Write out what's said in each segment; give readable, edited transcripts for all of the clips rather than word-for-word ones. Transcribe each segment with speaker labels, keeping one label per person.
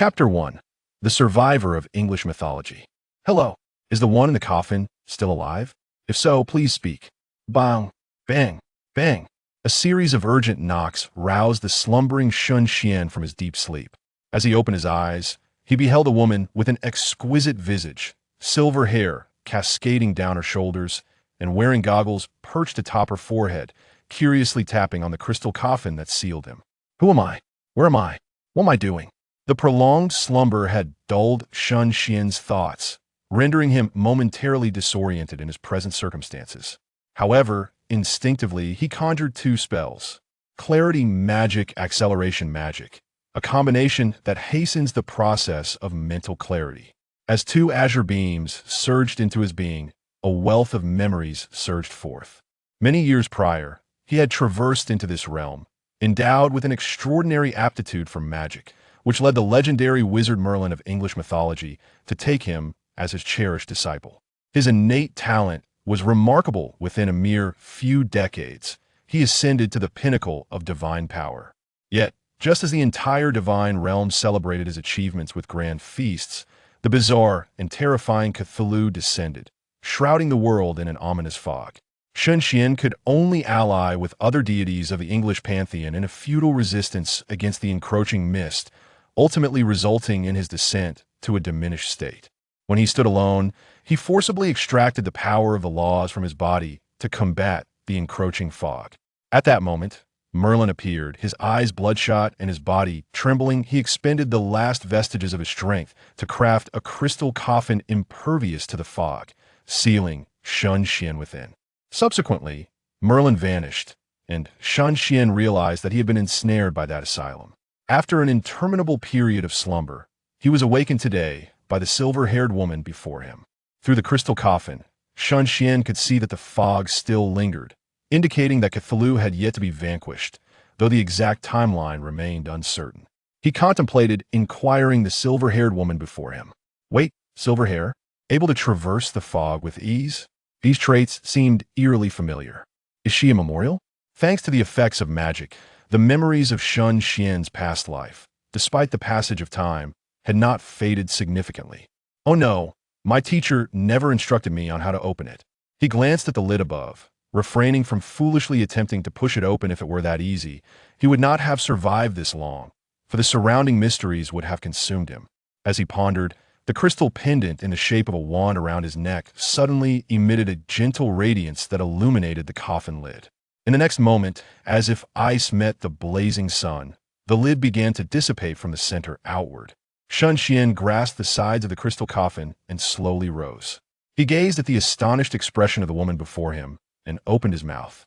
Speaker 1: Chapter 1. The Survivor of English Mythology. Hello, is the one in the coffin still alive? If so, please speak. Bang, bang, bang. A series of urgent knocks roused the slumbering Shen Xuan from his deep sleep. As he opened his eyes, he beheld a woman with an exquisite visage, silver hair cascading down her shoulders, and wearing goggles perched atop her forehead, curiously tapping on the crystal coffin that sealed him. Who am I? Where am I? What am I doing? The prolonged slumber had dulled Shen Xuan's thoughts, rendering him momentarily disoriented in his present circumstances. However, instinctively, he conjured two spells: clarity magic, acceleration magic, a combination that hastens the process of mental clarity. As two azure beams surged into his being, a wealth of memories surged forth. Many years prior, he had traversed into this realm, endowed with an extraordinary aptitude for magic, which led the legendary wizard Merlin of English mythology to take him as his cherished disciple. His innate talent was remarkable. Within a mere few decades, he ascended to the pinnacle of divine power. Yet, just as the entire divine realm celebrated his achievements with grand feasts, the bizarre and terrifying Cthulhu descended, shrouding the world in an ominous fog. Shen Xuan could only ally with other deities of the English pantheon in a futile resistance against the encroaching mist, ultimately resulting in his descent to a diminished state. When he stood alone, he forcibly extracted the power of the laws from his body to combat the encroaching fog. At that moment, Merlin appeared, his eyes bloodshot and his body trembling. He expended the last vestiges of his strength to craft a crystal coffin impervious to the fog, sealing Shen Xuan within. Subsequently, Merlin vanished, and Shen Xuan realized that he had been ensnared by that asylum. After an interminable period of slumber, he was awakened today by the silver-haired woman before him. Through the crystal coffin, Shen Xuan could see that the fog still lingered, indicating that Cthulhu had yet to be vanquished, though the exact timeline remained uncertain. He contemplated inquiring the silver-haired woman before him. Wait, silver hair? Able to traverse the fog with ease? These traits seemed eerily familiar. Is she a memorial? Thanks to the effects of magic, the memories of Shen Xuan's past life, despite the passage of time, had not faded significantly. Oh no, my teacher never instructed me on how to open it. He glanced at the lid above, refraining from foolishly attempting to push it open. If it were that easy, he would not have survived this long, for the surrounding mysteries would have consumed him. As he pondered, the crystal pendant in the shape of a wand around his neck suddenly emitted a gentle radiance that illuminated the coffin lid. In the next moment, as if ice met the blazing sun, the lid began to dissipate from the center outward. Shen Xuan grasped the sides of the crystal coffin and slowly rose. He gazed at the astonished expression of the woman before him and opened his mouth.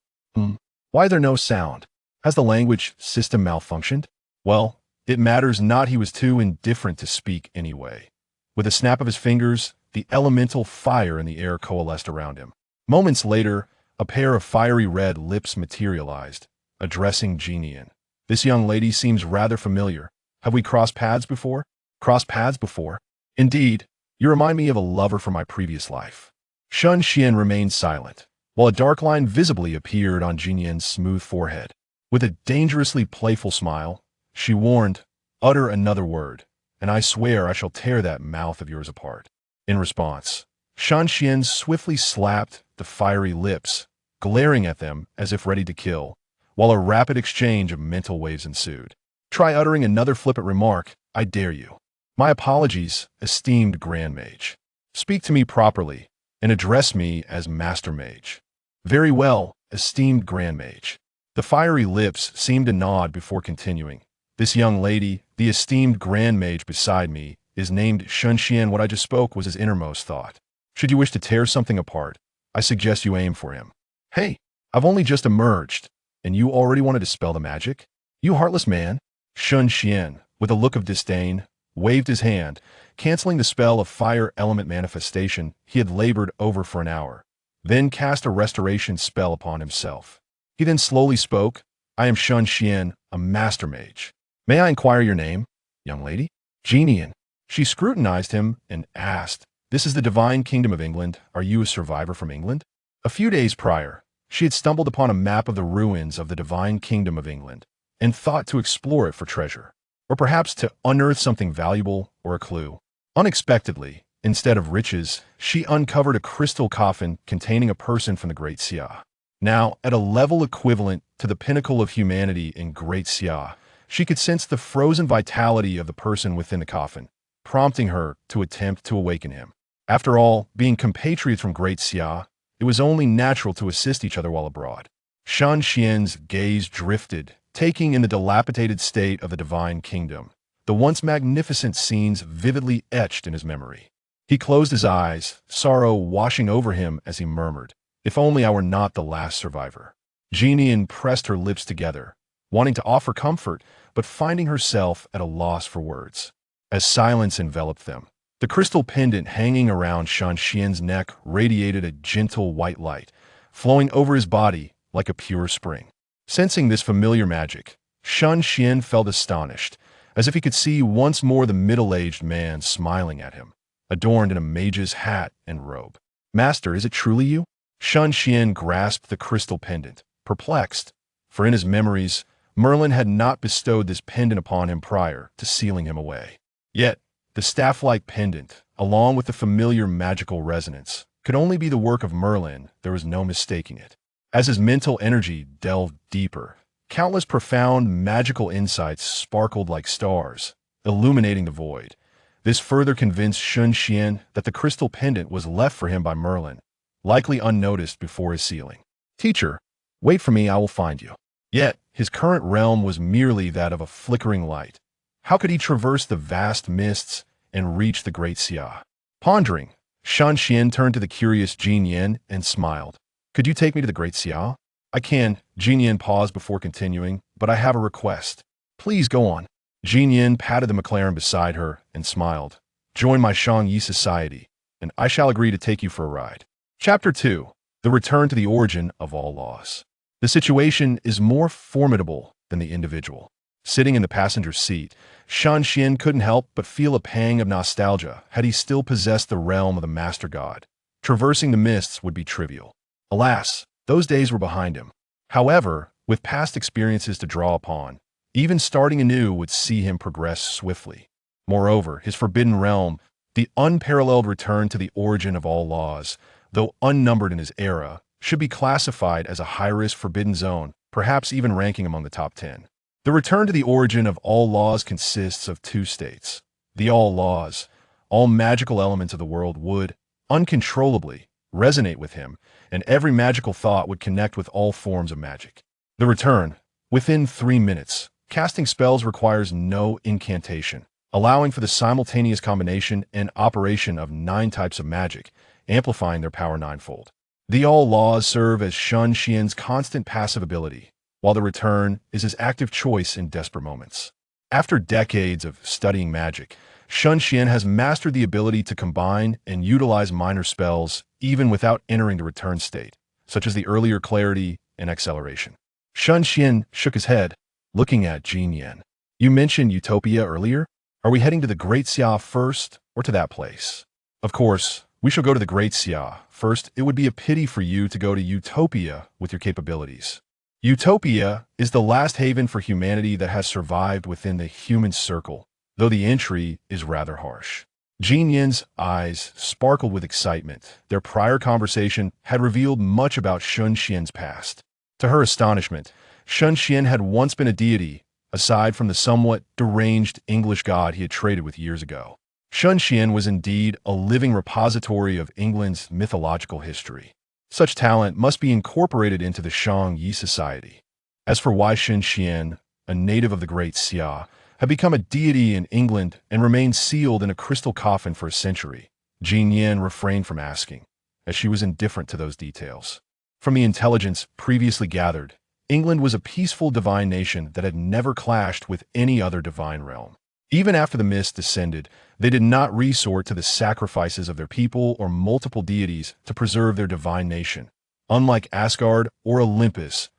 Speaker 1: Why is there no sound? Has the language system malfunctioned? Well, it matters not. He was too indifferent to speak anyway. With a snap of his fingers, the elemental fire in the air coalesced around him. Moments later, a pair of fiery red lips materialized, addressing Jinian. This young lady seems rather familiar. Have we crossed paths before? Crossed paths before? Indeed, you remind me of a lover from my previous life. Shen Xuan remained silent, while a dark line visibly appeared on Jinian's smooth forehead. With a dangerously playful smile, she warned, "Utter another word, and I swear I shall tear that mouth of yours apart." In response, Shen Xuan swiftly slapped the fiery lips, glaring at them as if ready to kill, while a rapid exchange of mental waves ensued. Try uttering another flippant remark, I dare you. My apologies, esteemed Grand Mage. Speak to me properly, and address me as Master Mage. Very well, esteemed Grand Mage. The fiery lips seemed to nod before continuing. This young lady, the esteemed Grand Mage beside me, is named Shen Xuan. What I just spoke was his innermost thought. Should you wish to tear something apart, I suggest you aim for him. Hey, I've only just emerged, and you already want to dispel the magic? You heartless man. Shen Xuan, with a look of disdain, waved his hand, canceling the spell of fire element manifestation he had labored over for an hour, then cast a restoration spell upon himself. He then slowly spoke, I am Shen Xuan, a master mage. May I inquire your name, young lady? Jinian. She scrutinized him and asked, This is the divine kingdom of England. Are you a survivor from England? A few days prior, she had stumbled upon a map of the ruins of the divine kingdom of England and thought to explore it for treasure. or perhaps to unearth something valuable or a clue. Unexpectedly, instead of riches, she uncovered a crystal coffin containing a person from the Great Xia. Now, at a level equivalent to the pinnacle of humanity in Great Xia, she could sense the frozen vitality of the person within the coffin, prompting her to attempt to awaken him. After all, being compatriots from Great Xia, it was only natural to assist each other while abroad. Shen Xuan's gaze drifted, taking in the dilapidated state of the divine kingdom, the once magnificent scenes vividly etched in his memory. He closed his eyes, sorrow washing over him as he murmured, "If only I were not the last survivor." Jinian pressed her lips together, wanting to offer comfort, but finding herself at a loss for words. As silence enveloped them, the crystal pendant hanging around Shen Xuan's neck radiated a gentle white light, flowing over his body like a pure spring. Sensing this familiar magic, Shen Xuan felt astonished, as if he could see once more the middle-aged man smiling at him, adorned in a mage's hat and robe. "Master, is it truly you?" Shen Xuan grasped the crystal pendant, perplexed, for in his memories, Merlin had not bestowed this pendant upon him prior to sealing him away. Yet, the staff-like pendant, along with the familiar magical resonance, could only be the work of Merlin. There was no mistaking it. As his mental energy delved deeper, countless profound magical insights sparkled like stars, illuminating the void. This further convinced Shen Xuan that the crystal pendant was left for him by Merlin, likely unnoticed before his sealing. "Teacher, wait for me, I will find you." Yet, his current realm was merely that of a flickering light. How could he traverse the vast mists and reach the Great Xia? Pondering, Shen Xuan turned to the curious Jinian and smiled. "Could you take me to the Great Xia?" "I can." Jinian paused before continuing, "but I have a request." "Please go on." Jinian patted the McLaren beside her and smiled. "Join my Shangyi society, and I shall agree to take you for a ride." Chapter 2. The Return to the Origin of All Laws. The situation is more formidable than the individual. Sitting in the passenger seat, Shen Xuan couldn't help but feel a pang of nostalgia had he still possessed the realm of the Master God. Traversing the mists would be trivial. Alas, those days were behind him. However, with past experiences to draw upon, even starting anew would see him progress swiftly. Moreover, his forbidden realm, the unparalleled return to the origin of all laws, though unnumbered in his era, should be classified as a high-risk forbidden zone, perhaps even ranking among the top 10. The return to the origin of all laws consists of two states. The all laws, all magical elements of the world would, uncontrollably, resonate with him, and every magical thought would connect with all forms of magic. The return, within 3 minutes, casting spells requires no incantation, allowing for the simultaneous combination and operation of 9 types of magic, amplifying their power 9-fold. The all laws serve as Shen Xuan's constant passive ability, while the return is his active choice in desperate moments. After decades of studying magic, Shen Xuan has mastered the ability to combine and utilize minor spells even without entering the return state, such as the earlier clarity and acceleration. Shen Xuan shook his head, looking at Jinian. "You mentioned Utopia earlier. Are we heading to the Great Xia first, or to that place?" "Of course, we shall go to the Great Xia first. It would be a pity for you to go to Utopia with your capabilities." Utopia is the last haven for humanity that has survived within the human circle, though the entry is rather harsh. Jinian's eyes sparkled with excitement. Their prior conversation had revealed much about Shen Xuan's past. To her astonishment, Shen Xuan had once been a deity, aside from the somewhat deranged English god he had traded with years ago. Shen Xuan was indeed a living repository of England's mythological history. Such talent must be incorporated into the Shangyi society. As for why Shen Xuan, a native of the Great Xia, had become a deity in England and remained sealed in a crystal coffin for a century, Jinian refrained from asking, as she was indifferent to those details. From the intelligence previously gathered, England was a peaceful divine nation that had never clashed with any other divine realm. Even after the mist descended, they did not resort to the sacrifices of their people or multiple deities to preserve their divine nation. Unlike Asgard or Olympus,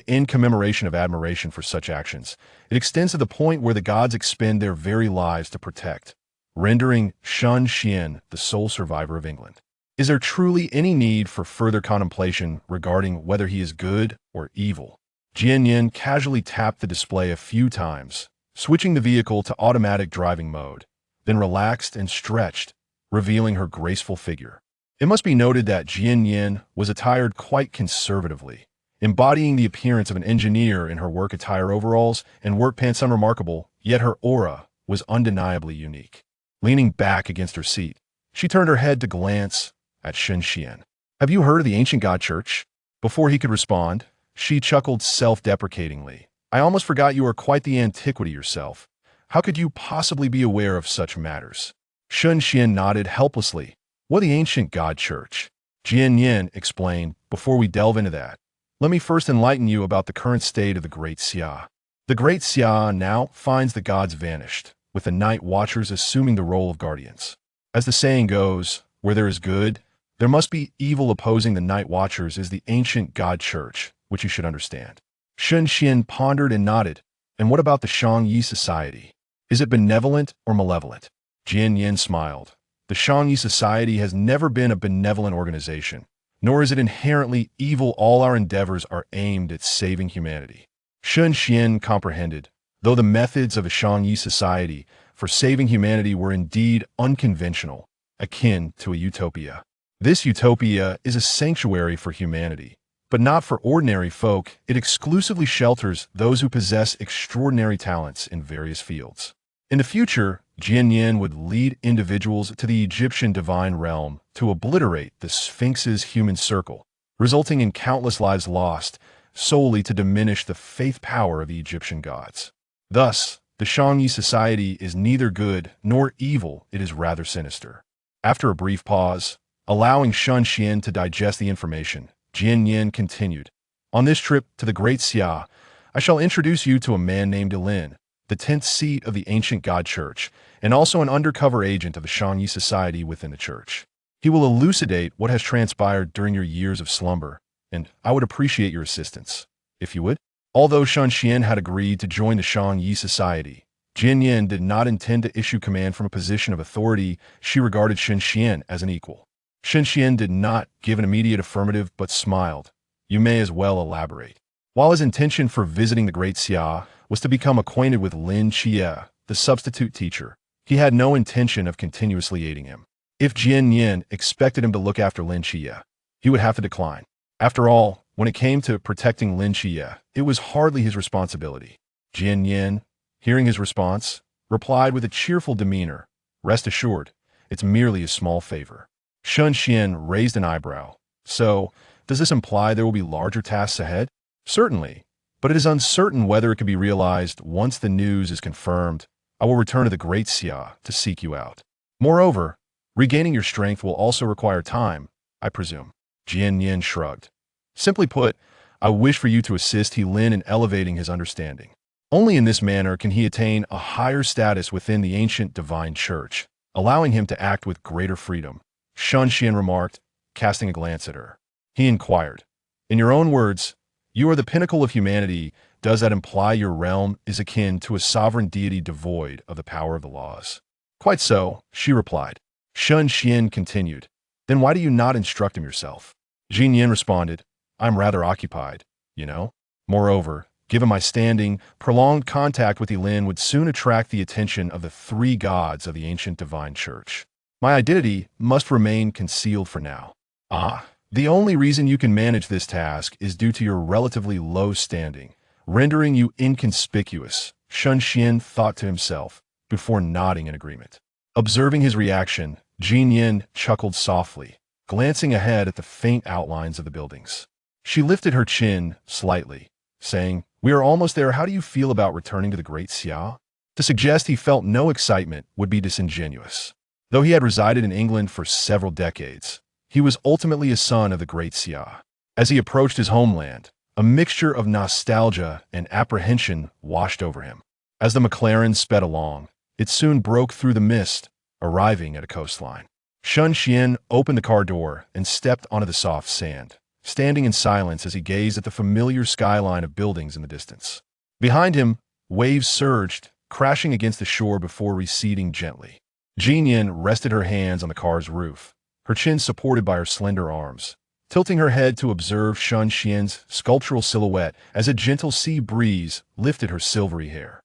Speaker 1: in commemoration of admiration for such actions, it extends to the point where the gods expend their very lives to protect, rendering Shen Xuan the sole survivor of England. Is there truly any need for further contemplation regarding whether he is good or evil? Jian Yin casually tapped the display a few times, switching the vehicle to automatic driving mode, then relaxed and stretched, revealing her graceful figure. It must be noted that Jian Yin was attired quite conservatively, embodying the appearance of an engineer in her work attire overalls and work pants. Unremarkable, yet her aura was undeniably unique. Leaning back against her seat, she turned her head to glance at Shen Xuan. "Have you heard of the ancient god church?" Before he could respond, she chuckled self-deprecatingly. "I almost forgot you are quite the antiquity yourself. How could you possibly be aware of such matters?" Shen Xuan nodded helplessly. "What the ancient god church?" Jian Yin explained. "Before we delve into that, let me first enlighten you about the current state of the Great Xia. The Great Xia now finds the gods vanished, with the Night Watchers assuming the role of guardians. As the saying goes, where there is good, there must be evil. Opposing the Night Watchers is the ancient god church, which you should understand." Shen Xuan pondered and nodded. "And what about the Shangyi Society? Is it benevolent or malevolent?" Jian Yin smiled. "The Shangyi Society has never been a benevolent organization, nor is it inherently evil. All our endeavors are aimed at saving humanity." Shen Xuan comprehended, though the methods of a Shangyi Society for saving humanity were indeed unconventional, akin to a utopia. This utopia is a sanctuary for humanity, but not for ordinary folk. It exclusively shelters those who possess extraordinary talents in various fields. In the future, Jian Yin would lead individuals to the Egyptian divine realm to obliterate the Sphinx's human circle, resulting in countless lives lost solely to diminish the faith power of the Egyptian gods. Thus, the Shangyi Society is neither good nor evil. It is rather sinister. After a brief pause, allowing Shen Xuan to digest the information, Jian Yin continued, "On this trip to the Great Xia, I shall introduce you to a man named Lin, the 10th seat of the ancient god church, and also an undercover agent of the Shangyi Society within the church. He will elucidate what has transpired during your years of slumber, and I would appreciate your assistance, if you would." Although Shen Xuan had agreed to join the Shangyi Society, Jian Yin did not intend to issue command from a position of authority. She regarded Shen Xuan as an equal. Shen Xuan did not give an immediate affirmative but smiled. "You may as well elaborate." While his intention for visiting the Great Xia was to become acquainted with Lin Chia, the substitute teacher, he had no intention of continuously aiding him. If Jian Yin expected him to look after Lin Chia, he would have to decline. After all, when it came to protecting Lin Chia, it was hardly his responsibility. Jian Yin, hearing his response, replied with a cheerful demeanor, "Rest assured, it's merely a small favor." Shen Xuan raised an eyebrow. "So, does this imply there will be larger tasks ahead?" "Certainly, but it is uncertain whether it can be realized. Once the news is confirmed, I will return to the Great Xia to seek you out. Moreover, regaining your strength will also require time, I presume." Jian Yin shrugged. "Simply put, I wish for you to assist Lin in elevating his understanding. Only in this manner can he attain a higher status within the ancient divine church, allowing him to act with greater freedom." Shen Xuan remarked, casting a glance at her. He inquired, "In your own words, you are the pinnacle of humanity. Does that imply your realm is akin to a sovereign deity devoid of the power of the laws?" "Quite so," she replied. Shen Xuan continued, "Then why do you not instruct him yourself?" Jian Yin responded, "I'm rather occupied, you know. Moreover, given my standing, prolonged contact with Lin would soon attract the attention of the three gods of the ancient divine church. My identity must remain concealed for now." "Ah, the only reason you can manage this task is due to your relatively low standing, rendering you inconspicuous," Shen Xuan thought to himself, before nodding in agreement. Observing his reaction, Jian Yin chuckled softly, glancing ahead at the faint outlines of the buildings. She lifted her chin slightly, saying, "We are almost there. How do you feel about returning to the Great Xia?" To suggest he felt no excitement would be disingenuous. Though he had resided in England for several decades, he was ultimately a son of the Great Xia. As he approached his homeland, a mixture of nostalgia and apprehension washed over him. As the McLaren sped along, it soon broke through the mist, arriving at a coastline. Shen Xuan opened the car door and stepped onto the soft sand, standing in silence as he gazed at the familiar skyline of buildings in the distance. Behind him, waves surged, crashing against the shore before receding gently. Jian Yin rested her hands on the car's roof, her chin supported by her slender arms, tilting her head to observe Shen Xuan's sculptural silhouette as a gentle sea breeze lifted her silvery hair.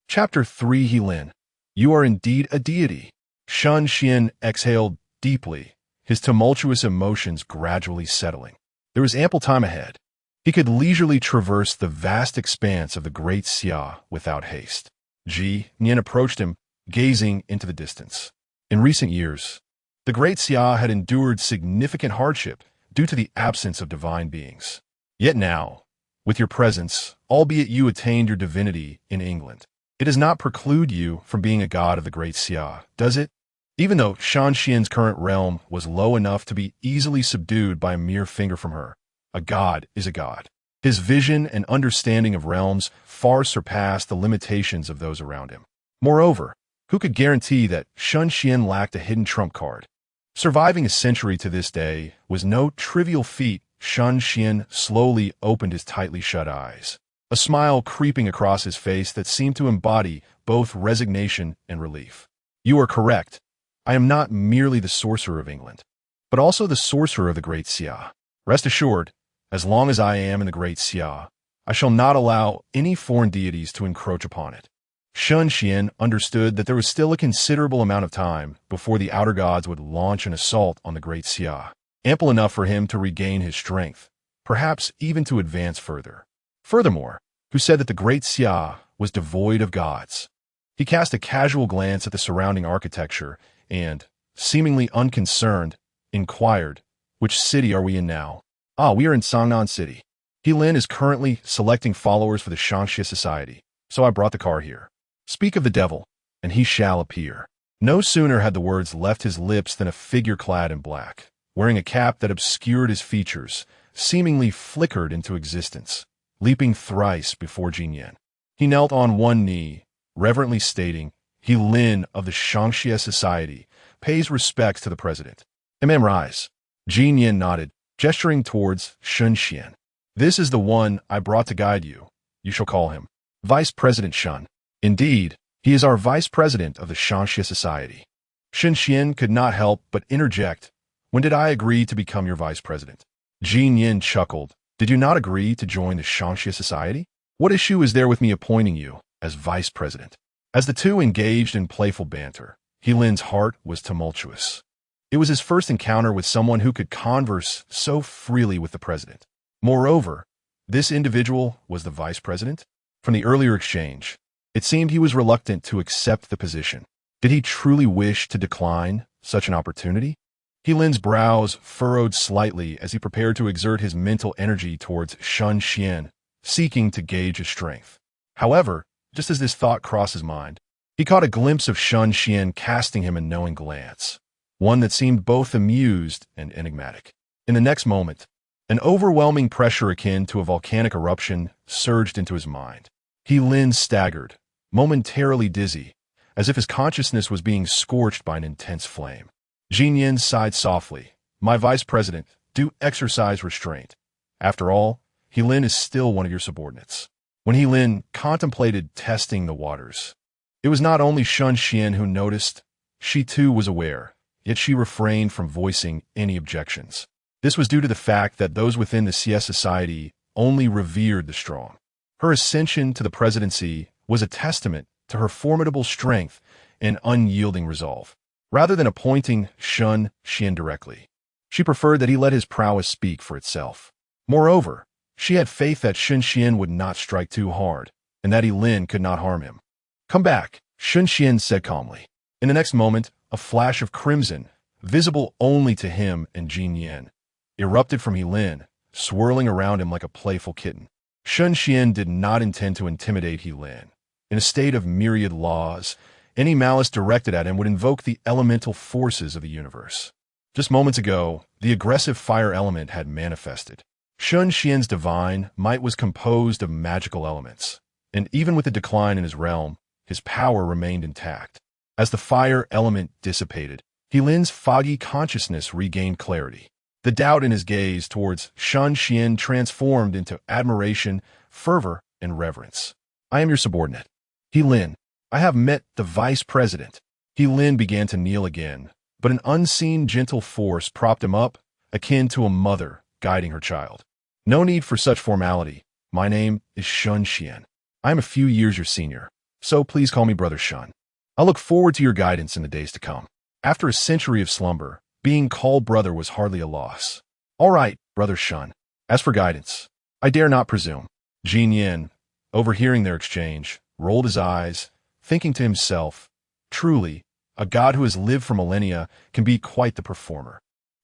Speaker 1: Chapter 3 Helin. You are indeed a deity. Shen Xuan exhaled deeply, his tumultuous emotions gradually settling. There was ample time ahead. He could leisurely traverse the vast expanse of the Great Xia without haste. Ji Nian approached him, gazing into the distance. In recent years, the Great Xia had endured significant hardship due to the absence of divine beings. Yet now, with your presence, albeit you attained your divinity in England, it does not preclude you from being a god of the Great Xia, does it? Even though Shen Xuan's current realm was low enough to be easily subdued by a mere finger from her, a god is a god. His vision and understanding of realms far surpassed the limitations of those around him. Moreover, who could guarantee that Shen Xuan lacked a hidden trump card? Surviving a century to this day was no trivial feat. Shen Xuan slowly opened his tightly shut eyes, a smile creeping across his face that seemed to embody both resignation and relief. You are correct. I am not merely the sorcerer of England, but also the sorcerer of the Great Xia. Rest assured, as long as I am in the Great Xia, I shall not allow any foreign deities to encroach upon it. Shen Xuan understood that there was still a considerable amount of time before the outer gods would launch an assault on the Great Xia, ample enough for him to regain his strength, perhaps even to advance further. Furthermore, who said that the Great Xia was devoid of gods? He cast a casual glance at the surrounding architecture and, seemingly unconcerned, inquired, "Which city are we in now?" "Ah, we are in Sangnan City. Helin is currently selecting followers for the Shangxia Society, so I brought the car here. Speak of the devil, and he shall appear." No sooner had the words left his lips than a figure clad in black, wearing a cap that obscured his features, seemingly flickered into existence, leaping thrice before Ji Nian. He knelt on one knee, reverently stating, "Helin of the Shangxia Society pays respects to the president." Rise. Ji Nian nodded, gesturing towards Shen Xuan. "This is the one I brought to guide you. You shall call him Vice President Shen. Indeed, he is our vice president of the Shangxia Society." Shen Xuan could not help but interject, "When did I agree to become your vice president?" Ji Nian chuckled. "Did you not agree to join the Shangxia Society? What issue is there with me appointing you as vice president?" As the two engaged in playful banter, Helin's heart was tumultuous. It was his first encounter with someone who could converse so freely with the president. Moreover, this individual was the vice president. From the earlier exchange, it seemed he was reluctant to accept the position. Did he truly wish to decline such an opportunity? Helin's brows furrowed slightly as he prepared to exert his mental energy towards Shen Xuan, seeking to gauge his strength. However, just as this thought crossed his mind, he caught a glimpse of Shen Xuan casting him a knowing glance, one that seemed both amused and enigmatic. In the next moment, an overwhelming pressure akin to a volcanic eruption surged into his mind. Helin staggered, momentarily dizzy, as if his consciousness was being scorched by an intense flame. Ji Nian sighed softly. "My vice president, do exercise restraint. After all, Helin is still one of your subordinates." When Helin contemplated testing the waters, it was not only Shen Xuan who noticed. She too was aware, yet she refrained from voicing any objections. This was due to the fact that those within the Xia Society only revered the strong. Her ascension to the presidency was a testament to her formidable strength and unyielding resolve. Rather than appointing Shen Xuan directly, she preferred that he let his prowess speak for itself. Moreover, she had faith that Shen Xuan would not strike too hard, and that Helin could not harm him. "Come back," Shen Xuan said calmly. In the next moment, a flash of crimson, visible only to him and Ji Nian, erupted from Helin, swirling around him like a playful kitten. Shen Xuan did not intend to intimidate Helin. In a state of myriad laws, any malice directed at him would invoke the elemental forces of the universe. Just moments ago, the aggressive fire element had manifested. Shen Xuan's divine might was composed of magical elements, and even with the decline in his realm, his power remained intact. As the fire element dissipated, Helin's foggy consciousness regained clarity. The doubt in his gaze towards Shen Xuan transformed into admiration, fervor, and reverence. "I am your subordinate. Helin, I have met the vice president." Helin began to kneel again, but an unseen gentle force propped him up, akin to a mother guiding her child. "No need for such formality. My name is Shen Xuan. I am a few years your senior, so please call me Brother Shun. I look forward to your guidance in the days to come. After a century of slumber, being called brother was hardly a loss. All right, Brother Shun. As for guidance, I dare not presume. Jin Yin, overhearing their exchange, rolled his eyes, thinking to himself, truly, a god who has lived for millennia can be quite the performer,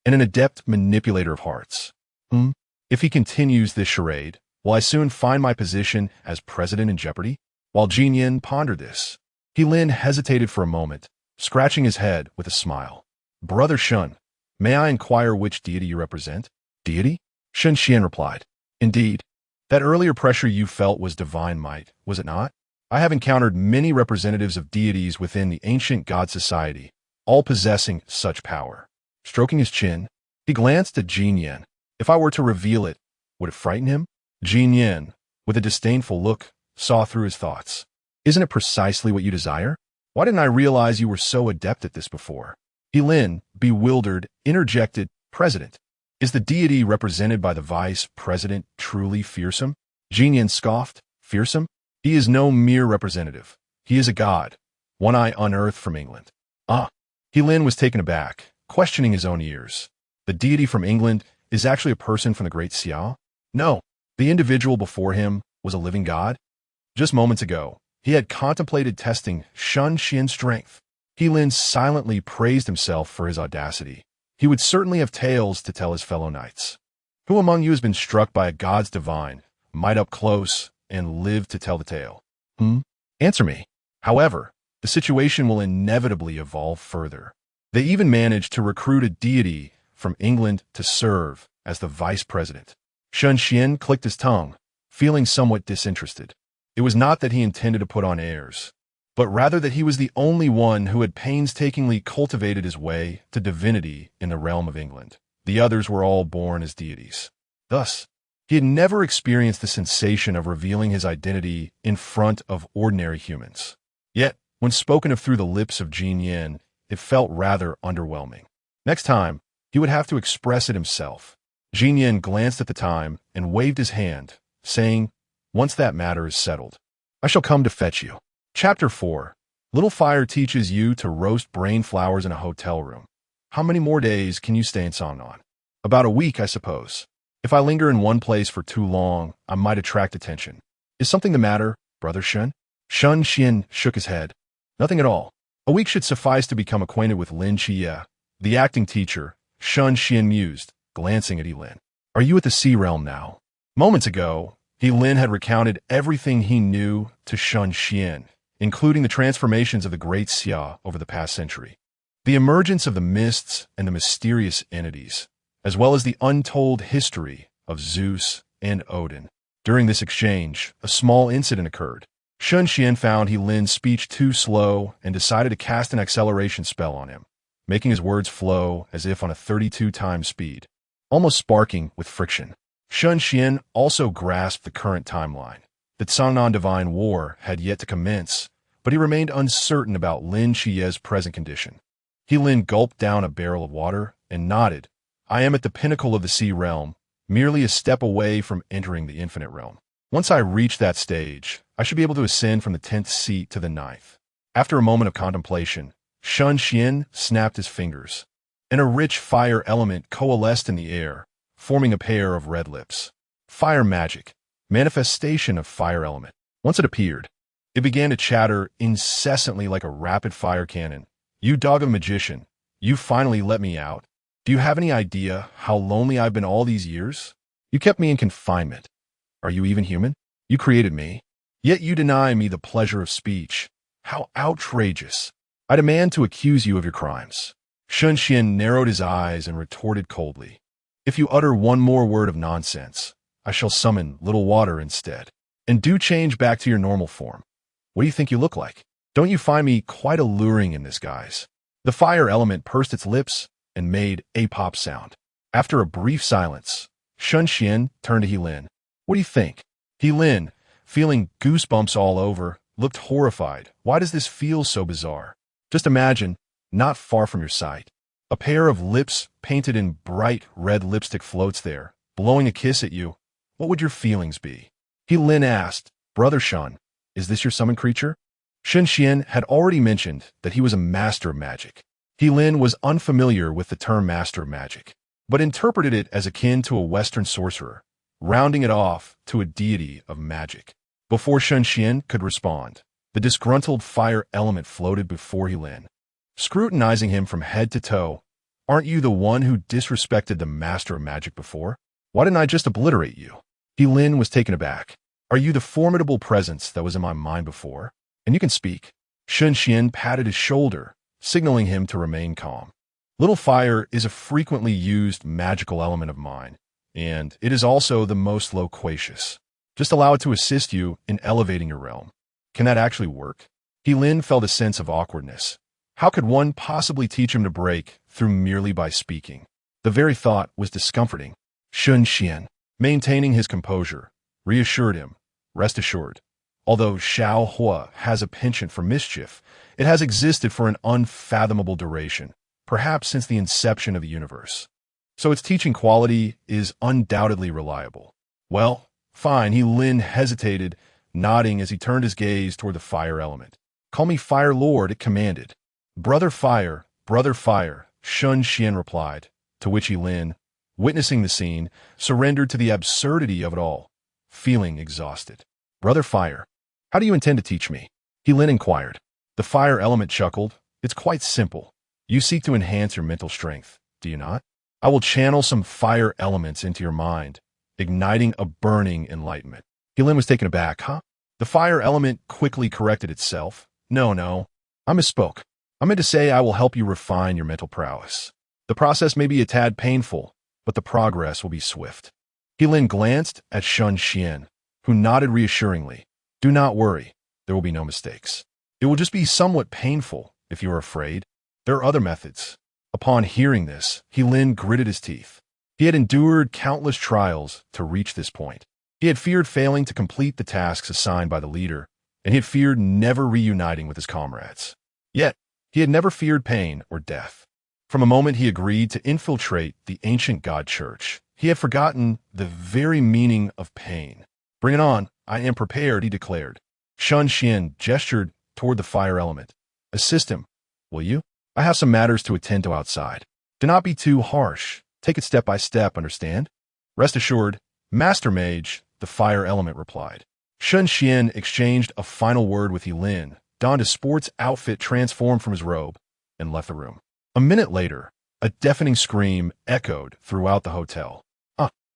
Speaker 1: and an adept manipulator of hearts. If he continues this charade, will I soon find my position as president in jeopardy? While Jin Yin pondered this, He Lin hesitated for a moment, scratching his head with a smile. Brother Shun, may I inquire which deity you represent? Deity? Shen Xuan replied. Indeed, that earlier pressure you felt was divine might, was it not? I have encountered many representatives of deities within the ancient god society, all possessing such power. Stroking his chin, he glanced at Jin Yin. If I were to reveal it, would it frighten him? Jin Yin, with a disdainful look, saw through his thoughts. Isn't it precisely what you desire? Why didn't I realize you were so adept at this before? He Lin, bewildered, interjected, President. Is the deity represented by the vice president truly fearsome? Jin Yin scoffed. Fearsome? He is no mere representative. He is a god, one I unearthed from England. Ah. He Lin was taken aback, questioning his own ears. The deity from England is actually a person from the great Xia? No, the individual before him was a living god. Just moments ago, he had contemplated testing Shen Xuan's strength. He Lin silently praised himself for his audacity. He would certainly have tales to tell his fellow knights. Who among you has been struck by a god's divine, might up close, and lived to tell the tale? Answer me. However, the situation will inevitably evolve further. They even managed to recruit a deity from England to serve as the vice president. Shen Xuan clicked his tongue, feeling somewhat disinterested. It was not that he intended to put on airs, but rather that he was the only one who had painstakingly cultivated his way to divinity in the realm of England. The others were all born as deities. Thus, he had never experienced the sensation of revealing his identity in front of ordinary humans. Yet, when spoken of through the lips of Jin Yin, it felt rather underwhelming. Next time, he would have to express it himself. Jin Yin glanced at the time and waved his hand, saying, once that matter is settled, I shall come to fetch you. Chapter 4. Little Fire teaches you to roast brain flowers in a hotel room. How many more days can you stay in Songnan? About a week, I suppose. If I linger in one place for too long, I might attract attention. Is something the matter, Brother Shun? Shen Xuan shook his head. Nothing at all. A week should suffice to become acquainted with Lin Qie, the acting teacher, Shen Xuan mused, glancing at He Lin. Are you at the sea realm now? Moments ago, He Lin had recounted everything he knew to Shen Xuan, including the transformations of the great Xia over the past century, the emergence of the mists and the mysterious entities, as well as the untold history of Zeus and Odin. During this exchange, a small incident occurred. Shen Xuan found He Lin's speech too slow and decided to cast an acceleration spell on him, making his words flow as if on a 32-time speed, almost sparking with friction. Shen Xuan also grasped the current timeline. The Songnan Divine War had yet to commence, but he remained uncertain about Lin Qie's present condition. He Lin gulped down a barrel of water and nodded. I am at the pinnacle of the sea realm, merely a step away from entering the infinite realm. Once I reach that stage, I should be able to ascend from the 10th seat to the 9th. After a moment of contemplation, Shen Xuan snapped his fingers, and a rich fire element coalesced in the air, forming a pair of red lips. Fire magic, manifestation of fire element. Once it appeared, it began to chatter incessantly like a rapid-fire cannon. You dog of a magician, you finally let me out. Do you have any idea how lonely I've been all these years? You kept me in confinement. Are you even human? You created me, yet you deny me the pleasure of speech. How outrageous. I demand to accuse you of your crimes. Shen Xuan narrowed his eyes and retorted coldly. If you utter one more word of nonsense, I shall summon little water instead. And do change back to your normal form. What do you think you look like? Don't you find me quite alluring in this guise? The fire element pursed its lips and made a pop sound. After a brief silence, Shen Xuan turned to He Lin. What do you think? He Lin, feeling goosebumps all over, looked horrified. Why does this feel so bizarre? Just imagine, not far from your sight, a pair of lips painted in bright red lipstick floats there, blowing a kiss at you. What would your feelings be? He Lin asked, Brother Shun, is this your summoned creature? Shen Xuan had already mentioned that he was a master of magic. He Lin was unfamiliar with the term master of magic, but interpreted it as akin to a Western sorcerer, rounding it off to a deity of magic. Before Shen Xuan could respond, the disgruntled fire element floated before He Lin, scrutinizing him from head to toe. Aren't you the one who disrespected the master of magic before? Why didn't I just obliterate you? He Lin was taken aback. Are you the formidable presence that was in my mind before? And you can speak. Shen Xuan patted his shoulder, signaling him to remain calm. Little fire is a frequently used magical element of mine, and it is also the most loquacious. Just allow it to assist you in elevating your realm. Can that actually work? He Lin felt a sense of awkwardness. How could one possibly teach him to break through merely by speaking? The very thought was discomforting. Shen Xuan, maintaining his composure, reassured him. Rest assured, although Xiao Hua has a penchant for mischief, it has existed for an unfathomable duration, perhaps since the inception of the universe. So its teaching quality is undoubtedly reliable. Well, fine, He Lin hesitated, nodding as he turned his gaze toward the fire element. Call me Fire Lord, it commanded. Brother Fire, Shen Xuan replied, to which He Lin, witnessing the scene, surrendered to the absurdity of it all, feeling exhausted. Brother Fire, how do you intend to teach me? He Lin inquired. The fire element chuckled. It's quite simple. You seek to enhance your mental strength, do you not? I will channel some fire elements into your mind, igniting a burning enlightenment. He Lin was taken aback. Huh? The fire element quickly corrected itself. No, I misspoke. I meant to say I will help you refine your mental prowess. The process may be a tad painful, but the progress will be swift. He Lin glanced at Shen Xuan, who nodded reassuringly. Do not worry, there will be no mistakes. It will just be somewhat painful if you are afraid. There are other methods. Upon hearing this, He Lin gritted his teeth. He had endured countless trials to reach this point. He had feared failing to complete the tasks assigned by the leader, and he had feared never reuniting with his comrades. Yet, he had never feared pain or death. From the moment he agreed to infiltrate the ancient god church, he had forgotten the very meaning of pain. Bring it on, I am prepared, he declared. Shen Xuan gestured toward the fire element. Assist him, will you? I have some matters to attend to outside. Do not be too harsh. Take it step by step, understand? Rest assured, Master Mage, the fire element replied. Shen Xuan exchanged a final word with He Lin, donned his sports outfit transformed from his robe, and left the room. A minute later, a deafening scream echoed throughout the hotel.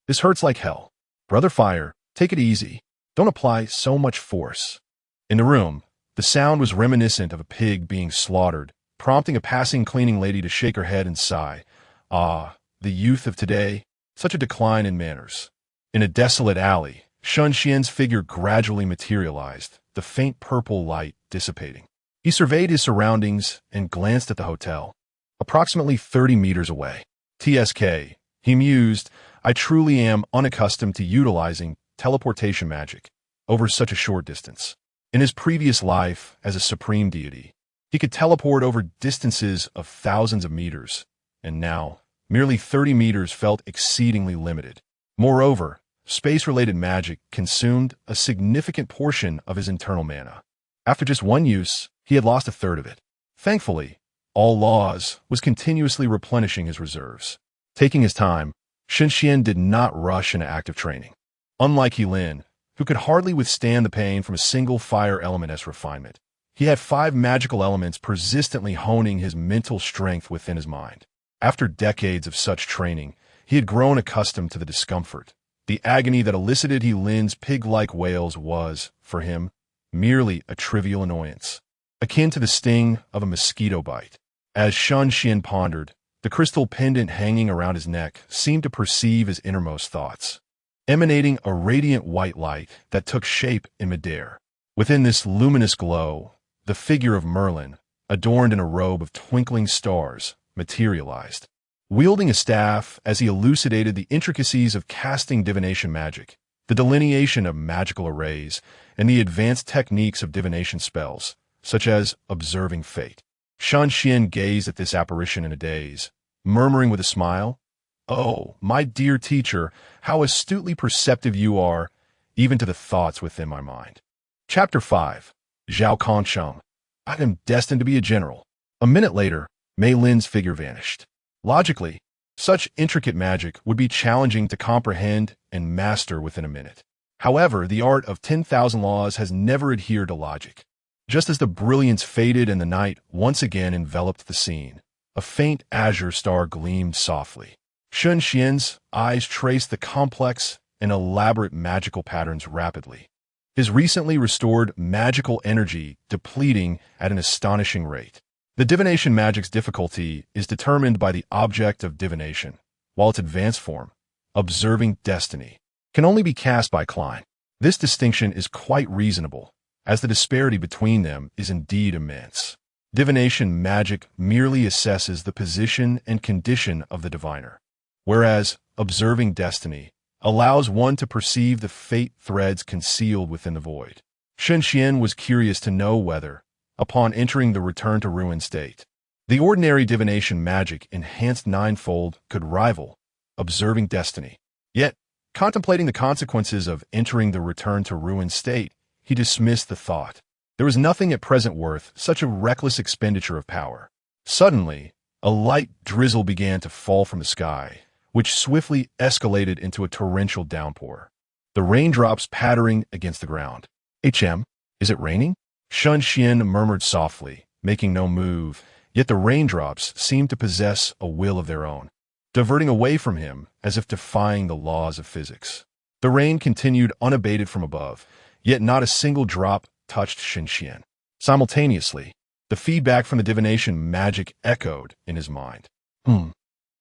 Speaker 1: This hurts like hell. Brother Fire, take it easy. Don't apply so much force. In the room, the sound was reminiscent of a pig being slaughtered, prompting a passing cleaning lady to shake her head and sigh. Ah, the youth of today, such a decline in manners. In a desolate alley, Shen Xuan's figure gradually materialized, the faint purple light dissipating. He surveyed his surroundings and glanced at the hotel. Approximately 30 meters away. TSK, he mused, I truly am unaccustomed to utilizing teleportation magic over such a short distance. In his previous life as a supreme deity, he could teleport over distances of thousands of meters, and now, merely 30 meters felt exceedingly limited. Moreover, space-related magic consumed a significant portion of his internal mana. After just one use, he had lost a third of it. Thankfully, All Laws was continuously replenishing his reserves. Taking his time, Shen Xuan did not rush into active training. Unlike He Lin, who could hardly withstand the pain from a single fire element's refinement, he had 5 magical elements persistently honing his mental strength within his mind. After decades of such training, he had grown accustomed to the discomfort. The agony that elicited He Lin's pig-like wails was, for him, merely a trivial annoyance, akin to the sting of a mosquito bite. As Shen Xuan pondered, the crystal pendant hanging around his neck seemed to perceive his innermost thoughts, emanating a radiant white light that took shape in midair. Within this luminous glow, the figure of Merlin, adorned in a robe of twinkling stars, materialized. Wielding a staff as he elucidated the intricacies of casting divination magic, the delineation of magical arrays, and the advanced techniques of divination spells, such as observing fate. Shen Xuan gazed at this apparition in a daze, murmuring with a smile, Oh, my dear teacher, how astutely perceptive you are, even to the thoughts within my mind. Chapter 5. Zhao Kongsheng. I am destined to be a general. A minute later, Mei Lin's figure vanished. Logically, such intricate magic would be challenging to comprehend and master within a minute. However, the art of 10,000 laws has never adhered to logic. Just as the brilliance faded and the night once again enveloped the scene, a faint azure star gleamed softly. Shen Xuan's eyes traced the complex and elaborate magical patterns rapidly, his recently restored magical energy depleting at an astonishing rate. The divination magic's difficulty is determined by the object of divination, while its advanced form, observing destiny, can only be cast by Klein. This distinction is quite reasonable, as the disparity between them is indeed immense. Divination magic merely assesses the position and condition of the diviner, whereas observing destiny allows one to perceive the fate threads concealed within the void. Shen Xuan was curious to know whether, upon entering the return to ruin state, the ordinary divination magic enhanced ninefold could rival observing destiny. Yet, contemplating the consequences of entering the return to ruin state, he dismissed the thought. There was nothing at present worth such a reckless expenditure of power. Suddenly, a light drizzle began to fall from the sky, which swiftly escalated into a torrential downpour, the raindrops pattering against the ground. Is it raining? Shen Xuan murmured softly, making no move, yet the raindrops seemed to possess a will of their own, diverting away from him as if defying the laws of physics. The rain continued unabated from above, yet not a single drop touched Shen Xuan. Simultaneously, the feedback from the divination magic echoed in his mind.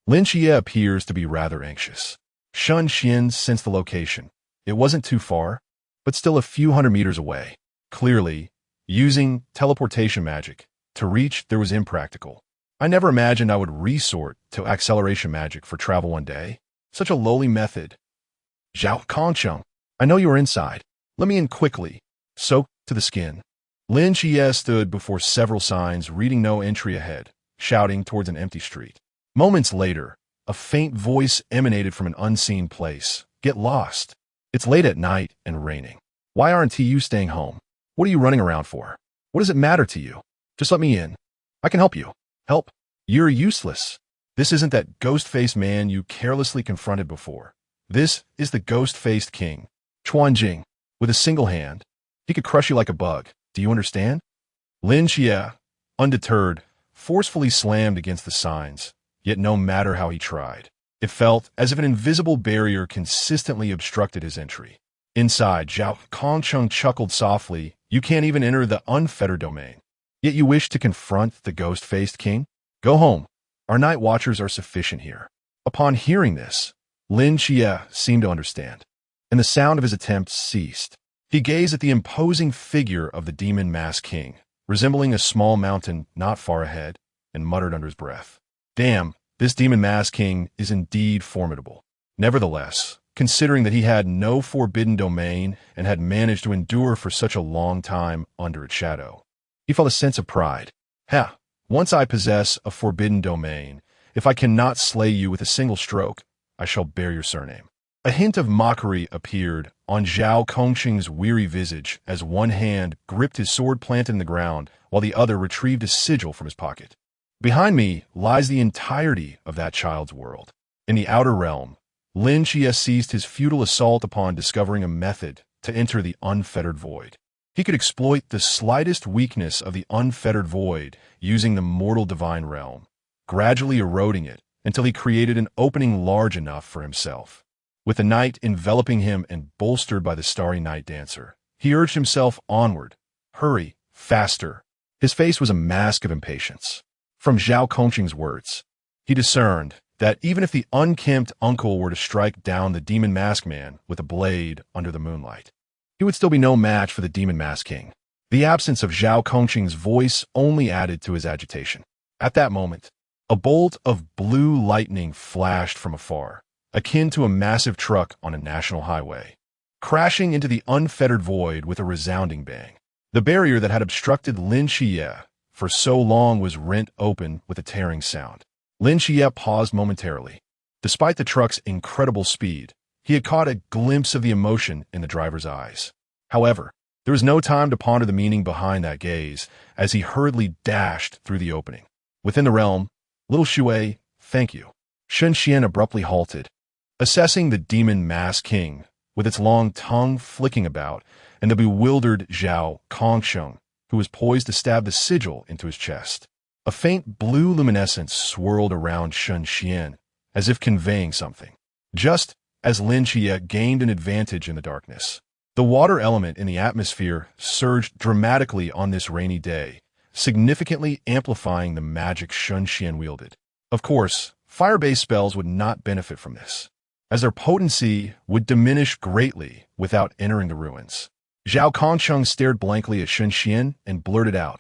Speaker 1: Lin Xie appears to be rather anxious. Shen Xuan sensed the location. It wasn't too far, but still a few hundred meters away. Clearly, using teleportation magic to reach there was impractical. I never imagined I would resort to acceleration magic for travel one day. Such a lowly method. Zhao Kongsheng, I know you are inside. Let me in quickly. Soaked to the skin. Lin Xie stood before several signs reading no entry ahead, shouting towards an empty street. Moments later, a faint voice emanated from an unseen place. Get lost. It's late at night and raining. Why aren't you staying home? What are you running around for? What does it matter to you? Just let me in. I can help you. Help? You're useless. This isn't that ghost-faced man you carelessly confronted before. This is the ghost-faced king, Chuanjing. With a single hand, he could crush you like a bug. Do you understand? Lin Xie, undeterred, forcefully slammed against the signs, yet no matter how he tried, it felt as if an invisible barrier consistently obstructed his entry. Inside, Zhao Kongsheng chuckled softly. You can't even enter the unfettered domain. Yet you wish to confront the ghost-faced king? Go home. Our night watchers are sufficient here. Upon hearing this, Lin Xie seemed to understand, and the sound of his attempts ceased. He gazed at the imposing figure of the demon mask king, resembling a small mountain not far ahead, and muttered under his breath, Damn, this demon mask king is indeed formidable. Nevertheless, considering that he had no forbidden domain and had managed to endure for such a long time under its shadow, he felt a sense of pride. Once I possess a forbidden domain, if I cannot slay you with a single stroke, I shall bear your surname. A hint of mockery appeared on Zhao Kongsheng's weary visage as one hand gripped his sword planted in the ground while the other retrieved a sigil from his pocket. Behind me lies the entirety of that child's world. In the outer realm, Lin Xie seized his futile assault upon discovering a method to enter the unfettered void. He could exploit the slightest weakness of the unfettered void using the mortal divine realm, gradually eroding it until he created an opening large enough for himself. With the night enveloping him and bolstered by the starry night dancer, he urged himself onward. Hurry, faster. His face was a mask of impatience. From Zhao Kongsheng's words, he discerned that even if the unkempt uncle were to strike down the demon mask man with a blade under the moonlight, he would still be no match for the demon mask king. The absence of Zhao Kongsheng's voice only added to his agitation. At that moment, a bolt of blue lightning flashed from afar, akin to a massive truck on a national highway, crashing into the unfettered void with a resounding bang. The barrier that had obstructed Lin Xie for so long was rent open with a tearing sound. Lin Xie paused momentarily. Despite the truck's incredible speed, he had caught a glimpse of the emotion in the driver's eyes. However, There was no time to ponder the meaning behind that gaze as he hurriedly dashed through the opening. Within the realm, little Shui, thank you. Shen Xuan abruptly halted, assessing the demon mass king, with its long tongue flicking about, and the bewildered Zhao Kongsheng, who was poised to stab the sigil into his chest. A faint blue luminescence swirled around Shen Xuan, as if conveying something. Just as Lin Chia gained an advantage in the darkness. The water element in the atmosphere surged dramatically on this rainy day, significantly amplifying the magic Shen Xuan wielded. Of course, fire-based spells would not benefit from this, as their potency would diminish greatly without entering the ruins. Zhao Kongsheng stared blankly at Shen Xuan and blurted out,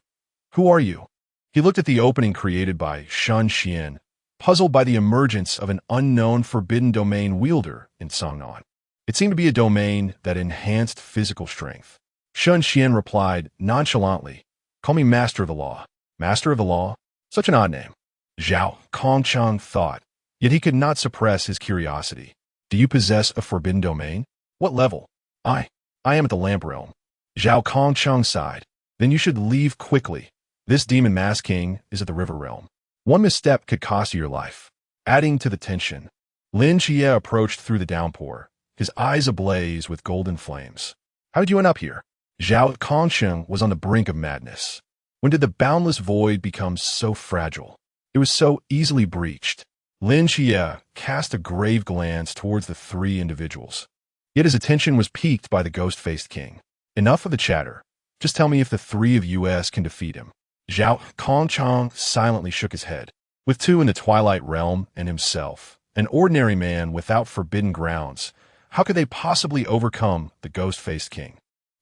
Speaker 1: "Who are you?" He looked at the opening created by Shen Xuan, puzzled by the emergence of an unknown forbidden domain wielder in Songnan. It seemed to be a domain that enhanced physical strength. Shen Xuan replied nonchalantly, "Call me Master of the Law." Master of the Law? Such an odd name. Zhao Kongsheng thought, yet he could not suppress his curiosity. Do you possess a forbidden domain? What level? I am at the Lamp Realm. Zhao Kongsheng sighed. Then you should leave quickly. This demon mass king is at the River Realm. One misstep could cost you your life. Adding to the tension, Lin Chia approached through the downpour, his eyes ablaze with golden flames. How did you end up here? Zhao Kongsheng was on the brink of madness. When did the boundless void become so fragile? It was so easily breached. Lin Chia cast a grave glance towards the three individuals. Yet his attention was piqued by the ghost-faced king. Enough of the chatter. Just tell me if the three of us can defeat him. Zhao Kongsheng silently shook his head. With two in the Twilight Realm and himself, an ordinary man without forbidden grounds, how could they possibly overcome the ghost-faced king?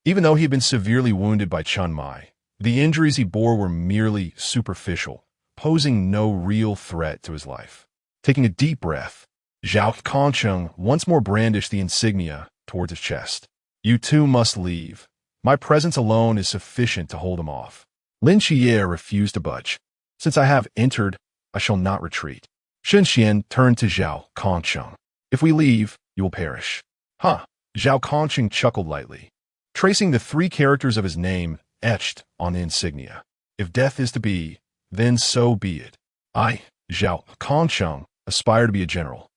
Speaker 1: Even though he had been severely wounded by Chun Mai, the injuries he bore were merely superficial, posing no real threat to his life. Taking a deep breath, Zhao Kongsheng once more brandished the insignia towards his chest. You two must leave. My presence alone is sufficient to hold him off. Lin Chia refused to budge. Since I have entered, I shall not retreat. Shen Xuan turned to Zhao Kongsheng. If we leave, you will perish. Huh. Zhao Kongsheng chuckled lightly, tracing the three characters of his name etched on the insignia. If death is to be, then so be it. I, Zhao Kongsheng, aspire to be a general.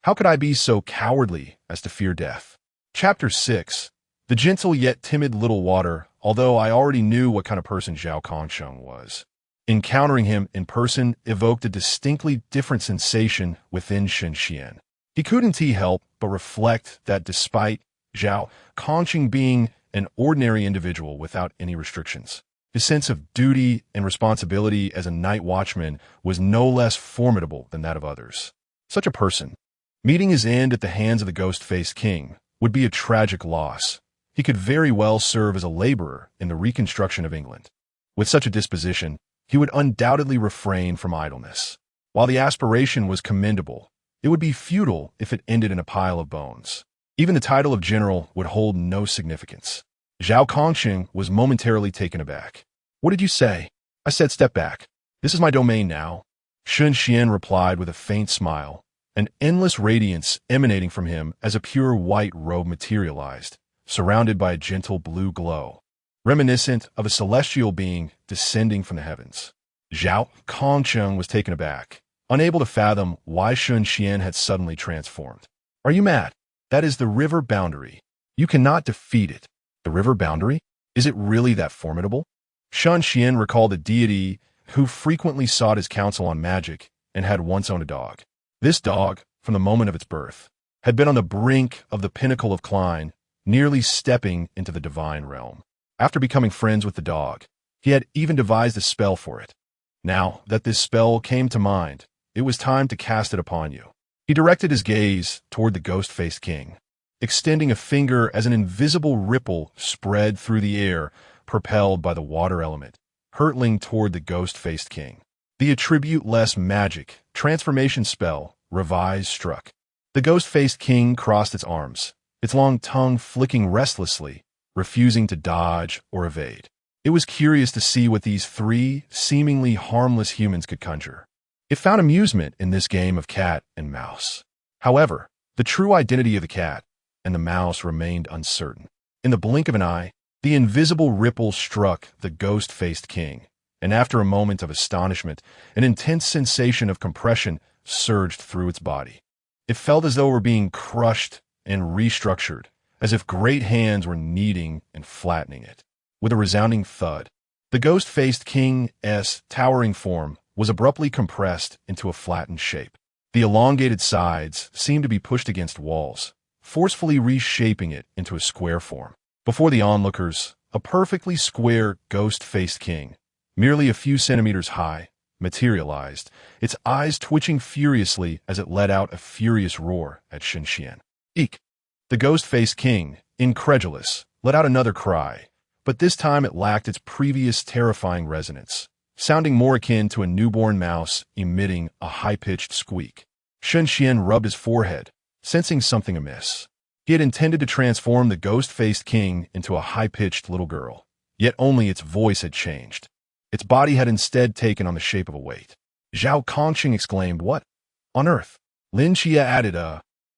Speaker 1: How could I be so cowardly as to fear death? Chapter 6. The gentle yet timid little water, although I already knew what kind of person Zhao Kongsheng was. Encountering him in person evoked a distinctly different sensation within Shen Xuan. He couldn't help but reflect that despite Zhao Kongsheng being an ordinary individual without any restrictions, his sense of duty and responsibility as a night watchman was no less formidable than that of others. Such a person, meeting his end at the hands of the ghost-faced king, would be a tragic loss. He could very well serve as a laborer in the reconstruction of England. With such a disposition, he would undoubtedly refrain from idleness. While the aspiration was commendable, it would be futile if it ended in a pile of bones. Even the title of general would hold no significance. Zhao Kongsheng was momentarily taken aback. What did you say? I said step back. This is my domain now. Shen Xuan replied with a faint smile, an endless radiance emanating from him as a pure white robe materialized, surrounded by a gentle blue glow, reminiscent of a celestial being descending from the heavens. Zhao Kongsheng was taken aback, unable to fathom why Shen Xuan had suddenly transformed. Are you mad? That is the river boundary. You cannot defeat it. The river boundary? Is it really that formidable? Shen Xuan recalled a deity who frequently sought his counsel on magic and had once owned a dog. This dog, from the moment of its birth, had been on the brink of the pinnacle of Klein, nearly stepping into the divine realm. After becoming friends with the dog, he had even devised a spell for it. Now that this spell came to mind, it was time to cast it upon you. He directed his gaze toward the ghost-faced king, extending a finger as an invisible ripple spread through the air, propelled by the water element, hurtling toward the ghost-faced king. The attribute-less magic transformation spell, Revise, struck. The ghost-faced king crossed its arms, its long tongue flicking restlessly, refusing to dodge or evade. It was curious to see what these three seemingly harmless humans could conjure. It found amusement in this game of cat and mouse. However, the true identity of the cat and the mouse remained uncertain. In the blink of an eye, The invisible ripple struck the ghost-faced king, and after a moment of astonishment, an intense sensation of compression surged through its body. It felt as though it were being crushed and restructured, as if great hands were kneading and flattening it. With a resounding thud, the ghost-faced king's towering form was abruptly compressed into a flattened shape. The elongated sides seemed to be pushed against walls, forcefully reshaping it into a square form. Before the onlookers, a perfectly square ghost-faced king, merely a few centimeters high, materialized, its eyes twitching furiously as it let out a furious roar at Shen Xuan. Eek! The ghost-faced king, incredulous, let out another cry, but this time it lacked its previous terrifying resonance, sounding more akin to a newborn mouse emitting a high-pitched squeak. Shen Xuan rubbed his forehead, sensing something amiss. He had intended to transform the ghost-faced king into a high-pitched little girl, yet only its voice had changed. Its body had instead taken on the shape of a weight. Zhao Kongqing exclaimed, "What on earth?" Lin Chia added,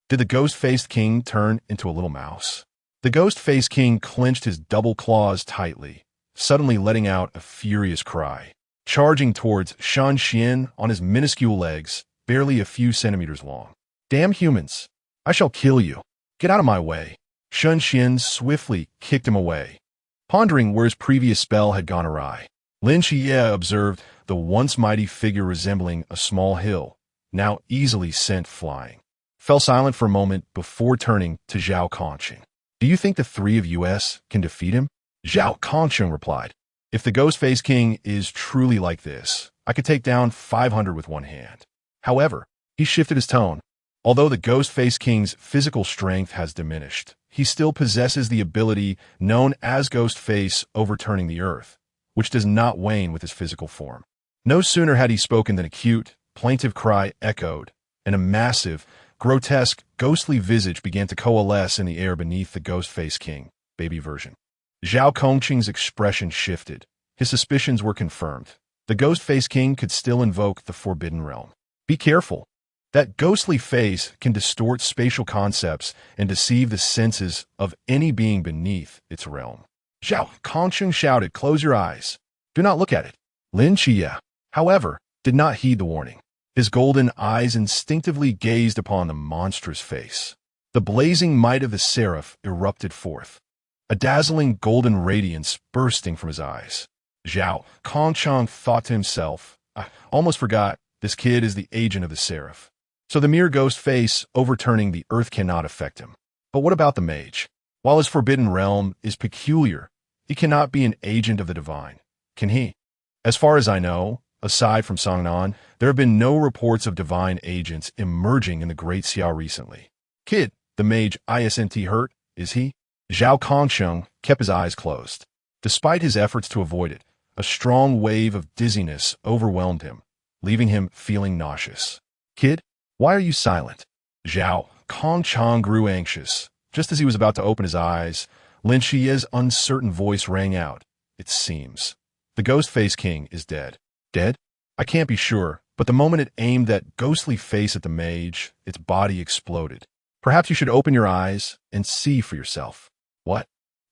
Speaker 1: Did the ghost-faced king turn into a little mouse? The ghost-faced king clenched his double claws tightly, suddenly letting out a furious cry, charging towards Shen Xuan on his minuscule legs, barely a few centimeters long. "Damn humans! I shall kill you! Get out of my way!" Shen Xuan swiftly kicked him away, pondering where his previous spell had gone awry. Lin Chia observed the once mighty figure resembling a small hill, now easily sent flying. Fell silent for a moment before turning to Zhao Kongqing. "Do you think the three of us can defeat him?" Zhao Kongqing replied, "If the Ghost-Faced King is truly like this, I could take down 500 with one hand." However, he shifted his tone. Although the Ghost-Faced King's physical strength has diminished, he still possesses the ability known as Ghost Face overturning the earth, which does not wane with his physical form. No sooner had he spoken than a cute, plaintive cry echoed, and a massive, grotesque, ghostly visage began to coalesce in the air beneath the Ghost-Faced King, baby version. Zhao Kongqing's expression shifted. His suspicions were confirmed. The Ghost-Faced King could still invoke the Forbidden Realm. Be careful. That ghostly face can distort spatial concepts and deceive the senses of any being beneath its realm. Zhao Kongqing shouted, "Close your eyes. Do not look at it." Lin Chia, however, did not heed the warning. His golden eyes instinctively gazed upon the monstrous face. The blazing might of the seraph erupted forth, a dazzling golden radiance bursting from his eyes. Zhao Kongqing thought to himself, "I almost forgot, this kid is the agent of the seraph. So the mere ghost face overturning the earth cannot affect him. But what about the mage? While his forbidden realm is peculiar, he cannot be an agent of the divine, can he? As far as I know, aside from Songnan, there have been no reports of divine agents emerging in the Great Xiao recently. Kid, the mage isn't hurt, is he?" Zhao Kongqing kept his eyes closed. Despite his efforts to avoid it, a strong wave of dizziness overwhelmed him, leaving him feeling nauseous. "Kid, why are you silent?" Zhao Kongqing grew anxious. Just as he was about to open his eyes, Lin Chia's uncertain voice rang out. "It seems the Ghost-Faced King is dead." "Dead? I can't be sure, but the moment it aimed that ghostly face at the mage, its body exploded. Perhaps you should open your eyes and see for yourself." "What?"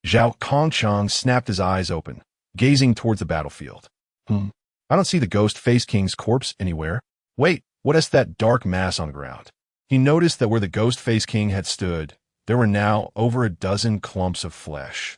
Speaker 1: Zhao Kongqing snapped his eyes open, gazing towards the battlefield. I don't see the Ghost-Faced King's corpse anywhere." "Wait, what is that dark mass on the ground?" He noticed that where the Ghost-Faced King had stood, there were now over a dozen clumps of flesh.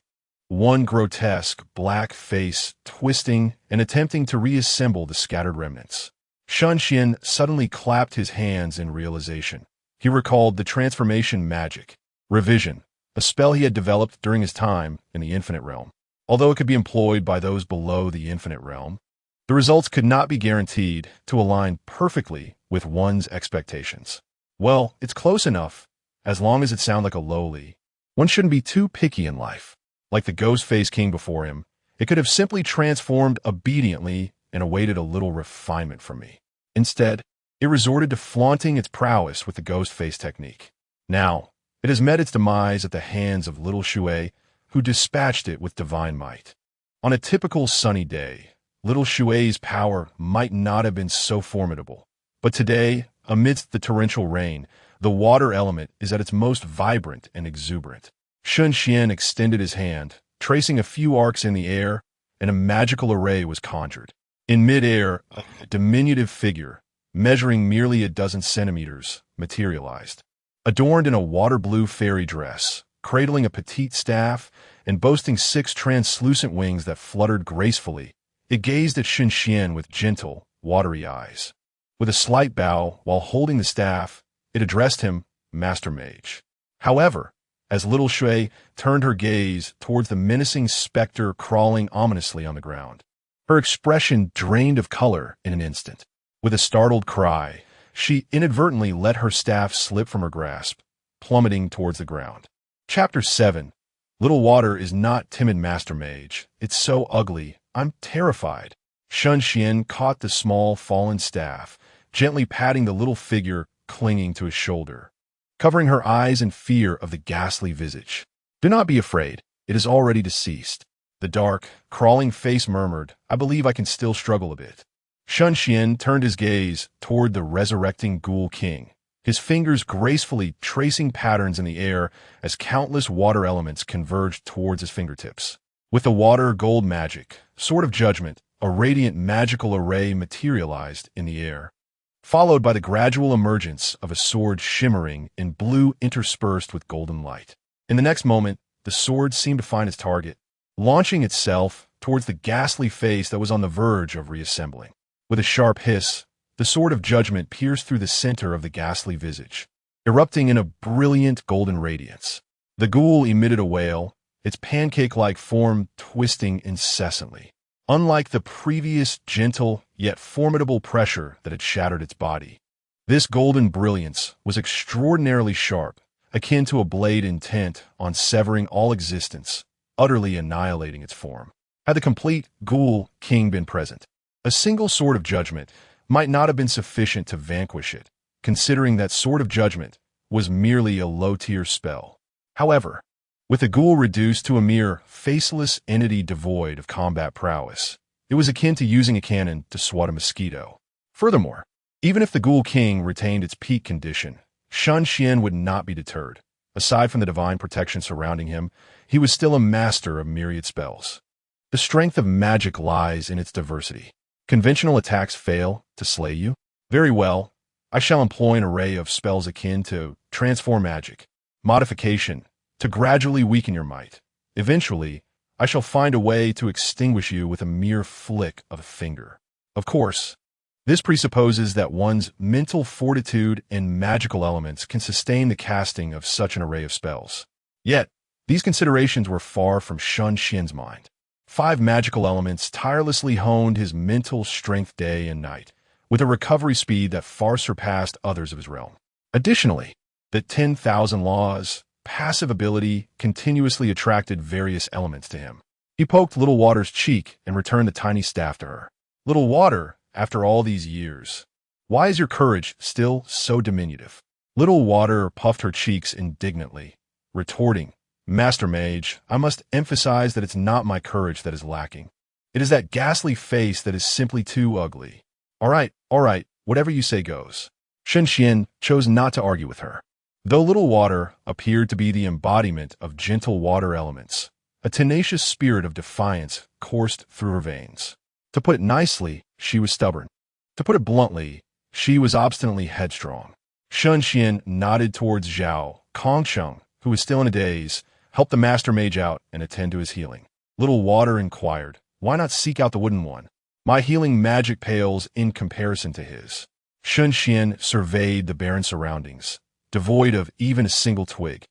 Speaker 1: One grotesque black face twisting and attempting to reassemble the scattered remnants. Shen Xuan suddenly clapped his hands in realization. He recalled the transformation magic, revision, a spell he had developed during his time in the infinite realm. Although it could be employed by those below the infinite realm, the results could not be guaranteed to align perfectly with one's expectations. Well, it's close enough, as long as it sounds like a lowly. One shouldn't be too picky in life. Like the Ghost-Faced King before him, it could have simply transformed obediently and awaited a little refinement from me. Instead, it resorted to flaunting its prowess with the Ghost-Face technique. Now, it has met its demise at the hands of little Shui, who dispatched it with divine might. On a typical sunny day, little Shui's power might not have been so formidable, but today, amidst the torrential rain, the water element is at its most vibrant and exuberant. Shen Xuan extended his hand, tracing a few arcs in the air, and a magical array was conjured. In mid-air, a diminutive figure, measuring merely a dozen centimeters, materialized. Adorned in a water-blue fairy dress, cradling a petite staff, and boasting 6 translucent wings that fluttered gracefully, it gazed at Shen Xuan with gentle, watery eyes. With a slight bow, while holding the staff, it addressed him, Master Mage. However, as little Shui turned her gaze towards the menacing specter crawling ominously on the ground, her expression drained of color in an instant. With a startled cry, she inadvertently let her staff slip from her grasp, plummeting towards the ground. Chapter 7. Little Water is not timid Master Mage. It's so ugly, I'm terrified. Shen Xuan caught the small, fallen staff, gently patting the little figure clinging to his shoulder, covering her eyes in fear of the ghastly visage. Do not be afraid, it is already deceased. The dark, crawling face murmured, I believe I can still struggle a bit. Shen Xuan turned his gaze toward the resurrecting Ghoul King, his fingers gracefully tracing patterns in the air as countless water elements converged towards his fingertips. With the water gold magic, sword of judgment, a radiant magical array materialized in the air, followed by the gradual emergence of a sword shimmering in blue interspersed with golden light. In the next moment, the sword seemed to find its target, launching itself towards the ghastly face that was on the verge of reassembling. With a sharp hiss, the sword of judgment pierced through the center of the ghastly visage, erupting in a brilliant golden radiance. The ghoul emitted a wail, its pancake-like form twisting incessantly, unlike the previous gentle yet formidable pressure that had shattered its body. This golden brilliance was extraordinarily sharp, akin to a blade intent on severing all existence, utterly annihilating its form. Had the complete Ghoul King been present, a single sword of judgment might not have been sufficient to vanquish it, considering that sword of judgment was merely a low-tier spell. However, with the ghoul reduced to a mere faceless entity devoid of combat prowess, it was akin to using a cannon to swat a mosquito. Furthermore, even if the Ghoul King retained its peak condition, Shen Xuan would not be deterred. Aside from the divine protection surrounding him, he was still a master of myriad spells. The strength of magic lies in its diversity. Conventional attacks fail to slay you? Very well, I shall employ an array of spells akin to transform magic, modification, to gradually weaken your might. Eventually, I shall find a way to extinguish you with a mere flick of a finger. Of course, this presupposes that one's mental fortitude and magical elements can sustain the casting of such an array of spells. Yet, these considerations were far from Shen Xuan's mind. 5 magical elements tirelessly honed his mental strength day and night, with a recovery speed that far surpassed others of his realm. Additionally, the 10,000 laws passive ability continuously attracted various elements to him. He poked Little Water's cheek and returned the tiny staff to her. Little Water, after all these years, why is your courage still so diminutive? Little Water puffed her cheeks indignantly, retorting, Master Mage, I must emphasize that it's not my courage that is lacking. It is that ghastly face that is simply too ugly. All right, whatever you say goes. Shen Xuan chose not to argue with her. Though Little Water appeared to be the embodiment of gentle water elements, a tenacious spirit of defiance coursed through her veins. To put it nicely, she was stubborn. To put it bluntly, she was obstinately headstrong. Shen Xuan nodded towards Zhao Kongcheng, who was still in a daze, helped the Master Mage out and attend to his healing. Little Water inquired, why not seek out the Wooden One? My healing magic pales in comparison to his. Shen Xuan surveyed the barren surroundings, devoid of even a single twig,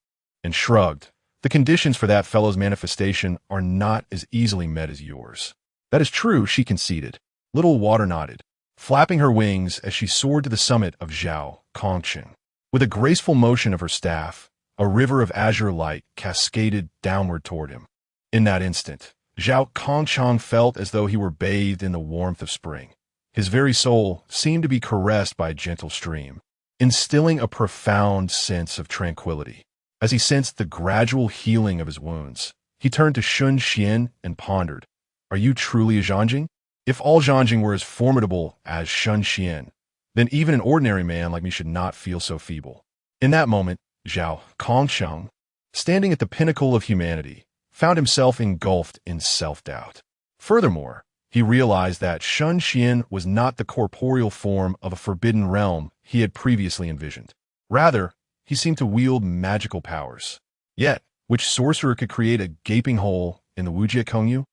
Speaker 1: and shrugged. The conditions for that fellow's manifestation are not as easily met as yours. That is true, she conceded. Little Water nodded, flapping her wings as she soared to the summit of Zhao Kongcheng. With a graceful motion of her staff, a river of azure light cascaded downward toward him. In that instant, Zhao Kongcheng felt as though he were bathed in the warmth of spring. His very soul seemed to be caressed by a gentle stream, instilling a profound sense of tranquility. As he sensed the gradual healing of his wounds, he turned to Shen Xuan and pondered, are you truly a Zhangjing? If all Zhangjing were as formidable as Shen Xuan, then even an ordinary man like me should not feel so feeble. In that moment, Zhao Kongcheng, standing at the pinnacle of humanity, found himself engulfed in self-doubt. Furthermore, he realized that Shen Xuan was not the corporeal form of a forbidden realm he had previously envisioned. Rather, he seemed to wield magical powers. Yet, which sorcerer could create a gaping hole in the Wujie Kongyu?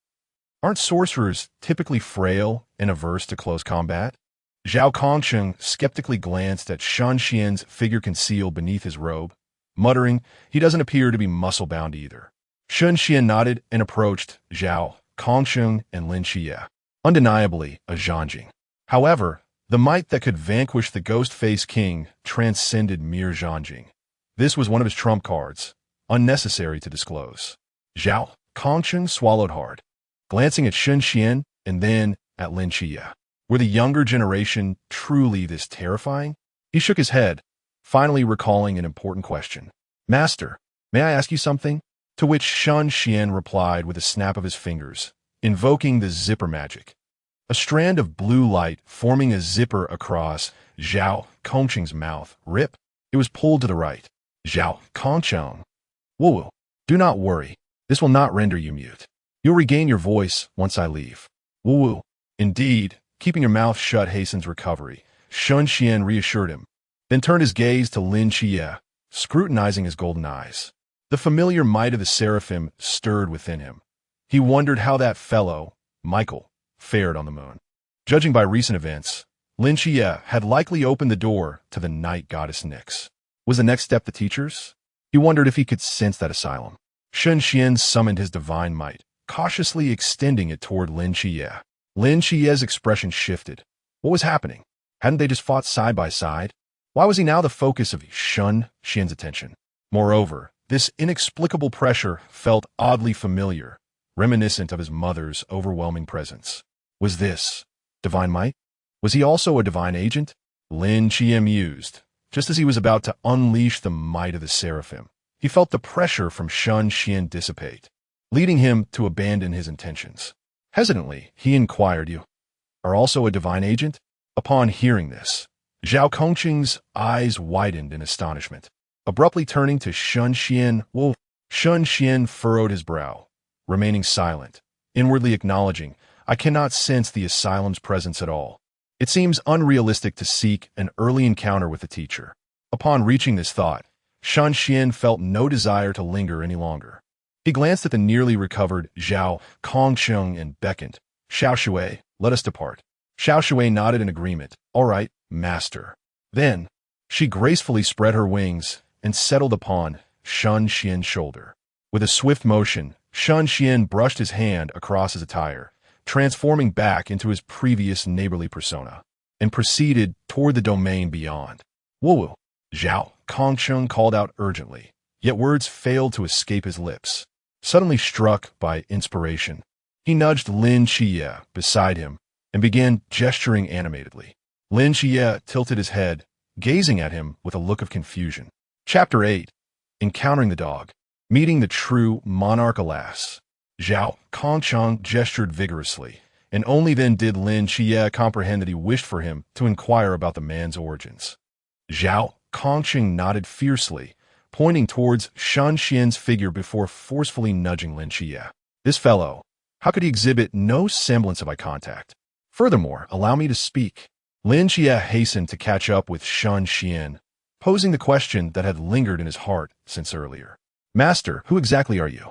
Speaker 1: Aren't sorcerers typically frail and averse to close combat? Zhao Kongsheng skeptically glanced at Shen Xian's figure concealed beneath his robe, muttering, "He doesn't appear to be muscle-bound either." Shen Xian nodded and approached Zhao Kongsheng and Lin Xie, undeniably a Zhanjing. However, the might that could vanquish the ghost-faced king transcended mere Zhanjing. This was one of his trump cards, unnecessary to disclose. Zhao Kongsheng swallowed hard, glancing at Shen Xian and then at Lin Xie. Were the younger generation truly this terrifying? He shook his head, finally recalling an important question. "Master, may I ask you something?" To which Shen Xian replied with a snap of his fingers, invoking the zipper magic. A strand of blue light forming a zipper across Zhao Kongsheng's mouth. Rip. It was pulled to the right. Zhao Kongsheng. Woo. Do not worry. This will not render you mute. You'll regain your voice once I leave. Woo. Indeed, keeping your mouth shut hastens recovery, Shen Xian reassured him, then turned his gaze to Lin Xie, scrutinizing his golden eyes. The familiar might of the seraphim stirred within him. He wondered how that fellow, Michael, fared on the moon. Judging by recent events, Lin Xie had likely opened the door to the night goddess Nyx. Was the next step the teachers? He wondered if he could sense that asylum. Shen Xian summoned his divine might, cautiously extending it toward Lin Xie. Lin Xie's expression shifted. What was happening? Hadn't they just fought side by side? Why was he now the focus of Shen Xian's attention? Moreover, this inexplicable pressure felt oddly familiar, reminiscent of his mother's overwhelming presence. Was this divine might? Was he also a divine agent? Lin Xie mused. Just as he was about to unleash the might of the seraphim, he felt the pressure from Shen Xian dissipate, leading him to abandon his intentions. Hesitantly, he inquired, "You are also a divine agent?" Upon hearing this, Zhao Kongqing's eyes widened in astonishment. Abruptly turning to Shen Xian, Shen Xian furrowed his brow, remaining silent, inwardly acknowledging, "I cannot sense the asylum's presence at all. It seems unrealistic to seek an early encounter with the teacher." Upon reaching this thought, Shen Xian felt no desire to linger any longer. He glanced at the nearly recovered Zhao Kongsheng and beckoned, "Xiao Shui, let us depart." Xiao Shui nodded in agreement. "All right, master." Then, she gracefully spread her wings and settled upon Shen Xian's shoulder. With a swift motion, Shen Xian brushed his hand across his attire, transforming back into his previous neighborly persona, and proceeded toward the domain beyond. "Woo!" Zhao Kongsheng called out urgently, yet words failed to escape his lips. Suddenly struck by inspiration, he nudged Lin Xie beside him and began gesturing animatedly. Lin Xie tilted his head, gazing at him with a look of confusion. Chapter 8. Encountering the Dog. Meeting the True Monarch. Alas. Zhao Kongsheng gestured vigorously, and only then did Lin Xie comprehend that he wished for him to inquire about the man's origins. Zhao Kongsheng nodded fiercely, pointing towards Shen Xian's figure before forcefully nudging Lin Xie. This fellow, how could he exhibit no semblance of eye contact? Furthermore, allow me to speak. Lin Xie hastened to catch up with Shen Xian, posing the question that had lingered in his heart since earlier. "Master, who exactly are you?"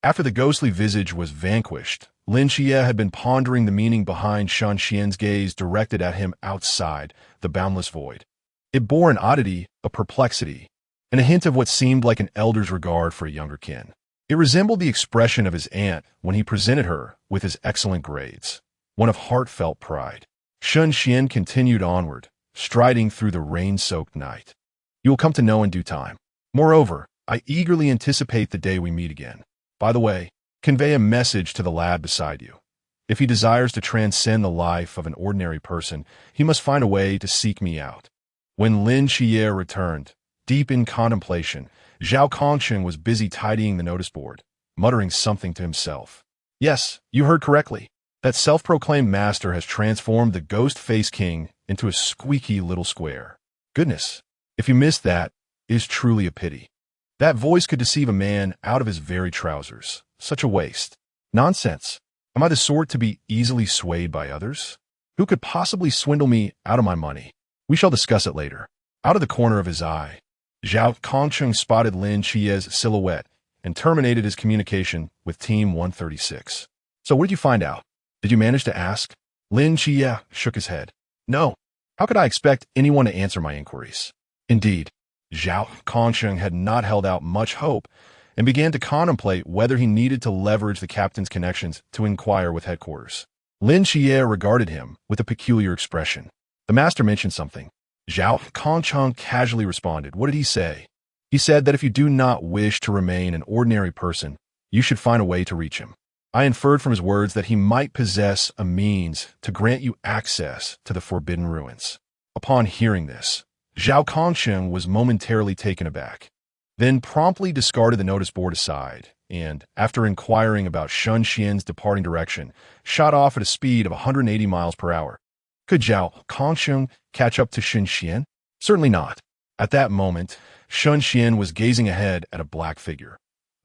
Speaker 1: After the ghostly visage was vanquished, Lin Xie had been pondering the meaning behind Shen Xian's gaze directed at him outside the boundless void. It bore an oddity, a perplexity, and a hint of what seemed like an elder's regard for a younger kin. It resembled the expression of his aunt when he presented her with his excellent grades, one of heartfelt pride. Shen Xian continued onward, striding through the rain-soaked night. "You will come to know in due time. Moreover, I eagerly anticipate the day we meet again. By the way, convey a message to the lad beside you. If he desires to transcend the life of an ordinary person, he must find a way to seek me out." When Lin Xie returned, deep in contemplation, Zhao Kongsheng was busy tidying the notice board, muttering something to himself. "Yes, you heard correctly. That self-proclaimed master has transformed the ghost-faced king into a squeaky little square. Goodness, if you missed that, it is truly a pity. That voice could deceive a man out of his very trousers," Such a waste. Nonsense. Am I the sort to be easily swayed by others? Who could possibly swindle me out of my money? We shall discuss it later. Out of the corner of his eye, Zhao Kongcheng spotted Lin Chie's silhouette and terminated his communication with Team 136. So what did you find out? Did you manage to ask? Lin Chie shook his head. No. How could I expect anyone to answer my inquiries? Indeed, Zhao Kongcheng had not held out much hope and began to contemplate whether he needed to leverage the captain's connections to inquire with headquarters. Lin Chie regarded him with a peculiar expression. The master mentioned something. Zhao Kongcheng casually responded. What did he say? He said that if you do not wish to remain an ordinary person, you should find a way to reach him. I inferred from his words that he might possess a means to grant you access to the forbidden ruins. Upon hearing this, Zhao Kongcheng was momentarily taken aback, then promptly discarded the notice board aside, and, after inquiring about Shen Xuan's departing direction, shot off at a speed of 180 miles per hour. Could Zhao Kongcheng catch up to Shen Xuan? Certainly not. At that moment, Shen Xuan was gazing ahead at a black figure.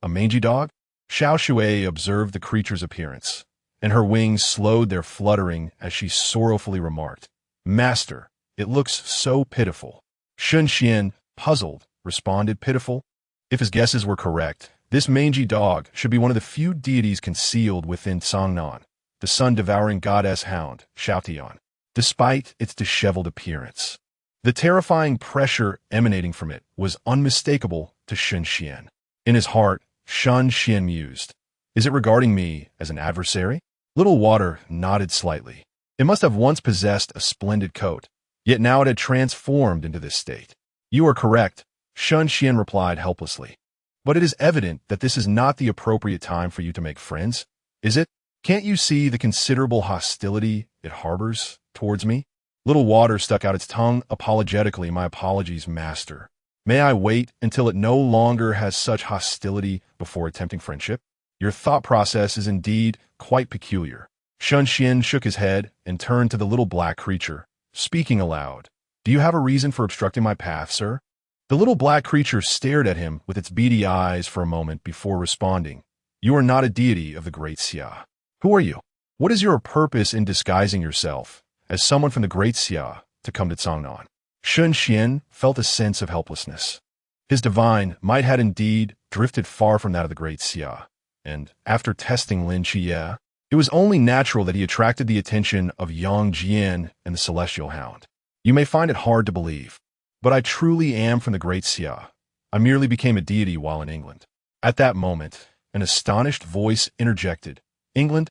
Speaker 1: A mangy dog? Xiao Shui observed the creature's appearance, and her wings slowed their fluttering as she sorrowfully remarked, Master, it looks so pitiful. Shen Xuan, puzzled, responded, pitiful? If his guesses were correct, this mangy dog should be one of the few deities concealed within Cangnan, the sun-devouring goddess hound, Xiaotian, despite its disheveled appearance. The terrifying pressure emanating from it was unmistakable to Shen Xuan. In his heart, Shen Xuan mused, Is it regarding me as an adversary? Little Water nodded slightly. It must have once possessed a splendid coat, yet now it had transformed into this state. You are correct, Shen Xuan replied helplessly. But it is evident that this is not the appropriate time for you to make friends, is it? Can't you see the considerable hostility it harbors towards me? Little Water stuck out its tongue apologetically. My apologies, master. May I wait until it no longer has such hostility before attempting friendship? Your thought process is indeed quite peculiar. Shen Xuan shook his head and turned to the little black creature, speaking aloud. Do you have a reason for obstructing my path, sir? The little black creature stared at him with its beady eyes for a moment before responding. You are not a deity of the great Xia. Who are you? What is your purpose in disguising yourself as someone from the great Xia to come to Cangnan? Shen Xuan felt a sense of helplessness. His divine might had indeed drifted far from that of the great Xia, and after testing Lin Chie, it was only natural that he attracted the attention of Yang Jian and the celestial hound. You may find it hard to believe, but I truly am from the great Xia. I merely became a deity while in England. At that moment, an astonished voice interjected. England?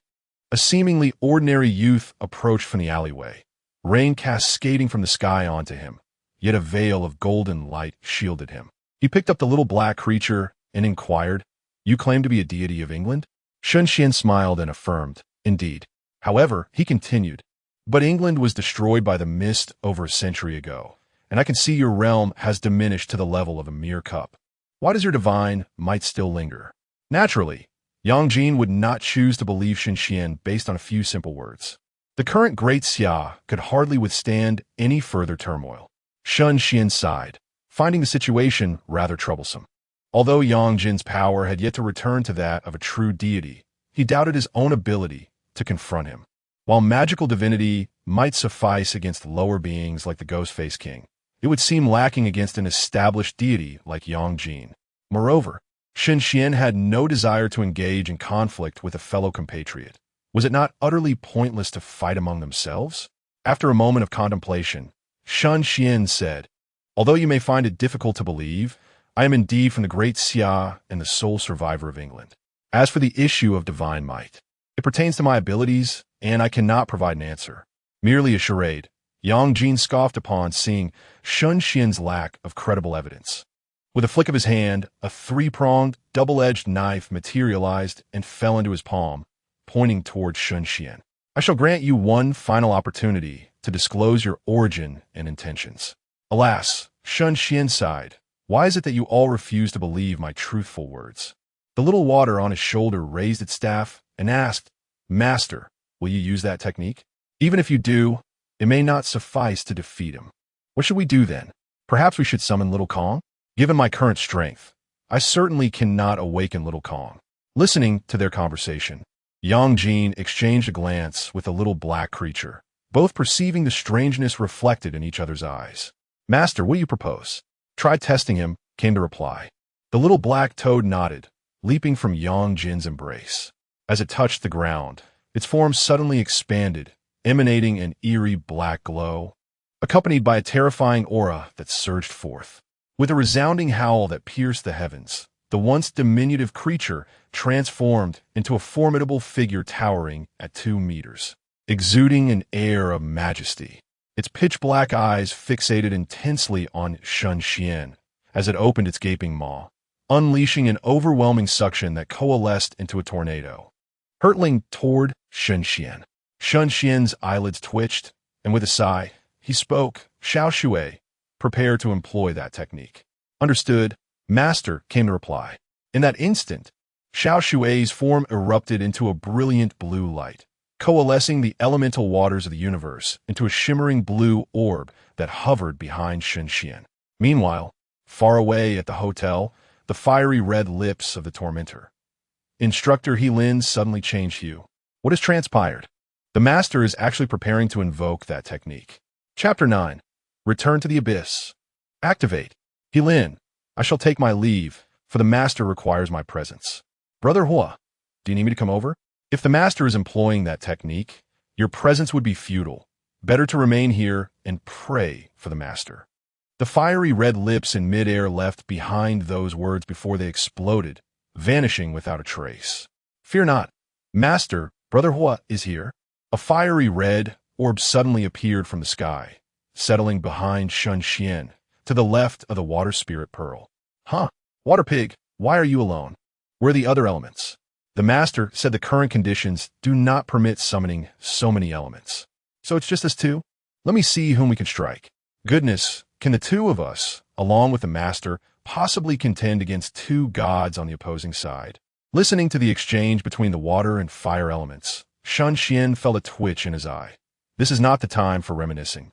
Speaker 1: A seemingly ordinary youth approached from the alleyway, rain cascading from the sky onto him, yet a veil of golden light shielded him. He picked up the little black creature and inquired, You claim to be a deity of England? Shen Xuan smiled and affirmed, Indeed. However, he continued, But England was destroyed by the mist over a century ago, and I can see your realm has diminished to the level of a mere cup. Why does your divine might still linger? Naturally, Yang Jin would not choose to believe Shen Xuan based on a few simple words. The current great Xia could hardly withstand any further turmoil. Shen Xuan sighed, finding the situation rather troublesome. Although Yang Jin's power had yet to return to that of a true deity, he doubted his own ability to confront him. While magical divinity might suffice against lower beings like the Ghost-Faced King, it would seem lacking against an established deity like Yang Jin. Moreover, Shen Xuan had no desire to engage in conflict with a fellow compatriot. Was it not utterly pointless to fight among themselves? After a moment of contemplation, Shen Xuan said, Although you may find it difficult to believe, I am indeed from the great Xia and the sole survivor of England. As for the issue of divine might, it pertains to my abilities, and I cannot provide an answer. Merely a charade. Yang Jin scoffed upon seeing Shen Xuan's lack of credible evidence. With a flick of his hand, a three-pronged, double-edged knife materialized and fell into his palm, pointing towards Shen Xuan. I shall grant you one final opportunity to disclose your origin and intentions. Alas, Shen Xuan sighed. Why is it that you all refuse to believe my truthful words? The little water on his shoulder raised its staff and asked, Master, will you use that technique? Even if you do, it may not suffice to defeat him. What should we do then? Perhaps we should summon Little Kong? Given my current strength, I certainly cannot awaken Little Kong. Listening to their conversation, Yang Jin exchanged a glance with the little black creature, both perceiving the strangeness reflected in each other's eyes. "Master, what do you propose?" "Try testing him," came the reply. The little black toad nodded, leaping from Yang Jin's embrace. As it touched the ground, its form suddenly expanded, emanating an eerie black glow, accompanied by a terrifying aura that surged forth. With a resounding howl that pierced the heavens, the once diminutive creature transformed into a formidable figure towering at 2 meters, exuding an air of majesty. Its pitch-black eyes fixated intensely on Shen Xuan as it opened its gaping maw, unleashing an overwhelming suction that coalesced into a tornado, hurtling toward Shen Xuan. Shen Xuan's eyelids twitched, and with a sigh, he spoke, "Xiao Shui, prepare to employ that technique." "Understood, Master," came the reply. In that instant, Xiao Shui's form erupted into a brilliant blue light, coalescing the elemental waters of the universe into a shimmering blue orb that hovered behind Shen Xuan. Meanwhile, far away at the hotel, the fiery red lips of the tormentor. Instructor He Lin suddenly changed hue. What has transpired? The master is actually preparing to invoke that technique. Chapter 9. Return to the Abyss. Activate. He Lin, I shall take my leave, for the master requires my presence. Brother Hua, do you need me to come over? If the master is employing that technique, your presence would be futile. Better to remain here and pray for the master. The fiery red lips in midair left behind those words before they exploded, vanishing without a trace. Fear not. Master, Brother Hua is here. A fiery red orb suddenly appeared from the sky, settling behind Shen Xuan, to the left of the water spirit pearl. Huh, water pig, why are you alone? Where are the other elements? The master said the current conditions do not permit summoning so many elements. So it's just us two? Let me see whom we can strike. Goodness, can the two of us, along with the master, possibly contend against 2 gods on the opposing side? Listening to the exchange between the water and fire elements, Shen Xuan felt a twitch in his eye. This is not the time for reminiscing.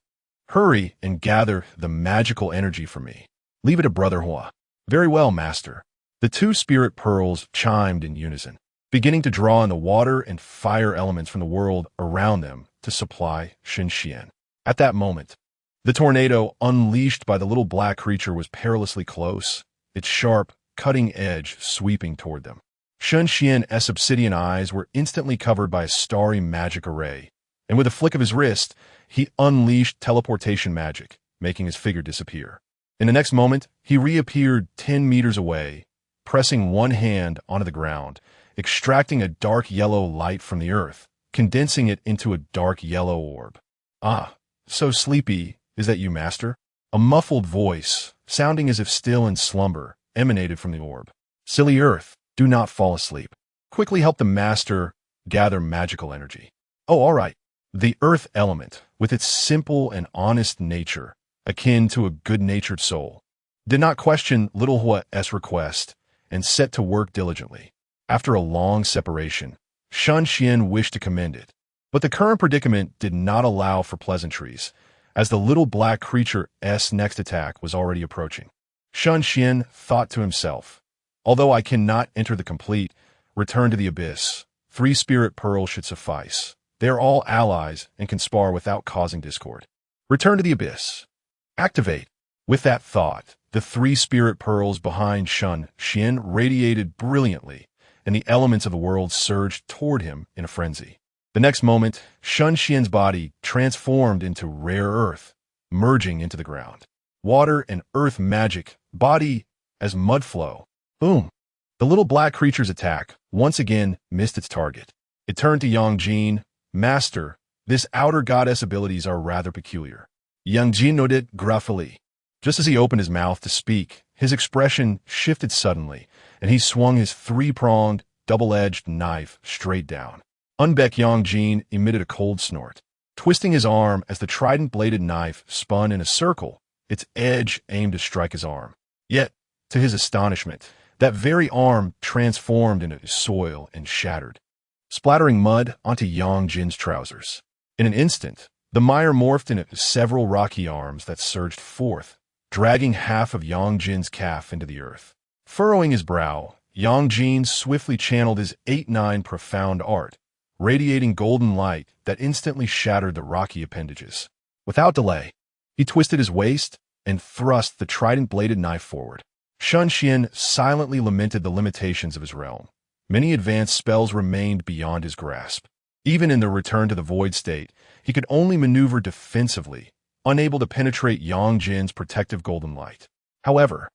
Speaker 1: Hurry and gather the magical energy for me. Leave it to Brother Hua. Very well, master. The 2 spirit pearls chimed in unison, beginning to draw in the water and fire elements from the world around them to supply Shen Xuan. At that moment, the tornado unleashed by the little black creature was perilously close, its sharp, cutting edge sweeping toward them. Shen Xuan's obsidian eyes were instantly covered by a starry magic array, and with a flick of his wrist, he unleashed teleportation magic, making his figure disappear. In the next moment, he reappeared 10 meters away, pressing one hand onto the ground, extracting a dark yellow light from the earth, condensing it into a dark yellow orb. "Ah, so sleepy is that you, master?" A muffled voice, sounding as if still in slumber, emanated from the orb. "Silly earth, do not fall asleep. Quickly help the master gather magical energy." "Oh, all right." The earth element, with its simple and honest nature, akin to a good-natured soul, did not question little Hua's request and set to work diligently. After a long separation, Shen Xuan wished to commend it, but the current predicament did not allow for pleasantries, as the little black creature's next attack was already approaching. Shen Xuan thought to himself, although I cannot enter the complete return to the abyss, 3 spirit pearls should suffice. They are all allies and can spar without causing discord. Return to the abyss. Activate. With that thought, the 3 spirit pearls behind Shen Xuan radiated brilliantly, and the elements of the world surged toward him in a frenzy. The next moment, Shen Xuan's body transformed into rare earth, merging into the ground. Water and earth magic, body as mud flow. Boom! The little black creature's attack once again missed its target. It turned to Yang Jin. "Master, this outer goddess abilities are rather peculiar." Yang Jin nodded gruffly. Just as he opened his mouth to speak, his expression shifted suddenly, and he swung his 3-pronged, double-edged knife straight down. Unbeck Yang Jin emitted a cold snort, twisting his arm as the trident-bladed knife spun in a circle, its edge aimed to strike his arm. Yet, to his astonishment, that very arm transformed into soil and shattered, splattering mud onto Yang Jin's trousers. In an instant, the mire morphed into several rocky arms that surged forth, dragging half of Yang Jin's calf into the earth. Furrowing his brow, Yang Jin swiftly channeled his 8-9 profound art, radiating golden light that instantly shattered the rocky appendages. Without delay, he twisted his waist and thrust the trident-bladed knife forward. Shen Xuan silently lamented the limitations of his realm. Many advanced spells remained beyond his grasp. Even in the return to the void state, he could only maneuver defensively, unable to penetrate Yang Jin's protective golden light. However,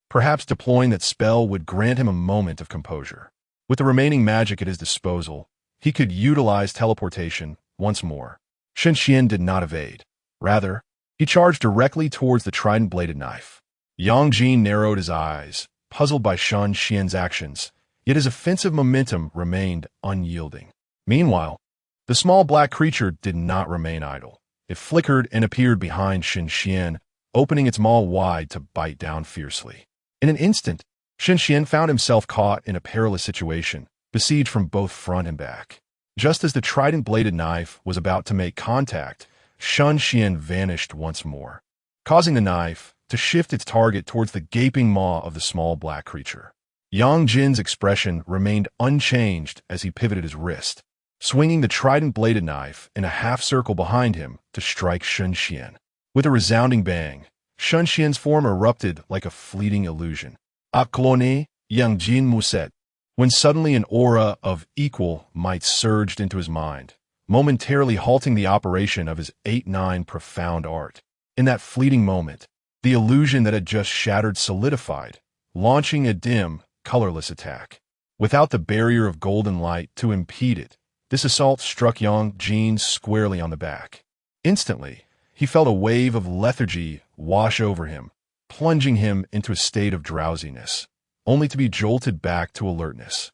Speaker 1: perhaps deploying that spell would grant him a moment of composure. With the remaining magic at his disposal, he could utilize teleportation once more. Shen Xuan did not evade. Rather, he charged directly towards the trident-bladed knife. Yang Jin narrowed his eyes, puzzled by Shen Xuan's actions, yet his offensive momentum remained unyielding. Meanwhile, the small black creature did not remain idle. It flickered and appeared behind Shen Xuan, opening its maw wide to bite down fiercely. In an instant, Shen Xuan found himself caught in a perilous situation, besieged from both front and back. Just as the trident-bladed knife was about to make contact, Shen Xuan vanished once more, causing the knife to shift its target towards the gaping maw of the small black creature. Yang Jin's expression remained unchanged as he pivoted his wrist, swinging the trident-bladed knife in a half-circle behind him to strike Shen Xuan. With a resounding bang, Shen Xuan's form erupted like a fleeting illusion. Aklone, Yang Jin Muset, when suddenly an aura of equal might surged into his mind, momentarily halting the operation of his 8-9 profound art. In that fleeting moment, the illusion that had just shattered solidified, launching a dim, colorless attack. Without the barrier of golden light to impede it, this assault struck Yang Jin squarely on the back. Instantly, he felt a wave of lethargy wash over him, plunging him into a state of drowsiness, only to be jolted back to alertness.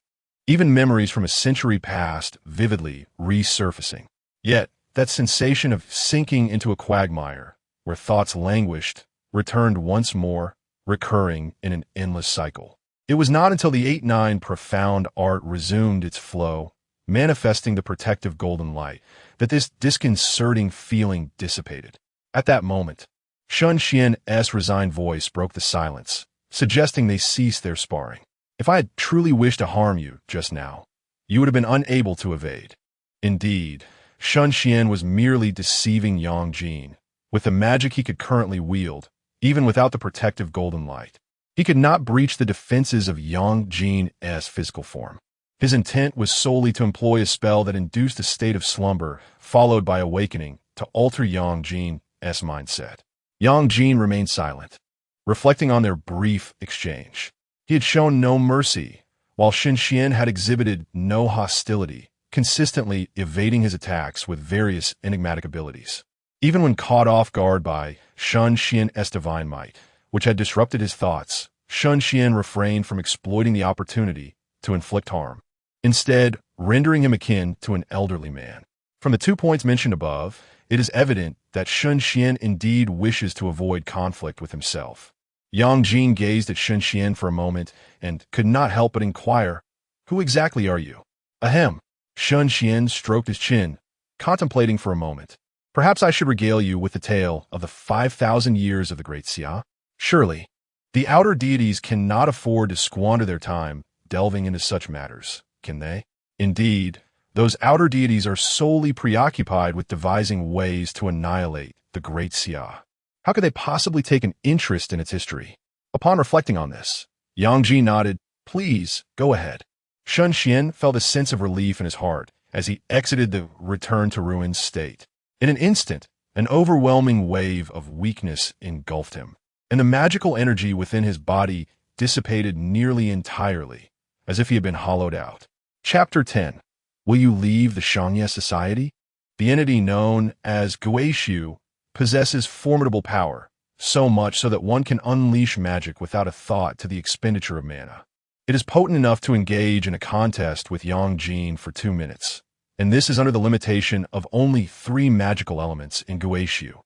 Speaker 1: Even memories from a century past vividly resurfacing. Yet, that sensation of sinking into a quagmire, where thoughts languished, returned once more, recurring in an endless cycle. It was not until the 8-9 profound art resumed its flow, manifesting the protective golden light, that this disconcerting feeling dissipated. At that moment, Shen Xuan's resigned voice broke the silence, suggesting they cease their sparring. If I had truly wished to harm you just now, you would have been unable to evade. Indeed, Shen Xuan was merely deceiving Yang Jin. With the magic he could currently wield, even without the protective golden light, he could not breach the defenses of Yang Jin's physical form. His intent was solely to employ a spell that induced a state of slumber, followed by awakening, to alter Yang Jin's mindset. Yang Jin remained silent, reflecting on their brief exchange. He had shown no mercy, while Shen Xuan had exhibited no hostility, consistently evading his attacks with various enigmatic abilities. Even when caught off guard by Shen Xuan's divine might, which had disrupted his thoughts, Shen Xuan refrained from exploiting the opportunity to inflict harm, instead rendering him akin to an elderly man. From the 2 points mentioned above, it is evident that Shen Xuan indeed wishes to avoid conflict with himself. Yang Jin gazed at Shen Xuan for a moment and could not help but inquire, "Who exactly are you?" Ahem. Shen Xuan stroked his chin, contemplating for a moment. "Perhaps I should regale you with the tale of the 5,000 years of the Great Xia. Surely, the outer deities cannot afford to squander their time delving into such matters, can they? Indeed, those outer deities are solely preoccupied with devising ways to annihilate the Great Xia. How could they possibly take an interest in its history?" Upon reflecting on this, Yang Jin nodded. "Please, go ahead." Shen Xuan felt a sense of relief in his heart as he exited the return-to-ruins state. In an instant, an overwhelming wave of weakness engulfed him, and the magical energy within his body dissipated nearly entirely, as if he had been hollowed out. Chapter 10. Will you leave the Shangye Society? The entity known as Guishu possesses formidable power, so much so that one can unleash magic without a thought to the expenditure of mana. It is potent enough to engage in a contest with Yang Jin for 2 minutes, and this is under the limitation of only 3 magical elements in Guishu.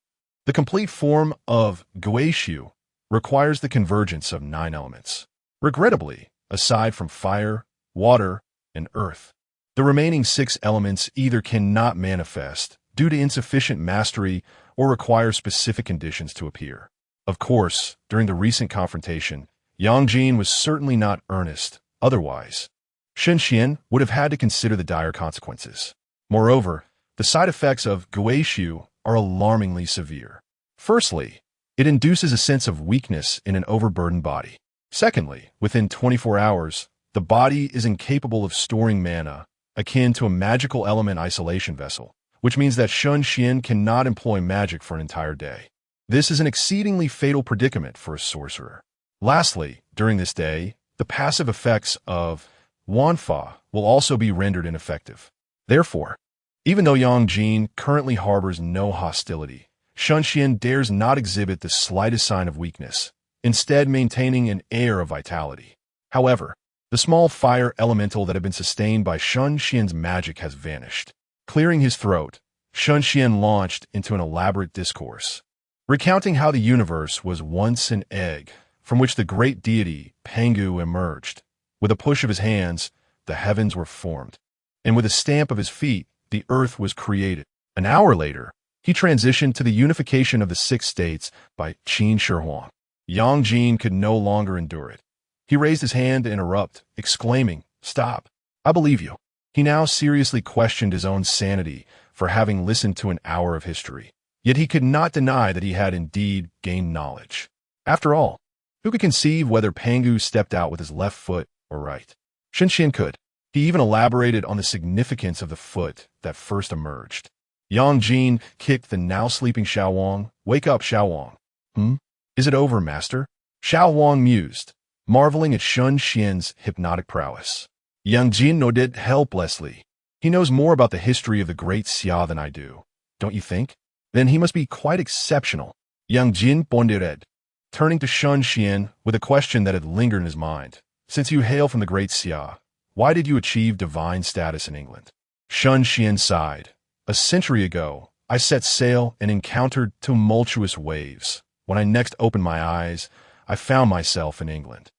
Speaker 1: The complete form of Guishu requires the convergence of 9 elements. Regrettably, aside from fire, water, and earth, the remaining 6 elements either cannot manifest due to insufficient mastery or require specific conditions to appear. Of course, during the recent confrontation, Yang Jin was certainly not earnest Otherwise, Shen Xuan would have had to consider the dire consequences. Moreover, the side effects of guishu are alarmingly severe. Firstly, it induces a sense of weakness in an overburdened body. Secondly, within 24 hours, the body is incapable of storing mana, akin to a magical element isolation vessel, which means that Shen Xuan cannot employ magic for an entire day. This is an exceedingly fatal predicament for a sorcerer. Lastly, during this day, the passive effects of Wanfa will also be rendered ineffective. Therefore, even though Yang Jin currently harbors no hostility, Shen Xuan dares not exhibit the slightest sign of weakness, instead maintaining an air of vitality. However, the small fire elemental that had been sustained by Shen Xuan's magic has vanished. Clearing his throat, Shen Xuan launched into an elaborate discourse, recounting how the universe was once an egg from which the great deity Pangu emerged. With a push of his hands, the heavens were formed, and with a stamp of his feet, the earth was created. An hour later, he transitioned to the unification of the 6 states by Shen Xuan. Yang Jin could no longer endure it. He raised his hand to interrupt, exclaiming, "Stop! I believe you." He now seriously questioned his own sanity for having listened to an hour of history. Yet he could not deny that he had indeed gained knowledge. After all, who could conceive whether Pangu stepped out with his left foot or right? Shen Xuan could. He even elaborated on the significance of the foot that first emerged. Yang Jin kicked the now sleeping Xiao Wang. "Wake up, Xiao Wang." Is it over, master?" Xiao Wang mused, marveling at Shen Xuan's hypnotic prowess. Yang Jin nodded helplessly. "He knows more about the history of the great Xia than I do, don't you think? Then he must be quite exceptional." Yang Jin pondered, turning to Shen Xuan with a question that had lingered in his mind. "Since you hail from the great Xia, why did you achieve divine status in England?" Shen Xuan sighed. "A century ago, I set sail and encountered tumultuous waves. When I next opened my eyes, I found myself in England.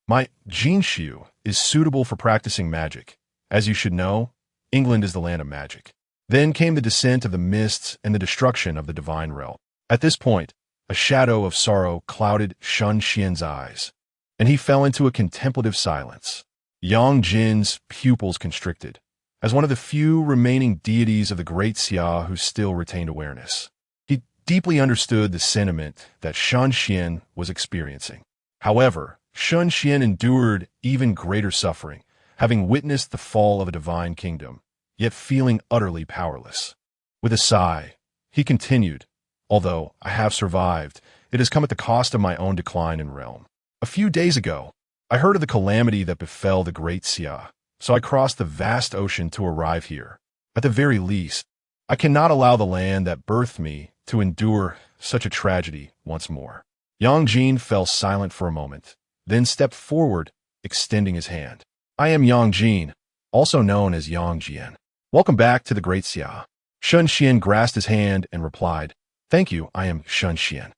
Speaker 1: My Jinshu is suitable for practicing magic. As you should know, England is the land of magic." Then came the descent of the mists and the destruction of the divine realm. At this point, a shadow of sorrow clouded Shen Xuan's eyes, and he fell into a contemplative silence. Yang Jin's pupils constricted, as one of the few remaining deities of the great Xia who still retained awareness. He deeply understood the sentiment that Shen Xuan was experiencing. However, Shen Xuan endured even greater suffering, having witnessed the fall of a divine kingdom, yet feeling utterly powerless. With a sigh, he continued, "Although I have survived, it has come at the cost of my own decline in realm. A few days ago, I heard of the calamity that befell the great Xia, so I crossed the vast ocean to arrive here. At the very least, I cannot allow the land that birthed me to endure such a tragedy once more." Yang Jin fell silent for a moment, then stepped forward, extending his hand. "I am Yang Jin, also known as Yang Jian. Welcome back to the great Xia." Shen Xuan grasped his hand and replied, "Thank you, I am Shen Xuan."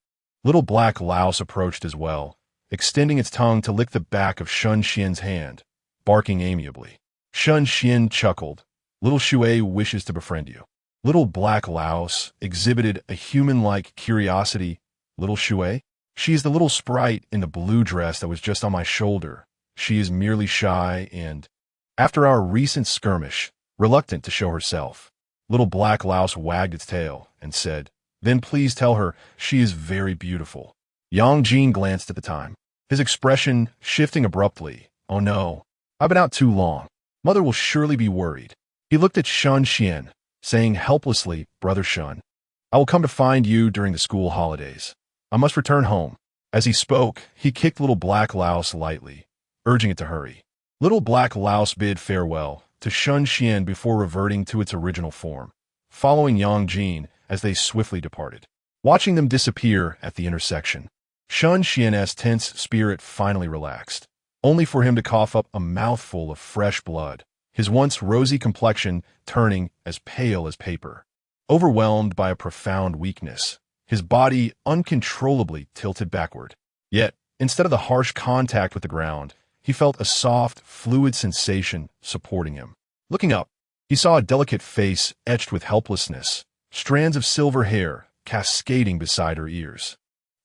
Speaker 1: Little black louse approached as well, extending its tongue to lick the back of Shen Xuan's hand, barking amiably. Shen Xuan chuckled. "Little Shui wishes to befriend you." Little black louse exhibited a human-like curiosity. "Little Shui? She is the little sprite in the blue dress that was just on my shoulder. She is merely shy and, after our recent skirmish, reluctant to show herself." Little black louse wagged its tail and said, "Then please tell her she is very beautiful." Yang Jin glanced at the time, his expression shifting abruptly. "Oh no, I've been out too long. Mother will surely be worried." He looked at Shen Xuan, saying helplessly, "Brother Shen, I will come to find you during the school holidays. I must return home." As he spoke, he kicked Little Black Louse lightly, urging it to hurry. Little Black Louse bid farewell to Shen Xuan before reverting to its original form, following Yang Jin as they swiftly departed. Watching them disappear at the intersection, Shen Xuan's tense spirit finally relaxed, only for him to cough up a mouthful of fresh blood, his once rosy complexion turning as pale as paper. Overwhelmed by a profound weakness, his body uncontrollably tilted backward. Yet, instead of the harsh contact with the ground, he felt a soft, fluid sensation supporting him. Looking up, he saw a delicate face etched with helplessness, strands of silver hair cascading beside her ears.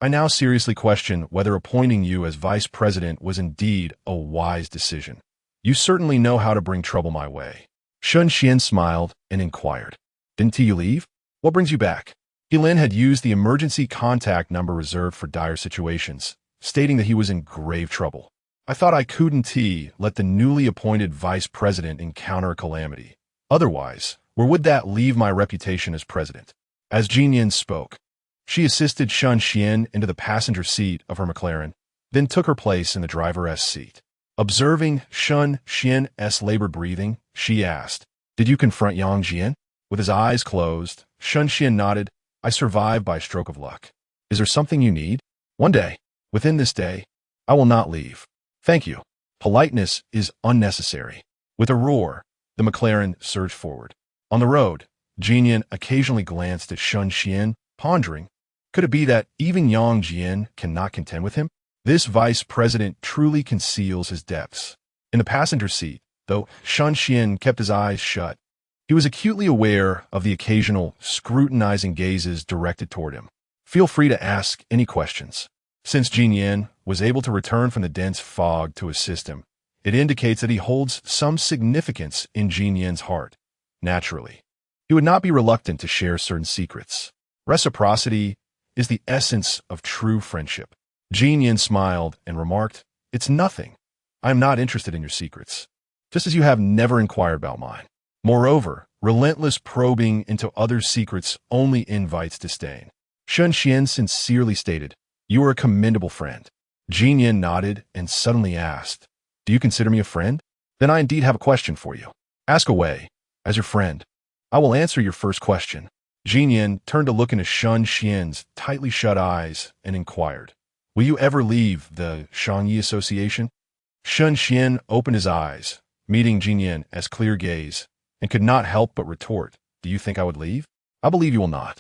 Speaker 1: "I now seriously question whether appointing you as vice president was indeed a wise decision." You certainly know how to bring trouble my way. Shen Xuan smiled and inquired. Didn't you leave? What brings you back? Lin had used the emergency contact number reserved for dire situations, stating that he was in grave trouble. I thought I couldn't let the newly appointed vice president encounter a calamity. Otherwise, where would that leave my reputation as president? As Jinyan spoke, she assisted Shen Xuan into the passenger seat of her McLaren, then took her place in the driver's seat. Observing Shen Xuan's labored breathing, she asked, Did you confront Yang Jian? With his eyes closed, Shen Xuan nodded, I survived by a stroke of luck. Is there something you need? One day, within this day, I will not leave. Thank you. Politeness is unnecessary. With a roar, the McLaren surged forward. On the road, Jinyan occasionally glanced at Shen Xuan, pondering, could it be that even Yang Jian cannot contend with him? This vice president truly conceals his depths. In the passenger seat, though Shen Xuan kept his eyes shut, he was acutely aware of the occasional scrutinizing gazes directed toward him. Feel free to ask any questions. Since Jinyan was able to return from the dense fog to assist him, it indicates that he holds some significance in Jinyan's heart. Naturally, he would not be reluctant to share certain secrets. Reciprocity is the essence of true friendship. Jinyan smiled and remarked, It's nothing. I am not interested in your secrets, just as you have never inquired about mine. Moreover, relentless probing into others' secrets only invites disdain. Shen Xuan sincerely stated, You are a commendable friend. Jinyan nodded and suddenly asked, Do you consider me a friend? Then I indeed have a question for you. Ask away. As your friend, I will answer your first question. Jinyan turned to look into Shen Xuan's tightly shut eyes and inquired, Will you ever leave the Shangyi Association? Shen Xuan opened his eyes, meeting Jinyan's clear gaze, and could not help but retort, Do you think I would leave? I believe you will not.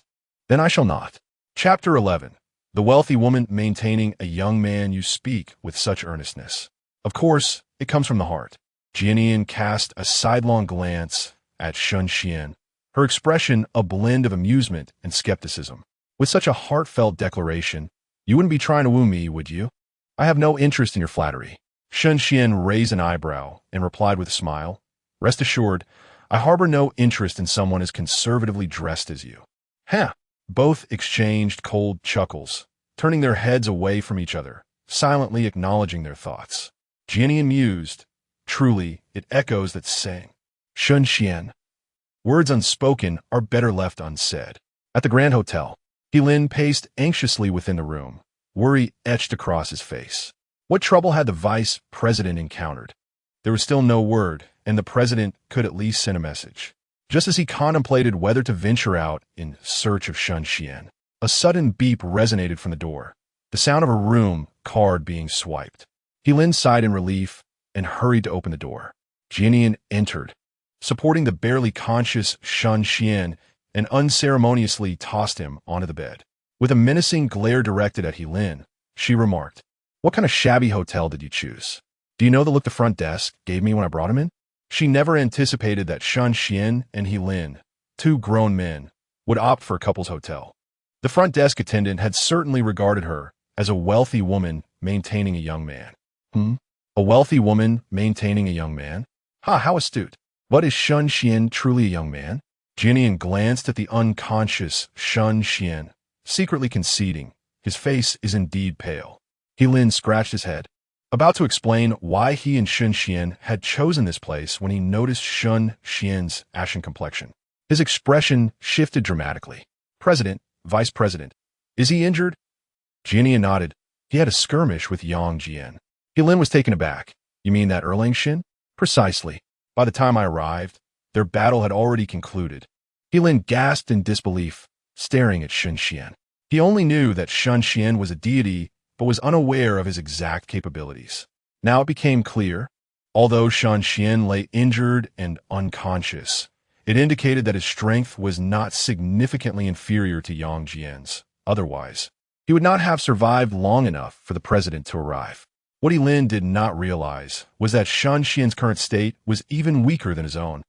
Speaker 1: Then I shall not. Chapter 11. The wealthy woman maintaining a young man you speak with such earnestness. Of course, it comes from the heart. Jinyan cast a sidelong glance at Shen Xuan, her expression a blend of amusement and skepticism. With such a heartfelt declaration, you wouldn't be trying to woo me, would you? I have no interest in your flattery. Shen Xuan raised an eyebrow and replied with a smile, Rest assured, I harbor no interest in someone as conservatively dressed as you. Huh. Both exchanged cold chuckles, turning their heads away from each other, silently acknowledging their thoughts. Jinyan mused, Truly, it echoes that saying. Shen Xuan. Words unspoken are better left unsaid. At the Grand Hotel, Lin paced anxiously within the room, worry etched across his face. What trouble had the vice president encountered? There was still no word, and the president could at least send a message. Just as he contemplated whether to venture out in search of Shen Xuan, a sudden beep resonated from the door, the sound of a room card being swiped. Lin sighed in relief and hurried to open the door. Jinyan entered, supporting the barely conscious Shen Xuan, and unceremoniously tossed him onto the bed. With a menacing glare directed at Lin, she remarked, What kind of shabby hotel did you choose? Do you know the look the front desk gave me when I brought him in? She never anticipated that Shen Xuan and Lin, two grown men, would opt for a couple's hotel. The front desk attendant had certainly regarded her as a wealthy woman maintaining a young man. A wealthy woman maintaining a young man? How astute. But is Shen Xuan truly a young man? Jinyan glanced at the unconscious Shen Xuan, secretly conceding, his face is indeed pale. Lin scratched his head, about to explain why he and Shen Xuan had chosen this place when he noticed Shen Xuan's ashen complexion. His expression shifted dramatically. President, Vice President, is he injured? Jinyan nodded. He had a skirmish with Yang Jian. Lin was taken aback. You mean that Erlang Shin? Precisely. By the time I arrived, their battle had already concluded. Lin gasped in disbelief, staring at Shen Xuan. He only knew that Shen Xuan was a deity, but was unaware of his exact capabilities. Now it became clear, although Shen Xuan lay injured and unconscious, it indicated that his strength was not significantly inferior to Yang Jian's. Otherwise, he would not have survived long enough for the president to arrive. What Lin did not realize was that Shen Xuan's current state was even weaker than his own.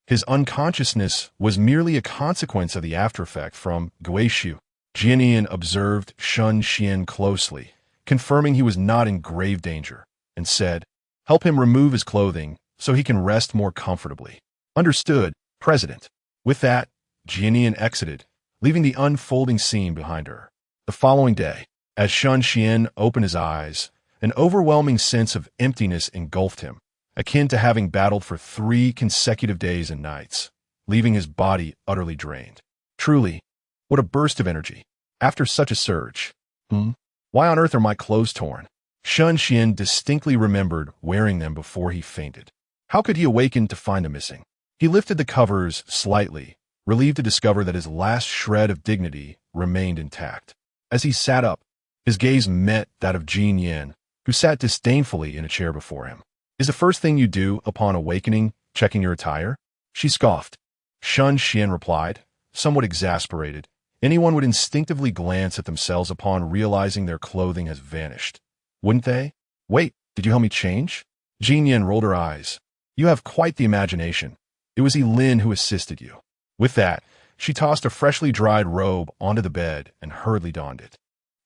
Speaker 1: His unconsciousness was merely a consequence of the aftereffect from Guishu. Jinyan observed Shen Xuan closely, confirming he was not in grave danger, and said, Help him remove his clothing so he can rest more comfortably. Understood, President. With that, Jianian exited, leaving the unfolding scene behind her. The following day, as Shen Xuan opened his eyes, an overwhelming sense of emptiness engulfed him, akin to having battled for 3 consecutive days and nights, leaving his body utterly drained. Truly, what a burst of energy. After such a surge. Why on earth are my clothes torn? Shen Xuan distinctly remembered wearing them before he fainted. How could he awaken to find them missing? He lifted the covers slightly, relieved to discover that his last shred of dignity remained intact. As he sat up, his gaze met that of Jin Yan, who sat disdainfully in a chair before him. Is the first thing you do upon awakening checking your attire? She scoffed. Shen Xuan replied, somewhat exasperated. Anyone would instinctively glance at themselves upon realizing their clothing has vanished. Wouldn't they? Wait, did you help me change? Jin Yan rolled her eyes. You have quite the imagination. It was Lin who assisted you. With that, she tossed a freshly dried robe onto the bed and hurriedly donned it.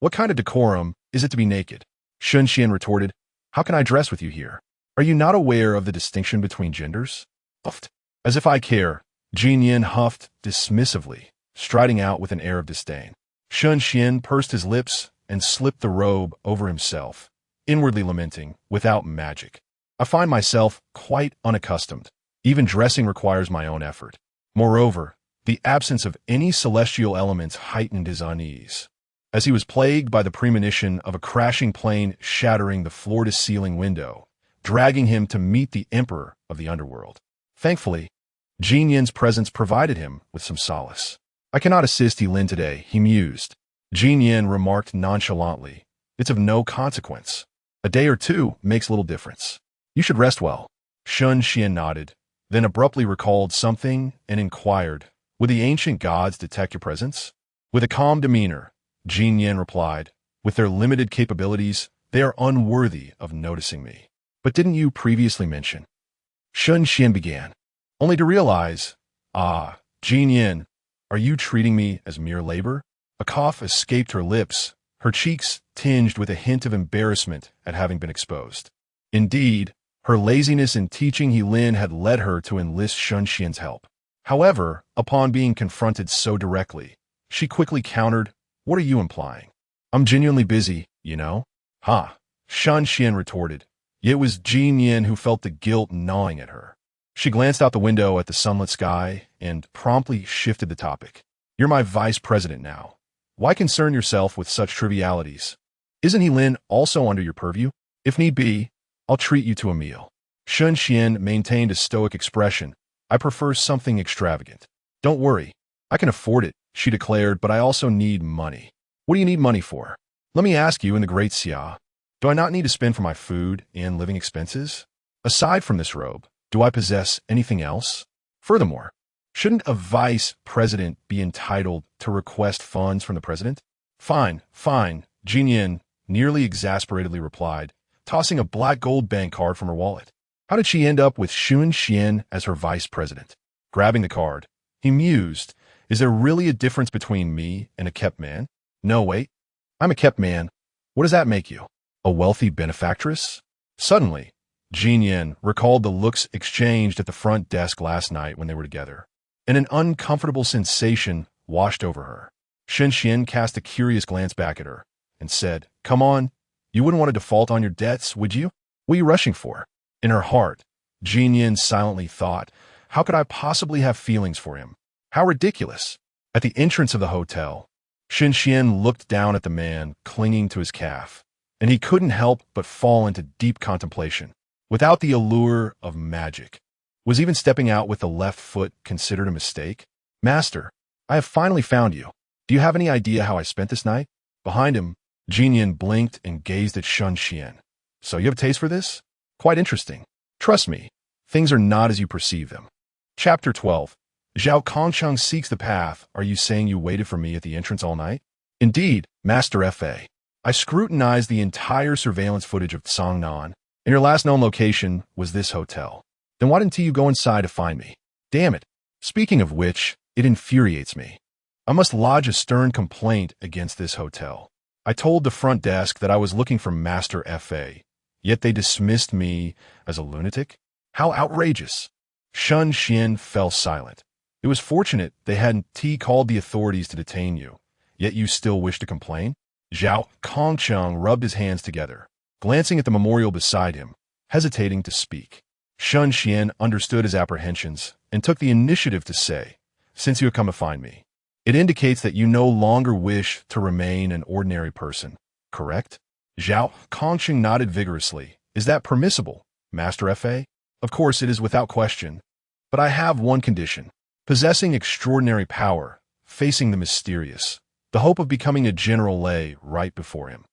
Speaker 1: What kind of decorum is it to be naked? Shen Xuan retorted, how can I dress with you here? Are you not aware of the distinction between genders? Huffed. As if I care, Jin Yan huffed dismissively, striding out with an air of disdain. Shen Xuan pursed his lips and slipped the robe over himself, inwardly lamenting, without magic. I find myself quite unaccustomed. Even dressing requires my own effort. Moreover, the absence of any celestial elements heightened his unease, as he was plagued by the premonition of a crashing plane shattering the floor-to-ceiling window, dragging him to meet the emperor of the underworld. Thankfully, Jin Yan's presence provided him with some solace. I cannot assist Lin today, he mused. Jin Yan remarked nonchalantly, it's of no consequence. A day or 2 makes little difference. You should rest well. Shen Xuan nodded, then abruptly recalled something and inquired, would the ancient gods detect your presence? With a calm demeanor, Jin Yan replied, with their limited capabilities, they are unworthy of noticing me. But didn't you previously mention? Shen Xuan began, only to realize, Jin Yan, are you treating me as mere labor? A cough escaped her lips, her cheeks tinged with a hint of embarrassment at having been exposed. Indeed, her laziness in teaching Lin had led her to enlist Shen Xuan's help. However, upon being confronted so directly, she quickly countered, what are you implying? I'm genuinely busy, you know? Shen Xuan retorted. It was Jin Yan who felt the guilt gnawing at her. She glanced out the window at the sunlit sky and promptly shifted the topic. You're my vice president now. Why concern yourself with such trivialities? Isn't Lin also under your purview? If need be, I'll treat you to a meal. Shen Xuan maintained a stoic expression. I prefer something extravagant. Don't worry. I can afford it, she declared, but I also need money. What do you need money for? Let me ask you in the Great Xia. Do I not need to spend for my food and living expenses? Aside from this robe, do I possess anything else? Furthermore, shouldn't a vice president be entitled to request funds from the president? Fine, Jin Yan nearly exasperatedly replied, tossing a black gold bank card from her wallet. How did she end up with Shen Xuan as her vice president? Grabbing the card, he mused, is there really a difference between me and a kept man? No, wait. I'm a kept man. What does that make you? A wealthy benefactress? Suddenly, Jin Yan recalled the looks exchanged at the front desk last night when they were together, and an uncomfortable sensation washed over her. Shen Xuan cast a curious glance back at her and said, come on, you wouldn't want to default on your debts, would you? What are you rushing for? In her heart, Jin Yan silently thought, how could I possibly have feelings for him? How ridiculous. At the entrance of the hotel, Shen Xuan looked down at the man clinging to his calf, and he couldn't help but fall into deep contemplation. Without the allure of magic, was even stepping out with the left foot considered a mistake? Master, I have finally found you. Do you have any idea how I spent this night? Behind him, Jin Yan blinked and gazed at Shen Xuan. So you have a taste for this? Quite interesting. Trust me, things are not as you perceive them. Chapter 12. Zhao Kongcheng seeks the path. Are you saying you waited for me at the entrance all night? Indeed, Master F.A. I scrutinized the entire surveillance footage of Tsangnan, and your last known location was this hotel. Then why didn't you go inside to find me? Damn it. Speaking of which, it infuriates me. I must lodge a stern complaint against this hotel. I told the front desk that I was looking for Master F.A., yet they dismissed me as a lunatic. How outrageous! Shen Xuan fell silent. It was fortunate they hadn't called the authorities to detain you, yet you still wish to complain? Zhao Kongcheng rubbed his hands together, glancing at the memorial beside him, hesitating to speak. Shen Xuan understood his apprehensions and took the initiative to say, "Since you have come to find me, it indicates that you no longer wish to remain an ordinary person, correct?" Zhao Kongcheng nodded vigorously. "Is that permissible, Master Fa?" "Of course it is without question. But I have one condition. Possessing extraordinary power, facing the mysterious, the hope of becoming a general lay right before him."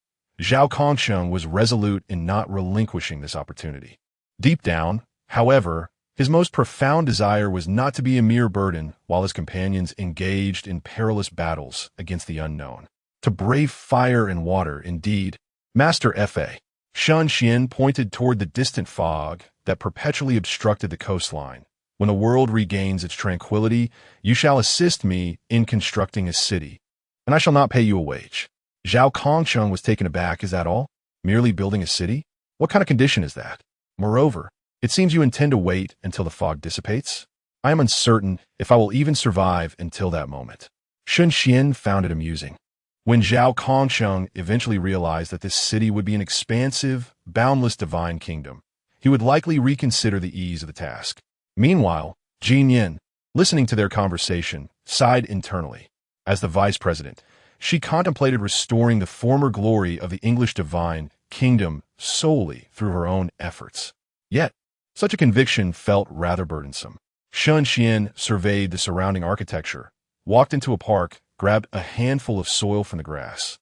Speaker 1: Zhao Kongcheng was resolute in not relinquishing this opportunity. Deep down, however, his most profound desire was not to be a mere burden while his companions engaged in perilous battles against the unknown. To brave fire and water, indeed. Master Fa. Shen Xuan pointed toward the distant fog that perpetually obstructed the coastline. "When the world regains its tranquility, you shall assist me in constructing a city, and I shall not pay you a wage." Zhao Kongcheng was taken aback. "Is that all? Merely building a city? What kind of condition is that? Moreover, it seems you intend to wait until the fog dissipates. I am uncertain if I will even survive until that moment." Shen Xuan found it amusing. When Zhao Kongcheng eventually realized that this city would be an expansive, boundless divine kingdom, he would likely reconsider the ease of the task. Meanwhile, Jin Yin, listening to their conversation, sighed internally. As the vice president, she contemplated restoring the former glory of the English divine kingdom solely through her own efforts. Yet, such a conviction felt rather burdensome. Shen Xuan surveyed the surrounding architecture, walked into a park, grabbed a handful of soil from the grass,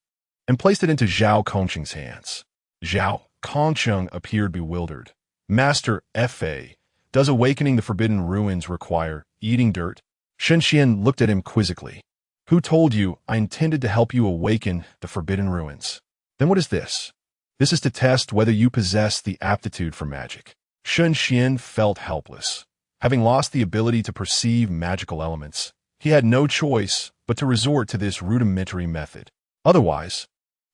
Speaker 1: and placed it into Zhao Kongcheng's hands. Zhao Kongcheng appeared bewildered. "Master Fa, does awakening the forbidden ruins require eating dirt?" Shen Xuan looked at him quizzically. "Who told you I intended to help you awaken the forbidden ruins? Then what is this?" "This is to test whether you possess the aptitude for magic." Shen Xuan felt helpless. Having lost the ability to perceive magical elements, he had no choice but to resort to this rudimentary method. Otherwise,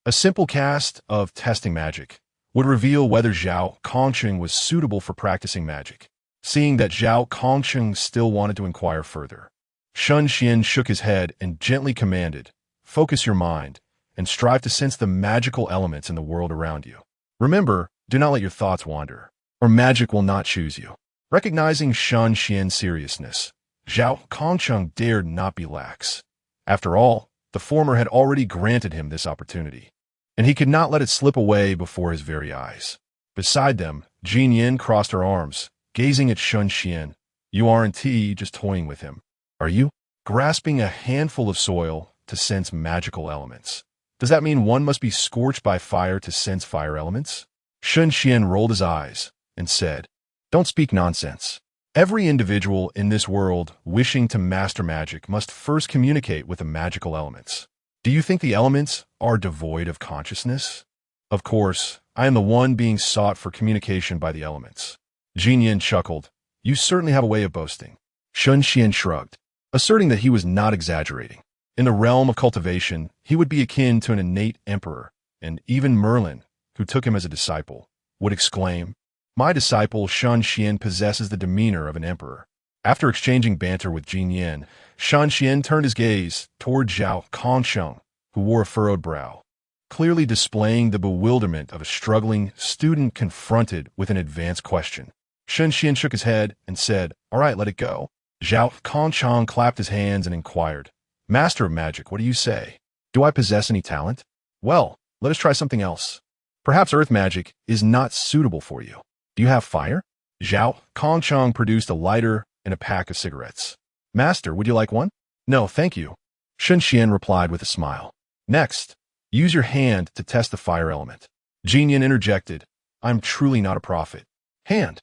Speaker 1: a simple cast of testing magic would reveal whether Zhao Kongcheng was suitable for practicing magic. Seeing that Zhao Kongcheng still wanted to inquire further, Shen Xuan shook his head and gently commanded, "Focus your mind and strive to sense the magical elements in the world around you. Remember, do not let your thoughts wander, or magic will not choose you." Recognizing Shen Xuan's seriousness, Zhao Kongcheng dared not be lax. After all, the former had already granted him this opportunity, and he could not let it slip away before his very eyes. Beside them, Jin Yin crossed her arms, gazing at Shen Xuan. "You aren't just toying with him, are you? Grasping a handful of soil to sense magical elements. Does that mean one must be scorched by fire to sense fire elements?" Shen Xuan rolled his eyes and said, "Don't speak nonsense. Every individual in this world wishing to master magic must first communicate with the magical elements. Do you think the elements are devoid of consciousness? Of course, I am the one being sought for communication by the elements." Jin Yin chuckled. "You certainly have a way of boasting." Shen Xuan shrugged, asserting that he was not exaggerating. In the realm of cultivation, he would be akin to an innate emperor, and even Merlin, who took him as a disciple, would exclaim, "My disciple Shen Xuan possesses the demeanor of an emperor." After exchanging banter with Jin Yin, Shen Xuan turned his gaze toward Zhao Kongcheng, who wore a furrowed brow, clearly displaying the bewilderment of a struggling student confronted with an advanced question. Shen Xuan shook his head and said, "All right, let it go." Zhao Kongcheng clapped his hands and inquired, "Master of magic, what do you say? Do I possess any talent? Well, let us try something else. Perhaps earth magic is not suitable for you. Do you have fire?" Zhao Kongcheng produced a lighter and a pack of cigarettes. "Master, would you like one?" "No, thank you," Shen Xuan replied with a smile. "Next, use your hand to test the fire element." Jin Yin interjected, "I'm truly not a prophet." "Hand?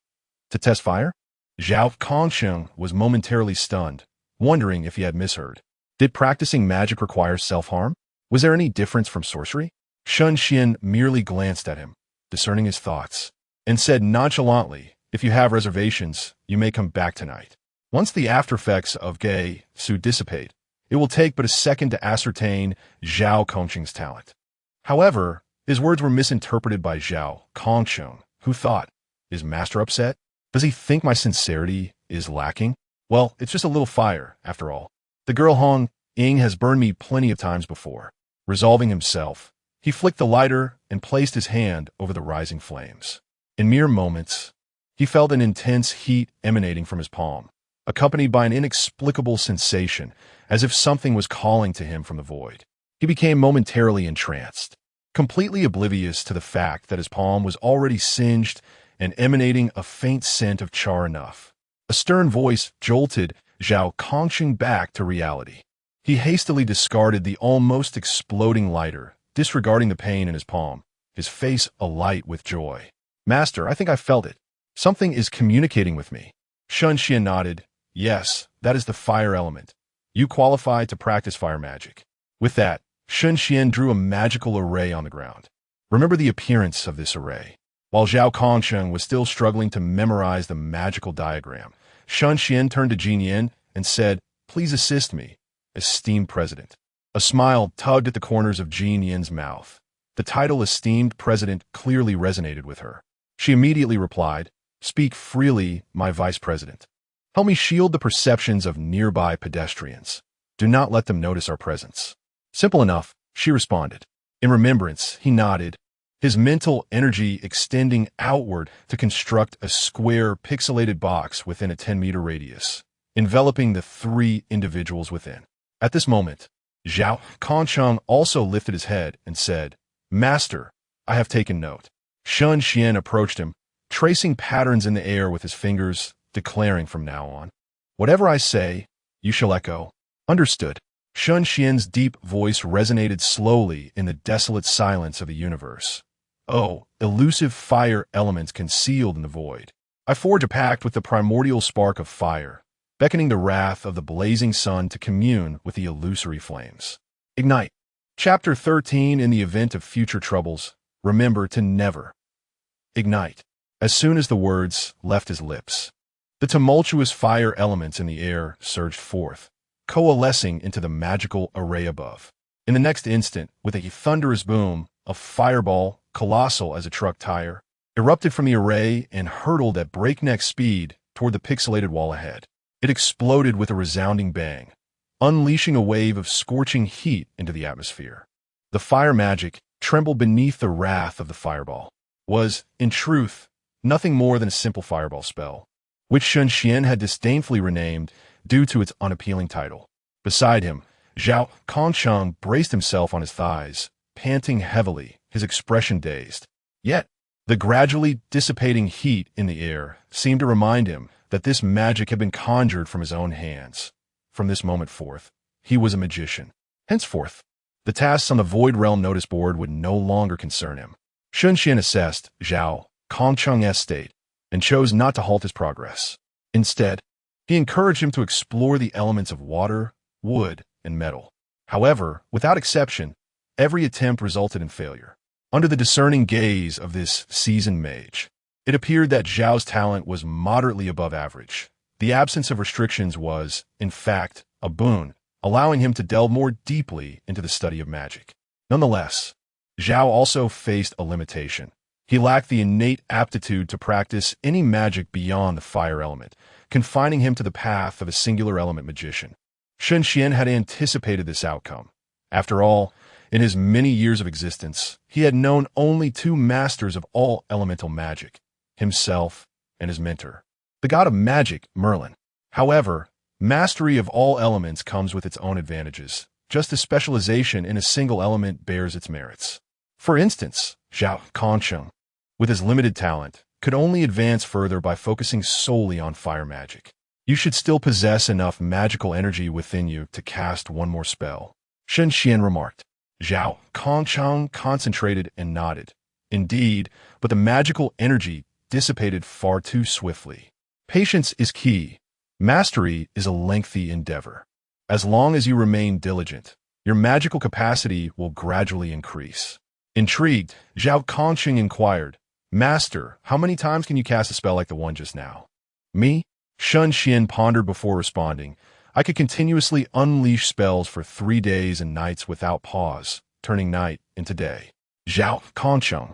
Speaker 1: To test fire?" Zhao Kongcheng was momentarily stunned, wondering if he had misheard. Did practicing magic require self-harm? Was there any difference from sorcery? Shen Xuan merely glanced at him, discerning his thoughts, and said nonchalantly, "If you have reservations, you may come back tonight. Once the aftereffects of Gay Su dissipate, it will take but a second to ascertain Zhao Kongcheng's talent." However, his words were misinterpreted by Zhao Kongcheng, who thought, "Is master upset? Does he think my sincerity is lacking? Well, it's just a little fire, after all. The girl Hong Ying has burned me plenty of times before. Resolving himself, he flicked the lighter and placed his hand over the rising flames. In mere moments, he felt an intense heat emanating from his palm, accompanied by an inexplicable sensation, as if something was calling to him from the void. He became momentarily entranced, completely oblivious to the fact that his palm was already singed and emanating a faint scent of char enough. A stern voice jolted Zhao Kongsheng back to reality. He hastily discarded the almost exploding lighter, disregarding the pain in his palm, his face alight with joy. Master, I think I felt it. Something is communicating with me. Shen Xuan nodded. Yes, that is the fire element. You qualify to practice fire magic. With that, Shen Xuan drew a magical array on the ground. Remember the appearance of this array. While Zhao Kongsheng was still struggling to memorize the magical diagram, Shen Xuan turned to Jin Yin and said, "Please assist me, esteemed president." A smile tugged at the corners of Jin Yin's mouth. The title esteemed president clearly resonated with her. She immediately replied, "Speak freely, my vice president. Help me shield the perceptions of nearby pedestrians. Do not let them notice our presence." Simple enough, she responded. In remembrance, he nodded, his mental energy extending outward to construct a square, pixelated box within a 10-meter radius, enveloping the three individuals within. At this moment, Zhao Kongsheng also lifted his head and said, "Master, I have taken note." Shen Xuan approached him, tracing patterns in the air with his fingers, declaring from now on, "Whatever I say, you shall echo." Understood. Shen Xuan's deep voice resonated slowly in the desolate silence of the universe. Oh, elusive fire elements concealed in the void. I forge a pact with the primordial spark of fire, beckoning the wrath of the blazing sun to commune with the illusory flames. Ignite. Chapter 13. In the event of future troubles, remember to never ignite. As soon as the words left his lips, the tumultuous fire elements in the air surged forth, coalescing into the magical array above. In the next instant, with a thunderous boom, a fireball, colossal as a truck tire, erupted from the array and hurtled at breakneck speed toward the pixelated wall ahead. It exploded with a resounding bang, unleashing a wave of scorching heat into the atmosphere. The fire magic trembled beneath the wrath of the fireball. Was, in truth, nothing more than a simple fireball spell, which Shen Xuan had disdainfully renamed due to its unappealing title. Beside him, Zhao Kongsheng braced himself on his thighs, panting heavily, his expression dazed. Yet, the gradually dissipating heat in the air seemed to remind him that this magic had been conjured from his own hands. From this moment forth, he was a magician. Henceforth, the tasks on the Void Realm notice board would no longer concern him. Shen Xuan assessed Zhao Kongsheng's state and chose not to halt his progress. Instead, he encouraged him to explore the elements of water, wood, and metal. However, without exception, every attempt resulted in failure. Under the discerning gaze of this seasoned mage, it appeared that Zhao's talent was moderately above average. The absence of restrictions was, in fact, a boon, allowing him to delve more deeply into the study of magic. Nonetheless, Zhao also faced a limitation. He lacked the innate aptitude to practice any magic beyond the fire element, confining him to the path of a singular element magician. Shen Xuan had anticipated this outcome. After all, in his many years of existence, he had known only two masters of all elemental magic, himself and his mentor, the god of magic, Merlin. However, mastery of all elements comes with its own advantages, just as specialization in a single element bears its merits. For instance, Zhao Kongsheng, with his limited talent, could only advance further by focusing solely on fire magic. You should still possess enough magical energy within you to cast one more spell, Shen Xuan remarked. Zhao Kongsheng concentrated and nodded. Indeed, but the magical energy dissipated far too swiftly. Patience is key. Mastery is a lengthy endeavor. As long as you remain diligent, your magical capacity will gradually increase. Intrigued, Zhao Kongsheng inquired, "Master, how many times can you cast a spell like the one just now?" "Me?" Shen Xuan pondered before responding. "I could continuously unleash spells for 3 days and nights without pause, turning night into day." Zhao Kongsheng.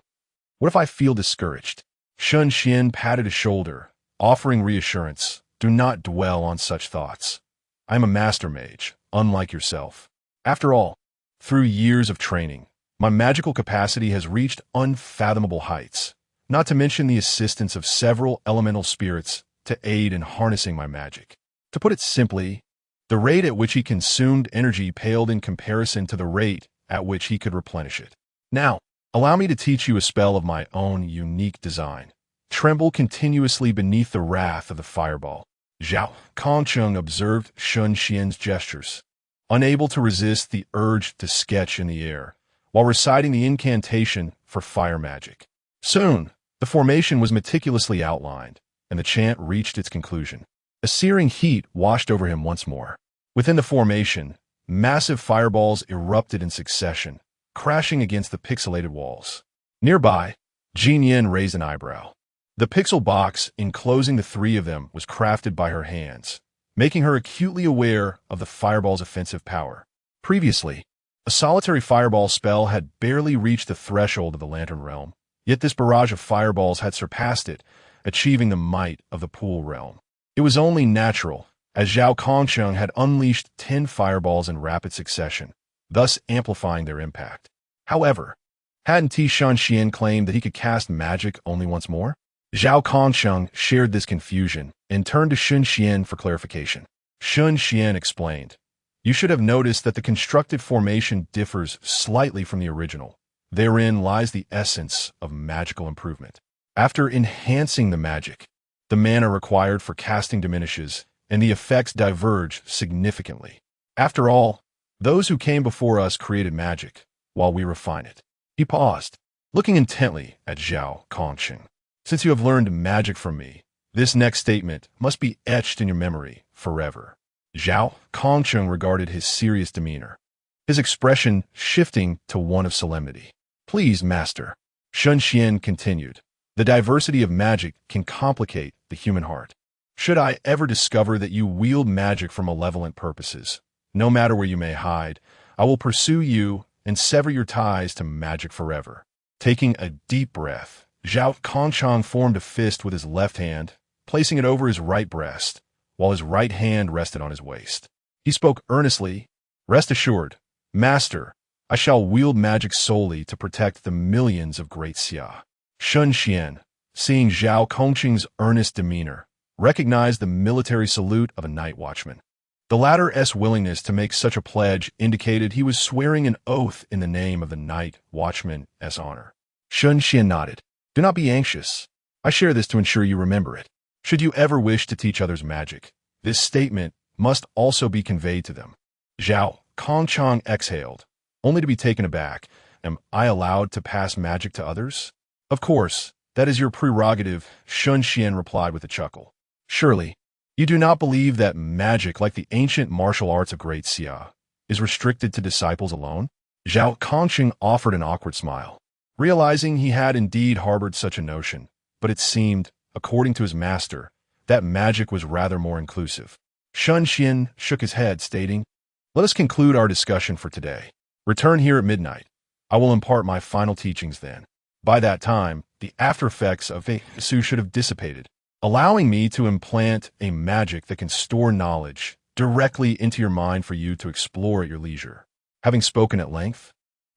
Speaker 1: "What if I feel discouraged?" Shen Xuan patted his shoulder, offering reassurance. Do not dwell on such thoughts. I am a master mage, unlike yourself. After all, through years of training, my magical capacity has reached unfathomable heights, not to mention the assistance of several elemental spirits to aid in harnessing my magic. To put it simply, the rate at which he consumed energy paled in comparison to the rate at which he could replenish it. Now, allow me to teach you a spell of my own unique design. Tremble continuously beneath the wrath of the fireball. Zhao Kongcheng observed Shen Xuan's gestures, unable to resist the urge to sketch in the air, while reciting the incantation for fire magic. Soon, the formation was meticulously outlined, and the chant reached its conclusion. A searing heat washed over him once more. Within the formation, massive fireballs erupted in succession, crashing against the pixelated walls. Nearby, Jin Yin raised an eyebrow. The pixel box enclosing the three of them was crafted by her hands, making her acutely aware of the fireball's offensive power. Previously, a solitary fireball spell had barely reached the threshold of the Lantern Realm, yet this barrage of fireballs had surpassed it, achieving the might of the Pool Realm. It was only natural, as Zhao Kongcheng had unleashed 10 fireballs in rapid succession, thus amplifying their impact. However, hadn't Shen Xuan claimed that he could cast magic only once more? Zhao Kongcheng shared this confusion and turned to Shen Xuan for clarification. Shen Xuan explained, "You should have noticed that the constructed formation differs slightly from the original. Therein lies the essence of magical improvement. After enhancing the magic, the mana required for casting diminishes, and the effects diverge significantly. After all, those who came before us created magic, while we refine it." He paused, looking intently at Zhao Kongcheng. "Since you have learned magic from me, this next statement must be etched in your memory forever." Zhao Kongcheng regarded his serious demeanor, his expression shifting to one of solemnity. "Please, master," Shen Xuan continued, "the diversity of magic can complicate the human heart. Should I ever discover that you wield magic for malevolent purposes, no matter where you may hide, I will pursue you and sever your ties to magic forever." Taking a deep breath, Zhao Kongcheng formed a fist with his left hand, placing it over his right breast, while his right hand rested on his waist. He spoke earnestly, "Rest assured, master, I shall wield magic solely to protect the millions of great Xia." Shen Xuan, seeing Zhao Kongcheng's earnest demeanor, recognized the military salute of a night watchman. The latter's willingness to make such a pledge indicated he was swearing an oath in the name of the night watchman's honor. Shen Xuan nodded. "Do not be anxious. I share this to ensure you remember it. Should you ever wish to teach others magic, this statement must also be conveyed to them." Zhao Kongcheng exhaled, only to be taken aback. "Am I allowed to pass magic to others?" "Of course, that is your prerogative," Shen Xuan replied with a chuckle. "Surely, you do not believe that magic, like the ancient martial arts of Great Xia, is restricted to disciples alone?" Zhao Kongcheng offered an awkward smile, realizing he had indeed harbored such a notion, but it seemed, according to his master, that magic was rather more inclusive. Shen Xuan shook his head, stating, "Let us conclude our discussion for today. Return here at midnight. I will impart my final teachings then. By that time, the after effects of Su should have dissipated, allowing me to implant a magic that can store knowledge directly into your mind for you to explore at your leisure." Having spoken at length,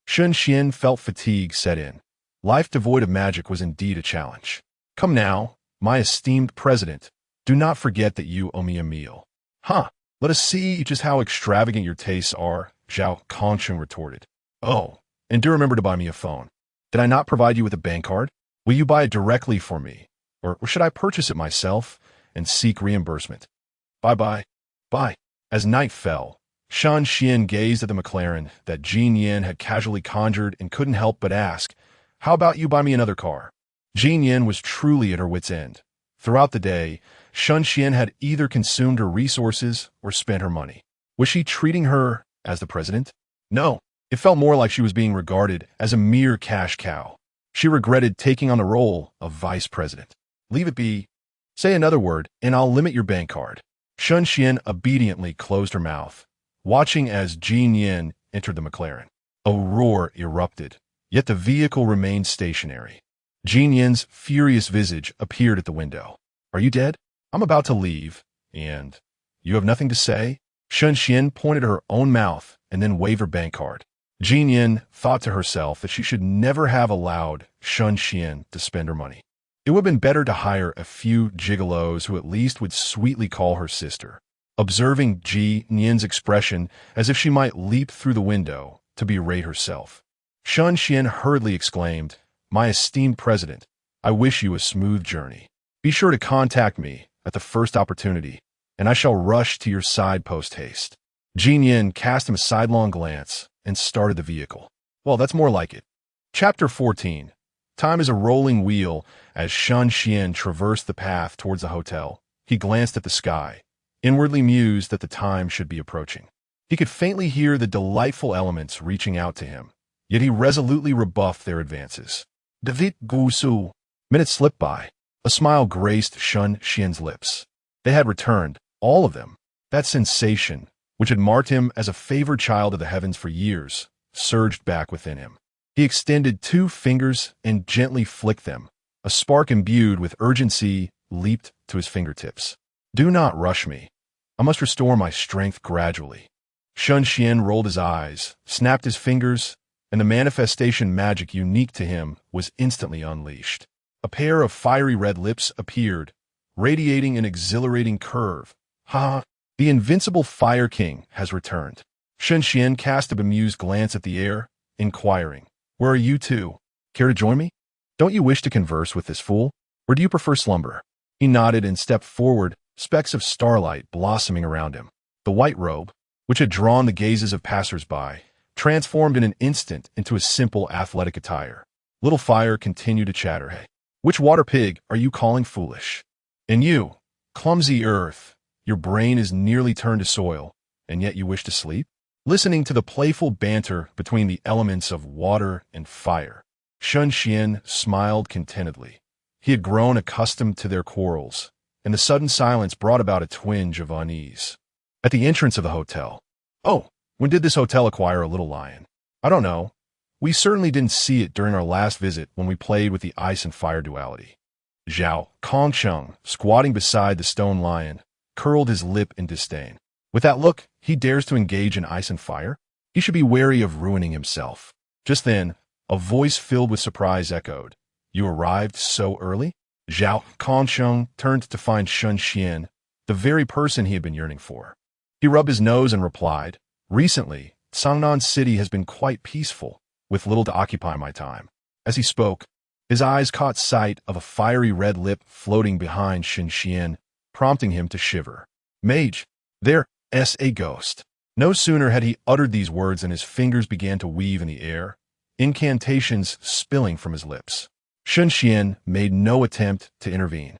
Speaker 1: Shen Xuan felt fatigue set in. Life devoid of magic was indeed a challenge. "Come now, my esteemed president, do not forget that you owe me a meal." "Huh, let us see just how extravagant your tastes are," Zhao Kongcheng retorted. "Oh, and do remember to buy me a phone. Did I not provide you with a bank card? Will you buy it directly for me, or should I purchase it myself and seek reimbursement? Bye-bye." Bye. As night fell, Shen Xuan gazed at the McLaren that Jin Yin had casually conjured and couldn't help but ask, "How about you buy me another car?" Jin Yin was truly at her wit's end. Throughout the day, Shen Xuan had either consumed her resources or spent her money. Was she treating her as the president? No, it felt more like she was being regarded as a mere cash cow. She regretted taking on the role of vice president. "Leave it be. Say another word, and I'll limit your bank card." Shen Xuan obediently closed her mouth, watching as Jin Yin entered the McLaren. A roar erupted, yet the vehicle remained stationary. Jin Yin's furious visage appeared at the window. Are you dead? I'm about to leave, and you have nothing to say? Shen Xuan pointed at her own mouth and then waved her bank card. Jin Yin thought to herself that she should never have allowed Shen Xuan to spend her money. It would have been better to hire a few gigolos who at least would sweetly call her sister. Observing Jin Yin's expression as if she might leap through the window to berate herself, Shen Xuan hurriedly exclaimed, "My esteemed president, I wish you a smooth journey. Be sure to contact me at the first opportunity, and I shall rush to your side post-haste." Jin Yin cast him a sidelong glance and started the vehicle. Well, that's more like it. Chapter 14. Time is a rolling wheel. As Shen Xuan traversed the path towards the hotel, he glanced at the sky, inwardly mused that the time should be approaching. He could faintly hear the delightful elements reaching out to him, yet he resolutely rebuffed their advances. David Gusu. Minutes slipped by. A smile graced Shen Xuan's lips. They had returned, all of them. That sensation, which had marked him as a favored child of the heavens for years, surged back within him. He extended 2 fingers and gently flicked them. A spark imbued with urgency leaped to his fingertips. Do not rush me. I must restore my strength gradually. Shen Xuan rolled his eyes, snapped his fingers, and the manifestation magic unique to him was instantly unleashed. A pair of fiery red lips appeared, radiating an exhilarating curve. Ha! The invincible Fire King has returned. Shen Xuan cast a bemused glance at the air, inquiring, "Where are you two? Care to join me? Don't you wish to converse with this fool, or do you prefer slumber?" He nodded and stepped forward, specks of starlight blossoming around him. The white robe, which had drawn the gazes of passers-by, transformed in an instant into a simple athletic attire. Little Fire continued to chatter, "Hey, which water pig are you calling foolish? And you, clumsy earth, your brain is nearly turned to soil, and yet you wish to sleep?" Listening to the playful banter between the elements of water and fire, Shen Xuan smiled contentedly. He had grown accustomed to their quarrels, and the sudden silence brought about a twinge of unease. At the entrance of the hotel. "Oh, when did this hotel acquire a little lion?" "I don't know. We certainly didn't see it during our last visit when we played with the ice and fire duality." Zhao Kongsheng, squatting beside the stone lion, curled his lip in disdain. With that look, he dares to engage in ice and fire? He should be wary of ruining himself. Just then, a voice filled with surprise echoed, "You arrived so early?" Zhao Kongsheng turned to find Shen Xuan, the very person he had been yearning for. He rubbed his nose and replied, "Recently, Sangnan City has been quite peaceful, with little to occupy my time." As he spoke, his eyes caught sight of a fiery red lip floating behind Shen Xuan, prompting him to shiver. "Mage, there's a ghost." No sooner had he uttered these words than his fingers began to weave in the air, incantations spilling from his lips. Shen Xuan made no attempt to intervene,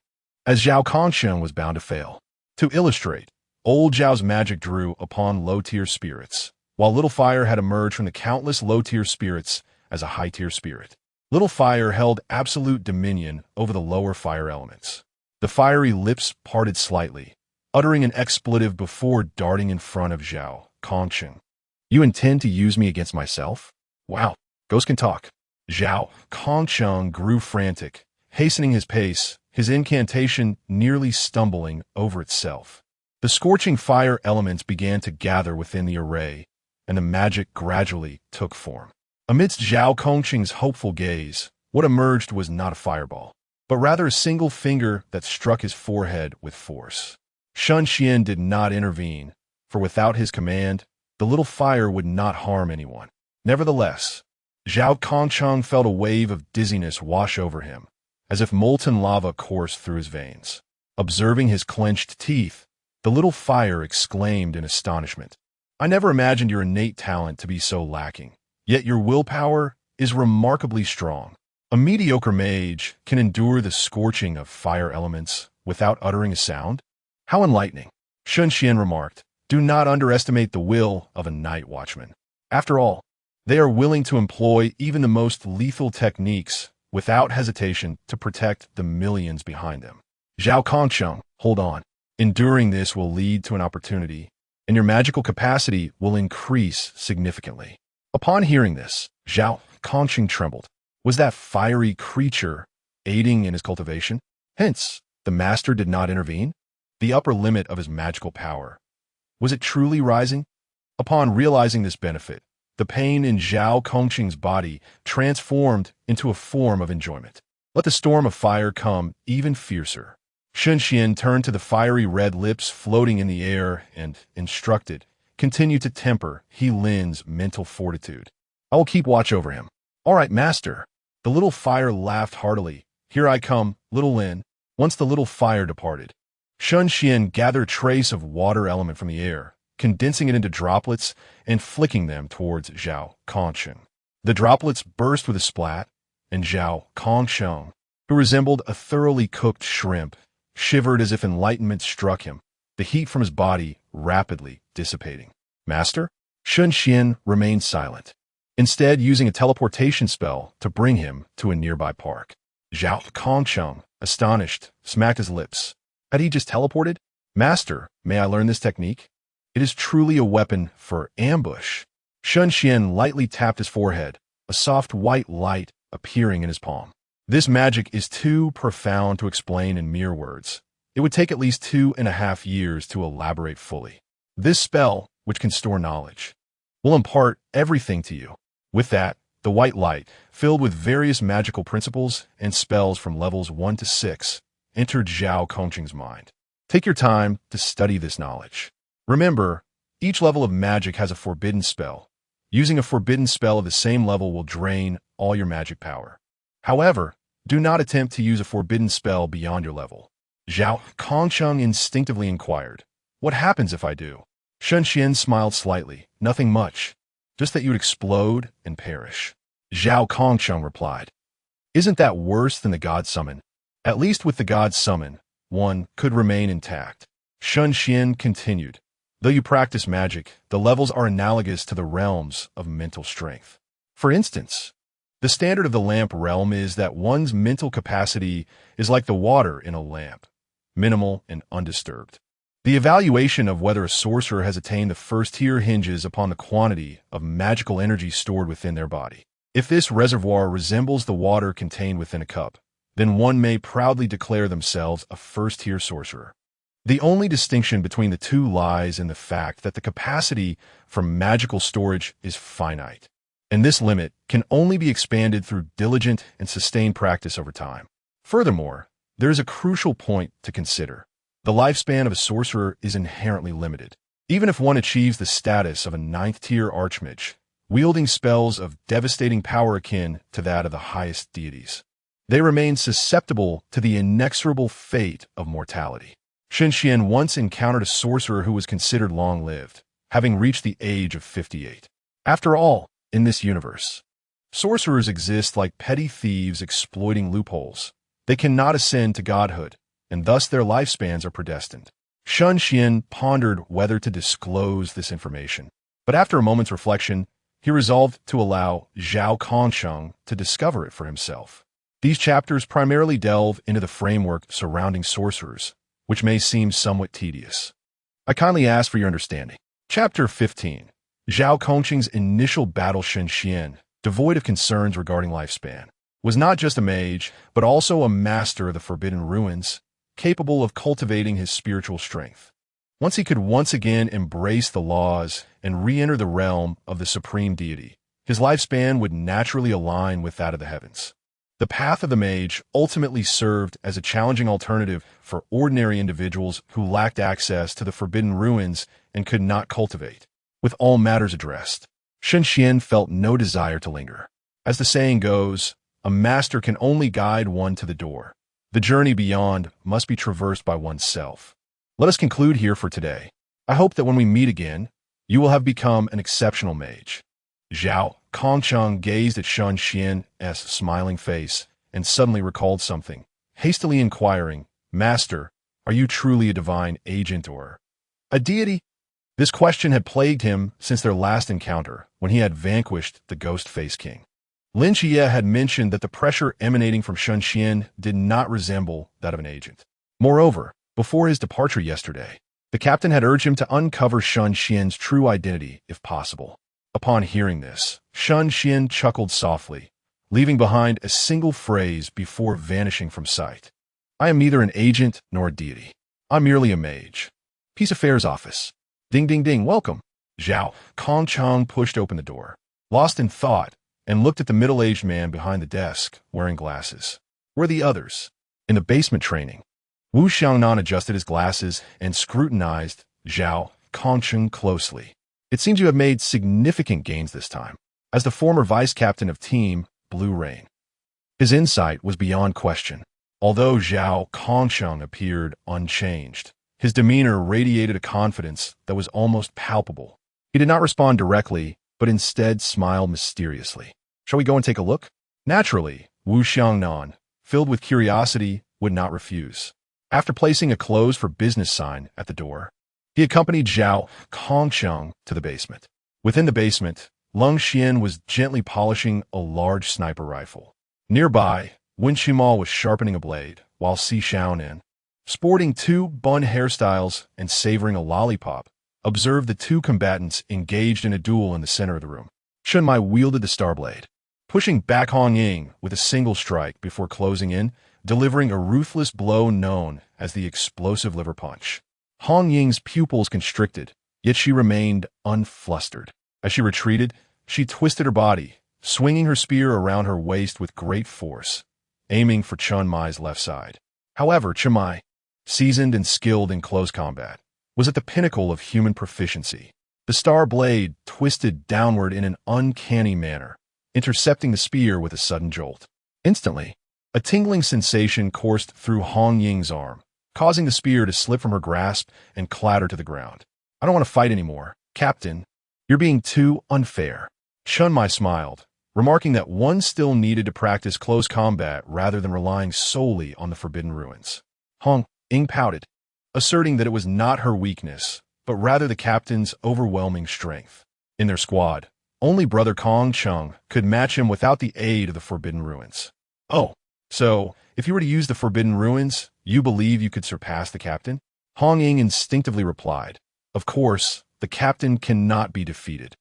Speaker 1: as Zhao Kongsheng was bound to fail. To illustrate, old Zhao's magic drew upon low-tier spirits, while Little Fire had emerged from the countless low-tier spirits as a high-tier spirit. Little Fire held absolute dominion over the lower fire elements. The fiery lips parted slightly, uttering an expletive before darting in front of Zhao Kongsheng. "You intend to use me against myself? Wow, ghosts can talk." Zhao Kongsheng grew frantic, hastening his pace, his incantation nearly stumbling over itself. The scorching fire elements began to gather within the array, and the magic gradually took form. Amidst Zhao Kongsheng's hopeful gaze, what emerged was not a fireball, but rather a single finger that struck his forehead with force. Shen Xuan did not intervene, for without his command, the little fire would not harm anyone. Nevertheless, Zhao Kongsheng felt a wave of dizziness wash over him, as if molten lava coursed through his veins. Observing his clenched teeth, the little fire exclaimed in astonishment, "I never imagined your innate talent to be so lacking, yet your willpower is remarkably strong. A mediocre mage can endure the scorching of fire elements without uttering a sound? How enlightening." Shen Xuan remarked, "Do not underestimate the will of a night watchman. After all, they are willing to employ even the most lethal techniques without hesitation to protect the millions behind them." Zhao Kongsheng, hold on. Enduring this will lead to an opportunity, and your magical capacity will increase significantly. Upon hearing this, Zhao Kongsheng trembled. Was that fiery creature aiding in his cultivation? Hence, The master did not intervene? The upper limit of his magical power. Was it truly rising? Upon realizing this benefit, the pain in Zhao Kongqing's body transformed into a form of enjoyment. Let the storm of fire come even fiercer. Shen Xuan turned to the fiery red lips floating in the air and instructed, "Continue to temper He Lin's mental fortitude. I will keep watch over him." "All right, master." The little fire laughed heartily. "Here I come, little Lin." Once the little fire departed, Shen Xuan gathered a trace of water element from the air, condensing it into droplets and flicking them towards Zhao Kongqing. The droplets burst with a splat, and Zhao Kongqing, who resembled a thoroughly cooked shrimp, shivered as if enlightenment struck him, the heat from his body rapidly dissipating. "Master?" Shen Xuan remained silent, instead using a teleportation spell to bring him to a nearby park. Zhao Kongqing, astonished, smacked his lips. Had he just teleported? "Master, may I learn this technique? It is truly a weapon for ambush." Shen Xuan lightly tapped his forehead, a soft white light appearing in his palm. "This magic is too profound to explain in mere words. It would take at least 2.5 years to elaborate fully. This spell, which can store knowledge, will impart everything to you." With that, the white light, filled with various magical principles and spells from levels 1 to 6, entered Zhao Kongqing's mind. Take your time to study this knowledge. Remember, each level of magic has a forbidden spell. Using a forbidden spell of the same level will drain all your magic power. However, do not attempt to use a forbidden spell beyond your level. Zhao Kongqing instinctively inquired, "What happens if I do?" Shen Xuan smiled slightly. "Nothing much. Just that you would explode and perish." Zhao Kongqing replied, "Isn't that worse than the God Summon? At least with the God Summon, one could remain intact." Shen Xuan continued, "Though you practice magic, the levels are analogous to the realms of mental strength. For instance, the standard of the lamp realm is that one's mental capacity is like the water in a lamp, minimal and undisturbed. The evaluation of whether a sorcerer has attained the first tier hinges upon the quantity of magical energy stored within their body. If this reservoir resembles the water contained within a cup, then one may proudly declare themselves a first-tier sorcerer. The only distinction between the two lies in the fact that the capacity for magical storage is finite, and this limit can only be expanded through diligent and sustained practice over time. Furthermore, there is a crucial point to consider. The lifespan of a sorcerer is inherently limited. Even if one achieves the status of a 9th-tier archmage, wielding spells of devastating power akin to that of the highest deities, they remain susceptible to the inexorable fate of mortality. Shen Xuan once encountered a sorcerer who was considered long-lived, having reached the age of 58. After all, in this universe, sorcerers exist like petty thieves exploiting loopholes. They cannot ascend to godhood, and thus their lifespans are predestined. Shen Xuan pondered whether to disclose this information, but after a moment's reflection, he resolved to allow Zhao Kongqing to discover it for himself. These chapters primarily delve into the framework surrounding sorcerers, which may seem somewhat tedious. I kindly ask for your understanding. Chapter 15. Zhao Kongqing's initial battle. Shen Xuan, devoid of concerns regarding lifespan, was not just a mage, but also a master of the Forbidden Ruins, capable of cultivating his spiritual strength. Once he could once again embrace the laws and re-enter the realm of the supreme deity, his lifespan would naturally align with that of the heavens. The path of the mage ultimately served as a challenging alternative for ordinary individuals who lacked access to the Forbidden Ruins and could not cultivate. With all matters addressed, Shen Xuan felt no desire to linger. As the saying goes, a master can only guide one to the door. The journey beyond must be traversed by oneself. Let us conclude here for today. I hope that when we meet again, you will have become an exceptional mage. Zhao Kongqing gazed at Shen Xuan's smiling face and suddenly recalled something, hastily inquiring, "Master, are you truly a divine agent or a deity?" This question had plagued him since their last encounter, when he had vanquished the Ghost Face King. Lin Jie had mentioned that the pressure emanating from Shen Xuan did not resemble that of an agent. Moreover, before his departure yesterday, the captain had urged him to uncover Shen Xuan's true identity if possible. Upon hearing this, Shen Xuan chuckled softly, leaving behind a single phrase before vanishing from sight. I am neither an agent nor a deity. I'm merely a mage. Peace Affairs Office. Ding ding ding, welcome. Zhao Kongcheng pushed open the door, lost in thought, and looked at the middle-aged man behind the desk, wearing glasses. Where are the others? In the basement training. Wu Xiangnan adjusted his glasses and scrutinized Zhao Kongcheng closely. It seems you have made significant gains this time, as the former vice-captain of Team Blue Rain. His insight was beyond question. Although Zhao Kongcheng appeared unchanged, his demeanor radiated a confidence that was almost palpable. He did not respond directly, but instead smiled mysteriously. Shall we go and take a look? Naturally, Wu Xiangnan, filled with curiosity, would not refuse. After placing a closed for business sign at the door, he accompanied Zhao Kongcheng to the basement. Within the basement, Lung Xian was gently polishing a large sniper rifle. Nearby, Wen Shimal was sharpening a blade, while Si Xiaonan, sporting two bun hairstyles and savoring a lollipop, observed the two combatants engaged in a duel in the center of the room. Shen Mai wielded the star blade, pushing back Hong Ying with a single strike before closing in, delivering a ruthless blow known as the explosive liver punch. Hong Ying's pupils constricted, yet she remained unflustered. As she retreated, she twisted her body, swinging her spear around her waist with great force, aiming for Chen Mai's left side. However, Chen Mai, seasoned and skilled in close combat, was at the pinnacle of human proficiency. The star blade twisted downward in an uncanny manner, intercepting the spear with a sudden jolt. Instantly, a tingling sensation coursed through Hong Ying's arm, causing the spear to slip from her grasp and clatter to the ground. I don't want to fight anymore, Captain. You're being too unfair. Chen Mai smiled, remarking that one still needed to practice close combat rather than relying solely on the Forbidden Ruins. Hong Ying pouted, asserting that it was not her weakness, but rather the captain's overwhelming strength. In their squad, only Brother Kongcheng could match him without the aid of the Forbidden Ruins. Oh, so if you were to use the Forbidden Ruins, you believe you could surpass the captain? Hong Ying instinctively replied. Of course, the captain cannot be defeated.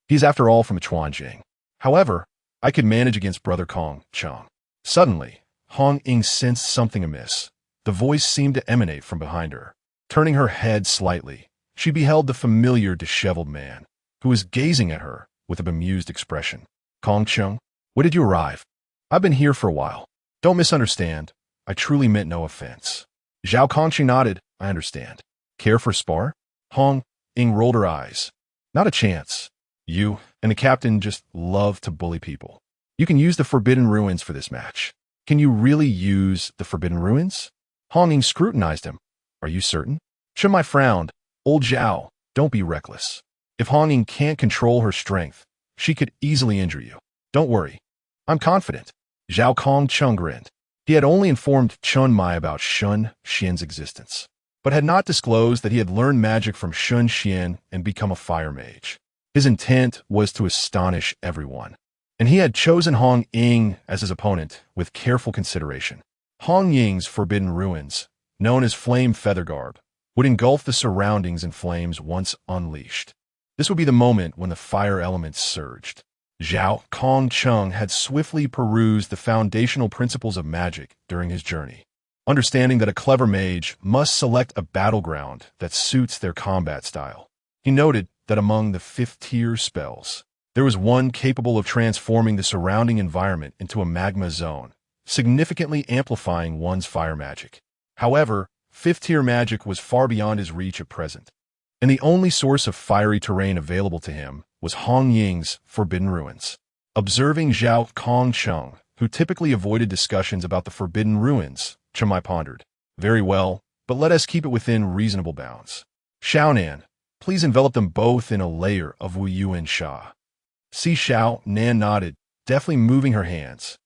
Speaker 1: He's after all from Chuanjing. However, I could manage against Brother Kongcheng. Suddenly, Hong Ying sensed something amiss. The voice seemed to emanate from behind her. Turning her head slightly, she beheld the familiar disheveled man, who was gazing at her with a bemused expression. Kongcheng, when did you arrive? I've been here for a while. Don't misunderstand. I truly meant no offense. Zhao Kongcheng nodded. I understand. Care for spar? Hong Ying rolled her eyes. Not a chance. You and the captain just love to bully people. You can use the Forbidden Ruins for this match. Can you really use the Forbidden Ruins? Hong Ying scrutinized him. Are you certain? Chen Mai frowned. Old Zhao, don't be reckless. If Hong Ying can't control her strength, she could easily injure you. Don't worry. I'm confident. Zhao Kongcheng grinned. He had only informed Chen Mai about Shen Xian's existence, but had not disclosed that he had learned magic from Shen Xian and become a fire mage. His intent was to astonish everyone, and he had chosen Hong Ying as his opponent with careful consideration. Hong Ying's Forbidden Ruins, known as Flame Feather Garb, would engulf the surroundings in flames once unleashed. This would be the moment when the fire elements surged. Zhao Kongcheng had swiftly perused the foundational principles of magic during his journey, understanding that a clever mage must select a battleground that suits their combat style. He noted that among the fifth-tier spells, there was one capable of transforming the surrounding environment into a magma zone, significantly amplifying one's fire magic. However, fifth-tier magic was far beyond his reach at present, and the only source of fiery terrain available to him was Hong Ying's Forbidden Ruins. Observing Zhao Kongcheng, who typically avoided discussions about the Forbidden Ruins, Chen Mai pondered. Very well, but let us keep it within reasonable bounds. Xiaonan, please envelop them both in a layer of Wu Yuan Sha. Si Xiaonan nodded, deftly moving her hands,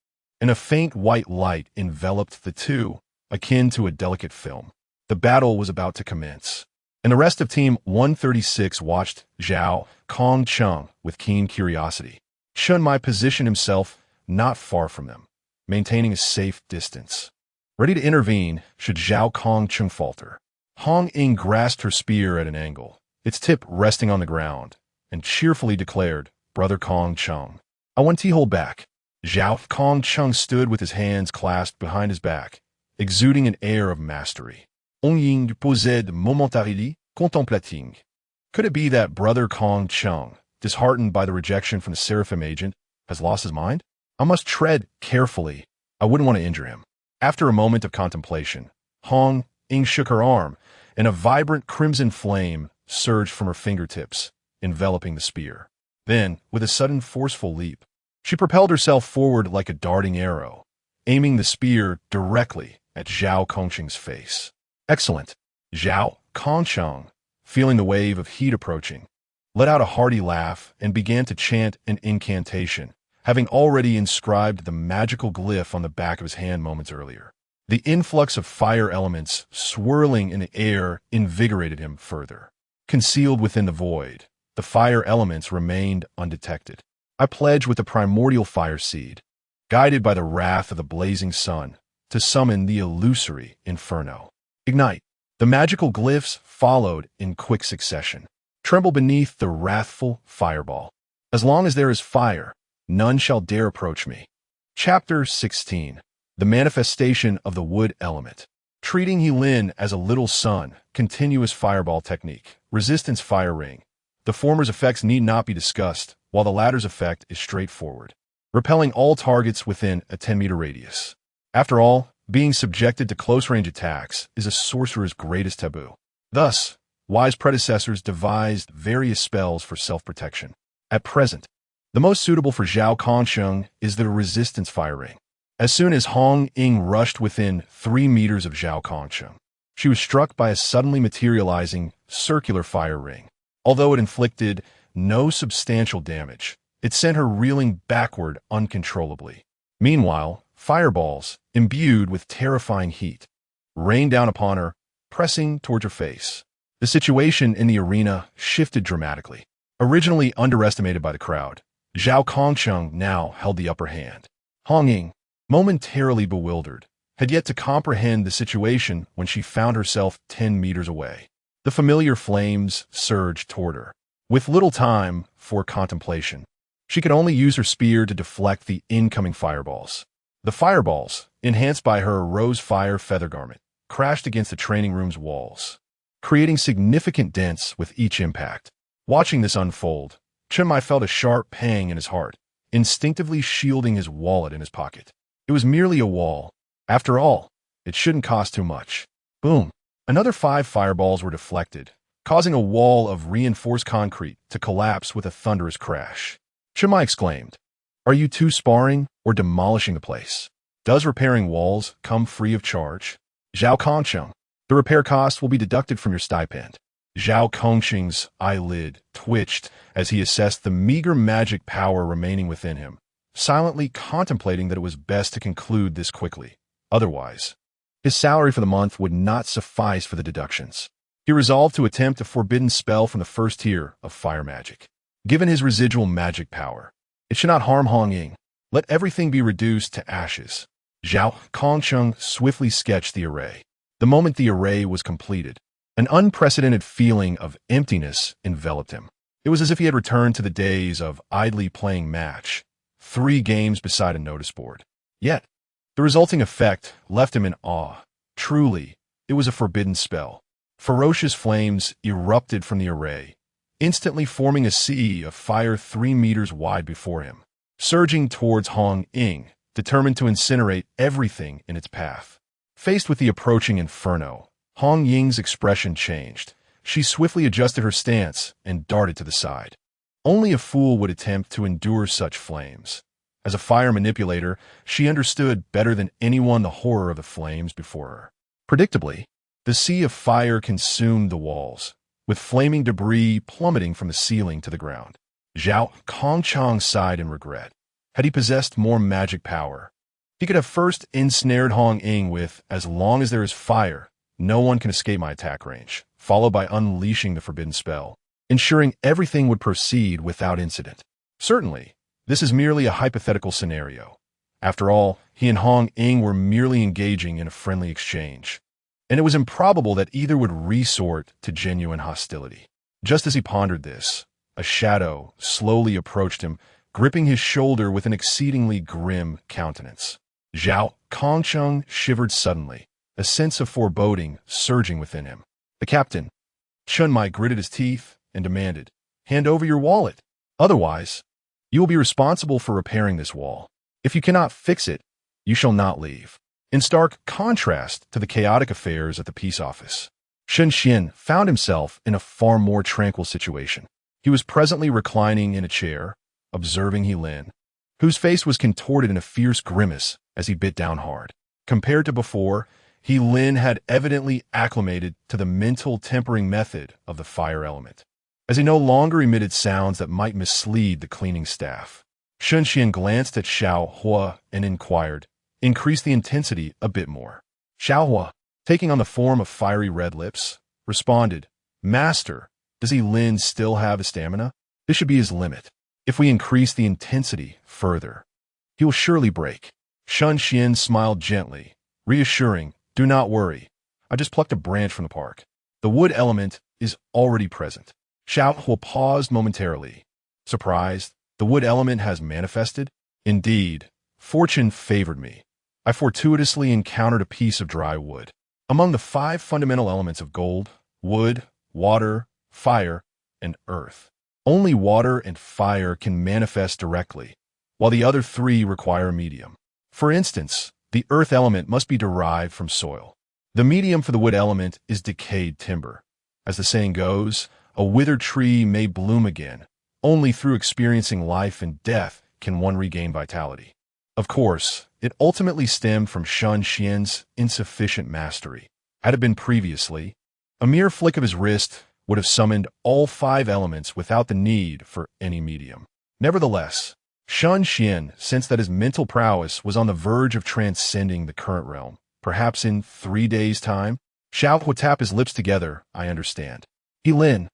Speaker 1: and a faint white light enveloped the two, akin to a delicate film. The battle was about to commence, and the rest of Team 136 watched Zhao Kongcheng with keen curiosity. Shen Mai positioned himself not far from them, maintaining a safe distance, ready to intervene should Zhao Kongcheng falter. Hong Ying grasped her spear at an angle, its tip resting on the ground, and cheerfully declared, Brother Kongcheng, I want to hold back. Zhao Kongcheng stood with his hands clasped behind his back, exuding an air of mastery. On Ying possède momentarily contemplating. Could it be that Brother Kong Chung, disheartened by the rejection from the Seraphim agent, has lost his mind? I must tread carefully. I wouldn't want to injure him. After a moment of contemplation, Hong Ying shook her arm, and a vibrant crimson flame surged from her fingertips, enveloping the spear. Then, with a sudden forceful leap, she propelled herself forward like a darting arrow, aiming the spear directly at Zhao Kongqing's face. Excellent. Zhao Kongqing, feeling the wave of heat approaching, let out a hearty laugh and began to chant an incantation, having already inscribed the magical glyph on the back of his hand moments earlier. The influx of fire elements swirling in the air invigorated him further. Concealed within the void, the fire elements remained undetected. I pledge with the primordial fire seed, guided by the wrath of the blazing sun, to summon the illusory inferno. Ignite. The magical glyphs followed in quick succession. Tremble beneath the wrathful fireball. As long as there is fire, none shall dare approach me. Chapter 16. The manifestation of the wood element. Treating Heilin as a little sun, continuous fireball technique, resistance fire ring. The former's effects need not be discussed, while the latter's effect is straightforward, repelling all targets within a 10-meter radius. After all, being subjected to close-range attacks is a sorcerer's greatest taboo. Thus, wise predecessors devised various spells for self-protection. At present, the most suitable for Zhao Kongqing is the resistance fire ring. As soon as Hong Ying rushed within 3 meters of Zhao Kongqing, she was struck by a suddenly materializing circular fire ring. Although it inflicted no substantial damage, it sent her reeling backward uncontrollably. Meanwhile, fireballs, imbued with terrifying heat, rained down upon her, pressing towards her face. The situation in the arena shifted dramatically. Originally underestimated by the crowd, Zhao Kongqing now held the upper hand. Hong Ying, momentarily bewildered, had yet to comprehend the situation when she found herself 10 meters away. The familiar flames surged toward her. With little time for contemplation, she could only use her spear to deflect the incoming fireballs. The fireballs, enhanced by her rose fire feather garment, crashed against the training room's walls, creating significant dents with each impact. Watching this unfold, Chen Mai felt a sharp pang in his heart, instinctively shielding his wallet in his pocket. It was merely a wall. After all, it shouldn't cost too much. Boom. Another 5 fireballs were deflected, causing a wall of reinforced concrete to collapse with a thunderous crash. Chen Mai exclaimed, "Are you two sparring or demolishing the place? Does repairing walls come free of charge?" Zhao Kongqing, the repair cost will be deducted from your stipend. Zhao Kongqing's eyelid twitched as he assessed the meager magic power remaining within him, silently contemplating that it was best to conclude this quickly. Otherwise, his salary for the month would not suffice for the deductions. He resolved to attempt a forbidden spell from the first tier of fire magic. Given his residual magic power, it should not harm Hong Ying. Let everything be reduced to ashes. Zhao Kongqing swiftly sketched the array. The moment the array was completed, an unprecedented feeling of emptiness enveloped him. It was as if he had returned to the days of idly playing match, 3 games beside a notice board. Yet, the resulting effect left him in awe. Truly, it was a forbidden spell. Ferocious flames erupted from the array, instantly forming a sea of fire 3 meters wide before him, surging towards Hong Ying, determined to incinerate everything in its path. Faced with the approaching inferno, Hong Ying's expression changed. She swiftly adjusted her stance and darted to the side. Only a fool would attempt to endure such flames. As a fire manipulator, she understood better than anyone the horror of the flames before her. Predictably, the sea of fire consumed the walls, with flaming debris plummeting from the ceiling to the ground. Zhao Kongqing sighed in regret. Had he possessed more magic power, he could have first ensnared Hong Ying with, "As long as there is fire, no one can escape my attack range," followed by unleashing the forbidden spell, ensuring everything would proceed without incident. Certainly, this is merely a hypothetical scenario. After all, he and Hong Ying were merely engaging in a friendly exchange, and it was improbable that either would resort to genuine hostility. Just as he pondered this, a shadow slowly approached him, gripping his shoulder with an exceedingly grim countenance. Zhao Kongqing shivered suddenly, a sense of foreboding surging within him. The captain, Chun Mai, gritted his teeth and demanded, "Hand over your wallet. Otherwise, you will be responsible for repairing this wall. If you cannot fix it, you shall not leave." In stark contrast to the chaotic affairs at the peace office, Shen Xuan found himself in a far more tranquil situation. He was presently reclining in a chair, observing He Lin, whose face was contorted in a fierce grimace as he bit down hard. Compared to before, He Lin had evidently acclimated to the mental tempering method of the fire element, as he no longer emitted sounds that might mislead the cleaning staff. Shen Xuan glanced at Xiao Hua and inquired, "Increase the intensity a bit more." Xiao Hua, taking on the form of fiery red lips, responded, "Master, does He Lin still have his stamina? This should be his limit. If we increase the intensity further, he will surely break." Shen Xuan smiled gently, reassuring, "Do not worry. I just plucked a branch from the park. The wood element is already present." Xiao Hua paused momentarily. Surprised, "The wood element has manifested?" "Indeed, fortune favored me. I fortuitously encountered a piece of dry wood. Among the 5 fundamental elements of gold, wood, water, fire, and earth, only water and fire can manifest directly, while the other 3 require a medium. For instance, the earth element must be derived from soil. The medium for the wood element is decayed timber. As the saying goes, a withered tree may bloom again. Only through experiencing life and death can one regain vitality." Of course, it ultimately stemmed from Shen Xuan's insufficient mastery. Had it been previously, a mere flick of his wrist would have summoned all 5 elements without the need for any medium. Nevertheless, Shen Xuan sensed that his mental prowess was on the verge of transcending the current realm. Perhaps in 3 days' time, Xiao would tap his lips together. "I understand. He Lin,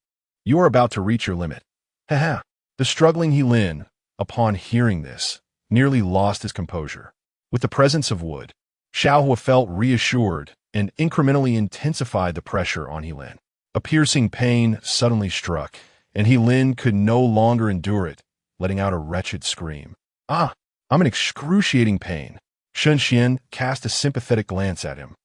Speaker 1: you are about to reach your limit." Haha. The struggling He Lin, upon hearing this, nearly lost his composure. With the presence of wood, Xiao Hua felt reassured and incrementally intensified the pressure on He Lin. A piercing pain suddenly struck, and He Lin could no longer endure it, letting out a wretched scream. "Ah, I'm in excruciating pain." Shen Xuan cast a sympathetic glance at him,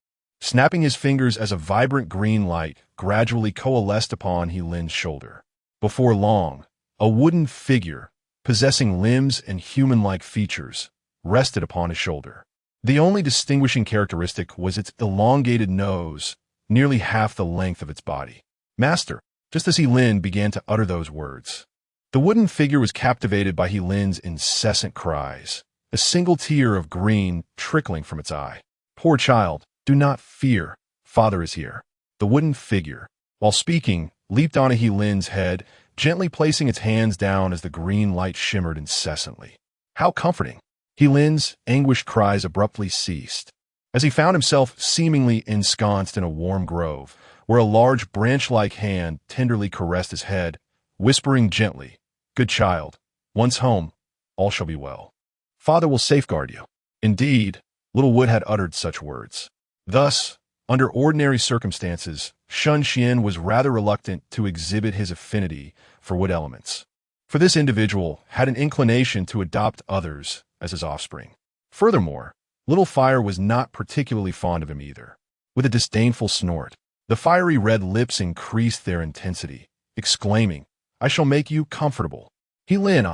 Speaker 1: snapping his fingers as a vibrant green light gradually coalesced upon He Lin's shoulder. Before long, a wooden figure, possessing limbs and human-like features, rested upon his shoulder. The only distinguishing characteristic was its elongated nose, nearly half the length of its body. "Master," just as He Lin began to utter those words, the wooden figure was captivated by He Lin's incessant cries, a single tear of green trickling from its eye. "Poor child, do not fear. Father is here." The wooden figure, while speaking, leaped onto He Lin's head, gently placing its hands down as the green light shimmered incessantly. How comforting! He Lin's anguished cries abruptly ceased, as he found himself seemingly ensconced in a warm grove, where a large branch-like hand tenderly caressed his head, whispering gently, "Good child, once home, all shall be well. Father will safeguard you." Indeed, little Wood had uttered such words. Thus, under ordinary circumstances, Shen Xuan was rather reluctant to exhibit his affinity for wood elements, for this individual had an inclination to adopt others as his offspring. Furthermore, Little Fire was not particularly fond of him either. With a disdainful snort, the fiery red lips increased their intensity, exclaiming, "I shall make you comfortable." He Lin,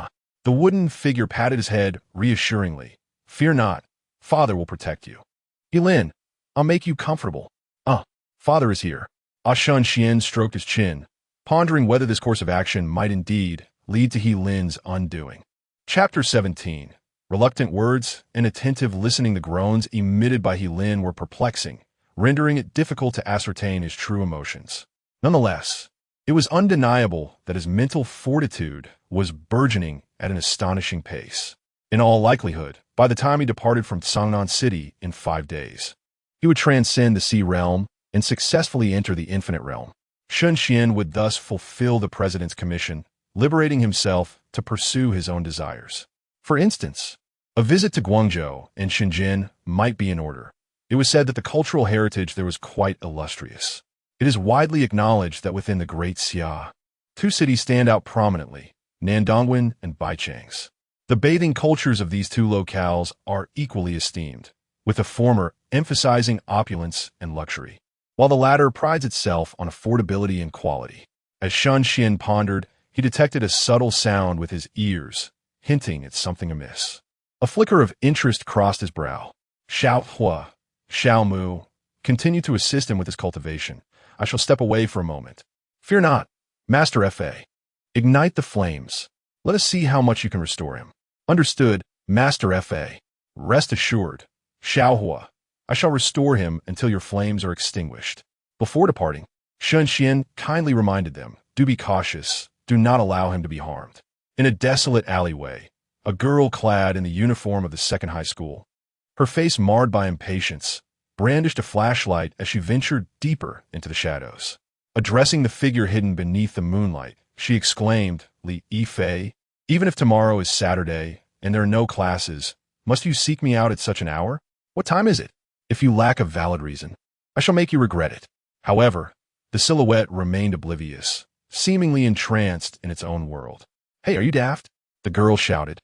Speaker 1: the wooden figure patted his head reassuringly. "Fear not, Father will protect you." "He Lin, I'll make you comfortable." Father is here." Shen Xuan stroked his chin, pondering whether this course of action might indeed lead to He Lin's undoing. Chapter 17. Reluctant words and attentive listening. The groans emitted by He Lin were perplexing, rendering it difficult to ascertain his true emotions. Nonetheless, it was undeniable that his mental fortitude was burgeoning at an astonishing pace. In all likelihood, by the time he departed from Sangnan City in 5 days, he would transcend the sea realm and successfully enter the infinite realm. Shen Xuan would thus fulfill the president's commission, liberating himself to pursue his own desires. For instance, a visit to Guangzhou and Shenzhen might be in order. It was said that the cultural heritage there was quite illustrious. It is widely acknowledged that within the Great Xia, 2 cities stand out prominently, Nandongwen and Baichang's. The bathing cultures of these 2 locales are equally esteemed. with the former emphasizing opulence and luxury, while the latter prides itself on affordability and quality. As Shen Xuan pondered, he detected a subtle sound with his ears, hinting at something amiss. A flicker of interest crossed his brow. Xiao Mu, continue to assist him with his cultivation. I shall step away for a moment. Fear not, Master Fa. Ignite the flames. Let us see how much you can restore him. Understood, Master Fa. Rest assured, Xiaohua, I shall restore him until your flames are extinguished. Before departing, Shen Xuan kindly reminded them, do be cautious, do not allow him to be harmed. In a desolate alleyway, a girl clad in the uniform of the second high school, her face marred by impatience, brandished a flashlight as she ventured deeper into the shadows. Addressing the figure hidden beneath the moonlight, she exclaimed, Li Yifei, even if tomorrow is Saturday and there are no classes, must you seek me out at such an hour? What time is it? If you lack a valid reason, I shall make you regret it. However, the silhouette remained oblivious, seemingly entranced in its own world. Hey, are you daft? The girl shouted,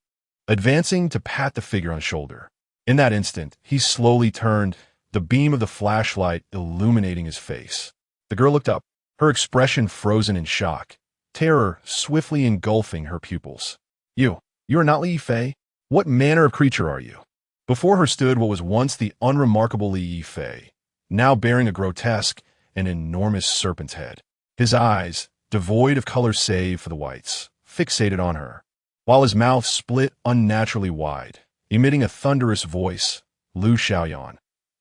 Speaker 1: advancing to pat the figure on the shoulder. In that instant, he slowly turned, the beam of the flashlight illuminating his face. The girl looked up, her expression frozen in shock, terror swiftly engulfing her pupils. You are not Li Yifei? What manner of creature are you? Before her stood what was once the unremarkable Li Yifei, now bearing a grotesque and enormous serpent's head. His eyes, devoid of color save for the whites, fixated on her, while his mouth split unnaturally wide, emitting a thunderous voice. Lu Xiaoyan,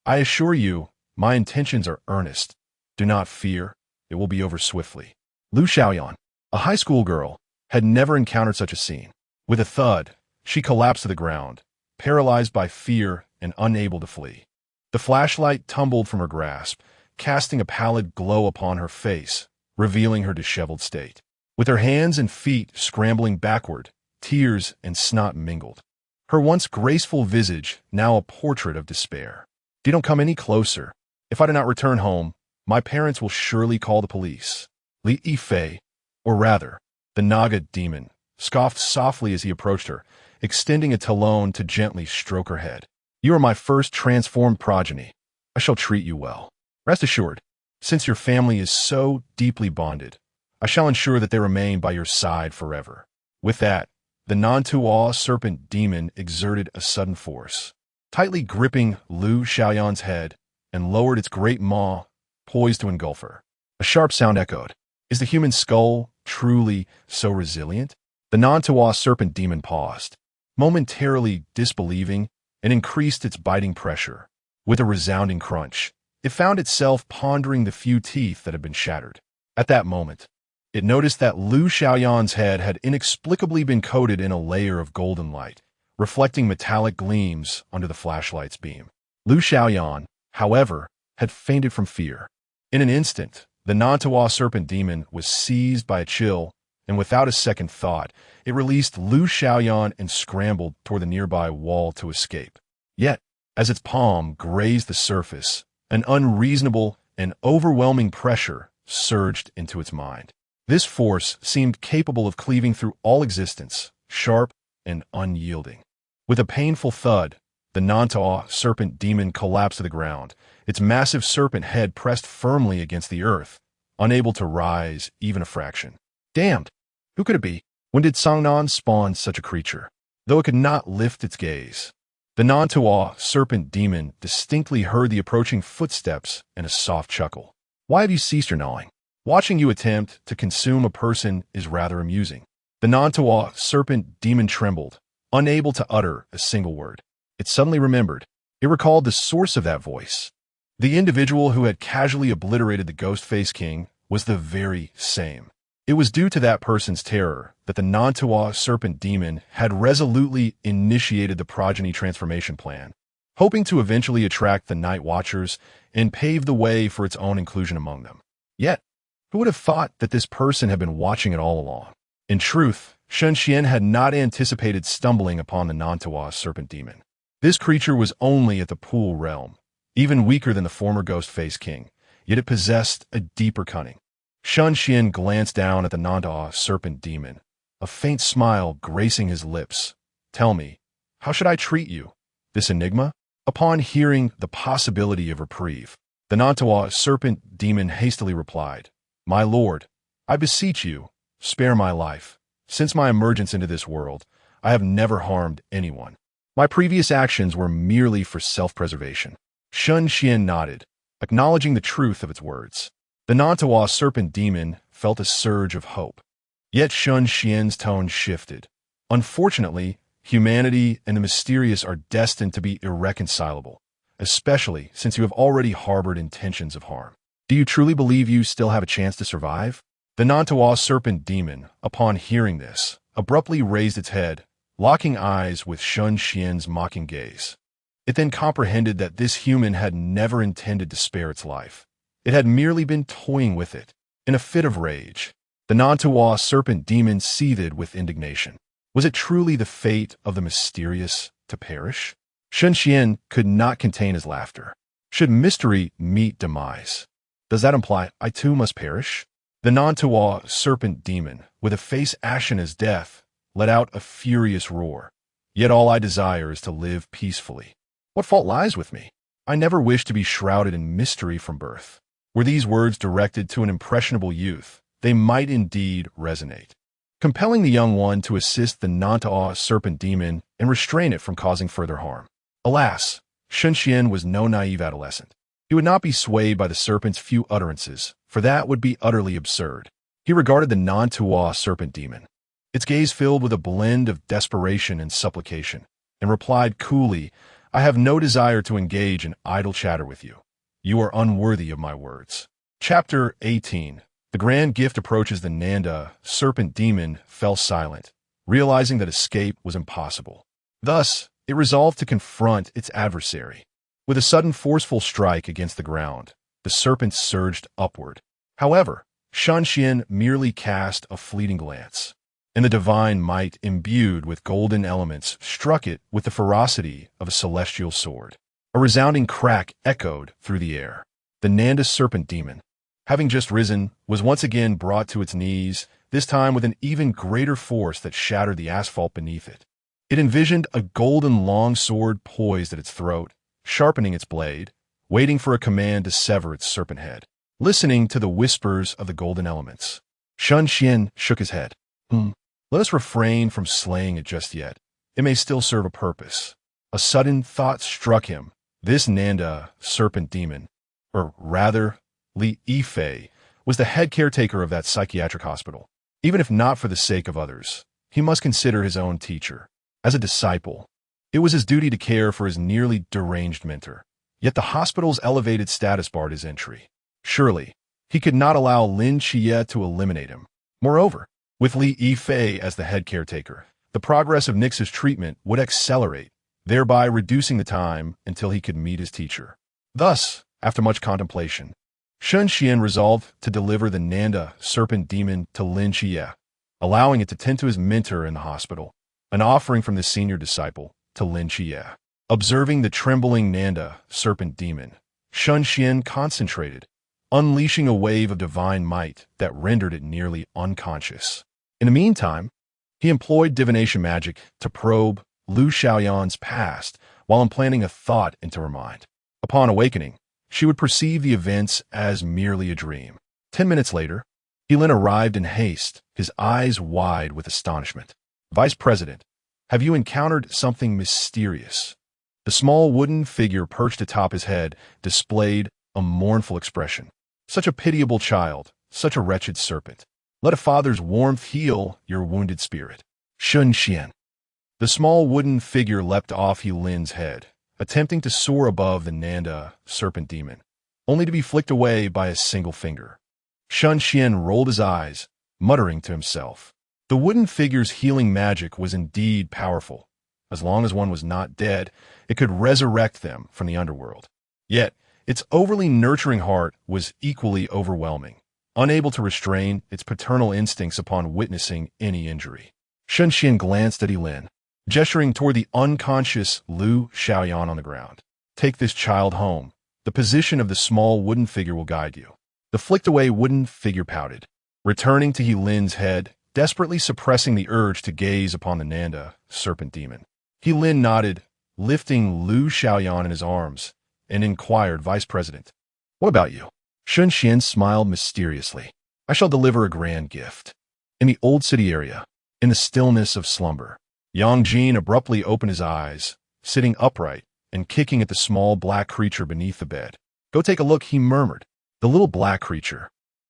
Speaker 1: I assure you, my intentions are earnest. Do not fear, it will be over swiftly. Lu Xiaoyan, a high school girl, had never encountered such a scene. With a thud, she collapsed to the ground, paralyzed by fear and unable to flee. The flashlight tumbled from her grasp, casting a pallid glow upon her face, revealing her disheveled state. With her hands and feet scrambling backward, tears and snot mingled. Her once graceful visage now a portrait of despair. You don't come any closer. If I do not return home, my parents will surely call the police. Li Yifei, or rather, the Naga demon, scoffed softly as he approached her, extending a talon to gently stroke her head. You are my first transformed progeny. I shall treat you well. Rest assured, since your family is so deeply bonded, I shall ensure that they remain by your side forever. With that, the non-Tua serpent demon exerted a sudden force, tightly gripping Lu Xiaoyan's head, and lowered its great maw, poised to engulf her. A sharp sound echoed. Is the human skull truly so resilient? The non-Tua serpent demon paused, momentarily disbelieving, and increased its biting pressure. With a resounding crunch, it found itself pondering the few teeth that had been shattered. At that moment, it noticed that Lu Xiaoyan's head had inexplicably been coated in a layer of golden light, reflecting metallic gleams under the flashlight's beam. Lu Xiaoyan, however, had fainted from fear. In an instant, the non-Tua serpent demon was seized by a chill, and without a second thought, it released Lu Xiaoyan and scrambled toward the nearby wall to escape. Yet, as its palm grazed the surface, an unreasonable and overwhelming pressure surged into its mind. This force seemed capable of cleaving through all existence, sharp and unyielding. With a painful thud, the non-Tua serpent demon collapsed to the ground, its massive serpent head pressed firmly against the earth, unable to rise even a fraction. Damned! Who could it be? When did Sangnan spawn such a creature? Though it could not lift its gaze, the non-Tua serpent demon distinctly heard the approaching footsteps and a soft chuckle. Why have you ceased your gnawing? Watching you attempt to consume a person is rather amusing. The non-Tua serpent demon trembled, unable to utter a single word. It suddenly remembered. It recalled the source of that voice. The individual who had casually obliterated the Ghost-Face King was the very same. It was due to that person's terror that the non-Tua serpent demon had resolutely initiated the progeny transformation plan, hoping to eventually attract the Night Watchers and pave the way for its own inclusion among them. Yet, who would have thought that this person had been watching it all along? In truth, Shen Xuan had not anticipated stumbling upon the non-Tua serpent demon. This creature was only at the pool realm, even weaker than the former Ghost-Face King, yet it possessed a deeper cunning. Shen Xuan glanced down at the non-Tua serpent demon, a faint smile gracing his lips. Tell me, how should I treat you? This enigma? Upon hearing the possibility of reprieve, the Nantawa serpent demon hastily replied, "My lord, I beseech you, spare my life. Since my emergence into this world, I have never harmed anyone. My previous actions were merely for self-preservation." Shen Xuan nodded, acknowledging the truth of its words. The Nantawa serpent demon felt a surge of hope. Yet Shen Xuan's tone shifted. Unfortunately, humanity and the mysterious are destined to be irreconcilable, especially since you have already harbored intentions of harm. Do you truly believe you still have a chance to survive? The Nantawa serpent demon, upon hearing this, abruptly raised its head, locking eyes with Shen Xuan's mocking gaze. It then comprehended that this human had never intended to spare its life. It had merely been toying with it. In a fit of rage, the Nantawa serpent demon seethed with indignation. Was it truly the fate of the mysterious to perish? Shen Xuan could not contain his laughter. Should mystery meet demise, does that imply I too must perish? The Nantawa serpent demon, with a face ashen as death, let out a furious roar. Yet all I desire is to live peacefully. What fault lies with me? I never wished to be shrouded in mystery from birth. Were these words directed to an impressionable youth, they might indeed resonate, compelling the young one to assist the Nantawa serpent demon and restrain it from causing further harm. Alas, Shen Xuan was no naive adolescent. He would not be swayed by the serpent's few utterances, for that would be utterly absurd. He regarded the Nantawa serpent demon, its gaze filled with a blend of desperation and supplication, and replied coolly, "I have no desire to engage in idle chatter with you. You are unworthy of my words." Chapter 18. The grand gift approaches. The Nanda serpent demon fell silent, realizing that escape was impossible. Thus, it resolved to confront its adversary. With a sudden forceful strike against the ground, the serpent surged upward. However, Shen Xuan merely cast a fleeting glance, and the divine might imbued with golden elements struck it with the ferocity of a celestial sword. A resounding crack echoed through the air. The Nanda serpent demon, having just risen, was once again brought to its knees, this time with an even greater force that shattered the asphalt beneath it. It envisioned a golden long sword poised at its throat, sharpening its blade, waiting for a command to sever its serpent head. Listening to the whispers of the golden elements, Shen Xuan shook his head. Let us refrain from slaying it just yet. It may still serve a purpose." A sudden thought struck him. This Nanda serpent demon, or rather, Li Yifei, was the head caretaker of that psychiatric hospital. Even if not for the sake of others, he must consider his own teacher. As a disciple, it was his duty to care for his nearly deranged mentor. Yet the hospital's elevated status barred his entry. Surely, he could not allow Lin Xie to eliminate him. Moreover, with Li Yifei as the head caretaker, the progress of Nix's treatment would accelerate, thereby reducing the time until he could meet his teacher. Thus, after much contemplation, Shen Xuan resolved to deliver the Nanda serpent demon to Lin Xie, allowing it to tend to his mentor in the hospital, an offering from the senior disciple to Lin Xie. Observing the trembling Nanda serpent demon, Shen Xuan concentrated, unleashing a wave of divine might that rendered it nearly unconscious. In the meantime, he employed divination magic to probe Lu Xiaoyan's past while implanting a thought into her mind. Upon awakening, she would perceive the events as merely a dream. 10 minutes later, Lin arrived in haste, his eyes wide with astonishment. "Vice President, have you encountered something mysterious?" The small wooden figure perched atop his head displayed a mournful expression. "Such a pitiable child, such a wretched serpent. Let a father's warmth heal your wounded spirit." Shen Xuan. The small wooden figure leapt off Lin's head, attempting to soar above the Nanda serpent demon, only to be flicked away by a single finger. Shen Xuan rolled his eyes, muttering to himself. The wooden figure's healing magic was indeed powerful. As long as one was not dead, it could resurrect them from the underworld. Yet, its overly nurturing heart was equally overwhelming, unable to restrain its paternal instincts upon witnessing any injury. Shen Xuan glanced at Lin, gesturing toward the unconscious Lu Xiaoyan on the ground. "Take this child home. The position of the small wooden figure will guide you." The flicked-away wooden figure pouted, returning to Lin's head, desperately suppressing the urge to gaze upon the Nanda serpent demon. Lin nodded, lifting Lu Xiaoyan in his arms, and inquired Vice President. What about you? Shen Xuan smiled mysteriously. I shall deliver a grand gift. In the old city area, in the stillness of slumber, Yang Jin abruptly opened his eyes, sitting upright and kicking at the small black creature beneath the bed. Go take a look, he murmured. The little black creature,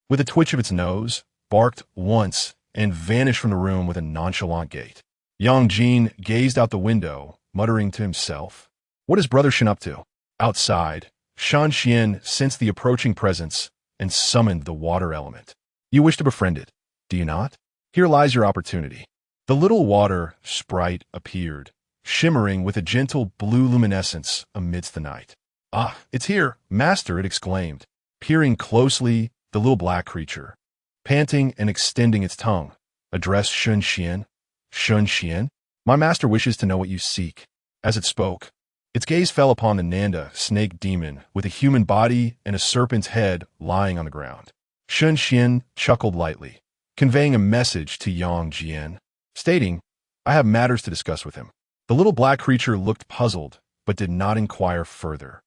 Speaker 1: with a twitch of its nose, barked once and vanished from the room with a nonchalant gait. Yang Jin gazed out the window, muttering to himself. What is Brother Shen up to? Outside, Shen Xuan sensed the approaching presence and summoned the water element. You wish to befriend it, do you not? Here lies your opportunity. The little water sprite appeared, shimmering with a gentle blue luminescence amidst the night. Ah, it's here, master, it exclaimed, peering closely the little black creature. Panting and extending its tongue, addressed Shen Xuan. Shen Xuan, my master wishes to know what you seek. As it spoke, its gaze fell upon the Nanda snake demon with a human body and a serpent's head lying on the ground. Shen Xuan chuckled lightly, conveying a message to Yang Jin, stating, I have matters to discuss with him. The little black creature looked puzzled, but did not inquire further.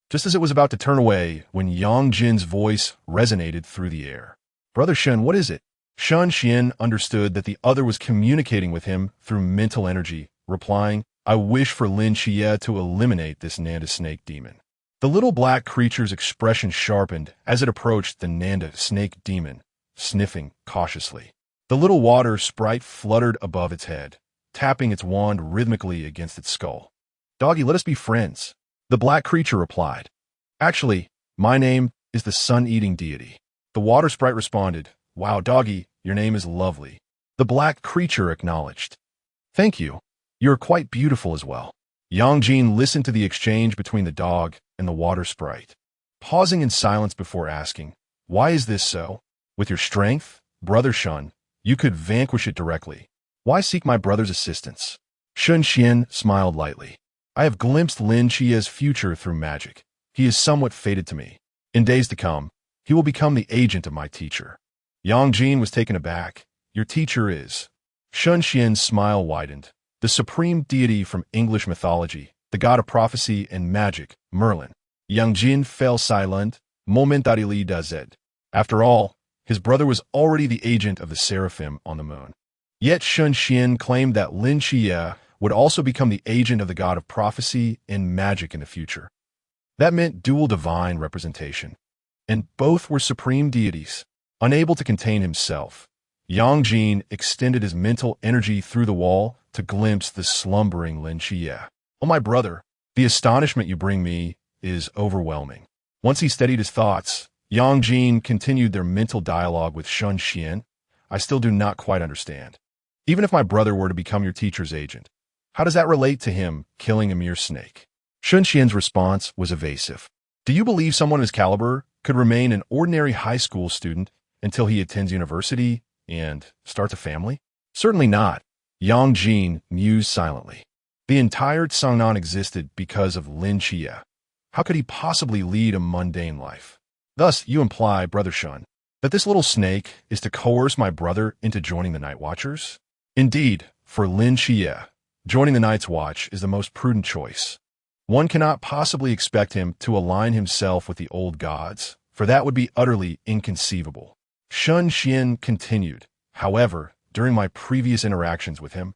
Speaker 1: Just as it was about to turn away when Yang Jin's voice resonated through the air. Brother Shen, what is it? Shen Xuan understood that the other was communicating with him through mental energy, replying, I wish for Lin Xie to eliminate this Nanda snake demon. The little black creature's expression sharpened as it approached the Nanda snake demon, sniffing cautiously. The little water sprite fluttered above its head, tapping its wand rhythmically against its skull. Doggy, let us be friends. The black creature replied. Actually, my name is the sun-eating deity. The water sprite responded, Wow, doggy, your name is lovely. The black creature acknowledged. Thank you. You are quite beautiful as well. Yang Jin listened to the exchange between the dog and the water sprite, pausing in silence before asking, Why is this so? With your strength, Brother Shen, you could vanquish it directly. Why seek my brother's assistance? Shen Xuan smiled lightly. I have glimpsed Lin Xie's future through magic. He is somewhat fated to me. In days to come, he will become the agent of my teacher. Yang Jin was taken aback. Your teacher is. Shen Xuan's smile widened. The supreme deity from English mythology, the god of prophecy and magic, Merlin. Yang Jin fell silent, momentarily dazed. After all, his brother was already the agent of the seraphim on the moon. Yet Shen Xuan claimed that Lin Xie would also become the agent of the god of prophecy and magic in the future. That meant dual divine representation. And both were supreme deities. Unable to contain himself, Yang Jin extended his mental energy through the wall to glimpse the slumbering Lin Xie. Oh, my brother, the astonishment you bring me is overwhelming. Once he steadied his thoughts, Yang Jin continued their mental dialogue with Shen Xuan. I still do not quite understand. Even if my brother were to become your teacher's agent, how does that relate to him killing a mere snake? Shen Xuan's response was evasive. Do you believe someone of his caliber could remain an ordinary high school student until he attends university and starts a family? Certainly not. Yang Jin mused silently. The entire Sangnan existed because of Lin Xie. How could he possibly lead a mundane life? Thus, you imply, Brother Shen, that this little snake is to coerce my brother into joining the Night Watchers? Indeed, for Lin Xie, joining the Night's Watch is the most prudent choice. One cannot possibly expect him to align himself with the old gods, for that would be utterly inconceivable. Shen Xuan continued. However, during my previous interactions with him,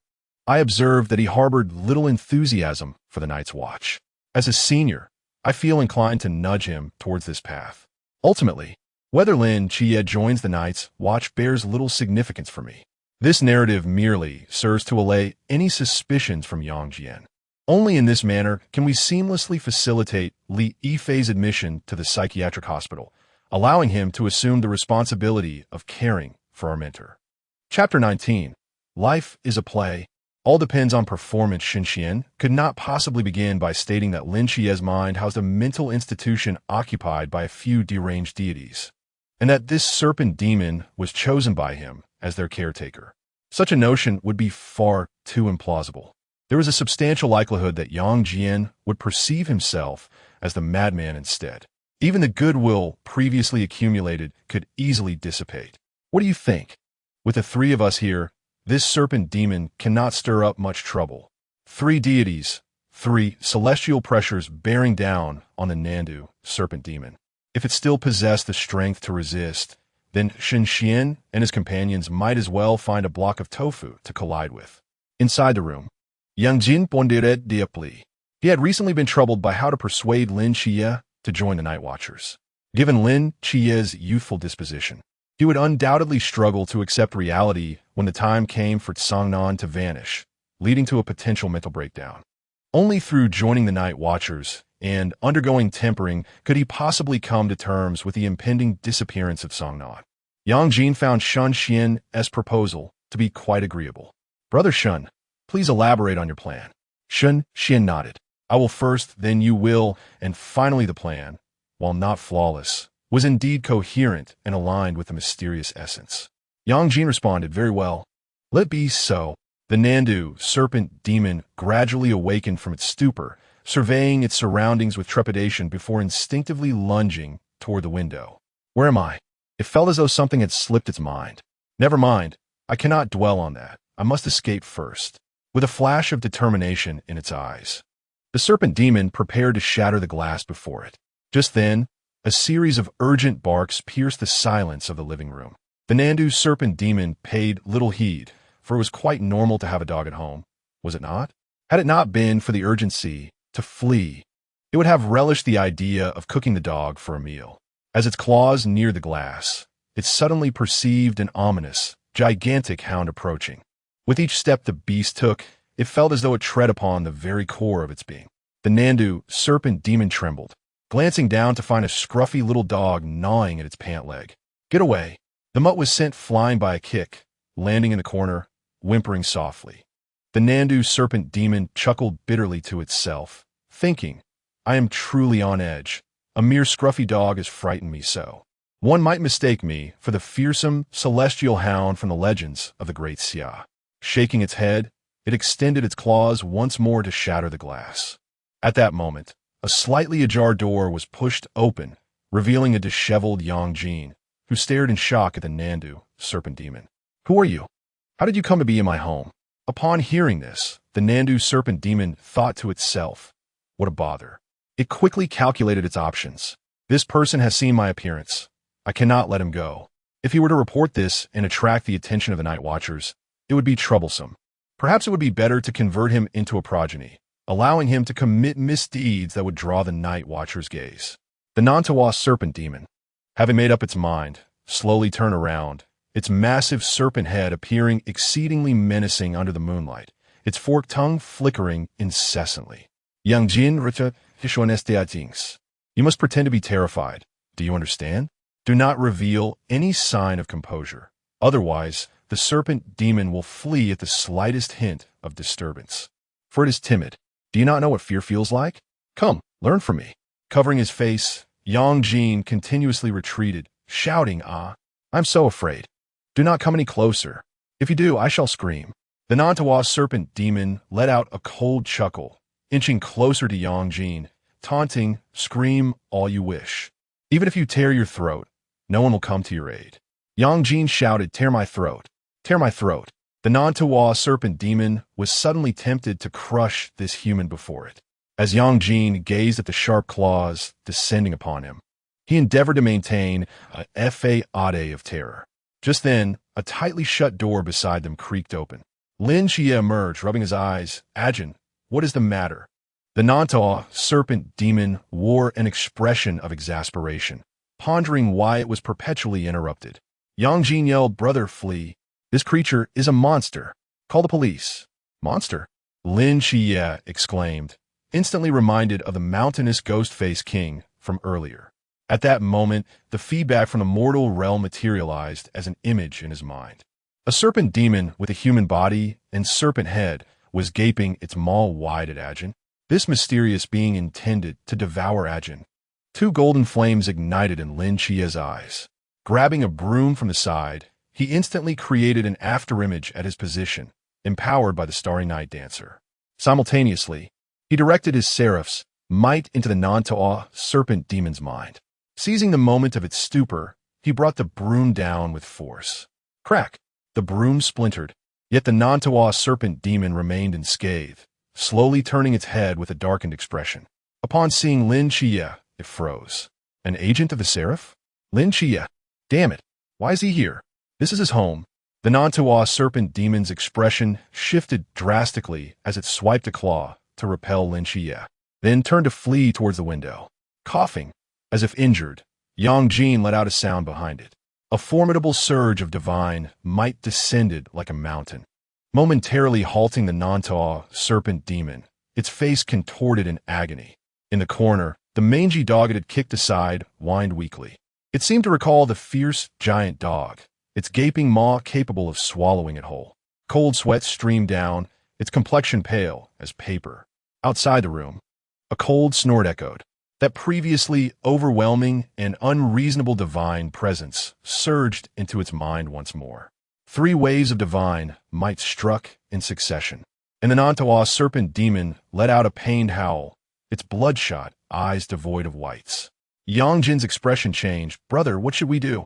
Speaker 1: I observed that he harbored little enthusiasm for the Night's Watch. As a senior, I feel inclined to nudge him towards this path. Ultimately, whether Lin Xie joins the Night's Watch bears little significance for me. This narrative merely serves to allay any suspicions from Yang Jin. Only in this manner can we seamlessly facilitate Li Yifei's admission to the psychiatric hospital, allowing him to assume the responsibility of caring for our mentor. Chapter 19. Life is a play. All depends on performance. Shen Xuan could not possibly begin by stating that Lin Xie's mind housed a mental institution occupied by a few deranged deities, and that this serpent demon was chosen by him as their caretaker. Such a notion would be far too implausible. There is a substantial likelihood that Yang Jin would perceive himself as the madman instead. Even the goodwill previously accumulated could easily dissipate. What do you think? With the three of us here, this serpent demon cannot stir up much trouble. 3 deities, 3. Celestial pressures bearing down on the Nandu, serpent demon. If it still possessed the strength to resist, then Shen Xuan and his companions might as well find a block of tofu to collide with. Inside the room, Yang Jin pondered deeply. He had recently been troubled by how to persuade Lin Qie to join the Night Watchers. Given Lin Qie's youthful disposition, he would undoubtedly struggle to accept reality when the time came for Tsangnan to vanish, leading to a potential mental breakdown. Only through joining the Night Watchers and undergoing tempering could he possibly come to terms with the impending disappearance of Tsangnan. Yang Jin found Shen Xuan's proposal to be quite agreeable. Brother Shen, please elaborate on your plan. Shen Xuan nodded. I will first, then you will, and finally the plan, while not flawless, was indeed coherent and aligned with the mysterious essence. Yang Jin responded, very well. Let be so. The Nandu, serpent demon, gradually awakened from its stupor, surveying its surroundings with trepidation before instinctively lunging toward the window. Where am I? It felt as though something had slipped its mind. Never mind. I cannot dwell on that. I must escape first. With a flash of determination in its eyes, the serpent demon prepared to shatter the glass before it. Just then, a series of urgent barks pierced the silence of the living room. The Nandu serpent demon paid little heed, for it was quite normal to have a dog at home, was it not? Had it not been for the urgency to flee, it would have relished the idea of cooking the dog for a meal. As its claws neared the glass, it suddenly perceived an ominous, gigantic hound approaching. With each step the beast took, it felt as though it tread upon the very core of its being. The Nandu serpent demon trembled, glancing down to find a scruffy little dog gnawing at its pant leg. Get away! The mutt was sent flying by a kick, landing in the corner, whimpering softly. The Nandu serpent demon chuckled bitterly to itself, thinking, I am truly on edge. A mere scruffy dog has frightened me so. One might mistake me for the fearsome celestial hound from the legends of the great Xia. Shaking its head, it extended its claws once more to shatter the glass. At that moment, a slightly ajar door was pushed open, revealing a disheveled Yang Jin, who stared in shock at the Nandu serpent demon. Who are you? How did you come to be in my home? Upon hearing this, the Nandu serpent demon thought to itself, what a bother. It quickly calculated its options. This person has seen my appearance. I cannot let him go. If he were to report this and attract the attention of the Night Watchers, it would be troublesome. Perhaps it would be better to convert him into a progeny, allowing him to commit misdeeds that would draw the Night Watchers' gaze. The Nantawa serpent demon, having made up its mind, slowly turned around, its massive serpent head appearing exceedingly menacing under the moonlight, its forked tongue flickering incessantly. Yang Jin Rita Hishuanestiatings. You must pretend to be terrified. Do you understand? Do not reveal any sign of composure. Otherwise, the serpent demon will flee at the slightest hint of disturbance. For it is timid. Do you not know what fear feels like? Come, learn from me. Covering his face, Yang Jin continuously retreated, shouting, I'm so afraid. Do not come any closer. If you do, I shall scream. The Nantawa serpent demon let out a cold chuckle, inching closer to Yang Jin, taunting, scream all you wish. Even if you tear your throat, no one will come to your aid. Yang Jin shouted, tear my throat. Tear my throat. The Nantawa serpent demon was suddenly tempted to crush this human before it. As Yang Jin gazed at the sharp claws descending upon him, he endeavored to maintain a fade of terror. Just then, a tightly shut door beside them creaked open. Lin Qie emerged, rubbing his eyes. Ajin, what is the matter? The Nantawa serpent demon wore an expression of exasperation, pondering why it was perpetually interrupted. Yang Jin yelled, brother, flee. This creature is a monster. Call the police. Monster? Lin Qie exclaimed, instantly reminded of the mountainous ghost-faced king from earlier. At that moment, the feedback from the mortal realm materialized as an image in his mind. A serpent demon with a human body and serpent head was gaping its maw wide at Ajin. This mysterious being intended to devour Ajin. Two golden flames ignited in Lin Qie's eyes. Grabbing a broom from the side, he instantly created an afterimage at his position, empowered by the Starry Night Dancer. Simultaneously, he directed his seraph's might into the Nantawa serpent demon's mind. Seizing the moment of its stupor, he brought the broom down with force. Crack! The broom splintered, yet the Nantawa serpent demon remained unscathed, slowly turning its head with a darkened expression. Upon seeing Lin Chia, it froze. An agent of the Seraph? Lin Chia. Damn it. Why is he here? This is his home. The Nantua serpent demon's expression shifted drastically as it swiped a claw to repel Lin Chia, then turned to flee towards the window. Coughing, as if injured, Yang Jin let out a sound behind it. A formidable surge of divine might descended like a mountain, momentarily halting the Nantua serpent demon, its face contorted in agony. In the corner, the mangy dog it had kicked aside whined weakly. It seemed to recall the fierce giant dog, its gaping maw capable of swallowing it whole. Cold sweat streamed down, its complexion pale as paper. Outside the room, a cold snort echoed. That previously overwhelming and unreasonable divine presence surged into its mind once more. 3 waves of divine might struck in succession, and the Nantua serpent demon let out a pained howl, its bloodshot eyes devoid of whites. Yang Jin's expression changed. Brother, what should we do?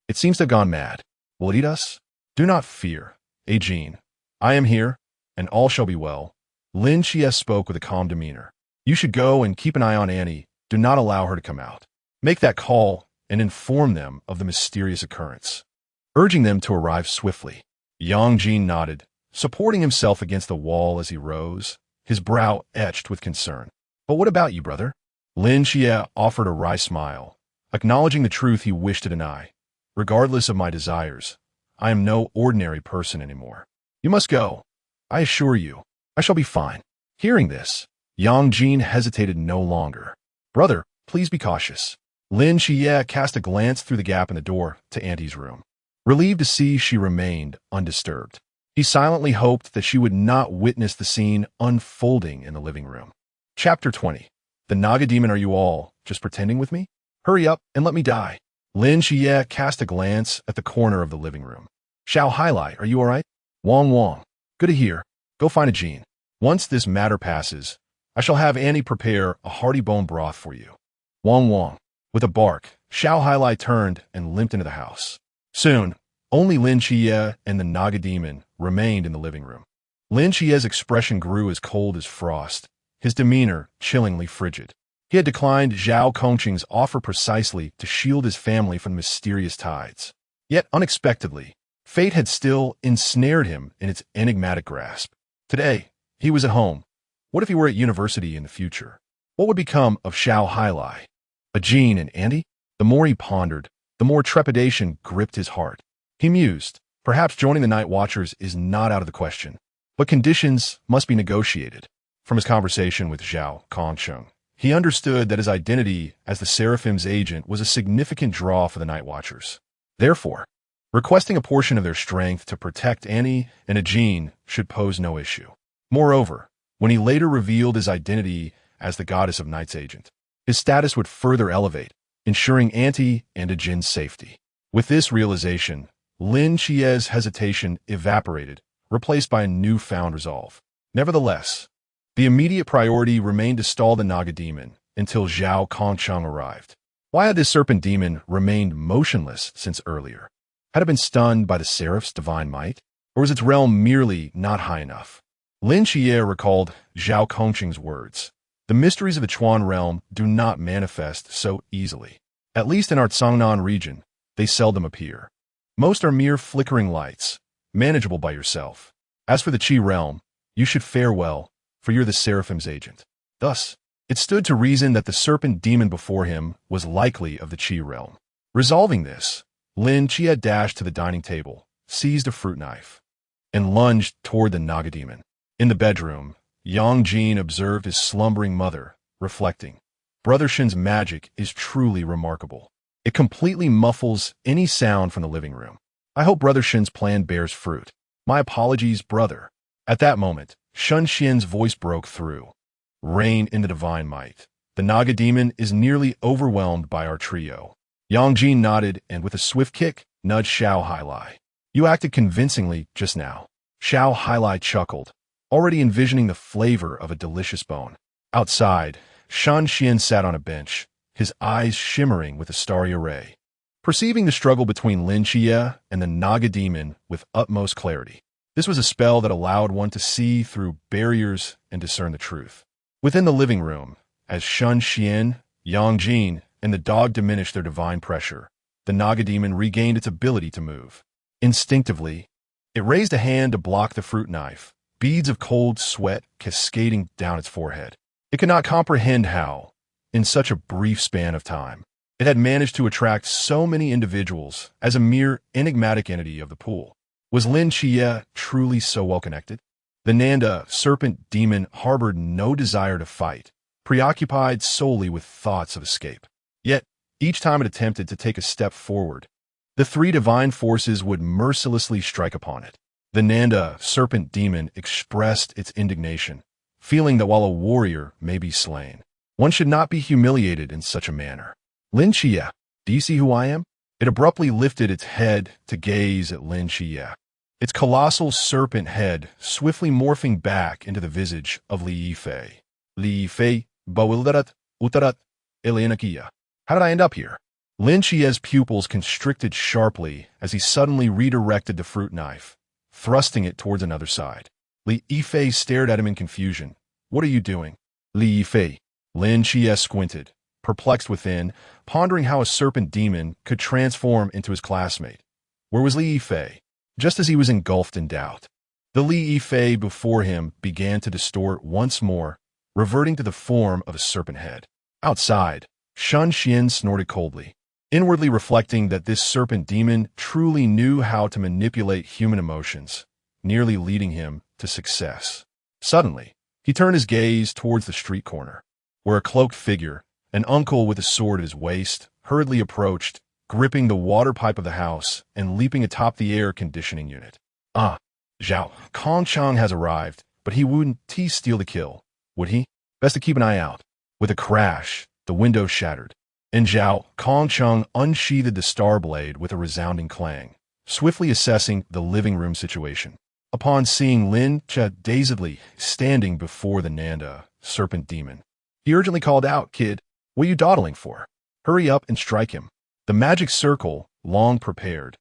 Speaker 1: It seems to have gone mad. Will it eat us? Do not fear, Jin. I am here, and all shall be well. Lin Chia spoke with a calm demeanor. You should go and keep an eye on Annie. Do not allow her to come out. Make that call and inform them of the mysterious occurrence, urging them to arrive swiftly. Yang Jin nodded, supporting himself against the wall as he rose, his brow etched with concern. But what about you, brother? Lin Chia offered a wry smile, acknowledging the truth he wished to deny. Regardless of my desires, I am no ordinary person anymore. You must go. I assure you, I shall be fine. Hearing this, Yang Jin hesitated no longer. Brother, please be cautious. Lin Chia cast a glance through the gap in the door to Auntie's room, relieved to see she remained undisturbed. He silently hoped that she would not witness the scene unfolding in the living room. Chapter 20. The Naga Demon. Are you all just pretending with me? Hurry up and let me die. Lin Chia cast a glance at the corner of the living room. Xiao Hailai, are you all right? Wong Wong. Good to hear. Go find a Jean. Once this matter passes, I shall have Annie prepare a hearty bone broth for you. Wong Wong. With a bark, Xiao Hailai turned and limped into the house. Soon, only Lin Chia and the Naga Demon remained in the living room. Lin Chia's expression grew as cold as frost, his demeanor chillingly frigid. He had declined Zhao Kongqing's offer precisely to shield his family from mysterious tides. Yet, unexpectedly, fate had still ensnared him in its enigmatic grasp. Today, he was at home. What if he were at university in the future? What would become of Xiao Hailai? A Jean and Andy? The more he pondered, the more trepidation gripped his heart. He mused, perhaps joining the Night Watchers is not out of the question, but conditions must be negotiated. From his conversation with Zhao Kongqing, he understood that his identity as the Seraphim's agent was a significant draw for the Night Watchers. Therefore, requesting a portion of their strength to protect Annie and a Jean should pose no issue. Moreover, when he later revealed his identity as the Goddess of Night's agent, his status would further elevate, ensuring Auntie and a Jin's safety. With this realization, Lin Chia's hesitation evaporated, replaced by a newfound resolve. Nevertheless, the immediate priority remained to stall the Naga Demon until Zhao Kongqing arrived. Why had this serpent demon remained motionless since earlier? Had it been stunned by the Seraph's divine might? Or was its realm merely not high enough? Lin Chia recalled Zhao Kongqing's words. The mysteries of the Chuan realm do not manifest so easily. At least in our Tsangnan region, they seldom appear. Most are mere flickering lights, manageable by yourself. As for the Qi realm, you should fare well, for you're the Seraphim's agent. Thus, it stood to reason that the serpent demon before him was likely of the Qi realm. Resolving this, Lin Chia dashed to the dining table, seized a fruit knife, and lunged toward the Naga Demon. In the bedroom, Yang Jin observed his slumbering mother, reflecting, Brother Shen's magic is truly remarkable. It completely muffles any sound from the living room. I hope Brother Shen's plan bears fruit. My apologies, brother. At that moment, Shen Xuan's voice broke through. Reign in the divine might. The Naga Demon is nearly overwhelmed by our trio. Yang Jin nodded and with a swift kick, nudged Xiao Hailai. You acted convincingly just now. Xiao Hailai chuckled, already envisioning the flavor of a delicious bone. Outside, Shen Xuan sat on a bench, his eyes shimmering with a starry array, perceiving the struggle between Lin Chia and the Naga Demon with utmost clarity. This was a spell that allowed one to see through barriers and discern the truth. Within the living room, as Shen Xuan, Yang Jin, and the dog diminished their divine pressure, the Naga demon regained its ability to move. Instinctively, it raised a hand to block the fruit knife, beads of cold sweat cascading down its forehead. It could not comprehend how, in such a brief span of time, it had managed to attract so many individuals as a mere enigmatic entity of the pool. Was Lin Chia truly so well connected? The Nanda serpent demon harbored no desire to fight, preoccupied solely with thoughts of escape. Yet, each time it attempted to take a step forward, the three divine forces would mercilessly strike upon it. The Nanda serpent demon expressed its indignation, feeling that while a warrior may be slain, one should not be humiliated in such a manner. Lin Chia, do you see who I am? It abruptly lifted its head to gaze at Lin Chia, its colossal serpent head swiftly morphing back into the visage of Li Yifei. Li Yifei, bewilderat, utarat, Elenakia. How did I end up here? Lin Chia's pupils constricted sharply as he suddenly redirected the fruit knife, thrusting it towards another side. Li Yifei stared at him in confusion. What are you doing? Li Yifei. Lin Chia squinted, perplexed within, pondering how a serpent demon could transform into his classmate. Where was Li Yifei? Just as he was engulfed in doubt, the Li Yifei before him began to distort once more, reverting to the form of a serpent head. Outside, Shen Xuan snorted coldly, inwardly reflecting that this serpent demon truly knew how to manipulate human emotions, nearly leading him to success. Suddenly, he turned his gaze towards the street corner, where a cloaked figure, an uncle with a sword at his waist, hurriedly approached, gripping the water pipe of the house and leaping atop the air conditioning unit. Zhao Kongchang has arrived, but he wouldn't steal the kill, would he? Best to keep an eye out. With a crash, the window shattered, and Zhao Kongchang unsheathed the star blade with a resounding clang, swiftly assessing the living room situation. Upon seeing Lin Chia dazedly standing before the Nanda serpent demon, he urgently called out, "Kid, what are you dawdling for? Hurry up and strike him." The magic circle, long prepared,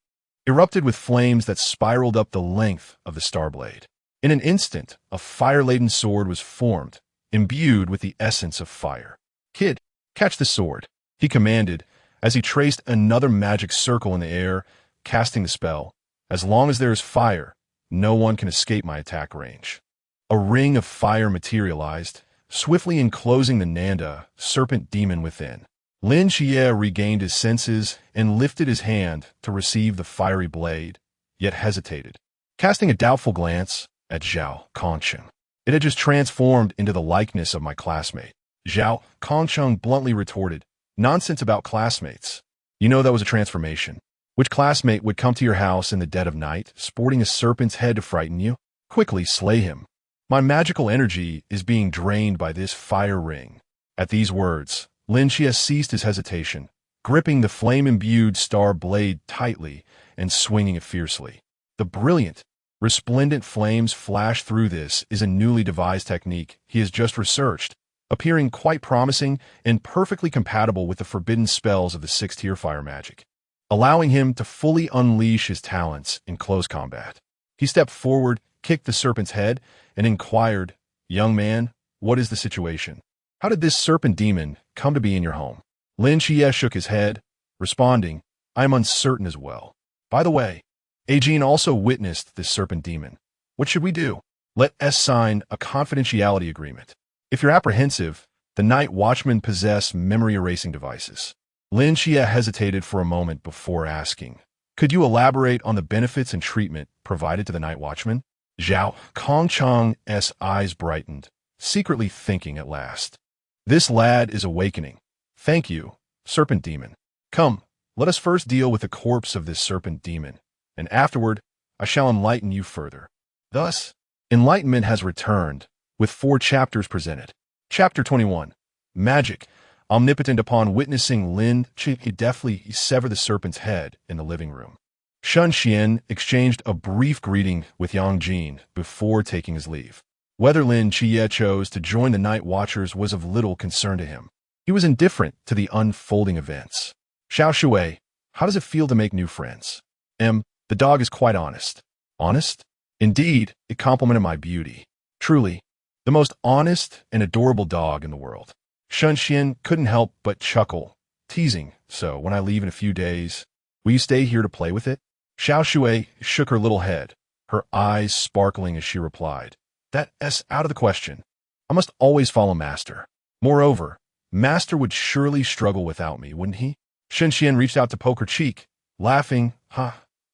Speaker 1: erupted with flames that spiraled up the length of the star blade. In an instant, a fire-laden sword was formed, imbued with the essence of fire. "Kid, catch the sword," he commanded as he traced another magic circle in the air, casting the spell. "As long as there is fire, no one can escape my attack range." A ring of fire materialized, swiftly enclosing the Nanda serpent demon within. Lin Chia regained his senses and lifted his hand to receive the fiery blade, yet hesitated, casting a doubtful glance at Zhao Kongcheng. It had just transformed into the likeness of my classmate. Zhao Kongcheng bluntly retorted, "Nonsense about classmates. You know that was a transformation. Which classmate would come to your house in the dead of night, sporting a serpent's head to frighten you? Quickly slay him. My magical energy is being drained by this fire ring." At these words, Lin Chia ceased his hesitation, gripping the flame-imbued star blade tightly and swinging it fiercely. The brilliant, resplendent flames flash through this is a newly devised technique he has just researched, appearing quite promising and perfectly compatible with the forbidden spells of the sixth-tier fire magic, allowing him to fully unleash his talents in close combat. He stepped forward, kicked the serpent's head, and inquired, "Young man, what is the situation? How did this serpent demon come to be in your home?" Lin Chia shook his head, responding, "I am uncertain as well. By the way, Ajin also witnessed this serpent demon. What should we do? Let us sign a confidentiality agreement. If you're apprehensive, the night watchmen possess memory-erasing devices." Lin Chia hesitated for a moment before asking, "Could you elaborate on the benefits and treatment provided to the night watchman?" Zhao Kongchang's eyes brightened, secretly thinking at last, "This lad is awakening. Thank you, serpent demon. Come, let us first deal with the corpse of this serpent demon, and afterward I shall enlighten you further." Thus, enlightenment has returned, with 4 chapters presented. Chapter 21, Magic. Omnipotent upon witnessing Lin Chia deftly sever the serpent's head in the living room, Shen Xuan exchanged a brief greeting with Yang Jin before taking his leave. Whether Lin Chia chose to join the Night Watchers was of little concern to him. He was indifferent to the unfolding events. "Xiao Shui, how does it feel to make new friends?" The dog is quite honest. "Honest?" Indeed, it complimented my beauty. Truly, the most honest and adorable dog in the world. Shen Xuan couldn't help but chuckle, teasing, so when I leave in a few days, will you stay here to play with it? Xiao Shui shook her little head, her eyes sparkling as she replied, That's out of the question. I must always follow Master. Moreover, Master would surely struggle without me, wouldn't he? Shen Xuan reached out to poke her cheek, laughing,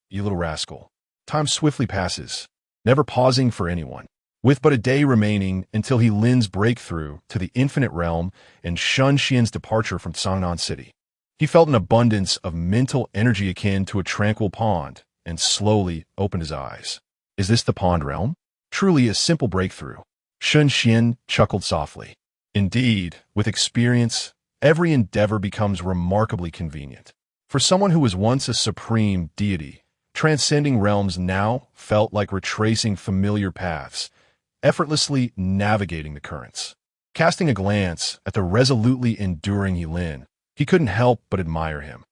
Speaker 1: you little rascal. Time swiftly passes, never pausing for anyone. With but a day remaining until Lin's breakthrough to the infinite realm and Shen Xian's departure from Cangnan City, he felt an abundance of mental energy akin to a tranquil pond and slowly opened his eyes. Is this the pond realm? Truly a simple breakthrough. Shen Xuan chuckled softly. Indeed, with experience, every endeavor becomes remarkably convenient. For someone who was once a supreme deity, transcending realms now felt like retracing familiar paths, effortlessly navigating the currents. Casting a glance at the resolutely enduring Lin, he couldn't help but admire him.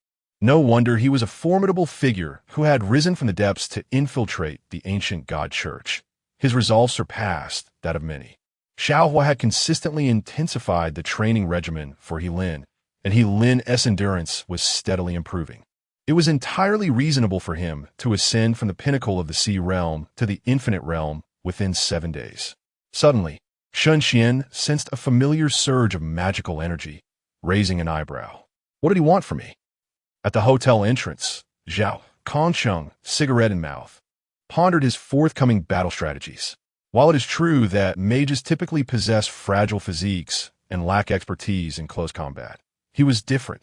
Speaker 1: No wonder he was a formidable figure who had risen from the depths to infiltrate the ancient god church. His resolve surpassed that of many. Xiao Hua had consistently intensified the training regimen for Lin, and Lin's endurance was steadily improving. It was entirely reasonable for him to ascend from the pinnacle of the sea realm to the infinite realm within 7 days. Suddenly, Shen Xuan sensed a familiar surge of magical energy, raising an eyebrow. What did he want from me? At the hotel entrance, Zhao Kongsheng, cigarette in mouth, pondered his forthcoming battle strategies. While it is true that mages typically possess fragile physiques and lack expertise in close combat, he was different,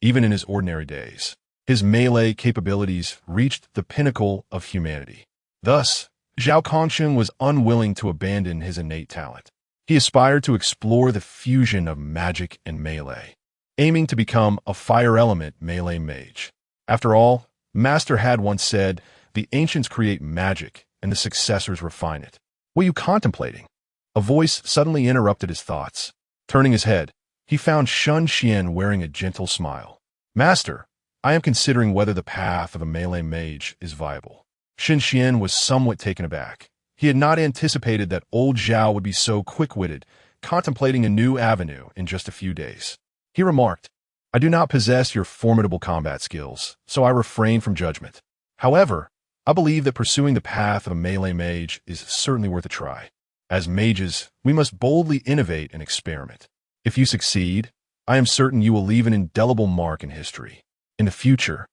Speaker 1: even in his ordinary days. His melee capabilities reached the pinnacle of humanity. Thus, Zhao Kongsheng was unwilling to abandon his innate talent. He aspired to explore the fusion of magic and melee, aiming to become a fire element melee mage. After all, Master had once said, the ancients create magic and the successors refine it. What are you contemplating? A voice suddenly interrupted his thoughts. Turning his head, he found Shen Xuan wearing a gentle smile. Master, I am considering whether the path of a melee mage is viable. Shen Xuan was somewhat taken aback. He had not anticipated that old Zhao would be so quick-witted, contemplating a new avenue in just a few days. He remarked, I do not possess your formidable combat skills, so I refrain from judgment. However, I believe that pursuing the path of a melee mage is certainly worth a try. As mages, we must boldly innovate and experiment. If you succeed, I am certain you will leave an indelible mark in history. In the future,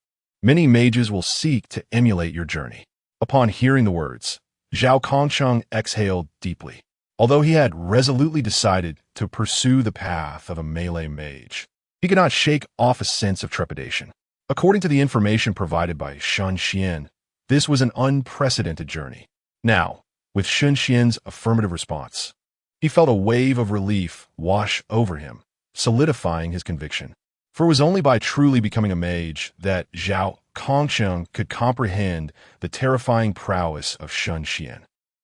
Speaker 1: many mages will seek to emulate your journey. Upon hearing the words, Zhao Kongsheng exhaled deeply. Although he had resolutely decided to pursue the path of a melee mage, he could not shake off a sense of trepidation. According to the information provided by Shen Xuan, this was an unprecedented journey. Now, with Shen Xian's affirmative response, he felt a wave of relief wash over him, solidifying his conviction. For it was only by truly becoming a mage that Zhao Kongsheng could comprehend the terrifying prowess of Shen Xuan.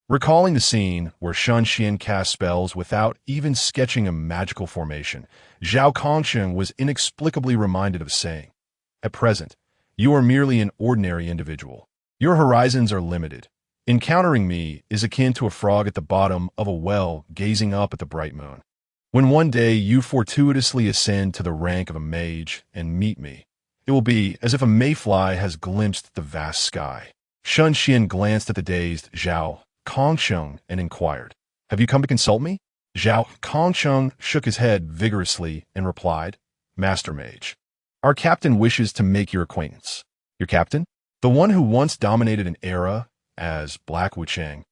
Speaker 1: Recalling the scene where Shen Xuan cast spells without even sketching a magical formation, Zhao Kongsheng was inexplicably reminded of saying, At present, you are merely an ordinary individual. Your horizons are limited. Encountering me is akin to a frog at the bottom of a well gazing up at the bright moon. When one day you fortuitously ascend to the rank of a mage and meet me, it will be as if a mayfly has glimpsed the vast sky. Shen Xuan glanced at the dazed Zhao Kongsheng and inquired, Have you come to consult me? Zhao Kongsheng shook his head vigorously and replied, Master Mage, our captain wishes to make your acquaintance. Your captain? The one who once dominated an era as Black Wuchang.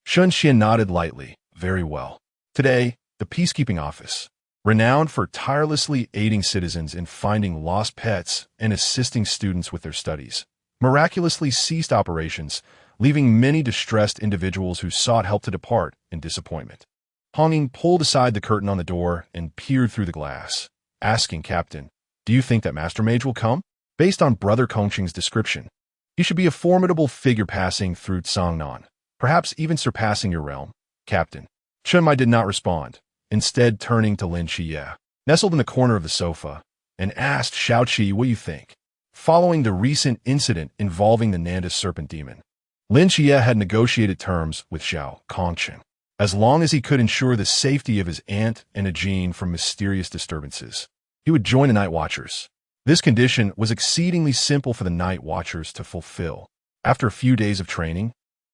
Speaker 1: Shen Xuan nodded lightly. Very well. Today, the Peacekeeping Office, renowned for tirelessly aiding citizens in finding lost pets and assisting students with their studies, miraculously ceased operations, leaving many distressed individuals who sought help to depart in disappointment. Honging pulled aside the curtain on the door and peered through the glass, asking Captain, Do you think that Master Mage will come? Based on Brother Kongqing's description, he should be a formidable figure passing through Cangnan, perhaps even surpassing your realm, Captain. Chen Mai did not respond, instead turning to Lin Qiye, nestled in the corner of the sofa, and asked Xiao Qi what you think. Following the recent incident involving the Nanda serpent demon, Lin Xie had negotiated terms with Zhao Kongchen, as long as he could ensure the safety of his aunt and Ajin from mysterious disturbances. He would join the Night Watchers. This condition was exceedingly simple for the Night Watchers to fulfill. After a few days of training,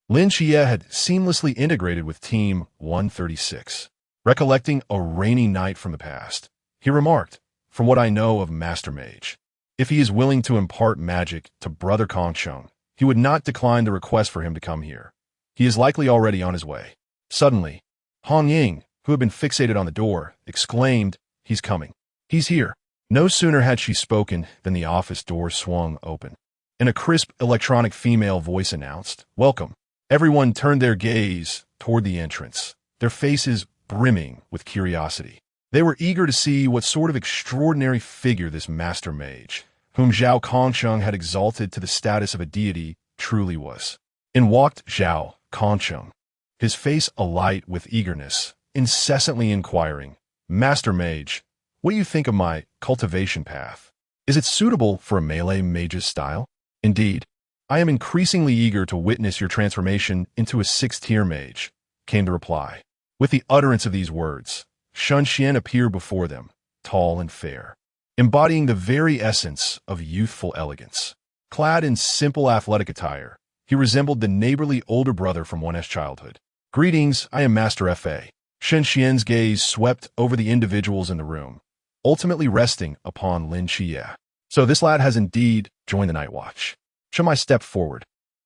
Speaker 1: Lin Xie had seamlessly integrated with Team 136. Recollecting a rainy night from the past, he remarked, "From what I know of Master Mage, if he is willing to impart magic to Brother Kongchen, he would not decline the request for him to come here. He is likely already on his way." Suddenly, Hong Ying, who had been fixated on the door, exclaimed, "He's coming. He's here." No sooner had she spoken than the office door swung open, and a crisp electronic female voice announced, "Welcome." Everyone turned their gaze toward the entrance, their faces brimming with curiosity. They were eager to see what sort of extraordinary figure this Master Mage, whom Zhao Kongchen had exalted to the status of a deity, truly was. In walked Zhao Kongchen, his face alight with eagerness, incessantly inquiring, "Master Mage, what do you think of my cultivation path? Is it suitable for a melee mage's style?" "Indeed, I am increasingly eager to witness your transformation into a 6th-tier mage," came the reply. With the utterance of these words, Shen Xuan appeared before them, tall and fair, embodying the very essence of youthful elegance. Clad in simple athletic attire, he resembled the neighborly older brother from one's childhood. "Greetings, I am Master Fa." Shen Xian's gaze swept over the individuals in the room, ultimately resting upon Lin Xie. "So this lad has indeed joined the Night Watch." Shen Mai stepped forward,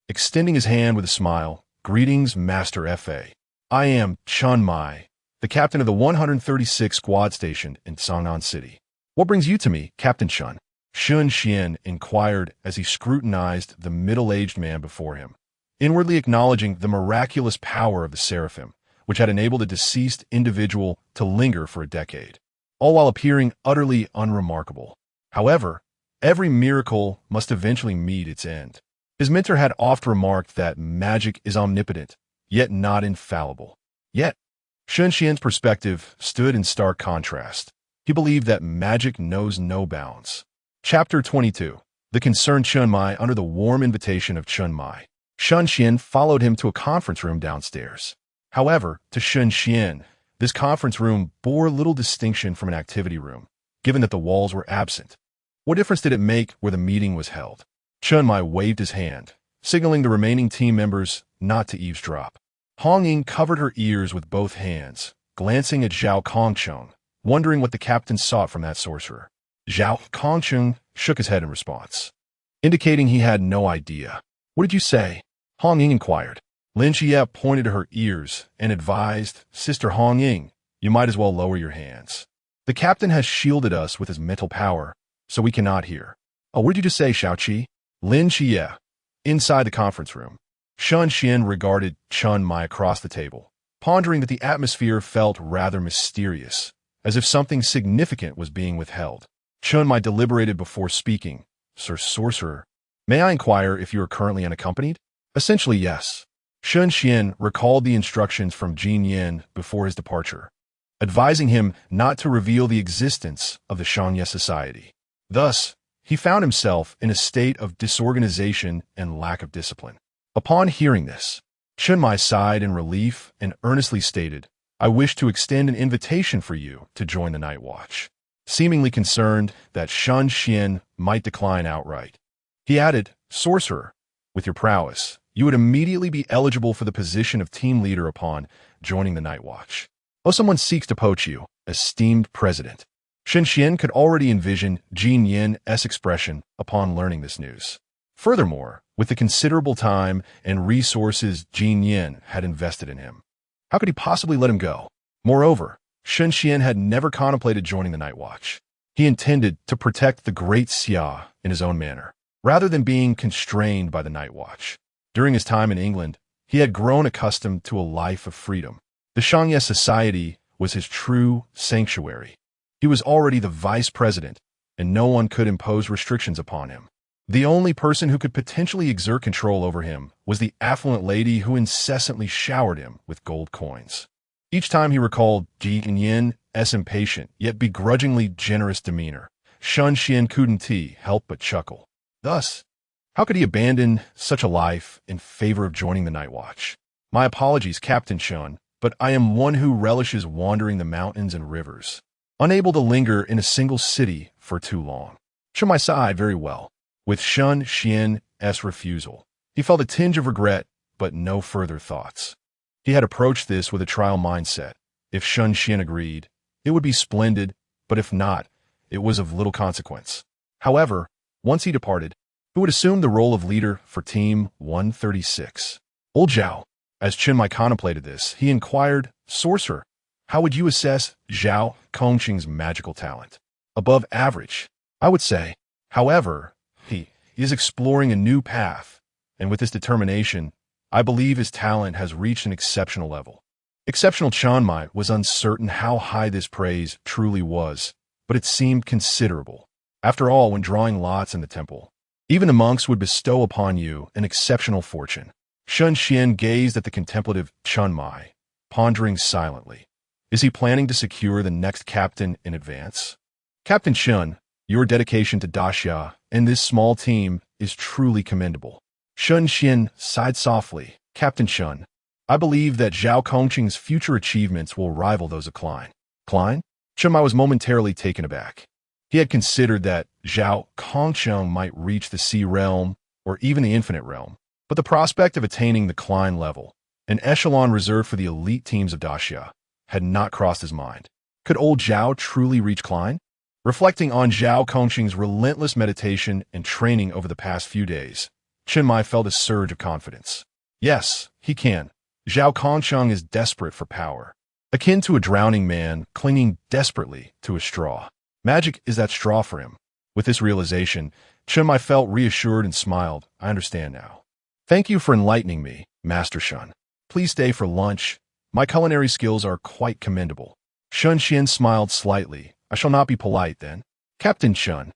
Speaker 1: extending his hand with a smile. "Greetings, Master Fa. I am Chen Mai, the captain of the 136th Squad stationed in Sangnan City." "What brings you to me, Captain Shen?" Shen Xian inquired as he scrutinized the middle-aged man before him, inwardly acknowledging the miraculous power of the seraphim, which had enabled a deceased individual to linger for a decade, all while appearing utterly unremarkable. However, every miracle must eventually meet its end. His mentor had oft remarked that magic is omnipotent, yet not infallible. Yet, Shen Xian's perspective stood in stark contrast. He believed that magic knows no bounds. Chapter 22. The concerned Chen Mai under the warm invitation of Chen Mai. Shen Xian followed him to a conference room downstairs. However, to Shen Xian, this conference room bore little distinction from an activity room, given that the walls were absent. What difference did it make where the meeting was held? Chen Mai waved his hand, signaling the remaining team members not to eavesdrop. Hong Ying covered her ears with both hands, glancing at Zhao Kongchen, wondering what the captain sought from that sorcerer. Zhao Kongchen shook his head in response, indicating he had no idea. "What did you say?" Hong Ying inquired. Lin Xie pointed to her ears and advised, "Sister Hong Ying, you might as well lower your hands. The captain has shielded us with his mental power, so we cannot hear." "Oh, what did you just say, Xiaoqi?" Lin Xie. Inside the conference room, Shen Xian regarded Chen Mai across the table, pondering that the atmosphere felt rather mysterious, as if something significant was being withheld. Chen Mai deliberated before speaking. "Sir Sorcerer, may I inquire if you are currently unaccompanied?" "Essentially, yes." Shen Xian recalled the instructions from Jin Yin before his departure, advising him not to reveal the existence of the Shangye Society. Thus, he found himself in a state of disorganization and lack of discipline. Upon hearing this, Chen Mai sighed in relief and earnestly stated, "I wish to extend an invitation for you to join the Night Watch," seemingly concerned that Shen Xian might decline outright. He added, "Sorcerer, with your prowess, you would immediately be eligible for the position of team leader upon joining the Night Watch. Oh, someone seeks to poach you, esteemed president." Shen Xian could already envision Jin Yin's expression upon learning this news. Furthermore, with the considerable time and resources Jin Yin had invested in him, how could he possibly let him go? Moreover, Shen Xian had never contemplated joining the Night Watch. He intended to protect the great Xia in his own manner, rather than being constrained by the Night Watch. During his time in England, he had grown accustomed to a life of freedom. The Shangye Society was his true sanctuary. He was already the vice president, and no one could impose restrictions upon him. The only person who could potentially exert control over him was the affluent lady who incessantly showered him with gold coins. Each time he recalled Jin Yin's impatient yet begrudgingly generous demeanor, Shen Xian couldn't help but chuckle. Thus, How could he abandon such a life in favor of joining the night watch? My apologies, Captain Xuan, but I am one who relishes wandering the mountains and rivers, unable to linger in a single city for too long. Chen sighed very well. With Shen Xuan's refusal, he felt a tinge of regret, but no further thoughts. He had approached this with a trial mindset. If Shen Xuan agreed, it would be splendid, but if not, it was of little consequence. However, once he departed, who would assume the role of leader for Team 136? Old Zhao. As Chen Mai contemplated this, he inquired, Sorcerer, how would you assess Zhao Kongqing's magical talent? Above average, I would say. However, he is exploring a new path, and with this determination, I believe his talent has reached an exceptional level. Exceptional Chen Mai was uncertain how high this praise truly was, but it seemed considerable. After all, when drawing lots in the temple, even the monks would bestow upon you an exceptional fortune. Shen Xuan gazed at the contemplative Chen Mai, pondering silently. Is he planning to secure the next captain in advance? Captain Shen, your dedication to Daxia and this small team is truly commendable. Shen Xuan sighed softly. Captain Shen, I believe that Zhao Kongqing's future achievements will rival those of Klein. Klein? Chen Mai was momentarily taken aback. He had considered that Zhao Kongqing might reach the Sea Realm or even the Infinite Realm, but the prospect of attaining the Klein level, an echelon reserved for the elite teams of Daxia, had not crossed his mind. Could old Zhao truly reach Klein? Reflecting on Zhao Kongqing's relentless meditation and training over the past few days, Chen Mai felt a surge of confidence. Yes, he can. Zhao Kongqing is desperate for power, akin to a drowning man clinging desperately to a straw. Magic is that straw for him. With this realization, Chen Mai felt reassured and smiled. I understand now. Thank you for enlightening me, Master Shen. Please stay for lunch. My culinary skills are quite commendable. Shen Xuan smiled slightly. I shall not be polite then. Captain Shen,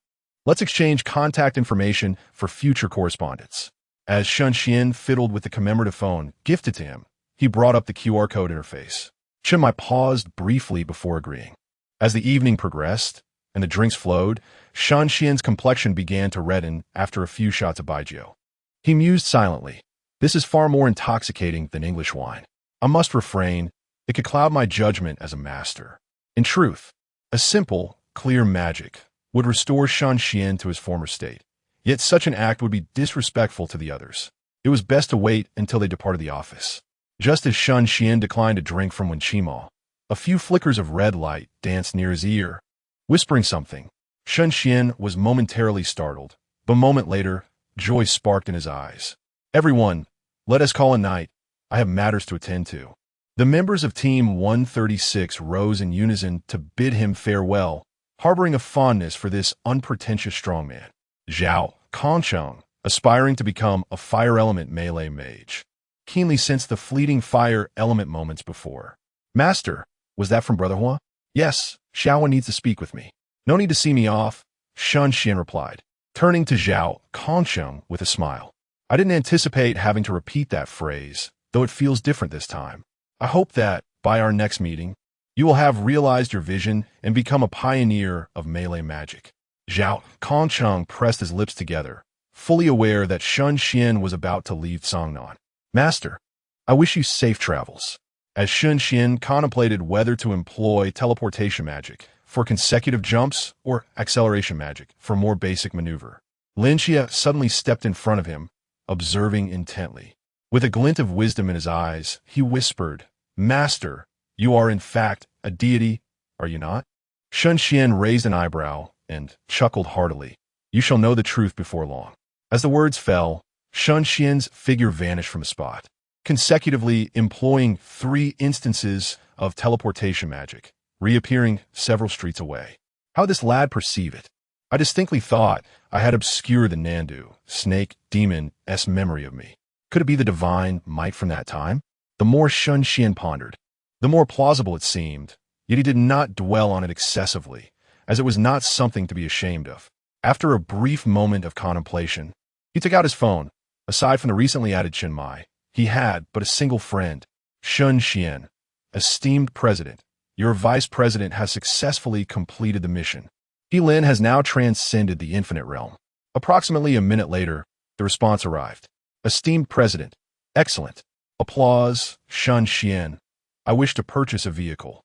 Speaker 1: let's exchange contact information for future correspondence. As Shen Xuan fiddled with the commemorative phone gifted to him, he brought up the QR code interface. Chen Mai paused briefly before agreeing. As the evening progressed and the drinks flowed, Shen Xuan's complexion began to redden after a few shots of baijiu. He mused silently. This is far more intoxicating than English wine. I must refrain. It could cloud my judgment as a master. In truth, a simple, clear magic would restore Shen Xuan to his former state. Yet such an act would be disrespectful to the others. It was best to wait until they departed the office. Just as Shen Xuan declined a drink from Wen Qimo, a few flickers of red light danced near his ear. Whispering something, Shen Xuan was momentarily startled, but a moment later, joy sparked in his eyes. Everyone, let us call a night. I have matters to attend to. The members of Team 136 rose in unison to bid him farewell, harboring a fondness for this unpretentious strongman. Zhao Kongqing, aspiring to become a fire element melee mage, keenly sensed the fleeting fire element moments before. Master, was that from Brother Hua? Yes, Xiaowen needs to speak with me. No need to see me off, Shen Xuan replied, turning to Zhao Kongqing with a smile. I didn't anticipate having to repeat that phrase, though it feels different this time. I hope that, by our next meeting, you will have realized your vision and become a pioneer of melee magic. Zhao Kongqing pressed his lips together, fully aware that Shen Xuan was about to leave Songnan. Master, I wish you safe travels. As Shen Xuan contemplated whether to employ teleportation magic for consecutive jumps or acceleration magic for more basic maneuver, Lin Xia suddenly stepped in front of him, observing intently. With a glint of wisdom in his eyes, he whispered, Master, you are in fact a deity, are you not? Shen Xuan raised an eyebrow and chuckled heartily. You shall know the truth before long. As the words fell, Shen Xuan's figure vanished from the spot, consecutively employing 3 instances of teleportation magic, reappearing several streets away. How did this lad perceive it? I distinctly thought I had obscured the Nandu, snake, demon's memory of me. Could it be the divine might from that time? The more Shen Xuan pondered, the more plausible it seemed, yet he did not dwell on it excessively, as it was not something to be ashamed of. After a brief moment of contemplation, he took out his phone. Aside from the recently added Chen Mai, he had but a single friend, Shen Xuan. Esteemed President, your Vice President has successfully completed the mission. Lin has now transcended the infinite realm. Approximately a minute later, The response arrived. Esteemed President. Excellent. Applause. Shen Xuan. I wish to purchase a vehicle.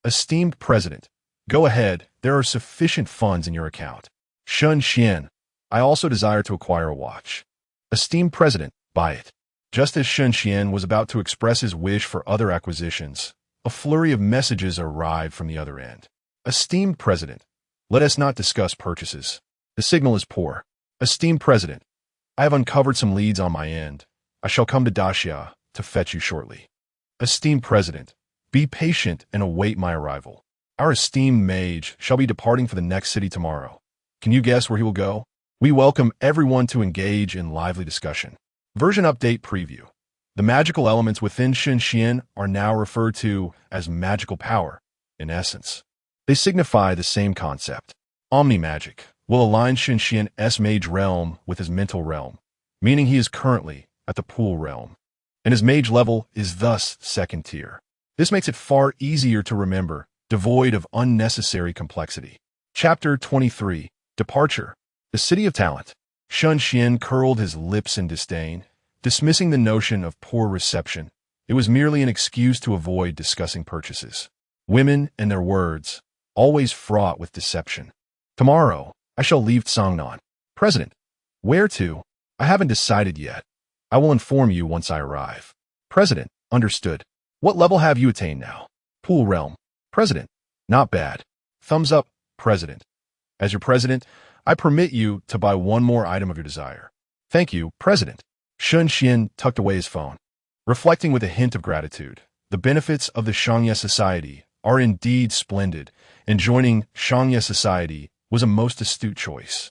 Speaker 1: Esteemed President. Go ahead. There are sufficient funds in your account. Shen Xuan. I also desire to acquire a watch. Esteemed President. Buy it. Just as Shen Xuan was about to express his wish for other acquisitions, a flurry of messages arrived from the other end. Esteemed President. Let us not discuss purchases. The signal is poor. Esteemed President. I have uncovered some leads on my end. I shall come to Daxia to fetch you shortly. Esteemed President. Be patient and await my arrival. Our esteemed mage shall be departing for the next city tomorrow. Can you guess where he will go? We welcome everyone to engage in lively discussion. Version Update Preview. The magical elements within Shen Xuan are now referred to as magical power, in essence. They signify the same concept. Omni-magic will align Shen Xuan's mage realm with his mental realm, meaning he is currently at the pool realm, and his mage level is thus second tier. This makes it far easier to remember, devoid of unnecessary complexity. Chapter 23. Departure. The City of Talent. Shen Xuan curled his lips in disdain, dismissing the notion of poor reception. It was merely an excuse to avoid discussing purchases. Women and their words, always fraught with deception. Tomorrow, I shall leave Tsangnan. President. Where to? I haven't decided yet. I will inform you once I arrive. President. Understood. What level have you attained now? Pool realm. President. Not bad. Thumbs up, President. As your president, I permit you to buy one more item of your desire. Thank you, President. Shen Xuan tucked away his phone. Reflecting with a hint of gratitude, the benefits of the Shangye Society are indeed splendid, and joining Shangye Society was a most astute choice.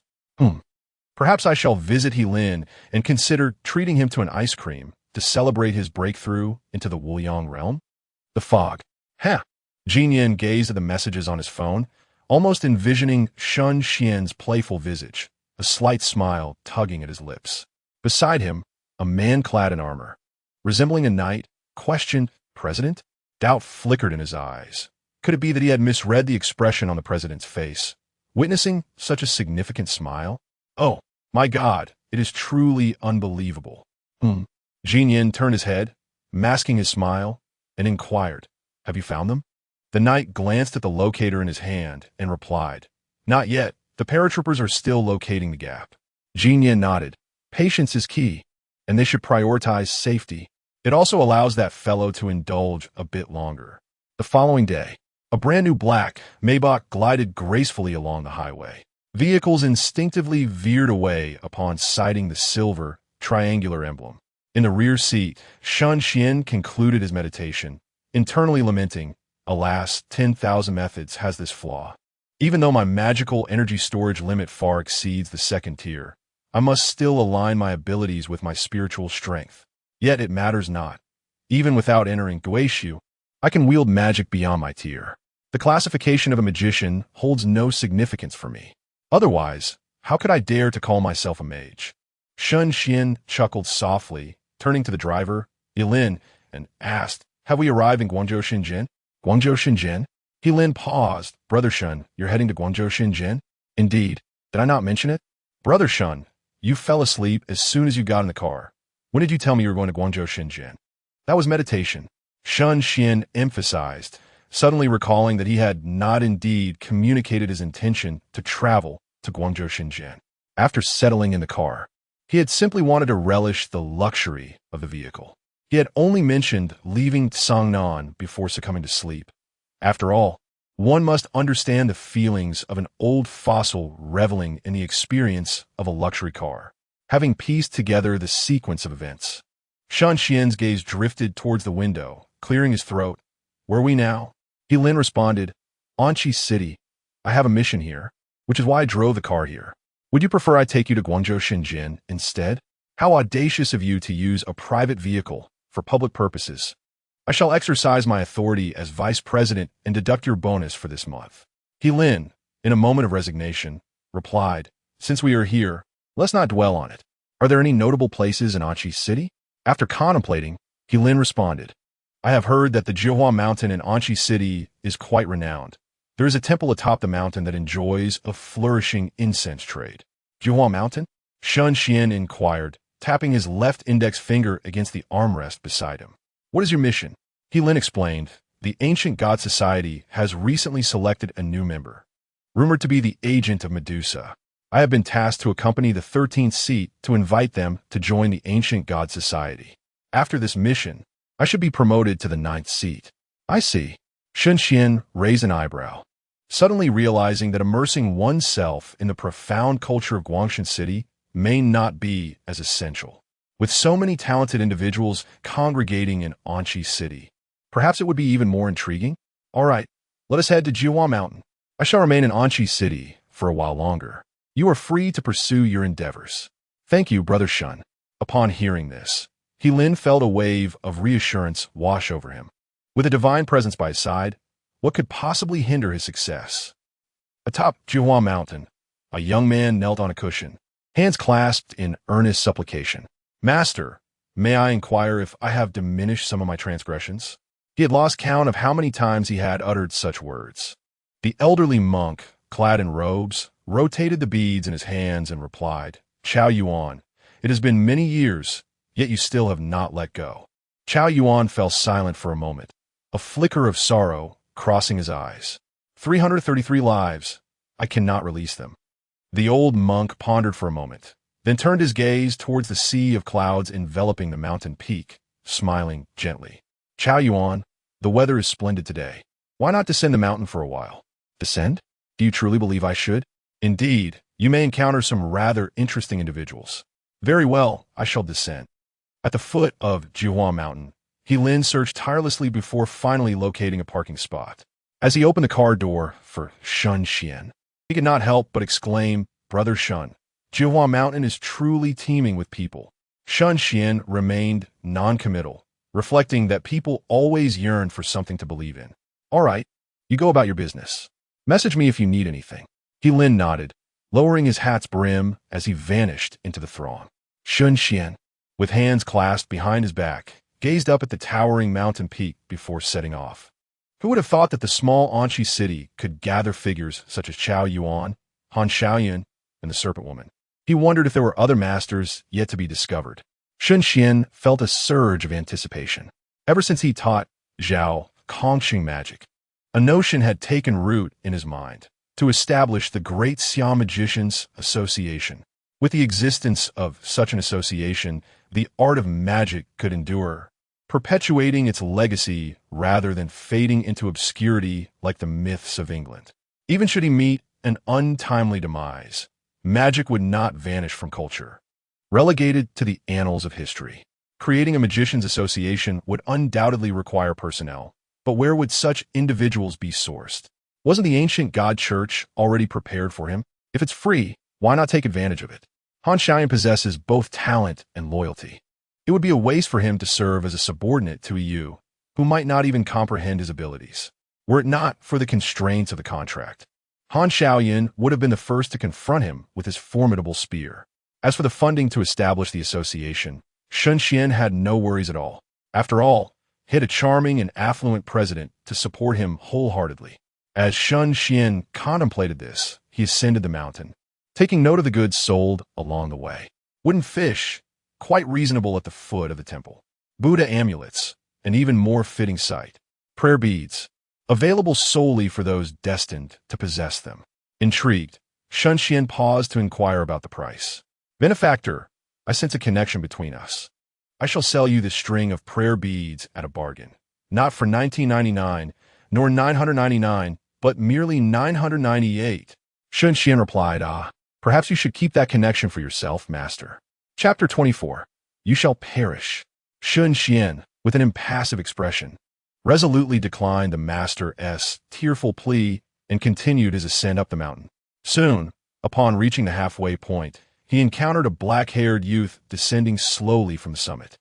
Speaker 1: Perhaps I shall visit Helin and consider treating him to an ice cream to celebrate his breakthrough into the Wuliang realm. The fog. Jin Yin gazed at the messages on his phone, almost envisioning Shen Xuan's playful visage, a slight smile tugging at his lips. Beside him, a man clad in armor, resembling a knight, questioned, President? Doubt flickered in his eyes. Could it be that he had misread the expression on the president's face, witnessing such a significant smile? Oh, my God, it is truly unbelievable. Jin Yin turned his head, masking his smile, and inquired, Have you found them? The knight glanced at the locator in his hand and replied, Not yet. The paratroopers are still locating the gap. Jin Yin nodded. Patience is key, and they should prioritize safety. It also allows that fellow to indulge a bit longer. The following day, a brand new black Maybach glided gracefully along the highway. Vehicles instinctively veered away upon sighting the silver, triangular emblem. In the rear seat, Shen Xuan concluded his meditation, internally lamenting, Alas, 10,000 methods has this flaw. Even though my magical energy storage limit far exceeds the second tier, I must still align my abilities with my spiritual strength. Yet it matters not. Even without entering Guishu, I can wield magic beyond my tier. The classification of a magician holds no significance for me. Otherwise, how could I dare to call myself a mage? Shen Xuan chuckled softly, turning to the driver, Yilin, and asked, Have we arrived in Guangzhou Shenzhen? Guangzhou Shenzhen? Yilin paused. Brother Shen, you're heading to Guangzhou Shenzhen? Indeed. Did I not mention it? Brother Shen, you fell asleep as soon as you got in the car. When did you tell me you were going to Guangzhou Shenzhen? That was meditation. Shen Xuan emphasized, suddenly recalling that he had not indeed communicated his intention to travel to Guangzhou Shenzhen. After settling in the car, he had simply wanted to relish the luxury of the vehicle. He had only mentioned leaving Tsangnan before succumbing to sleep. After all, one must understand the feelings of an old fossil reveling in the experience of a luxury car, having pieced together the sequence of events. Shen Xuan's gaze drifted towards the window, clearing his throat. Where are we now? Yilin responded, Anqi City. I have a mission here, which is why I drove the car here. Would you prefer I take you to Guangzhou Shenzhen instead? How audacious of you to use a private vehicle for public purposes. I shall exercise my authority as vice president and deduct your bonus for this month. Yilin, in a moment of resignation, replied, Since we are here, let's not dwell on it. Are there any notable places in Anqi City? After contemplating, Yilin responded, I have heard that the Jihua Mountain in Anqi City is quite renowned. There is a temple atop the mountain that enjoys a flourishing incense trade. Jihua Mountain? Shen Xuan inquired, tapping his left index finger against the armrest beside him. What is your mission? Lin explained. The Ancient God Society has recently selected a new member, rumored to be the agent of Medusa. I have been tasked to accompany the 13th seat to invite them to join the Ancient God Society. After this mission, I should be promoted to the 9th seat. I see. Shen Xuan raised an eyebrow, suddenly realizing that immersing oneself in the profound culture of Guangshan City may not be as essential. With so many talented individuals congregating in Anqi City, perhaps it would be even more intriguing. All right, let us head to Jiuhua Mountain. I shall remain in Anqi City for a while longer. You are free to pursue your endeavors. Thank you, Brother Shen. Upon hearing this, Lin felt a wave of reassurance wash over him. With a divine presence by his side, what could possibly hinder his success? Atop Jiuhua Mountain, a young man knelt on a cushion, hands clasped in earnest supplication. Master, may I inquire if I have diminished some of my transgressions? He had lost count of how many times he had uttered such words. The elderly monk, clad in robes, rotated the beads in his hands and replied, Chao Yuan, it has been many years, yet you still have not let go. Chao Yuan fell silent for a moment, a flicker of sorrow crossing his eyes. 333 lives. I cannot release them. The old monk pondered for a moment, then turned his gaze towards the sea of clouds enveloping the mountain peak, smiling gently. Chao Yuan, the weather is splendid today. Why not descend the mountain for a while? Descend? Do you truly believe I should? Indeed, you may encounter some rather interesting individuals. Very well, I shall descend. At the foot of Jiuhua Mountain, Lin searched tirelessly before finally locating a parking spot. As he opened the car door for Shen Xuan, he could not help but exclaim, Brother Shen, Jiuhua Mountain is truly teeming with people. Shen Xuan remained non-committal, reflecting that people always yearn for something to believe in. All right, you go about your business. Message me if you need anything. Lin nodded, lowering his hat's brim as he vanished into the throng. Shen Xuan, with hands clasped behind his back, gazed up at the towering mountain peak before setting off. Who would have thought that the small Anqi city could gather figures such as Chao Yuan, Han Xiaoyan, and the Serpent Woman? He wondered if there were other masters yet to be discovered. Shen Xuan felt a surge of anticipation. Ever since he taught Zhao Kongxing magic, a notion had taken root in his mind to establish the Great Xia Magicians Association. With the existence of such an association, the art of magic could endure, perpetuating its legacy rather than fading into obscurity like the myths of England. Even should he meet an untimely demise, magic would not vanish from culture, relegated to the annals of history. Creating a magicians' association would undoubtedly require personnel, but where would such individuals be sourced? Wasn't the ancient God Church already prepared for him? If it's free, why not take advantage of it? Han Xiaoyan possesses both talent and loyalty. It would be a waste for him to serve as a subordinate to a Yu, who might not even comprehend his abilities, were it not for the constraints of the contract. Han Xiaoyan would have been the first to confront him with his formidable spear. As for the funding to establish the association, Shen Xuan had no worries at all. After all, he had a charming and affluent president to support him wholeheartedly. As Shen Xuan contemplated this, he ascended the mountain, taking note of the goods sold along the way. Wooden fish, quite reasonable at the foot of the temple. Buddha amulets, an even more fitting sight. Prayer beads, available solely for those destined to possess them. Intrigued, Shen Xuan paused to inquire about the price. Benefactor, I sense a connection between us. I shall sell you this string of prayer beads at a bargain. Not for $19.99, nor $999, but merely $998. Shen Xuan replied, perhaps you should keep that connection for yourself, master. Chapter 24. You shall perish. Shen Xuan, with an impassive expression, resolutely declined the master's tearful plea and continued his ascent up the mountain. Soon, upon reaching the halfway point, he encountered a black-haired youth descending slowly from the summit.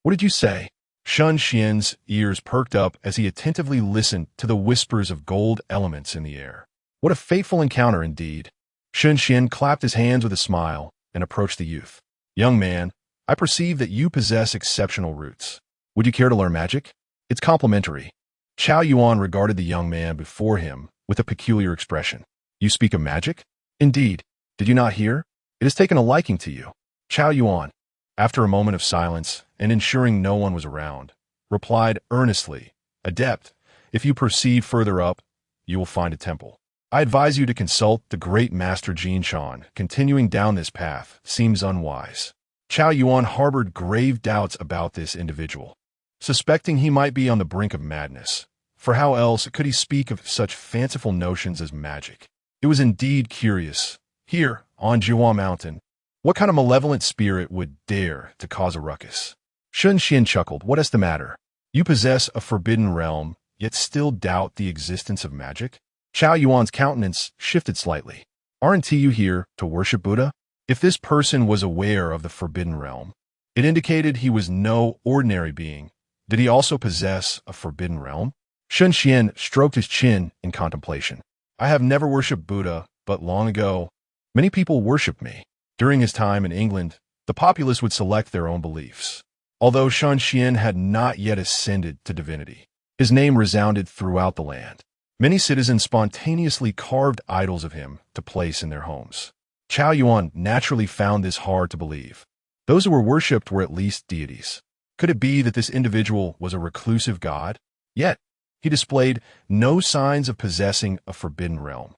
Speaker 1: What did you say? Shen Xuan's ears perked up as he attentively listened to the whispers of gold elements in the air. What a fateful encounter indeed. Shen Xuan clapped his hands with a smile and approached the youth. Young man, I perceive that you possess exceptional roots. Would you care to learn magic? It's complimentary. Chao Yuan regarded the young man before him with a peculiar expression. You speak of magic? Indeed. Did you not hear? It has taken a liking to you. Chao Yuan, after a moment of silence and ensuring no one was around, replied earnestly, Adept, if you proceed further up, you will find a temple. I advise you to consult the great master Shen Xuan. Continuing down this path seems unwise. Chao Yuan harbored grave doubts about this individual, suspecting he might be on the brink of madness. For how else could he speak of such fanciful notions as magic? It was indeed curious. Here, on Jiwa Mountain, what kind of malevolent spirit would dare to cause a ruckus? Shen Xuan chuckled. What is the matter? You possess a forbidden realm, yet still doubt the existence of magic? Chao Yuan's countenance shifted slightly. Aren't you here to worship Buddha? If this person was aware of the forbidden realm, it indicated he was no ordinary being. Did he also possess a forbidden realm? Shen Xuan stroked his chin in contemplation. I have never worshipped Buddha, but long ago, many people worshipped me. During his time in England, the populace would select their own beliefs. Although Shen Xuan had not yet ascended to divinity, his name resounded throughout the land. Many citizens spontaneously carved idols of him to place in their homes. Chao Yuan naturally found this hard to believe. Those who were worshipped were at least deities. Could it be that this individual was a reclusive god? Yet, he displayed no signs of possessing a forbidden realm.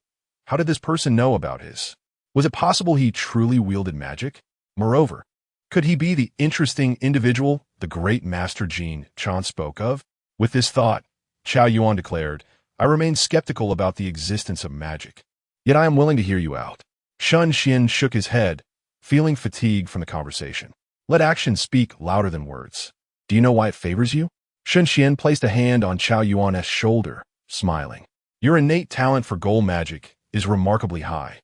Speaker 1: How did this person know about his? Was it possible he truly wielded magic? Moreover, could he be the interesting individual the great master Shen Xuan spoke of? With this thought, Chao Yuan declared, I remain skeptical about the existence of magic. Yet I am willing to hear you out. Shen Xuan shook his head, feeling fatigue from the conversation. Let actions speak louder than words. Do you know why it favors you? Shen Xuan placed a hand on Chao Yuan's shoulder, smiling. Your innate talent for gold magic is remarkably high.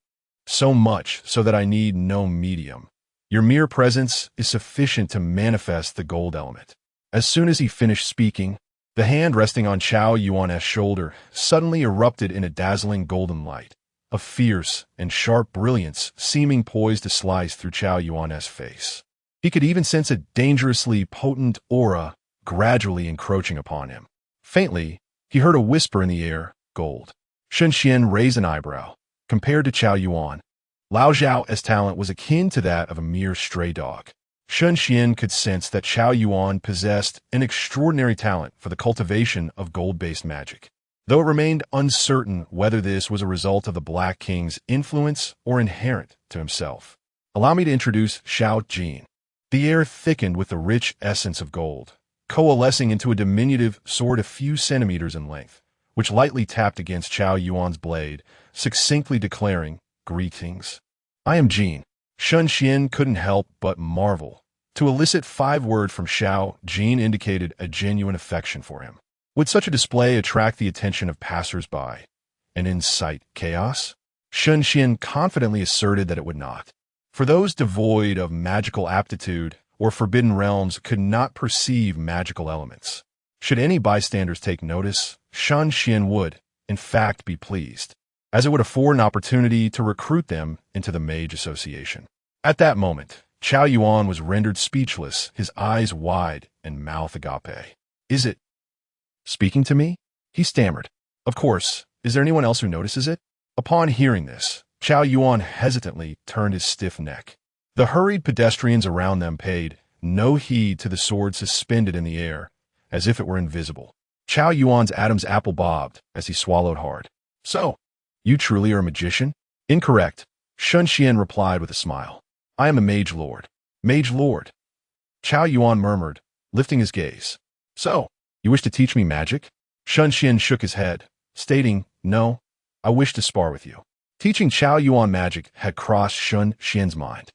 Speaker 1: So much so that I need no medium. Your mere presence is sufficient to manifest the gold element. As soon as he finished speaking, the hand resting on Chao Yuan's shoulder suddenly erupted in a dazzling golden light, a fierce and sharp brilliance seeming poised to slice through Chao Yuan's face. He could even sense a dangerously potent aura gradually encroaching upon him. Faintly, he heard a whisper in the air, gold. Shen Xuan raised an eyebrow. Compared to Chao Yuan, Lao Zhao's talent was akin to that of a mere stray dog. Shen Xuan could sense that Chao Yuan possessed an extraordinary talent for the cultivation of gold-based magic, though it remained uncertain whether this was a result of the Black King's influence or inherent to himself. Allow me to introduce Xiao Jin. The air thickened with the rich essence of gold, coalescing into a diminutive sword a few centimeters in length, which lightly tapped against Chao Yuan's blade, succinctly declaring, Greetings. I am Jin. Shen Xuan couldn't help but marvel. To elicit 5 words from Xiao, Jin indicated a genuine affection for him. Would such a display attract the attention of passers-by and incite chaos? Shen Xuan confidently asserted that it would not. For those devoid of magical aptitude or forbidden realms could not perceive magical elements. Should any bystanders take notice, Shen Xuan would, in fact, be pleased, as it would afford an opportunity to recruit them into the Mage Association. At that moment, Chao Yuan was rendered speechless, his eyes wide and mouth agape. Is it speaking to me? He stammered. Of course. Is there anyone else who notices it? Upon hearing this, Chao Yuan hesitantly turned his stiff neck. The hurried pedestrians around them paid no heed to the sword suspended in the air, as if it were invisible. Chao Yuan's Adam's apple bobbed as he swallowed hard. So, you truly are a magician? Incorrect, Shen Xuan replied with a smile. I am a mage lord. Mage lord. Chao Yuan murmured, lifting his gaze. So, you wish to teach me magic? Shen Xuan shook his head, stating, No, I wish to spar with you. Teaching Chao Yuan magic had crossed Shen Xuan's mind,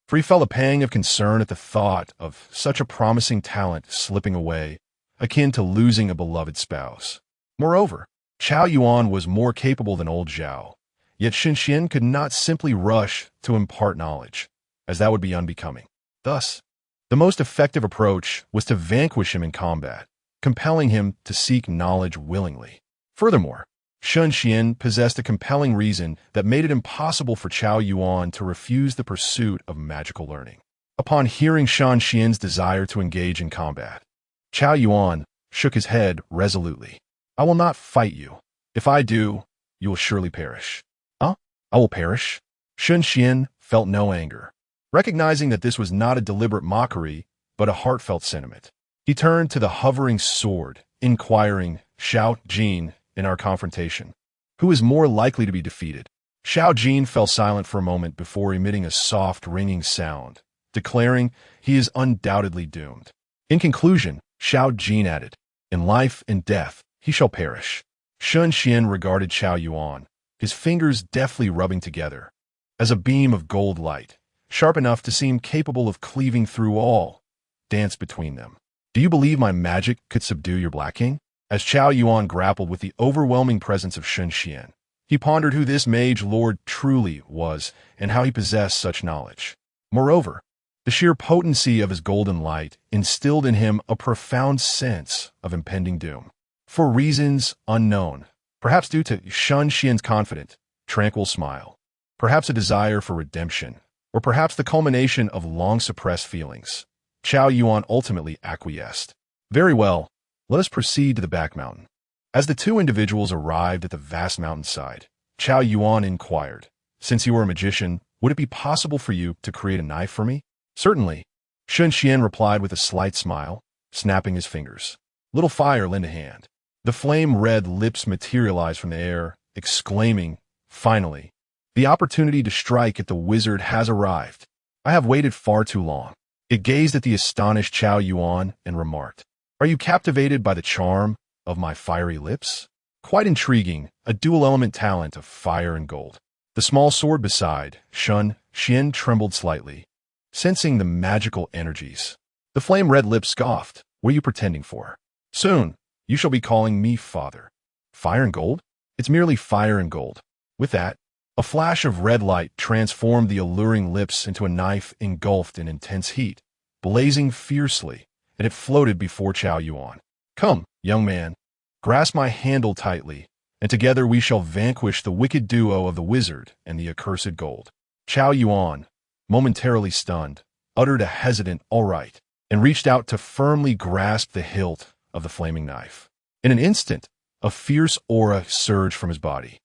Speaker 1: for he felt a pang of concern at the thought of such a promising talent slipping away, akin to losing a beloved spouse. Moreover, Chao Yuan was more capable than old Zhao, yet Shen Xuan could not simply rush to impart knowledge, as that would be unbecoming. Thus, the most effective approach was to vanquish him in combat, compelling him to seek knowledge willingly. Furthermore, Shen Xuan possessed a compelling reason that made it impossible for Chao Yuan to refuse the pursuit of magical learning. Upon hearing Shen Xuan's desire to engage in combat, Chao Yuan shook his head resolutely. I will not fight you. If I do, you will surely perish. Huh? I will perish? Shen Xuan felt no anger. Recognizing that this was not a deliberate mockery, but a heartfelt sentiment, he turned to the hovering sword, inquiring, "Xiao Jin, in our confrontation, who is more likely to be defeated?" Xiao Jin fell silent for a moment before emitting a soft, ringing sound, declaring he is undoubtedly doomed. In conclusion, Xiao Jin added, "In life and death, he shall perish." Shen Xuan regarded Xiao Yuan, his fingers deftly rubbing together, as a beam of gold light, sharp enough to seem capable of cleaving through all, danced between them. "Do you believe my magic could subdue your Black King?" As Xiao Yuan grappled with the overwhelming presence of Shen Xuan, he pondered who this mage lord truly was and how he possessed such knowledge. Moreover, the sheer potency of his golden light instilled in him a profound sense of impending doom. For reasons unknown, perhaps due to Shen Xuan's confident, tranquil smile, perhaps a desire for redemption, or perhaps the culmination of long-suppressed feelings, Xiao Yuan ultimately acquiesced. "Very well, let us proceed to the back mountain." As the two individuals arrived at the vast mountainside, Xiao Yuan inquired, "Since you are a magician, would it be possible for you to create a knife for me?" "Certainly," Shen Xuan replied with a slight smile, snapping his fingers. "Little fire, lend a hand." The flame-red lips materialized from the air, exclaiming, "Finally, the opportunity to strike at the wizard has arrived. I have waited far too long." It gazed at the astonished Xiao Yuan and remarked, "Are you captivated by the charm of my fiery lips?" Quite intriguing, a dual-element talent of fire and gold. The small sword beside Shen Xuan trembled slightly, sensing the magical energies. The flame-red lips scoffed, "What are you pretending for? Soon, you shall be calling me father." "Fire and gold? It's merely fire and gold." With that, a flash of red light transformed the alluring lips into a knife engulfed in intense heat, blazing fiercely, and it floated before Xiao Yuan. "Come, young man, grasp my handle tightly, and together we shall vanquish the wicked duo of the wizard and the accursed gold." Xiao Yuan, momentarily stunned, uttered a hesitant "all right," and reached out to firmly grasp the hilt of the flaming knife. In an instant, a fierce aura surged from his body,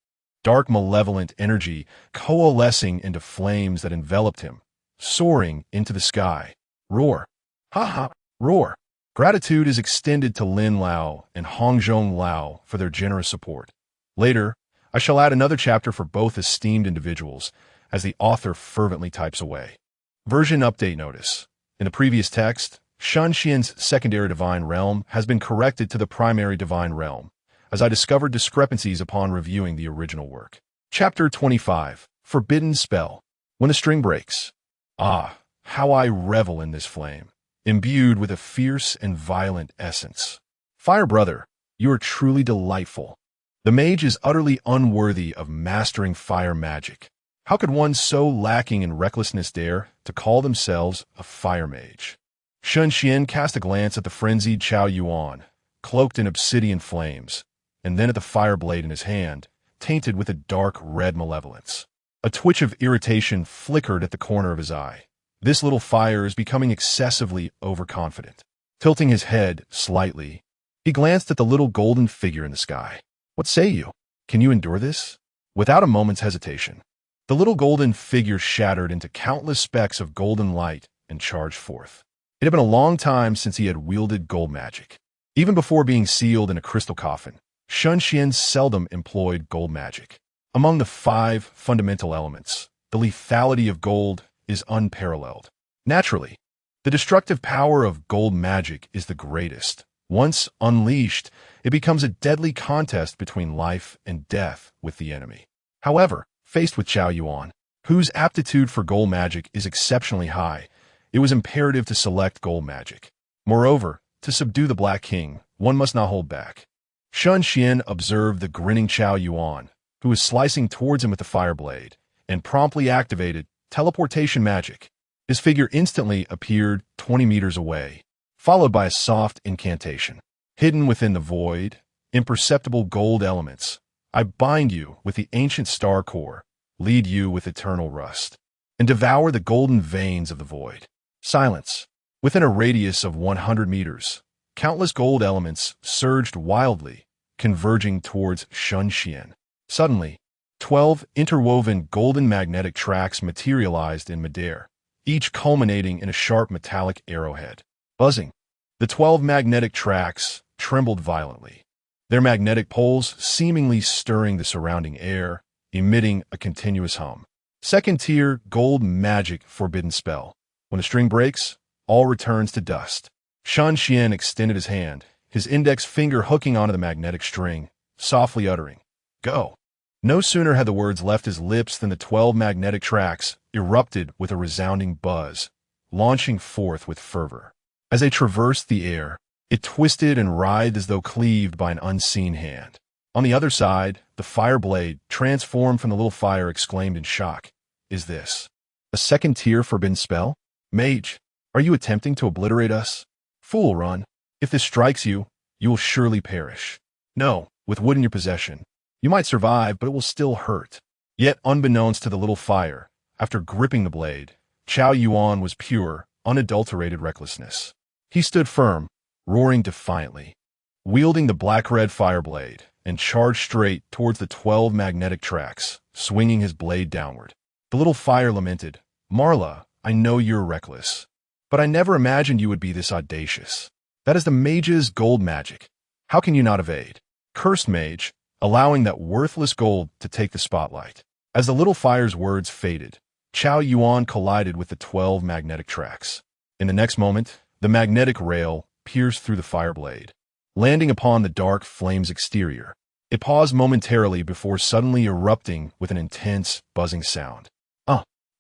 Speaker 1: dark malevolent energy coalescing into flames that enveloped him, soaring into the sky. Roar! Ha ha! Roar! Gratitude is extended to Lin Lao and Hongzhong Lao for their generous support. Later, I shall add another chapter for both esteemed individuals, as the author fervently types away. Version update notice. In the previous text, Shen Xuan's secondary divine realm has been corrected to the primary divine realm, as I discovered discrepancies upon reviewing the original work. Chapter 25. Forbidden Spell. When the string breaks. Ah, how I revel in this flame, imbued with a fierce and violent essence. Fire brother, you are truly delightful. The mage is utterly unworthy of mastering fire magic. How could one so lacking in recklessness dare to call themselves a fire mage? Shen Xuan cast a glance at the frenzied Xiao Yuan, cloaked in obsidian flames, and then at the fire blade in his hand, tainted with a dark red malevolence. A twitch of irritation flickered at the corner of his eye. This little fire is becoming excessively overconfident. Tilting his head slightly, he glanced at the little golden figure in the sky. "What say you? Can you endure this?" Without a moment's hesitation, the little golden figure shattered into countless specks of golden light and charged forth. It had been a long time since he had wielded gold magic. Even before being sealed in a crystal coffin, Shen Xuan seldom employed gold magic. Among the 5 fundamental elements, the lethality of gold is unparalleled. Naturally, the destructive power of gold magic is the greatest. Once unleashed, it becomes a deadly contest between life and death with the enemy. However, faced with Xiao Yuan, whose aptitude for gold magic is exceptionally high, it was imperative to select gold magic. Moreover, to subdue the Black King, one must not hold back. Shen Xuan observed the grinning Xiao Yuan, who was slicing towards him with the fire blade, and promptly activated teleportation magic. His figure instantly appeared 20 meters away, followed by a soft incantation. Hidden within the void, imperceptible gold elements, I bind you with the ancient star core, lead you with eternal rust, and devour the golden veins of the void. Silence. Within a radius of 100 meters, countless gold elements surged wildly, converging towards Shen Xuan. Suddenly, 12 interwoven golden magnetic tracks materialized in midair, each culminating in a sharp metallic arrowhead. Buzzing. The 12 magnetic tracks trembled violently, their magnetic poles seemingly stirring the surrounding air, emitting a continuous hum. Second tier, gold magic forbidden spell. When the string breaks, all returns to dust. Shen Xuan extended his hand, his index finger hooking onto the magnetic string, softly uttering, "Go." No sooner had the words left his lips than the 12 magnetic tracks erupted with a resounding buzz, launching forth with fervor. As they traversed the air, it twisted and writhed as though cleaved by an unseen hand. On the other side, the fire blade, transformed from the little fire, exclaimed in shock, "Is this a second tier forbidden spell? Mage, are you attempting to obliterate us? Fool, run. If this strikes you, you will surely perish. No, with wood in your possession, you might survive, but it will still hurt." Yet, unbeknownst to the little fire, after gripping the blade, Chao Yuan was pure, unadulterated recklessness. He stood firm, roaring defiantly, wielding the black-red fire blade, and charged straight towards the 12 magnetic tracks, swinging his blade downward. The little fire lamented, "Marla, I know you're reckless, but I never imagined you would be this audacious. That is the mage's gold magic. How can you not evade? Cursed mage, allowing that worthless gold to take the spotlight." As the little fire's words faded, Chao Yuan collided with the 12 magnetic tracks. In the next moment, the magnetic rail pierced through the fire blade, landing upon the dark flame's exterior. It paused momentarily before suddenly erupting with an intense, buzzing sound.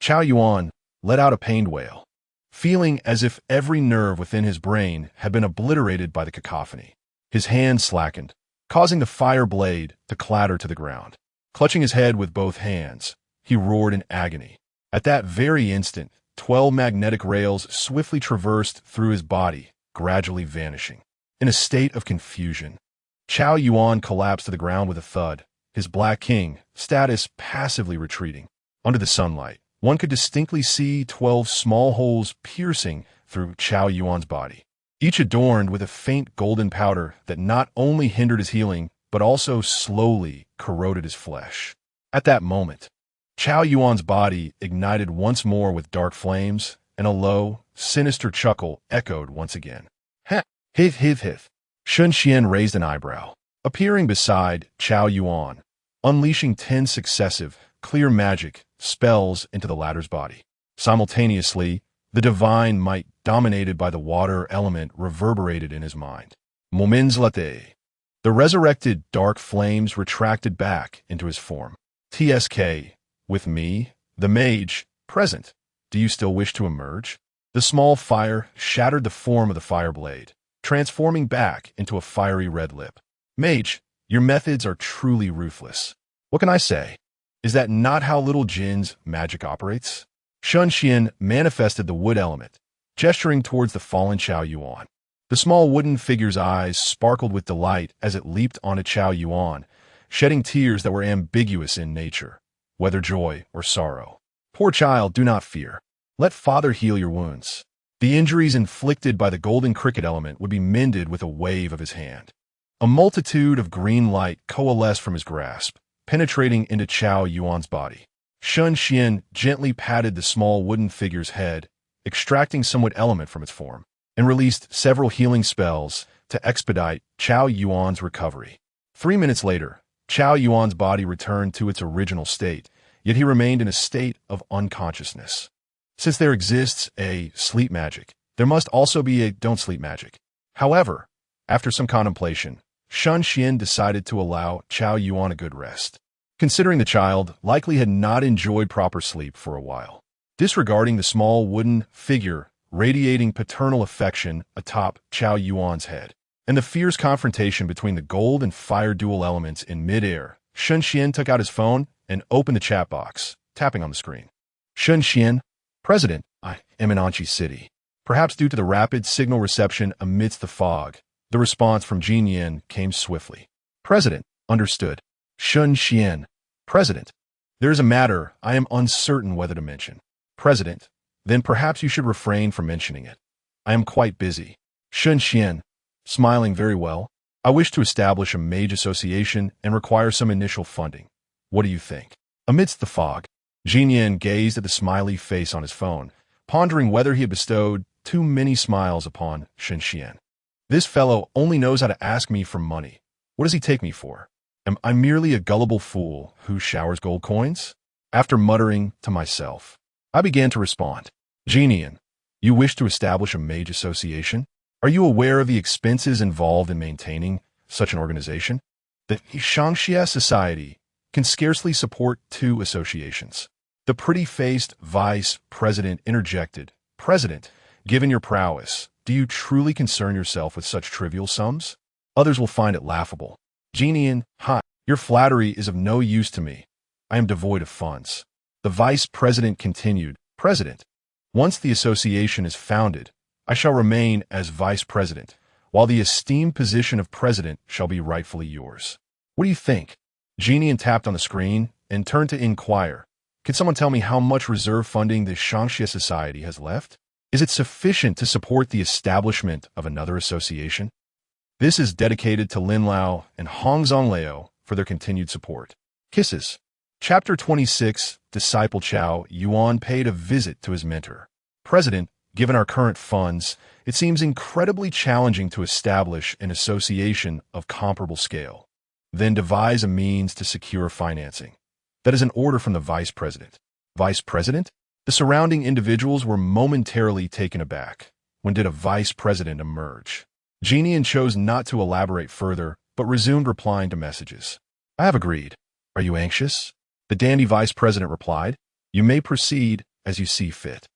Speaker 1: Chao Yuan let out a pained wail, feeling as if every nerve within his brain had been obliterated by the cacophony. His hand slackened, causing the fire blade to clatter to the ground. Clutching his head with both hands, he roared in agony. At that very instant, 12 magnetic rails swiftly traversed through his body, gradually vanishing. In a state of confusion, Chao Yuan collapsed to the ground with a thud, his Black King status passively retreating. Under the sunlight, one could distinctly see 12 small holes piercing through Chao Yuan's body, each adorned with a faint golden powder that not only hindered his healing, but also slowly corroded his flesh. At that moment, Chao Yuan's body ignited once more with dark flames, and a low, sinister chuckle echoed once again. "Ha! Hith, hith, hith." Shen Xuan raised an eyebrow, appearing beside Chao Yuan, unleashing 10 successive, clear magic spells into the latter's body. Simultaneously, the divine might dominated by the water element reverberated in his mind. Oneself. The resurrected dark flames retracted back into his form. "TSK, with me, the mage, present. Do you still wish to emerge?" The small fire shattered the form of the fire blade, transforming back into a fiery red lip. "Mage, your methods are truly ruthless. What can I say? Is that not how little Jin's magic operates?" Shen Xuan manifested the wood element, gesturing towards the fallen Chao Yuan. The small wooden figure's eyes sparkled with delight as it leaped onto Chao Yuan, shedding tears that were ambiguous in nature, whether joy or sorrow. "Poor child, do not fear. Let Father heal your wounds." The injuries inflicted by the golden cricket element would be mended with a wave of his hand. A multitude of green light coalesced from his grasp, penetrating into Chao Yuan's body. Shen Xuan gently patted the small wooden figure's head, extracting somewhat element from its form, and released several healing spells to expedite Chao Yuan's recovery. 3 minutes later, Chao Yuan's body returned to its original state, yet he remained in a state of unconsciousness. Since there exists a sleep magic, there must also be a don't sleep magic. However, after some contemplation, Shen Xuan decided to allow Chao Yuan a good rest, considering the child likely had not enjoyed proper sleep for a while. Disregarding the small wooden figure radiating paternal affection atop Chao Yuan's head, and the fierce confrontation between the gold and fire dual elements in midair, Shen Xuan took out his phone and opened the chat box, tapping on the screen. "Shen Xuan, President, I am in Anchi City." Perhaps due to the rapid signal reception amidst the fog, the response from Jin Yin came swiftly. "President, understood." Shen Xuan, President, there is a matter I am uncertain whether to mention. President, then perhaps you should refrain from mentioning it. I am quite busy. Shen Xuan, smiling very well. I wish to establish a mage association and require some initial funding. What do you think? Amidst the fog, Jin Yin gazed at the smiley face on his phone, pondering whether he had bestowed too many smiles upon Shen Xuan. This fellow only knows how to ask me for money. What does he take me for? Am I merely a gullible fool who showers gold coins? After muttering to myself, I began to respond. Jin Yin, you wish to establish a mage association? Are you aware of the expenses involved in maintaining such an organization? The Shangxia Society can scarcely support 2 associations. The pretty-faced vice president interjected. President, given your prowess, do you truly concern yourself with such trivial sums? Others will find it laughable. Jin Yin, your flattery is of no use to me. I am devoid of funds. The vice president continued. President, once the association is founded, I shall remain as vice president, while the esteemed position of president shall be rightfully yours. What do you think? Jin Yin tapped on the screen and turned to inquire. Can someone tell me how much reserve funding the Shangxia Society has left? Is it sufficient to support the establishment of another association? This is dedicated to Lin Lao and Hongzong Leo for their continued support. Kisses. Chapter 26, Disciple Chao Yuan paid a visit to his mentor. President, given our current funds, it seems incredibly challenging to establish an association of comparable scale. Then devise a means to secure financing. That is an order from the vice president. Vice president? The surrounding individuals were momentarily taken aback. When did a vice president emerge? Jin Yin chose not to elaborate further, but resumed replying to messages. I have agreed. Are you anxious? The dandy vice president replied. You may proceed as you see fit.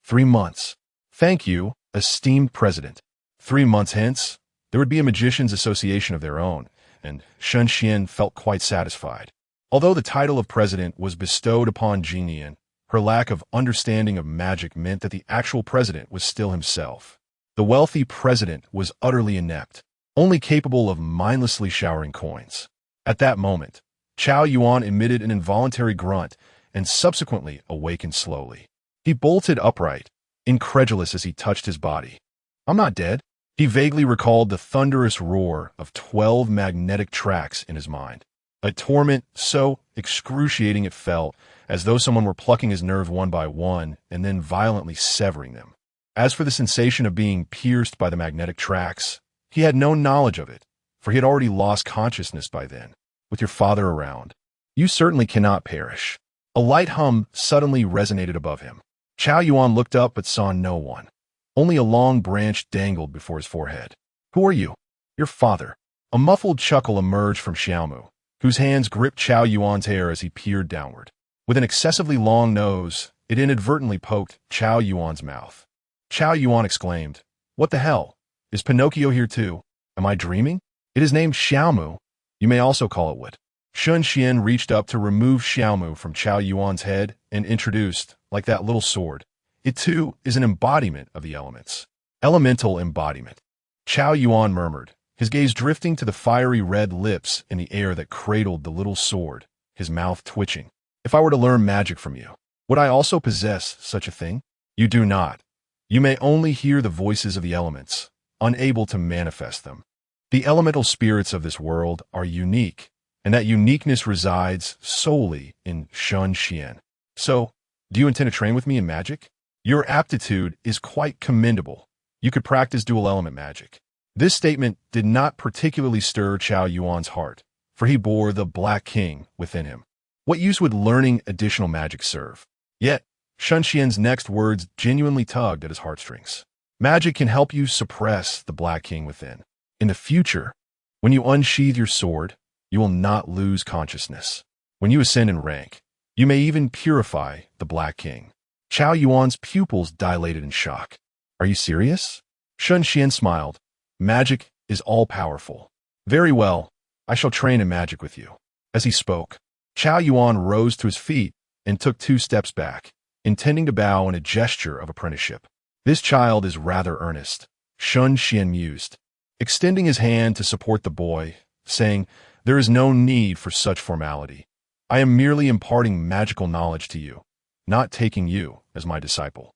Speaker 1: 3 months. Thank you, esteemed president. 3 months hence, there would be a magicians' association of their own, and Shen Xuan felt quite satisfied. Although the title of president was bestowed upon Jin Yin, her lack of understanding of magic meant that the actual president was still himself. The wealthy president was utterly inept, only capable of mindlessly showering coins. At that moment, Chao Yuan emitted an involuntary grunt and subsequently awakened slowly. He bolted upright, incredulous as he touched his body. I'm not dead. He vaguely recalled the thunderous roar of 12 magnetic tracks in his mind. A torment so excruciating it felt, as though someone were plucking his nerves one by one and then violently severing them. As for the sensation of being pierced by the magnetic tracks, he had no knowledge of it, for he had already lost consciousness by then. With your father around, you certainly cannot perish. A light hum suddenly resonated above him. Chao Yuan looked up but saw no one. Only a long branch dangled before his forehead. Who are you? Your father. A muffled chuckle emerged from Xiaomu, whose hands gripped Chao Yuan's hair as he peered downward. With an excessively long nose, it inadvertently poked Chao Yuan's mouth. Chao Yuan exclaimed, What the hell? Is Pinocchio here too? Am I dreaming? It is named Xiaomu. You may also call it Wood. Shen Xuan reached up to remove Xiaomu from Chao Yuan's head and introduced, like that little sword. It too is an embodiment of the elements. Elemental embodiment. Chao Yuan murmured, his gaze drifting to the fiery red lips in the air that cradled the little sword, his mouth twitching. If I were to learn magic from you, would I also possess such a thing? You do not. You may only hear the voices of the elements, unable to manifest them. The elemental spirits of this world are unique, and that uniqueness resides solely in Shen Xuan. So, do you intend to train with me in magic? Your aptitude is quite commendable. You could practice dual element magic. This statement did not particularly stir Chao Yuan's heart, for he bore the Black King within him. What use would learning additional magic serve? Yet, Shen Xuan's next words genuinely tugged at his heartstrings. Magic can help you suppress the Black King within. In the future, when you unsheathe your sword, you will not lose consciousness. When you ascend in rank, you may even purify the Black King. Chao Yuan's pupils dilated in shock. Are you serious? Shen Xuan smiled. Magic is all-powerful. Very well, I shall train in magic with you. As he spoke, Chao Yuan rose to his feet and took 2 steps back, intending to bow in a gesture of apprenticeship. This child is rather earnest, Shen Xuan mused, extending his hand to support the boy, saying, There is no need for such formality. I am merely imparting magical knowledge to you, not taking you as my disciple.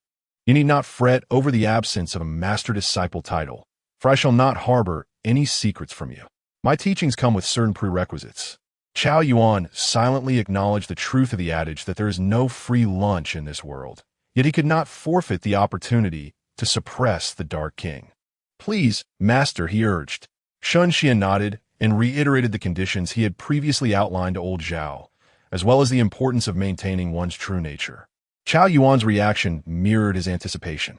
Speaker 1: You need not fret over the absence of a master-disciple title, for I shall not harbor any secrets from you. My teachings come with certain prerequisites. Chao Yuan silently acknowledged the truth of the adage that there is no free lunch in this world, yet he could not forfeit the opportunity to suppress the Dark King. "Please, master," he urged. Shen Xuan nodded and reiterated the conditions he had previously outlined to old Zhao, as well as the importance of maintaining one's true nature. Chao Yuan's reaction mirrored his anticipation.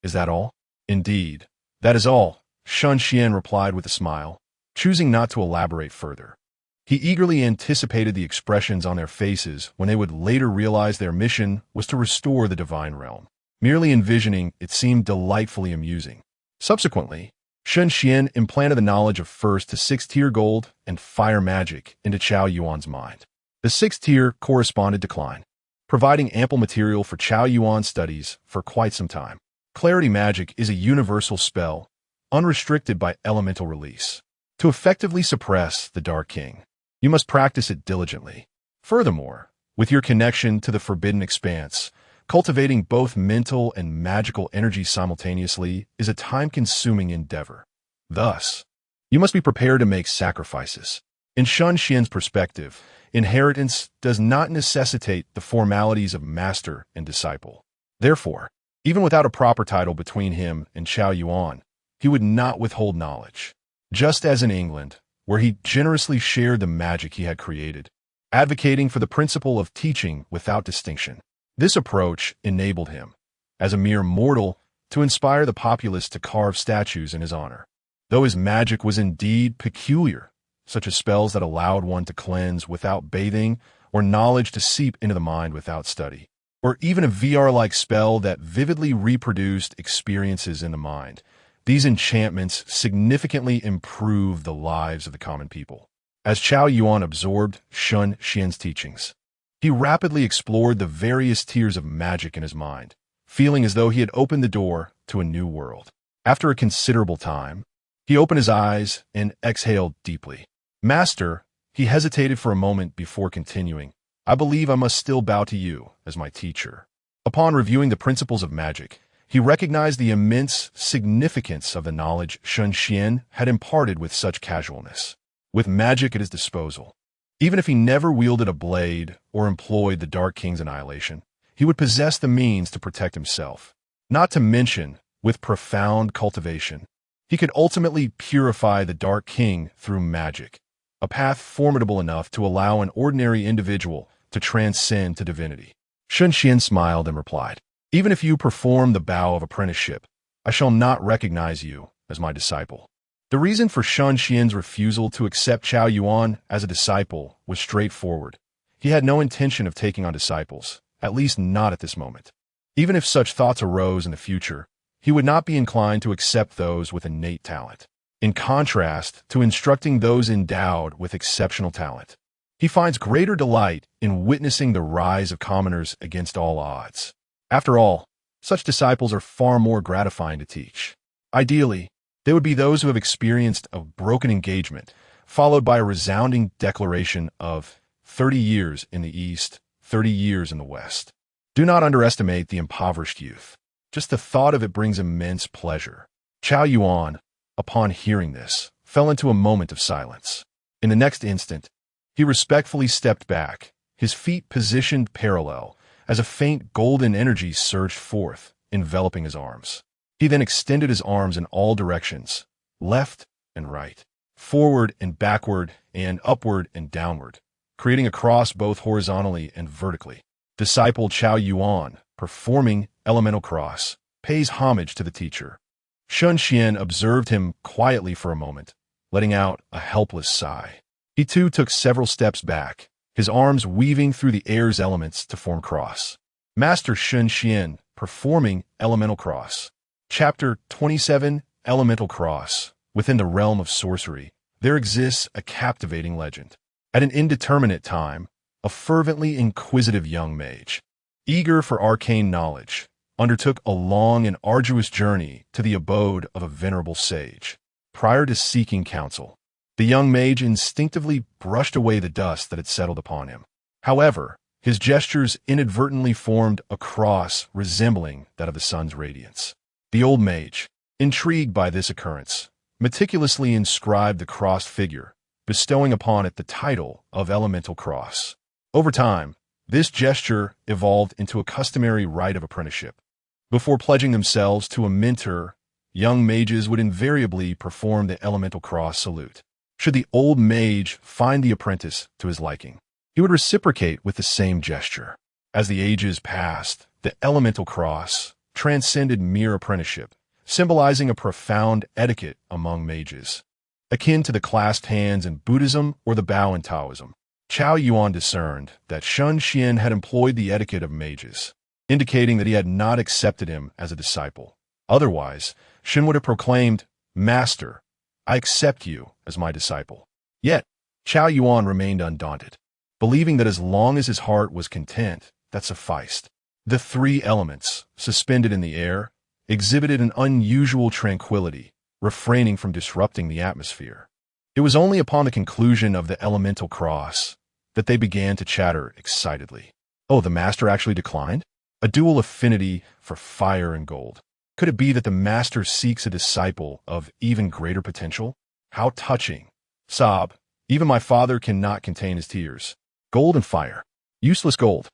Speaker 1: "Is that all?" "Indeed, that is all," Shen Xuan replied with a smile, choosing not to elaborate further. He eagerly anticipated the expressions on their faces when they would later realize their mission was to restore the divine realm. Merely envisioning it seemed delightfully amusing. Subsequently, Shen Xuan implanted the knowledge of first to sixth tier gold and fire magic into Chao Yuan's mind. The sixth tier corresponded to clung, providing ample material for Chao Yuan's studies for quite some time. Clarity magic is a universal spell, unrestricted by elemental release. To effectively suppress the Dark King, you must practice it diligently. Furthermore, with your connection to the forbidden expanse, cultivating both mental and magical energy simultaneously is a time-consuming endeavor. Thus, you must be prepared to make sacrifices. In Shen Xuan's perspective, inheritance does not necessitate the formalities of master and disciple. Therefore, even without a proper title between him and Chao Yuan, he would not withhold knowledge. Just as in England, where he generously shared the magic he had created, advocating for the principle of teaching without distinction. This approach enabled him, as a mere mortal, to inspire the populace to carve statues in his honor. Though his magic was indeed peculiar, such as spells that allowed one to cleanse without bathing, or knowledge to seep into the mind without study, or even a VR-like spell that vividly reproduced experiences in the mind, these enchantments significantly improved the lives of the common people. As Chao Yuan absorbed Shen Xuan's teachings, he rapidly explored the various tiers of magic in his mind, feeling as though he had opened the door to a new world. After a considerable time, he opened his eyes and exhaled deeply. "Master," he hesitated for a moment before continuing, "I believe I must still bow to you as my teacher." Upon reviewing the principles of magic, he recognized the immense significance of the knowledge Shen Xuan had imparted with such casualness. With magic at his disposal, even if he never wielded a blade or employed the Dark King's annihilation, he would possess the means to protect himself. Not to mention, with profound cultivation, he could ultimately purify the Dark King through magic, a path formidable enough to allow an ordinary individual to transcend to divinity. Shen Xuan smiled and replied, "Even if you perform the vow of apprenticeship, I shall not recognize you as my disciple." The reason for Shen Xuan's refusal to accept Chao Yuan as a disciple was straightforward. He had no intention of taking on disciples, at least not at this moment. Even if such thoughts arose in the future, he would not be inclined to accept those with innate talent, in contrast to instructing those endowed with exceptional talent. He finds greater delight in witnessing the rise of commoners against all odds. After all, such disciples are far more gratifying to teach. Ideally, they would be those who have experienced a broken engagement, followed by a resounding declaration of 30 years in the East, 30 years in the West. Do not underestimate the impoverished youth. Just the thought of it brings immense pleasure. Chao Yuan, upon hearing this, fell into a moment of silence. In the next instant, he respectfully stepped back, his feet positioned parallel, as a faint golden energy surged forth, enveloping his arms. He then extended his arms in all directions, left and right, forward and backward, and upward and downward, creating a cross both horizontally and vertically. Disciple Chao Yuan, performing elemental cross, pays homage to the teacher. Shen Xuan observed him quietly for a moment, letting out a helpless sigh. He too took several steps back, his arms weaving through the air's elements to form cross. Master Shen Xuan, performing elemental cross. Chapter 27, Elemental Cross. Within the realm of sorcery, there exists a captivating legend. At an indeterminate time, a fervently inquisitive young mage, eager for arcane knowledge, undertook a long and arduous journey to the abode of a venerable sage. Prior to seeking counsel, the young mage instinctively brushed away the dust that had settled upon him. However, his gestures inadvertently formed a cross resembling that of the sun's radiance. The old mage, intrigued by this occurrence, meticulously inscribed the crossed figure, bestowing upon it the title of Elemental Cross. Over time, this gesture evolved into a customary rite of apprenticeship. Before pledging themselves to a mentor, young mages would invariably perform the Elemental Cross salute. Should the old mage find the apprentice to his liking, he would reciprocate with the same gesture. As the ages passed, the Elemental Cross transcended mere apprenticeship, symbolizing a profound etiquette among mages. Akin to the clasped hands in Buddhism or the bow in Taoism, Chao Yuan discerned that Shen Xuan had employed the etiquette of mages, indicating that he had not accepted him as a disciple. Otherwise, Shen would have proclaimed, "Master, I accept you as my disciple." Yet, Chao Yuan remained undaunted, believing that as long as his heart was content, that sufficed. The three elements, suspended in the air, exhibited an unusual tranquility, refraining from disrupting the atmosphere. It was only upon the conclusion of the Elemental Cross that they began to chatter excitedly. Oh, the master actually declined? A dual affinity for fire and gold. Could it be that the master seeks a disciple of even greater potential? How touching. Sob. Even my father cannot contain his tears. Gold and fire. Useless gold.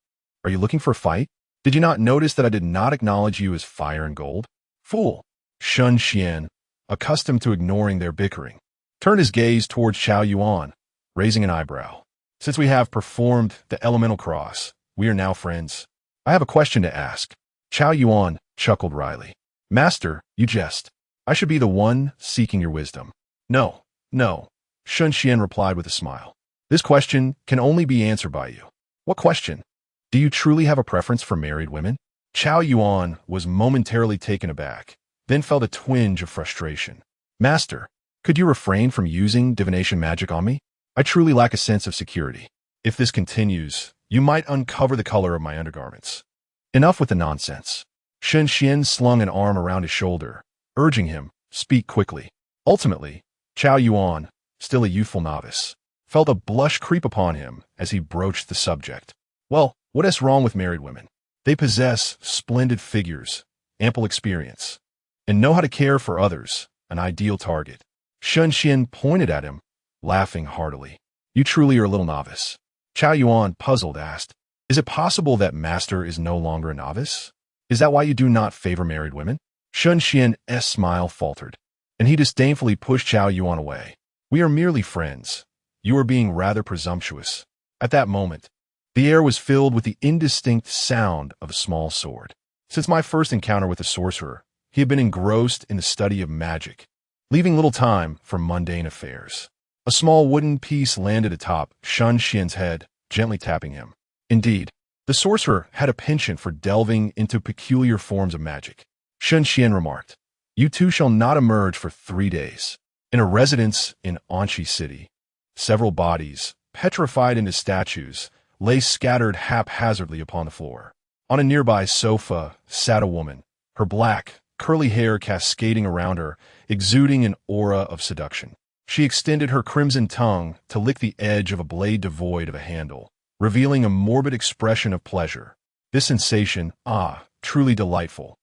Speaker 1: Are you looking for a fight? Did you not notice that I did not acknowledge you as fire and gold? Fool. Shen Xuan, accustomed to ignoring their bickering, turned his gaze towards Chao Yuan, raising an eyebrow. Since we have performed the Elemental Cross, we are now friends. I have a question to ask. Chao Yuan chuckled wryly. Master, you jest. I should be the one seeking your wisdom. No, no, Shen Xuan replied with a smile. This question can only be answered by you. What question? Do you truly have a preference for married women? Chao Yuan was momentarily taken aback, then felt a twinge of frustration. Master, could you refrain from using divination magic on me? I truly lack a sense of security. If this continues, you might uncover the color of my undergarments. Enough with the nonsense. Shen Xuan slung an arm around his shoulder, urging him, speak quickly. Ultimately, Chao Yuan, still a youthful novice, felt a blush creep upon him as he broached the subject. Well, what is wrong with married women? They possess splendid figures, ample experience, and know how to care for others, an ideal target. Shen Xuan pointed at him, laughing heartily. You truly are a little novice. Chao Yuan, puzzled, asked, Is it possible that master is no longer a novice? Is that why you do not favor married women? Shen Xuan's smile faltered, and he disdainfully pushed Chao Yuan away. We are merely friends. You are being rather presumptuous. At that moment, the air was filled with the indistinct sound of a small sword. Since my first encounter with the sorcerer, he had been engrossed in the study of magic, leaving little time for mundane affairs. A small wooden piece landed atop Shen Xuan's head, gently tapping him. Indeed, the sorcerer had a penchant for delving into peculiar forms of magic. Shen Xuan remarked, You two shall not emerge for 3 days. In a residence in Anqi City, several bodies, petrified into statues, lay scattered haphazardly upon the floor. On a nearby sofa sat a woman, her black, curly hair cascading around her, exuding an aura of seduction. She extended her crimson tongue to lick the edge of a blade devoid of a handle, revealing a morbid expression of pleasure. This sensation, truly delightful.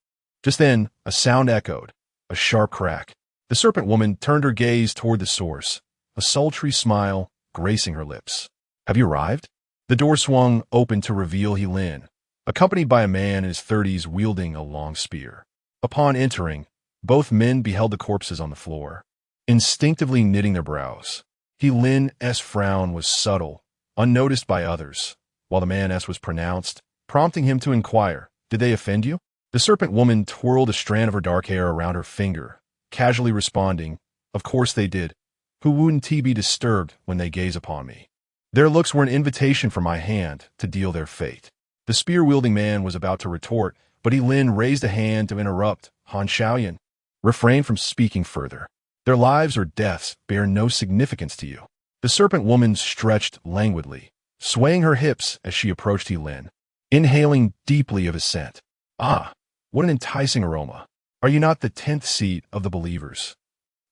Speaker 1: Just then, a sound echoed, a sharp crack. The serpent woman turned her gaze toward the source, a sultry smile gracing her lips. Have you arrived? The door swung open to reveal Helin, accompanied by a man in his 30s wielding a long spear. Upon entering, both men beheld the corpses on the floor, instinctively knitting their brows. Helin's frown was subtle, unnoticed by others, while the man's was pronounced, prompting him to inquire, Did they offend you? The serpent woman twirled a strand of her dark hair around her finger, casually responding, Of course they did. Who wouldn't be disturbed when they gaze upon me? Their looks were an invitation from my hand to deal their fate. The spear-wielding man was about to retort, but Helin raised a hand to interrupt. Han Xiaoyan, refrain from speaking further. Their lives or deaths bear no significance to you. The serpent woman stretched languidly, swaying her hips as she approached Helin, inhaling deeply of his scent. What an enticing aroma. Are you not the 10th seat of the believers?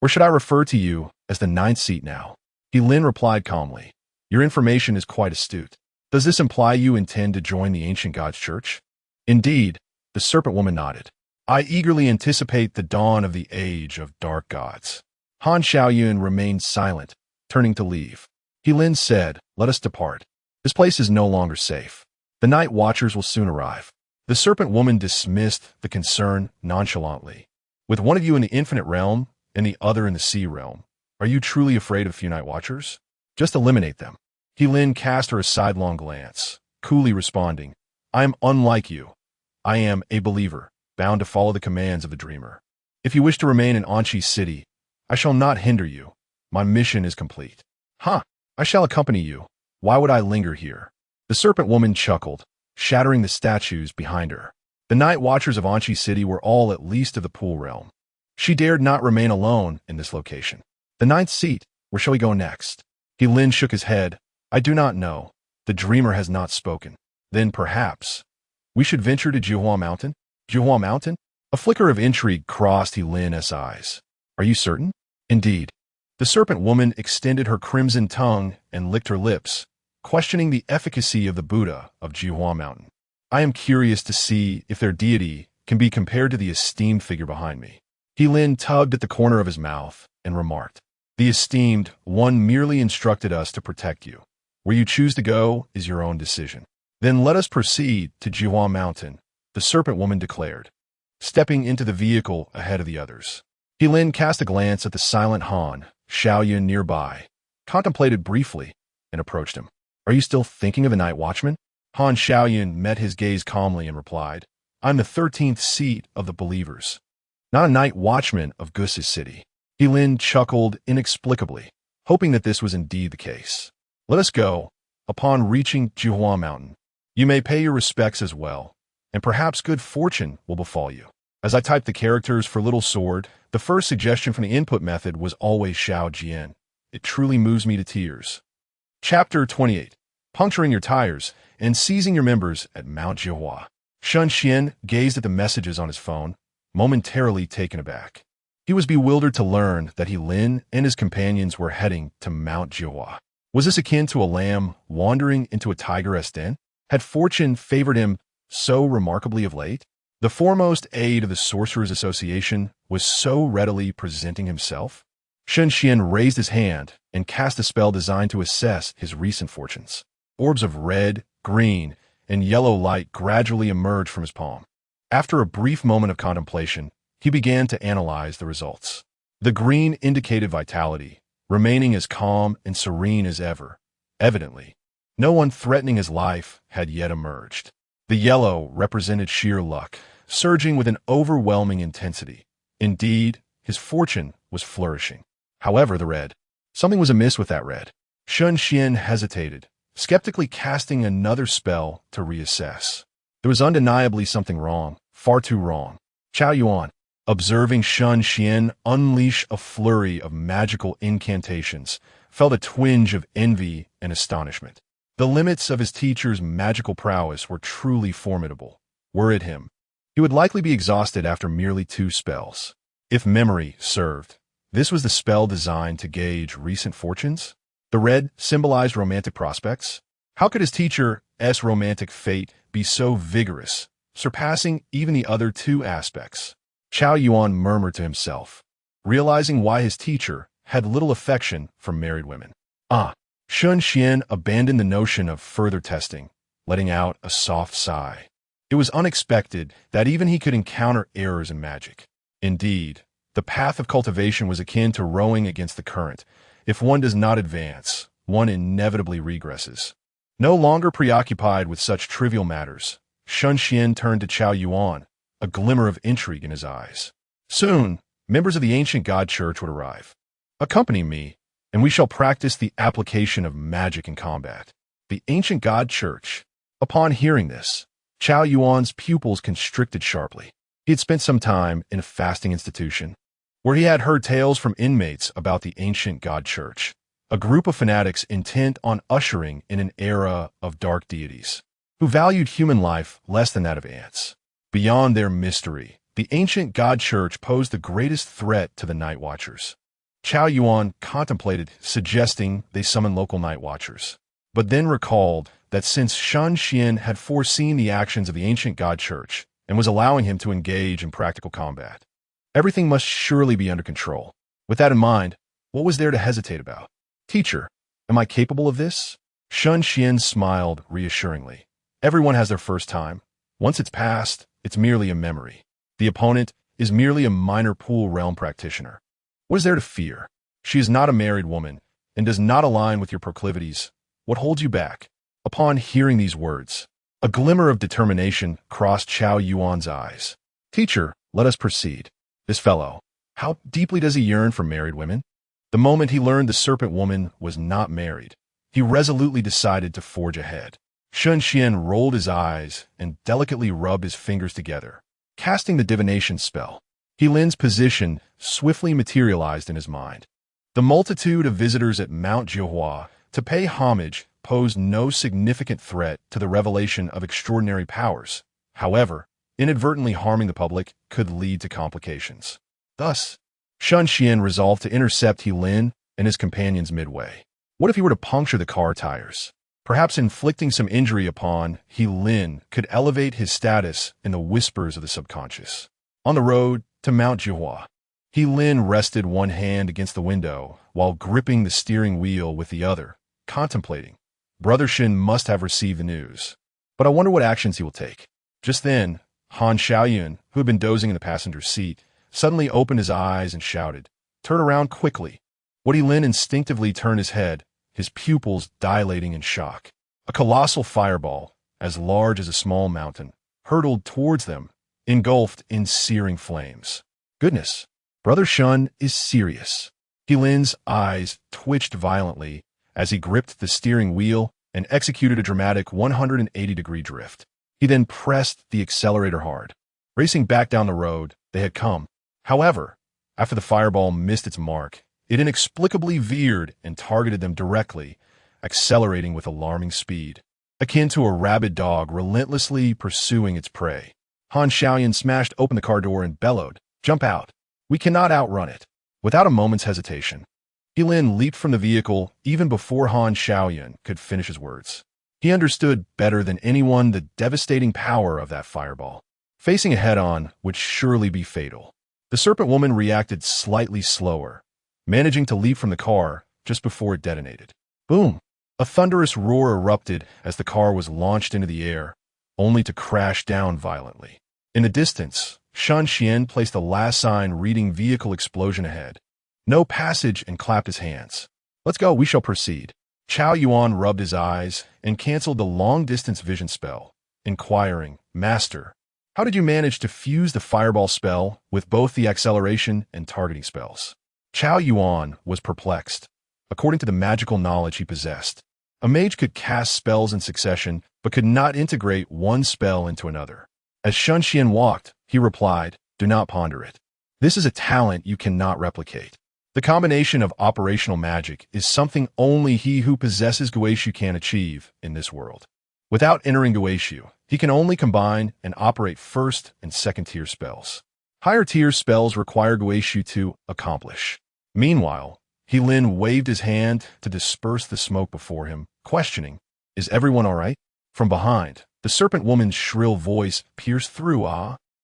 Speaker 1: Or should I refer to you as the 9th seat now? Helin replied calmly. Your information is quite astute. Does this imply you intend to join the ancient god's church? Indeed, the serpent woman nodded. I eagerly anticipate the dawn of the age of dark gods. Han Xiaoyun remained silent, turning to leave. Lin said, "Let us depart. This place is no longer safe. The night watchers will soon arrive." The serpent woman dismissed the concern nonchalantly. "With one of you in the infinite realm and the other in the sea realm, are you truly afraid of few night watchers? Just eliminate them." Lin cast her a sidelong glance, coolly responding, "I am unlike you. I am a believer, bound to follow the commands of the dreamer. If you wish to remain in Anqi City, I shall not hinder you. My mission is complete." "Huh, I shall accompany you. Why would I linger here?" The serpent woman chuckled, shattering the statues behind her. The night watchers of Anqi City were all at least of the pool realm. She dared not remain alone in this location. "The ninth seat, where shall we go next?" Lin shook his head. "I do not know. The dreamer has not spoken." "Then perhaps we should venture to Juhua Mountain?" "Juhua Mountain?" A flicker of intrigue crossed Lin's eyes. "Are you certain?" "Indeed." The serpent woman extended her crimson tongue and licked her lips, questioning the efficacy of the Buddha of Juhua Mountain. "I am curious to see if their deity can be compared to the esteemed figure behind me." Lin tugged at the corner of his mouth and remarked, "The esteemed one merely instructed us to protect you. Where you choose to go is your own decision." "Then let us proceed to Juhua Mountain," the serpent woman declared, stepping into the vehicle ahead of the others. Lin cast a glance at the silent Han Xiaoyun nearby, contemplated briefly, and approached him. "Are you still thinking of a night watchman?" Han Xiaoyun met his gaze calmly and replied, "I'm the 13th seat of the believers, not a night watchman of Gus's city." Lin chuckled inexplicably, hoping that this was indeed the case. "Let us go. Upon reaching Juhua Mountain, you may pay your respects as well, and perhaps good fortune will befall you." As I typed the characters for Little Sword, the first suggestion from the input method was always Xiao Jian. It truly moves me to tears. Chapter 28. Puncturing your tires and seizing your members at Mount Juhua. Shen Xuan gazed at the messages on his phone, momentarily taken aback. He was bewildered to learn that Lin and his companions were heading to Mount Juhua. Was this akin to a lamb wandering into a tiger's den? Had fortune favored him so remarkably of late? The foremost aide of the Sorcerers Association was so readily presenting himself? Shen Xuan raised his hand and cast a spell designed to assess his recent fortunes. Orbs of red, green, and yellow light gradually emerged from his palm. After a brief moment of contemplation, he began to analyze the results. The green indicated vitality, remaining as calm and serene as ever. Evidently, no one threatening his life had yet emerged. The yellow represented sheer luck, surging with an overwhelming intensity. Indeed, his fortune was flourishing. However, the red. Something was amiss with that red. Shen Xuan hesitated, skeptically casting another spell to reassess. There was undeniably something wrong, far too wrong. Chao Yuan, observing Shen Xuan unleash a flurry of magical incantations, felt a twinge of envy and astonishment. The limits of his teacher's magical prowess were truly formidable. Were it him, he would likely be exhausted after merely 2 spells. If memory served, this was the spell designed to gauge recent fortunes. The red symbolized romantic prospects. How could his teacher's romantic fate be so vigorous, surpassing even the other 2 aspects? Chao Yuan murmured to himself, realizing why his teacher had little affection for married women. Shen Xuan abandoned the notion of further testing, letting out a soft sigh. It was unexpected that even he could encounter errors in magic. Indeed, the path of cultivation was akin to rowing against the current. If one does not advance, one inevitably regresses. No longer preoccupied with such trivial matters, Shen Xuan turned to Chao Yuan, a glimmer of intrigue in his eyes. Soon, members of the ancient god church would arrive. "Accompany me, and we shall practice the application of magic in combat." The ancient god church. Upon hearing this, Chao Yuan's pupils constricted sharply. He had spent some time in a fasting institution, where he had heard tales from inmates about the ancient god church, a group of fanatics intent on ushering in an era of dark deities, who valued human life less than that of ants. Beyond their mystery, the ancient god church posed the greatest threat to the night watchers. Chao Yuan contemplated suggesting they summon local night watchers, but then recalled that since Shen Xuan had foreseen the actions of the ancient god church and was allowing him to engage in practical combat, everything must surely be under control. With that in mind, what was there to hesitate about? Teacher, am I capable of this? Shen Xuan smiled reassuringly. Everyone has their first time. Once it's passed, it's merely a memory. The opponent is merely a minor pool realm practitioner. What is there to fear? She is not a married woman and does not align with your proclivities. What holds you back? Upon hearing these words, a glimmer of determination crossed Chao Yuan's eyes. Teacher, let us proceed. This fellow, how deeply does he yearn for married women? The moment he learned the serpent woman was not married, he resolutely decided to forge ahead. Shen Xuan rolled his eyes and delicately rubbed his fingers together, casting the divination spell. Helin's position swiftly materialized in his mind. The multitude of visitors at Mount Jiuhua to pay homage posed no significant threat to the revelation of extraordinary powers. However, inadvertently harming the public could lead to complications. Thus, Shen Xuan resolved to intercept Helin and his companions midway. What if he were to puncture the car tires? Perhaps inflicting some injury upon Helin could elevate his status in the whispers of the subconscious. On the road to Mount Jiuhua, Helin rested one hand against the window while gripping the steering wheel with the other, contemplating. Brother Shen must have received the news, but I wonder what actions he will take. Just then, Han Xiaoyun, who had been dozing in the passenger seat, suddenly opened his eyes and shouted, "Turn around quickly." What Helin instinctively turned his head, his pupils dilating in shock. A colossal fireball, as large as a small mountain, hurtled towards them, engulfed in searing flames. Goodness, Brother Shen is serious. Helin's eyes twitched violently as he gripped the steering wheel and executed a dramatic 180-degree drift. He then pressed the accelerator hard. Racing back down the road, they had come. However, after the fireball missed its mark, it inexplicably veered and targeted them directly, accelerating with alarming speed, akin to a rabid dog relentlessly pursuing its prey. Han Xiaoyun smashed open the car door and bellowed, "Jump out! We cannot outrun it." Without a moment's hesitation, Helin leaped from the vehicle even before Han Xiaoyun could finish his words. He understood better than anyone the devastating power of that fireball. Facing it head-on would surely be fatal. The serpent woman reacted slightly slower, managing to leap from the car just before it detonated. Boom! A thunderous roar erupted as the car was launched into the air, only to crash down violently. In the distance, Shen Xuan placed a last sign reading vehicle explosion ahead. No passage, and clapped his hands. Let's go, we shall proceed. Chao Yuan rubbed his eyes and canceled the long-distance vision spell, inquiring, Master, how did you manage to fuse the fireball spell with both the acceleration and targeting spells? Chao Yuan was perplexed. According to the magical knowledge he possessed, a mage could cast spells in succession but could not integrate one spell into another. As Shen Xuan walked, he replied, "Do not ponder it. This is a talent you cannot replicate. The combination of operational magic is something only he who possesses Guishu can achieve in this world. Without entering Guishu, he can only combine and operate first and second-tier spells. Higher-tier spells require Guishu to accomplish." Meanwhile, Helin waved his hand to disperse the smoke before him, questioning, "Is everyone all right?" From behind, the serpent woman's shrill voice pierced through.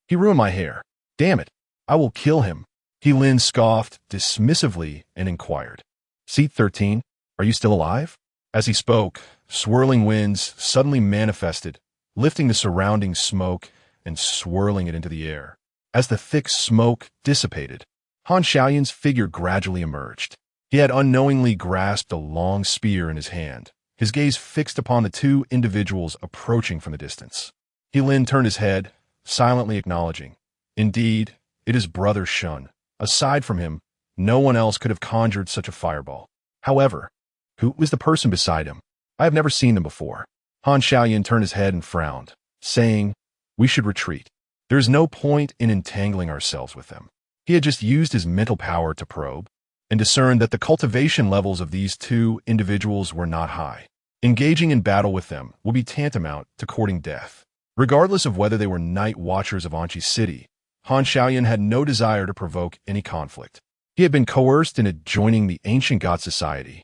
Speaker 1: He ruined my hair. Damn it, I will kill him." Helin scoffed dismissively and inquired, "Seat 13, are you still alive?" As he spoke, swirling winds suddenly manifested, lifting the surrounding smoke and swirling it into the air. As the thick smoke dissipated, Han Xiaoyun's figure gradually emerged. He had unknowingly grasped a long spear in his hand, his gaze fixed upon the two individuals approaching from the distance. Helin turned his head, silently acknowledging, "Indeed, it is Brother Shen. Aside from him, no one else could have conjured such a fireball. However, who was the person beside him? I have never seen them before." Han Xiaoyun turned his head and frowned, saying, "We should retreat. There is no point in entangling ourselves with them." He had just used his mental power to probe, and discerned that the cultivation levels of these two individuals were not high. Engaging in battle with them would be tantamount to courting death. Regardless of whether they were night watchers of Anchi City, Han Xiaoyun had no desire to provoke any conflict. He had been coerced into joining the ancient god society.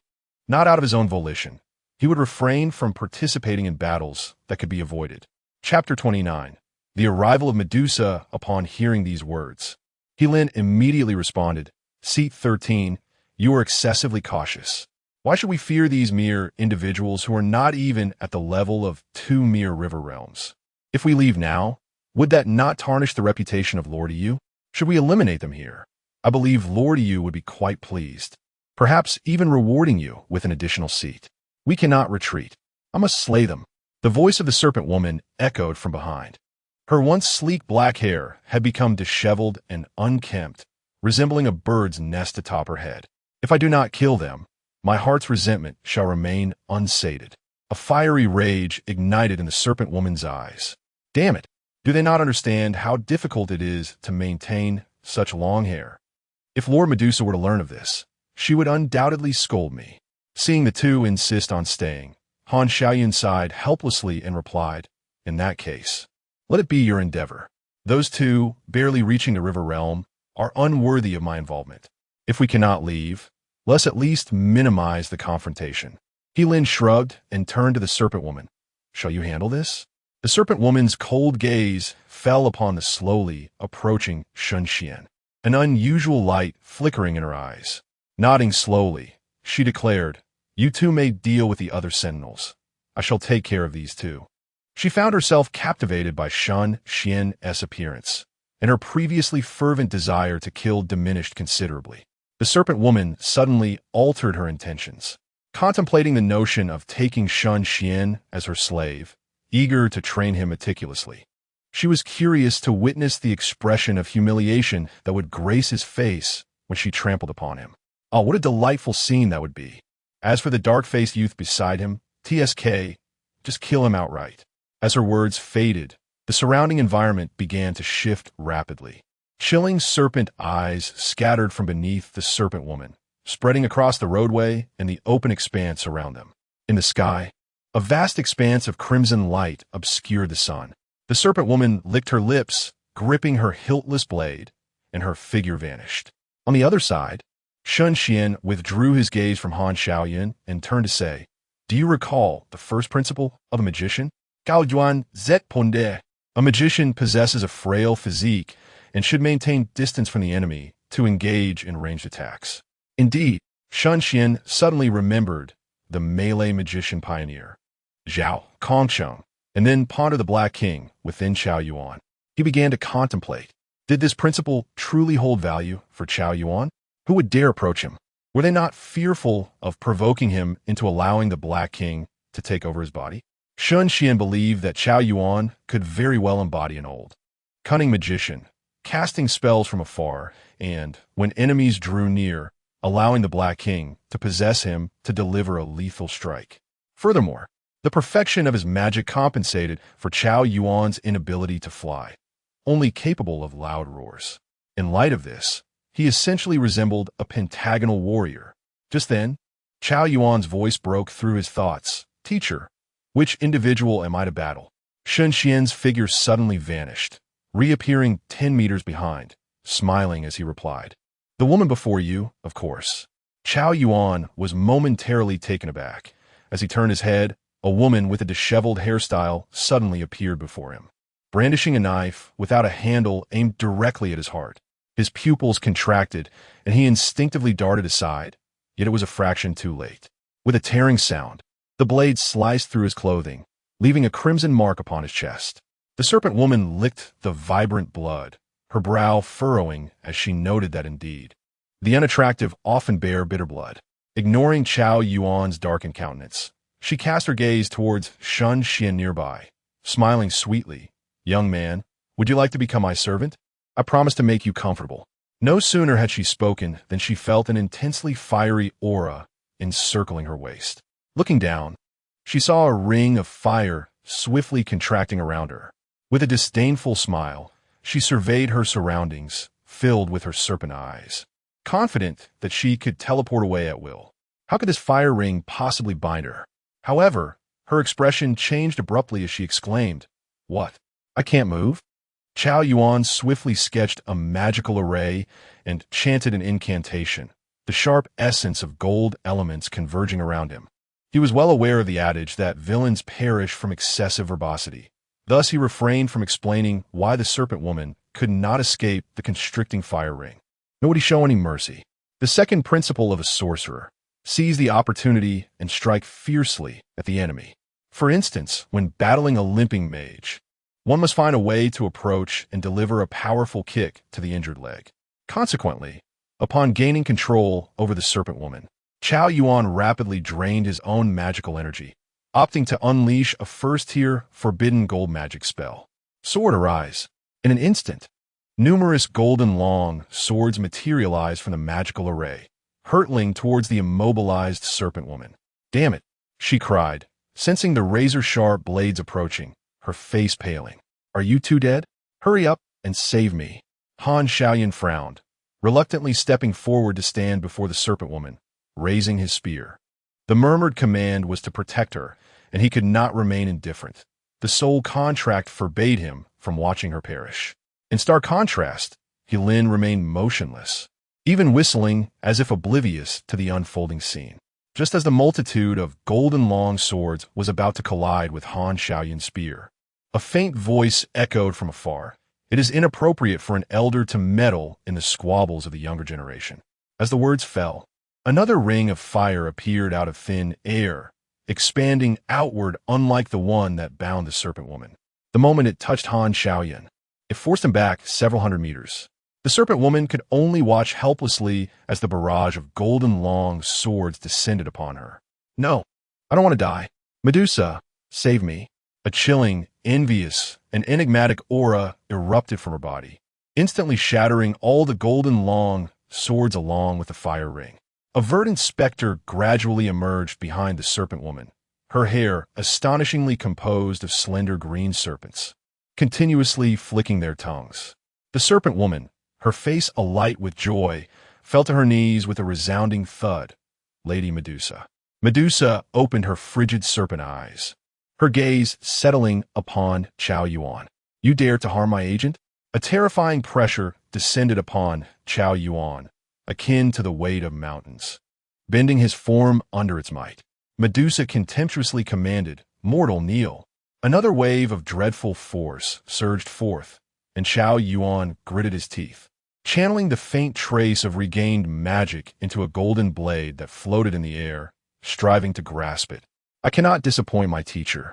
Speaker 1: Not out of his own volition, he would refrain from participating in battles that could be avoided. Chapter 29. The arrival of Medusa. Upon hearing these words, Helin immediately responded, "Seat 13, you are excessively cautious. Why should we fear these mere individuals who are not even at the level of two mere river realms? If we leave now, would that not tarnish the reputation of Lord Yu? Should we eliminate them here? I believe Lord Yu would be quite pleased, perhaps even rewarding you with an additional seat. We cannot retreat. I must slay them. The voice of the serpent woman echoed from behind. Her once sleek black hair had become disheveled and unkempt, resembling a bird's nest atop her head. If I do not kill them, my heart's resentment shall remain unsated. A fiery rage ignited in the serpent woman's eyes. Damn it! Do they not understand how difficult it is to maintain such long hair? If Lord Medusa were to learn of this, she would undoubtedly scold me. Seeing the two insist on staying, Han Xiaoyun sighed helplessly and replied, "In that case, let it be your endeavor. Those two, barely reaching the river realm, are unworthy of my involvement. If we cannot leave, let's at least minimize the confrontation." Heilin shrugged and turned to the serpent woman. "Shall you handle this?" The serpent woman's cold gaze fell upon the slowly approaching Shen Xuan, an unusual light flickering in her eyes. Nodding slowly, she declared, "You two may deal with the other sentinels. I shall take care of these two." She found herself captivated by Shen Xuan's appearance, and her previously fervent desire to kill diminished considerably. The serpent woman suddenly altered her intentions, contemplating the notion of taking Shen Xuan as her slave, eager to train him meticulously. She was curious to witness the expression of humiliation that would grace his face when she trampled upon him. Oh, what a delightful scene that would be. As for the dark-faced youth beside him, TSK, just kill him outright. As her words faded, the surrounding environment began to shift rapidly. Chilling serpent eyes scattered from beneath the serpent woman, spreading across the roadway and the open expanse around them. In the sky, a vast expanse of crimson light obscured the sun. The serpent woman licked her lips, gripping her hiltless blade, and her figure vanished. On the other side, Shen Xuan withdrew his gaze from Han Xiaoyun and turned to say, "Do you recall the first principle of a magician? Gao Yuan Zet Ponde." A magician possesses a frail physique and should maintain distance from the enemy to engage in ranged attacks. Indeed, Shen Xuan suddenly remembered the Malay magician pioneer, Zhao Kongsheng, and then pondered the Black King within Chao Yuan. He began to contemplate, did this principle truly hold value for Chao Yuan? Who would dare approach him? Were they not fearful of provoking him into allowing the Black King to take over his body? Shen Xuan believed that Chao Yuan could very well embody an old, cunning magician, casting spells from afar, and, when enemies drew near, allowing the Black King to possess him to deliver a lethal strike. Furthermore, the perfection of his magic compensated for Chao Yuan's inability to fly, only capable of loud roars. In light of this, he essentially resembled a pentagonal warrior. Just then, Chao Yuan's voice broke through his thoughts. "Teacher, which individual am I to battle?" Shen Xian's figure suddenly vanished, reappearing 10 meters behind, smiling as he replied, "The woman before you, of course." Chao Yuan was momentarily taken aback. As he turned his head, a woman with a disheveled hairstyle suddenly appeared before him, brandishing a knife without a handle aimed directly at his heart. His pupils contracted, and he instinctively darted aside, yet it was a fraction too late. With a tearing sound, the blade sliced through his clothing, leaving a crimson mark upon his chest. The serpent woman licked the vibrant blood, her brow furrowing as she noted that indeed, the unattractive often bear bitter blood. Ignoring Chao Yuan's darkened countenance, she cast her gaze towards Shen Xuan nearby, smiling sweetly. "Young man, would you like to become my servant? I promise to make you comfortable." No sooner had she spoken than she felt an intensely fiery aura encircling her waist. Looking down, she saw a ring of fire swiftly contracting around her. With a disdainful smile, she surveyed her surroundings, filled with her serpent eyes, confident that she could teleport away at will. How could this fire ring possibly bind her? However, her expression changed abruptly as she exclaimed, "What? I can't move?" Chao Yuan swiftly sketched a magical array and chanted an incantation, the sharp essence of gold elements converging around him. He was well aware of the adage that villains perish from excessive verbosity. Thus he refrained from explaining why the serpent woman could not escape the constricting fire ring, nor would he show any mercy. The second principle of a sorcerer, seize the opportunity and strike fiercely at the enemy. For instance, when battling a limping mage, one must find a way to approach and deliver a powerful kick to the injured leg. Consequently, upon gaining control over the serpent woman, Chao Yuan rapidly drained his own magical energy, opting to unleash a first-tier forbidden gold magic spell. Sword arise. In an instant, numerous golden long swords materialize from the magical array, hurtling towards the immobilized serpent woman. "Damn it," she cried, sensing the razor-sharp blades approaching, her face paling. "Are you two dead? Hurry up and save me." Han Xiaoyan frowned, reluctantly stepping forward to stand before the serpent woman, raising his spear. The murmured command was to protect her, and he could not remain indifferent. The soul contract forbade him from watching her perish. In stark contrast, Helin remained motionless, even whistling as if oblivious to the unfolding scene. Just as the multitude of golden long swords was about to collide with Han Xiaoyan's spear, a faint voice echoed from afar. "It is inappropriate for an elder to meddle in the squabbles of the younger generation." As the words fell, another ring of fire appeared out of thin air, expanding outward unlike the one that bound the serpent woman. The moment it touched Han Xiaoyan, it forced him back several hundred meters. The serpent woman could only watch helplessly as the barrage of golden long swords descended upon her. "No, I don't want to die. Medusa, save me." A chilling, envious, and enigmatic aura erupted from her body, instantly shattering all the golden long swords along with the fire ring. A verdant specter gradually emerged behind the serpent woman, her hair astonishingly composed of slender green serpents, continuously flicking their tongues. The serpent woman, her face alight with joy, fell to her knees with a resounding thud. "Lady Medusa." Medusa opened her frigid serpent eyes, her gaze settling upon Chao Yuan. "You dare to harm my agent?" A terrifying pressure descended upon Chao Yuan, akin to the weight of mountains. Bending his form under its might, Medusa contemptuously commanded, "Mortal, kneel." Another wave of dreadful force surged forth, and Chao Yuan gritted his teeth, channeling the faint trace of regained magic into a golden blade that floated in the air, striving to grasp it. "I cannot disappoint my teacher.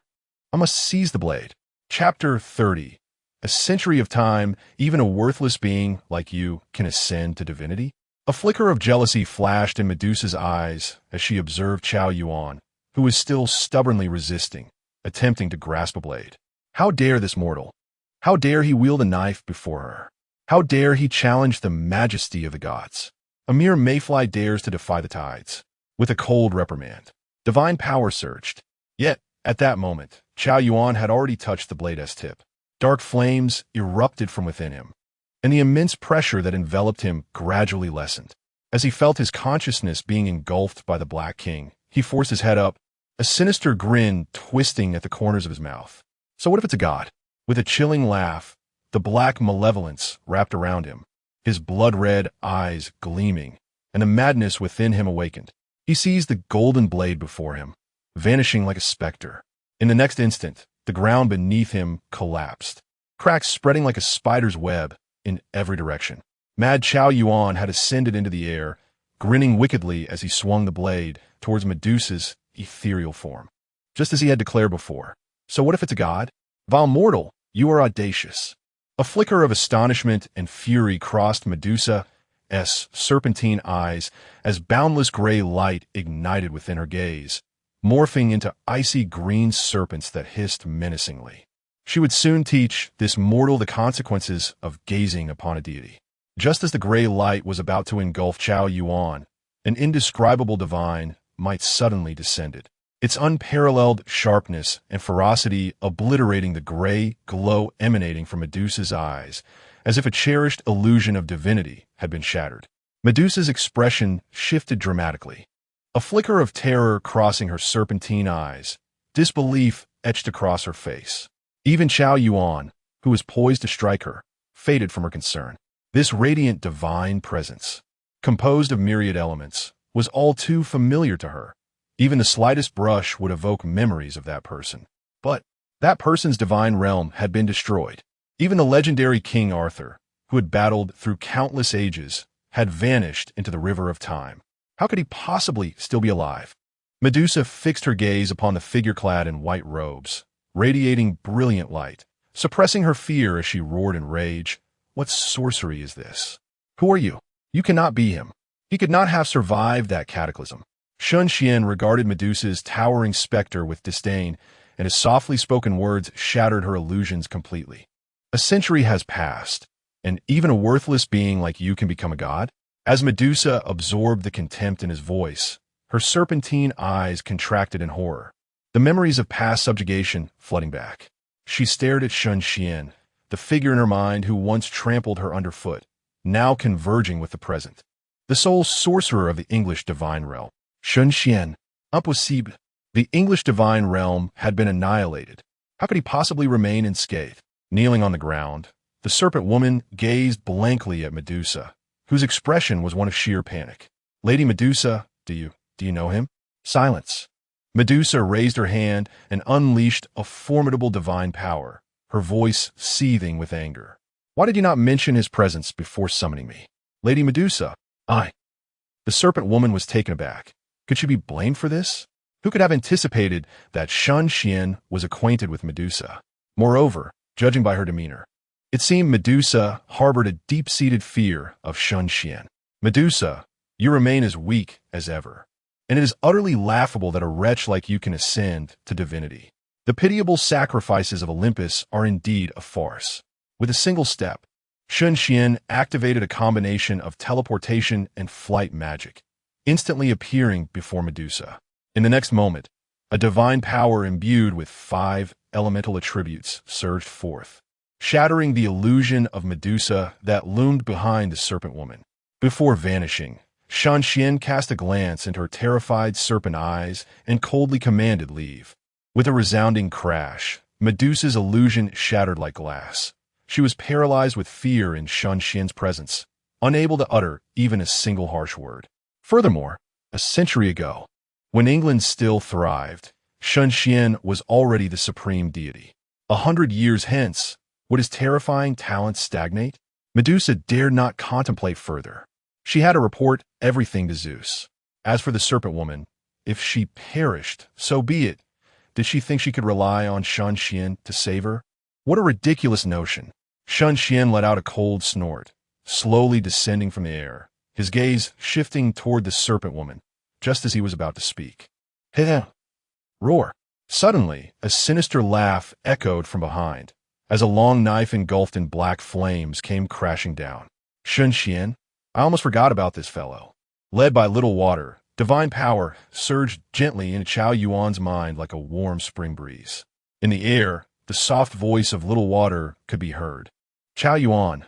Speaker 1: I must seize the blade." Chapter 30. A century of time, even a worthless being like you can ascend to divinity? A flicker of jealousy flashed in Medusa's eyes as she observed Chao Yuan, who was still stubbornly resisting, attempting to grasp a blade. How dare this mortal? How dare he wield a knife before her? How dare he challenge the majesty of the gods? A mere mayfly dares to defy the tides. With a cold reprimand, divine power surged. Yet, at that moment, Chao Yuan had already touched the blade's tip. Dark flames erupted from within him, and the immense pressure that enveloped him gradually lessened. As he felt his consciousness being engulfed by the Black King, he forced his head up, a sinister grin twisting at the corners of his mouth. So what if it's a god? With a chilling laugh, the black malevolence wrapped around him, his blood-red eyes gleaming, and the madness within him awakened. He seized the golden blade before him, vanishing like a specter. In the next instant, the ground beneath him collapsed, cracks spreading like a spider's web in every direction. Mad Chao Yuan had ascended into the air, grinning wickedly as he swung the blade towards Medusa's ethereal form. Just as he had declared before. So what if it's a god? Vile mortal, you are audacious. A flicker of astonishment and fury crossed Medusa's serpentine eyes as boundless gray light ignited within her gaze, morphing into icy green serpents that hissed menacingly. She would soon teach this mortal the consequences of gazing upon a deity. Just as the gray light was about to engulf Chao Yuan, an indescribable divine might suddenly descended, its unparalleled sharpness and ferocity obliterating the gray glow emanating from Medusa's eyes, as if a cherished illusion of divinity had been shattered. Medusa's expression shifted dramatically, a flicker of terror crossing her serpentine eyes, disbelief etched across her face. Even Chao Yuan, who was poised to strike her, faded from her concern. This radiant divine presence, composed of myriad elements, was all too familiar to her. Even the slightest brush would evoke memories of that person. But that person's divine realm had been destroyed. Even the legendary King Arthur, who had battled through countless ages, had vanished into the river of time. How could he possibly still be alive? Medusa fixed her gaze upon the figure clad in white robes, radiating brilliant light, suppressing her fear as she roared in rage. What sorcery is this? Who are you? You cannot be him. He could not have survived that cataclysm. Shen Xuan regarded Medusa's towering specter with disdain, and his softly spoken words shattered her illusions completely. A century has passed, and even a worthless being like you can become a god? As Medusa absorbed the contempt in his voice, her serpentine eyes contracted in horror, the memories of past subjugation flooding back. She stared at Shen Xuan, the figure in her mind who once trampled her underfoot, now converging with the present. The sole sorcerer of the English divine realm. Shen Xuan, impossible. The English divine realm had been annihilated. How could he possibly remain unscathed? Kneeling on the ground, the serpent woman gazed blankly at Medusa, whose expression was one of sheer panic. Lady Medusa, do you know him? Silence. Medusa raised her hand and unleashed a formidable divine power, her voice seething with anger. Why did you not mention his presence before summoning me? Lady Medusa, The serpent woman was taken aback. Could she be blamed for this? Who could have anticipated that Shen Xuan was acquainted with Medusa? Moreover, judging by her demeanor, it seemed Medusa harbored a deep-seated fear of Shen Xuan. Medusa, you remain as weak as ever, and it is utterly laughable that a wretch like you can ascend to divinity. The pitiable sacrifices of Olympus are indeed a farce. With a single step, Shen Xuan activated a combination of teleportation and flight magic, instantly appearing before Medusa. In the next moment, a divine power imbued with 5 elemental attributes surged forth, shattering the illusion of Medusa that loomed behind the serpent woman. Before vanishing, Shen Xuan cast a glance into her terrified serpent eyes and coldly commanded leave. With a resounding crash, Medusa's illusion shattered like glass. She was paralyzed with fear in Shen Xuan's presence, unable to utter even a single harsh word. Furthermore, a century ago, when England still thrived, Shen Xuan was already the supreme deity. 100 years hence, would his terrifying talents stagnate? Medusa dared not contemplate further. She had to report everything to Zeus. As for the serpent woman, if she perished, so be it. Did she think she could rely on Shen Xuan to save her? What a ridiculous notion. Shen Xuan let out a cold snort, slowly descending from the air, his gaze shifting toward the serpent woman, just as he was about to speak. Hey! Roar! Suddenly, a sinister laugh echoed from behind, as a long knife engulfed in black flames came crashing down. Shen Xuan, I almost forgot about this fellow. Led by little water, divine power surged gently into Chao Yuan's mind like a warm spring breeze. In the air, the soft voice of little water could be heard. Chao Yuan,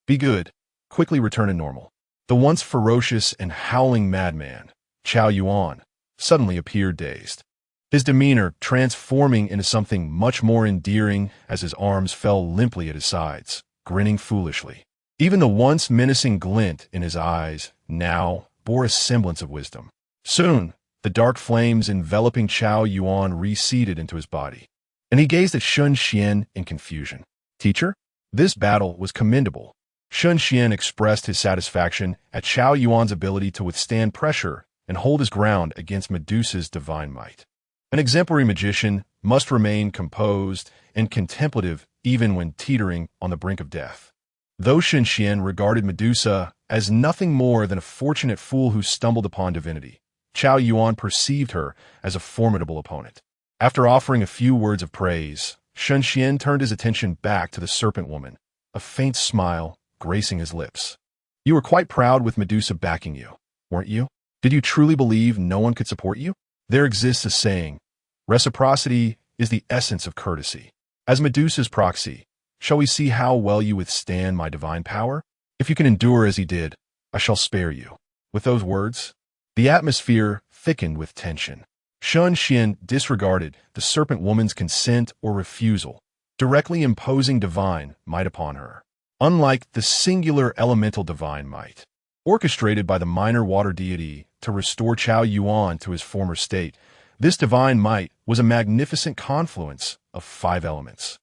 Speaker 1: be good. Quickly return to normal. The once ferocious and howling madman, Chao Yuan, suddenly appeared dazed, his demeanor transforming into something much more endearing as his arms fell limply at his sides, grinning foolishly. Even the once menacing glint in his eyes now bore a semblance of wisdom. Soon, the dark flames enveloping Chao Yuan receded into his body, and he gazed at Shen Xuan in confusion. Teacher, this battle was commendable. Shen Xuan expressed his satisfaction at Chao Yuan's ability to withstand pressure and hold his ground against Medusa's divine might. An exemplary magician must remain composed and contemplative even when teetering on the brink of death. Though Shen Xuan regarded Medusa as nothing more than a fortunate fool who stumbled upon divinity, Chao Yuan perceived her as a formidable opponent. After offering a few words of praise, Shen Xuan turned his attention back to the serpent woman, a faint smile gracing his lips. You were quite proud with Medusa backing you, weren't you? Did you truly believe no one could support you? There exists a saying, reciprocity is the essence of courtesy. As Medusa's proxy, shall we see how well you withstand my divine power? If you can endure as he did, I shall spare you. With those words, the atmosphere thickened with tension. Shen Xuan disregarded the serpent woman's consent or refusal, directly imposing divine might upon her. Unlike the singular elemental divine might, orchestrated by the minor water deity to restore Chao Yuan to his former state, this divine might was a magnificent confluence of 5 elements,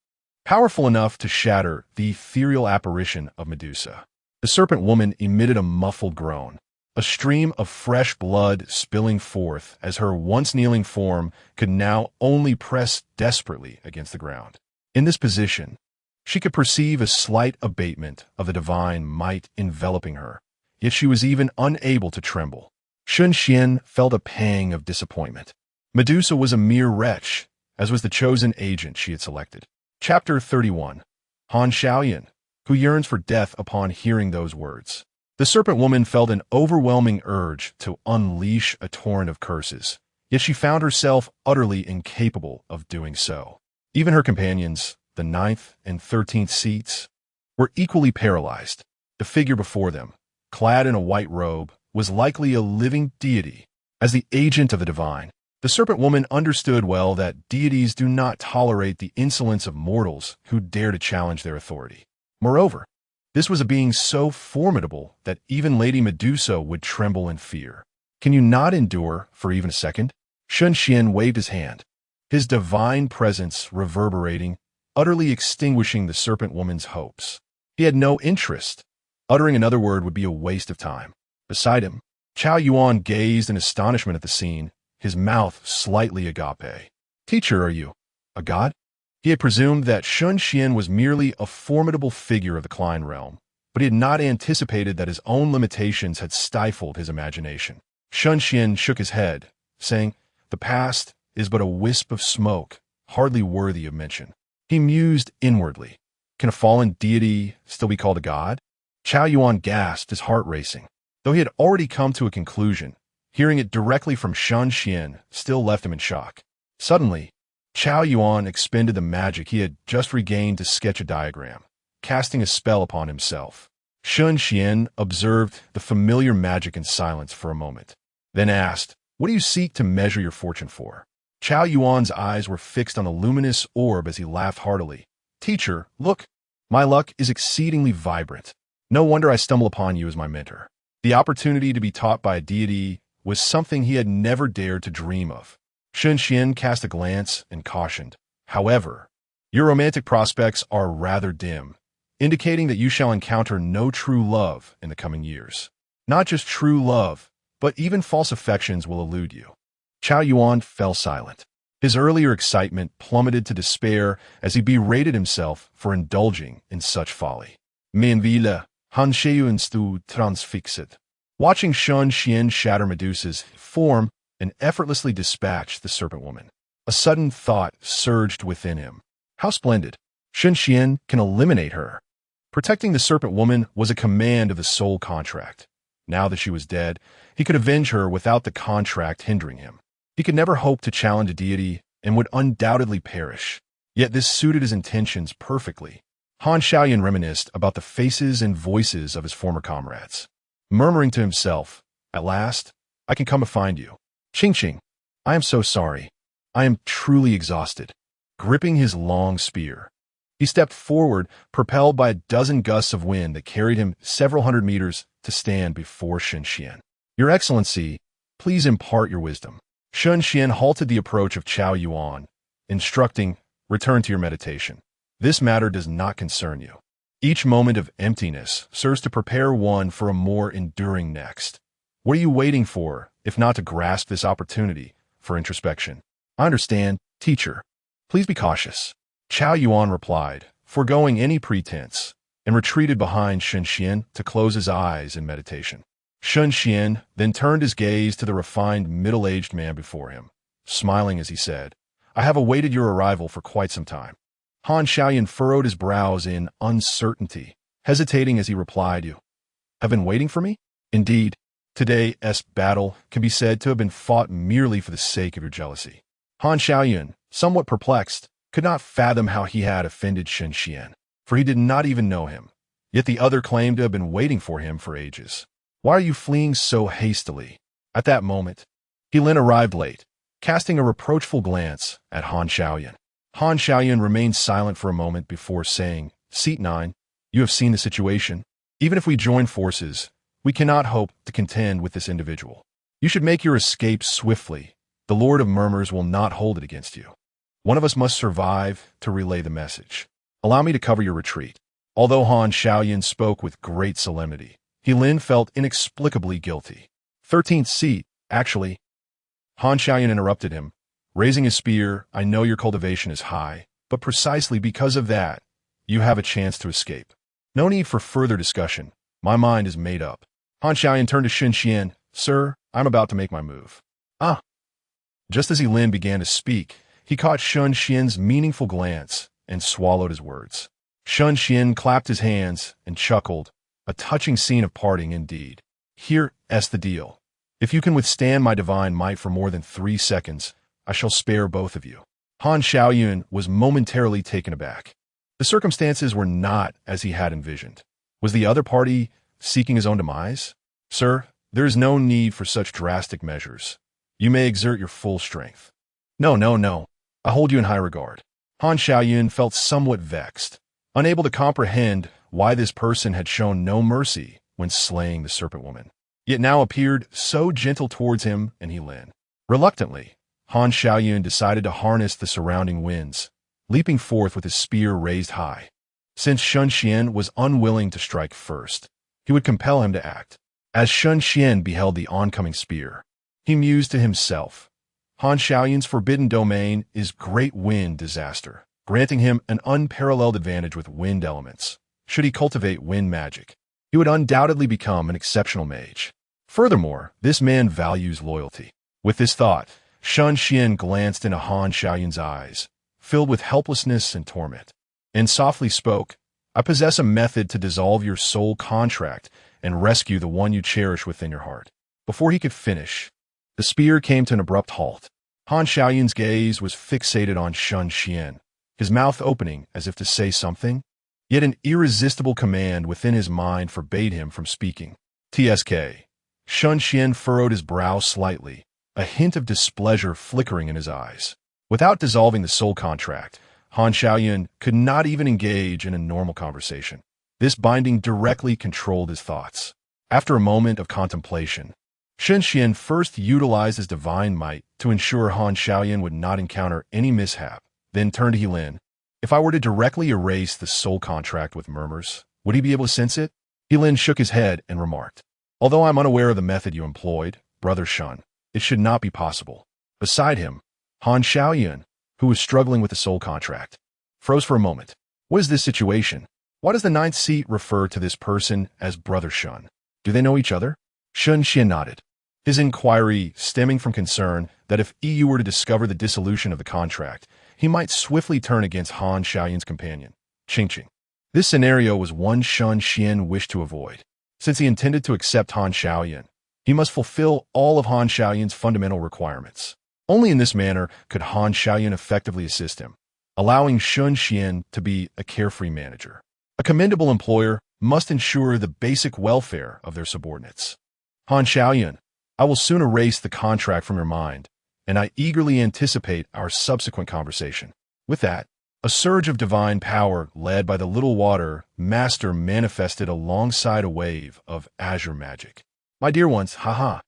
Speaker 1: powerful enough to shatter the ethereal apparition of Medusa. The serpent woman emitted a muffled groan, a stream of fresh blood spilling forth as her once kneeling form could now only press desperately against the ground. In this position, she could perceive a slight abatement of the divine might enveloping her, yet she was even unable to tremble. Shen Xuan felt a pang of disappointment. Medusa was a mere wretch, as was the chosen agent she had selected. Chapter 31. Han Xiaoyan, who yearns for death upon hearing those words. The serpent woman felt an overwhelming urge to unleash a torrent of curses, yet she found herself utterly incapable of doing so. Even her companions, the 9th and 13th seats, were equally paralyzed. The figure before them, clad in a white robe, was likely a living deity. As the agent of the divine, the serpent woman understood well that deities do not tolerate the insolence of mortals who dare to challenge their authority. Moreover, this was a being so formidable that even Lady Medusa would tremble in fear. Can you not endure for even a second? Shen Xuan waved his hand, his divine presence reverberating, utterly extinguishing the serpent woman's hopes. He had no interest. Uttering another word would be a waste of time. Beside him, Chao Yuan gazed in astonishment at the scene, his mouth slightly agape. Teacher, are you a god? He had presumed that Shen Xuan was merely a formidable figure of the Klein realm, but he had not anticipated that his own limitations had stifled his imagination. Shen Xuan shook his head, saying, "The past is but a wisp of smoke, hardly worthy of mention." He mused inwardly. Can a fallen deity still be called a god? Chao Yuan gasped, his heart racing. Though he had already come to a conclusion, hearing it directly from Shen Xuan still left him in shock. Suddenly, Chao Yuan expended the magic he had just regained to sketch a diagram, casting a spell upon himself. Shen Xuan observed the familiar magic in silence for a moment, then asked, "What do you seek to measure your fortune for?" Chao Yuan's eyes were fixed on the luminous orb as he laughed heartily. "Teacher, look, my luck is exceedingly vibrant. No wonder I stumble upon you as my mentor." The opportunity to be taught by a deity was something he had never dared to dream of. Shen Xuan cast a glance and cautioned, "However, your romantic prospects are rather dim, indicating that you shall encounter no true love in the coming years. Not just true love, but even false affections will elude you." Chao Yuan fell silent. His earlier excitement plummeted to despair as he berated himself for indulging in such folly. M'envile, Han Xiaoyan stu transfixed. Watching Shen Xuan shatter Medusa's form and effortlessly dispatch the serpent woman, a sudden thought surged within him. How splendid! Shen Xuan can eliminate her. Protecting the serpent woman was a command of the soul contract. Now that she was dead, he could avenge her without the contract hindering him. He could never hope to challenge a deity and would undoubtedly perish. Yet this suited his intentions perfectly. Han Xiaoyan reminisced about the faces and voices of his former comrades. Murmuring to himself, "At last, I can come to find you. Ching Ching, I am so sorry. I am truly exhausted." Gripping his long spear, he stepped forward, propelled by a dozen gusts of wind that carried him several hundred meters to stand before Shen Xuan. "Your Excellency, please impart your wisdom." Shen Xuan halted the approach of Chao Yuan, instructing, "Return to your meditation. This matter does not concern you. Each moment of emptiness serves to prepare one for a more enduring next. What are you waiting for, if not to grasp this opportunity for introspection?" "I understand, teacher. Please be cautious." Chao Yuan replied, foregoing any pretense, and retreated behind Shen Xuan to close his eyes in meditation. Shen Xuan then turned his gaze to the refined middle-aged man before him, smiling as he said, "I have awaited your arrival for quite some time." Han Xiaoyan furrowed his brows in uncertainty, hesitating as he replied, "You have been waiting for me?" "Indeed, today's battle can be said to have been fought merely for the sake of your jealousy." Han Xiaoyan, somewhat perplexed, could not fathom how he had offended Shen Xuan, for he did not even know him. Yet the other claimed to have been waiting for him for ages. "Why are you fleeing so hastily?" At that moment, Lin arrived late, casting a reproachful glance at Han Xiaoyan. Han Xiaoyan remained silent for a moment before saying, "Seat 9, you have seen the situation. Even if we join forces, we cannot hope to contend with this individual. You should make your escape swiftly. The Lord of Murmurs will not hold it against you. One of us must survive to relay the message. Allow me to cover your retreat." Although Han Xiaoyan spoke with great solemnity, Lin felt inexplicably guilty. 13th seat, actually. Han Xiaoyan interrupted him, raising his spear. I know your cultivation is high, but precisely because of that, you have a chance to escape. No need for further discussion. My mind is made up. Han Xiaoyan turned to Shen Xuan. Sir, I'm about to make my move. Ah. Just as Lin began to speak, he caught Shen Xuan's meaningful glance and swallowed his words. Shen Xuan clapped his hands and chuckled. A touching scene of parting indeed. Here's the deal. If you can withstand my divine might for more than 3 seconds, I shall spare both of you. Han Xiaoyan was momentarily taken aback. The circumstances were not as he had envisioned. Was the other party seeking his own demise? Sir, there is no need for such drastic measures. You may exert your full strength. No. I hold you in high regard. Han Xiaoyan felt somewhat vexed, unable to comprehend why this person had shown no mercy when slaying the serpent woman, yet now appeared so gentle towards him and Lin. Reluctantly, Han Xiaoyan decided to harness the surrounding winds, leaping forth with his spear raised high. Since Shen Xuan was unwilling to strike first, he would compel him to act. As Shen Xuan beheld the oncoming spear, he mused to himself, Han Xiaoyan's forbidden domain is great wind disaster, granting him an unparalleled advantage with wind elements. Should he cultivate wind magic, he would undoubtedly become an exceptional mage. Furthermore, this man values loyalty. With this thought, Shen Xuan glanced into Han Xiaoyan's eyes, filled with helplessness and torment, and softly spoke, I possess a method to dissolve your soul contract and rescue the one you cherish within your heart. Before he could finish, the spear came to an abrupt halt. Han Xiaoyan's gaze was fixated on Shen Xuan, his mouth opening as if to say something, yet an irresistible command within his mind forbade him from speaking. TSK. Shen Xuan furrowed his brow slightly, a hint of displeasure flickering in his eyes. Without dissolving the soul contract, Han Xiaoyan could not even engage in a normal conversation. This binding directly controlled his thoughts. After a moment of contemplation, Shen Xuan first utilized his divine might to ensure Han Xiaoyan would not encounter any mishap, then turned to Lin. If I were to directly erase the soul contract with murmurs, would he be able to sense it? Lin shook his head and remarked, although I'm unaware of the method you employed, Brother Shen, it should not be possible. Beside him, Han Xiaoyan, who was struggling with the soul contract, froze for a moment. What is this situation? Why does the 9th seat refer to this person as Brother Shen? Do they know each other? Shen Xuan nodded, his inquiry stemming from concern that if EU were to discover the dissolution of the contract, he might swiftly turn against Han Xiaoyan's companion, Qingqing. This scenario was one Shen Xuan wished to avoid. Since he intended to accept Han Xiaoyan, he must fulfill all of Han Xiaoyan's fundamental requirements. Only in this manner could Han Xiaoyan effectively assist him, allowing Shen Xuan to be a carefree manager. A commendable employer must ensure the basic welfare of their subordinates. Han Xiaoyan, I will soon erase the contract from your mind, and I eagerly anticipate our subsequent conversation. With that, a surge of divine power led by the little water master manifested alongside a wave of azure magic. My dear ones, haha.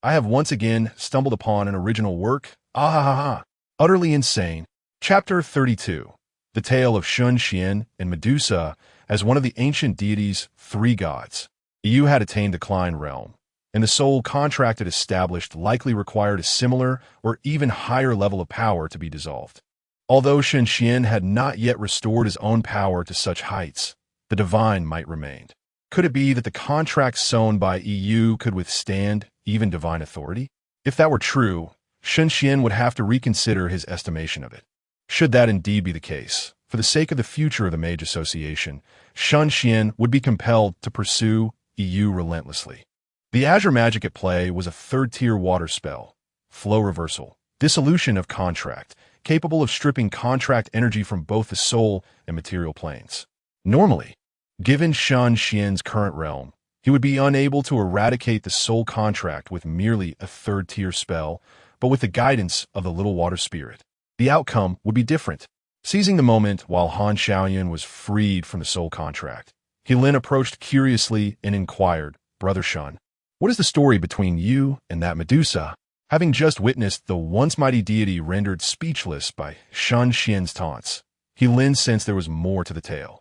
Speaker 1: I have once again stumbled upon an original work, ah. Utterly insane. Chapter 32. The Tale of Shen Xuan and Medusa as one of the ancient deities, 3 gods. You had attained the Klein realm, and the soul contract it established likely required a similar or even higher level of power to be dissolved. Although Shen Xuan had not yet restored his own power to such heights, the divine might remain. Could it be that the contract sewn by EU could withstand even divine authority? If that were true, Shen Xuan would have to reconsider his estimation of it. Should that indeed be the case, for the sake of the future of the Mage Association, Shen Xuan would be compelled to pursue EU relentlessly. The azure magic at play was a 3rd-tier water spell, flow reversal, dissolution of contract, capable of stripping contract energy from both the soul and material planes. Normally, given Shen Xuan's current realm, he would be unable to eradicate the soul contract with merely a 3rd-tier spell, but with the guidance of the little water spirit, the outcome would be different. Seizing the moment while Han Xiaoyan was freed from the soul contract, Lin approached curiously and inquired, Brother Shen, what is the story between you and that Medusa? Having just witnessed the once mighty deity rendered speechless by Shen Xuan's taunts, Lin sensed there was more to the tale.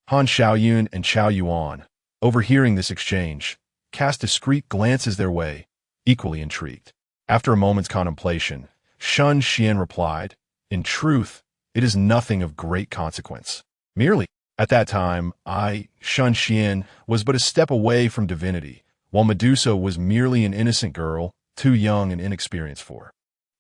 Speaker 1: Han Xiaoyan and Chao Yuan, overhearing this exchange, cast discreet glances their way, equally intrigued. After a moment's contemplation, Shen Xuan replied, "In truth, it is nothing of great consequence. Merely, at that time, Shen Xuan, was but a step away from divinity, while Medusa was merely an innocent girl, too young and inexperienced for."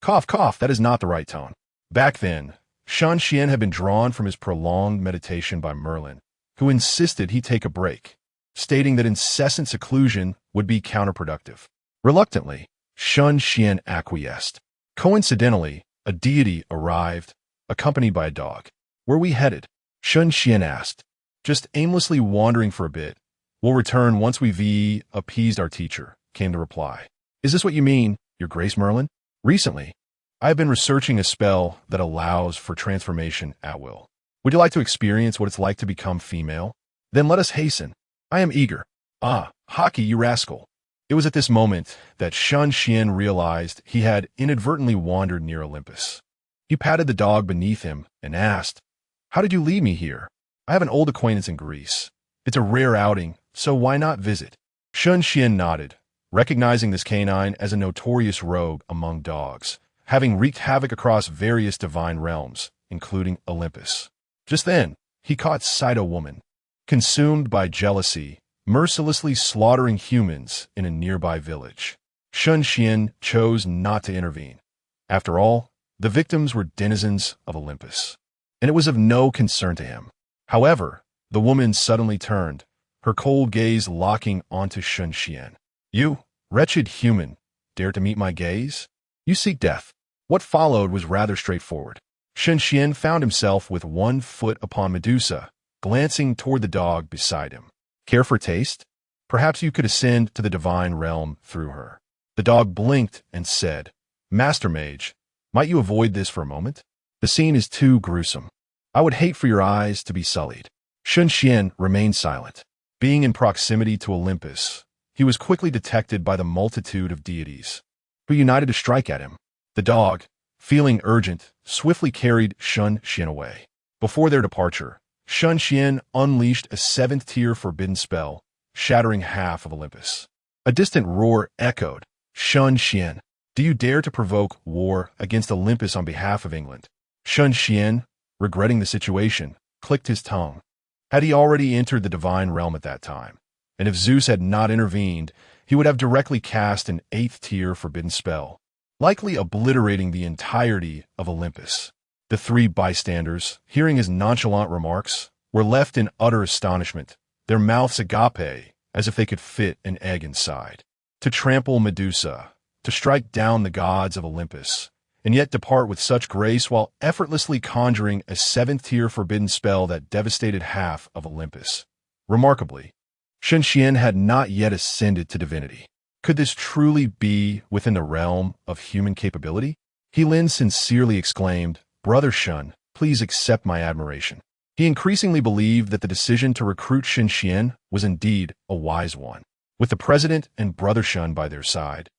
Speaker 1: Cough, cough, that is not the right tone. Back then, Shen Xuan had been drawn from his prolonged meditation by Merlin, who insisted he take a break, stating that incessant seclusion would be counterproductive. Reluctantly, Shen Xuan acquiesced. Coincidentally, a deity arrived, accompanied by a dog. "Where we headed?" Shen Xuan asked. "Just aimlessly wandering for a bit. We'll return once we've appeased our teacher," came the reply. "Is this what you mean, Your Grace Merlin? Recently, I have been researching a spell that allows for transformation at will. Would you like to experience what it's like to become female? Then let us hasten. I am eager." "Ah, hockey, you rascal." It was at this moment that Shen Xuan realized he had inadvertently wandered near Olympus. He patted the dog beneath him and asked, "How did you lead me here? I have an old acquaintance in Greece. It's a rare outing, so why not visit?" Shen Xuan nodded, recognizing this canine as a notorious rogue among dogs, having wreaked havoc across various divine realms, including Olympus. Just then, he caught sight of a woman, consumed by jealousy, mercilessly slaughtering humans in a nearby village. Shen Xuan chose not to intervene. After all, the victims were denizens of Olympus, and it was of no concern to him. However, the woman suddenly turned, her cold gaze locking onto Shen Xuan. "You, wretched human, dare to meet my gaze? You seek death." What followed was rather straightforward. Shen Xuan found himself with one foot upon Medusa, glancing toward the dog beside him. "Care for taste? Perhaps you could ascend to the divine realm through her." The dog blinked and said, "Master Mage, might you avoid this for a moment? The scene is too gruesome. I would hate for your eyes to be sullied." Shen Xuan remained silent. Being in proximity to Olympus, he was quickly detected by the multitude of deities, who united to strike at him. The dog, feeling urgent, swiftly carried Shen Xuan away. Before their departure, Shen Xuan unleashed a seventh-tier forbidden spell, shattering half of Olympus. A distant roar echoed. "Shen Xuan, do you dare to provoke war against Olympus on behalf of England?" Shen Xuan, regretting the situation, clicked his tongue. Had he already entered the divine realm at that time? And if Zeus had not intervened, he would have directly cast an eighth-tier forbidden spell, likely obliterating the entirety of Olympus. The three bystanders, hearing his nonchalant remarks, were left in utter astonishment, their mouths agape, as if they could fit an egg inside. To trample Medusa, to strike down the gods of Olympus, and yet depart with such grace while effortlessly conjuring a seventh-tier forbidden spell that devastated half of Olympus. Remarkably, Shen Xuan had not yet ascended to divinity. Could this truly be within the realm of human capability? Lin sincerely exclaimed, "Brother Shen, please accept my admiration." He increasingly believed that the decision to recruit Shen Xuan was indeed a wise one. With the president and Brother Shen by their side,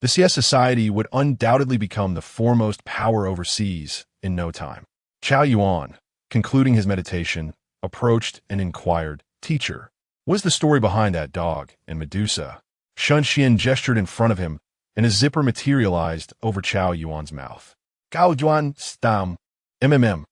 Speaker 1: the CS Society would undoubtedly become the foremost power overseas in no time. Chao Yuan, concluding his meditation, approached and inquired, "Teacher, what is the story behind that dog and Medusa?" Shen Xuan gestured in front of him, and a zipper materialized over Chao Yuan's mouth. "Gao Yuan Stam, MMM."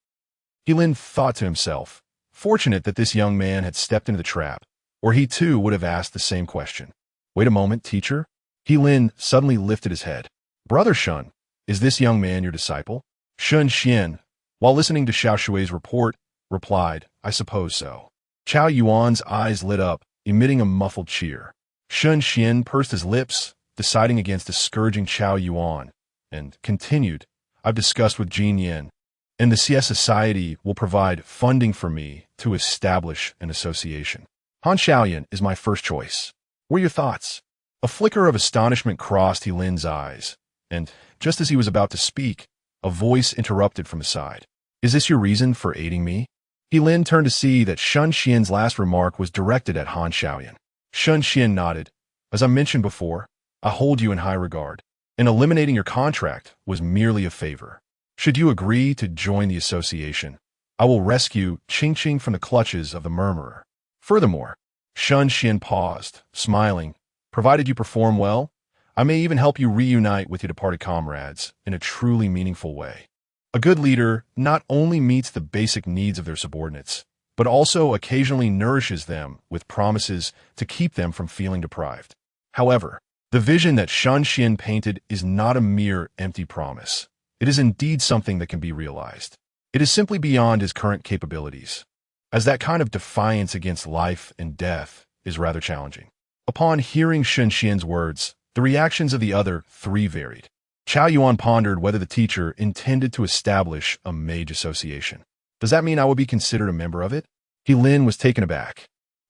Speaker 1: Lin thought to himself, fortunate that this young man had stepped into the trap, or he too would have asked the same question. "Wait a moment, teacher." Lin suddenly lifted his head. "Brother Shen, is this young man your disciple?" Shen Xuan, while listening to Xiao Shui's report, replied, "I suppose so." Chao Yuan's eyes lit up, emitting a muffled cheer. Shen Xuan pursed his lips, deciding against discouraging Chao Yuan, and continued, "I've discussed with Jin Yin, and the CS Society will provide funding for me to establish an association. Han Xiaoyan is my first choice. What are your thoughts?" A flicker of astonishment crossed Lin's eyes, and, just as he was about to speak, a voice interrupted from his side. "Is this your reason for aiding me?" Lin turned to see that Shen Xuan's last remark was directed at Han Xiaoyan. Shen Xuan nodded. "As I mentioned before, I hold you in high regard, and eliminating your contract was merely a favor. Should you agree to join the association, I will rescue Qing Qing from the clutches of the Murmurer." Furthermore, Shen Xuan paused, smiling, Provided you perform well, I may even help you reunite with your departed comrades in a truly meaningful way. A good leader not only meets the basic needs of their subordinates, but also occasionally nourishes them with promises to keep them from feeling deprived. However, the vision that Shen Xuan painted is not a mere empty promise. It is indeed something that can be realized. It is simply beyond his current capabilities, as that kind of defiance against life and death is rather challenging. Upon hearing Shen Xuan's words, the reactions of the other three varied. Chao Yuan pondered whether the teacher intended to establish a mage association. Does that mean I would be considered a member of it? He Lin was taken aback.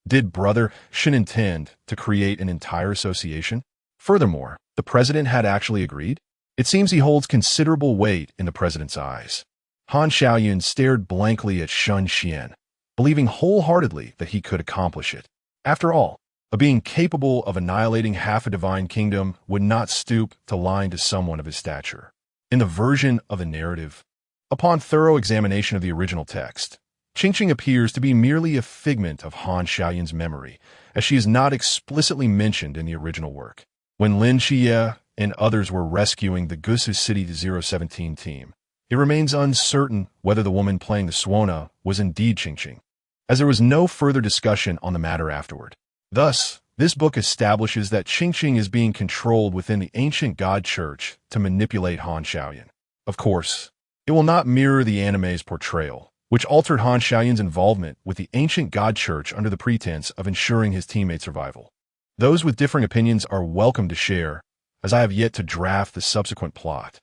Speaker 1: Did Brother Shen intend to create an entire association? Furthermore, the president had actually agreed? It seems he holds considerable weight in the president's eyes. Han Xiaoyun stared blankly at Shen Xuan, believing wholeheartedly that he could accomplish it. After all, a being capable of annihilating half a divine kingdom would not stoop to lying to someone of his stature. In the version of the narrative, upon thorough examination of the original text, Qingqing appears to be merely a figment of Han Xiaoyun's memory, as she is not explicitly mentioned in the original work. When Lin Xie and others were rescuing the Gusu City 017 team, it remains uncertain whether the woman playing the Suona was indeed Qingqing, as there was no further discussion on the matter afterward. Thus, this book establishes that Qingqing is being controlled within the ancient God Church to manipulate Han Xiaoyun. Of course, it will not mirror the anime's portrayal, which altered Han Xiaoyun's involvement with the ancient God Church under the pretense of ensuring his teammates' survival. Those with differing opinions are welcome to share, as I have yet to draft the subsequent plot.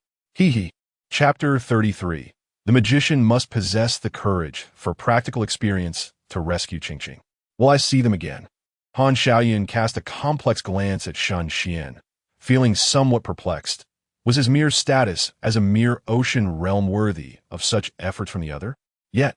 Speaker 1: Chapter 33. The magician must possess the courage for practical experience to rescue Qingqing. Will I see them again? Han Xiaoyun cast a complex glance at Shen Xuan, feeling somewhat perplexed. Was his mere status as a mere ocean realm worthy of such efforts from the other? Yet,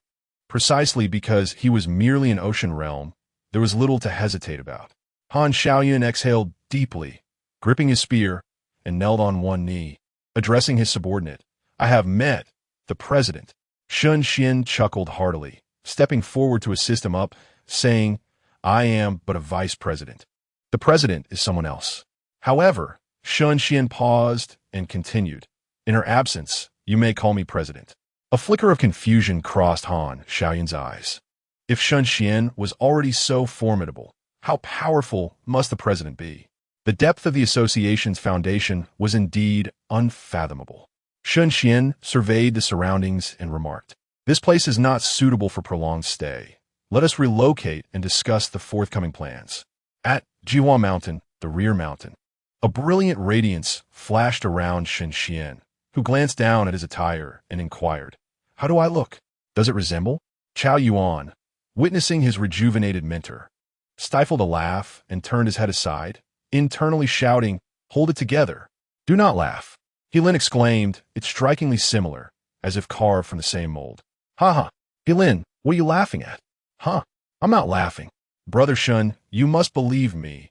Speaker 1: precisely because he was merely an ocean realm, there was little to hesitate about. Han Xiaoyun exhaled deeply, gripping his spear, and knelt on one knee, addressing his subordinate. I have met the president. Shen Xuan chuckled heartily, stepping forward to assist him up, saying, I am but a vice president. The president is someone else. However, Shen Xuan paused and continued. In her absence, you may call me president. A flicker of confusion crossed Han Xiaoyun's eyes. If Shen Xuan was already so formidable, how powerful must the president be? The depth of the association's foundation was indeed unfathomable. Shen Xuan surveyed the surroundings and remarked, this place is not suitable for prolonged stay. Let us relocate and discuss the forthcoming plans. At Jihua Mountain, the rear mountain, a brilliant radiance flashed around Shen Xuan, who glanced down at his attire and inquired, how do I look? Does it resemble? Chao Yuan, witnessing his rejuvenated mentor, stifled a laugh and turned his head aside, internally shouting, hold it together. Do not laugh. Lin exclaimed, it's strikingly similar, as if carved from the same mold. Ha. Lin, what are you laughing at? Huh, I'm not laughing. Brother Shen, you must believe me.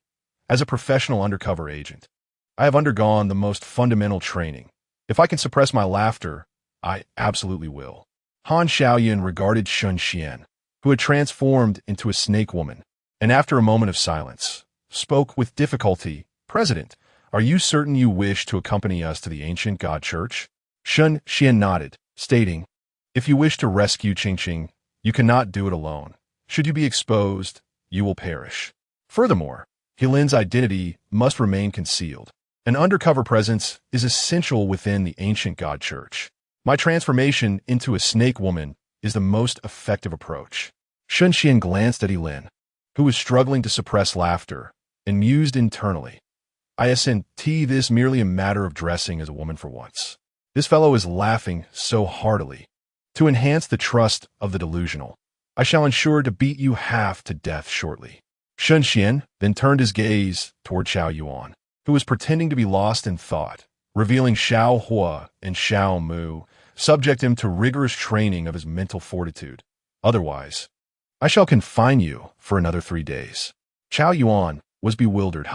Speaker 1: As a professional undercover agent, I have undergone the most fundamental training. If I can suppress my laughter, I absolutely will. Han Xiaoyun regarded Shen Xuan, who had transformed into a snake woman, and after a moment of silence, spoke with difficulty, President, are you certain you wish to accompany us to the ancient God Church? Shen Xuan nodded, stating, if you wish to rescue Qingqing, you cannot do it alone. Should you be exposed, you will perish. Furthermore, Lin's identity must remain concealed. An undercover presence is essential within the ancient God Church. My transformation into a snake woman is the most effective approach. Shen Xuan glanced at Lin, who was struggling to suppress laughter, and mused internally. Isn't this merely a matter of dressing as a woman for once? This fellow is laughing so heartily. To enhance the trust of the delusional, I shall ensure to beat you half to death shortly. Shen Xuan then turned his gaze toward Chao Yuan, who was pretending to be lost in thought, revealing Xiao Hua and Xiao Mu, subject him to rigorous training of his mental fortitude. Otherwise, I shall confine you for another 3 days. Chao Yuan was bewildered.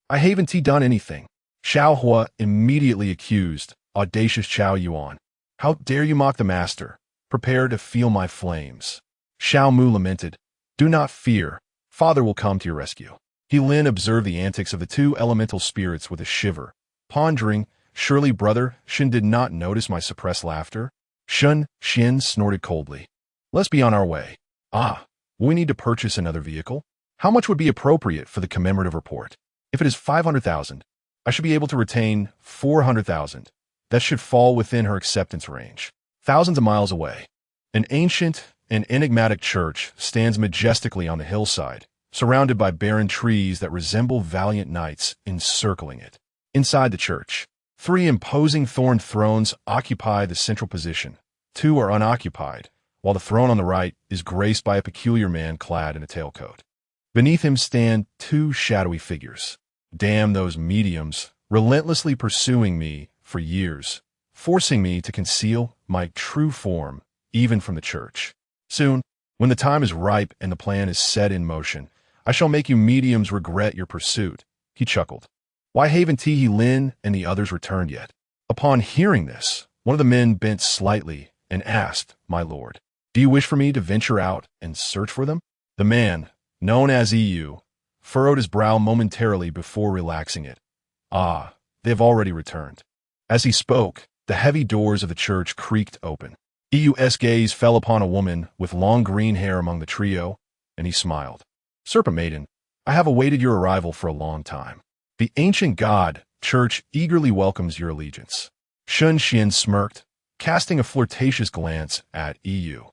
Speaker 1: I haven't done anything. Xiao Hua immediately accused audacious Chao Yuan. How dare you mock the master? Prepare to feel my flames. Xiao Mu lamented. Do not fear. Father will come to your rescue. He Lin observed the antics of the two elemental spirits with a shiver, pondering, surely brother Shen did not notice my suppressed laughter? Shen Xuan snorted coldly. Let's be on our way. Ah, will we need to purchase another vehicle? How much would be appropriate for the commemorative report? If it is 500,000, I should be able to retain 400,000. That should fall within her acceptance range. Thousands of miles away, an ancient and enigmatic church stands majestically on the hillside, surrounded by barren trees that resemble valiant knights encircling it. Inside the church, 3 imposing thorned thrones occupy the central position. 2 are unoccupied, while the throne on the right is graced by a peculiar man clad in a tailcoat. Beneath him stand 2 shadowy figures. Damn those mediums, relentlessly pursuing me for years, forcing me to conceal my true form, even from the church. Soon, when the time is ripe and the plan is set in motion, I shall make you mediums regret your pursuit. He chuckled. Why haven't He Lin and the others returned yet? Upon hearing this, one of the men bent slightly and asked, My lord, do you wish for me to venture out and search for them? The man, known as EU, furrowed his brow momentarily before relaxing it. Ah, they have already returned. As he spoke, the heavy doors of the church creaked open. EU's gaze fell upon a woman with long green hair among the trio, and he smiled. Serpent Maiden, I have awaited your arrival for a long time. The ancient god, church, eagerly welcomes your allegiance. Shen Xuan smirked, casting a flirtatious glance at EU.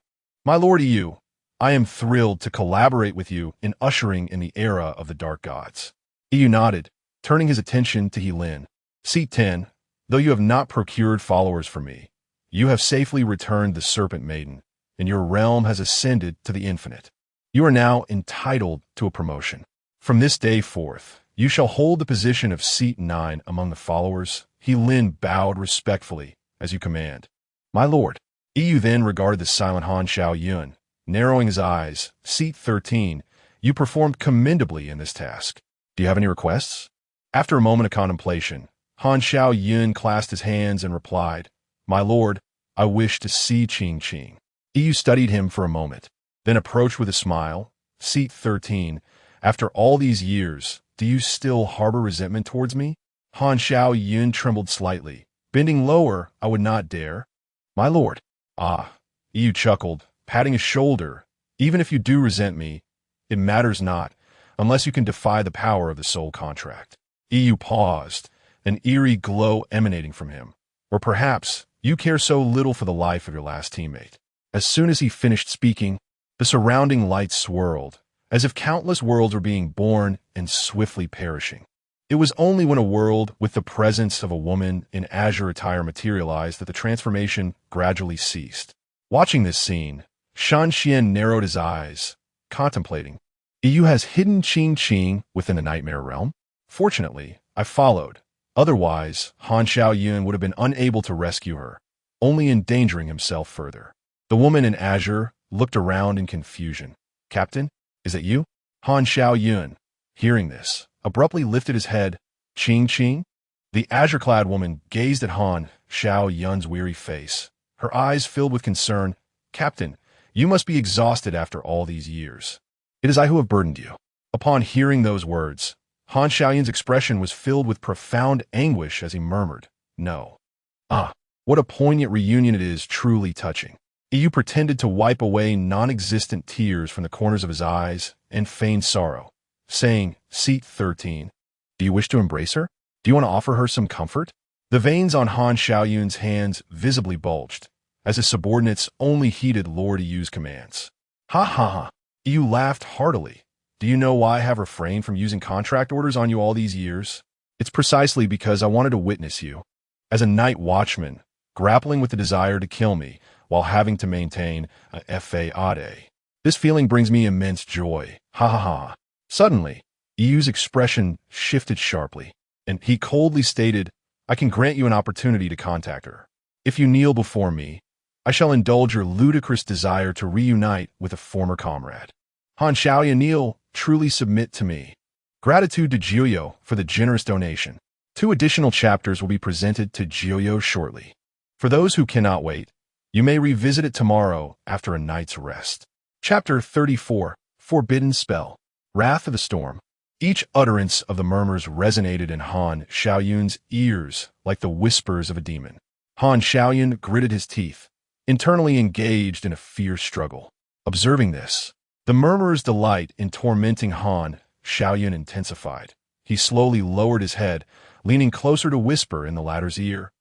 Speaker 1: My lord EU, I am thrilled to collaborate with you in ushering in the era of the dark gods. EU nodded, turning his attention to He Lin. Seat 10, though you have not procured followers for me, you have safely returned the Serpent Maiden, and your realm has ascended to the infinite. You are now entitled to a promotion. From this day forth, you shall hold the position of seat 9 among the followers. He Lin bowed respectfully, as you command. My lord. EU then regarded the silent Han Xiaoyun, narrowing his eyes. Seat 13, you performed commendably in this task. Do you have any requests? After a moment of contemplation, Han Xiaoyun clasped his hands and replied, My lord, I wish to see Qing Qing. EU studied him for a moment, then approached with a smile. Seat 13, after all these years, do you still harbor resentment towards me? Han Xiaoyun trembled slightly. Bending lower, I would not dare. My lord. Ah, EU chuckled, patting his shoulder. Even if you do resent me, it matters not, unless you can defy the power of the soul contract. EU paused, an eerie glow emanating from him. Or perhaps you care so little for the life of your last teammate. As soon as he finished speaking, the surrounding lights swirled, as if countless worlds were being born and swiftly perishing. It was only when a world with the presence of a woman in azure attire materialized that the transformation gradually ceased. Watching this scene, Shen Xuan narrowed his eyes, contemplating. EU has hidden Qing Qing within the nightmare realm. Fortunately, I followed. Otherwise, Han Xiaoyun would have been unable to rescue her, only endangering himself further. The woman in azure looked around in confusion. Captain, is it you? Han Xiaoyun, hearing this, abruptly lifted his head. Qing Qing? The azure-clad woman gazed at Han Xiaoyun's weary face, her eyes filled with concern. Captain, you must be exhausted after all these years. It is I who have burdened you. Upon hearing those words, Han Xiaoyun's expression was filled with profound anguish as he murmured, No. Ah, what a poignant reunion it is, truly touching. EU pretended to wipe away non-existent tears from the corners of his eyes and feigned sorrow, saying, Seat 13, do you wish to embrace her? Do you want to offer her some comfort? The veins on Han Xiaoyun's hands visibly bulged, as his subordinates only heeded Lord EU's commands. Ha ha ha. EU laughed heartily. Do you know why I have refrained from using contract orders on you all these years? It's precisely because I wanted to witness you, as a night watchman, grappling with the desire to kill me while having to maintain a FAAD. This feeling brings me immense joy. Ha ha ha. Suddenly, EU's expression shifted sharply, and he coldly stated, I can grant you an opportunity to contact her. If you kneel before me, I shall indulge your ludicrous desire to reunite with a former comrade. Han Xiaoyun, kneel, truly submit to me. Gratitude to Jiuyo for the generous donation. 2 additional chapters will be presented to Jiuyo shortly. For those who cannot wait, you may revisit it tomorrow after a night's rest. Chapter 34, Forbidden Spell, Wrath of the Storm. Each utterance of the murmurs resonated in Han Xiaoyun's ears like the whispers of a demon. Han Xiaoyun gritted his teeth, internally engaged in a fierce struggle. Observing this, the murmurer's delight in tormenting Han Xiaoyun intensified. He slowly lowered his head, leaning closer to whisper in the latter's ear,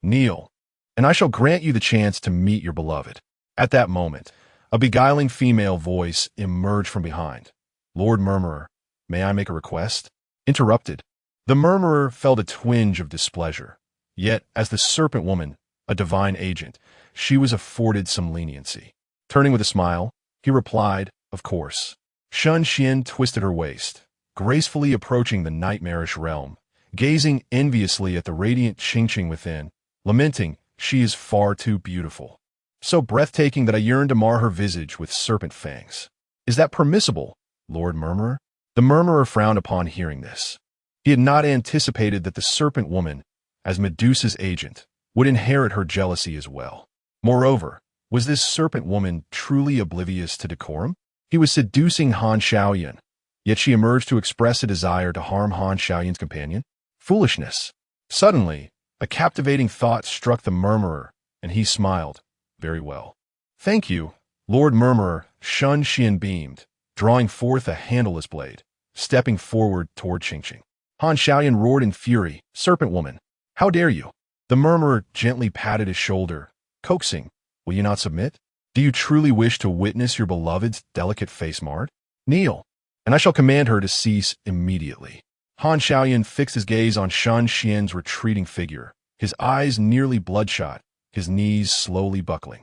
Speaker 1: "Kneel, and I shall grant you the chance to meet your beloved." At that moment, a beguiling female voice emerged from behind. "Lord Murmurer, may I make a request?" Interrupted. The murmurer felt a twinge of displeasure. Yet, as the serpent woman, a divine agent, she was afforded some leniency. Turning with a smile, he replied, "Of course." Shen Xuan twisted her waist, gracefully approaching the nightmarish realm, gazing enviously at the radiant Qingqing within, lamenting, "She is far too beautiful. So breathtaking that I yearn to mar her visage with serpent fangs. Is that permissible, Lord Murmurer?" The murmurer frowned upon hearing this. He had not anticipated that the serpent woman, as Medusa's agent, would inherit her jealousy as well. Moreover, was this serpent woman truly oblivious to decorum? He was seducing Han Xiaoyun, yet she emerged to express a desire to harm Han Xiaoyun's companion? Foolishness. Suddenly, a captivating thought struck the murmurer, and he smiled. "Very well. Thank you, Lord Murmurer." Shen Xuan beamed, drawing forth a handleless blade, stepping forward toward Qingqing. Han Xiaoyun roared in fury, "Serpent woman, how dare you?" The murmurer gently patted his shoulder, coaxing, "Will you not submit? Do you truly wish to witness your beloved's delicate face marred? Kneel, and I shall command her to cease immediately." Han Xiaoyun fixed his gaze on Shen Xuan's retreating figure, his eyes nearly bloodshot, his knees slowly buckling.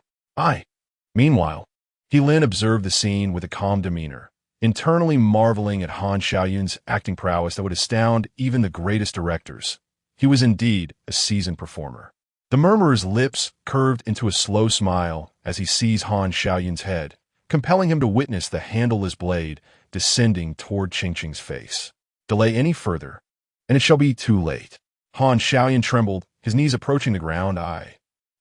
Speaker 1: Meanwhile, Lin observed the scene with a calm demeanor, internally marveling at Han Xiaoyun's acting prowess that would astound even the greatest directors. He was indeed a seasoned performer. The murmurer's lips curved into a slow smile as he seized Han Xiaoyun's head, compelling him to witness the handleless blade descending toward Qingqing's face. Delay any further, and it shall be too late. Han Xiaoyun trembled, his knees approaching the ground.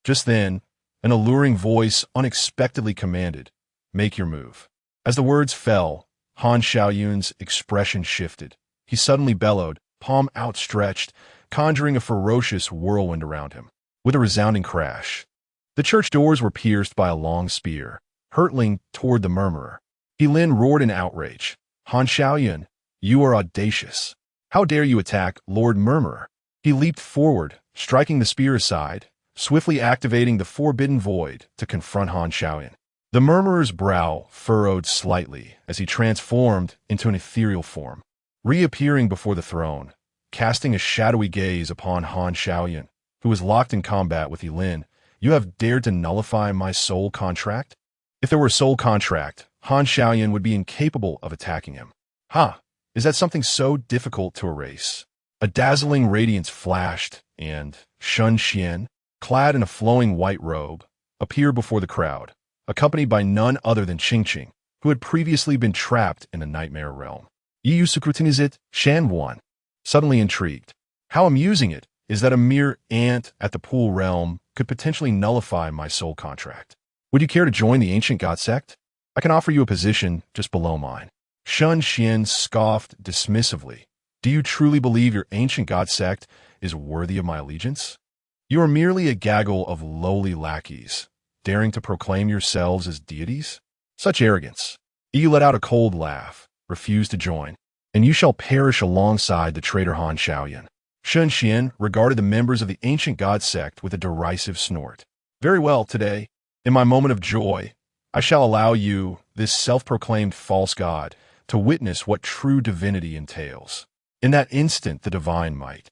Speaker 1: Just then, an alluring voice unexpectedly commanded, "Make your move." As the words fell, Han Xiaoyun's expression shifted. He suddenly bellowed, palm outstretched, conjuring a ferocious whirlwind around him. With a resounding crash, the church doors were pierced by a long spear, hurtling toward the murmurer. Lin roared in outrage, "Han Xiaoyun, you are audacious. How dare you attack Lord Murmurer?" He leaped forward, striking the spear aside, swiftly activating the forbidden void to confront Han Xiaoyun. The murmurer's brow furrowed slightly as he transformed into an ethereal form, reappearing before the throne, casting a shadowy gaze upon Han Xiaoyun, who was locked in combat with Lin. "You have dared to nullify my soul contract?" If there were a soul contract, Han Xiaoyun would be incapable of attacking him. Is that something so difficult to erase? A dazzling radiance flashed, and Shen Xuan, clad in a flowing white robe, appeared before the crowd, accompanied by none other than Qingqing, who had previously been trapped in the nightmare realm. "You scrutinize it, Shen Xuan." Suddenly intrigued. "How amusing it is that a mere ant at the pool realm could potentially nullify my soul contract. Would you care to join the ancient god sect? I can offer you a position just below mine." Shen Xuan scoffed dismissively. "Do you truly believe your ancient god sect is worthy of my allegiance? You are merely a gaggle of lowly lackeys, daring to proclaim yourselves as deities? Such arrogance." You let out a cold laugh, refused to join, and you shall perish alongside the traitor Han Xiaoyun. Shen Xuan regarded the members of the ancient god sect with a derisive snort. "Very well, today, in my moment of joy, I shall allow you, this self-proclaimed false god, to witness what true divinity entails." In that instant, the divine might,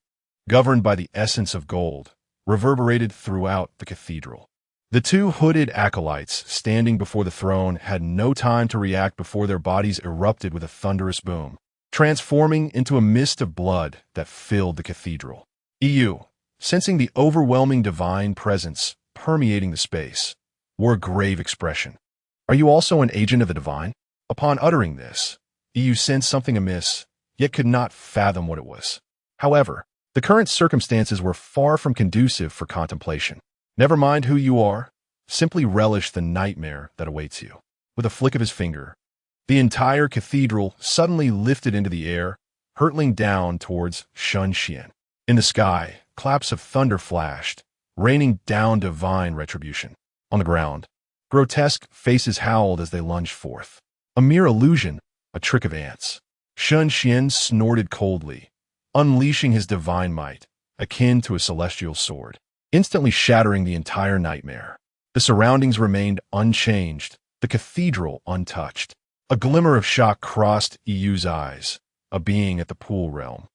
Speaker 1: governed by the essence of gold, reverberated throughout the cathedral. The two hooded acolytes standing before the throne had no time to react before their bodies erupted with a thunderous boom, transforming into a mist of blood that filled the cathedral. Sensing the overwhelming divine presence permeating the space, wore a grave expression. "Are you also an agent of the divine?" Upon uttering this, sensed something amiss, yet could not fathom what it was. However, the current circumstances were far from conducive for contemplation. "Never mind who you are, simply relish the nightmare that awaits you." With a flick of his finger, the entire cathedral suddenly lifted into the air, hurtling down towards Shen Xuan. In the sky, claps of thunder flashed, raining down divine retribution. On the ground, grotesque faces howled as they lunged forth. A mere illusion, a trick of ants. Shen Xuan snorted coldly, unleashing his divine might, akin to a celestial sword, instantly shattering the entire nightmare. The surroundings remained unchanged, the cathedral untouched. A glimmer of shock crossed Yu's eyes, a being at the pool realm,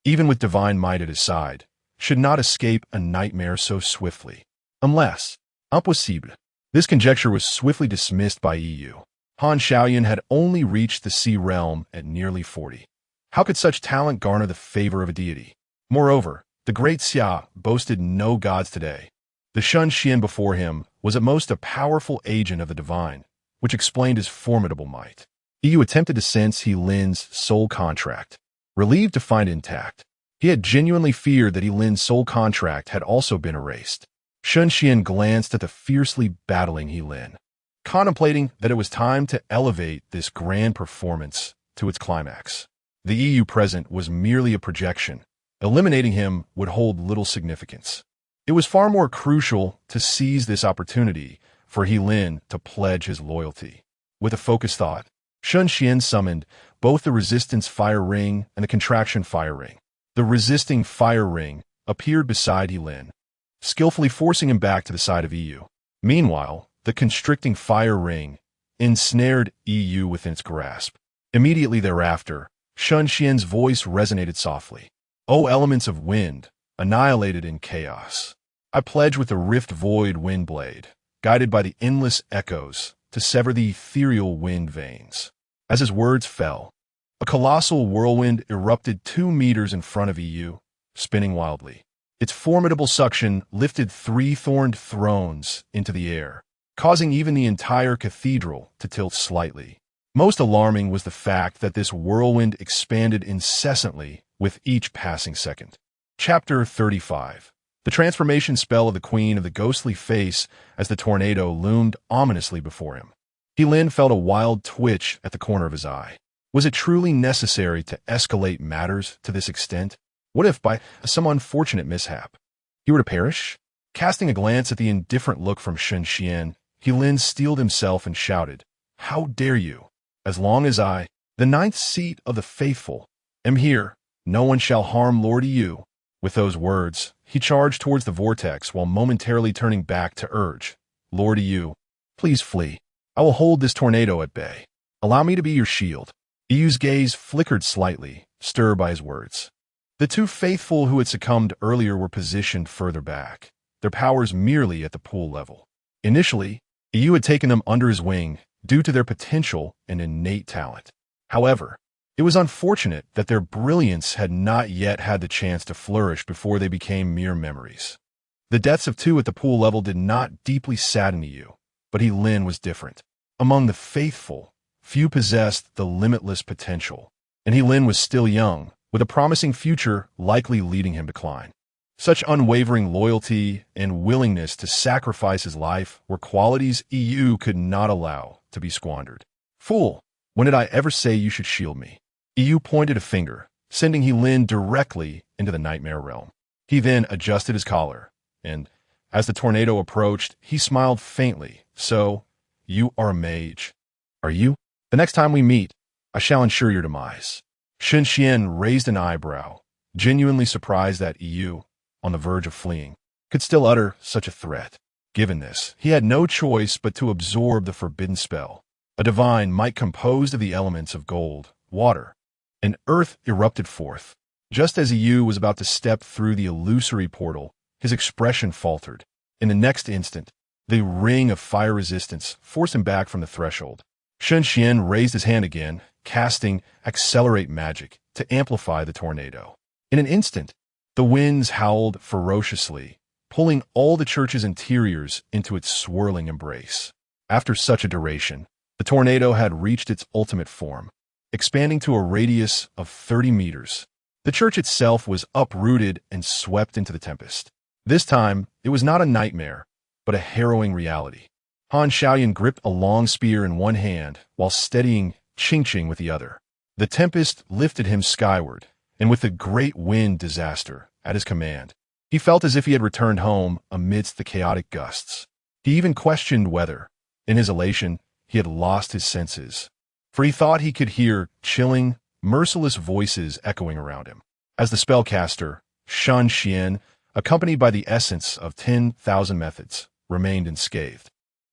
Speaker 1: even with divine might at his side, should not escape a nightmare so swiftly. Unless, impossible. This conjecture was swiftly dismissed by Yu. Han Xiaoyan had only reached the sea realm at nearly 40. How could such talent garner the favor of a deity? Moreover, the great Xia boasted no gods today. The Shen Xuan before him was at most a powerful agent of the divine, which explained his formidable might. Yu attempted to sense He Lin's soul contract, relieved to find it intact. He had genuinely feared that He Lin's soul contract had also been erased. Shen Xuan glanced at the fiercely battling He Lin, contemplating that it was time to elevate this grand performance to its climax. The EU present was merely a projection. Eliminating him would hold little significance. It was far more crucial to seize this opportunity for He Lin to pledge his loyalty. With a focused thought, Shen Xuan summoned both the resistance fire ring and the contraction fire ring. The resisting fire ring appeared beside He Lin, skillfully forcing him back to the side of EU. Meanwhile, the constricting fire ring ensnared EU within its grasp. Immediately thereafter, Shen Xuan's voice resonated softly. O elements of wind, annihilated in chaos, I pledge with the rift void wind blade, guided by the endless echoes, to sever the ethereal wind veins. As his words fell, a colossal whirlwind erupted 2 meters in front of EU, spinning wildly. Its formidable suction lifted 3 thorned thrones into the air, causing even the entire cathedral to tilt slightly. Most alarming was the fact that this whirlwind expanded incessantly with each passing second. Chapter 35. The transformation spell of the Queen of the ghostly face as the tornado loomed ominously before him. He Lin felt a wild twitch at the corner of his eye. Was it truly necessary to escalate matters to this extent? What if, by some unfortunate mishap, he were to perish? Casting a glance at the indifferent look from Shen Xuan, He Lin steeled himself and shouted, "How dare you? As long as I, the 9th seat of the faithful, am here, no one shall harm Lord Yu." With those words, he charged towards the vortex while momentarily turning back to urge, "Lord Yu, please flee. I will hold this tornado at bay. Allow me to be your shield." Yu's gaze flickered slightly, stirred by his words. The 2 faithful who had succumbed earlier were positioned further back, their powers merely at the pool level. Initially, Yu had taken them under his wing due to their potential and innate talent. However, it was unfortunate that their brilliance had not yet had the chance to flourish before they became mere memories. The deaths of 2 at the pool level did not deeply sadden Yu, but He Lin was different. Among the faithful, few possessed the limitless potential, and He Lin was still young, with a promising future likely leading him to climb. Such unwavering loyalty and willingness to sacrifice his life were qualities EU could not allow to be squandered. "Fool, when did I ever say you should shield me?" EU pointed a finger, sending He Lin directly into the nightmare realm. He then adjusted his collar, and, as the tornado approached, he smiled faintly. "So, you are a mage, are you? The next time we meet, I shall ensure your demise." Shen Xuan raised an eyebrow, genuinely surprised that EU, on the verge of fleeing, could still utter such a threat. Given this, he had no choice but to absorb the forbidden spell. A divine might composed of the elements of gold, water, and earth erupted forth. Just as EU was about to step through the illusory portal, his expression faltered. In the next instant, the ring of fire resistance forced him back from the threshold. Shen Xuan raised his hand again, casting Accelerate Magic to amplify the tornado. In an instant, the winds howled ferociously, pulling all the church's interiors into its swirling embrace. After such a duration, the tornado had reached its ultimate form, expanding to a radius of 30 meters. The church itself was uprooted and swept into the tempest. This time, it was not a nightmare, but a harrowing reality. Han Xiaoyan gripped a long spear in one hand while steadying Ching Ching with the other. The tempest lifted him skyward, and with the great wind disaster at his command, he felt as if he had returned home amidst the chaotic gusts. He even questioned whether, in his elation, he had lost his senses, for he thought he could hear chilling, merciless voices echoing around him. As the spellcaster, Shen Xuan, accompanied by the essence of 10,000 methods, remained unscathed.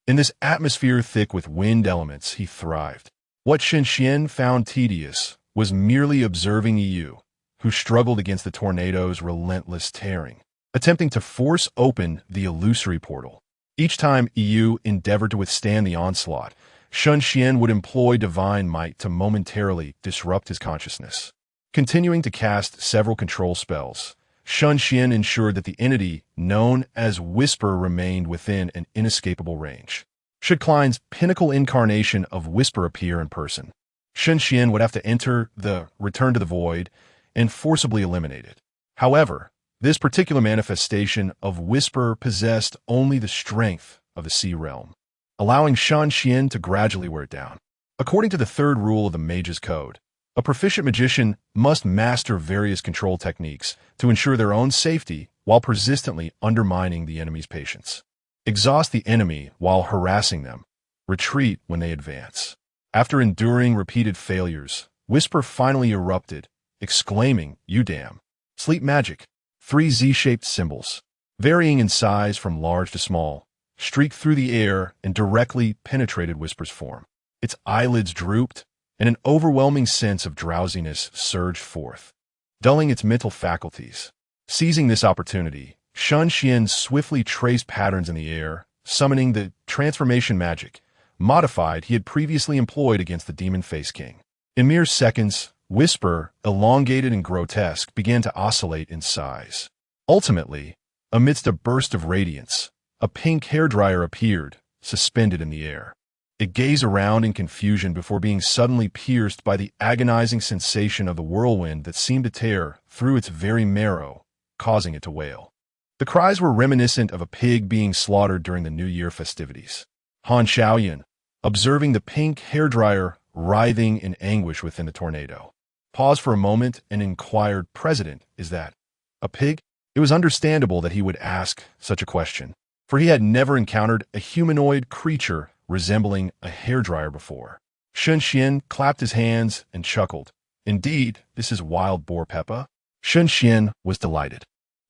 Speaker 1: In this atmosphere thick with wind elements, he thrived. What Shen Xuan found tedious was merely observing Yu, who struggled against the tornado's relentless tearing, attempting to force open the illusory portal. Each time Yu endeavored to withstand the onslaught, Shen Xuan would employ divine might to momentarily disrupt his consciousness. Continuing to cast several control spells, Shen Xuan ensured that the entity known as Whisper remained within an inescapable range. Should Klein's pinnacle incarnation of Whisper appear in person, Shen Xuan would have to enter the Return to the Void and forcibly eliminate it. However, this particular manifestation of Whisper possessed only the strength of the Sea Realm, allowing Shen Xuan to gradually wear it down. According to the third rule of the Mage's Code, a proficient magician must master various control techniques to ensure their own safety while persistently undermining the enemy's patience. Exhaust the enemy while harassing them. Retreat when they advance. After enduring repeated failures, Whisper finally erupted, exclaiming, "You damn!" Sleep magic. 3 Z-shaped symbols, varying in size from large to small, streaked through the air and directly penetrated Whisper's form. Its eyelids drooped, and an overwhelming sense of drowsiness surged forth, dulling its mental faculties. Seizing this opportunity, Shen Xuan swiftly traced patterns in the air, summoning the transformation magic, modified he had previously employed against the Demon Face King. In mere seconds, Whisper, elongated and grotesque, began to oscillate in size. Ultimately, amidst a burst of radiance, a pink hairdryer appeared, suspended in the air. It gazed around in confusion before being suddenly pierced by the agonizing sensation of the whirlwind that seemed to tear through its very marrow, causing it to wail. The cries were reminiscent of a pig being slaughtered during the New Year festivities. Han Xiaoyan, observing the pink hairdryer writhing in anguish within the tornado, paused for a moment and inquired, "President, is that a pig?" It was understandable that he would ask such a question, for he had never encountered a humanoid creature resembling a hairdryer before. Shen Xuan clapped his hands and chuckled. "Indeed, this is wild boar Peppa." Shen Xuan was delighted.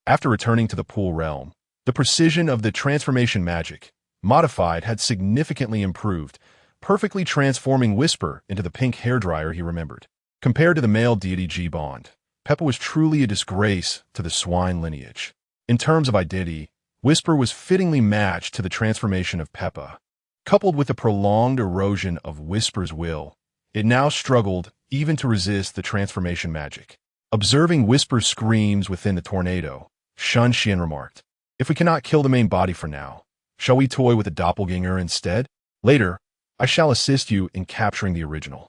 Speaker 1: After returning to the pool realm, the precision of the transformation magic, modified, had significantly improved, perfectly transforming Whisper into the pink hairdryer he remembered. Compared to the male deity G-Bond, Peppa was truly a disgrace to the swine lineage. In terms of identity, Whisper was fittingly matched to the transformation of Peppa. Coupled with the prolonged erosion of Whisper's will, it now struggled even to resist the transformation magic. Observing Whisper's screams within the tornado, Shen Xuan remarked, "If we cannot kill the main body for now, shall we toy with a doppelganger instead? Later, I shall assist you in capturing the original."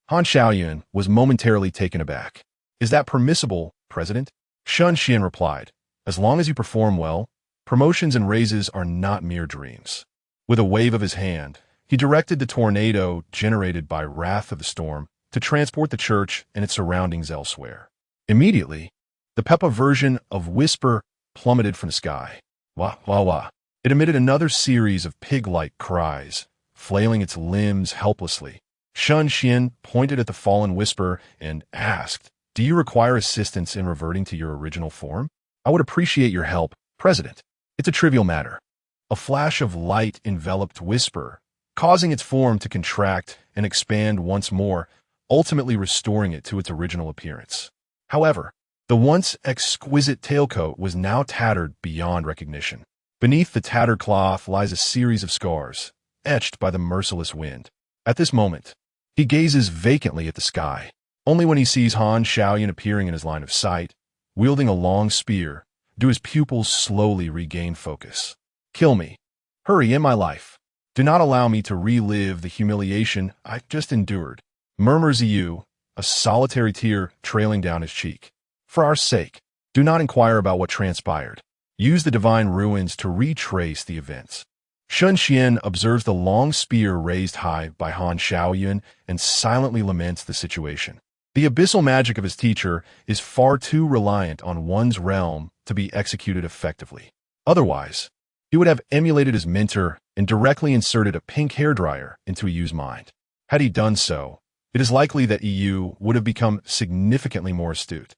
Speaker 1: Han Xiaoyan was momentarily taken aback. "Is that permissible, President?" Shen Xuan replied, "As long as you perform well, promotions and raises are not mere dreams." With a wave of his hand, he directed the tornado generated by Wrath of the Storm to transport the church and its surroundings elsewhere. Immediately, the Peppa version of Whisper plummeted from the sky. Wah, wah, wah. It emitted another series of pig-like cries, flailing its limbs helplessly. Shen Xuan pointed at the fallen Whisper and asked, "Do you require assistance in reverting to your original form? I would appreciate your help, President. It's a trivial matter." A flash of light enveloped Whisper, causing its form to contract and expand once more, ultimately restoring it to its original appearance. However, the once exquisite tailcoat was now tattered beyond recognition. Beneath the tattered cloth lies a series of scars, etched by the merciless wind. At this moment, he gazes vacantly at the sky. Only when he sees Han Xiaoyan appearing in his line of sight, wielding a long spear, do his pupils slowly regain focus. "Kill me. Hurry, in my life. Do not allow me to relive the humiliation I just endured," murmurs Yu, a solitary tear trailing down his cheek. "For our sake, do not inquire about what transpired. Use the divine ruins to retrace the events." Shen Xuan observes the long spear raised high by Han Xiaoyan and silently laments the situation. The abyssal magic of his teacher is far too reliant on one's realm to be executed effectively. Otherwise, he would have emulated his mentor and directly inserted a pink hairdryer into Yu's mind. Had he done so, it is likely that Yu would have become significantly more astute.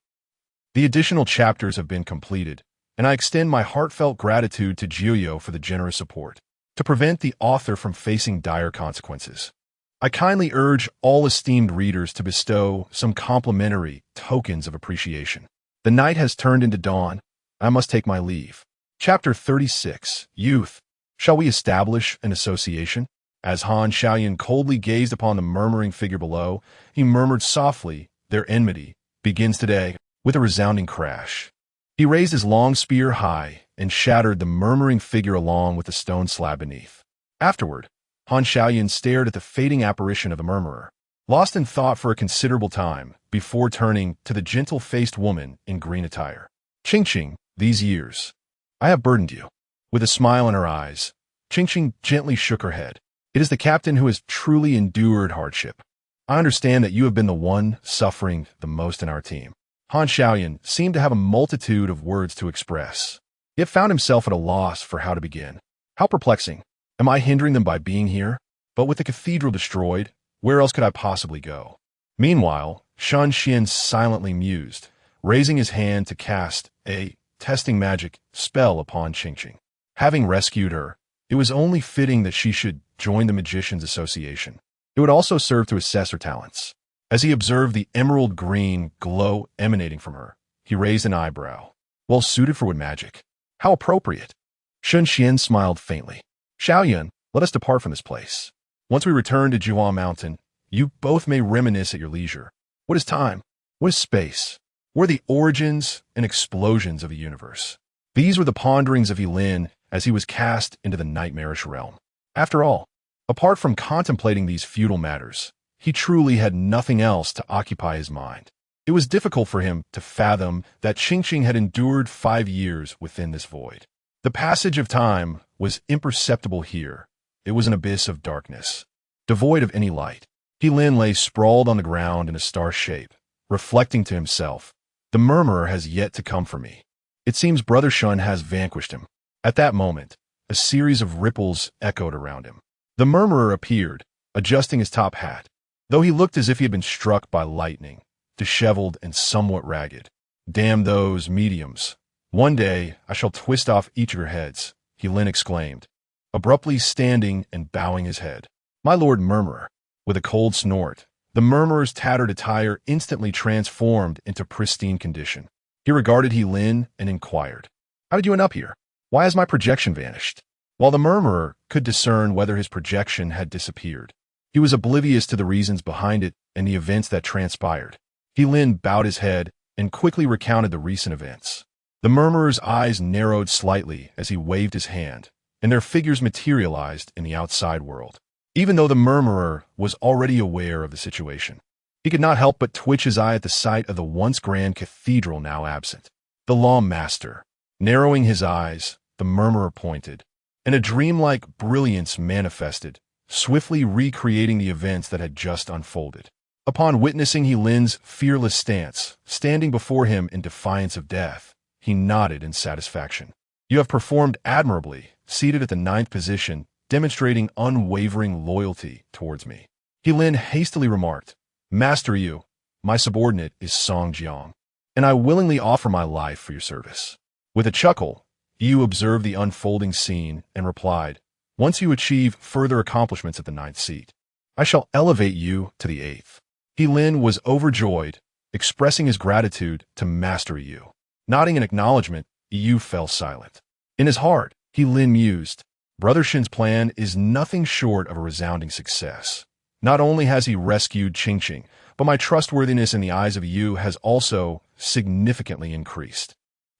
Speaker 1: The additional chapters have been completed, and I extend my heartfelt gratitude to Jiuyo for the generous support. To prevent the author from facing dire consequences, I kindly urge all esteemed readers to bestow some complimentary tokens of appreciation. The night has turned into dawn. I must take my leave. Chapter 36. Youth. Shall we establish an association? As Han Xiaoyan coldly gazed upon the murmuring figure below, he murmured softly, "Their enmity begins today," with a resounding crash. He raised his long spear high and shattered the murmuring figure along with the stone slab beneath. Afterward, Han Xiaoyan stared at the fading apparition of the murmurer, lost in thought for a considerable time before turning to the gentle-faced woman in green attire. "Qingqing, these years, I have burdened you." With a smile in her eyes, Qingqing gently shook her head. "It is the captain who has truly endured hardship. I understand that you have been the one suffering the most in our team." Han Xiaoyan seemed to have a multitude of words to express, yet found himself at a loss for how to begin. How perplexing. Am I hindering them by being here? But with the cathedral destroyed, where else could I possibly go? Meanwhile, Shen Xuan silently mused, raising his hand to cast a testing magic spell upon Qingqing. Having rescued her, it was only fitting that she should join the Magicians' Association. It would also serve to assess her talents. As he observed the emerald green glow emanating from her, he raised an eyebrow. Well suited for wood magic. How appropriate. Shen Xuan smiled faintly. "Xiaoyan, let us depart from this place. Once we return to Juan Mountain, you both may reminisce at your leisure. What is time? What is space? What are the origins and explosions of the universe?" These were the ponderings of Yilin as he was cast into the nightmarish realm. After all, apart from contemplating these futile matters, he truly had nothing else to occupy his mind. It was difficult for him to fathom that Qingqing had endured 5 years within this void. The passage of time was imperceptible here. It was an abyss of darkness, devoid of any light. Yilin lay sprawled on the ground in a star shape, reflecting to himself, "The murmurer has yet to come for me. It seems Brother Shun has vanquished him." At that moment, a series of ripples echoed around him. The murmurer appeared, adjusting his top hat, though he looked as if he had been struck by lightning, disheveled and somewhat ragged. "Damn those mediums. One day I shall twist off each of your heads," Yilin exclaimed, abruptly standing and bowing his head. "My lord murmurer." With a cold snort, the murmurer's tattered attire instantly transformed into pristine condition. He regarded Yilin and inquired, "How did you end up here? Why has my projection vanished?" While the murmurer could discern whether his projection had disappeared, he was oblivious to the reasons behind it and the events that transpired. Yilin bowed his head and quickly recounted the recent events. The murmurer's eyes narrowed slightly as he waved his hand, and their figures materialized in the outside world. Even though the murmurer was already aware of the situation, he could not help but twitch his eye at the sight of the once grand cathedral now absent. The law master. Narrowing his eyes, the murmurer pointed, and a dreamlike brilliance manifested, swiftly recreating the events that had just unfolded. Upon witnessing Yilin's fearless stance, standing before him in defiance of death, he nodded in satisfaction. "You have performed admirably, seated at the 9th position, demonstrating unwavering loyalty towards me." Yilin hastily remarked, "Master Yu, my subordinate is Song Jiang, and I willingly offer my life for your service." With a chuckle, Yu observed the unfolding scene and replied, "Once you achieve further accomplishments at the 9th seat, I shall elevate you to the 8th. Yilin was overjoyed, expressing his gratitude to Master Yu. Nodding in acknowledgement, Yu fell silent. In his heart, Yilin mused, "Brother Shen's plan is nothing short of a resounding success. Not only has he rescued Qingqing, but my trustworthiness in the eyes of Yu has also significantly increased."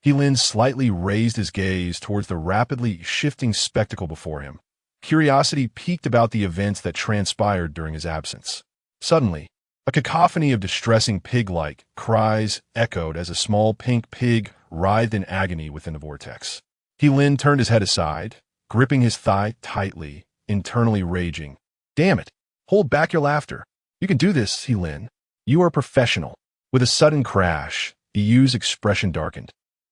Speaker 1: Yilin slightly raised his gaze towards the rapidly shifting spectacle before him. Curiosity piqued about the events that transpired during his absence. Suddenly, a cacophony of distressing pig-like cries echoed as a small pink pig writhed in agony within the vortex. Yilin turned his head aside, gripping his thigh tightly, internally raging. "Damn it! Hold back your laughter. You can do this, Yilin." You are a professional. With a sudden crash, Yu's expression darkened,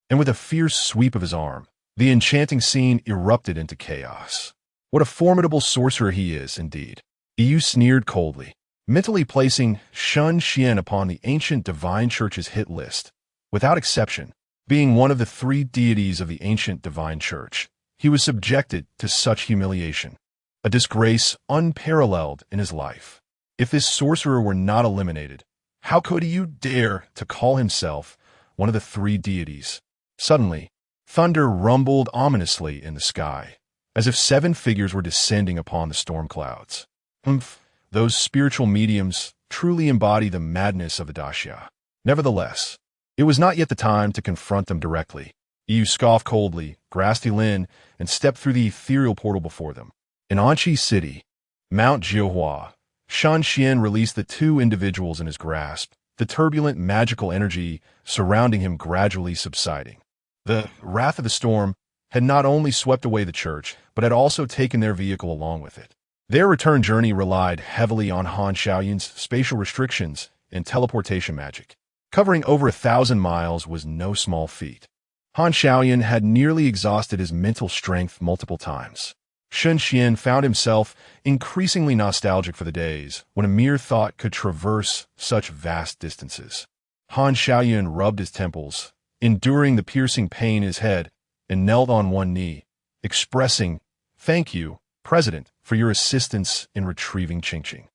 Speaker 1: and with a fierce sweep of his arm, the enchanting scene erupted into chaos. What a formidable sorcerer he is, indeed. Yu sneered coldly, mentally placing Shen Xuan upon the ancient divine church's hit list. Without exception, being one of the 3 deities of the ancient divine church, he was subjected to such humiliation, a disgrace unparalleled in his life. If this sorcerer were not eliminated, how could Yu dare to call himself one of the 3 deities? Suddenly, thunder rumbled ominously in the sky, as if 7 figures were descending upon the storm clouds. Those spiritual mediums truly embody the madness of the Daxia. Nevertheless, it was not yet the time to confront them directly. Yu scoffed coldly, grasped Lin, and stepped through the ethereal portal before them. In Anqi City, Mount Jiuhua, Shen Xuan released the 2 individuals in his grasp, the turbulent magical energy surrounding him gradually subsiding. The wrath of the storm had not only swept away the church, but had also taken their vehicle along with it. Their return journey relied heavily on Han Xiaoyun's spatial restrictions and teleportation magic. Covering over 1,000 miles was no small feat. Han Xiaoyun had nearly exhausted his mental strength multiple times. Shen Xuan found himself increasingly nostalgic for the days when a mere thought could traverse such vast distances. Han Xiaoyun rubbed his temples, enduring the piercing pain in his head, and knelt on one knee, expressing, "Thank you, President, for your assistance in retrieving Qingqing.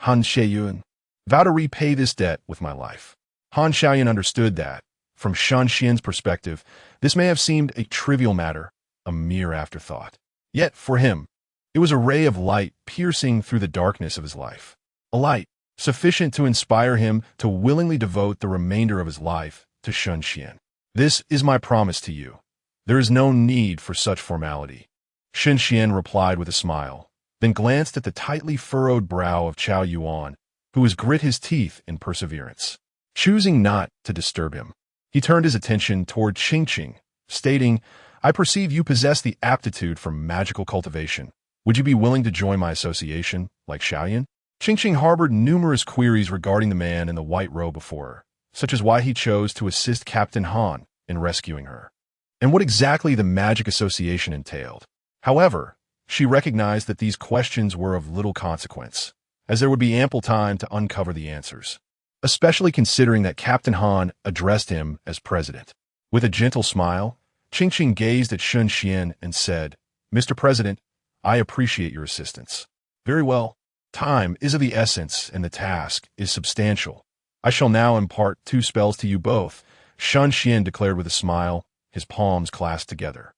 Speaker 1: Han Xiaoyun, vow to repay this debt with my life." Han Xiaoyun understood that, from Shen Xuan's perspective, this may have seemed a trivial matter, a mere afterthought. Yet, for him, it was a ray of light piercing through the darkness of his life. A light sufficient to inspire him to willingly devote the remainder of his life to Shen Xuan. "This is my promise to you. There is no need for such formality," Shen Xuan replied with a smile, then glanced at the tightly furrowed brow of Chao Yuan, who was grit his teeth in perseverance. Choosing not to disturb him, he turned his attention toward Qingqing, stating, "I perceive you possess the aptitude for magical cultivation. Would you be willing to join my association, like Xiaoyan?" Qingqing harbored numerous queries regarding the man in the white robe before her, such as why he chose to assist Captain Han in rescuing her, and what exactly the magic association entailed. However, she recognized that these questions were of little consequence, as there would be ample time to uncover the answers, especially considering that Captain Han addressed him as President. With a gentle smile, Qingqing gazed at Shen Xuan and said, "Mr. President, I appreciate your assistance." "Very well. Time is of the essence and the task is substantial. I shall now impart 2 spells to you both," Shen Xuan declared with a smile, his palms clasped together.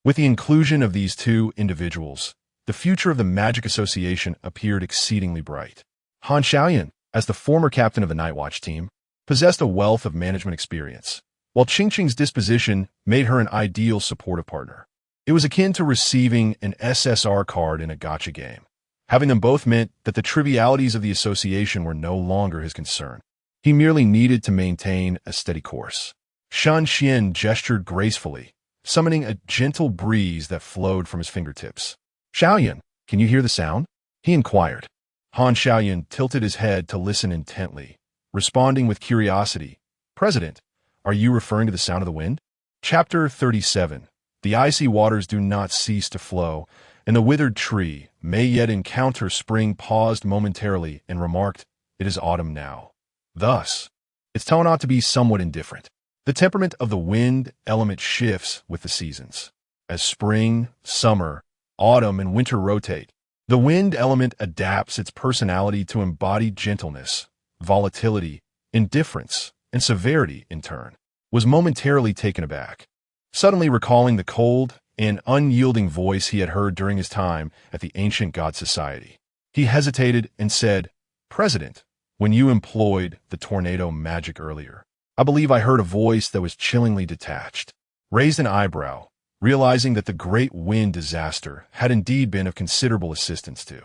Speaker 1: With the inclusion of these 2 individuals, the future of the Magic Association appeared exceedingly bright. Han Xiaoyan, as the former captain of the Night Watch team, possessed a wealth of management experience, while Qingqing's disposition made her an ideal supportive partner. It was akin to receiving an SSR card in a gacha game. Having them both meant that the trivialities of the association were no longer his concern. He merely needed to maintain a steady course. Shen Xuan gestured gracefully, summoning a gentle breeze that flowed from his fingertips. "Xiaoyan, can you hear the sound?" he inquired. Han Xiaoyan tilted his head to listen intently, responding with curiosity, "President, are you referring to the sound of the wind?" Chapter 37. The icy waters do not cease to flow, and the withered tree may yet encounter spring paused momentarily and remarked, "It is autumn now." Thus, its tone ought to be somewhat indifferent. The temperament of the wind element shifts with the seasons. As spring, summer, autumn, and winter rotate, the wind element adapts its personality to embody gentleness, volatility, indifference, and severity in turn. Was momentarily taken aback, suddenly recalling the cold and unyielding voice he had heard during his time at the Ancient God Society. He hesitated and said, "President, when you employed the tornado magic earlier, I believe I heard a voice that was chillingly detached." Raised an eyebrow, realizing that the great wind disaster had indeed been of considerable assistance to.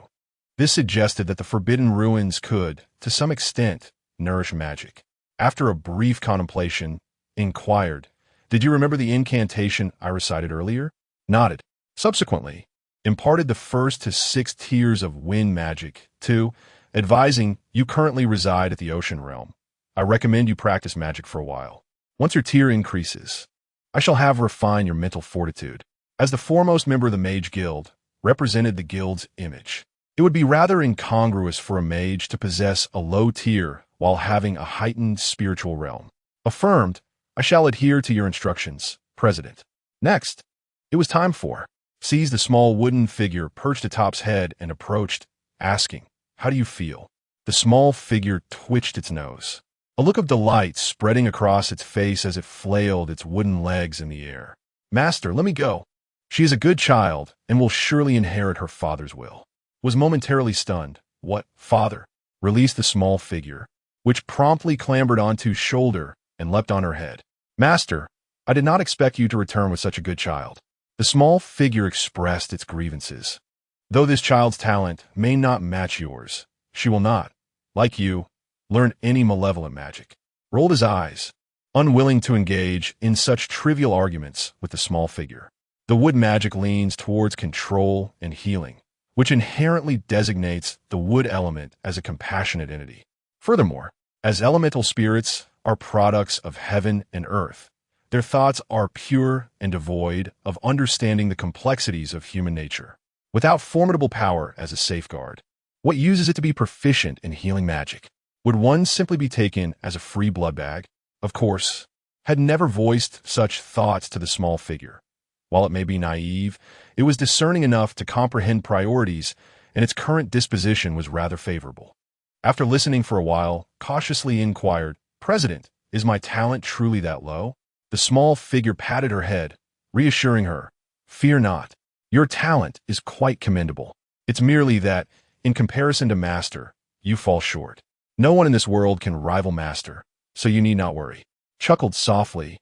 Speaker 1: This suggested that the forbidden ruins could, to some extent, nourish magic. After a brief contemplation, inquired, "Did you remember the incantation I recited earlier?" Nodded. Subsequently, imparted the first to 6 tiers of wind magic to advising you currently reside at the ocean realm. I recommend you practice magic for a while. Once your tier increases, I shall have refined your mental fortitude. As the foremost member of the Mage Guild, represented the guild's image. It would be rather incongruous for a mage to possess a low tier while having a heightened spiritual realm. Affirmed, I shall adhere to your instructions, President. Next, it was time for seized the small wooden figure perched atop's head and approached, asking, "How do you feel?" The small figure twitched its nose, a look of delight spreading across its face as it flailed its wooden legs in the air. "Master, let me go. She is a good child and will surely inherit her father's will." Was momentarily stunned. "What, father?" Released the small figure, which promptly clambered onto shoulder and leapt on her head. "Master, I did not expect you to return with such a good child." The small figure expressed its grievances. "Though this child's talent may not match yours, she will not, like you, learn any malevolent magic." Rolled his eyes, unwilling to engage in such trivial arguments with the small figure. The wood magic leans towards control and healing, which inherently designates the wood element as a compassionate entity. Furthermore, as elemental spirits are products of heaven and earth, their thoughts are pure and devoid of understanding the complexities of human nature. Without formidable power as a safeguard, what uses it to be proficient in healing magic? Would one simply be taken as a free blood bag? Of course, had never voiced such thoughts to the small figure. While it may be naive, it was discerning enough to comprehend priorities, and its current disposition was rather favorable. After listening for a while, cautiously inquired, "President, is my talent truly that low?" The small figure patted her head, reassuring her, "Fear not. Your talent is quite commendable. It's merely that, in comparison to Master, you fall short. No one in this world can rival Master, so you need not worry." Chuckled softly.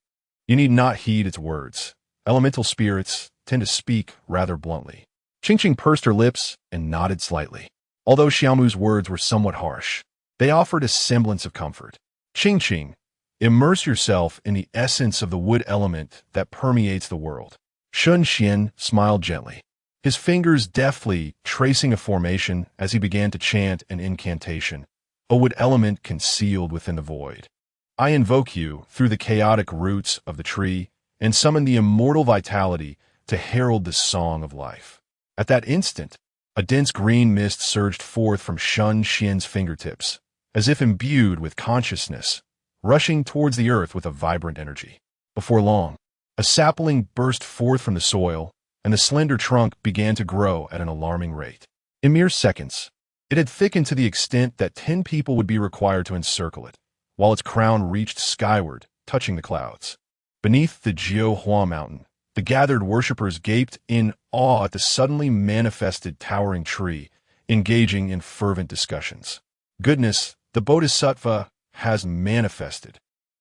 Speaker 1: You need not heed its words. Elemental spirits tend to speak rather bluntly. Qingqing pursed her lips and nodded slightly. Although Xiaomu's words were somewhat harsh, they offered a semblance of comfort. "Qingqing, immerse yourself in the essence of the wood element that permeates the world." Shen Xuan smiled gently, his fingers deftly tracing a formation as he began to chant an incantation, a wood element concealed within the void. "I invoke you through the chaotic roots of the tree and summon the immortal vitality to herald the song of life." At that instant, a dense green mist surged forth from Shen Xuan's fingertips, as if imbued with consciousness, rushing towards the earth with a vibrant energy. Before long, a sapling burst forth from the soil, and the slender trunk began to grow at an alarming rate. In mere seconds, it had thickened to the extent that 10 people would be required to encircle it, while its crown reached skyward, touching the clouds. Beneath the Jiuhua mountain, the gathered worshippers gaped in awe at the suddenly manifested towering tree, engaging in fervent discussions. "Goodness, the Bodhisattva has manifested.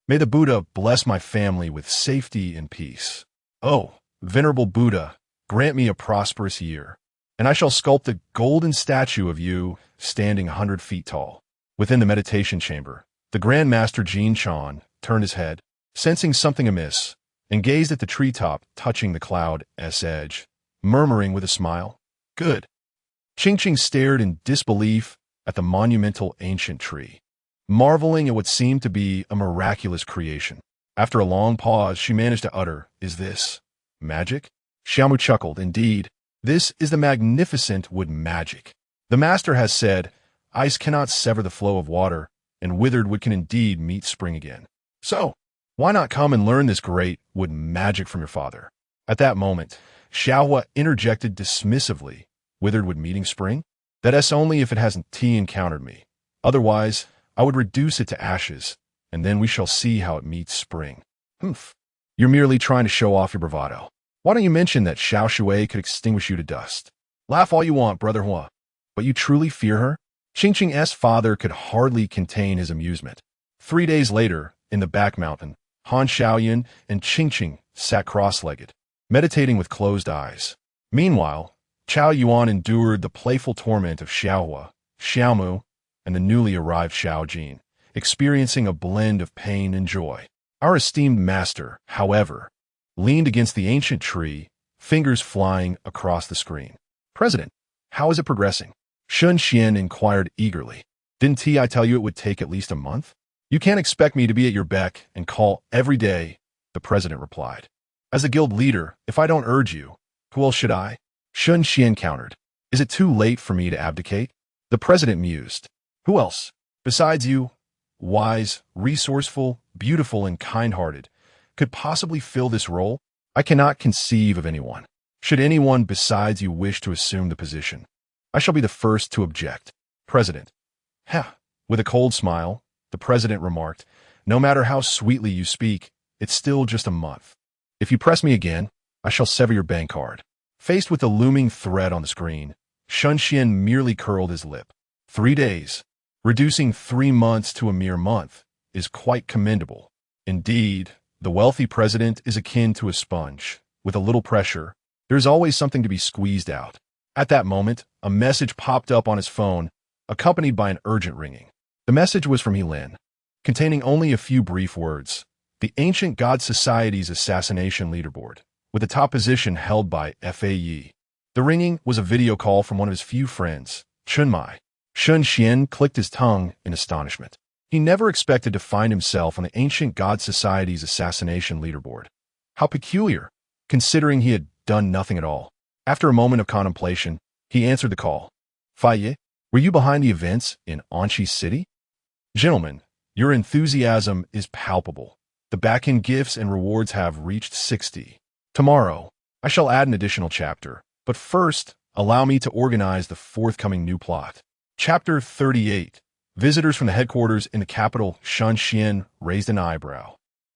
Speaker 1: May the Buddha bless my family with safety and peace. Oh, venerable Buddha, grant me a prosperous year, and I shall sculpt a golden statue of you standing 100 feet tall." Within the meditation chamber, the Grand Master Jin Chan turned his head, sensing something amiss, and gazed at the treetop touching the cloud's edge, murmuring with a smile, "Good." Qingqing stared in disbelief at the monumental ancient tree, marveling at what seemed to be a miraculous creation. After a long pause, she managed to utter, "Is this magic?" Xiaomu chuckled. "Indeed, this is the magnificent wood magic. The master has said, ice cannot sever the flow of water, and withered wood can indeed meet spring again. So, why not come and learn this great wood magic from your father?" At that moment, Xiaohua interjected dismissively, "Withered wood meeting spring? That's only if it hasn't encountered me. Otherwise, I would reduce it to ashes, and then we shall see how it meets spring." "Humph. You're merely trying to show off your bravado. Why don't you mention that Xiao Shui could extinguish you to dust? Laugh all you want, Brother Hua. But you truly fear her?" Qingqing's father could hardly contain his amusement. 3 days later, in the back mountain, Han Xiaoyan and Qingqing sat cross-legged, meditating with closed eyes. Meanwhile, Chao Yuan endured the playful torment of Xiaohua, Xiaomu, and the newly arrived Xiao Jin, experiencing a blend of pain and joy. Our esteemed master, however, leaned against the ancient tree, fingers flying across the screen. "President, how is it progressing?" Shen Xuan inquired eagerly. Didn't I tell you it would take at least a month? You can't expect me to be at your beck and call every day, the president replied. As a guild leader, if I don't urge you, who else should I? Shen Xuan countered. Is it too late for me to abdicate? The president mused. Who else? Besides you, wise, resourceful, beautiful, and kind-hearted, could possibly fill this role? I cannot conceive of anyone. Should anyone besides you wish to assume the position, I shall be the first to object. President. Heh. With a cold smile, the president remarked, no matter how sweetly you speak, it's still just a month. If you press me again, I shall sever your bank card. Faced with the looming threat on the screen, Shen Xuan merely curled his lip. 3 days. Reducing 3 months to a mere month is quite commendable. Indeed, the wealthy president is akin to a sponge. With a little pressure, there's always something to be squeezed out. At that moment, a message popped up on his phone, accompanied by an urgent ringing. The message was from Merlin, containing only a few brief words. The Ancient God Society's assassination leaderboard, with the top position held by Faye. The ringing was a video call from one of his few friends, Chunmai. Shen Xuan clicked his tongue in astonishment. He never expected to find himself on the Ancient God Society's assassination leaderboard. How peculiar, considering he had done nothing at all. After a moment of contemplation, he answered the call. Faye, were you behind the events in Anchi City? Gentlemen, your enthusiasm is palpable. The back-end gifts and rewards have reached 60. Tomorrow, I shall add an additional chapter, but first, allow me to organize the forthcoming new plot. Chapter 38. Visitors from the headquarters in the capital. Shen Xuan raised an eyebrow,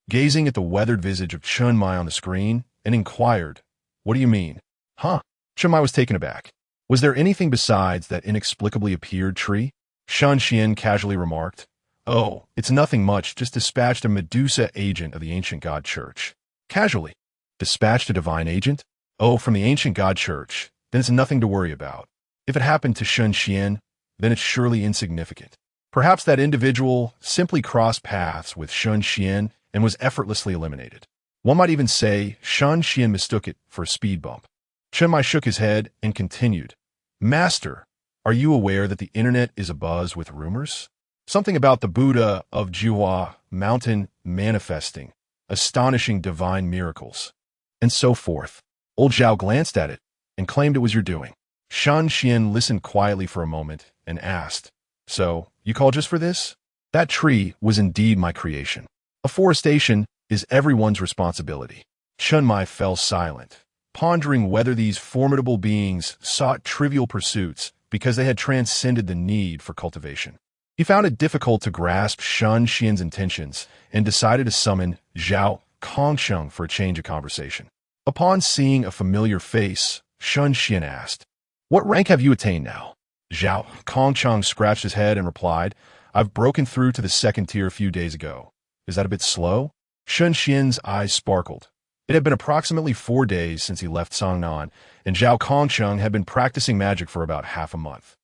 Speaker 1: gazing at the weathered visage of Chunmai on the screen, and inquired, what do you mean? Huh? Chunmai was taken aback. Was there anything besides that inexplicably appeared tree? Shen Xuan casually remarked, oh, it's nothing much, just dispatched a Medusa agent of the Ancient God Church. Casually. Dispatched a divine agent? Oh, from the Ancient God Church. Then it's nothing to worry about. If it happened to Shen Xuan, then it's surely insignificant. Perhaps that individual simply crossed paths with Shen Xuan and was effortlessly eliminated. One might even say Shen Xuan mistook it for a speed bump. Chunmai shook his head and continued, Master, are you aware that the internet is abuzz with rumors? Something about the Buddha of Jihua mountain manifesting, astonishing divine miracles, and so forth. Old Zhao glanced at it and claimed it was your doing. Shen Xuan listened quietly for a moment and asked, so, you call just for this? That tree was indeed my creation. Afforestation is everyone's responsibility. Chunmai fell silent, pondering whether these formidable beings sought trivial pursuits because they had transcended the need for cultivation. He found it difficult to grasp Shen Xuan's intentions and decided to summon Zhao Kongsheng for a change of conversation. Upon seeing a familiar face, Shen Xuan asked, what rank have you attained now? Zhao Kongsheng scratched his head and replied, I've broken through to the 2nd tier a few days ago. Is that a bit slow? Shen Xuan's eyes sparkled. It had been approximately 4 days since he left Songnan, and Zhao Kongsheng had been practicing magic for about half a month.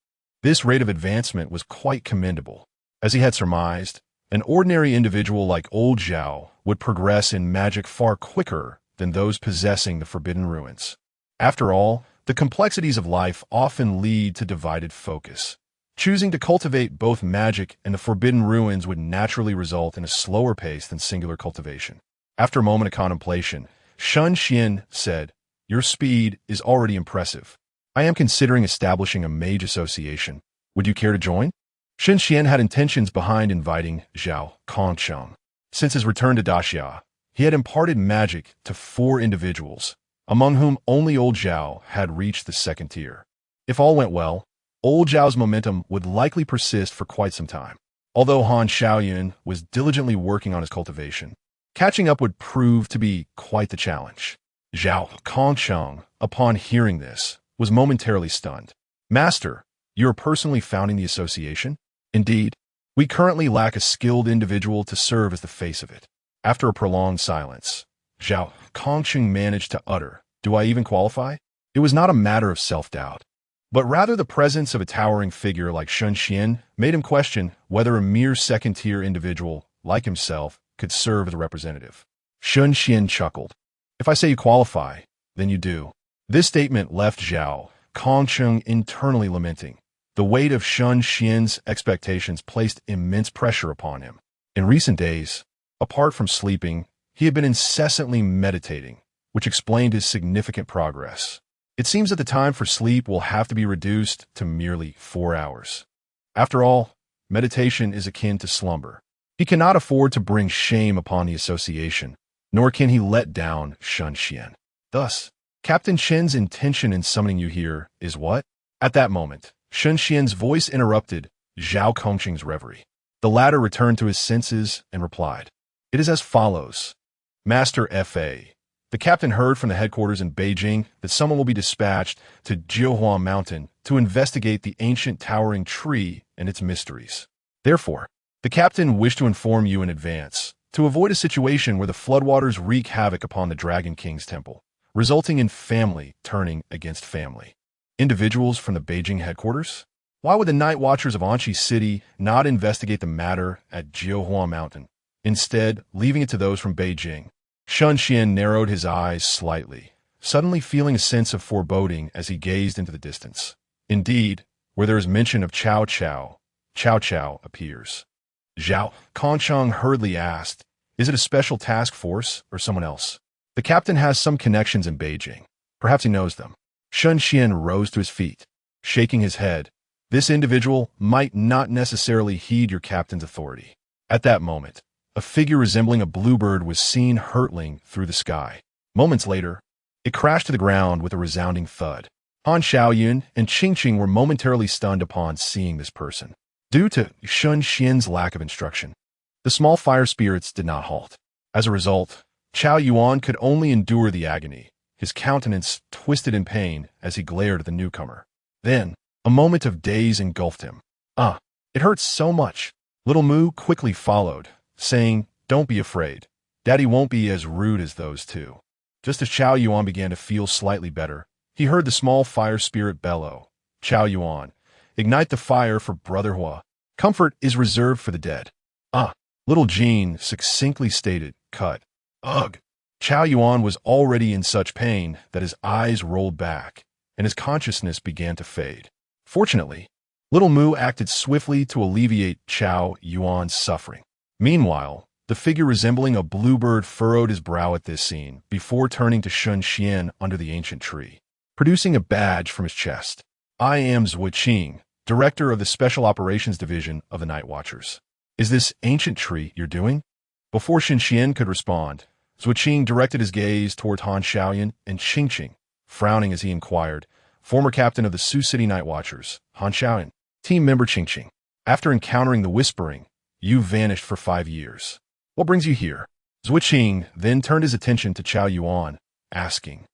Speaker 1: This rate of advancement was quite commendable. As he had surmised, an ordinary individual like old Zhao would progress in magic far quicker than those possessing the forbidden ruins. After all, the complexities of life often lead to divided focus. Choosing to cultivate both magic and the forbidden ruins would naturally result in a slower pace than singular cultivation. After a moment of contemplation, Shen Xuan said, your speed is already impressive. I am considering establishing a mage association. Would you care to join? Shen Xuan had intentions behind inviting Zhao Kongsheng. Since his return to Daxia, he had imparted magic to 4 individuals, among whom only old Zhao had reached the 2nd tier. If all went well, old Zhao's momentum would likely persist for quite some time. Although Han Xiaoyun was diligently working on his cultivation, catching up would prove to be quite the challenge. Zhao Kongsheng, upon hearing this, was momentarily stunned. Master, you are personally founding the association? Indeed, we currently lack a skilled individual to serve as the face of it. After a prolonged silence, Zhao Kongsheng managed to utter, do I even qualify? It was not a matter of self-doubt, but rather the presence of a towering figure like Shen Xuan made him question whether a mere 2nd-tier individual like himself could serve as a representative. Shen Xuan chuckled. If I say you qualify, then you do. This statement left Zhao Kongsheng internally lamenting. The weight of Shen Xuan's expectations placed immense pressure upon him. In recent days, apart from sleeping, he had been incessantly meditating, which explained his significant progress. It seems that the time for sleep will have to be reduced to merely 4 hours. After all, meditation is akin to slumber. He cannot afford to bring shame upon the association, nor can he let down Shen Xuan. Thus, Captain Shen's intention in summoning you here is what? At that moment, Shen Xuan's voice interrupted Zhao Kongqing's reverie. The latter returned to his senses and replied, "It is as follows. Master F.A., the captain heard from the headquarters in Beijing that someone will be dispatched to Jiuhuan Mountain to investigate the ancient towering tree and its mysteries. Therefore, the captain wished to inform you in advance to avoid a situation where the floodwaters wreak havoc upon the Dragon King's temple, resulting in family turning against family. Individuals from the Beijing headquarters? Why would the Night Watchers of Anqi City not investigate the matter at Jiuhuan Mountain, instead leaving it to those from Beijing?" Shen Xuan narrowed his eyes slightly, suddenly feeling a sense of foreboding as he gazed into the distance. Indeed, where there is mention of Cao Cao, Cao Cao appears. Zhao Kongqing hurriedly asked, "Is it a special task force or someone else? The captain has some connections in Beijing. Perhaps he knows them." Shen Xuan rose to his feet, shaking his head. This individual might not necessarily heed your captain's authority. At that moment, a figure resembling a bluebird was seen hurtling through the sky. Moments later, it crashed to the ground with a resounding thud. Han Xiaoyun and Qingqing were momentarily stunned upon seeing this person. Due to Shen Xuan's lack of instruction, the small fire spirits did not halt. As a result, Qiao Yuan could only endure the agony, his countenance twisted in pain as he glared at the newcomer. Then, a moment of daze engulfed him. It hurts so much." Little Mu quickly followed, saying, "Don't be afraid. Daddy won't be as rude as those two." Just as Qiao Yuan began to feel slightly better, he heard the small fire spirit bellow, "Qiao Yuan, ignite the fire for Brother Hua. Comfort is reserved for the dead." Little Jean succinctly stated, "Cut." Ugh. Qiao Yuan was already in such pain that his eyes rolled back, and his consciousness began to fade. Fortunately, Little Mu acted swiftly to alleviate Qiao Yuan's suffering. Meanwhile, the figure resembling a bluebird furrowed his brow at this scene before turning to Shen Xuan under the ancient tree, producing a badge from his chest. "I am Zui Qing, director of the Special Operations Division of the Night Watchers. Is this ancient tree you're doing?" Before Shen Xuan could respond, Zui Qing directed his gaze towards Han Xiaoyun and Qingqing, frowning as he inquired, "Former captain of the Sioux City Night Watchers, Han Xiaoyun. Team member Qingqing. After encountering the Whispering, you vanished for 5 years. What brings you here?" Zui Qing then turned his attention to Qiao Yuan, asking,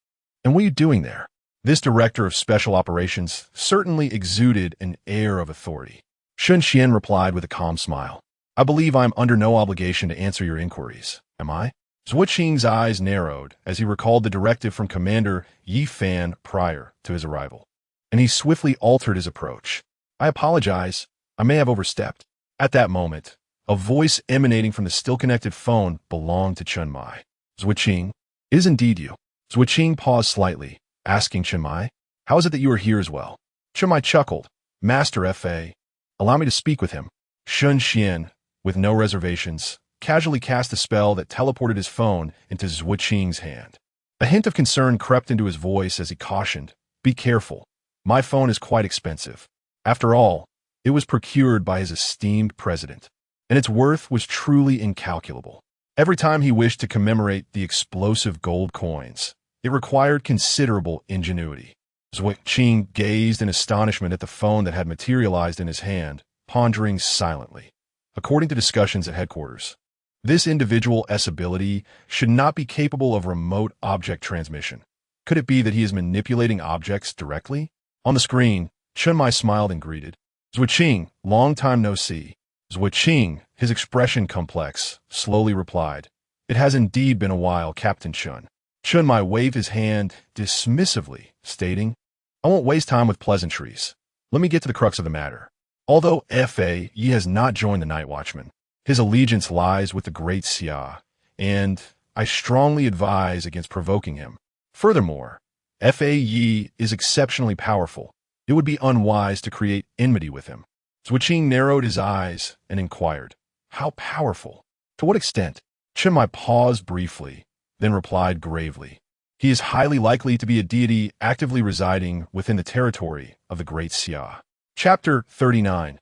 Speaker 1: "And what are you doing there?" This director of special operations certainly exuded an air of authority. Shen Xuan replied with a calm smile, "I believe I am under no obligation to answer your inquiries, am I?" Zui Qing's eyes narrowed as he recalled the directive from Commander Yi Fan prior to his arrival, and he swiftly altered his approach. "I apologize. I may have overstepped." At that moment, a voice emanating from the still-connected phone belonged to Chen Mai. "Zui Qing, it is indeed you." Zui Qing paused slightly, asking Chen Mai, "How is it that you are here as well?" Chen Mai chuckled, "Master F.A., allow me to speak with him." Shen Xuan, with no reservations, casually cast a spell that teleported his phone into Zui Qing's hand. A hint of concern crept into his voice as he cautioned, "Be careful. My phone is quite expensive. After all, it was procured by his esteemed president, and its worth was truly incalculable. Every time he wished to commemorate the explosive gold coins, it required considerable ingenuity." Zui Qing gazed in astonishment at the phone that had materialized in his hand, pondering silently. According to discussions at headquarters, this individual's ability should not be capable of remote object transmission. Could it be that he is manipulating objects directly? On the screen, Chen Mai smiled and greeted, "Zui Qing, long time no see." Zui Qing, his expression complex, slowly replied, "It has indeed been a while, Captain Chen." Chen Mai waved his hand dismissively, stating, "I won't waste time with pleasantries. Let me get to the crux of the matter. Although F.A. Yi has not joined the Night Watchman, his allegiance lies with the Great Xia, and I strongly advise against provoking him. Furthermore, F.A. Yi is exceptionally powerful, It would be unwise to create enmity with him. Zhuqing narrowed his eyes and inquired, "How powerful? To what extent?" Chen Mai paused briefly, then replied gravely, "He is highly likely to be a deity actively residing within the territory of the Great Xia." Chapter 39.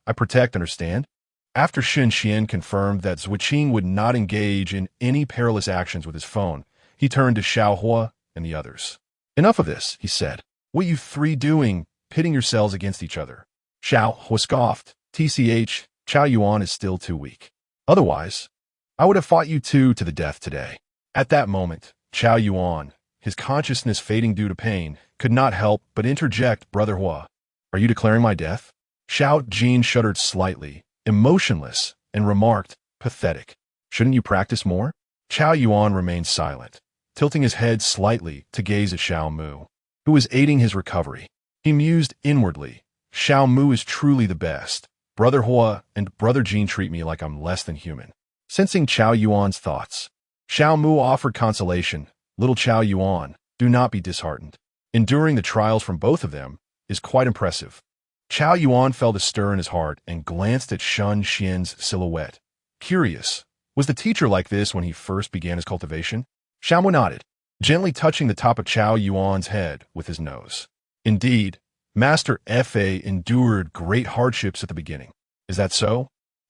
Speaker 1: I protect, understand? After Shen Xuan confirmed that Zhuqing would not engage in any perilous actions with his phone, he turned to Xiaohua and the others. "Enough of this," he said. "What you three doing, pitting yourselves against each other?" Xiaohua scoffed. "TCH, Chao Yuan is still too weak. Otherwise, I would have fought you two to the death today." At that moment, Chao Yuan, his consciousness fading due to pain, could not help but interject, "Brother Hua, are you declaring my death?" Xiao Jin shuddered slightly, emotionless, and remarked, "Pathetic. Shouldn't you practice more?" Chao Yuan remained silent, tilting his head slightly to gaze at Xiao Mu, who was aiding his recovery. He mused inwardly, "Xiao Mu is truly the best. Brother Hua and Brother Jin treat me like I'm less than human." Sensing Chao Yuan's thoughts, Xiao Mu offered consolation. "Little Chao Yuan, do not be disheartened. Enduring the trials from both of them is quite impressive." Chao Yuan felt a stir in his heart and glanced at Shen Xuan's silhouette. Curious, was the teacher like this when he first began his cultivation? Xiao Mu nodded, gently touching the top of Chao Yuan's head with his nose. "Indeed, Master Fa endured great hardships at the beginning. Is that so?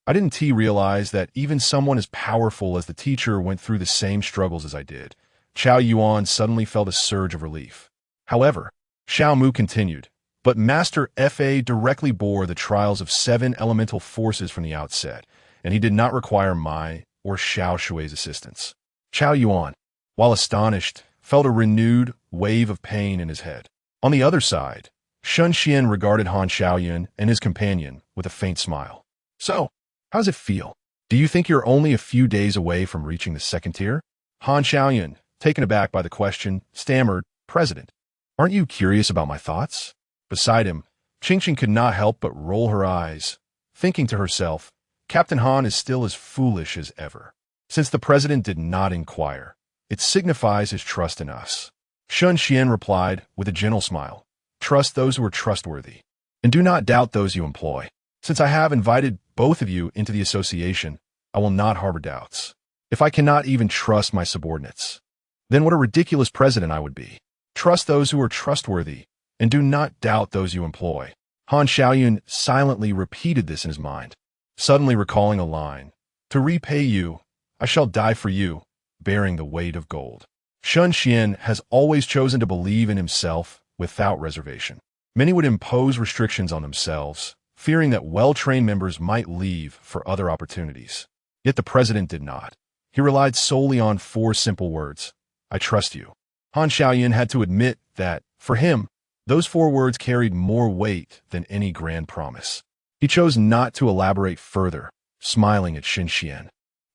Speaker 1: I didn't realize that even someone as powerful as the teacher went through the same struggles as I did." Chao Yuan suddenly felt a surge of relief. However, Xiao Mu continued, "But Master Fa directly bore the trials of 7 elemental forces from the outset, and he did not require my or Xiao Shui's assistance." Chao Yuan, while astonished, felt a renewed wave of pain in his head. On the other side, Shen Xuan regarded Han Xiaoyun and his companion with a faint smile. "So, how does it feel? Do you think you're only a few days away from reaching the 2nd tier?" Han Xiaoyun, taken aback by the question, stammered, "President, aren't you curious about my thoughts?" Beside him, Qingqing could not help but roll her eyes, thinking to herself, "Captain Han is still as foolish as ever. Since the president did not inquire, it signifies his trust in us." Shen Xuan replied with a gentle smile, "Trust those who are trustworthy, and do not doubt those you employ. Since I have invited both of you into the association, I will not harbor doubts. If I cannot even trust my subordinates, then what a ridiculous president I would be. Trust those who are trustworthy, and do not doubt those you employ." Han Xiaoyun silently repeated this in his mind, suddenly recalling a line, "To repay you, I shall die for you, bearing the weight of gold." Shen Xuan has always chosen to believe in himself without reservation. Many would impose restrictions on themselves, fearing that well-trained members might leave for other opportunities. Yet the president did not. He relied solely on 4 simple words, "I trust you." Han Xiaoyun had to admit that, for him, those 4 words carried more weight than any grand promise. He chose not to elaborate further, smiling at Shen Xuan.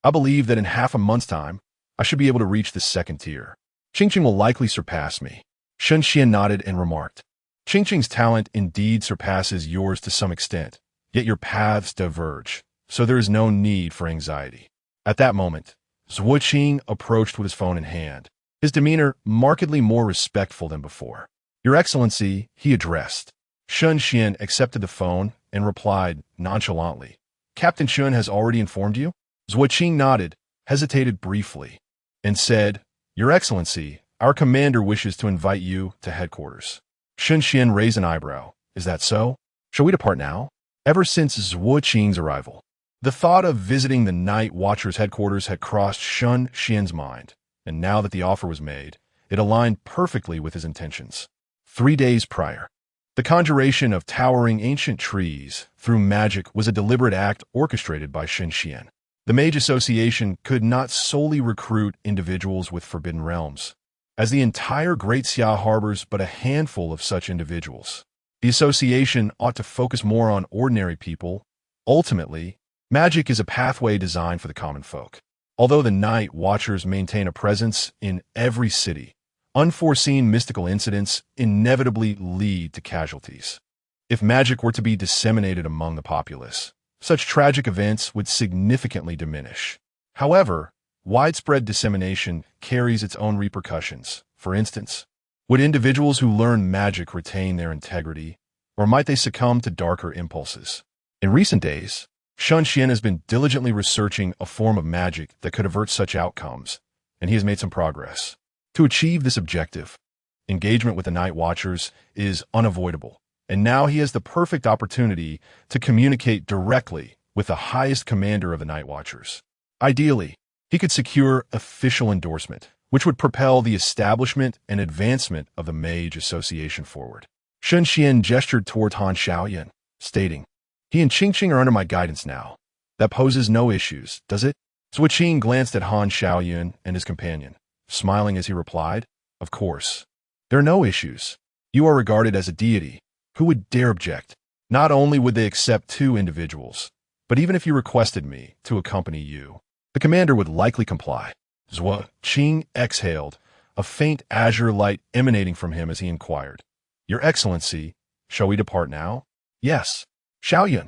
Speaker 1: "I believe that in half a month's time, I should be able to reach the 2nd tier. Qingqing will likely surpass me." Shen Xuan nodded and remarked, "Qingqing's talent indeed surpasses yours to some extent, yet your paths diverge, so there is no need for anxiety." At that moment, Zhuqing approached with his phone in hand, his demeanor markedly more respectful than before. "Your Excellency," he addressed. Shen Xuan accepted the phone and replied nonchalantly, "Captain Shun has already informed you?" Zhuqing nodded, hesitated briefly, and said, "Your Excellency, our commander wishes to invite you to headquarters." Shen Xuan raised an eyebrow. "Is that so? Shall we depart now?" Ever since Zhuqing's arrival, the thought of visiting the Night Watcher's headquarters had crossed Shen Xuan's mind, and now that the offer was made, it aligned perfectly with his intentions. 3 days prior, the conjuration of towering ancient trees through magic was a deliberate act orchestrated by Shen Xuan. The Mage Association could not solely recruit individuals with forbidden realms, as the entire Great Xia harbors but a handful of such individuals. The association ought to focus more on ordinary people. Ultimately, magic is a pathway designed for the common folk. Although the Night Watchers maintain a presence in every city, unforeseen mystical incidents inevitably lead to casualties. If magic were to be disseminated among the populace, such tragic events would significantly diminish. However, widespread dissemination carries its own repercussions. For instance, Would individuals who learn magic retain their integrity, or might they succumb to darker impulses? In recent days, Shen Xuan has been diligently researching a form of magic that could avert such outcomes, and he has made some progress. To achieve this objective, engagement with the Night Watchers is unavoidable, and now he has the perfect opportunity to communicate directly with the highest commander of the Night Watchers. Ideally, he could secure official endorsement, which would propel the establishment and advancement of the Mage Association forward. Shen Xuan gestured toward Han Xiaoyan, stating, "He and Qingqing are under my guidance now. That poses no issues, does it?" Zhuo Qing glanced at Han Xiaoyan and his companion, smiling as he replied, "Of course. There are no issues. You are regarded as a deity. Who would dare object? Not only would they accept 2 individuals, but even if you requested me to accompany you, the commander would likely comply." Zhuo Qing exhaled, a faint azure light emanating from him as he inquired, "Your Excellency, shall we depart now?" "Yes. Xiaoyan,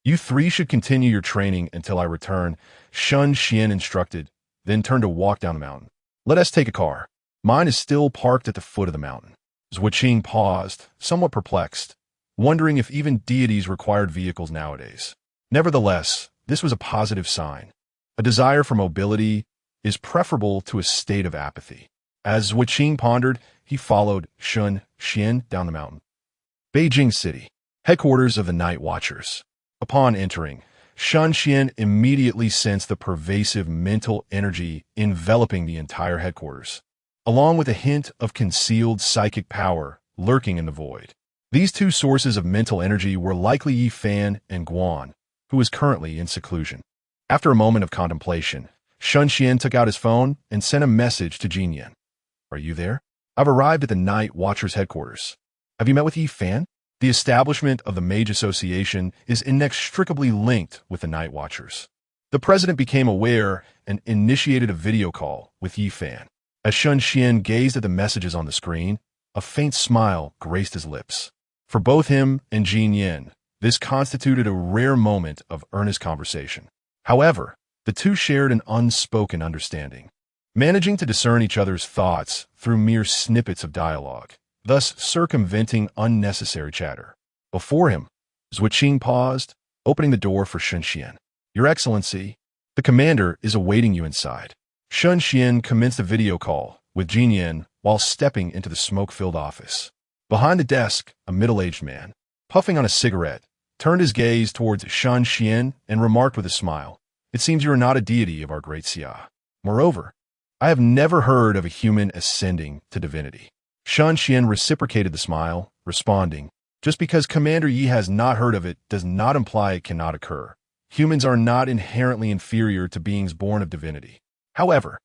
Speaker 1: you 3 should continue your training until I return," Shen Xuan instructed, then turned to walk down the mountain. "Let us take a car. Mine is still parked at the foot of the mountain." Zhuo Qing paused, somewhat perplexed, wondering if even deities required vehicles nowadays. Nevertheless, this was a positive sign. A desire for mobility is preferable to a state of apathy. As Zhuo Qing pondered, he followed Shen Xuan down the mountain. Beijing City, headquarters of the Night Watchers. Upon entering, Shen Xuan immediately sensed the pervasive mental energy enveloping the entire headquarters, along with a hint of concealed psychic power lurking in the void. These 2 sources of mental energy were likely Yi Fan and Guan, who was currently in seclusion. After a moment of contemplation, Shen Xuan took out his phone and sent a message to Jin Yan. "Are you there? I've arrived at the Night Watchers headquarters. Have you met with Yi Fan?" The establishment of the Mage Association is inextricably linked with the Night Watchers. The president became aware and initiated a video call with Yi Fan. As Shen Xuan gazed at the messages on the screen, a faint smile graced his lips. For both him and Jin Yan, this constituted a rare moment of earnest conversation. However, the 2 shared an unspoken understanding, managing to discern each other's thoughts through mere snippets of dialogue, thus circumventing unnecessary chatter. Before him, Zhuo Qing paused, opening the door for Shen Xuan. "Your Excellency, the commander is awaiting you inside." Shen Xuan commenced a video call with Jin Yan while stepping into the smoke-filled office. Behind the desk, a middle-aged man, puffing on a cigarette, turned his gaze towards Shen Xuan and remarked with a smile, "It seems you are not a deity of our great Xia. Moreover, I have never heard of a human ascending to divinity." Shen Xuan reciprocated the smile, responding, "Just because Commander Yi has not heard of it does not imply it cannot occur. Humans are not inherently inferior to beings born of divinity. However,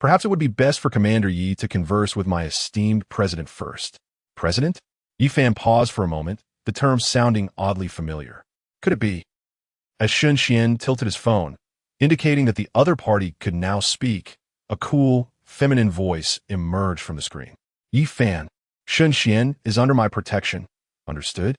Speaker 1: perhaps it would be best for Commander Yi to converse with my esteemed president first." "President?" Yi Fan paused for a moment, the term sounding oddly familiar. Could it be? As Shen Xuan tilted his phone, indicating that the other party could now speak, a cool, feminine voice emerged from the screen. "Yi Fan, Shen Xuan is under my protection. Understood?"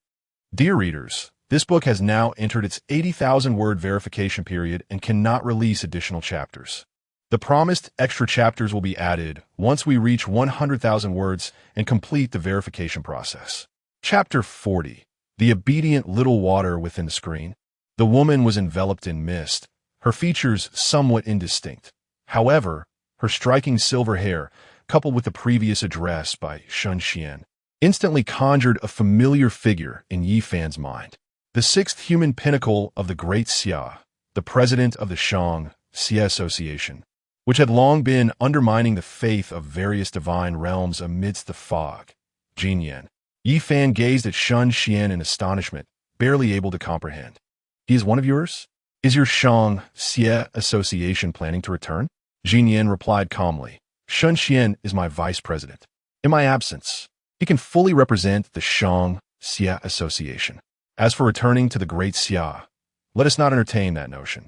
Speaker 1: Dear readers, this book has now entered its 80,000-word verification period and cannot release additional chapters. The promised extra chapters will be added once we reach 100,000 words and complete the verification process. Chapter 40. The obedient little water within the screen. The woman was enveloped in mist, her features somewhat indistinct. However, her striking silver hair, coupled with the previous address by Shen Xuan, instantly conjured a familiar figure in Yi Fan's mind. The 6th human pinnacle of the Great Xia, the president of the Shang Xia Association, which had long been undermining the faith of various divine realms amidst the fog. Jin Yan. Yi Fan gazed at Shen Xuan in astonishment, barely able to comprehend. "He is one of yours? Is your Shang Xia Association planning to return?" Jin Yan replied calmly. "Shen Xuan is my vice president. In my absence, he can fully represent the Shang Xia Association. As for returning to the Great Xia, let us not entertain that notion.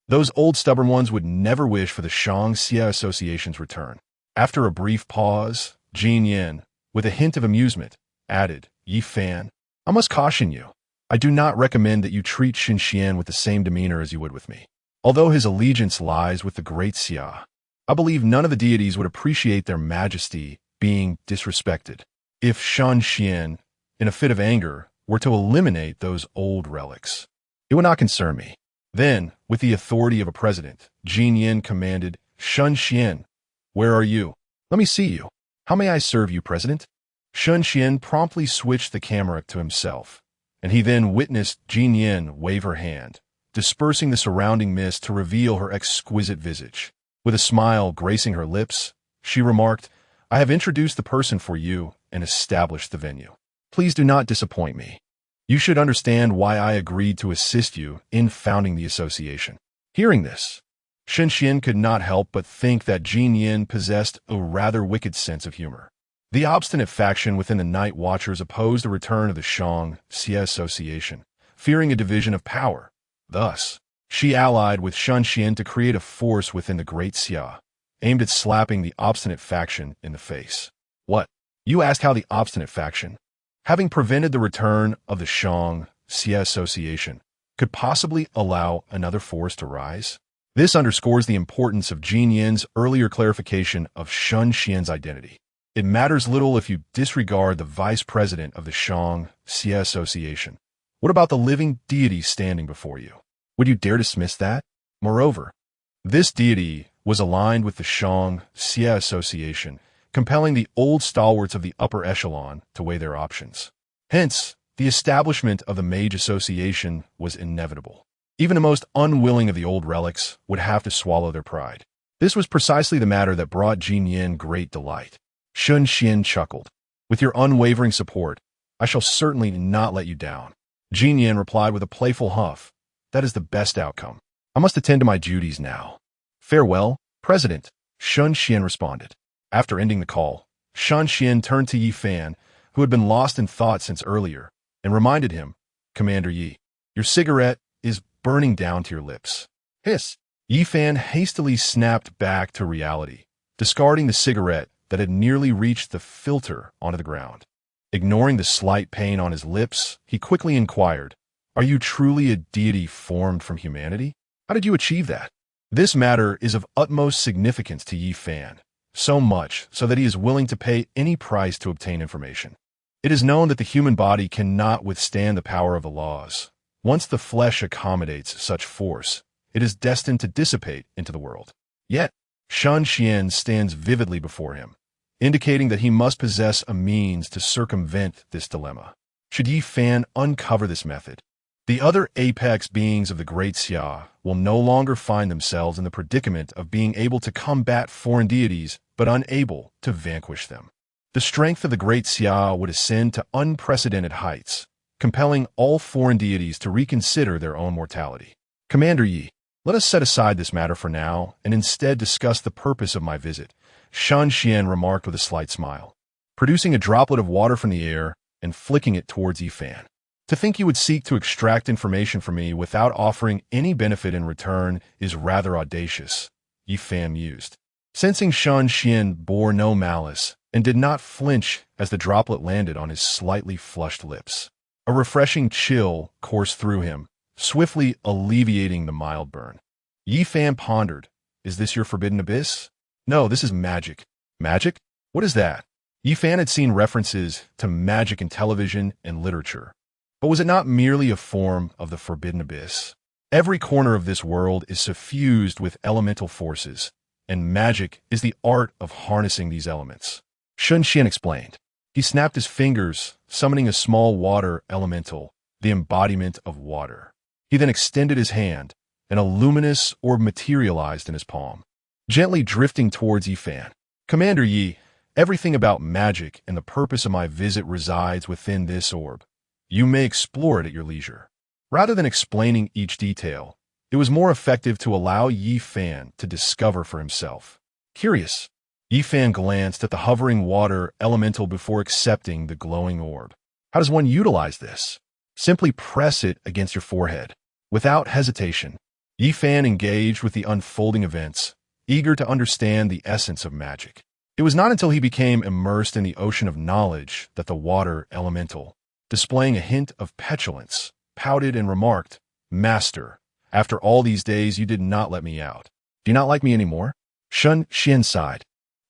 Speaker 1: Those old stubborn ones would never wish for the Shang Xia Association's return." After a brief pause, Jin Yan, with a hint of amusement, added, "Yi Fan, I must caution you. I do not recommend that you treat Shen Xuan with the same demeanor as you would with me. Although his allegiance lies with the Great Xia, I believe none of the deities would appreciate their majesty being disrespected. If Shen Xuan, in a fit of anger, were to eliminate those old relics, it would not concern me. Then, with the authority of a president, Jin Yin commanded, Shen Xuan, where are you? Let me see you. How may I serve you, President? Shen Xuan promptly switched the camera to himself, and he then witnessed Jin Yin wave her hand, dispersing the surrounding mist to reveal her exquisite visage. With a smile gracing her lips, she remarked, I have introduced the person for you and established the venue. Please do not disappoint me. You should understand why I agreed to assist you in founding the association. Hearing this, Shen Xuan could not help but think that Jin Yin possessed a rather wicked sense of humor. The obstinate faction within the Night Watchers opposed the return of the Shang Xie Association, fearing a division of power. Thus, she allied with Shen Xuan to create a force within the Great Xia, aimed at slapping the obstinate faction in the face. What? You ask how the obstinate faction, having prevented the return of the Shang Xie Association, could possibly allow another force to rise? This underscores the importance of Jin Yin's earlier clarification of Shen Xuan's identity. It matters little if you disregard the vice president of the Shang Xie Association. What about the living deity standing before you? Would you dare dismiss that? Moreover, this deity was aligned with the Shang Xie Association, compelling the old stalwarts of the upper echelon to weigh their options. Hence, the establishment of the Mage Association was inevitable. Even the most unwilling of the old relics would have to swallow their pride. This was precisely the matter that brought Jin Yin great delight. Shen Xuan chuckled. With your unwavering support, I shall certainly not let you down. Jin Yin replied with a playful huff. That is the best outcome. I must attend to my duties now. Farewell, President, Shen Xuan responded. After ending the call, Shen Xuan turned to Yi Fan, who had been lost in thought since earlier, and reminded him, Commander Yi, your cigarette is burning down to your lips. Hiss! Yi Fan hastily snapped back to reality, discarding the cigarette that had nearly reached the filter onto the ground. Ignoring the slight pain on his lips, he quickly inquired, Are you truly a deity formed from humanity? How did you achieve that? This matter is of utmost significance to Yi Fan, so much so that he is willing to pay any price to obtain information. It is known that the human body cannot withstand the power of the laws. Once the flesh accommodates such force, it is destined to dissipate into the world. Yet, Shen Xuan stands vividly before him, indicating that he must possess a means to circumvent this dilemma. Should Yi Fan uncover this method, the other apex beings of the Great Xia will no longer find themselves in the predicament of being able to combat foreign deities but unable to vanquish them. The strength of the Great Xia would ascend to unprecedented heights, compelling all foreign deities to reconsider their own mortality. Commander Yi, let us set aside this matter for now and instead discuss the purpose of my visit, Shen Xuan remarked with a slight smile, producing a droplet of water from the air and flicking it towards Yi Fan. To think you would seek to extract information from me without offering any benefit in return is rather audacious, Yi Fan mused. Sensing Shen Xuan bore no malice and did not flinch as the droplet landed on his slightly flushed lips. A refreshing chill coursed through him, swiftly alleviating the mild burn. Yi Fan pondered, Is this your forbidden abyss? No, this is magic. Magic? What is that? Yi Fan had seen references to magic in television and literature. But was it not merely a form of the forbidden abyss? Every corner of this world is suffused with elemental forces, and magic is the art of harnessing these elements. Shen Xuan explained. He snapped his fingers, summoning a small water elemental, the embodiment of water. He then extended his hand, and a luminous orb materialized in his palm, gently drifting towards Yi Fan. Commander Yi, everything about magic and the purpose of my visit resides within this orb. You may explore it at your leisure. Rather than explaining each detail, it was more effective to allow Yi Fan to discover for himself. Curious, Yi Fan glanced at the hovering water elemental before accepting the glowing orb. How does one utilize this? Simply press it against your forehead. Without hesitation, Yi Fan engaged with the unfolding events, eager to understand the essence of magic. It was not until he became immersed in the ocean of knowledge that the water elemental, displaying a hint of petulance, pouted and remarked, Master, after all these days you did not let me out. Do you not like me anymore? Shen Xuan sighed.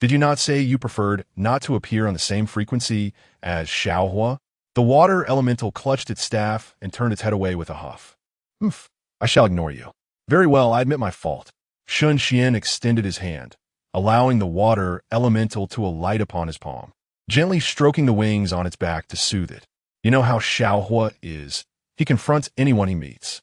Speaker 1: Did you not say you preferred not to appear on the same frequency as Xiaohua? The water elemental clutched its staff and turned its head away with a huff. Oof, I shall ignore you. Very well, I admit my fault. Shen Xuan extended his hand, allowing the water elemental to alight upon his palm, gently stroking the wings on its back to soothe it. You know how Xiaohua is. He confronts anyone he meets.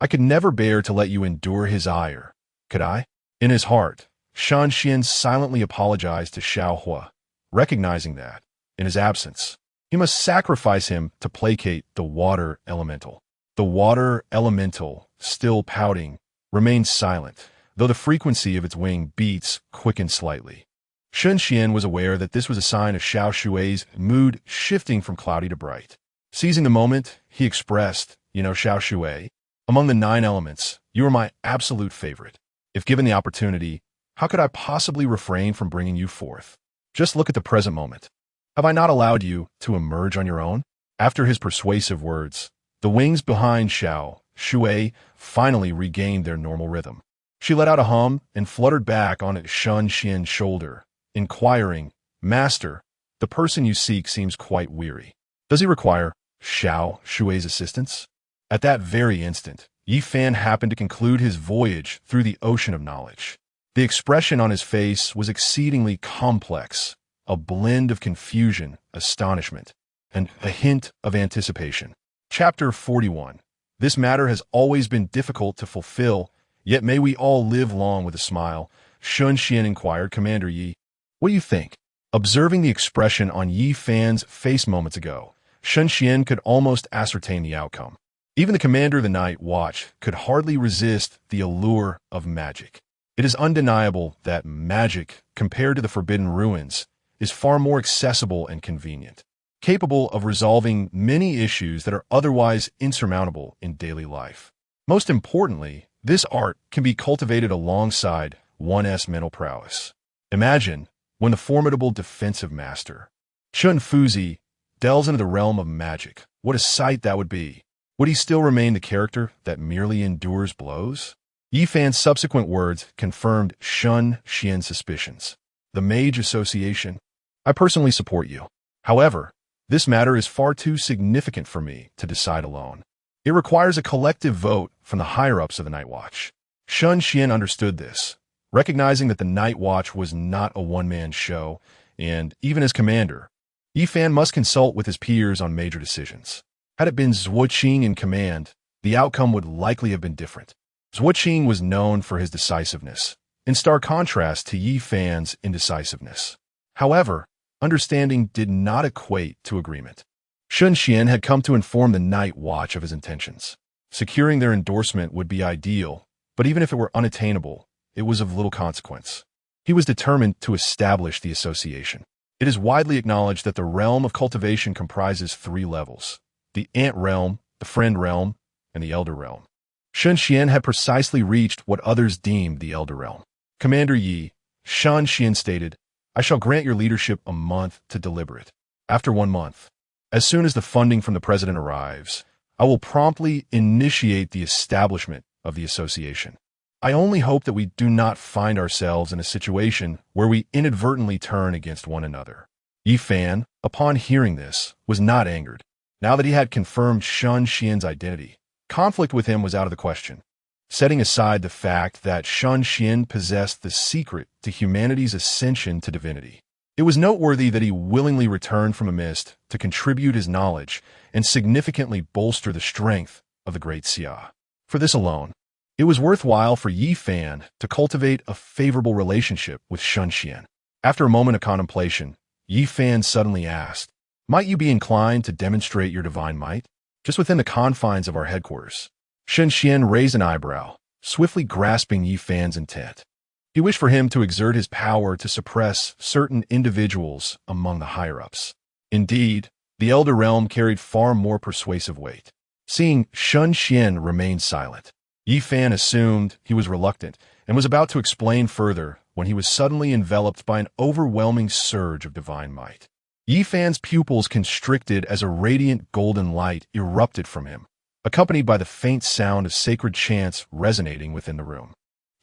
Speaker 1: I could never bear to let you endure his ire, could I? In his heart, Shen Xuan silently apologized to Xiaohua, recognizing that, in his absence, he must sacrifice him to placate the water elemental. The water elemental, still pouting, remained silent, though the frequency of its wing beats quickened slightly. Shen Xuan was aware that this was a sign of Xiao Shui's mood shifting from cloudy to bright. Seizing the moment, he expressed, Xiao Shui, among the 9 elements, you are my absolute favorite. If given the opportunity, how could I possibly refrain from bringing you forth? Just look at the present moment. Have I not allowed you to emerge on your own? After his persuasive words, the wings behind Xiao Shui finally regained their normal rhythm. She let out a hum and fluttered back on Shen Xuan's shoulder, inquiring, Master, the person you seek seems quite weary. Does he require Xiao Shui's assistance? At that very instant, Yi Fan happened to conclude his voyage through the ocean of knowledge. The expression on his face was exceedingly complex, a blend of confusion, astonishment, and a hint of anticipation. Chapter 41. This matter has always been difficult to fulfill, yet may we all live long with a smile. Shen Xuan inquired, Commander Yi, what do you think? Observing the expression on Yi Fan's face moments ago, Shen Xuan could almost ascertain the outcome. Even the commander of the Night Watch could hardly resist the allure of magic. It is undeniable that magic, compared to the Forbidden Ruins, is far more accessible and convenient, capable of resolving many issues that are otherwise insurmountable in daily life. Most importantly, this art can be cultivated alongside one's mental prowess. Imagine when the formidable defensive master, Chun Fuzi, delves into the realm of magic. What a sight that would be! Would he still remain the character that merely endures blows? Yi Fan's subsequent words confirmed Shen Xuan's suspicions. The Mage Association. I personally support you. However, this matter is far too significant for me to decide alone. It requires a collective vote from the higher-ups of the Night Watch. Shen Xuan understood this, recognizing that the Night Watch was not a one-man show, and even as commander, Yi Fan must consult with his peers on major decisions. Had it been Zhuoqing in command, the outcome would likely have been different. Zhuoqing was known for his decisiveness, in stark contrast to Yi Fan's indecisiveness. However, understanding did not equate to agreement. Shen Xuan had come to inform the Night Watch of his intentions. Securing their endorsement would be ideal, but even if it were unattainable, it was of little consequence. He was determined to establish the association. It is widely acknowledged that the realm of cultivation comprises 3 levels: the Ant Realm, the Friend Realm, and the Elder Realm. Shen Xuan had precisely reached what others deemed the Elder Realm. Commander Yi, Shen Xuan stated, I shall grant your leadership a month to deliberate. After 1 month, as soon as the funding from the President arrives, I will promptly initiate the establishment of the association. I only hope that we do not find ourselves in a situation where we inadvertently turn against one another. Yi Fan, upon hearing this, was not angered. Now that he had confirmed Shen Xuan's identity, conflict with him was out of the question. Setting aside the fact that Shen Xuan possessed the secret to humanity's ascension to divinity, it was noteworthy that he willingly returned from a mist to contribute his knowledge and significantly bolster the strength of the Great Xia. For this alone, it was worthwhile for Yi Fan to cultivate a favorable relationship with Shen Xuan. After a moment of contemplation, Yi Fan suddenly asked, Might you be inclined to demonstrate your divine might? Just within the confines of our headquarters. Shen Xuan raised an eyebrow, swiftly grasping Yi Fan's intent. He wished for him to exert his power to suppress certain individuals among the higher-ups. Indeed, the Elder Realm carried far more persuasive weight. Seeing Shen Xuan remain silent, Yi Fan assumed he was reluctant and was about to explain further when he was suddenly enveloped by an overwhelming surge of divine might. Yi Fan's pupils constricted as a radiant golden light erupted from him, accompanied by the faint sound of sacred chants resonating within the room.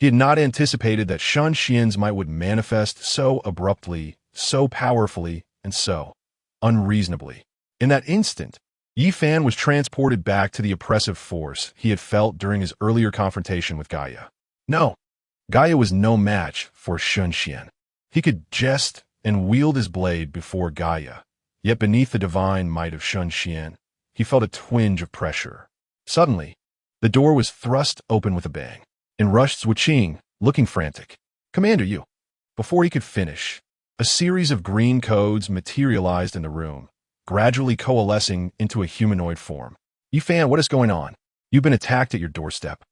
Speaker 1: He had not anticipated that Shen Xuan's might would manifest so abruptly, so powerfully, and so unreasonably. In that instant, Yi Fan was transported back to the oppressive force he had felt during his earlier confrontation with Gaia. No, Gaia was no match for Shen Xuan. He could jest and wield his blade before Gaia, yet beneath the divine might of Shen Xuan, he felt a twinge of pressure. Suddenly, the door was thrust open with a bang. In rushed Zhuqing, looking frantic. "Commander, you." Before he could finish, a series of green codes materialized in the room, gradually coalescing into a humanoid form. "Yi Fan, what is going on? You've been attacked at your doorstep.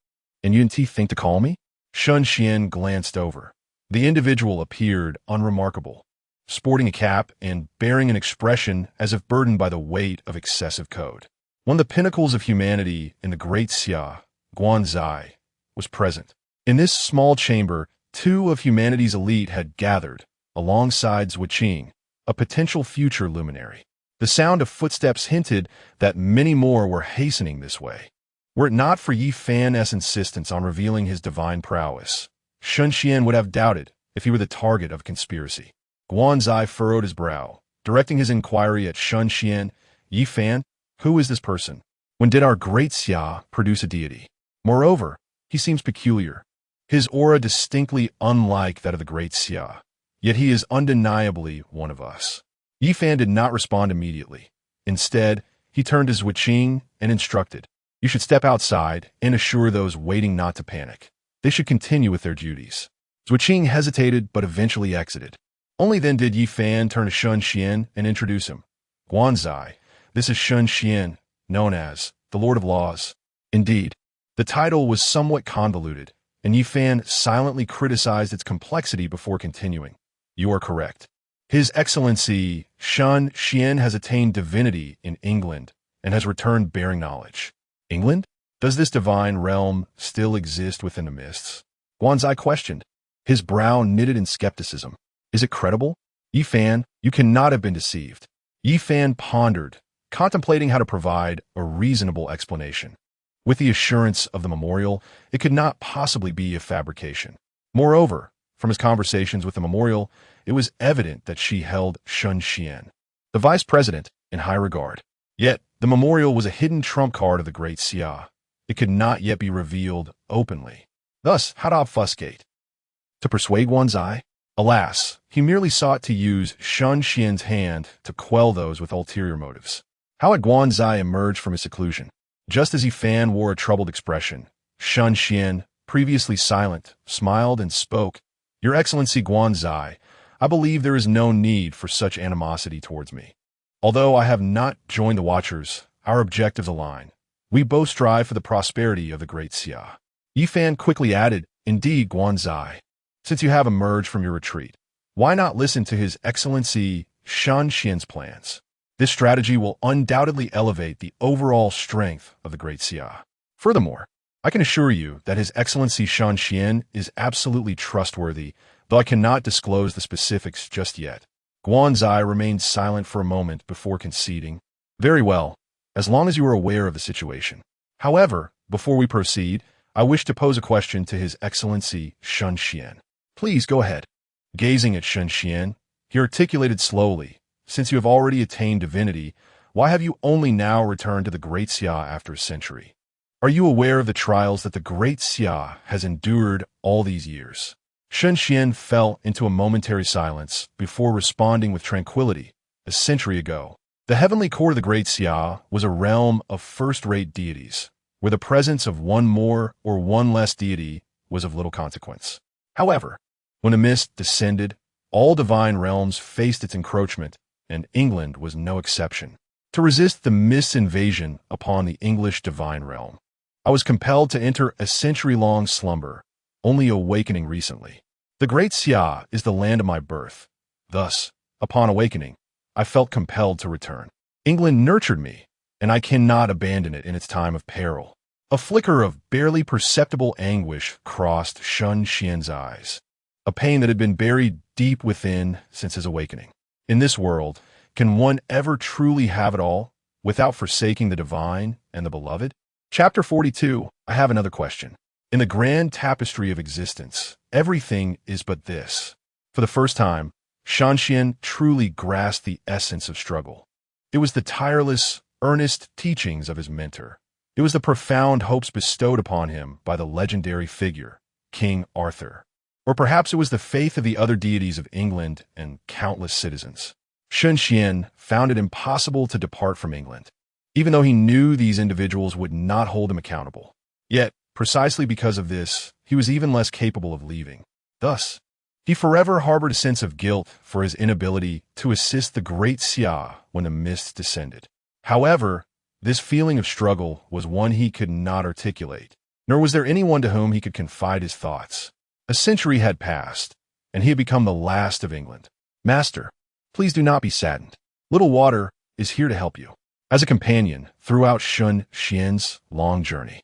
Speaker 1: And you didn't think to call me?" Shen Xuan glanced over. The individual appeared unremarkable, sporting a cap and bearing an expression as if burdened by the weight of excessive code. One of the pinnacles of humanity in the Great Xia, Guanzai, was present. In this small chamber, two of humanity's elite had gathered, alongside Zhuqing, a potential future luminary. The sound of footsteps hinted that many more were hastening this way. Were it not for Yi Fan's insistence on revealing his divine prowess, Shen Xuan would have doubted if he were the target of a conspiracy. Guanzai furrowed his brow, directing his inquiry at Shen Xuan. "Yi Fan, who is this person? When did our Great Xia produce a deity? Moreover, he seems peculiar. His aura distinctly unlike that of the Great Xia, yet he is undeniably one of us." Yi Fan did not respond immediately. Instead, he turned to Zhuqing and instructed, "You should step outside and assure those waiting not to panic. They should continue with their duties." Zhuqing hesitated but eventually exited. Only then did Yi Fan turn to Shen Xuan and introduce him. "Guanzai, this is Shen Xuan, known as the Lord of Laws." Indeed, the title was somewhat convoluted, and Yi Fan silently criticized its complexity before continuing. "You are correct. His Excellency Shen Xuan has attained divinity in England and has returned bearing knowledge." "England? Does this divine realm still exist within the mists?" Guanzai questioned, his brow knitted in skepticism. "Is it credible?" "Yi Fan, you cannot have been deceived." Yi Fan pondered, contemplating how to provide a reasonable explanation. With the assurance of the memorial, it could not possibly be a fabrication. Moreover, from his conversations with the memorial, it was evident that she held Shen Xuan, the vice president, in high regard. Yet, the memorial was a hidden trump card of the Great Xia. It could not yet be revealed openly. Thus, how to obfuscate? To persuade Guanzai? Alas, he merely sought to use Shen Xuan's hand to quell those with ulterior motives. How had Guanzai emerged from his seclusion? Just as Yi Fan wore a troubled expression, Shen Xuan, previously silent, smiled and spoke. "Your Excellency Guanzai, I believe there is no need for such animosity towards me. Although I have not joined the Watchers, our objectives align. We both strive for the prosperity of the Great Xia." Yi Fan quickly added, "Indeed, Guanzai, since you have emerged from your retreat, why not listen to His Excellency Shen Xuan's plans? This strategy will undoubtedly elevate the overall strength of the Great Xia. Furthermore, I can assure you that His Excellency Shen Xuan is absolutely trustworthy, though I cannot disclose the specifics just yet." Guanzai remained silent for a moment before conceding. "Very well, as long as you are aware of the situation. However, before we proceed, I wish to pose a question to His Excellency Shen Xuan." "Please go ahead." Gazing at Shen Xuan, he articulated slowly, "Since you have already attained divinity, why have you only now returned to the Great Xia after a century? Are you aware of the trials that the Great Xia has endured all these years?" Shen Xuan fell into a momentary silence before responding with tranquility. "A century ago, the heavenly court of the Great Xia was a realm of first-rate deities, where the presence of one more or one less deity was of little consequence. However, when the mist descended, all divine realms faced its encroachment, and England was no exception. To resist the mist's invasion upon the English divine realm, I was compelled to enter a century-long slumber, only awakening recently. The Great Xia is the land of my birth. Thus, upon awakening, I felt compelled to return. England nurtured me, and I cannot abandon it in its time of peril." A flicker of barely perceptible anguish crossed Shen Xuan's eyes, a pain that had been buried deep within since his awakening. In this world, can one ever truly have it all without forsaking the divine and the beloved? Chapter 42. I have another question. In the grand tapestry of existence, everything is but this. For the first time, Shen Xuan truly grasped the essence of struggle. It was the tireless, earnest teachings of his mentor. It was the profound hopes bestowed upon him by the legendary figure, King Arthur. Or perhaps it was the faith of the other deities of England and countless citizens. Shen Xuan found it impossible to depart from England, even though he knew these individuals would not hold him accountable. Yet, precisely because of this, he was even less capable of leaving. Thus, he forever harbored a sense of guilt for his inability to assist the great Xia when the mists descended. However, this feeling of struggle was one he could not articulate, nor was there anyone to whom he could confide his thoughts. A century had passed, and he had become the last of England. Master, please do not be saddened. Little Water is here to help you. As a companion throughout Shen Xuan's long journey,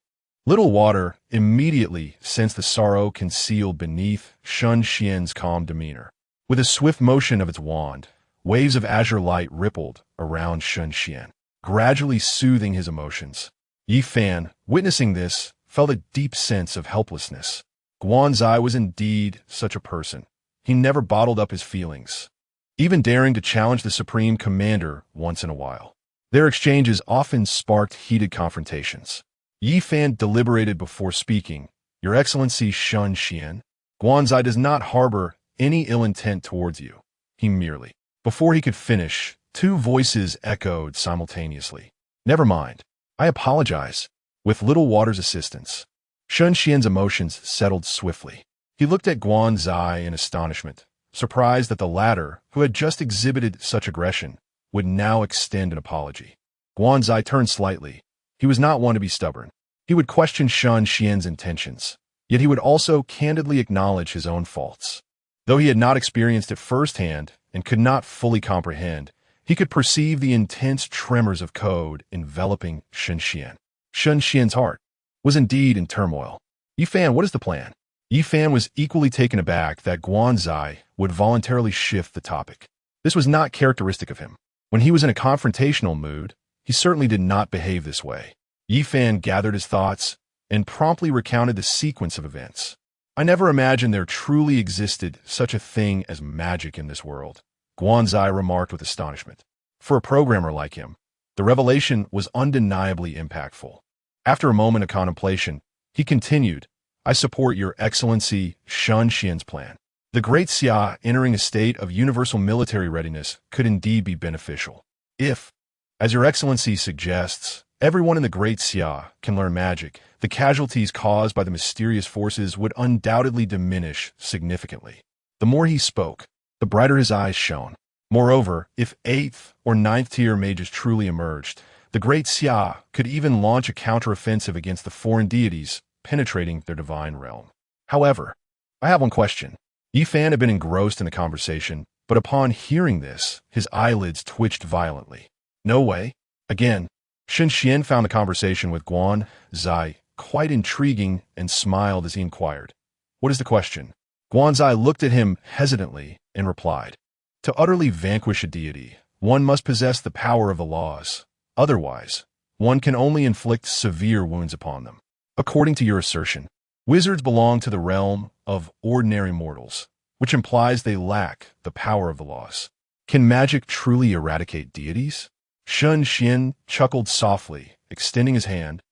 Speaker 1: Little Water immediately sensed the sorrow concealed beneath Shen Xuan's calm demeanor. With a swift motion of its wand, waves of azure light rippled around Shen Xuan, gradually soothing his emotions. Yi Fan, witnessing this, felt a deep sense of helplessness. Guanzai was indeed such a person. He never bottled up his feelings, even daring to challenge the Supreme Commander once in a while. Their exchanges often sparked heated confrontations. Yi Fan deliberated before speaking. Your Excellency Shen Xuan, Guanzai does not harbor any ill intent towards you. He merely. Before he could finish, two voices echoed simultaneously. Never mind. I apologize. With Little Water's assistance. Shen Xuan's emotions settled swiftly. He looked at Guanzai in astonishment, surprised that the latter, who had just exhibited such aggression, would now extend an apology. Guanzai turned slightly. He was not one to be stubborn. He would question Shen Xuan's intentions, yet he would also candidly acknowledge his own faults. Though he had not experienced it firsthand and could not fully comprehend, he could perceive the intense tremors of code enveloping Shen Xuan. Shen Xuan's heart was indeed in turmoil. Yi Fan, what is the plan? Yi Fan was equally taken aback that Guanzai would voluntarily shift the topic. This was not characteristic of him. When he was in a confrontational mood, he certainly did not behave this way. Yi Fan gathered his thoughts and promptly recounted the sequence of events. I never imagined there truly existed such a thing as magic in this world, Guanzai remarked with astonishment. For a programmer like him, the revelation was undeniably impactful. After a moment of contemplation, he continued, I support Your Excellency Shen Xuan's plan. The Great Xia entering a state of universal military readiness could indeed be beneficial. If, as Your Excellency suggests, everyone in the Great Xia can learn magic, the casualties caused by the mysterious forces would undoubtedly diminish significantly. The more he spoke, the brighter his eyes shone. Moreover, if 8th or 9th tier mages truly emerged, the Great Xia could even launch a counteroffensive against the foreign deities penetrating their divine realm. However, I have one question. Yi Fan had been engrossed in the conversation, but upon hearing this, his eyelids twitched violently. No way. Again, Shen Xuan found the conversation with Guanzai quite intriguing and smiled as he inquired, What is the question? Guanzai looked at him hesitantly and replied, To utterly vanquish a deity, one must possess the power of the laws. Otherwise, one can only inflict severe wounds upon them. According to your assertion, wizards belong to the realm of ordinary mortals, which implies they lack the power of the laws. Can magic truly eradicate deities? Shen Xuan chuckled softly, extending his hand,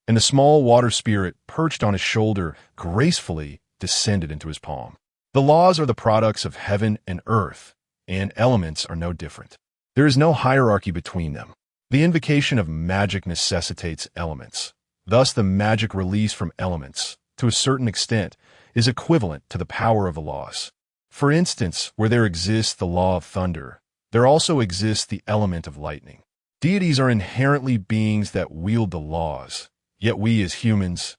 Speaker 1: and the small water spirit perched on his shoulder gracefully descended into his palm. The laws are the products of heaven and earth, and elements are no different. There is no hierarchy between them. The invocation of magic necessitates elements. Thus, the magic released from elements, to a certain extent, is equivalent to the power of the laws. For instance, where there exists the law of thunder, there also exists the element of lightning. Deities are inherently beings that wield the laws, yet we as humans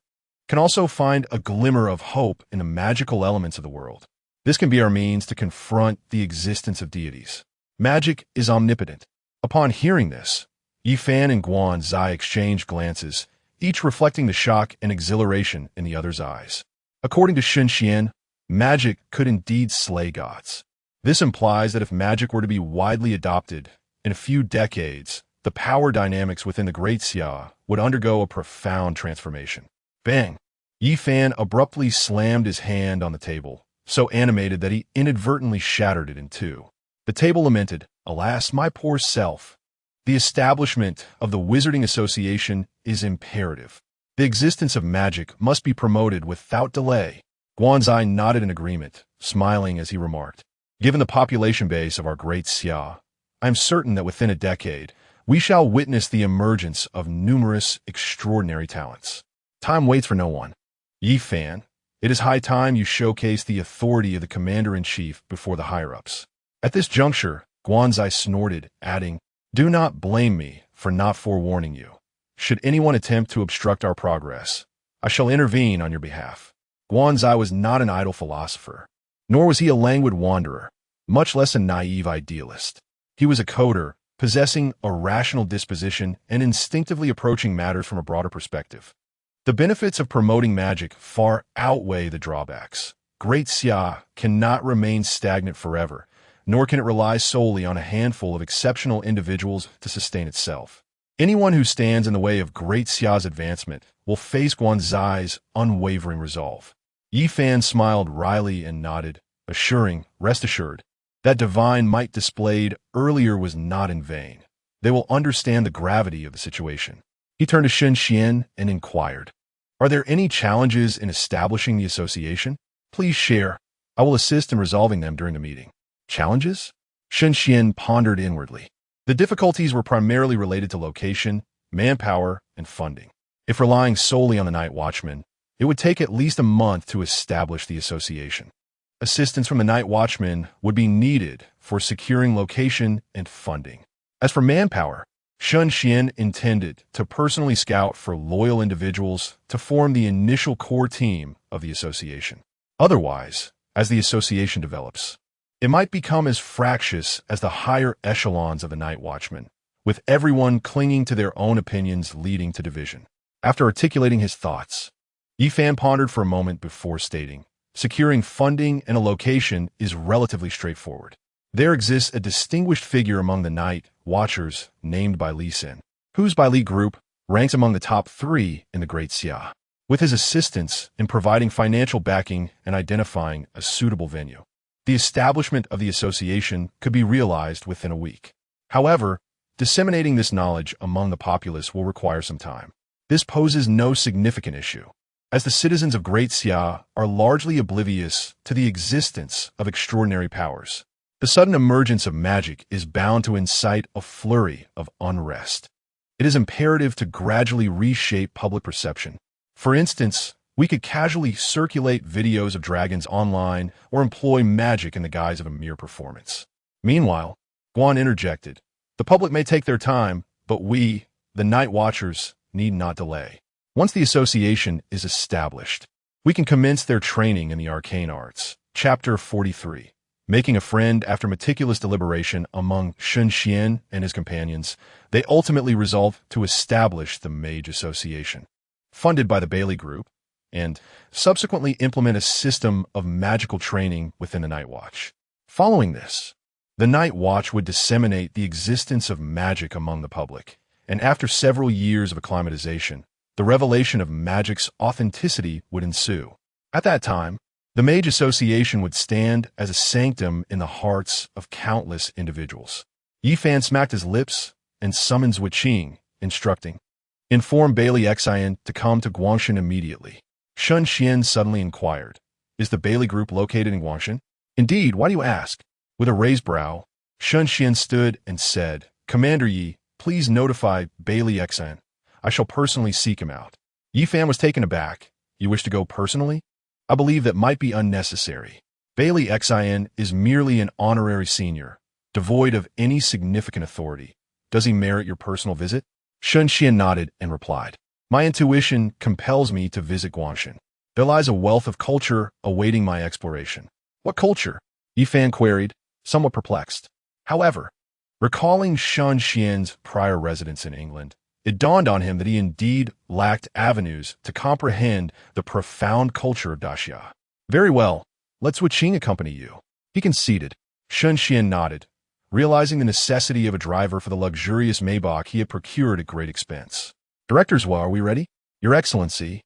Speaker 1: can also find a glimmer of hope in the magical elements of the world. This can be our means to confront the existence of deities. Magic is omnipotent. Upon hearing this, Yi Fan and Guanzai exchanged glances, each reflecting the shock and exhilaration in the other's eyes. According to Shen Xuan, magic could indeed slay gods. This implies that if magic were to be widely adopted, in a few decades, the power dynamics within the Great Xia would undergo a profound transformation. Bang! Yi Fan abruptly slammed his hand on the table, so animated that he inadvertently shattered it in two. The table lamented, "Alas, my poor self. The establishment of the Wizarding Association is imperative. The existence of magic must be promoted without delay." Guanzai nodded in agreement, smiling as he remarked, "Given the population base of our great Xia, I am certain that within a decade, we shall witness the emergence of numerous extraordinary talents. Time waits for no one. Yi Fan, it is high time you showcase the authority of the commander-in-chief before the higher-ups." At this juncture, Guanzai snorted, adding, "Do not blame me for not forewarning you. Should anyone attempt to obstruct our progress, I shall intervene on your behalf." Guanzai was not an idle philosopher, nor was he a languid wanderer, much less a naive idealist. He was a coder, possessing a rational disposition and instinctively approaching matters from a broader perspective. The benefits of promoting magic far outweigh the drawbacks. Great Xia cannot remain stagnant forever, nor can it rely solely on a handful of exceptional individuals to sustain itself. Anyone who stands in the way of Great Xia's advancement will face Guanzai's unwavering resolve. Yi Fan smiled wryly and nodded, assuring, "Rest assured, that divine might displayed earlier was not in vain. They will understand the gravity of the situation." He turned to Shen Xuan and inquired, "Are there any challenges in establishing the association? Please share. I will assist in resolving them during the meeting." Challenges? Shen Xuan pondered inwardly. The difficulties were primarily related to location, manpower, and funding. If relying solely on the night watchman, it would take at least a month to establish the association. Assistance from the night watchman would be needed for securing location and funding. As for manpower, Shen Xuan intended to personally scout for loyal individuals to form the initial core team of the association. Otherwise, as the association develops, it might become as fractious as the higher echelons of the night watchman, with everyone clinging to their own opinions leading to division. After articulating his thoughts, Yi Fan pondered for a moment before stating, "Securing funding and a location is relatively straightforward. There exists a distinguished figure among the night watchers named Bai Li Sin, whose Bai Li group ranks among the top 3 in the Great Xia, with his assistance in providing financial backing and identifying a suitable venue. The establishment of the association could be realized within a week. However, disseminating this knowledge among the populace will require some time. This poses no significant issue, as the citizens of Great Xia are largely oblivious to the existence of extraordinary powers. The sudden emergence of magic is bound to incite a flurry of unrest. It is imperative to gradually reshape public perception. For instance, we could casually circulate videos of dragons online or employ magic in the guise of a mere performance." Meanwhile, Guan interjected, "The public may take their time, but we, the night watchers, need not delay. Once the association is established, we can commence their training in the arcane arts." Chapter 43. Making a friend. After meticulous deliberation among Shen Xuan and his companions, they ultimately resolved to establish the Mage Association, funded by the Bailey Group, and subsequently implement a system of magical training within the Night Watch. Following this, the Night Watch would disseminate the existence of magic among the public, and after several years of acclimatization, the revelation of magic's authenticity would ensue. At that time, the Mage Association would stand as a sanctum in the hearts of countless individuals. Yi Fan smacked his lips and summons Wuqing, instructing, "Inform Bailey Xian to come to Guangshan immediately." Shen Xuan suddenly inquired, "Is the Bailey Group located in Guangshan?" "Indeed, why do you ask?" With a raised brow, Shen Xuan stood and said, "Commander Yi, please notify Bailey Xian. I shall personally seek him out." Yi Fan was taken aback. "You wish to go personally? I believe that might be unnecessary. Bailey Xian is merely an honorary senior, devoid of any significant authority. Does he merit your personal visit?" Shen Xuan nodded and replied, "My intuition compels me to visit Guangshan. There lies a wealth of culture awaiting my exploration." "What culture?" Yi Fan queried, somewhat perplexed. However, recalling Shen Xuan's prior residence in England, it dawned on him that he indeed lacked avenues to comprehend the profound culture of Daxia. "Very well, let Wuqing accompany you." He conceded. Shen Xuan nodded, realizing the necessity of a driver for the luxurious Maybach he had procured at great expense. "Directors, are we ready?" "Your Excellency."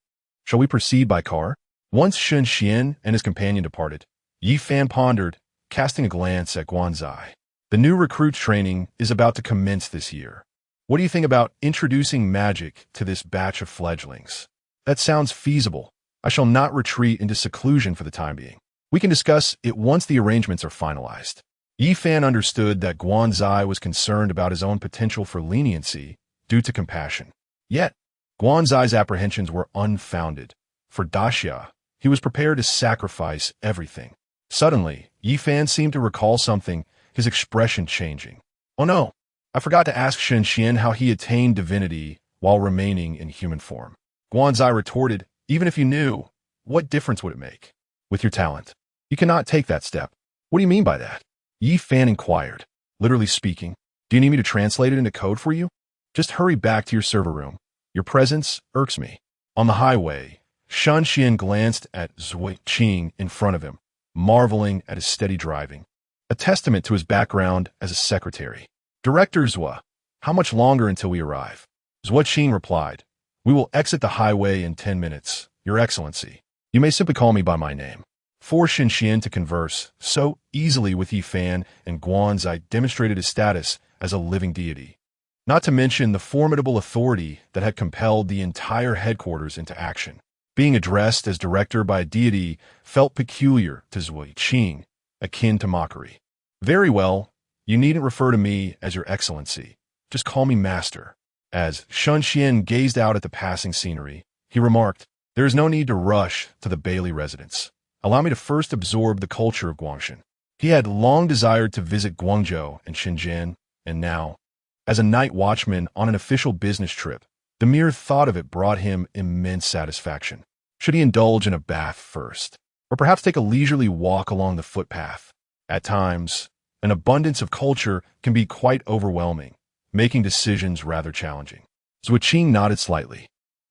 Speaker 1: Shall we proceed by car? Once Shen Xuan and his companion departed, Yi Fan pondered, casting a glance at Guanzai. The new recruits training is about to commence this year. What do you think about introducing magic to this batch of fledglings? That sounds feasible. I shall not retreat into seclusion for the time being. We can discuss it once the arrangements are finalized. Yi Fan understood that Guanzai was concerned about his own potential for leniency due to compassion. Yet, Guanzai's apprehensions were unfounded. For Daxia, he was prepared to sacrifice everything. Suddenly, Yi Fan seemed to recall something, his expression changing. Oh no, I forgot to ask Shen Xuan how he attained divinity while remaining in human form. Guanzai retorted, even if you knew, what difference would it make? With your talent, you cannot take that step. What do you mean by that? Yi Fan inquired. Literally speaking, do you need me to translate it into code for you? Just hurry back to your server room. Your presence irks me. On the highway, Shen Xuan glanced at Zui Qing in front of him, marveling at his steady driving, a testament to his background as a secretary. Director Zua, how much longer until we arrive? Zua Qing replied, we will exit the highway in 10 minutes, Your Excellency. You may simply call me by my name. For Shen Xuan to converse so easily with Yi Fan and Guanzai demonstrated his status as a living deity, not to mention the formidable authority that had compelled the entire headquarters into action. Being addressed as director by a deity felt peculiar to Zui Qing, akin to mockery. Very well, you needn't refer to me as Your Excellency. Just call me Master. As Shen Xuan gazed out at the passing scenery, he remarked, there is no need to rush to the Bailey residence. Allow me to first absorb the culture of Guangshan. He had long desired to visit Guangzhou and Shenzhen, and now, as a night watchman on an official business trip, the mere thought of it brought him immense satisfaction. Should he indulge in a bath first? Or perhaps take a leisurely walk along the footpath? At times, an abundance of culture can be quite overwhelming, making decisions rather challenging. Zui Qing nodded slightly.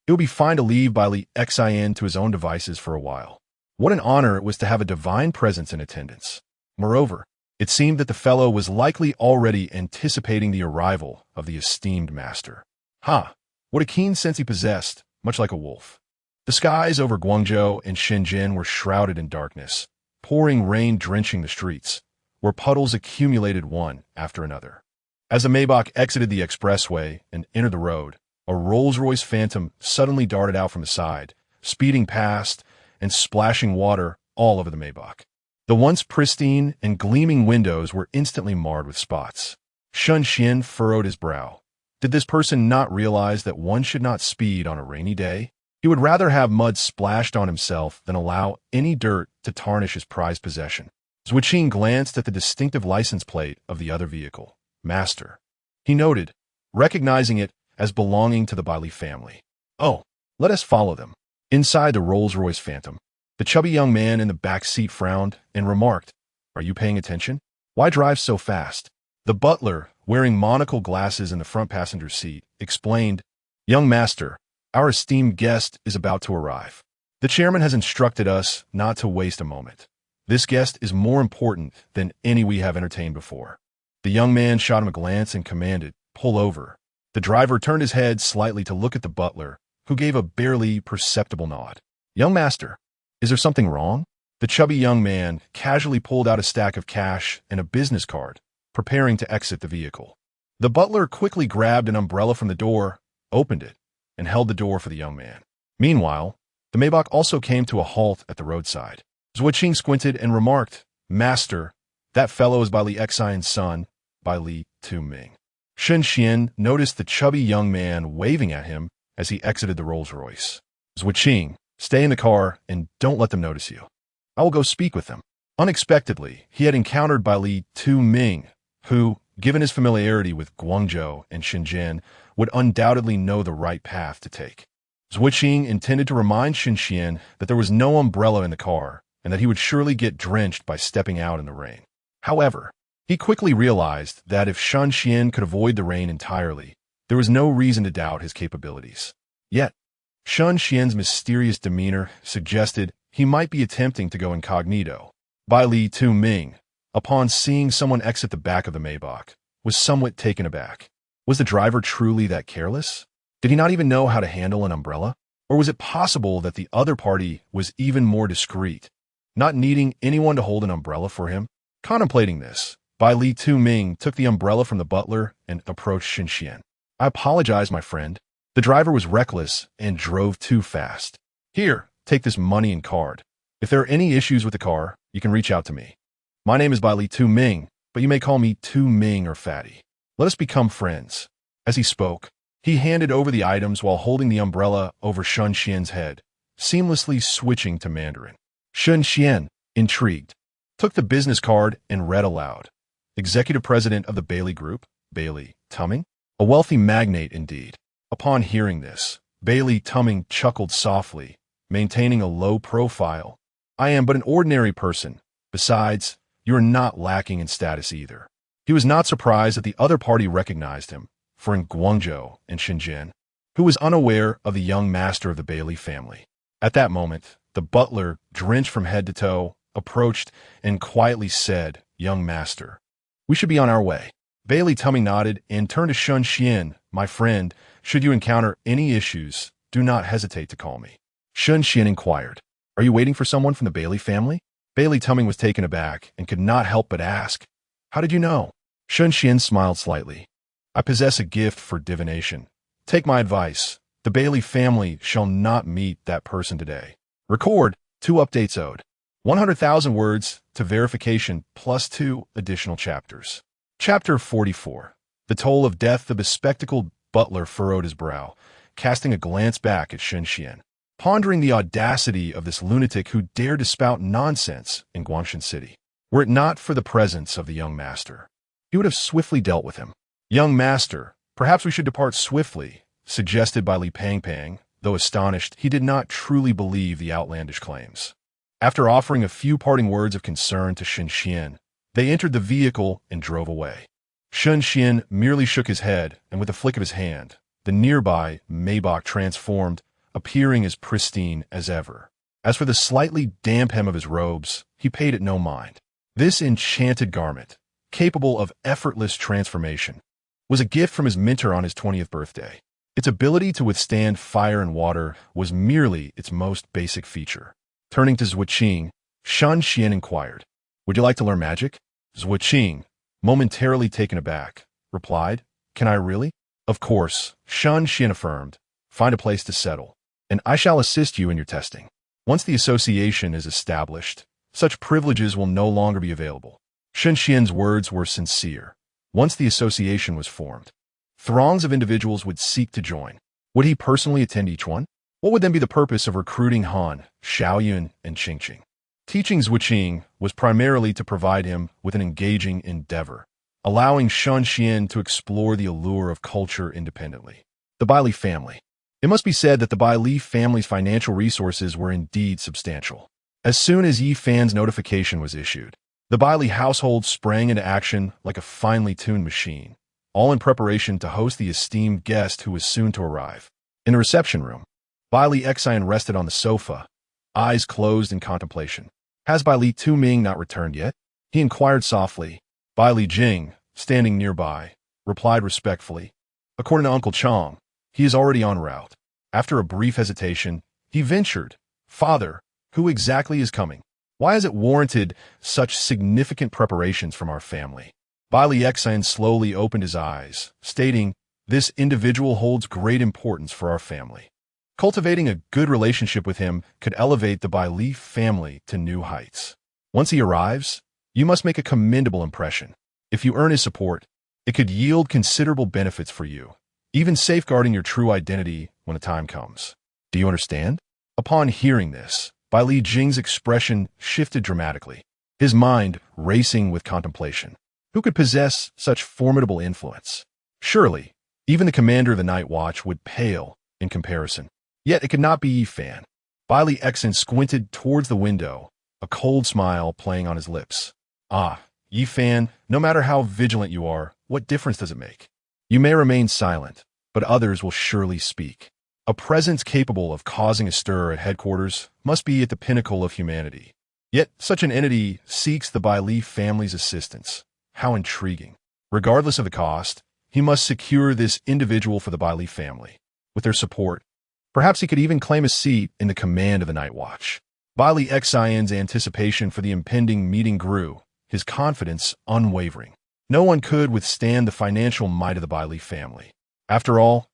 Speaker 1: It would be fine to leave Bai Li Xin to his own devices for a while. What an honor it was to have a divine presence in attendance. Moreover, it seemed that the fellow was likely already anticipating the arrival of the esteemed master. What a keen sense he possessed, much like a wolf. The skies over Guangzhou and Shenzhen were shrouded in darkness, pouring rain drenching the streets, where puddles accumulated one after another. As the Maybach exited the expressway and entered the road, a Rolls-Royce Phantom suddenly darted out from the side, speeding past and splashing water all over the Maybach. The once pristine and gleaming windows were instantly marred with spots. Shen Xuan furrowed his brow. Did this person not realize that one should not speed on a rainy day? He would rather have mud splashed on himself than allow any dirt to tarnish his prized possession. Zui Qing glanced at the distinctive license plate of the other vehicle, Master. He noted, recognizing it as belonging to the Bai Li family. Oh, let us follow them. Inside the Rolls-Royce Phantom, the chubby young man in the back seat frowned and remarked, are you paying attention? Why drive so fast? The butler, wearing monocle glasses in the front passenger seat, explained, young master, our esteemed guest is about to arrive. The chairman has instructed us not to waste a moment. This guest is more important than any we have entertained before. The young man shot him a glance and commanded, pull over. The driver turned his head slightly to look at the butler, who gave a barely perceptible nod. Young master, is there something wrong? The chubby young man casually pulled out a stack of cash and a business card, preparing to exit the vehicle. The butler quickly grabbed an umbrella from the door, opened it, and held the door for the young man. Meanwhile, the Maybach also came to a halt at the roadside. Zui Qing squinted and remarked, Master, that fellow is Bai Li Xin's son, Bai Li Tu Ming. Shen Xuan noticed the chubby young man waving at him as he exited the Rolls-Royce. Zui Qing, stay in the car and don't let them notice you. I will go speak with them. Unexpectedly, he had encountered Bai Li Tu Ming, who, given his familiarity with Guangzhou and Shenzhen, would undoubtedly know the right path to take. Zui Qing intended to remind Shen Xuan that there was no umbrella in the car and that he would surely get drenched by stepping out in the rain. However, he quickly realized that if Shen Xuan could avoid the rain entirely, there was no reason to doubt his capabilities. Yet, Shen Xuan's mysterious demeanor suggested he might be attempting to go incognito. Bai Li Tu Ming, upon seeing someone exit the back of the Maybach, was somewhat taken aback. Was the driver truly that careless? Did he not even know how to handle an umbrella? Or was it possible that the other party was even more discreet, not needing anyone to hold an umbrella for him? Contemplating this, Bai Li Tu Ming took the umbrella from the butler and approached Shen Xuan. I apologize, my friend. The driver was reckless and drove too fast. Here, take this money and card. If there are any issues with the car, you can reach out to me. My name is Bai Li Tu Ming, but you may call me Tu Ming or Fatty. Let us become friends. As he spoke, he handed over the items while holding the umbrella over Shen Xuan's head, seamlessly switching to Mandarin. Shen Xuan, intrigued, took the business card and read aloud. Executive President of the Bailey Group, Bailey Tumming? A wealthy magnate indeed. Upon hearing this, Bailey Tumming chuckled softly, maintaining a low profile. I am but an ordinary person. Besides, you are not lacking in status either. He was not surprised that the other party recognized him, for in Guangzhou and Shenzhen, who was unaware of the young master of the Bailey family. At that moment, the butler, drenched from head to toe, approached and quietly said, "Young master, we should be on our way." Bailey Tumming nodded and turned to Shen Xuan. My friend, should you encounter any issues, do not hesitate to call me. Shen Xuan inquired, are you waiting for someone from the Bailey family? Bailey Tumming was taken aback and could not help but ask, how did you know? Shen Xuan smiled slightly. I possess a gift for divination. Take my advice. The Bailey family shall not meet that person today. Record 2 updates owed. 100,000 words to verification plus 2 additional chapters. Chapter 44. The toll of death. The bespectacled butler furrowed his brow, casting a glance back at Shen Xuan, pondering the audacity of this lunatic who dared to spout nonsense in Guangshan City. Were it not for the presence of the young master, he would have swiftly dealt with him. Young master, perhaps we should depart swiftly, suggested by Li Pangpang, though astonished, he did not truly believe the outlandish claims. After offering a few parting words of concern to Shen Xuan, they entered the vehicle and drove away. Shen Xuan merely shook his head, and with a flick of his hand, the nearby Maybach transformed, appearing as pristine as ever. As for the slightly damp hem of his robes, he paid it no mind. This enchanted garment, capable of effortless transformation, was a gift from his mentor on his 20th birthday. Its ability to withstand fire and water was merely its most basic feature. Turning to Zhuqing, Shen Xuan inquired, would you like to learn magic? Zhuqing, momentarily taken aback, replied, can I really? Of course, Shen Xuan affirmed. Find a place to settle, and I shall assist you in your testing. Once the association is established, such privileges will no longer be available. Shen Xuan's words were sincere. Once the association was formed, throngs of individuals would seek to join. Would he personally attend each one? What would then be the purpose of recruiting Han, Xiaoyun, and Qingqing? Teaching Zhuqing was primarily to provide him with an engaging endeavor, allowing Shen Xuan to explore the allure of culture independently. The Bai Li family. It must be said that the Bai Li family's financial resources were indeed substantial. As soon as Yi Fan's notification was issued, the Bai Li household sprang into action like a finely tuned machine, all in preparation to host the esteemed guest who was soon to arrive. In the reception room, Bai Li Xian rested on the sofa, eyes closed in contemplation. Has Bai Li Tu Ming not returned yet? He inquired softly. Bai Li Jing, standing nearby, replied respectfully. According to Uncle Chong, he is already en route. After a brief hesitation, he ventured, Father, who exactly is coming? Why has it warranted such significant preparations from our family? Bai Li Xian slowly opened his eyes, stating, this individual holds great importance for our family. Cultivating a good relationship with him could elevate the Bai Li family to new heights. Once he arrives, you must make a commendable impression. If you earn his support, it could yield considerable benefits for you, even safeguarding your true identity when the time comes. Do you understand? Upon hearing this, Bai Li Jing's expression shifted dramatically, his mind racing with contemplation. Who could possess such formidable influence? Surely, even the commander of the Night Watch would pale in comparison. Yet it could not be Yi Fan. Bai Li Xian squinted towards the window, a cold smile playing on his lips. Ah, Yi Fan, no matter how vigilant you are, what difference does it make? You may remain silent, but others will surely speak. A presence capable of causing a stir at headquarters must be at the pinnacle of humanity. Yet such an entity seeks the Bai Li family's assistance. How intriguing. Regardless of the cost, he must secure this individual for the Bai Li family. With their support, Perhaps he could even claim a seat in the command of the night watch. Bailey Xian's anticipation for the impending meeting grew, his confidence unwavering. No one could withstand the financial might of the Bailey family. After all,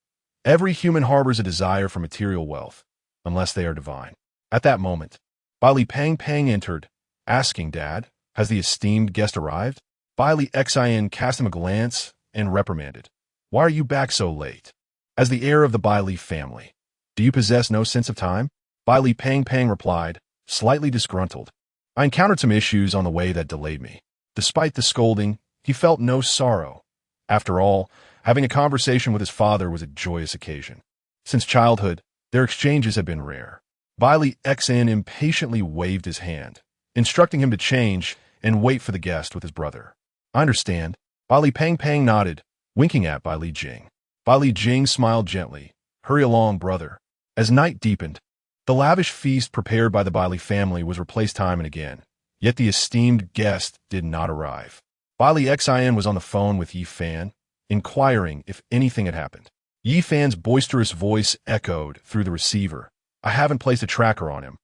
Speaker 1: every human harbors a desire for material wealth, unless they are divine. At that moment, Bailey Pang entered, asking, "Dad, has the esteemed guest arrived?" Bailey Xian cast him a glance and reprimanded, "Why are you back so late? As the heir of the Bailey family, do you possess no sense of time?" Bailey Pang replied, slightly disgruntled. "I encountered some issues on the way that delayed me." Despite the scolding, he felt no sorrow. After all, having a conversation with his father was a joyous occasion. Since childhood, their exchanges had been rare. Bailey Xian impatiently waved his hand, instructing him to change and wait for the guest with his brother. "I understand." Bailey Pang nodded, winking at Bailey Jing. Bailey Jing smiled gently. "Hurry along, brother." As night deepened, the lavish feast prepared by the Bailey family was replaced time and again, yet the esteemed guest did not arrive. Bailey Xian was on the phone with Yi Fan, inquiring if anything had happened. Yi Fan's boisterous voice echoed through the receiver. "I haven't placed a tracker on him."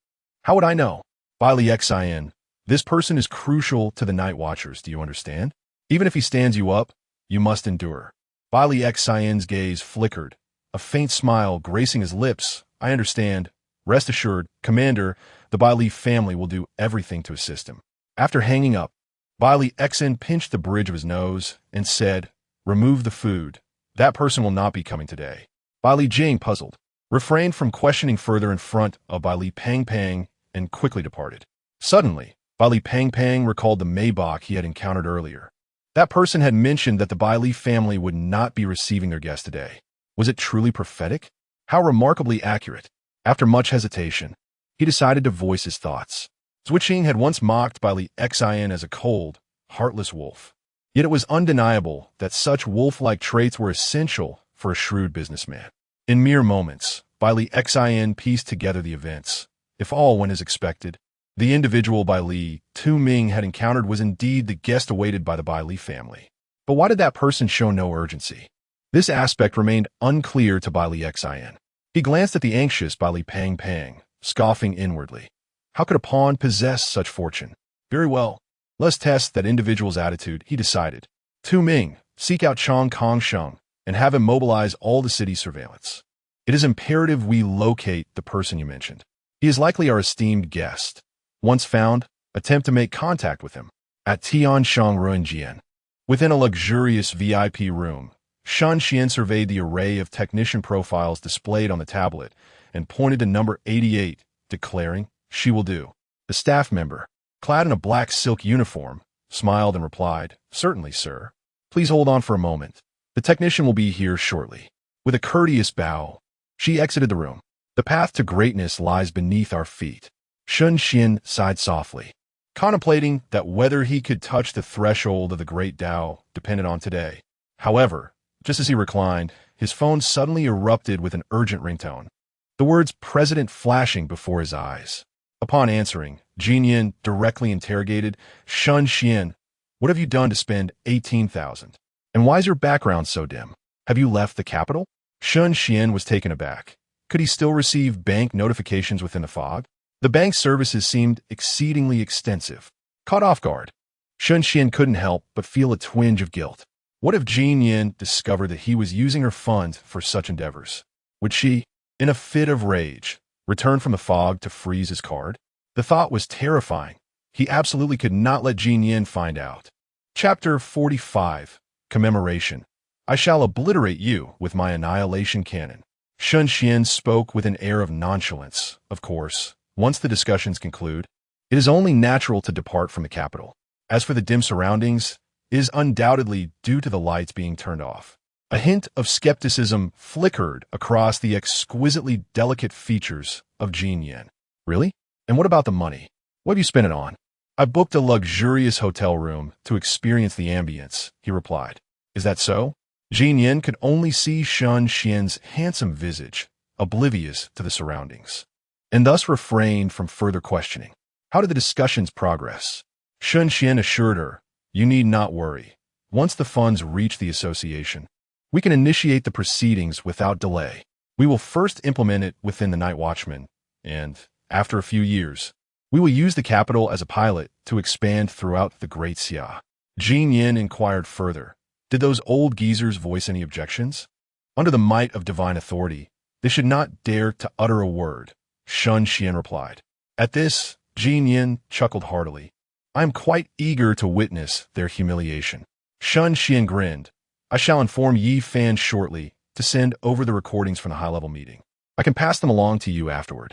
Speaker 1: "How would I know?" Bailey Xian, "This person is crucial to the night watchers, do you understand? Even if he stands you up, you must endure." Bailey Xian's gaze flickered, a faint smile gracing his lips. "I understand. Rest assured, Commander, the Bailey family will do everything to assist him." After hanging up, Bailey Xian pinched the bridge of his nose and said, "Remove the food. That person will not be coming today." Bailey Jing, puzzled, refrained from questioning further in front of Bailey Pang and quickly departed. Suddenly, Bailey Pang recalled the Maybach he had encountered earlier. That person had mentioned that the Bailey family would not be receiving their guest today. Was it truly prophetic? How remarkably accurate. After much hesitation, he decided to voice his thoughts. Zhuqing had once mocked Bailey Xian as a cold, heartless wolf. Yet it was undeniable that such wolf-like traits were essential for a shrewd businessman. In mere moments, Bailey Xian pieced together the events. If all went as expected, the individual Bailey Tu Ming had encountered was indeed the guest awaited by the Bailey family. But why did that person show no urgency? This aspect remained unclear to Bailey Xian. He glanced at the anxious Bailey Pang, scoffing inwardly. How could a pawn possess such fortune? Very well, let's test that individual's attitude, he decided. Tu Ming, seek out Chong Kong Sheng and have him mobilize all the city's surveillance. It is imperative we locate the person you mentioned. He is likely our esteemed guest. Once found, attempt to make contact with him. At Tianshang Ruinjian, within a luxurious VIP room, Shen Xuan surveyed the array of technician profiles displayed on the tablet and pointed to number 88, declaring, "She will do." The staff member, clad in a black silk uniform, smiled and replied, "Certainly, sir. Please hold on for a moment. The technician will be here shortly." With a courteous bow, she exited the room. "The path to greatness lies beneath our feet." Shen Xuan sighed softly, contemplating that whether he could touch the threshold of the great Tao depended on today. However, just as he reclined, his phone suddenly erupted with an urgent ringtone, the words "President" flashing before his eyes. Upon answering, Jin Yin directly interrogated, "Shen Xuan, what have you done to spend 18,000? And why is your background so dim? Have you left the capital?" Shen Xuan was taken aback. Could he still receive bank notifications within the fog? The bank's services seemed exceedingly extensive. Caught off guard, Shen Xuan couldn't help but feel a twinge of guilt. What if Jin Yin discovered that he was using her funds for such endeavors? Would she, in a fit of rage, return from the fog to freeze his card? The thought was terrifying. He absolutely could not let Jin Yin find out. Chapter 45, Commemoration. "I shall obliterate you with my annihilation cannon." Shen Xuan spoke with an air of nonchalance. Of course, once the discussions conclude, it is only natural to depart from the capital. As for the dim surroundings, it is undoubtedly due to the lights being turned off. A hint of skepticism flickered across the exquisitely delicate features of Jin Yin. "Really? And what about the money? What have you spent it on?" "I booked a luxurious hotel room to experience the ambience," he replied. "Is that so?" Jin Yin could only see Shen Xuan's handsome visage, oblivious to the surroundings, and thus refrained from further questioning. How did the discussions progress? Shen Xuan assured her, "You need not worry. Once the funds reach the association, we can initiate the proceedings without delay." We will first implement it within the Night Watchman, and, after a few years, we will use the capital as a pilot to expand throughout the Great Xia. Jin Yin inquired further. Did those old geezers voice any objections? Under the might of divine authority, they should not dare to utter a word, Shen Xuan replied. At this, Jin Yin chuckled heartily. I am quite eager to witness their humiliation. Shen Xuan grinned. I shall inform Yi Fan shortly to send over the recordings from the high-level meeting. I can pass them along to you afterward.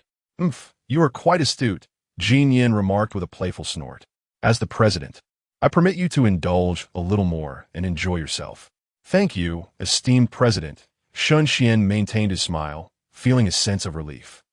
Speaker 1: You are quite astute, Jin Yin remarked with a playful snort. As the president, I permit you to indulge a little more and enjoy yourself. Thank you, esteemed president. Shen Xuan maintained his smile, feeling a sense of relief.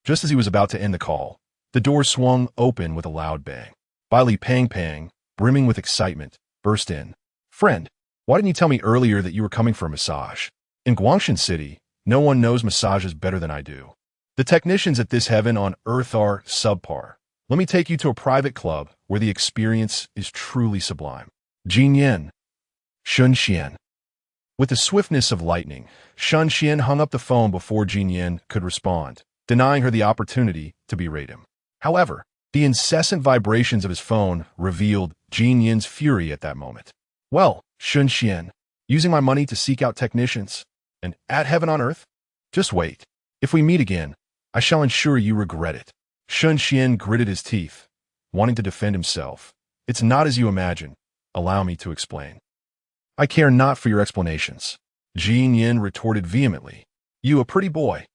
Speaker 1: Just as he was about to end the call, the door swung open with a loud bang. Bai Li Pang Pang, brimming with excitement, burst in. Friend, why didn't you tell me earlier that you were coming for a massage? In Guangshan City, no one knows massages better than I do. The technicians at this heaven on earth are subpar. Let me take you to a private club where the experience is truly sublime. Jin Yin. Shen Xuan. With the swiftness of lightning, Shen Xuan hung up the phone before Jin Yin could respond, denying her the opportunity to berate him. However, the incessant vibrations of his phone revealed Jin Yin's fury at that moment. Well, Shen Xuan, using my money to seek out technicians, and at heaven on earth? Just wait. If we meet again, I shall ensure you regret it. Shen Xuan gritted his teeth, wanting to defend himself. It's not as you imagine. Allow me to explain. I care not for your explanations. Jin Yin retorted vehemently. You a pretty boy.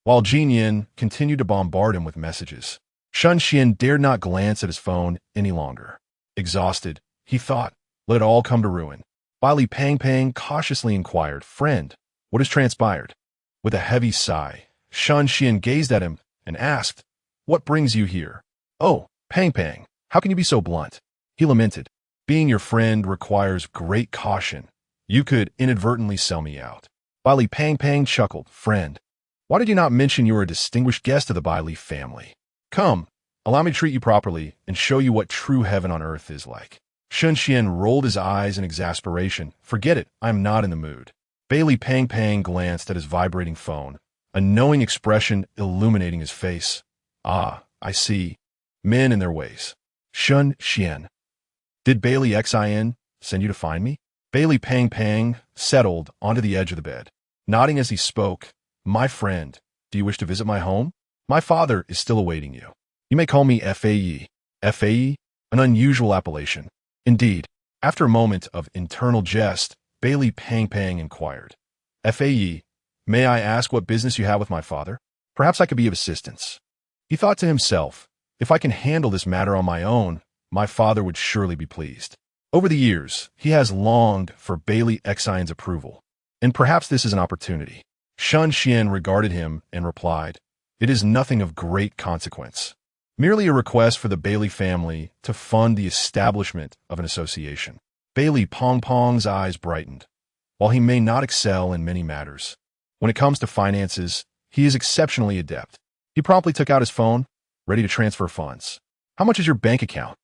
Speaker 1: While Jin Yin continued to bombard him with messages, Shen Xuan dared not glance at his phone any longer. Exhausted, he thought, let it all come to ruin. Bai Li Pang Pang cautiously inquired, Friend, what has transpired? With a heavy sigh, Shen Xuan gazed at him and asked, What brings you here? Oh, Pang Pang, how can you be so blunt? He lamented. Being your friend requires great caution. You could inadvertently sell me out. Bai Li Pang Pang chuckled. Friend, why did you not mention you were a distinguished guest of the Bai Li family? Come, allow me to treat you properly and show you what true heaven on earth is like. Shen Xuan rolled his eyes in exasperation. Forget it, I'm not in the mood. Bai Li Pang Pang glanced at his vibrating phone, a knowing expression illuminating his face. Ah, I see. Men and their ways. Shen Xuan. Did Bai Li Xin send you to find me? Bai Li Pang Pang settled onto the edge of the bed, nodding as he spoke. My friend, do you wish to visit my home? My father is still awaiting you. You may call me Faye. Faye? An unusual appellation. Indeed. After a moment of internal jest, Bai Li Pang Pang inquired. Faye, may I ask what business you have with my father? Perhaps I could be of assistance. He thought to himself, if I can handle this matter on my own, my father would surely be pleased. Over the years, he has longed for Bai Li Xin's approval, and perhaps this is an opportunity. Shen Xuan regarded him and replied, It is nothing of great consequence. Merely a request for the Bai Li family to fund the establishment of an association. Bai Li Pong Pong's eyes brightened. While he may not excel in many matters, when it comes to finances, he is exceptionally adept. He promptly took out his phone, ready to transfer funds. How much is your bank account?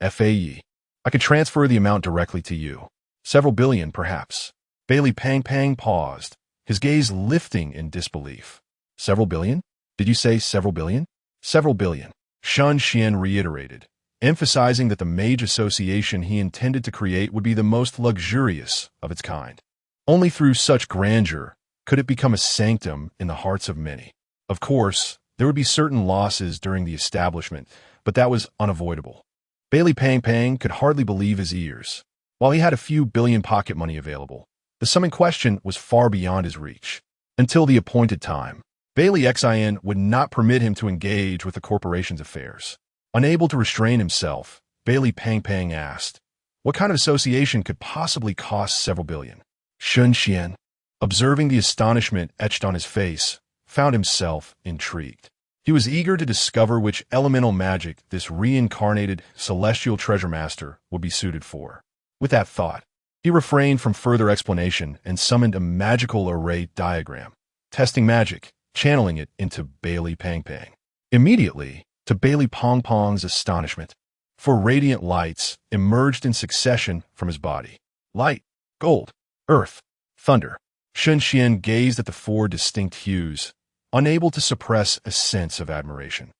Speaker 1: Faye. I could transfer the amount directly to you. Several billion, perhaps. Bai Li Pang Pang paused, his gaze lifting in disbelief. Several billion? Did you say several billion? Several billion. Shen Xuan reiterated, emphasizing that the mage association he intended to create would be the most luxurious of its kind. Only through such grandeur could it become a sanctum in the hearts of many. Of course, there would be certain losses during the establishment, but that was unavoidable. Bai Li Pang Pang could hardly believe his ears. While he had a few billion pocket money available, the sum in question was far beyond his reach. Until the appointed time, Bai Li Xin would not permit him to engage with the corporation's affairs. Unable to restrain himself, Bai Li Pang Pang asked, What kind of association could possibly cost several billion? Shen Xuan, observing the astonishment etched on his face, found himself intrigued. He was eager to discover which elemental magic this reincarnated celestial treasure master would be suited for. With that thought, he refrained from further explanation and summoned a magical array diagram, testing magic, channeling it into Bai Li Pang Pang. Immediately, to Bai Li Pong Pong's astonishment, 4 radiant lights emerged in succession from his body. Light, gold, earth, thunder, Shen Xuan gazed at the four distinct hues, unable to suppress a sense of admiration.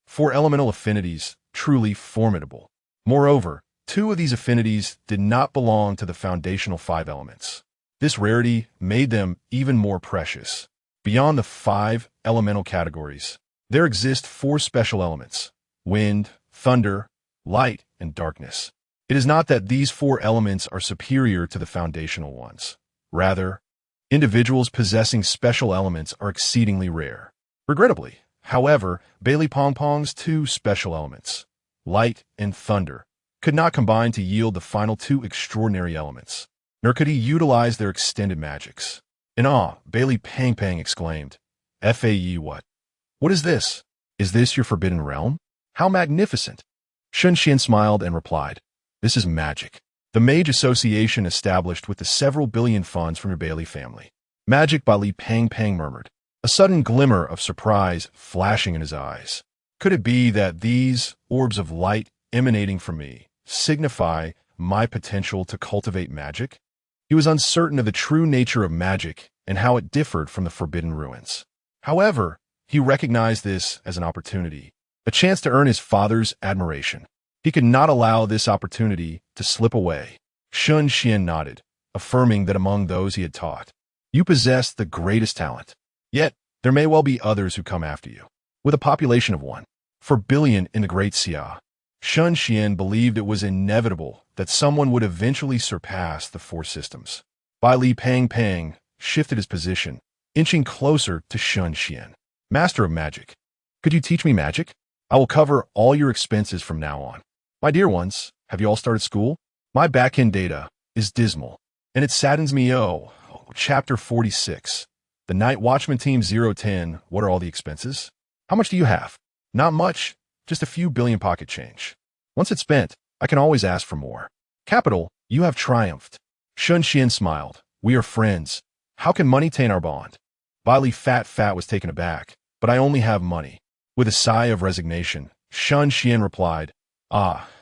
Speaker 1: Four elemental affinities, truly formidable. Moreover, two of these affinities did not belong to the foundational five elements. This rarity made them even more precious. Beyond the five elemental categories, there exist four special elements: wind, thunder, light, and darkness. It is not that these four elements are superior to the foundational ones. Rather, individuals possessing special elements are exceedingly rare. Regrettably, however, Bailey Pong Pong's two special elements, light and thunder, could not combine to yield the final two extraordinary elements, nor could he utilize their extended magics. In awe, Bailey Pang Pang exclaimed, "Faye, what? What is this? Is this your forbidden realm? How magnificent!" Shen Xuan smiled and replied, "This is magic. The Mage Association established with the several billion funds from your Bailey family." "Magic," Bailey Pang Pang murmured, a sudden glimmer of surprise flashing in his eyes. "Could it be that these orbs of light emanating from me signify my potential to cultivate magic?" He was uncertain of the true nature of magic and how it differed from the Forbidden Ruins. However, he recognized this as an opportunity, a chance to earn his father's admiration. He could not allow this opportunity to slip away. Shen Xuan nodded, affirming that among those he had taught, you possess the greatest talent. Yet, there may well be others who come after you. With a population of 1/4 billion in the Great Xia, Shen Xuan believed it was inevitable that someone would eventually surpass the four systems. Bailey Pang Pang shifted his position, inching closer to Shen Xuan. "Master of Magic, could you teach me magic? I will cover all your expenses from now on." "My dear ones, have you all started school? My back-end data is dismal, and it saddens me. Chapter 46. The Night Watchman Team 010, what are all the expenses? How much do you have?" "Not much, just a few billion pocket change. Once it's spent, I can always ask for more." "Capital, you have triumphed." Shen Xuan smiled. "We are friends. How can money taint our bond?" Bailey Fat was taken aback. "But I only have money." With a sigh of resignation, Shen Xuan replied,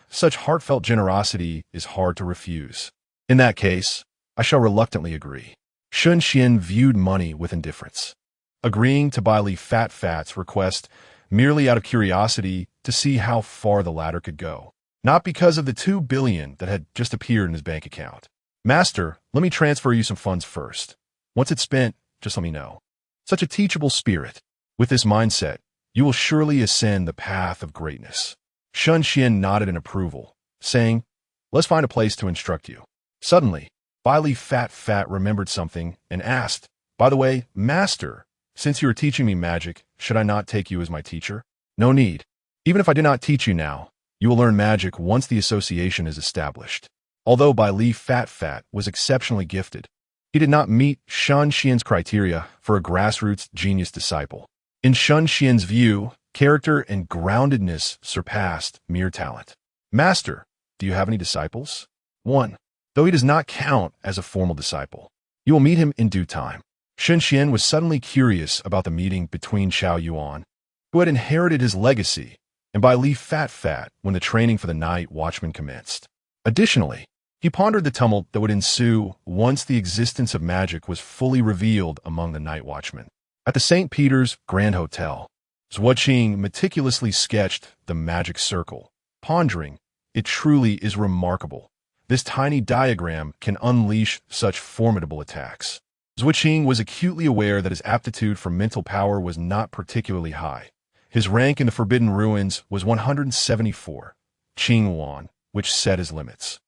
Speaker 1: "Such heartfelt generosity is hard to refuse. In that case, I shall reluctantly agree." Shen Xuan viewed money with indifference, agreeing to Bailey Fat's request merely out of curiosity to see how far the latter could go, not because of the 2 billion that had just appeared in his bank account. "Master, let me transfer you some funds first. Once it's spent, just let me know." Such a teachable spirit. With this mindset, you will surely ascend the path of greatness. Shen Xuan nodded in approval, saying, "Let's find a place to instruct you." Suddenly, Bailey Fat remembered something and asked, "By the way, Master, since you are teaching me magic, should I not take you as my teacher?" "No need. Even if I do not teach you now, you will learn magic once the association is established." Although Bailey Fat was exceptionally gifted, he did not meet Shen Xuan's criteria for a grassroots genius disciple. In Shen Xuan's view, character and groundedness surpassed mere talent. "Master, do you have any disciples?" "One, though he does not count as a formal disciple. You will meet him in due time." Shen Xuan was suddenly curious about the meeting between Xiao Yuan, who had inherited his legacy, and Bailey Fat when the training for the Night Watchman commenced. Additionally, he pondered the tumult that would ensue once the existence of magic was fully revealed among the Night Watchmen. At the St. Peter's Grand Hotel, Zhuoqing meticulously sketched the magic circle, pondering, "It truly is remarkable. This tiny diagram can unleash such formidable attacks." Zhuoqing was acutely aware that his aptitude for mental power was not particularly high. His rank in the Forbidden Ruins was 174, Qingwan, which set his limits.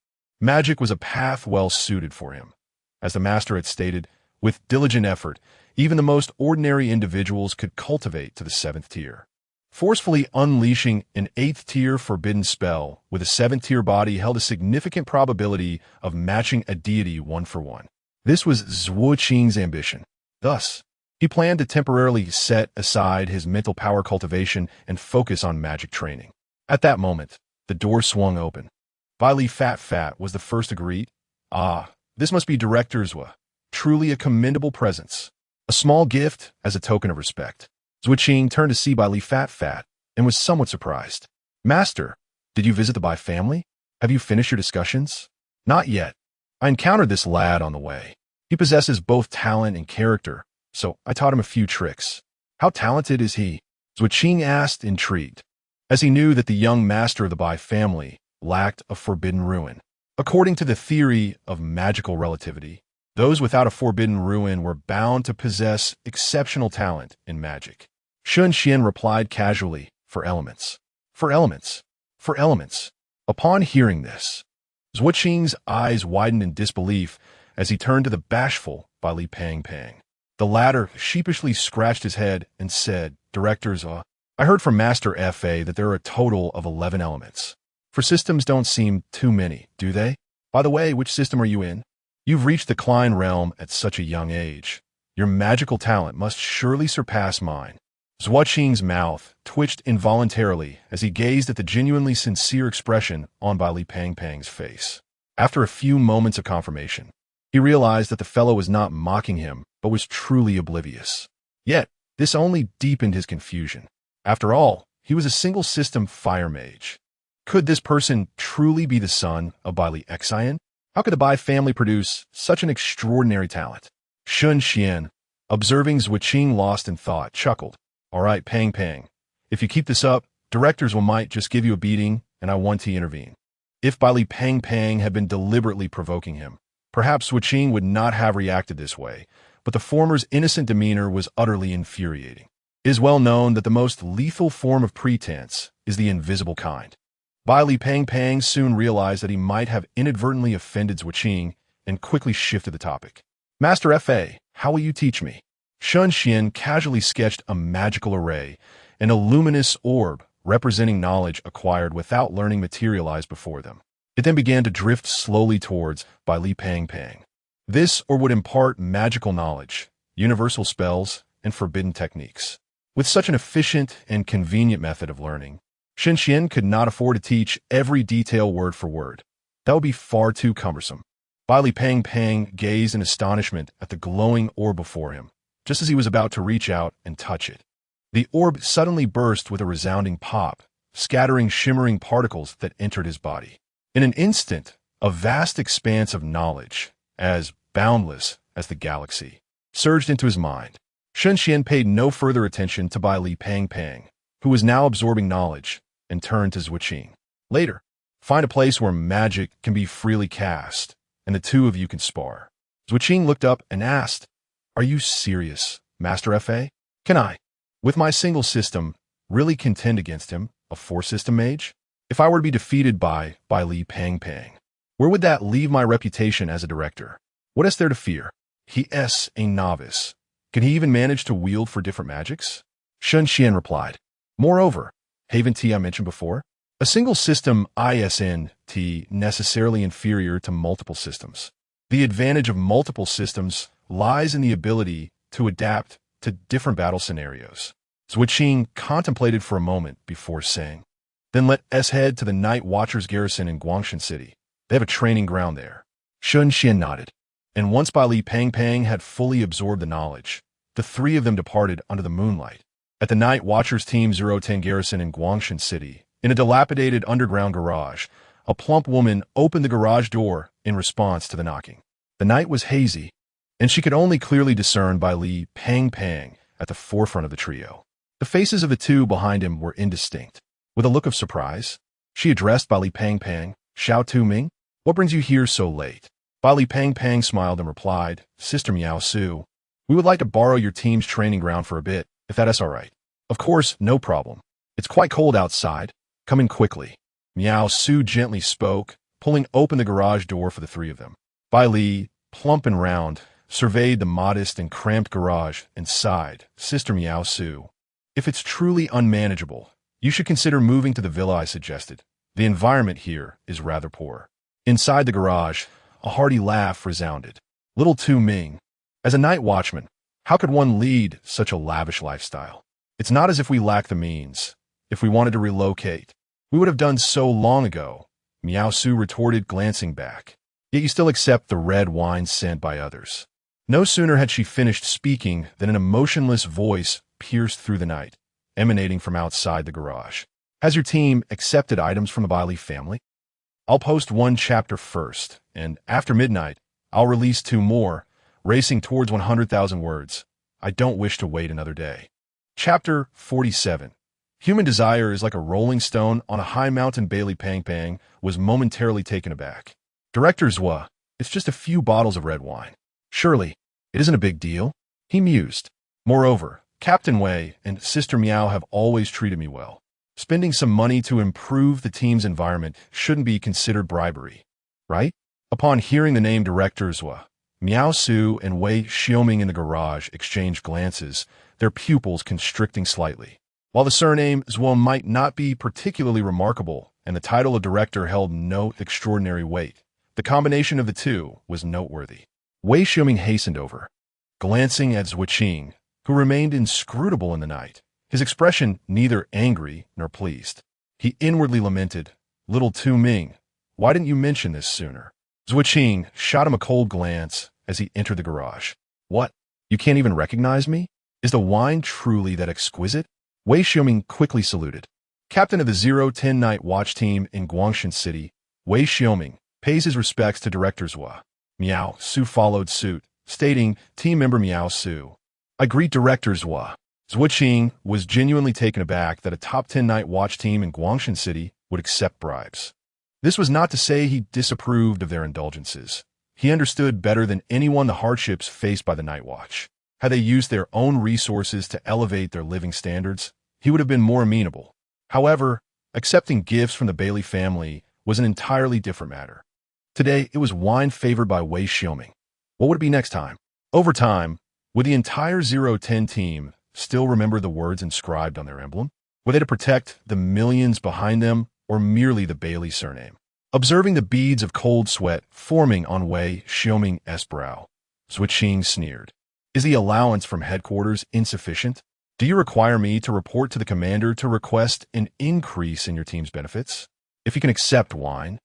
Speaker 1: Magic was a path well suited for him. As the master had stated, with diligent effort, even the most ordinary individuals could cultivate to the 7th tier. Forcefully unleashing an 8th tier forbidden spell with a 7th tier body held a significant probability of matching a deity 1-for-1. This was Zhuoqing's ambition. Thus, he planned to temporarily set aside his mental power cultivation and focus on magic training. At that moment, the door swung open. Bailey Fat was the first to greet. This must be Director Zhua. Truly a commendable presence. A small gift as a token of respect." Zhuoqing turned to see Bailey Fat and was somewhat surprised. "Master, did you visit the Bai family? Have you finished your discussions?" "Not yet. I encountered this lad on the way. He possesses both talent and character, so I taught him a few tricks. How talented is he? Zhuqing asked, intrigued, as he knew that the young master of the Bai family lacked a forbidden ruin. According to the theory of magical relativity, those without a forbidden ruin were bound to possess exceptional talent in magic. Shen Xuan replied casually, for elements. For elements. For elements. Upon hearing this, Zhuqing's eyes widened in disbelief as he turned to the bashful Bai Li Pang Pang. The latter sheepishly scratched his head and said, Directors, I heard from Master Fa that there are a total of 11 elements. For systems don't seem too many, do they? By the way, which system are you in? You've reached the Klein realm at such a young age. Your magical talent must surely surpass mine. Zhuqing's mouth twitched involuntarily as he gazed at the genuinely sincere expression on Bai Li Pang Pang's face. After a few moments of confirmation, he realized that the fellow was not mocking him, but was truly oblivious. Yet, this only deepened his confusion. After all, he was a single-system fire mage. Could this person truly be the son of Bai Li Xian? How could the Bai family produce such an extraordinary talent? Shen Xuan, observing Zhuqing lost in thought, chuckled. All right, Pang Pang. If you keep this up, directors might just give you a beating, and I want to intervene. If Bai Li Pang Pang had been deliberately provoking him, perhaps Zhuqing would not have reacted this way, but the former's innocent demeanor was utterly infuriating. It is well known that the most lethal form of pretense is the invisible kind. Bai Li Pang Pang soon realized that he might have inadvertently offended Zhuqing and quickly shifted the topic. Master Fa, how will you teach me? Shen Xuan casually sketched a magical array, and a luminous orb representing knowledge acquired without learning materialized before them. It then began to drift slowly towards Bai Li Pang Pang. This orb would impart magical knowledge, universal spells, and forbidden techniques. With such an efficient and convenient method of learning, Shen Xuan could not afford to teach every detail word for word. That would be far too cumbersome. Bai Li Pang Pang gazed in astonishment at the glowing orb before him, just as he was about to reach out and touch it. The orb suddenly burst with a resounding pop, scattering shimmering particles that entered his body. In an instant, a vast expanse of knowledge, as boundless as the galaxy, surged into his mind. Shen Xuan paid no further attention to Bai Li Pang Pang, who was now absorbing knowledge, and turned to Zhuqing. Later, find a place where magic can be freely cast, and the two of you can spar. Zhuqing looked up and asked, Are you serious, Master Fa? Can I, with my single system, really contend against him, a four-system mage? If I were to be defeated by Bai Li Pang Pang, where would that leave my reputation as a director? What is there to fear? He is a novice. Can he even manage to wield for different magics? Shen Xuan replied. Moreover, haven't I mentioned before? A single system isn't necessarily inferior to multiple systems. The advantage of multiple systems lies in the ability to adapt to different battle scenarios. Zhuqing contemplated for a moment before saying, Then let us head to the Night Watcher's garrison in Guangshan City. They have a training ground there. Shen Xuan nodded, and once Bai Li Pang Pang had fully absorbed the knowledge, the three of them departed under the moonlight. At the Night Watcher's Team 010 garrison in Guangshan City, in a dilapidated underground garage, a plump woman opened the garage door in response to the knocking. The night was hazy, and she could only clearly discern Bai Li Pang Pang at the forefront of the trio. The faces of the two behind him were indistinct. With a look of surprise, she addressed Bai Li Pang Pang, Xiao Tu Ming, what brings you here so late? Bai Li Pang Pang smiled and replied, Sister Miao Su, we would like to borrow your team's training ground for a bit, if that is all right. Of course, no problem. It's quite cold outside. Come in quickly. Miao Su gently spoke, pulling open the garage door for the three of them. Bai Li, plump and round, surveyed the modest and cramped garage and sighed, Sister Miao Su, if it's truly unmanageable, you should consider moving to the villa I suggested. The environment here is rather poor. Inside the garage, a hearty laugh resounded. Little Tu Ming, as a night watchman, how could one lead such a lavish lifestyle? It's not as if we lack the means. If we wanted to relocate, we would have done so long ago, Miao Su retorted, glancing back. Yet you still accept the red wine sent by others. No sooner had she finished speaking than an emotionless voice pierced through the night, emanating from outside the garage. Has your team accepted items from the Bai Li family? I'll post one chapter first, and after midnight, I'll release two more, racing towards 100,000 words. I don't wish to wait another day. Chapter 47. Human desire is like a rolling stone on a high mountain. Bailey Pang Pang was momentarily taken aback. Director Zhua, it's just a few bottles of red wine. Surely, it isn't a big deal, he mused. Moreover, Captain Wei and Sister Miao have always treated me well. Spending some money to improve the team's environment shouldn't be considered bribery, right? Upon hearing the name Director Zhua, Miao Su and Wei Xiaoming in the garage exchanged glances, their pupils constricting slightly. While the surname Zhuo might not be particularly remarkable and the title of director held no extraordinary weight, the combination of the two was noteworthy. Wei Xiaoming hastened over, glancing at Zhuo Qing, who remained inscrutable in the night, his expression neither angry nor pleased. He inwardly lamented, "Little Tu Ming, why didn't you mention this sooner?" Zhuo Qing shot him a cold glance as he entered the garage. "What? You can't even recognize me? Is the wine truly that exquisite?" Wei Xiaoming quickly saluted. Captain of the 010 Night Watch Team in Guangshan City, Wei Xiaoming pays his respects to Director Zhua. Miao Su followed suit, stating, "Team member Miao Su. I greet Director Zhua." Zhuo Qing was genuinely taken aback that a top 10 Night Watch team in Guangshan City would accept bribes. This was not to say he disapproved of their indulgences. He understood better than anyone the hardships faced by the Night Watch. Had they used their own resources to elevate their living standards, he would have been more amenable. However, accepting gifts from the Bailey family was an entirely different matter. Today, it was wine favored by Wei Xiaoming. What would it be next time? Over time, would the entire 010 team still remember the words inscribed on their emblem? Were they to protect the millions behind them or merely the Bailey surname? Observing the beads of cold sweat forming on Wei Xiaoming's brow, Zhuo Qing sneered. Is the allowance from headquarters insufficient? Do you require me to report to the commander to request an increase in your team's benefits? If you can accept wine,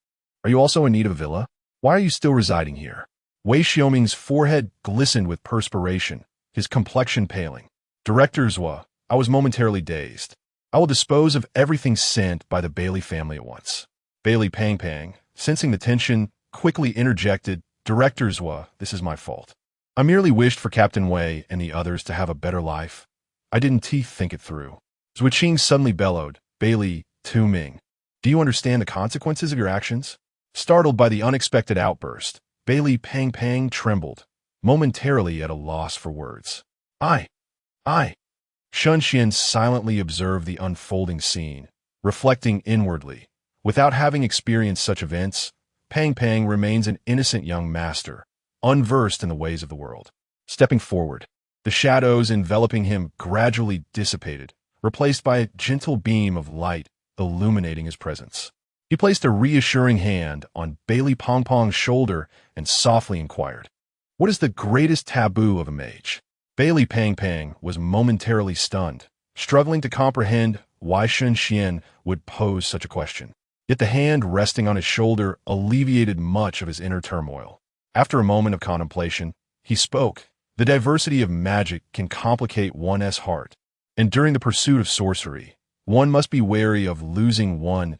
Speaker 1: are you also in need of a villa? Why are you still residing here? Wei Xiaoming's forehead glistened with perspiration, his complexion paling. Director Zhua, I was momentarily dazed. I will dispose of everything sent by the Bailey family at once. Bailey Pang Pang, sensing the tension, quickly interjected, Director Zhua, this is my fault. I merely wished for Captain Wei and the others to have a better life. I didn't think it through. Zhuo Qing suddenly bellowed, Bailey, Tu Ming, do you understand the consequences of your actions? Startled by the unexpected outburst, Bailey Pang Pang trembled, momentarily at a loss for words. I. Shen Xuan silently observed the unfolding scene, reflecting inwardly. Without having experienced such events, Pang Pang remains an innocent young master, unversed in the ways of the world. Stepping forward, the shadows enveloping him gradually dissipated, replaced by a gentle beam of light illuminating his presence. He placed a reassuring hand on Bailey Pong Pong's shoulder and softly inquired, "What is the greatest taboo of a mage?" Bailey Pang Pang was momentarily stunned, struggling to comprehend why Shen Xuan would pose such a question. Yet the hand resting on his shoulder alleviated much of his inner turmoil. After a moment of contemplation, he spoke. The diversity of magic can complicate one's heart, and during the pursuit of sorcery, one must be wary of losing one's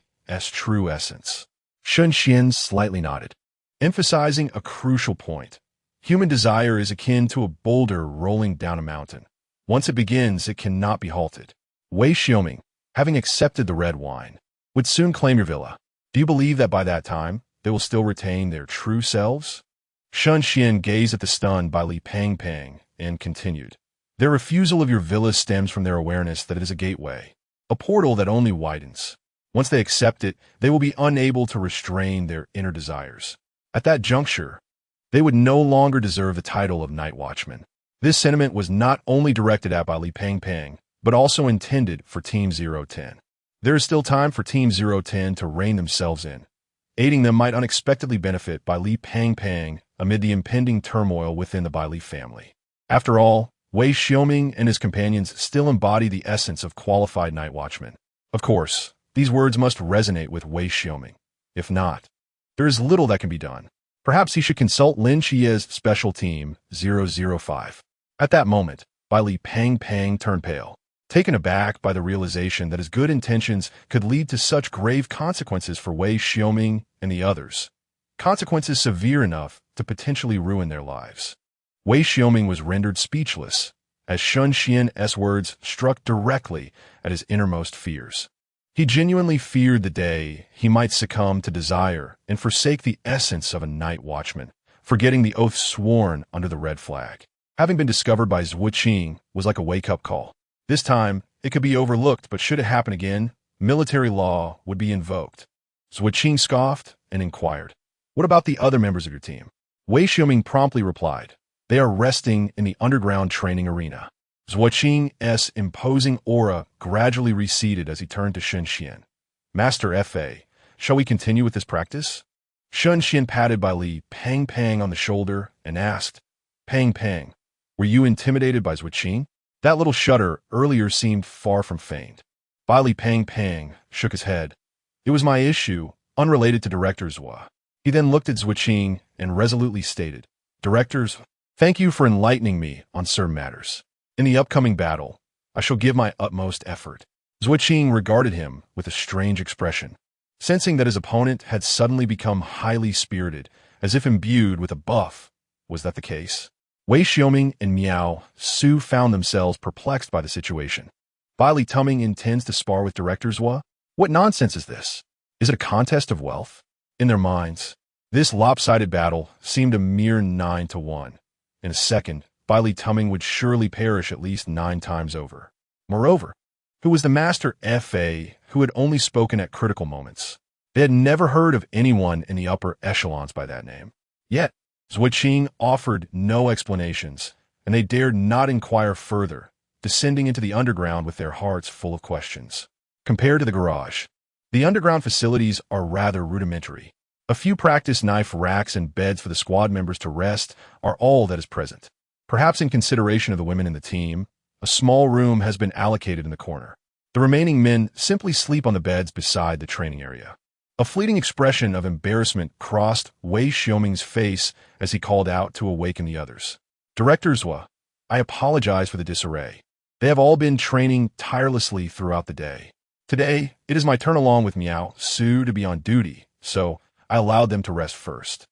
Speaker 1: true essence. Shen Xuan slightly nodded, emphasizing a crucial point. Human desire is akin to a boulder rolling down a mountain. Once it begins, it cannot be halted. Wei Xiaoming, having accepted the red wine, would soon claim your villa. Do you believe that by that time, they will still retain their true selves? Shen Xuan gazed at the stunned Bailey Pang Pang and continued. Their refusal of your villa stems from their awareness that it is a gateway, a portal that only widens. Once they accept it, they will be unable to restrain their inner desires. At that juncture, they would no longer deserve the title of Night Watchman. This sentiment was not only directed at Bailey Pang Pang, but also intended for Team 010. There is still time for Team 010 to rein themselves in. Aiding them might unexpectedly benefit Bailey Pang Pang amid the impending turmoil within the Bailey family. After all, Wei Xiaoming and his companions still embody the essence of qualified night watchmen. Of course, these words must resonate with Wei Xiaoming. If not, there is little that can be done. Perhaps he should consult Lin Chie's special team 005. At that moment, Bailey Pang Pang turned pale, taken aback by the realization that his good intentions could lead to such grave consequences for Wei Xiaoming and the others, consequences severe enough to potentially ruin their lives. Wei Xiaoming was rendered speechless, as Shen Xuan's words struck directly at his innermost fears. He genuinely feared the day he might succumb to desire and forsake the essence of a night watchman, forgetting the oath sworn under the red flag. Having been discovered by Zhuo Qing was like a wake-up call. This time, it could be overlooked, but should it happen again, military law would be invoked. Zhuo Qing scoffed and inquired, "What about the other members of your team?" Wei Xiaoming promptly replied, "They are resting in the underground training arena." Zhuo Qing's imposing aura gradually receded as he turned to Shen Xuan. "Master Fa, shall we continue with this practice?" Shen Xuan patted Bai Li Pang Pang on the shoulder and asked, "Pang Pang, were you intimidated by Zhuo Qing?" That little shudder earlier seemed far from feigned. Bai Li Pang Pang shook his head. "It was my issue, unrelated to Director Zhuo." He then looked at Zhuo Qing and resolutely stated, "Directors, thank you for enlightening me on certain matters. In the upcoming battle, I shall give my utmost effort." Zhuo Qing regarded him with a strange expression, sensing that his opponent had suddenly become highly spirited, as if imbued with a buff. Was that the case? Wei Xiaoming and Miao Su found themselves perplexed by the situation. Bai Li Tuming intends to spar with Director Zhuo? What nonsense is this? Is it a contest of wealth? In their minds, this lopsided battle seemed a mere 9-1. In a second, Bai Li Tuming would surely perish at least 9 times over. Moreover, who was the Master Fa who had only spoken at critical moments? They had never heard of anyone in the upper echelons by that name. Yet, Zhuo Qing offered no explanations, and they dared not inquire further, descending into the underground with their hearts full of questions. Compared to the garage, the underground facilities are rather rudimentary. A few practice knife racks and beds for the squad members to rest are all that is present. Perhaps in consideration of the women in the team, a small room has been allocated in the corner. The remaining men simply sleep on the beds beside the training area. A fleeting expression of embarrassment crossed Wei Xiaoming's face as he called out to awaken the others. "Director Zhuo, I apologize for the disarray. They have all been training tirelessly throughout the day. Today, it is my turn along with Miao Su to be on duty, so I allowed them to rest first."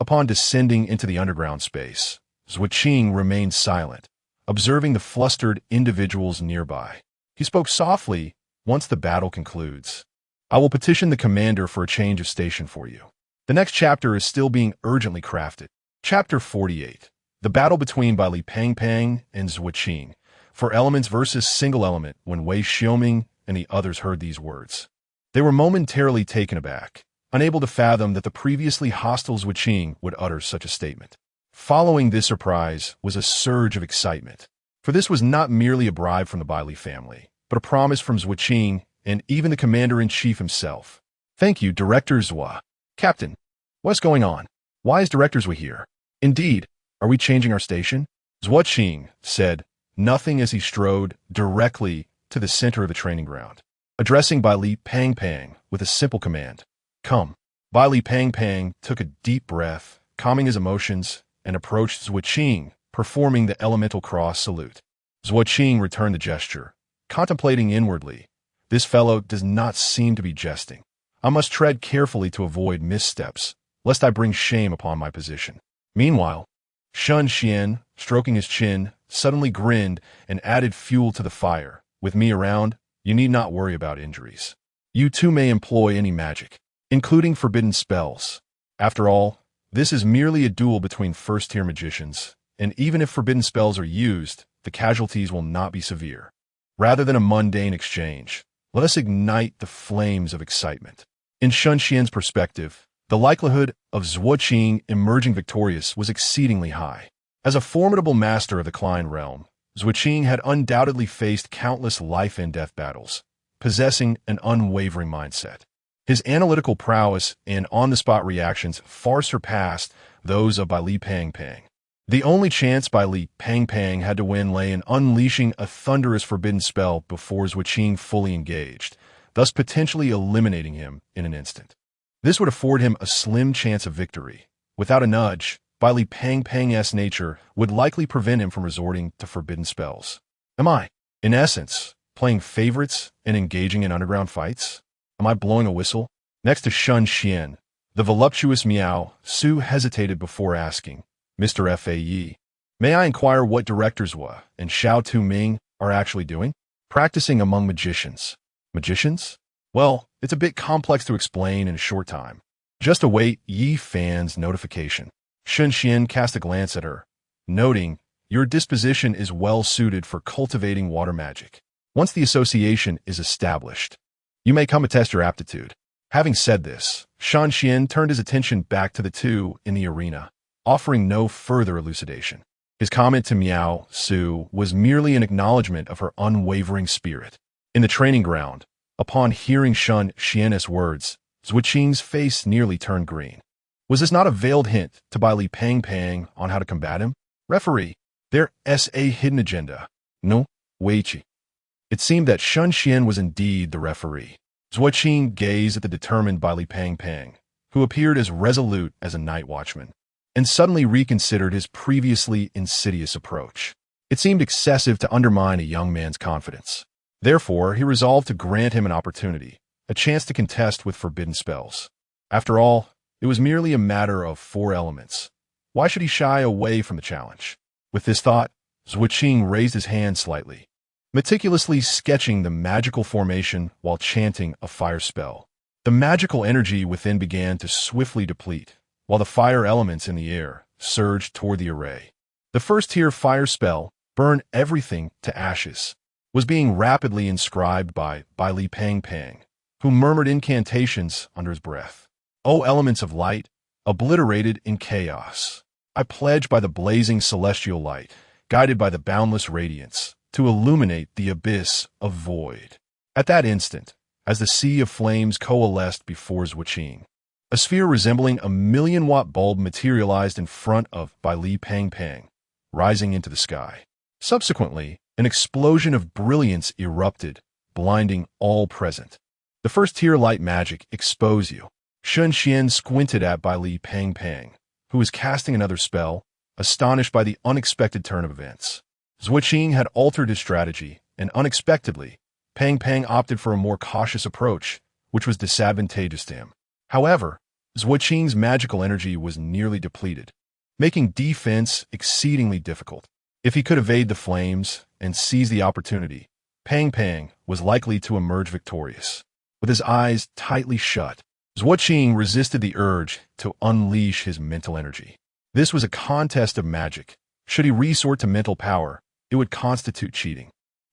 Speaker 1: Upon descending into the underground space, Zhuo Qing remained silent, observing the flustered individuals nearby. He spoke softly, "Once the battle concludes, I will petition the commander for a change of station for you. The next chapter is still being urgently crafted." Chapter 48. The battle between Bai Li Pang Pang and Zhuo Qing, for elements versus single element. When Wei Xiaoming and the others heard these words, they were momentarily taken aback, unable to fathom that the previously hostile Zhuo Qing would utter such a statement. Following this surprise was a surge of excitement, for this was not merely a bribe from the Bai Li family, but a promise from Zhuo Qing and even the commander-in-chief himself. "Thank you, Director Zhuo." "Captain, what's going on? Why is Director Zhuo here? Indeed, are we changing our station?" Zhuo Qing said nothing as he strode directly to the center of the training ground, addressing Bai Li Pang Pang with a simple command, "Come." Bai Li Pang Pang took a deep breath, calming his emotions, and approached Zhuo Qing, performing the elemental cross salute. Zhuo Qing returned the gesture, contemplating inwardly. This fellow does not seem to be jesting. I must tread carefully to avoid missteps, lest I bring shame upon my position. Meanwhile, Shen Xuan, stroking his chin, suddenly grinned and added fuel to the fire. "With me around, you need not worry about injuries. You too may employ any magic, including forbidden spells. After all, this is merely a duel between first-tier magicians, and even if forbidden spells are used, the casualties will not be severe. Rather than a mundane exchange, let us ignite the flames of excitement." In Shen Xuan's perspective, the likelihood of Zhuo Qing emerging victorious was exceedingly high. As a formidable master of the Klein realm, Zhuo Qing had undoubtedly faced countless life-and-death battles, possessing an unwavering mindset. His analytical prowess and on-the-spot reactions far surpassed those of Bai Li Pang Pang. The only chance Bai Li Pang Pang had to win lay in unleashing a thunderous forbidden spell before Zhuo Qing fully engaged, thus potentially eliminating him in an instant. This would afford him a slim chance of victory. Without a nudge, Bai Li Pang Pang's nature would likely prevent him from resorting to forbidden spells. Am I, in essence, playing favorites and engaging in underground fights? Am I blowing a whistle? Next to Shen Xuan, the voluptuous Miao Su hesitated before asking, "Mr. Faye, May I inquire what directors Hua and Xiao Tu Ming are actually doing? Practicing among magicians. Magicians? Well, it's a bit complex to explain in a short time. Just await Yi Fan's notification. Shen Xuan cast a glance at her, noting, your disposition is well suited for cultivating water magic. Once the association is established, you may come attest your aptitude. Having said this, Shen Xuan turned his attention back to the two in the arena, offering no further elucidation. His comment to Miao Su was merely an acknowledgement of her unwavering spirit. In the training ground, upon hearing Shen Xuan's words, Zhuqing's face nearly turned green. Was this not a veiled hint to Bai Li Pang Pang on how to combat him? Referee, there's a hidden agenda. No, Weiqi. It seemed that Shen Xuan was indeed the referee. Zhuqing gazed at the determined Bai Li Pang Pang, who appeared as resolute as a night watchman, and suddenly reconsidered his previously insidious approach. It seemed excessive to undermine a young man's confidence. Therefore, he resolved to grant him an opportunity, a chance to contest with forbidden spells. After all, it was merely a matter of 4 elements. Why should he shy away from the challenge? With this thought, Zhuqing raised his hand slightly, meticulously sketching the magical formation while chanting a fire spell. The magical energy within began to swiftly deplete, while the fire elements in the air surged toward the array. The first-tier fire spell, burn everything to ashes, was being rapidly inscribed by Bai Li Pang Pang, who murmured incantations under his breath. O elements of light, obliterated in chaos, I pledge by the blazing celestial light, guided by the boundless radiance, to illuminate the abyss of void. At that instant, as the sea of flames coalesced before Zhuqing, a sphere resembling a 1,000,000-watt bulb materialized in front of Bai Li Pang Pang, rising into the sky. Subsequently, an explosion of brilliance erupted, blinding all present. The first-tier light magic expose you. Shen Xuan squinted at Bai Li Pang Pang, who was casting another spell, astonished by the unexpected turn of events. Zhuqing had altered his strategy, and unexpectedly, Pang Pang opted for a more cautious approach, which was disadvantageous to him. However, Zhuqing's magical energy was nearly depleted, making defense exceedingly difficult. If he could evade the flames and seize the opportunity, Pang Pang was likely to emerge victorious. With his eyes tightly shut, Zhuqing resisted the urge to unleash his mental energy. This was a contest of magic. Should he resort to mental power, it would constitute cheating.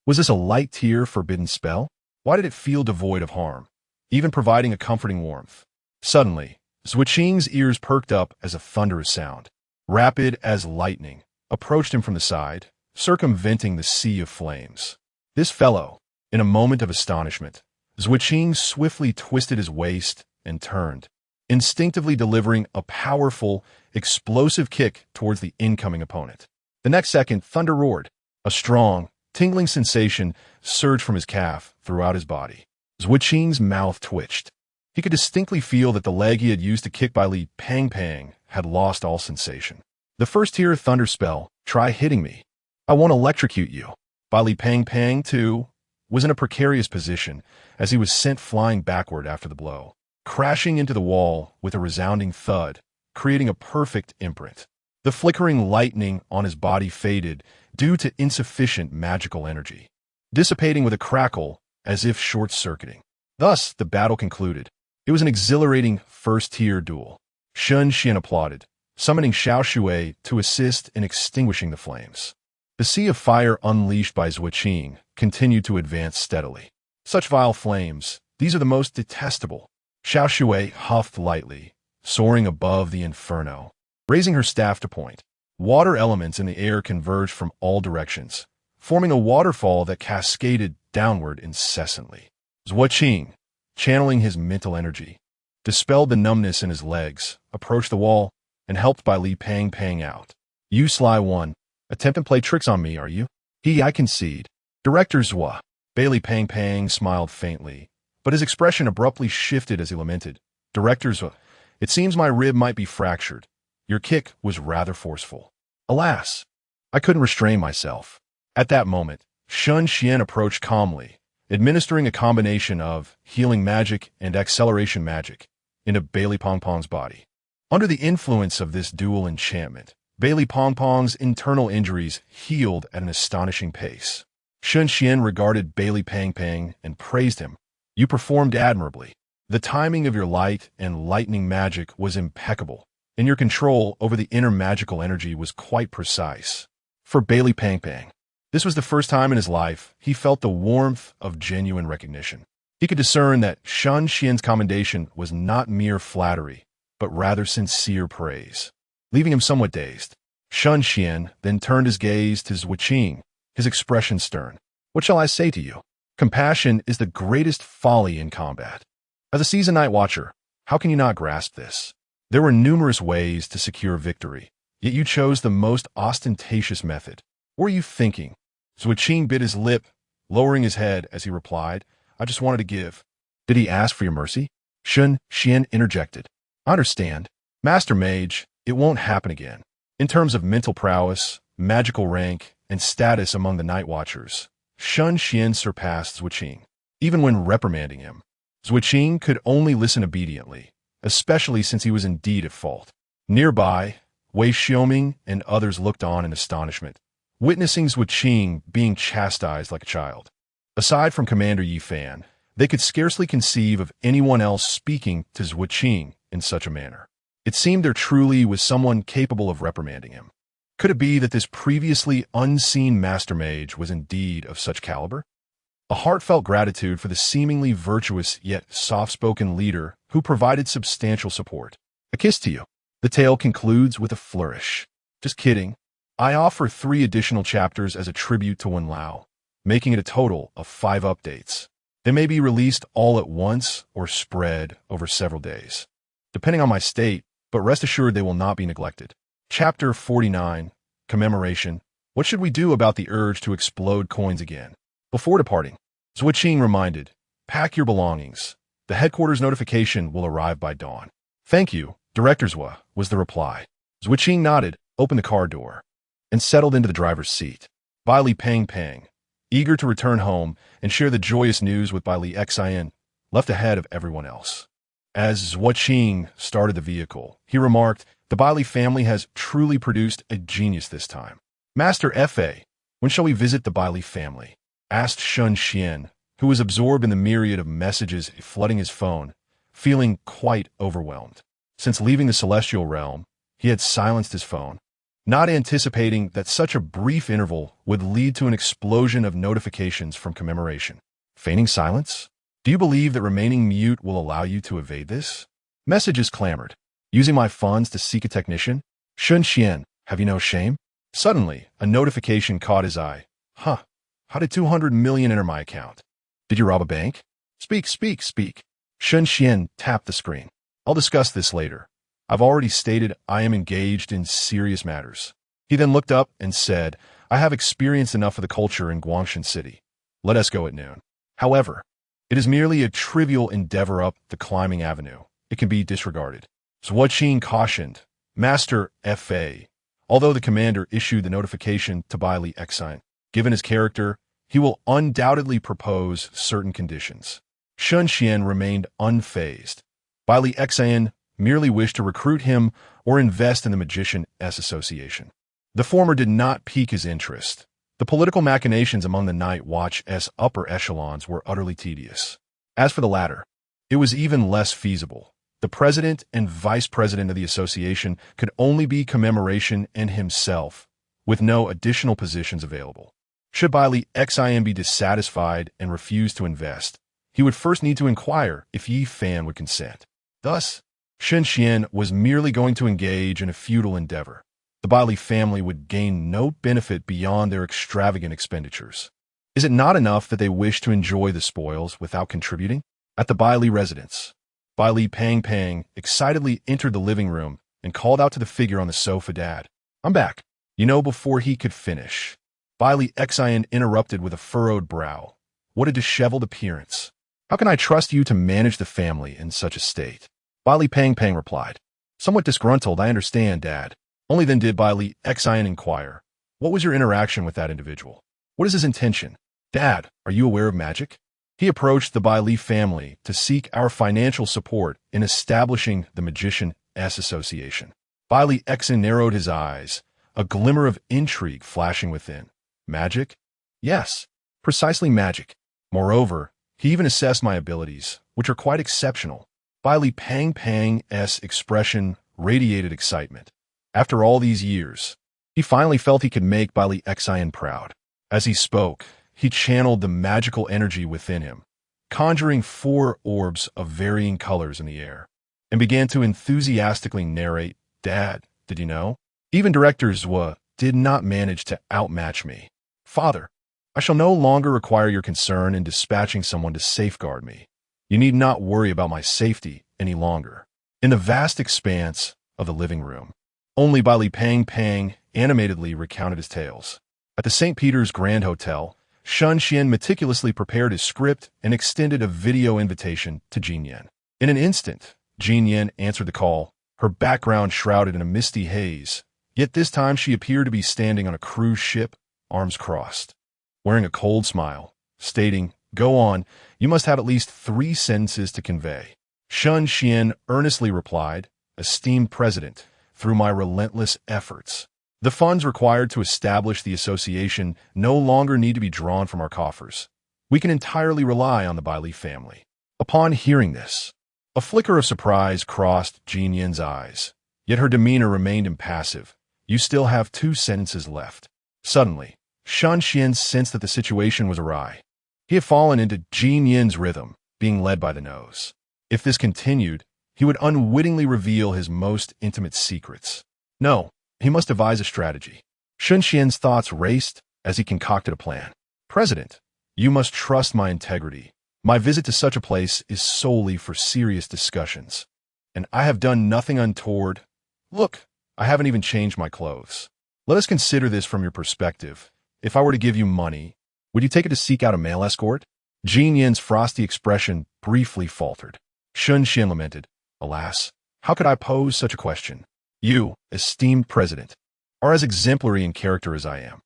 Speaker 1: Was this a light-tier forbidden spell? Why did it feel devoid of harm, even providing a comforting warmth? Suddenly, Zhuqing's ears perked up as a thunderous sound, rapid as lightning, approached him from the side, circumventing the sea of flames. This fellow, in a moment of astonishment, Zhuqing swiftly twisted his waist and turned, instinctively delivering a powerful, explosive kick towards the incoming opponent. The next second, thunder roared. A strong, tingling sensation surged from his calf throughout his body. Zhuqing's mouth twitched. He could distinctly feel that the leg he had used to kick Bai Li Pang Pang had lost all sensation. The first-tier thunder spell, try hitting me. I won't electrocute you. Bai Li Pang Pang, too, was in a precarious position as he was sent flying backward after the blow, crashing into the wall with a resounding thud, creating a perfect imprint. The flickering lightning on his body faded due to insufficient magical energy, dissipating with a crackle as if short-circuiting. Thus, the battle concluded. It was an exhilarating first-tier duel. Shen Xuan applauded, summoning Xiao Shui to assist in extinguishing the flames. The sea of fire unleashed by Zhuqing continued to advance steadily. Such vile flames, these are the most detestable. Xiao Shui huffed lightly, soaring above the inferno, raising her staff to point. Water elements in the air converged from all directions, forming a waterfall that cascaded downward incessantly. Zhuqing, channeling his mental energy, dispelled the numbness in his legs, approached the wall, and helped Bai Li Pang Pang out. You sly one, attempt and play tricks on me, are you? I concede. Director Zhua. Bai Li Pang Pang smiled faintly, but his expression abruptly shifted as he lamented. Director Zhua, it seems my rib might be fractured. Your kick was rather forceful. Alas, I couldn't restrain myself. At that moment, Shen Xuan approached calmly, administering a combination of healing magic and acceleration magic into Bai Li Pang Pang's body. Under the influence of this dual enchantment, Bailey Pongpong's internal injuries healed at an astonishing pace. Shen Xuan regarded Bailey Pang Pang and praised him. You performed admirably. The timing of your light and lightning magic was impeccable, and your control over the inner magical energy was quite precise. For Bailey Pang Pang, this was the first time in his life he felt the warmth of genuine recognition. He could discern that Shen Xuan's commendation was not mere flattery, but rather sincere praise. Leaving him somewhat dazed, Shen Xuan then turned his gaze to Zhuo Qing, his expression stern. What shall I say to you? Compassion is the greatest folly in combat. As a seasoned night watcher, how can you not grasp this? There were numerous ways to secure victory, yet you chose the most ostentatious method. What were you thinking? Zhuo Qing bit his lip, lowering his head as he replied, I just wanted to give. Did he ask for your mercy? Shen Xuan interjected. I understand. Master Mage, it won't happen again. In terms of mental prowess, magical rank, and status among the Night Watchers, Shen Xuan surpassed Zhuo Qing. Even when reprimanding him, Zhuo Qing could only listen obediently, especially since he was indeed at fault. Nearby, Wei Xiaoming and others looked on in astonishment, witnessing Zhuo Qing being chastised like a child. Aside from Commander Yi Fan, they could scarcely conceive of anyone else speaking to Zhuo Qing in such a manner. It seemed there truly was someone capable of reprimanding him. Could it be that this previously unseen Master Mage was indeed of such caliber? A heartfelt gratitude for the seemingly virtuous yet soft-spoken leader who provided substantial support. A kiss to you. The tale concludes with a flourish. Just kidding. I offer 3 additional chapters as a tribute to Wen Lao, making it a total of 5 updates. They may be released all at once or spread over several days, depending on my state, but rest assured they will not be neglected. Chapter 49, Commemoration. What should we do about the urge to explode coins again? Before departing, Zhuo Qing reminded, pack your belongings. The headquarters notification will arrive by dawn. Thank you, Director Zhuo, was the reply. Zhuo Qing nodded, opened the car door, and settled into the driver's seat. Bailey Pang Pang, eager to return home and share the joyous news with Bailey Xian, left ahead of everyone else. As Zhuo Qing started the vehicle, he remarked, the Bailey family has truly produced a genius this time. Master Fa, when shall we visit the Bailey family? Asked Shen Xuan, who was absorbed in the myriad of messages flooding his phone, feeling quite overwhelmed. Since leaving the celestial realm, he had silenced his phone, not anticipating that such a brief interval would lead to an explosion of notifications from commemoration. Feigning silence? Do you believe that remaining mute will allow you to evade this? Messages clamored. Using my funds to seek a technician? Shen Xuan, have you no shame? Suddenly, a notification caught his eye. Huh. How did 200 million enter my account? Did you rob a bank? Speak, speak, speak. Shen Xuan tapped the screen. I'll discuss this later. I've already stated I am engaged in serious matters. He then looked up and said, I have experienced enough of the culture in Guangshan City. Let us go at noon. However, it is merely a trivial endeavor up the climbing avenue. It can be disregarded. Zhuo Qing cautioned, Master Fa. Although the commander issued the notification to Bailey Xian, given his character, he will undoubtedly propose certain conditions. Shen Xuan remained unfazed. Bailey Xian merely wished to recruit him or invest in the Magician S Association. The former did not pique his interest. The political machinations among the Night Watch S upper echelons were utterly tedious. As for the latter, it was even less feasible. The president and vice president of the association could only be commemoration and himself, with no additional positions available. Should Bailey Xian be dissatisfied and refuse to invest, he would first need to inquire if Yi Fan would consent. Thus, Shen Xuan was merely going to engage in a futile endeavor. The Bailey family would gain no benefit beyond their extravagant expenditures. Is it not enough that they wish to enjoy the spoils without contributing? At the Bailey residence, Bailey Pang Pang excitedly entered the living room and called out to the figure on the sofa, Dad, I'm back. Before he could finish, Bailey Xian interrupted with a furrowed brow. What a disheveled appearance. How can I trust you to manage the family in such a state? Bailey Pang Pang replied. Somewhat disgruntled, I understand, Dad. Only then did Bailey Xian inquire, what was your interaction with that individual? What is his intention? Dad, are you aware of magic? He approached the Bailey family to seek our financial support in establishing the Magician S Association. Bai Li Exan narrowed his eyes, a glimmer of intrigue flashing within. Magic? Yes, precisely magic. Moreover, he even assessed my abilities, which are quite exceptional. Bai Li Pang's expression radiated excitement. After all these years, he finally felt he could make Bai Li Exan proud. As he spoke, he channeled the magical energy within him, conjuring 4 orbs of varying colors in the air, and began to enthusiastically narrate, "Dad, did you know? Even directors did not manage to outmatch me. Father, I shall no longer require your concern in dispatching someone to safeguard me. You need not worry about my safety any longer." In the vast expanse of the living room, only Bai Li Pang animatedly recounted his tales. At the St. Peter's Grand Hotel, Shen Xuan meticulously prepared his script and extended a video invitation to Jin Yan. In an instant, Jin Yan answered the call, her background shrouded in a misty haze, yet this time she appeared to be standing on a cruise ship, arms crossed, wearing a cold smile, stating, "Go on, you must have at least 3 sentences to convey." Shen Xuan earnestly replied, "Esteemed President, through my relentless efforts, the funds required to establish the association no longer need to be drawn from our coffers. We can entirely rely on the Bai Li family." Upon hearing this, a flicker of surprise crossed Jin Yan's eyes, yet her demeanor remained impassive. "You still have 2 sentences left." Suddenly, Shen Xuan sensed that the situation was awry. He had fallen into Jin Yan's rhythm, being led by the nose. If this continued, he would unwittingly reveal his most intimate secrets. No, he must devise a strategy. Shen Xuan's thoughts raced as he concocted a plan. "President, you must trust my integrity. My visit to such a place is solely for serious discussions, and I have done nothing untoward. Look, I haven't even changed my clothes. Let us consider this from your perspective. If I were to give you money, would you take it to seek out a male escort?" Jin Yan's frosty expression briefly faltered. Shen Xuan lamented, "Alas, how could I pose such a question? You, esteemed president, are as exemplary in character as I am.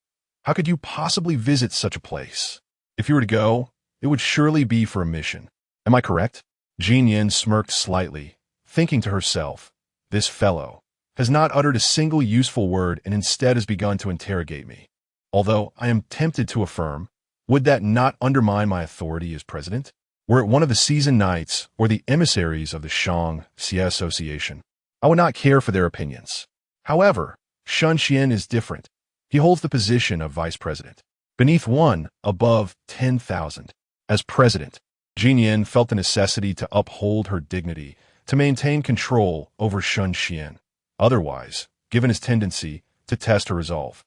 Speaker 1: How could you possibly visit such a place? If you were to go, it would surely be for a mission. Am I correct?" Jin Yan smirked slightly, thinking to herself, "This fellow has not uttered a single useful word and instead has begun to interrogate me. Although I am tempted to affirm, would that not undermine my authority as president? Were it one of the season knights or the emissaries of the Xiang Xie Association, I would not care for their opinions. However, Shen Xuan is different. He holds the position of vice president, beneath one above 10,000. As president, Jin Yan felt the necessity to uphold her dignity, to maintain control over Shen Xuan. Otherwise, given his tendency to test her resolve,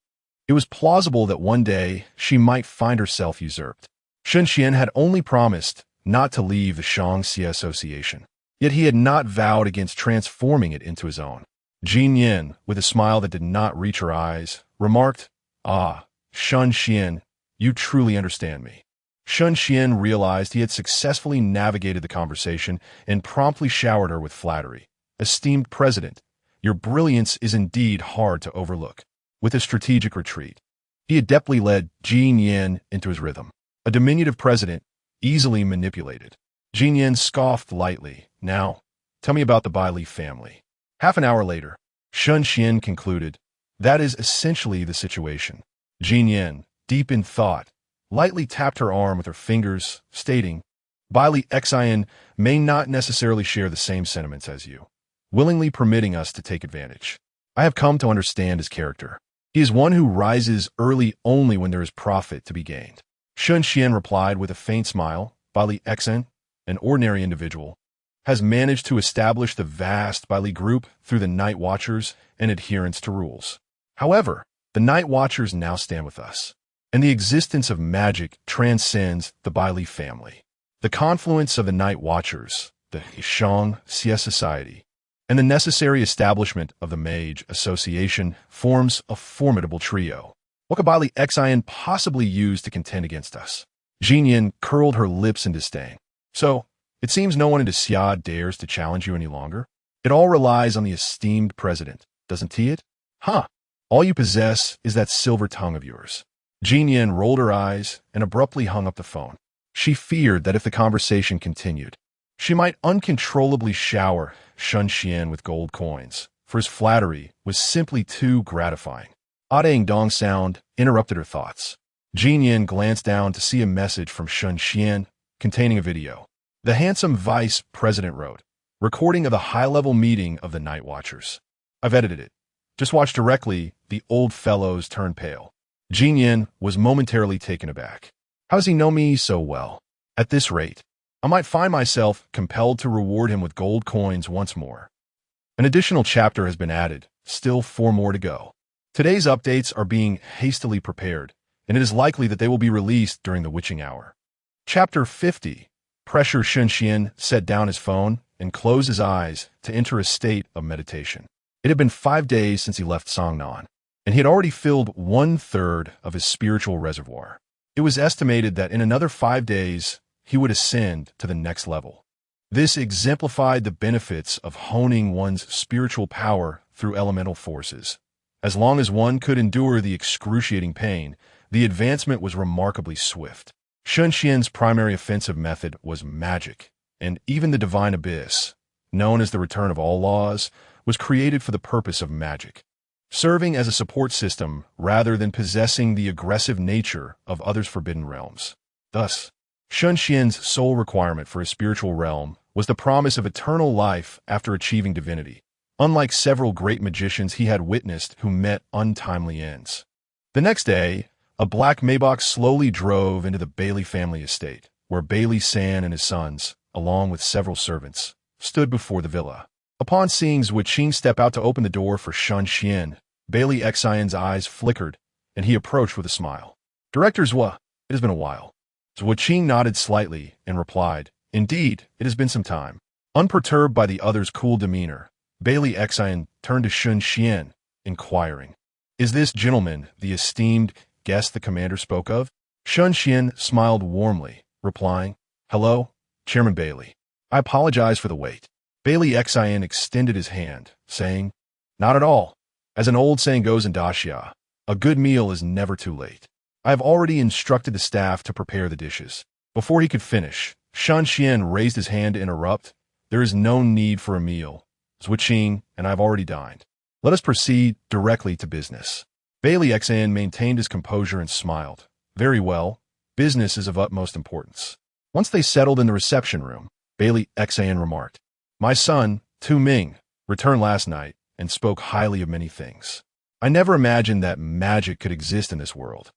Speaker 1: it was plausible that one day she might find herself usurped. Shen Xuan had only promised not to leave the Xiang Xie Association, yet he had not vowed against transforming it into his own. Jin Yan, with a smile that did not reach her eyes, remarked, "Ah, Shen Xuan, you truly understand me." Shen Xuan realized he had successfully navigated the conversation and promptly showered her with flattery. "Esteemed President, your brilliance is indeed hard to overlook." With a strategic retreat, he adeptly led Jin Yan into his rhythm. A diminutive president, easily manipulated. Jin Yan scoffed lightly. "Now, tell me about the Bai Li family." Half an hour later, Shen Xuan concluded, "That is essentially the situation." Jin Yan, deep in thought, lightly tapped her arm with her fingers, stating, "Bai Li Exan may not necessarily share the same sentiments as you, willingly permitting us to take advantage. I have come to understand his character. He is one who rises early only when there is profit to be gained." Shen Xuan replied with a faint smile, "Bai Li Exan, an ordinary individual, has managed to establish the vast Bai Li group through the Night Watchers and adherence to rules. However, the Night Watchers now stand with us, and the existence of magic transcends the Bai Li family. The confluence of the Night Watchers, the Xiang Xie Society, and the necessary establishment of the Mage Association forms a formidable trio. What could Bai Li Exan possibly use to contend against us?" Jin Yan curled her lips in disdain. "So, it seems no one in Xia dares to challenge you any longer? It all relies on the esteemed president, doesn't it? Huh, all you possess is that silver tongue of yours." Jin Yan rolled her eyes and abruptly hung up the phone. She feared that if the conversation continued, she might uncontrollably shower Shen Xuan with gold coins, for his flattery was simply too gratifying. A ding-dong sound interrupted her thoughts. Jin Yin glanced down to see a message from Shen Xuan containing a video. The handsome vice president wrote, "Recording of the high-level meeting of the Night Watchers. I've edited it. Just watch directly." The old fellows turned pale. Jin Yin was momentarily taken aback. How does he know me so well? At this rate, I might find myself compelled to reward him with gold coins once more. An additional chapter has been added, still 4 more to go. Today's updates are being hastily prepared, and it is likely that they will be released during the witching hour. Chapter 50. Pressure. Shen Xuan set down his phone and closed his eyes to enter a state of meditation. It had been 5 days since he left Songnan, and he had already filled 1/3 of his spiritual reservoir. It was estimated that in another 5 days, he would ascend to the next level. This exemplified the benefits of honing one's spiritual power through elemental forces. As long as one could endure the excruciating pain, the advancement was remarkably swift. Shen Xuan's primary offensive method was magic, and even the divine abyss, known as the return of all laws, was created for the purpose of magic, serving as a support system rather than possessing the aggressive nature of others' forbidden realms. Thus, Shen Xuan's sole requirement for his spiritual realm was the promise of eternal life after achieving divinity, unlike several great magicians he had witnessed who met untimely ends. The next day, a black Maybach slowly drove into the Bailey family estate, where Bailey San and his sons, along with several servants, stood before the villa. Upon seeing Zhuo Qing step out to open the door for Shen Xuan, Bailey Xian's eyes flickered, and he approached with a smile. "Director Zhuo, it has been a while." Zhuo Qing nodded slightly and replied, "Indeed, it has been some time." Unperturbed by the other's cool demeanor, Bailey Xian turned to Shen Xuan, inquiring, "Is this gentleman the esteemed guest the commander spoke of?" Shen Xuan smiled warmly, replying, "Hello, Chairman Bailey. I apologize for the wait." Bailey Xian extended his hand, saying, "Not at all. As an old saying goes in Daxia, a good meal is never too late. I have already instructed the staff to prepare the dishes." Before he could finish, Shen Xuan raised his hand to interrupt. "There is no need for a meal. Zhuo Qing and I have already dined. Let us proceed directly to business." Bailey Xian maintained his composure and smiled. "Very well. Business is of utmost importance." Once they settled in the reception room, Bailey Xian remarked, "My son, Tu Ming, returned last night and spoke highly of many things. I never imagined that magic could exist in this world.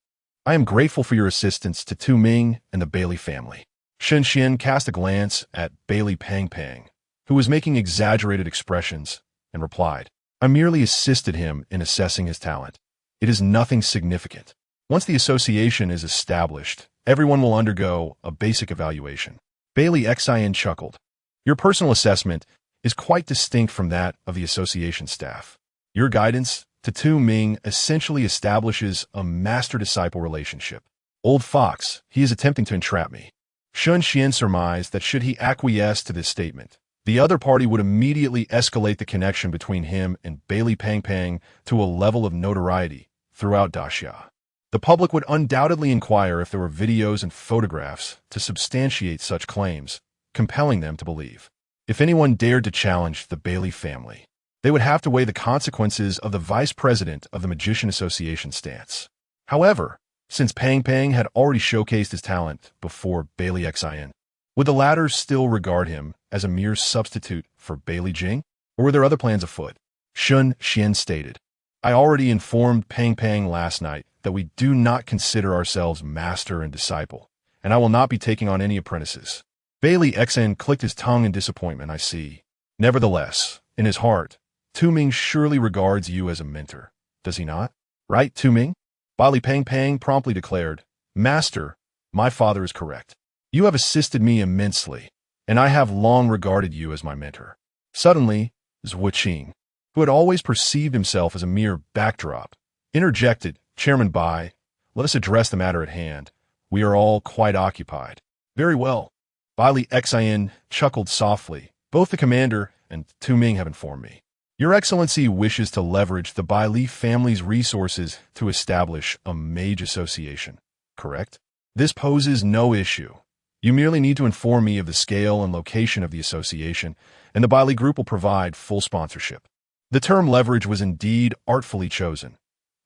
Speaker 1: I am grateful for your assistance to Tu Ming and the Bailey family." Shen Xuan cast a glance at Bailey Pang Pang, who was making exaggerated expressions, and replied, "I merely assisted him in assessing his talent. It is nothing significant. Once the association is established, everyone will undergo a basic evaluation." Bailey Xian chuckled. "Your personal assessment is quite distinct from that of the association staff. Your guidance to Tu Ming essentially establishes a master-disciple relationship. Old fox, he is attempting to entrap me." Shen Xuan surmised that should he acquiesce to this statement, the other party would immediately escalate the connection between him and Bailey Pang Pang to a level of notoriety throughout Daxia. The public would undoubtedly inquire if there were videos and photographs to substantiate such claims, compelling them to believe. If anyone dared to challenge the Bailey family, they would have to weigh the consequences of the vice president of the Magician Association stance. However, since Pang Pang had already showcased his talent before Bailey Xian, would the latter still regard him as a mere substitute for Bailey Jing, or were there other plans afoot? Shen Xuan stated, "I already informed Pang Pang last night that we do not consider ourselves master and disciple, and I will not be taking on any apprentices." Bailey Xian clicked his tongue in disappointment, "I see. Nevertheless, in his heart, Tu Ming surely regards you as a mentor, does he not? Right, Tu Ming?" Bailey Pang Pang promptly declared, "Master, my father is correct. You have assisted me immensely, and I have long regarded you as my mentor." Suddenly, Zhuo Qing, who had always perceived himself as a mere backdrop, interjected, "Chairman Bai, let us address the matter at hand. We are all quite occupied." "Very well." Bailey Xian chuckled softly. "Both the commander and Tu Ming have informed me. Your Excellency wishes to leverage the Bailey family's resources to establish a mage association, correct? This poses no issue. You merely need to inform me of the scale and location of the association, and the Bailey group will provide full sponsorship." The term leverage was indeed artfully chosen.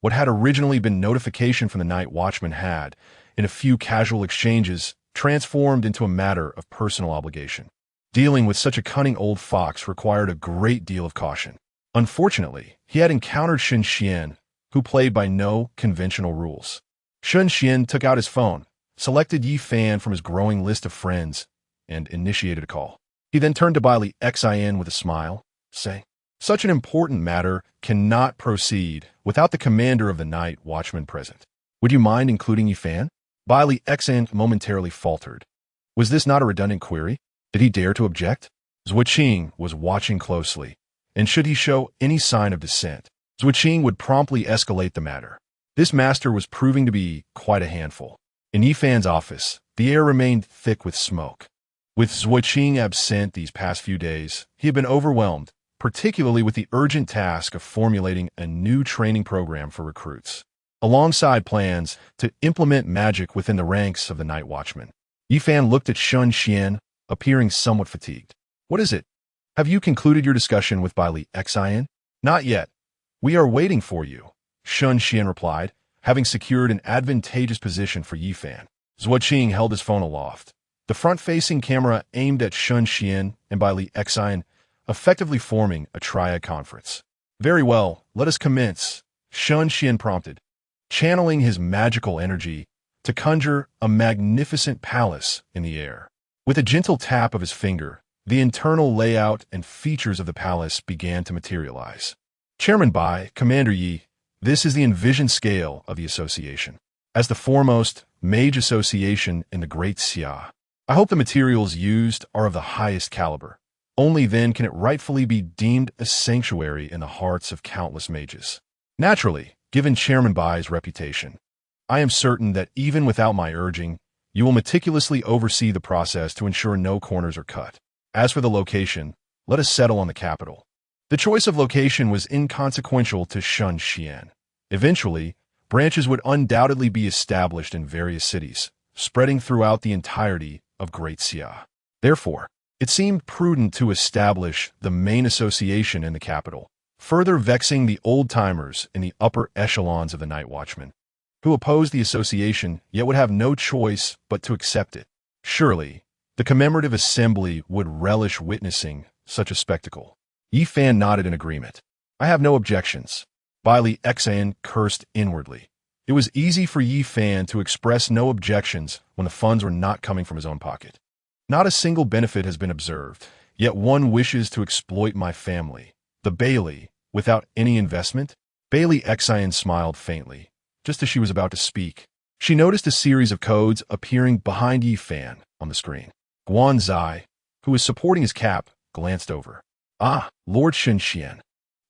Speaker 1: What had originally been notification from the night watchman had, in a few casual exchanges, transformed into a matter of personal obligation. Dealing with such a cunning old fox required a great deal of caution. Unfortunately, he had encountered Shen Xuan, who played by no conventional rules. Shen Xuan took out his phone, selected Yi Fan from his growing list of friends, and initiated a call. He then turned to Bailey Xin with a smile, saying, "Such an important matter cannot proceed without the commander of the night watchman present. Would you mind including Yi Fan?" Bailey Xin momentarily faltered. Was this not a redundant query? Did he dare to object? Zhuoqing was watching closely, and should he show any sign of dissent, Zhuoqing would promptly escalate the matter. This master was proving to be quite a handful. In Yi Fan's office, the air remained thick with smoke. With Zhuoqing absent these past few days, he had been overwhelmed, particularly with the urgent task of formulating a new training program for recruits, alongside plans to implement magic within the ranks of the night watchman. Yi Fan looked at Shen Xuan, appearing somewhat fatigued. "What is it? Have you concluded your discussion with Bailey Xin?" "Not yet. We are waiting for you," Shen Xuan replied, having secured an advantageous position for Yi Fan. Zhuoqing held his phone aloft, the front-facing camera aimed at Shen Xuan and Bailey Xin, effectively forming a triad conference. "Very well, let us commence," Shen Xuan prompted, channeling his magical energy to conjure a magnificent palace in the air. With a gentle tap of his finger, the internal layout and features of the palace began to materialize. "Chairman Bai, Commander Yi, this is the envisioned scale of the association. As the foremost mage association in the Great Xia, I hope the materials used are of the highest caliber. Only then can it rightfully be deemed a sanctuary in the hearts of countless mages. Naturally, given Chairman Bai's reputation, I am certain that even without my urging, you will meticulously oversee the process to ensure no corners are cut. As for the location, let us settle on the capital." The choice of location was inconsequential to Shen Xuan. Eventually, branches would undoubtedly be established in various cities, spreading throughout the entirety of Great Xia. Therefore, it seemed prudent to establish the main association in the capital, further vexing the old-timers in the upper echelons of the Night Watchman, who opposed the association yet would have no choice but to accept it. Surely, the commemorative assembly would relish witnessing such a spectacle. Yi Fan nodded in agreement. "I have no objections." Bailey Xin cursed inwardly. It was easy for Yi Fan to express no objections when the funds were not coming from his own pocket. "Not a single benefit has been observed, yet one wishes to exploit my family, the Bailey, without any investment?" Bailey Xin smiled faintly, just as she was about to speak. She noticed a series of codes appearing behind Yi Fan on the screen. Guan Zai, who was supporting his cap, glanced over. "Ah, Lord Shen Xuan.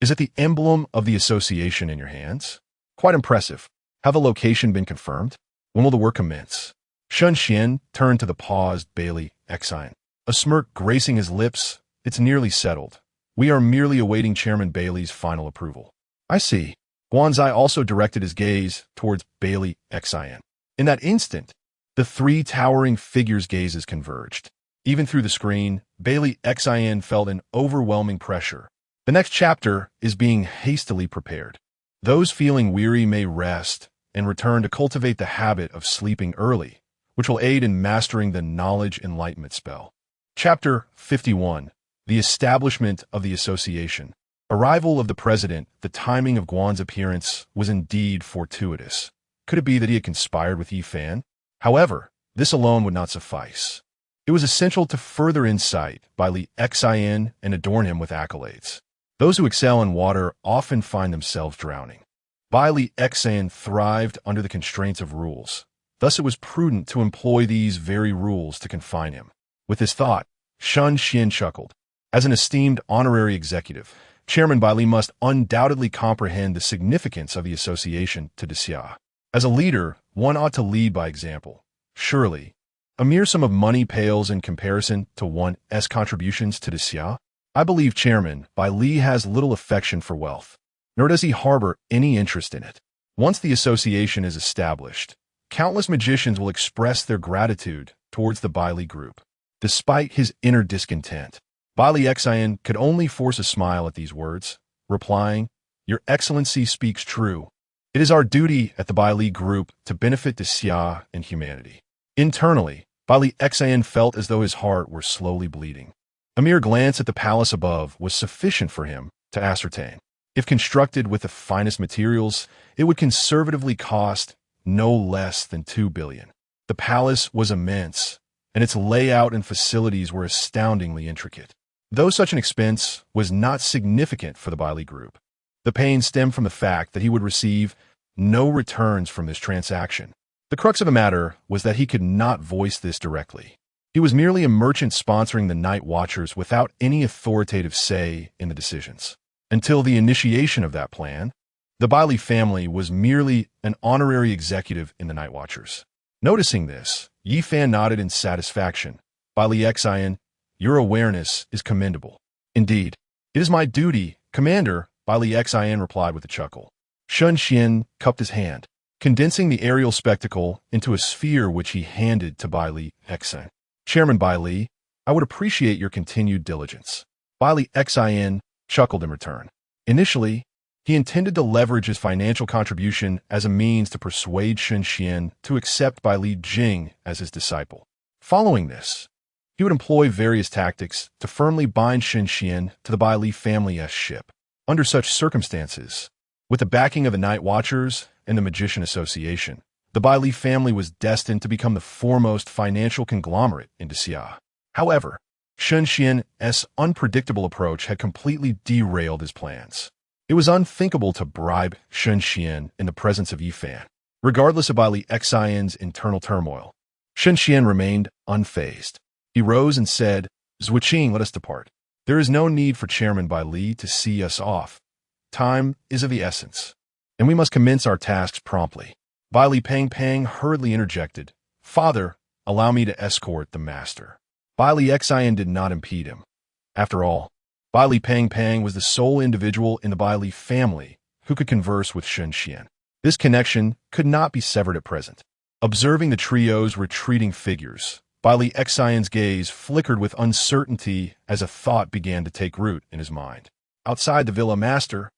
Speaker 1: Is it the emblem of the association in your hands? Quite impressive. Have the location been confirmed? When will the work commence?" Shen Xuan turned to the paused Bailey Xin. A smirk gracing his lips. "It's nearly settled. We are merely awaiting Chairman Bailey's final approval." "I see." Guanzai also directed his gaze towards Bailey Xin. In that instant, the three towering figures' gazes converged. Even through the screen, Bailey Xin felt an overwhelming pressure. The next chapter is being hastily prepared. Those feeling weary may rest and return to cultivate the habit of sleeping early, which will aid in mastering the knowledge enlightenment spell. Chapter 51. The Establishment of the Association. Arrival of the President. The timing of Guan's appearance was indeed fortuitous. Could it be that he had conspired with Yi Fan? However, this alone would not suffice. It was essential to further insight Bailey Xin and adorn him with accolades. Those who excel in water often find themselves drowning. Bailey Xin thrived under the constraints of rules. Thus it was prudent to employ these very rules to confine him. With this thought, Shen Xuan chuckled. As an esteemed honorary executive, Chairman Bailey must undoubtedly comprehend the significance of the association to Xia. As a leader, one ought to lead by example. Surely, a mere sum of money pales in comparison to one's contributions to Xia. I believe Chairman Bailey has little affection for wealth, nor does he harbor any interest in it. Once the association is established, countless magicians will express their gratitude towards the Bailey group. Despite his inner discontent, Bailey Xin could only force a smile at these words. replying, "Your Excellency speaks true. It is our duty at the Baili group to benefit the Xia and humanity." Internally, Baili Xian felt as though his heart were slowly bleeding. A mere glance at the palace above was sufficient for him to ascertain. If constructed with the finest materials, it would conservatively cost no less than 2 billion. The palace was immense, and its layout and facilities were astoundingly intricate. Though such an expense was not significant for the Baili group, the pain stemmed from the fact that he would receive no returns from this transaction. The crux of the matter was that he could not voice this directly. He was merely a merchant sponsoring the Night Watchers without any authoritative say in the decisions. Until the initiation of that plan, the Baili family was merely an honorary executive in the Night Watchers. Noticing this, Yi Fan nodded in satisfaction. "Baili Xian, your awareness is commendable." "Indeed, it is my duty, Commander," Baili Xian replied with a chuckle. Shen Xuan cupped his hand, condensing the aerial spectacle into a sphere which he handed to Baili Xian. "Chairman Baili, I would appreciate your continued diligence." Baili Xian chuckled in return. Initially, he intended to leverage his financial contribution as a means to persuade Shen Xuan to accept Baili Jing as his disciple. Following this, he would employ various tactics to firmly bind Shen Xuan to the Baili family's ship. Under such circumstances, with the backing of the Night Watchers and the Magician Association, the Baili family was destined to become the foremost financial conglomerate in Xia. However, Shen Xuan's unpredictable approach had completely derailed his plans. It was unthinkable to bribe Shen Xuan in the presence of Yi Fan. Regardless of Baili Xian's internal turmoil, Shen Xuan remained unfazed. He rose and said, "Zhuqing, let us depart. There is no need for Chairman Baili to see us off. Time is of the essence, and we must commence our tasks promptly." Baili Pang hurriedly interjected, "Father, allow me to escort the master." Baili Xian did not impede him. After all, Baili Pang was the sole individual in the Baili family who could converse with Shen Xuan. This connection could not be severed at present. Observing the trio's retreating figures, Baili Xian's gaze flickered with uncertainty as a thought began to take root in his mind. "Outside the villa, master,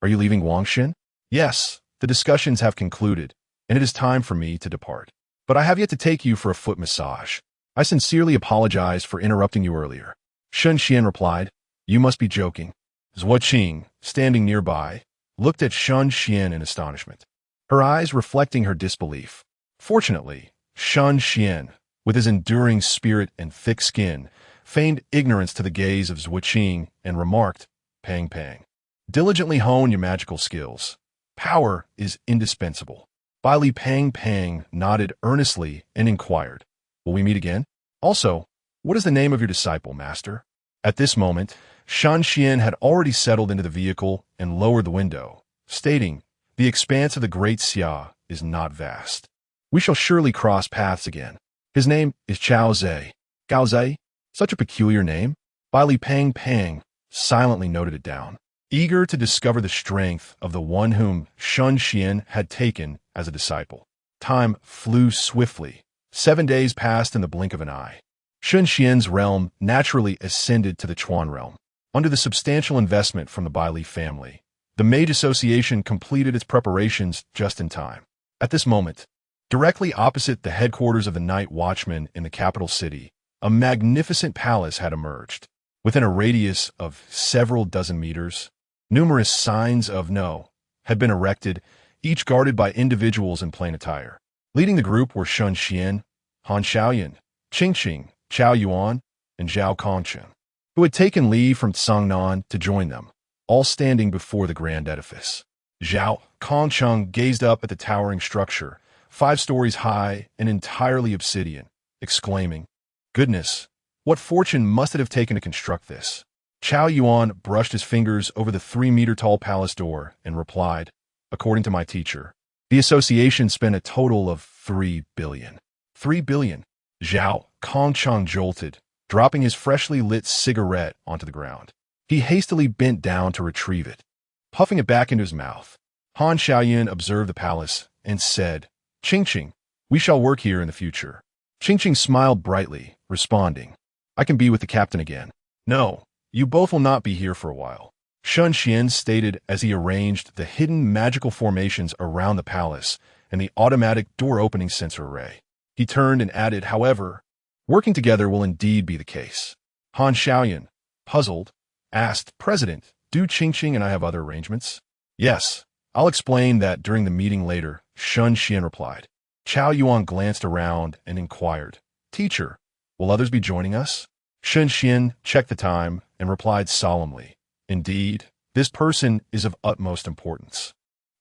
Speaker 1: are you leaving Wangshen?" "Yes, the discussions have concluded, and it is time for me to depart. But I have yet to take you for a foot massage. I sincerely apologize for interrupting you earlier." Shen Xuan replied, "You must be joking." Zhuqing, standing nearby, looked at Shen Xuan in astonishment, her eyes reflecting her disbelief. Fortunately, Shen Xuan, with his enduring spirit and thick skin, feigned ignorance to the gaze of Zhuqing and remarked, "Pang. Diligently hone your magical skills. Power is indispensable." Baili Pang nodded earnestly and inquired, "Will we meet again? Also, what is the name of your disciple, master?" At this moment, Shen Xuan had already settled into the vehicle and lowered the window, stating, "The expanse of the Great Xia is not vast. We shall surely cross paths again. His name is Chao Zhe." "Gao Zhe? Such a peculiar name?" Baili Pang silently noted it down, eager to discover the strength of the one whom Shen Xuan had taken as a disciple. Time flew swiftly. 7 days passed in the blink of an eye. Shen Xuan's realm naturally ascended to the Chuan realm. Under the substantial investment from the Baili family, the Mage Association completed its preparations just in time. At this moment, directly opposite the headquarters of the Night Watchmen in the capital city, a magnificent palace had emerged. Within a radius of several dozen meters, numerous signs of no had been erected, each guarded by individuals in plain attire. Leading the group were Shen Xuan, Han Xiaoyan, Qingqing, Chao Yuan, and Zhao Kongcheng, who had taken leave from Tsangnan to join them, all standing before the grand edifice. Zhao Kongcheng gazed up at the towering structure, 5 stories high and entirely obsidian, exclaiming, "Goodness, what fortune must it have taken to construct this?" Chao Yuan brushed his fingers over the 3-meter-tall palace door and replied, "According to my teacher, the association spent a total of 3 billion. 3 billion. Zhao Kongcheng jolted, dropping his freshly lit cigarette onto the ground. He hastily bent down to retrieve it, puffing it back into his mouth. Han Xiaoyan observed the palace and said, "Qingqing, we shall work here in the future." Qingqing smiled brightly, responding, "I can be with the captain again." "No, you both will not be here for a while." Shen Xuan stated as he arranged the hidden magical formations around the palace and the automatic door-opening sensor array. He turned and added, however, working together will indeed be the case. Han Xiaoyan, puzzled, asked, President, do Qingqing and I have other arrangements? Yes, I'll explain that during the meeting later, Shen Xuan replied. Chao Yuan glanced around and inquired, Teacher, will others be joining us? Shen Xuan checked the time and replied solemnly, Indeed, this person is of utmost importance.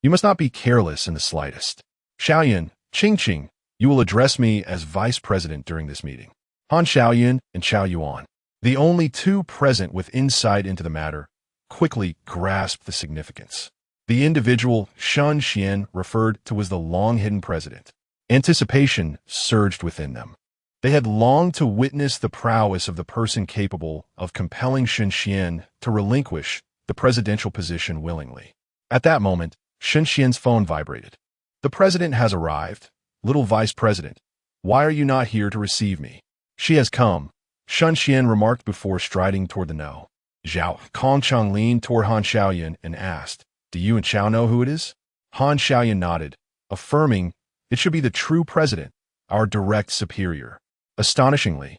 Speaker 1: You must not be careless in the slightest. Xiaoyan, Qingqing, you will address me as vice president during this meeting. Han Xiaoyan and Chao Yuan, the only two present with insight into the matter, quickly grasped the significance. The individual Shen Xuan referred to as the long-hidden president. Anticipation surged within them. They had longed to witness the prowess of the person capable of compelling Shen Xuan to relinquish the presidential position willingly. At that moment, Shen Xuan's phone vibrated. The president has arrived. Little vice president, why are you not here to receive me? She has come, Shen Xuan remarked before striding toward the no. Zhao Kongcheng leaned toward Han Xiaoyan and asked, Do you and Chao know who it is? Han Xiaoyan nodded, affirming, It should be the true president, our direct superior. Astonishingly,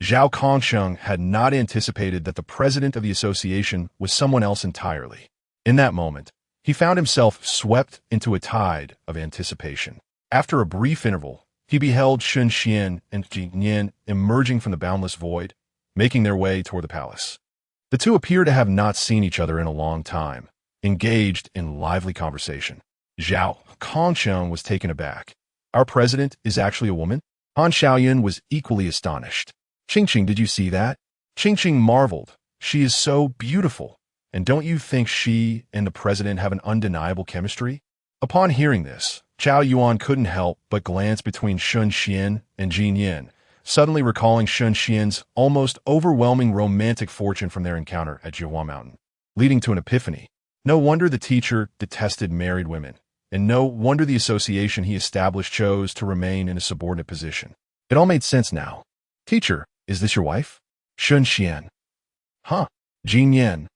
Speaker 1: Zhao Kongcheng had not anticipated that the president of the association was someone else entirely. In that moment, he found himself swept into a tide of anticipation. After a brief interval, he beheld Shen Xuan and Jin emerging from the boundless void, making their way toward the palace. The two appeared to have not seen each other in a long time, engaged in lively conversation. Zhao Kongcheng was taken aback. Our president is actually a woman? Han Xiaoyan was equally astonished. Qingqing, did you see that? Qingqing marveled. She is so beautiful. And don't you think she and the president have an undeniable chemistry? Upon hearing this, Chao Yuan couldn't help but glance between Shen Xuan and Jin Yin, suddenly recalling Shen Xian's almost overwhelming romantic fortune from their encounter at Jiahua Mountain, leading to an epiphany. No wonder the teacher detested married women, and no wonder the association he established chose to remain in a subordinate position. It all made sense now. Teacher, is this your wife? Shen Xuan. Huh. Jin Yin.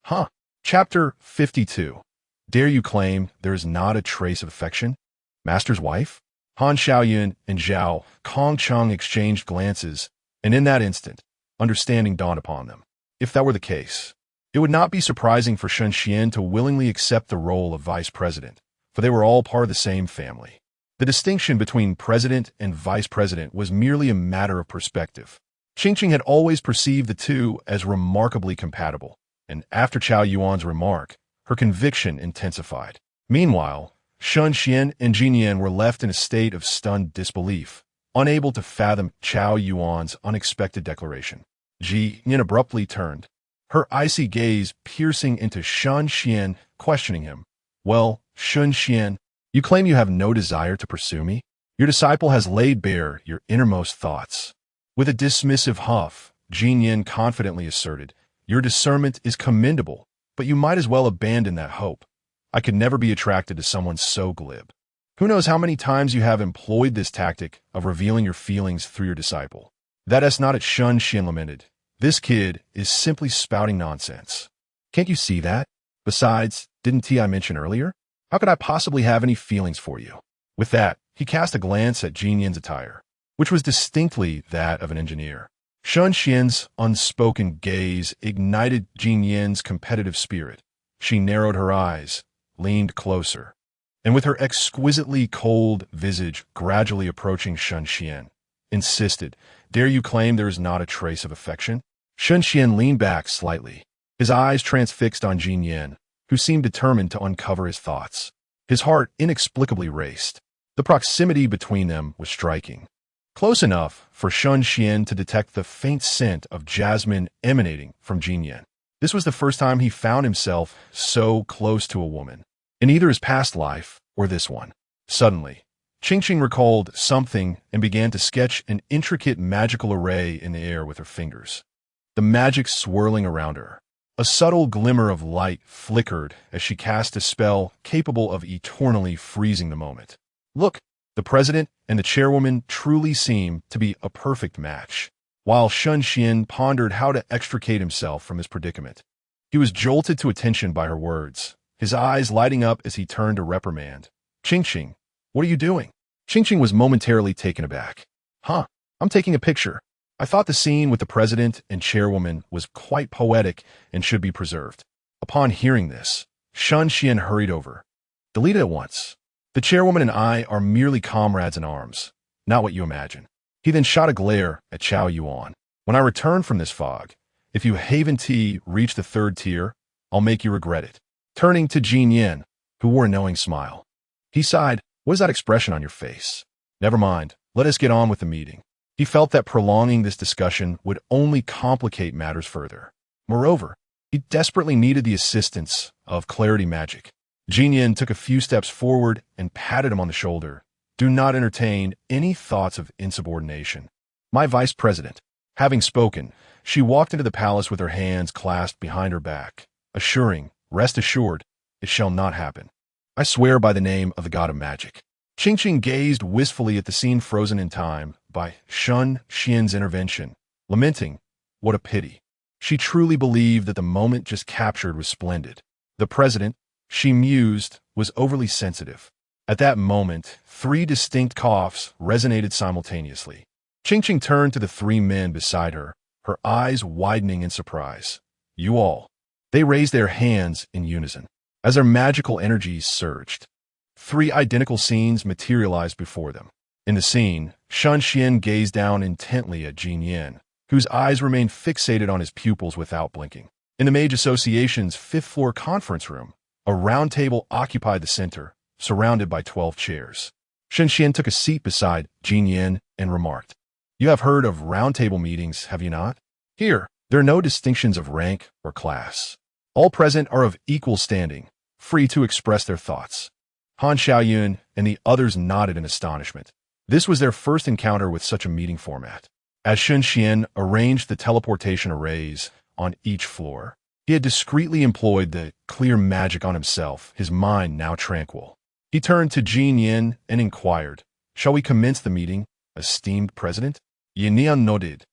Speaker 1: Huh. Chapter 52. Dare you claim there is not a trace of affection? Master's wife? Han Xiaoyan and Zhao Kongcheng exchanged glances, and in that instant, understanding dawned upon them. If that were the case, it would not be surprising for Shen Xuan to willingly accept the role of vice president, for they were all part of the same family. The distinction between president and vice president was merely a matter of perspective. Qingqing had always perceived the two as remarkably compatible, and after Chao Yuan's remark, her conviction intensified. Meanwhile, Shen Xuan and Jin Yin were left in a state of stunned disbelief, unable to fathom Chao Yuan's unexpected declaration. Jin Yin abruptly turned, her icy gaze piercing into Shen Xuan, questioning him. Well, Shen Xuan, you claim you have no desire to pursue me? Your disciple has laid bare your innermost thoughts. With a dismissive huff, Jin Yin confidently asserted, Your discernment is commendable, but you might as well abandon that hope. I could never be attracted to someone so glib. Who knows how many times you have employed this tactic of revealing your feelings through your disciple. That is not at Shen Xuan lamented. This kid is simply spouting nonsense. Can't you see that? Besides, didn't I mention earlier? How could I possibly have any feelings for you? With that, he cast a glance at Jin Yin's attire, which was distinctly that of an engineer. Shen Xuan's unspoken gaze ignited Jin Yin's competitive spirit. She narrowed her eyes, leaned closer, and with her exquisitely cold visage gradually approaching Shen Xuan, insisted, Dare you claim there is not a trace of affection? Shen Xuan leaned back slightly, his eyes transfixed on Jin Yin, who seemed determined to uncover his thoughts. His heart inexplicably raced. The proximity between them was striking. Close enough for Shen Xuan to detect the faint scent of jasmine emanating from Jin Yin. This was the first time he found himself so close to a woman, in either his past life or this one. Suddenly, Qingqing recalled something and began to sketch an intricate magical array in the air with her fingers, the magic swirling around her. A subtle glimmer of light flickered as she cast a spell capable of eternally freezing the moment. Look, the president and the chairwoman truly seem to be a perfect match. While Shen Xuan pondered how to extricate himself from his predicament, He was jolted to attention by her words, his eyes lighting up as he turned to reprimand. Qingqing, what are you doing? Qingqing was momentarily taken aback. Huh, I'm taking a picture. I thought the scene with the president and chairwoman was quite poetic and should be preserved. Upon hearing this, Shen Xuan hurried over. Delete it at once. The chairwoman and I are merely comrades in arms, not what you imagine. He then shot a glare at Chao Yuan. When I return from this fog, if you Haven T reach the third tier, I'll make you regret it. Turning to Jin Yin, who wore a knowing smile. He sighed, what is that expression on your face? Never mind, let us get on with the meeting. He felt that prolonging this discussion would only complicate matters further. Moreover, he desperately needed the assistance of clarity magic. Jin Yin took a few steps forward and patted him on the shoulder. Do not entertain any thoughts of insubordination. My vice president. Having spoken, she walked into the palace with her hands clasped behind her back, assuring, rest assured, it shall not happen. I swear by the name of the god of magic. Qingqing gazed wistfully at the scene frozen in time by Shen Xuan's intervention, lamenting, what a pity. She truly believed that the moment just captured was splendid. The president, she mused, was overly sensitive. At that moment, 3 distinct coughs resonated simultaneously. Qingqing turned to the 3 men beside her, her eyes widening in surprise. You all. They raised their hands in unison. As their magical energies surged, 3 identical scenes materialized before them. In the scene, Shen Xuan gazed down intently at Jin Yin, whose eyes remained fixated on his pupils without blinking. In the Mage Association's 5th-floor conference room, a round table occupied the center, surrounded by 12 chairs. Shen Xuan took a seat beside Jin Yin and remarked, you have heard of round table meetings, have you not? Here, there are no distinctions of rank or class. All present are of equal standing, free to express their thoughts. Han Xiaoyun and the others nodded in astonishment. This was their first encounter with such a meeting format. As Shen Xuan arranged the teleportation arrays on each floor, he had discreetly employed the clear magic on himself, his mind now tranquil. He turned to Jin Yin and inquired, shall we commence the meeting, esteemed president? Yin Nian nodded,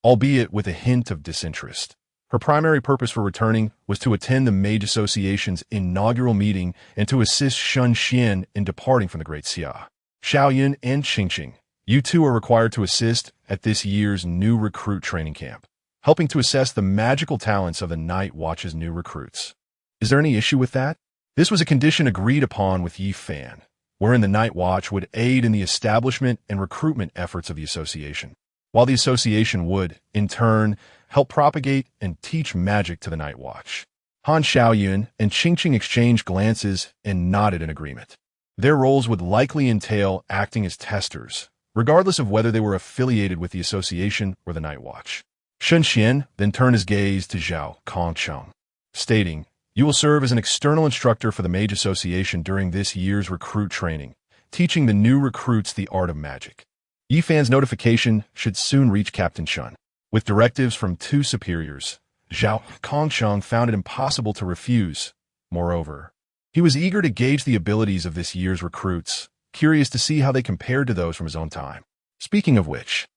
Speaker 1: albeit with a hint of disinterest. Her primary purpose for returning was to attend the Mage Association's inaugural meeting and to assist Shen Xuan in departing from the Great Xia. Xiaoyun and Qingqing, you two are required to assist at this year's new recruit training camp, helping to assess the magical talents of the Night Watch's new recruits. Is there any issue with that? This was a condition agreed upon with Yi Fan, wherein the Night Watch would aid in the establishment and recruitment efforts of the association, while the association would, in turn, help propagate and teach magic to the Night Watch. Han Xiaoyun and Qingqing exchanged glances and nodded in agreement. Their roles would likely entail acting as testers, regardless of whether they were affiliated with the association or the Night Watch. Shen Xuan then turned his gaze to Zhao Kongcheng, stating, you will serve as an external instructor for the Mage Association during this year's recruit training, teaching the new recruits the art of magic. Yi Fan's notification should soon reach Captain Shen. With directives from 2 superiors, Zhao Kongcheng found it impossible to refuse. Moreover, he was eager to gauge the abilities of this year's recruits, curious to see how they compared to those from his own time. Speaking of which,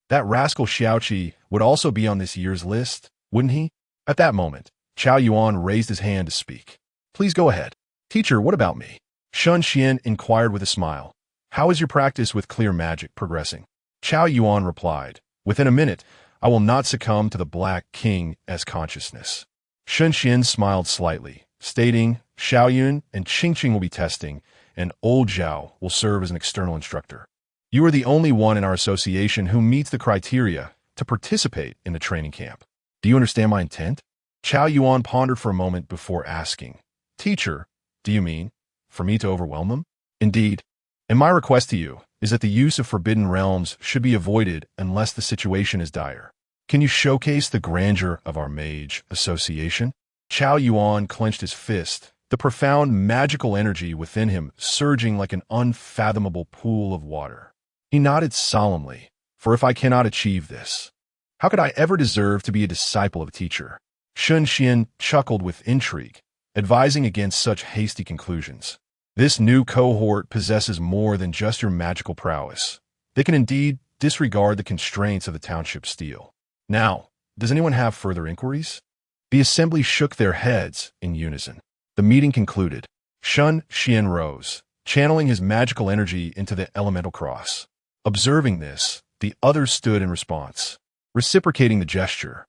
Speaker 1: that rascal Xiaoqi would also be on this year's list, wouldn't he? At that moment, Chao Yuan raised his hand to speak. Please go ahead. Teacher, what about me? Shen Xuan inquired with a smile. How is your practice with clear magic progressing? Chao Yuan replied, within a minute, I will not succumb to the Black King as consciousness. Shen Xuan smiled slightly, stating, Xiaoyun and Qingqing will be testing, and old Zhao will serve as an external instructor. You are the only one in our association who meets the criteria to participate in the training camp. Do you understand my intent? Chao Yuan pondered for a moment before asking, Teacher, do you mean for me to overwhelm them? Indeed, and my request to you is that the use of forbidden realms should be avoided unless the situation is dire. Can you showcase the grandeur of our Mage Association? Chao Yuan clenched his fist, the profound magical energy within him surging like an unfathomable pool of water. He nodded solemnly, for if I cannot achieve this, how could I ever deserve to be a disciple of a teacher? Shen Xuan chuckled with intrigue, advising against such hasty conclusions. This new cohort possesses more than just your magical prowess. They can indeed disregard the constraints of the township steel. Now, does anyone have further inquiries? The assembly shook their heads in unison. The meeting concluded. Shen Xuan rose, channeling his magical energy into the elemental cross. Observing this, the others stood in response, reciprocating the gesture.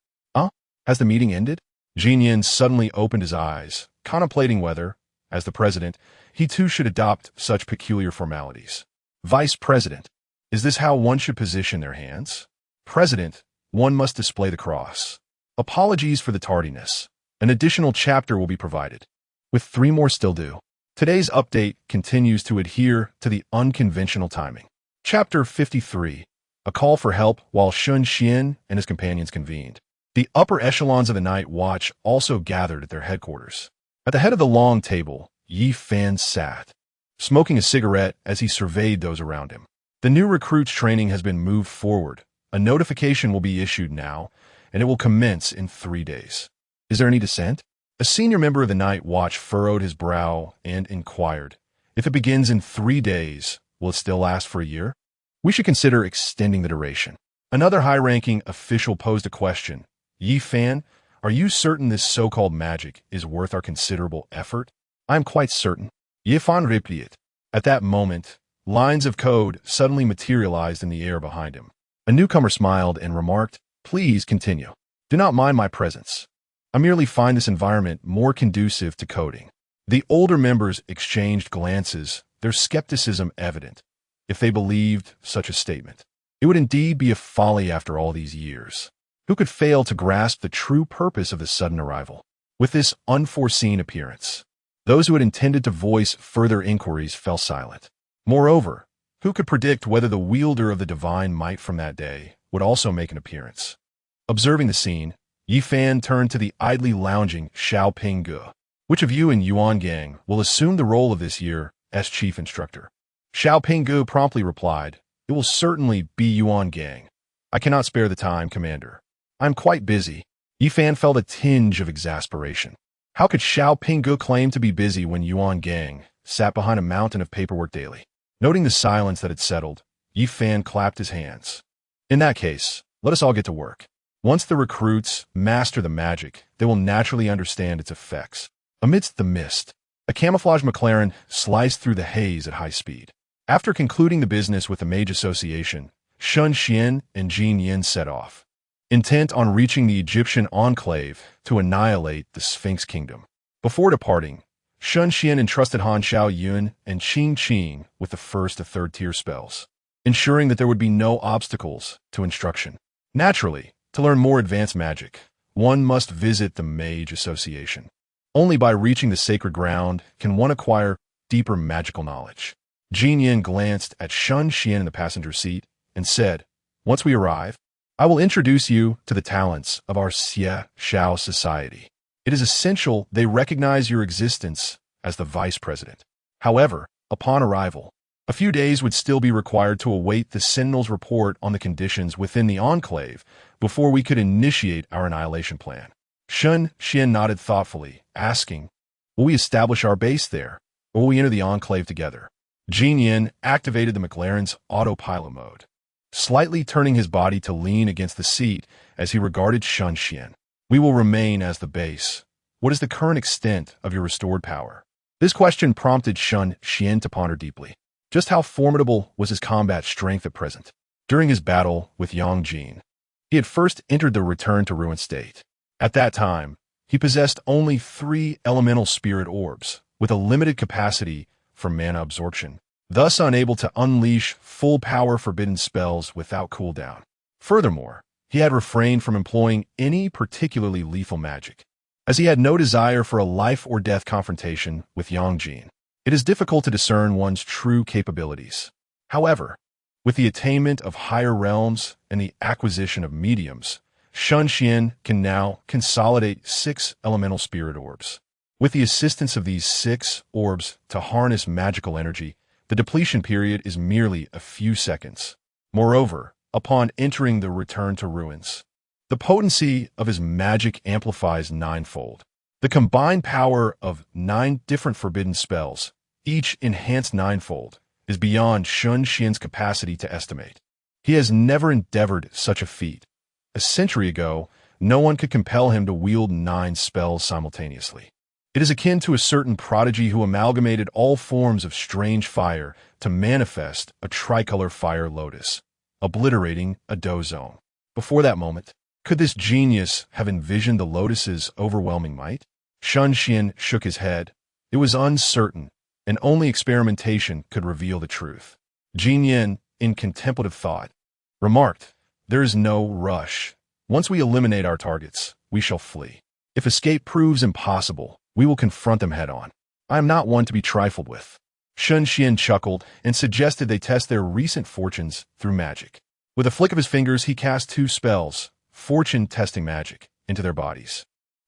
Speaker 1: Has the meeting ended? Jin Yin suddenly opened his eyes, contemplating whether, as the president, he too should adopt such peculiar formalities. Vice President, is this how one should position their hands? President, one must display the cross. Apologies for the tardiness. An additional chapter will be provided, with 3 more still due. Today's update continues to adhere to the unconventional timing. Chapter 53, a call for help while Shen Xuan and his companions convened. The upper echelons of the Night Watch also gathered at their headquarters. At the head of the long table, Yi Fan sat, smoking a cigarette as he surveyed those around him. The new recruits' training has been moved forward. A notification will be issued now, and it will commence in 3 days. Is there any dissent? A senior member of the Night Watch furrowed his brow and inquired, if it begins in 3 days, will it still last for a year? We should consider extending the duration. Another high-ranking official posed a question. Yi Fan, are you certain this so-called magic is worth our considerable effort? I am quite certain. Yi Fan replied. At that moment, lines of code suddenly materialized in the air behind him. A newcomer smiled and remarked, please continue. Do not mind my presence. I merely find this environment more conducive to coding. The older members exchanged glances, their skepticism evident. If they believed such a statement, it would indeed be a folly after all these years. Who could fail to grasp the true purpose of this sudden arrival? With this unforeseen appearance, those who had intended to voice further inquiries fell silent. Moreover, who could predict whether the wielder of the divine might from that day would also make an appearance? Observing the scene, Yi Fan turned to the idly lounging Xiao Pingge. Which of you in Yuan Gang will assume the role of this year as chief instructor? Xiao Pingge promptly replied, it will certainly be Yuan Gang. I cannot spare the time, Commander. I am quite busy. Yi Fan felt a tinge of exasperation. How could Xiao Pingge claim to be busy when Yuan Gang sat behind a mountain of paperwork daily? Noting the silence that had settled, Yi Fan clapped his hands. In that case, let us all get to work. Once the recruits master the magic, they will naturally understand its effects. Amidst the mist, a camouflage McLaren sliced through the haze at high speed. After concluding the business with the Mage Association, Shen Xuan and Jin Yin set off, intent on reaching the Egyptian enclave to annihilate the Sphinx Kingdom. Before departing, Shen Xuan entrusted Han Xiao Yun and Qing Qing with the 1st to 3rd tier spells, ensuring that there would be no obstacles to instruction. Naturally, to learn more advanced magic, one must visit the Mage Association. Only by reaching the sacred ground can one acquire deeper magical knowledge. Jin Yin glanced at Shen Xuan in the passenger seat and said, once we arrive, I will introduce you to the talents of our Xie Xiao society. It is essential they recognize your existence as the vice president. However, upon arrival, a few days would still be required to await the Sentinel's report on the conditions within the enclave before we could initiate our annihilation plan. Shen Xuan nodded thoughtfully, asking, will we establish our base there, or will we enter the enclave together? Jin Yin activated the McLaren's autopilot mode, slightly turning his body to lean against the seat as he regarded Shen Xuan. We will remain as the base. What is the current extent of your restored power? This question prompted Shen Xuan to ponder deeply. Just how formidable was his combat strength at present? During his battle with Yang Jin, he had first entered the return to ruin state. At that time, he possessed only 3 elemental spirit orbs, with a limited capacity for mana absorption, thus unable to unleash full power forbidden spells without cooldown. Furthermore, he had refrained from employing any particularly lethal magic, as he had no desire for a life-or-death confrontation with Yang Jin. It is difficult to discern one's true capabilities. However, with the attainment of higher realms and the acquisition of mediums, Shen Xuan can now consolidate 6 elemental spirit orbs. With the assistance of these 6 orbs to harness magical energy, the depletion period is merely a few seconds. Moreover, upon entering the return to ruins, the potency of his magic amplifies 9-fold. The combined power of 9 different forbidden spells, each enhanced 9-fold, is beyond Shen Xuan's capacity to estimate. He has never endeavored such a feat. A century ago, no one could compel him to wield 9 spells simultaneously. It is akin to a certain prodigy who amalgamated all forms of strange fire to manifest a tricolor fire lotus, obliterating a dozome. Before that moment, could this genius have envisioned the lotus's overwhelming might? Shen Xuan shook his head. It was uncertain, and only experimentation could reveal the truth. Jin Yin, in contemplative thought, remarked, "There is no rush. Once we eliminate our targets, we shall flee. If escape proves impossible, we will confront them head-on. I am not one to be trifled with." Shen Xuan chuckled and suggested they test their recent fortunes through magic. With a flick of his fingers, he cast 2 spells, fortune-testing magic, into their bodies.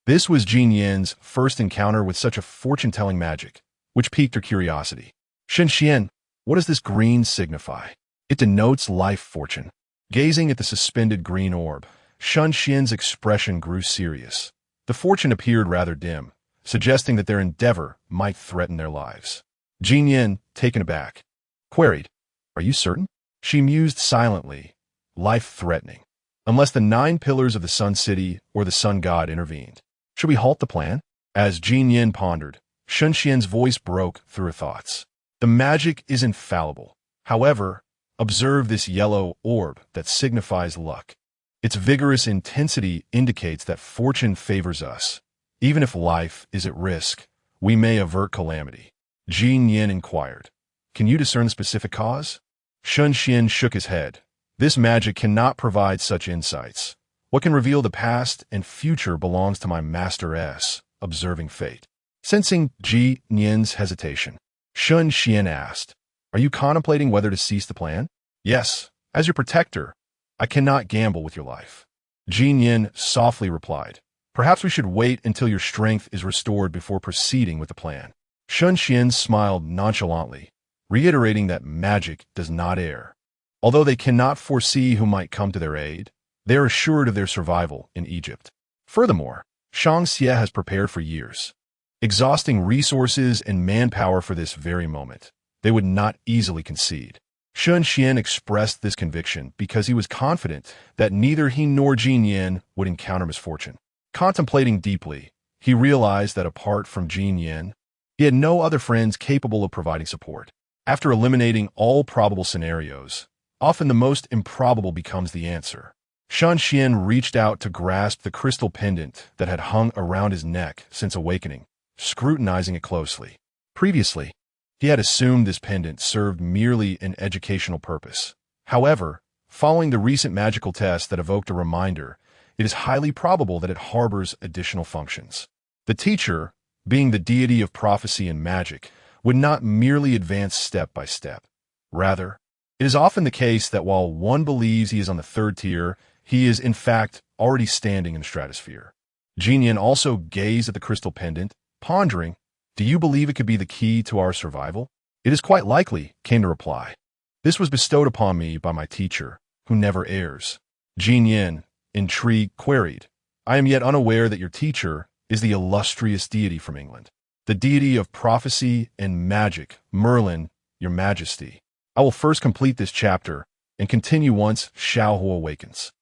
Speaker 1: This was Jin Yin's first encounter with such a fortune-telling magic, which piqued her curiosity. "Shen Xuan, what does this green signify?" "It denotes life fortune." Gazing at the suspended green orb, Shen Xuan's expression grew serious. The fortune appeared rather dim, suggesting that their endeavor might threaten their lives. Jin Yin, taken aback, queried, "Are you certain?" She mused silently, life-threatening, unless the 9 pillars of the Sun City or the Sun God intervened. Should we halt the plan? As Jin Yin pondered, Shen Xuan's voice broke through her thoughts. "The magic is infallible. However, observe this yellow orb that signifies luck. Its vigorous intensity indicates that fortune favors us. Even if life is at risk, we may avert calamity." Jin Yin inquired, "Can you discern the specific cause?" Shen Xuan shook his head. "This magic cannot provide such insights. What can reveal the past and future belongs to my Master S, observing fate." Sensing Jin Yin's hesitation, Shen Xuan asked, "Are you contemplating whether to cease the plan?" "Yes, as your protector, I cannot gamble with your life." Jin Yin softly replied, "Perhaps we should wait until your strength is restored before proceeding with the plan." Shen Xuan smiled nonchalantly, reiterating that magic does not err. Although they cannot foresee who might come to their aid, they are assured of their survival in Egypt. Furthermore, Shang Xie has prepared for years, exhausting resources and manpower for this very moment. They would not easily concede. Shen Xuan expressed this conviction because he was confident that neither he nor Jin Yin would encounter misfortune. Contemplating deeply, he realized that apart from Jin Yin, he had no other friends capable of providing support. After eliminating all probable scenarios, often the most improbable becomes the answer. Shen Xuan reached out to grasp the crystal pendant that had hung around his neck since awakening, scrutinizing it closely. Previously, he had assumed this pendant served merely an educational purpose. However, following the recent magical test that evoked a reminder, it is highly probable that it harbors additional functions. The teacher, being the deity of prophecy and magic, would not merely advance step by step. Rather, it is often the case that while one believes he is on the 3rd tier, he is in fact already standing in the stratosphere. Jin Yin also gazed at the crystal pendant, pondering, "Do you believe it could be the key to our survival?" "It is quite likely," came the reply. "This was bestowed upon me by my teacher, who never errs." Jin Yin, intrigued, queried, "I am yet unaware that your teacher is the illustrious deity from England, the deity of prophecy and magic, Merlin, your majesty. I will first complete this chapter and continue once Xiaohu awakens."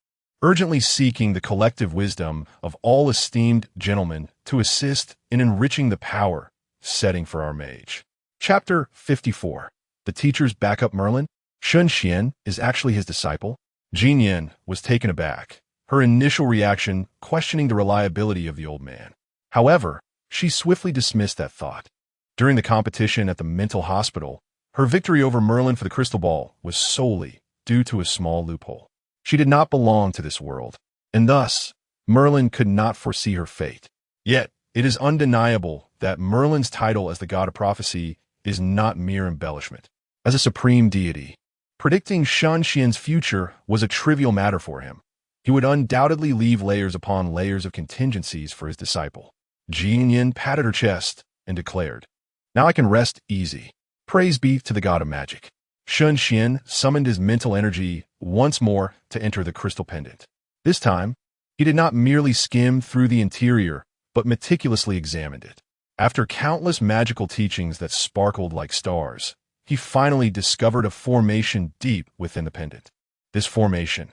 Speaker 1: Urgently seeking the collective wisdom of all esteemed gentlemen to assist in enriching the power setting for our mage. Chapter 54. The teacher's backup Merlin? Shen Xuan is actually his disciple? Jin Yin was taken aback, her initial reaction questioning the reliability of the old man. However, she swiftly dismissed that thought. During the competition at the mental hospital, her victory over Merlin for the crystal ball was solely due to a small loophole. She did not belong to this world, and thus, Merlin could not foresee her fate. Yet, it is undeniable that Merlin's title as the god of prophecy is not mere embellishment. As a supreme deity, predicting Shen Xuan's future was a trivial matter for him. He would undoubtedly leave layers upon layers of contingencies for his disciple. Jin Yin patted her chest and declared, "Now I can rest easy. Praise be to the god of magic." Shen Xuan summoned his mental energy once more to enter the crystal pendant. This time, he did not merely skim through the interior, but meticulously examined it. After countless magical teachings that sparkled like stars, he finally discovered a formation deep within the pendant. This formation,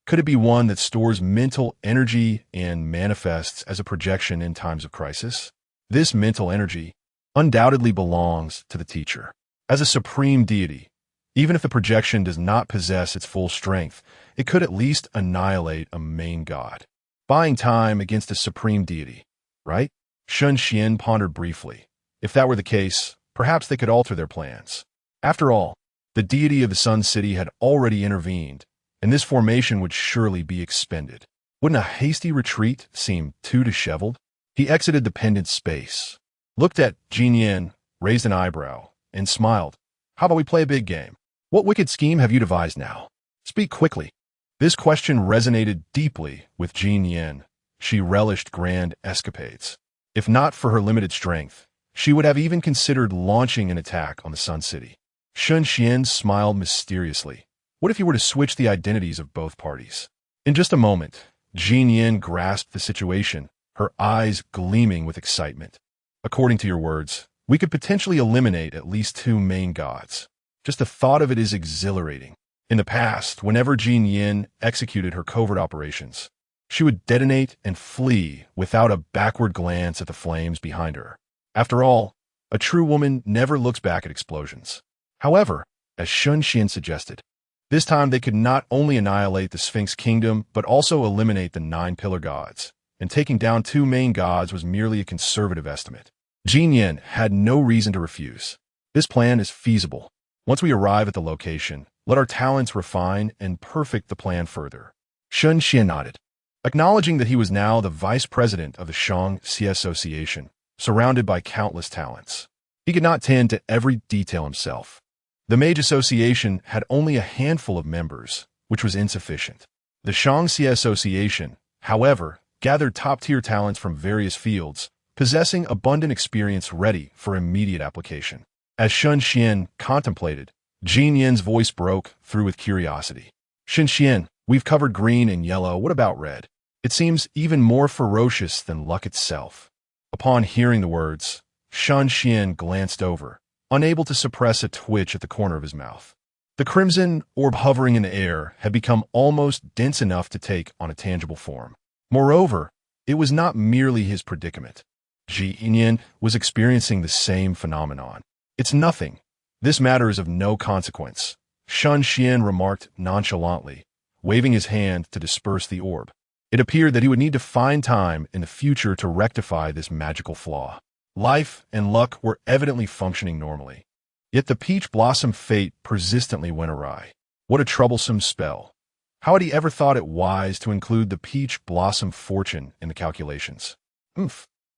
Speaker 1: Could it be one that stores mental energy and manifests as a projection in times of crisis? This mental energy undoubtedly belongs to the teacher. As a supreme deity, even if the projection does not possess its full strength, it could at least annihilate a main god. Buying time against a supreme deity, right? Shen Xuan pondered briefly. If that were the case, perhaps they could alter their plans. After all, the deity of the Sun City had already intervened, and this formation would surely be expended. Wouldn't a hasty retreat seem too disheveled? He exited the pendant space, looked at Jin Yin, raised an eyebrow, and smiled. How about we play a big game? What wicked scheme have you devised now? Speak quickly. This question resonated deeply with Jin Yin. She relished grand escapades. If not for her limited strength, she would have even considered launching an attack on the Sun City. Shen Xuan smiled mysteriously. What if you were to switch the identities of both parties? In just a moment, Jin Yin grasped the situation, her eyes gleaming with excitement. According to your words, we could potentially eliminate at least 2 main gods. Just the thought of it is exhilarating. In the past, whenever Jin Yin executed her covert operations, she would detonate and flee without a backward glance at the flames behind her. After all, a true woman never looks back at explosions. However, as Shen Xuan suggested, this time they could not only annihilate the Sphinx Kingdom, but also eliminate the 9 pillar gods. And taking down 2 main gods was merely a conservative estimate. Jin Yin had no reason to refuse. This plan is feasible. Once we arrive at the location, let our talents refine and perfect the plan further. Shen Xuan nodded, acknowledging that he was now the vice president of the Shaanxi Association, surrounded by countless talents. He could not tend to every detail himself. The Mage Association had only a handful of members, which was insufficient. The Shaanxi Association, however, gathered top-tier talents from various fields, possessing abundant experience ready for immediate application. As Shen Xuan contemplated, Jin Yin's voice broke through with curiosity. Shen Xuan, we've covered green and yellow. What about red? It seems even more ferocious than luck itself. Upon hearing the words, Shen Xuan glanced over, unable to suppress a twitch at the corner of his mouth. The crimson orb hovering in the air had become almost dense enough to take on a tangible form. Moreover, it was not merely his predicament. Jin Yin was experiencing the same phenomenon. It's nothing. This matter is of no consequence, Shen Xuan remarked nonchalantly, waving his hand to disperse the orb. It appeared that he would need to find time in the future to rectify this magical flaw. Life and luck were evidently functioning normally. Yet the peach blossom fate persistently went awry. What a troublesome spell. How had he ever thought it wise to include the peach blossom fortune in the calculations?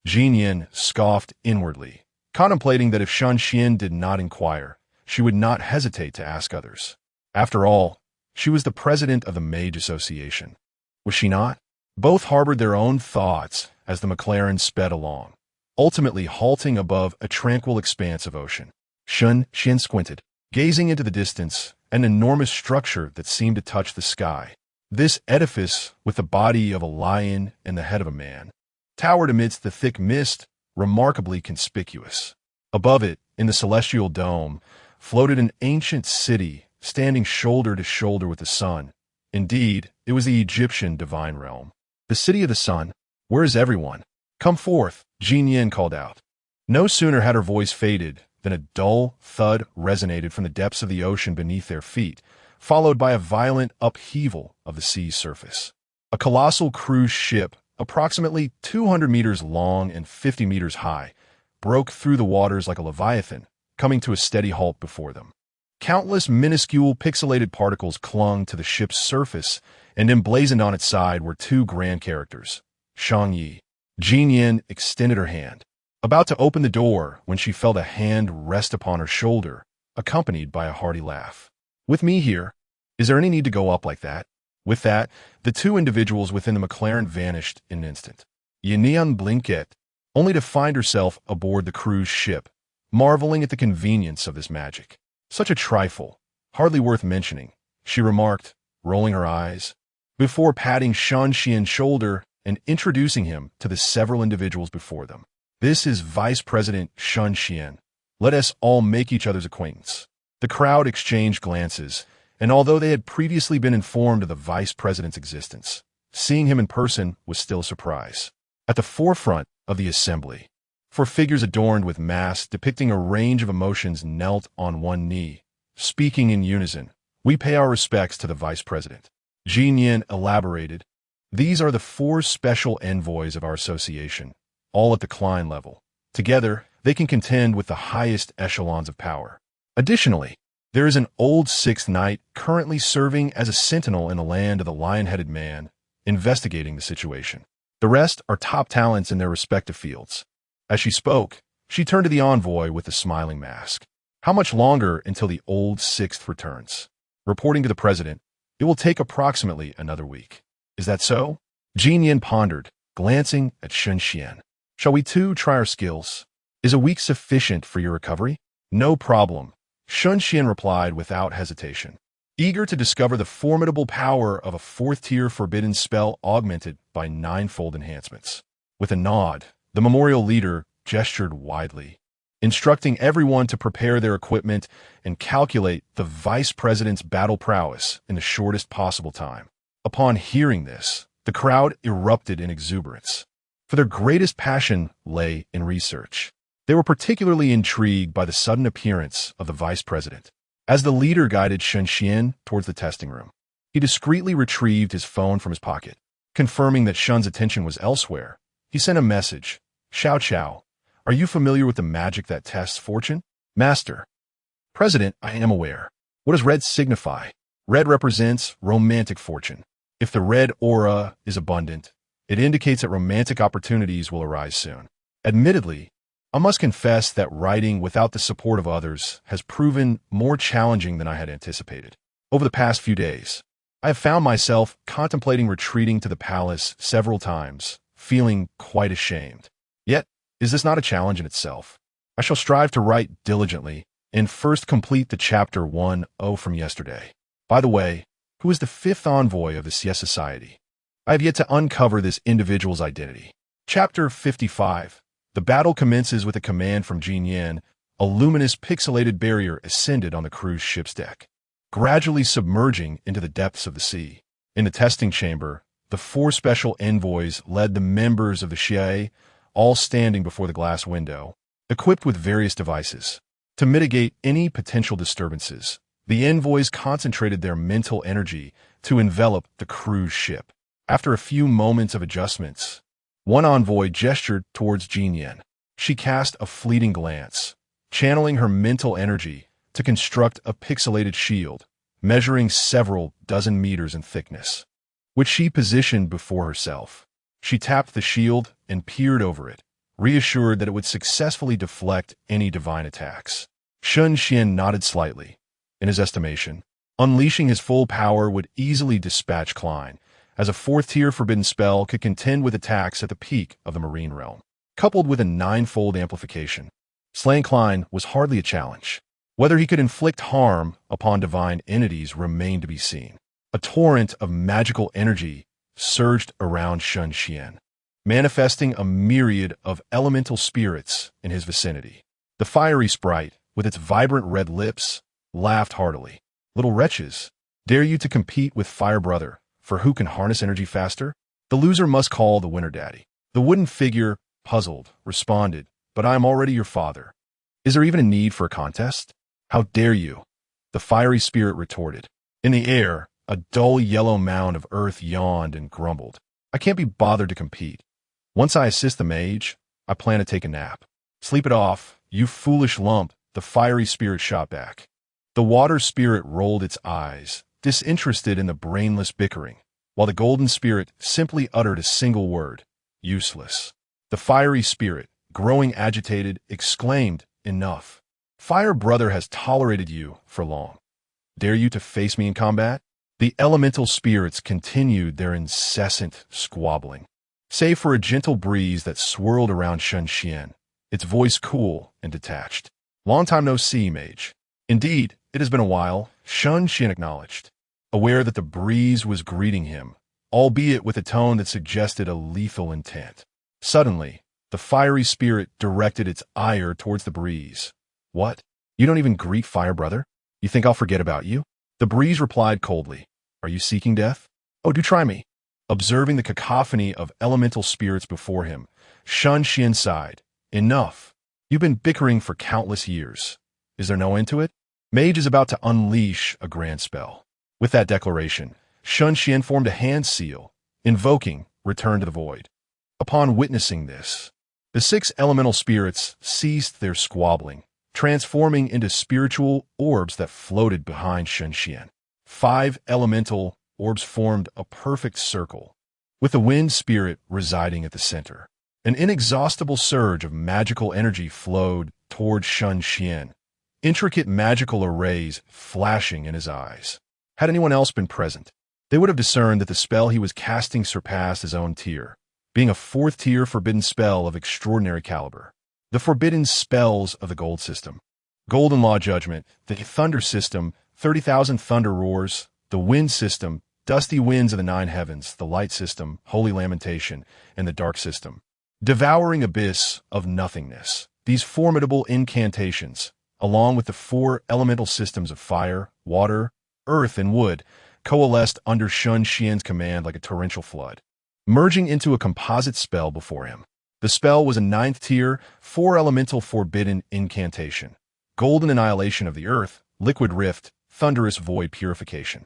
Speaker 1: Jin Yin scoffed inwardly, contemplating that if Shen Xuan did not inquire, she would not hesitate to ask others. After all, she was the president of the Mage Association. Was she not? Both harbored their own thoughts as the McLaren sped along, ultimately halting above a tranquil expanse of ocean. Shen Xuan squinted, gazing into the distance, an enormous structure that seemed to touch the sky. This edifice, with the body of a lion and the head of a man, towered amidst the thick mist, remarkably conspicuous. Above it, in the celestial dome, floated an ancient city, standing shoulder to shoulder with the sun. Indeed, it was the Egyptian divine realm. The city of the sun. Where is everyone? Come forth, Jin Yin called out. No sooner had her voice faded than a dull thud resonated from the depths of the ocean beneath their feet, followed by a violent upheaval of the sea's surface. A colossal cruise ship, approximately 200 meters long and 50 meters high, broke through the waters like a leviathan, coming to a steady halt before them. Countless minuscule pixelated particles clung to the ship's surface, and emblazoned on its side were 2 grand characters, Shang Yi. Jin Yin extended her hand, about to open the door when she felt a hand rest upon her shoulder, accompanied by a hearty laugh. With me here, is there any need to go up like that? With that, the 2 individuals within the McLaren vanished in an instant. Yin blinked, only to find herself aboard the cruise ship, marveling at the convenience of this magic. Such a trifle, hardly worth mentioning, she remarked, rolling her eyes, before patting Shen Xuan's shoulder and introducing him to the several individuals before them. This is Vice President Shen Xuan. Let us all make each other's acquaintance. The crowd exchanged glances, and although they had previously been informed of the vice president's existence, seeing him in person was still a surprise. At the forefront of the assembly, four figures adorned with masks depicting a range of emotions knelt on one knee, speaking in unison. "We pay our respects to the vice president." Jin Yin elaborated, "These are the four special envoys of our association, all at the Klein level. Together, they can contend with the highest echelons of power. Additionally, there is an old sixth knight currently serving as a sentinel in the land of the lion-headed man, investigating the situation. The rest are top talents in their respective fields." As she spoke, she turned to the envoy with the smiling mask. "How much longer until the old sixth returns?" Reporting to the president, "It will take approximately another week." "Is that so?" Jin Yin pondered, glancing at Shen Xuan. "Shall we too try our skills? Is a week sufficient for your recovery?" "No problem," Shen Xuan replied without hesitation, eager to discover the formidable power of a fourth-tier forbidden spell augmented by ninefold enhancements. With a nod, the memorial leader gestured widely, instructing everyone to prepare their equipment and calculate the vice president's battle prowess in the shortest possible time. Upon hearing this, the crowd erupted in exuberance, for their greatest passion lay in research. They were particularly intrigued by the sudden appearance of the vice president. As the leader guided Shen Xuan towards the testing room, he discreetly retrieved his phone from his pocket. Confirming that Shen's attention was elsewhere, he sent a message. "Xiao Xiao, are you familiar with the magic that tests fortune?" "Master." "President, I am aware. What does red signify?" "Red represents romantic fortune. If the red aura is abundant, it indicates that romantic opportunities will arise soon. Admittedly, I must confess that writing without the support of others has proven more challenging than I had anticipated. Over the past few days, I have found myself contemplating retreating to the palace several times, feeling quite ashamed. Yet, is this not a challenge in itself? I shall strive to write diligently and first complete the chapter 1-0 from yesterday. By the way, who is the fifth envoy of the CS Society? I have yet to uncover this individual's identity. Chapter 55. The battle commences with a command from Jin Yin. A luminous pixelated barrier ascended on the cruise ship's deck, gradually submerging into the depths of the sea. In the testing chamber, the four special envoys led the members of the Xie, all standing before the glass window, equipped with various devices. To mitigate any potential disturbances, the envoys concentrated their mental energy to envelop the cruise ship. After a few moments of adjustments, one envoy gestured towards Jin Yin. She cast a fleeting glance, channeling her mental energy to construct a pixelated shield, measuring several dozen meters in thickness, which she positioned before herself. She tapped the shield and peered over it, reassured that it would successfully deflect any divine attacks. Shen Xuan nodded slightly. In his estimation, unleashing his full power would easily dispatch Klein, as a fourth-tier forbidden spell could contend with attacks at the peak of the marine realm. Coupled with a ninefold amplification, slaying Klein was hardly a challenge. Whether he could inflict harm upon divine entities remained to be seen. A torrent of magical energy surged around Shen Xuan, manifesting a myriad of elemental spirits in his vicinity. The fiery sprite, with its vibrant red lips, laughed heartily. "Little wretches, dare you to compete with Fire Brother for who can harness energy faster? The loser must call the winner daddy." The wooden figure, puzzled, responded, "But I am already your father. Is there even a need for a contest?" "How dare you?" the fiery spirit retorted. In the air, a dull yellow mound of earth yawned and grumbled. "I can't be bothered to compete. Once I assist the mage, I plan to take a nap." "Sleep it off, you foolish lump," the fiery spirit shot back. The water spirit rolled its eyes, disinterested in the brainless bickering, while the golden spirit simply uttered a single word: "Useless." The fiery spirit, growing agitated, exclaimed, "Enough. Fire Brother has tolerated you for long. Dare you to face me in combat?" The elemental spirits continued their incessant squabbling, save for a gentle breeze that swirled around Shen Xuan, its voice cool and detached. "Long time no see, mage." "Indeed, it has been a while," Shen Xuan acknowledged, aware that the breeze was greeting him, albeit with a tone that suggested a lethal intent. Suddenly, the fiery spirit directed its ire towards the breeze. "What? You don't even greet Fire Brother? You think I'll forget about you?" The breeze replied coldly, "Are you seeking death? Oh, do try me." Observing the cacophony of elemental spirits before him, Shen Xuan sighed. "Enough. You've been bickering for countless years. Is there no end to it?" Mage is about to unleash a grand spell. With that declaration, Shen Xuan formed a hand seal, invoking Return to the Void. Upon witnessing this, the 6 elemental spirits ceased their squabbling, transforming into spiritual orbs that floated behind Shen Xuan. 5 elemental orbs formed a perfect circle, with the wind spirit residing at the center. An inexhaustible surge of magical energy flowed toward Shen Xuan, intricate magical arrays flashing in his eyes. Had anyone else been present, they would have discerned that the spell he was casting surpassed his own tier, being a 4th-tier forbidden spell of extraordinary caliber. The forbidden spells of the Gold System. Golden Law Judgment, the Thunder System, 30,000 Thunder Roars, the Wind System, Dusty Winds of the 9 Heavens, the Light System, Holy Lamentation, and the Dark System. Devouring Abyss of Nothingness. These formidable incantations, along with the 4 elemental systems of fire, water, earth, and wood, coalesced under Shen Xuan's command like a torrential flood, merging into a composite spell before him. The spell was a 9th-tier, 4-elemental forbidden incantation. Golden Annihilation of the Earth, Liquid Rift, Thunderous Void Purification.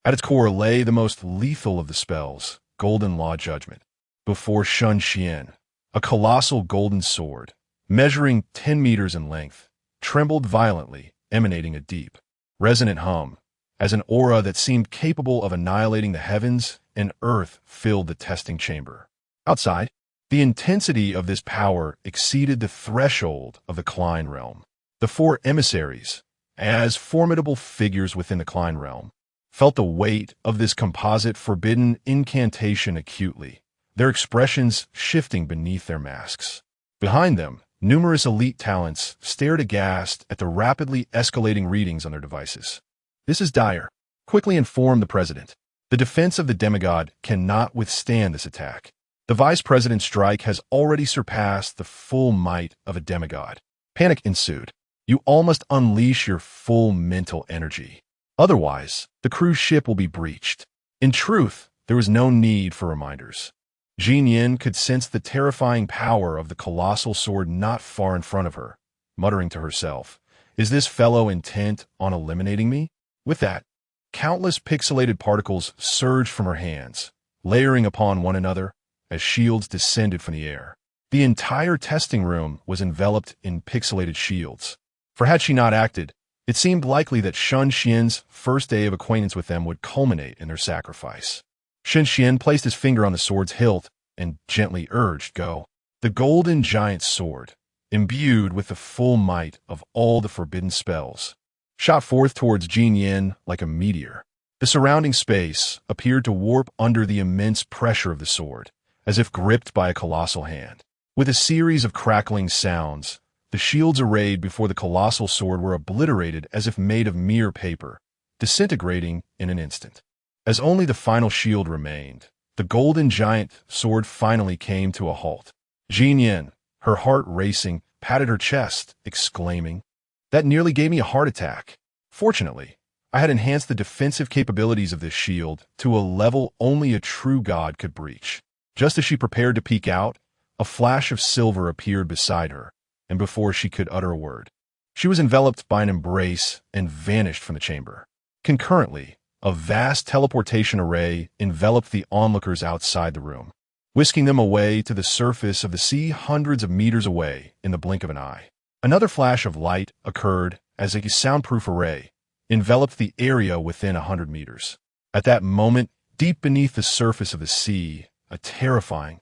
Speaker 1: At its core lay the most lethal of the spells, Golden Law Judgment. Before Shen Xuan, a colossal golden sword, measuring 10 meters in length, trembled violently, emanating a deep, resonant hum, as an aura that seemed capable of annihilating the heavens and earth filled the testing chamber. Outside, the intensity of this power exceeded the threshold of the Klein realm. The 4 emissaries, as formidable figures within the Klein realm, felt the weight of this composite forbidden incantation acutely, their expressions shifting beneath their masks. Behind them, numerous elite talents stared aghast at the rapidly escalating readings on their devices. "This is dire," quickly informed the president. "The defense of the demigod cannot withstand this attack. The vice president's strike has already surpassed the full might of a demigod." Panic ensued. "You all must unleash your full mental energy. Otherwise, the cruise ship will be breached." In truth, there was no need for reminders. Jin Yin could sense the terrifying power of the colossal sword not far in front of her, muttering to herself, "Is this fellow intent on eliminating me?" With that, countless pixelated particles surged from her hands, layering upon one another as shields descended from the air. The entire testing room was enveloped in pixelated shields. For had she not acted, it seemed likely that Shen Xuan's first day of acquaintance with them would culminate in their sacrifice. Shen Xuan placed his finger on the sword's hilt and gently urged, "Go." The golden giant sword, imbued with the full might of all the forbidden spells, shot forth towards Jin Yin like a meteor. The surrounding space appeared to warp under the immense pressure of the sword, as if gripped by a colossal hand. With a series of crackling sounds, the shields arrayed before the colossal sword were obliterated as if made of mere paper, disintegrating in an instant. As only the final shield remained, the golden giant sword finally came to a halt. Jin Yin, her heart racing, patted her chest, exclaiming, "That nearly gave me a heart attack." Fortunately, I had enhanced the defensive capabilities of this shield to a level only a true god could breach. Just as she prepared to peek out, a flash of silver appeared beside her, and before she could utter a word, she was enveloped by an embrace and vanished from the chamber. Concurrently, a vast teleportation array enveloped the onlookers outside the room, whisking them away to the surface of the sea hundreds of meters away in the blink of an eye. Another flash of light occurred as a soundproof array enveloped the area within 100 meters. At that moment, deep beneath the surface of the sea, a terrifying,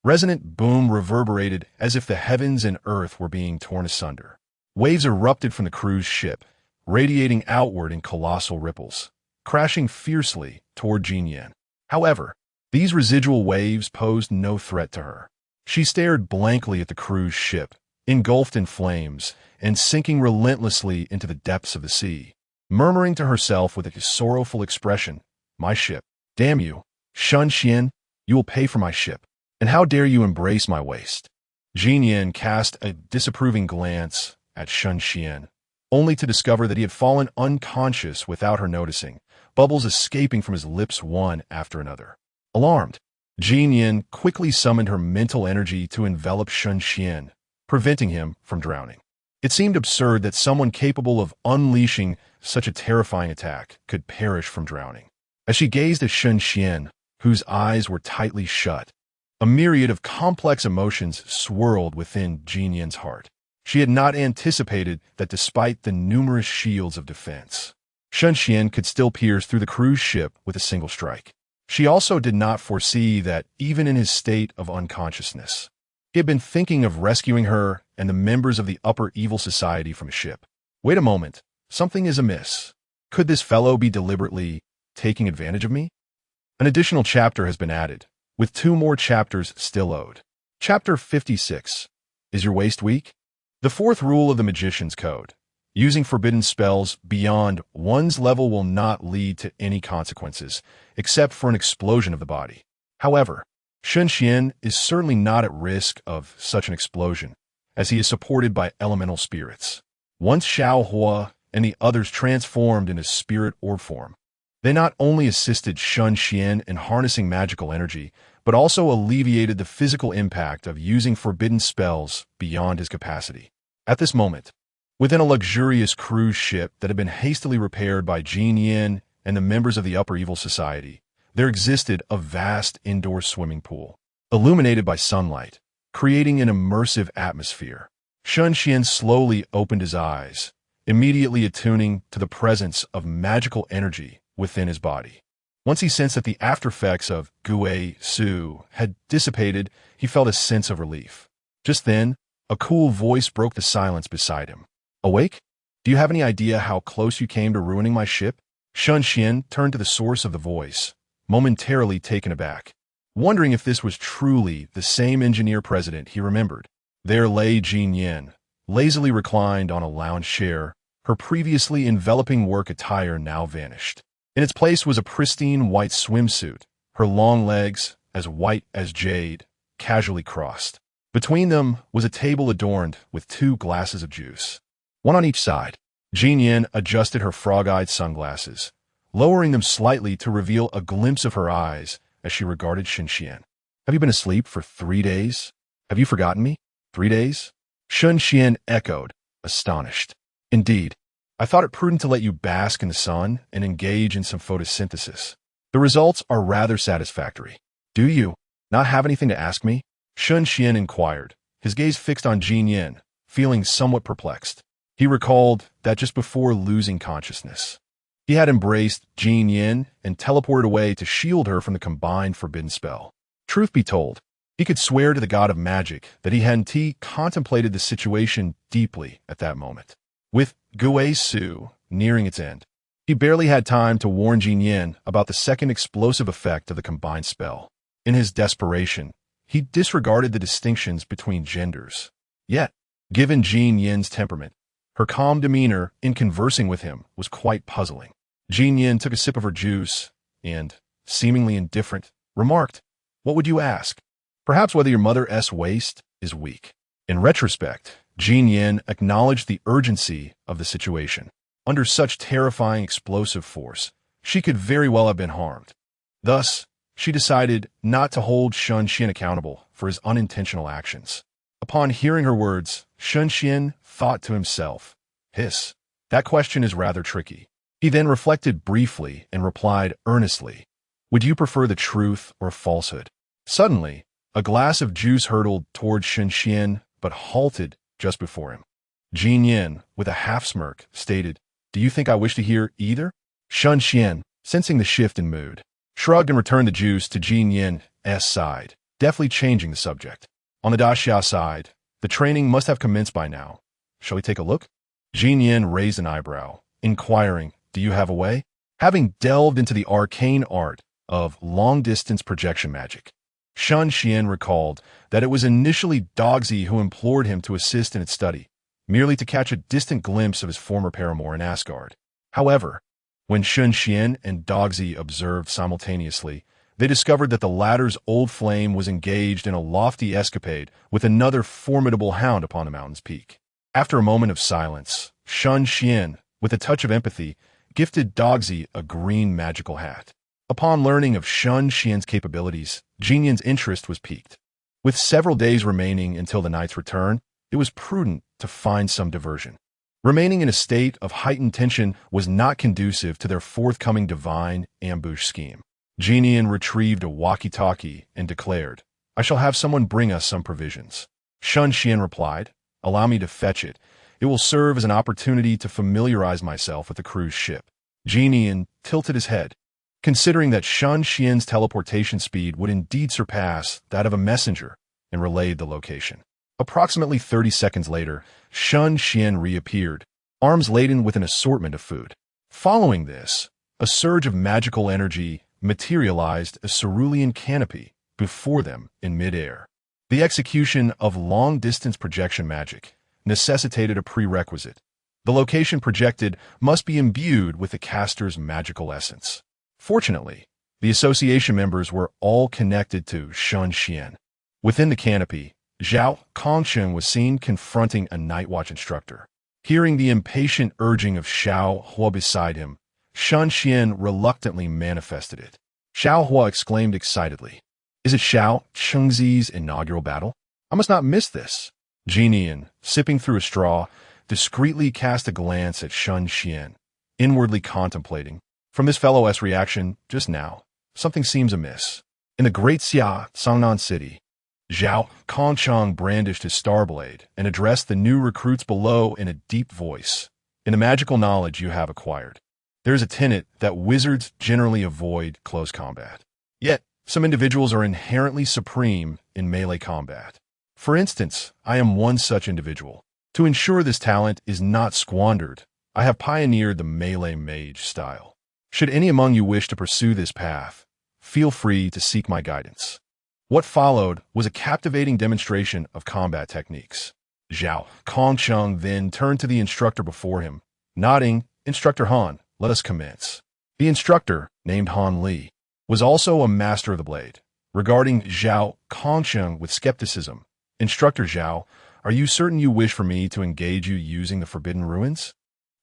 Speaker 1: resonant boom reverberated as if the heavens and earth were being torn asunder. Waves erupted from the cruise ship, radiating outward in colossal ripples, crashing fiercely toward Jin Yin. However, these residual waves posed no threat to her. She stared blankly at the cruise ship, engulfed in flames and sinking relentlessly into the depths of the sea, murmuring to herself with a sorrowful expression, "My ship. Damn you, Shen Xuan, you will pay for my ship. And how dare you embrace my waist?" Jin Yin cast a disapproving glance at Shen Xuan, only to discover that he had fallen unconscious without her noticing, bubbles escaping from his lips one after another. Alarmed, Jin Yin quickly summoned her mental energy to envelop Shen Xuan, preventing him from drowning. It seemed absurd that someone capable of unleashing such a terrifying attack could perish from drowning. As she gazed at Shen Xuan, whose eyes were tightly shut, a myriad of complex emotions swirled within Jin Yin's heart. She had not anticipated that despite the numerous shields of defense, Shen Xuan could still pierce through the cruise ship with a single strike. She also did not foresee that, even in his state of unconsciousness, he had been thinking of rescuing her and the members of the upper evil society from a ship. Wait a moment, something is amiss. Could this fellow be deliberately taking advantage of me? An additional chapter has been added, with 2 more chapters still owed. Chapter 56. Is your waist weak? The 4th rule of the Magician's Code. Using forbidden spells beyond one's level will not lead to any consequences, except for an explosion of the body. However, Shen Xuan is certainly not at risk of such an explosion, as he is supported by elemental spirits. Once Xiao Hua and the others transformed into spirit orb form, they not only assisted Shen Xuan in harnessing magical energy, but also alleviated the physical impact of using forbidden spells beyond his capacity. At this moment, within a luxurious cruise ship that had been hastily repaired by Jin Yin and the members of the Upper Evil Society, there existed a vast indoor swimming pool, illuminated by sunlight, creating an immersive atmosphere. Shen Xuan slowly opened his eyes, immediately attuning to the presence of magical energy within his body. Once he sensed that the aftereffects of Gui Su had dissipated, he felt a sense of relief. Just then, a cool voice broke the silence beside him. Awake? Do you have any idea how close you came to ruining my ship? Shen Xuan turned to the source of the voice, momentarily taken aback, wondering if this was truly the same engineer-president he remembered. There lay Jin Yin, lazily reclined on a lounge chair, her previously enveloping work attire now vanished. In its place was a pristine white swimsuit, her long legs, as white as jade, casually crossed. Between them was a table adorned with 2 glasses of juice, one on each side. Jin Yin adjusted her frog-eyed sunglasses, lowering them slightly to reveal a glimpse of her eyes as she regarded Shen Xuan. Have you been asleep for 3 days? Have you forgotten me? 3 days? Shen Xuan echoed, astonished. Indeed, I thought it prudent to let you bask in the sun and engage in some photosynthesis. The results are rather satisfactory. Do you not have anything to ask me? Shen Xuan inquired, his gaze fixed on Jin Yin, feeling somewhat perplexed. He recalled that just before losing consciousness, he had embraced Jin Yin and teleported away to shield her from the combined forbidden spell. Truth be told, he could swear to the god of magic that he hadn't contemplated the situation deeply at that moment. With Gui Su nearing its end, he barely had time to warn Jin Yin about the second explosive effect of the combined spell. In his desperation, he disregarded the distinctions between genders. Yet, given Jin Yin's temperament, her calm demeanor in conversing with him was quite puzzling. Jin Yin took a sip of her juice and, seemingly indifferent, remarked, "What would you ask? Perhaps whether your mother's waist is weak." In retrospect, Jin Yin acknowledged the urgency of the situation. Under such terrifying explosive force, she could very well have been harmed. Thus, she decided not to hold Shen Xuan accountable for his unintentional actions. Upon hearing her words, Shen Xuan thought to himself, "Hiss, that question is rather tricky." He then reflected briefly and replied earnestly, "Would you prefer the truth or falsehood?" Suddenly, a glass of juice hurtled toward Shen Xuan, but halted just before him. Jin Yin, with a half-smirk, stated, "Do you think I wish to hear either?" Shen Xuan, sensing the shift in mood, shrugged and returned the juice to Jin Yin's side, deftly changing the subject. On the Daxia side, the training must have commenced by now. Shall we take a look? Jin Yin raised an eyebrow, inquiring, "Do you have a way?" Having delved into the arcane art of long-distance projection magic, Shen Xuan recalled that it was initially Dogsy who implored him to assist in its study, merely to catch a distant glimpse of his former paramour in Asgard. However, when Shen Xuan and Dogsy observed simultaneously, they discovered that the latter's old flame was engaged in a lofty escapade with another formidable hound upon the mountain's peak. After a moment of silence, Shen Xuan, with a touch of empathy, gifted Dogsy a green magical hat. Upon learning of Shen Xuan's capabilities, Jinian's interest was piqued. With several days remaining until the knight's return, it was prudent to find some diversion. Remaining in a state of heightened tension was not conducive to their forthcoming divine ambush scheme. Jinian retrieved a walkie-talkie and declared, "I shall have someone bring us some provisions." Shen Xuan replied, "Allow me to fetch it. It will serve as an opportunity to familiarize myself with the cruise ship." Jinian tilted his head, considering that Shen Xuan's teleportation speed would indeed surpass that of a messenger, and relayed the location. Approximately 30 seconds later, Shen Xuan reappeared, arms laden with an assortment of food. Following this, a surge of magical energy materialized a cerulean canopy before them in midair. The execution of long-distance projection magic necessitated a prerequisite. The location projected must be imbued with the caster's magical essence. Fortunately, the association members were all connected to Shen Xuan. Within the canopy, Zhao Kongsheng was seen confronting a night watch instructor. Hearing the impatient urging of Xiao Hua beside him, Shen Xuan reluctantly manifested it. Xiao Hua exclaimed excitedly, "Is it Xiao Chengzi's inaugural battle? I must not miss this." Jinian, sipping through a straw, discreetly cast a glance at Shen Xuan, inwardly contemplating. From this fellow's reaction just now, something seems amiss. In the great Xia Sangnan city, Zhao Kongsheng brandished his starblade and addressed the new recruits below in a deep voice. "In the magical knowledge you have acquired, there is a tenet that wizards generally avoid close combat. Yet, some individuals are inherently supreme in melee combat. For instance, I am one such individual. To ensure this talent is not squandered, I have pioneered the melee mage style. Should any among you wish to pursue this path, feel free to seek my guidance." What followed was a captivating demonstration of combat techniques. Zhao Kongsheng then turned to the instructor before him, nodding, "Instructor Han, let us commence." The instructor, named Han Li, was also a master of the blade. Regarding Zhao Kongsheng with skepticism, "Instructor Zhao, are you certain you wish for me to engage you using the Forbidden Ruins?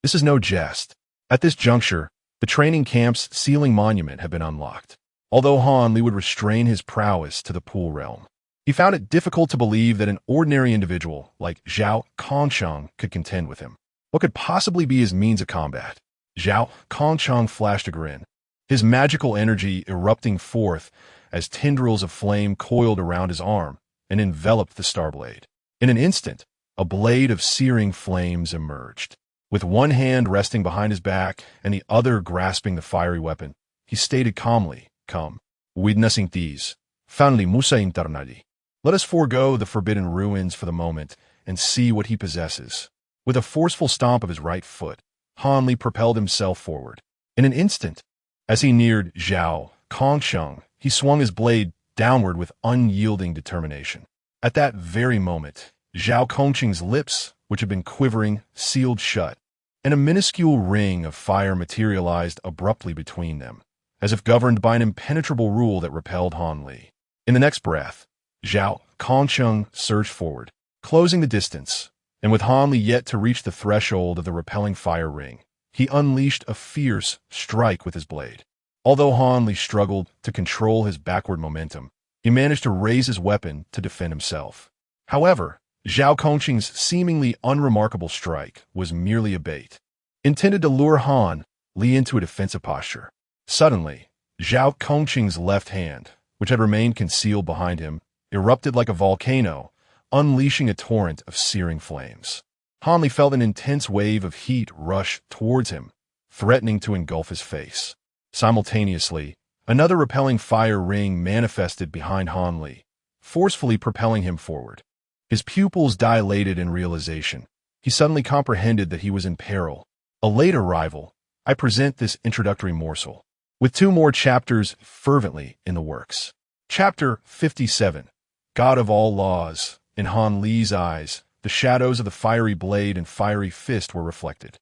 Speaker 1: This is no jest." At this juncture, the training camp's sealing monument had been unlocked. Although Han Li would restrain his prowess to the pool realm, he found it difficult to believe that an ordinary individual like Zhao Kongsheng could contend with him. What could possibly be his means of combat? Zhao Kongsheng flashed a grin, his magical energy erupting forth as tendrils of flame coiled around his arm and enveloped the starblade. In an instant, a blade of searing flames emerged. With one hand resting behind his back and the other grasping the fiery weapon, he stated calmly, "Come, witnessing these, Fanli Musa Internadi. Let us forego the Forbidden Ruins for the moment and see what he possesses." With a forceful stomp of his right foot, Han Li propelled himself forward. In an instant, as he neared Zhao Kongsheng, he swung his blade downward with unyielding determination. At that very moment, Zhao Kongsheng's lips, which had been quivering, sealed shut, and a minuscule ring of fire materialized abruptly between them, as if governed by an impenetrable rule that repelled Han Li. In the next breath, Zhao Kongsheng surged forward, closing the distance, and with Han Li yet to reach the threshold of the repelling fire ring, he unleashed a fierce strike with his blade. Although Han Li struggled to control his backward momentum, he managed to raise his weapon to defend himself. However, Zhao Kongsheng's seemingly unremarkable strike was merely a bait, intended to lure Han Li into a defensive posture. Suddenly, Zhao Kongsheng's left hand, which had remained concealed behind him, erupted like a volcano, unleashing a torrent of searing flames. Han Li felt an intense wave of heat rush towards him, threatening to engulf his face. Simultaneously, another repelling fire ring manifested behind Han Li, forcefully propelling him forward. His pupils dilated in realization. He suddenly comprehended that he was in peril. A late arrival, I present this introductory morsel, with 2 more chapters fervently in the works. Chapter 57, God of All Laws. In Han Li's eyes, the shadows of the fiery blade and fiery fist were reflected.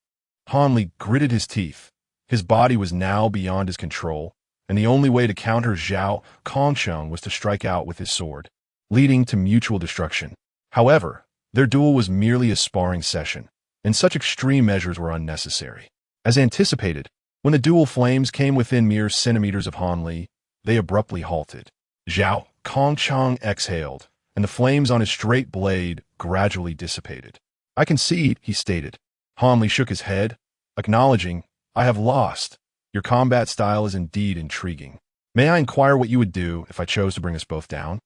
Speaker 1: Han Li gritted his teeth. His body was now beyond his control, and the only way to counter Zhao Kongsheng was to strike out with his sword, leading to mutual destruction. However, their duel was merely a sparring session, and such extreme measures were unnecessary. As anticipated, when the dual flames came within mere centimeters of Han Li, they abruptly halted. Zhao Kongchang exhaled, and the flames on his straight blade gradually dissipated. "I concede," he stated. Han Li shook his head, acknowledging, "I have lost. Your combat style is indeed intriguing. May I inquire what you would do if I chose to bring us both down?"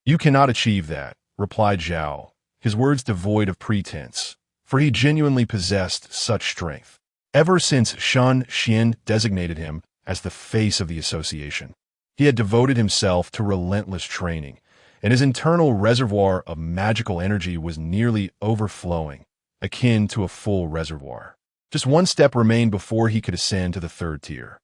Speaker 1: "You cannot achieve that," replied Zhao, his words devoid of pretense, for he genuinely possessed such strength. Ever since Shen Xuan designated him as the face of the association, he had devoted himself to relentless training, and his internal reservoir of magical energy was nearly overflowing, akin to a full reservoir. Just one step remained before he could ascend to the third tier.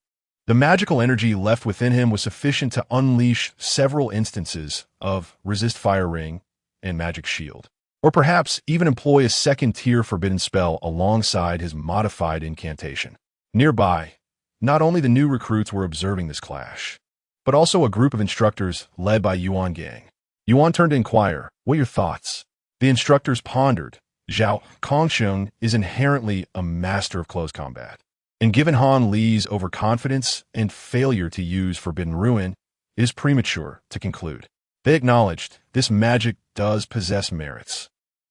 Speaker 1: The magical energy left within him was sufficient to unleash several instances of Resist Fire Ring and Magic Shield, or perhaps even employ a second-tier forbidden spell alongside his modified incantation. Nearby, not only the new recruits were observing this clash, but also a group of instructors led by Yuan Gang. Yuan turned to inquire, "What are your thoughts?" The instructors pondered. Zhao Kongsheng is inherently a master of close combat, and given Han Li's overconfidence and failure to use Forbidden Ruin, it is premature to conclude. They acknowledged this magic does possess merits.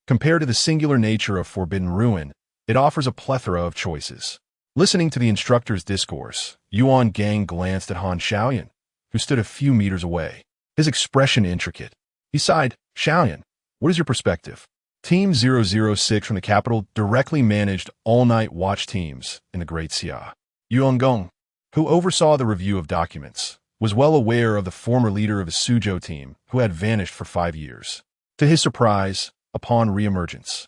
Speaker 1: Compared to the singular nature of Forbidden Ruin, it offers a plethora of choices. Listening to the instructor's discourse, Yuan Gang glanced at Han Xiaoyan, who stood a few meters away, his expression intricate. He sighed, "Xiaoyan, what is your perspective?" Team 006 from the capital directly managed all-night watch teams in the Great Xia. Yuan Gong, who oversaw the review of documents, was well aware of the former leader of the Suzhou team who had vanished for 5 years. To his surprise, upon reemergence,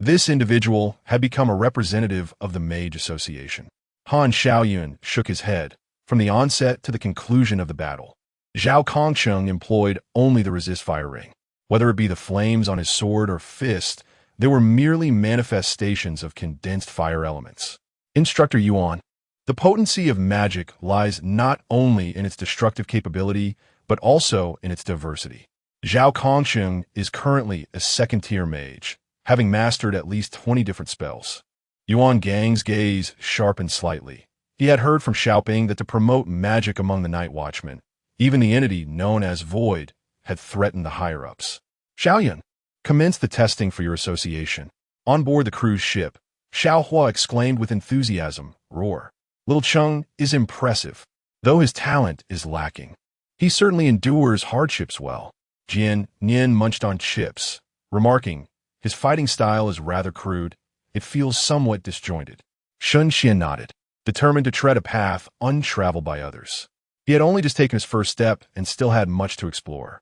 Speaker 1: this individual had become a representative of the Mage Association. Han Xiaoyun shook his head. From the onset to the conclusion of the battle, Zhao Kongsheng employed only the Resist Fire Ring. Whether it be the flames on his sword or fist, they were merely manifestations of condensed fire elements. Instructor Yuan, the potency of magic lies not only in its destructive capability, but also in its diversity. Zhao Kongsheng is currently a second-tier mage, having mastered at least 20 different spells. Yuan Gang's gaze sharpened slightly. He had heard from Xiaoping that to promote magic among the Night Watchmen, even the entity known as Void had threatened the higher-ups. "Xiaoyan, commence the testing for your association." On board the cruise ship, Xiaohua exclaimed with enthusiasm, "Roar. Little Cheng is impressive, though his talent is lacking. He certainly endures hardships well." Jian Nian munched on chips, remarking, "His fighting style is rather crude. It feels somewhat disjointed." Shen Xuan nodded, determined to tread a path untraveled by others. He had only just taken his first step and still had much to explore.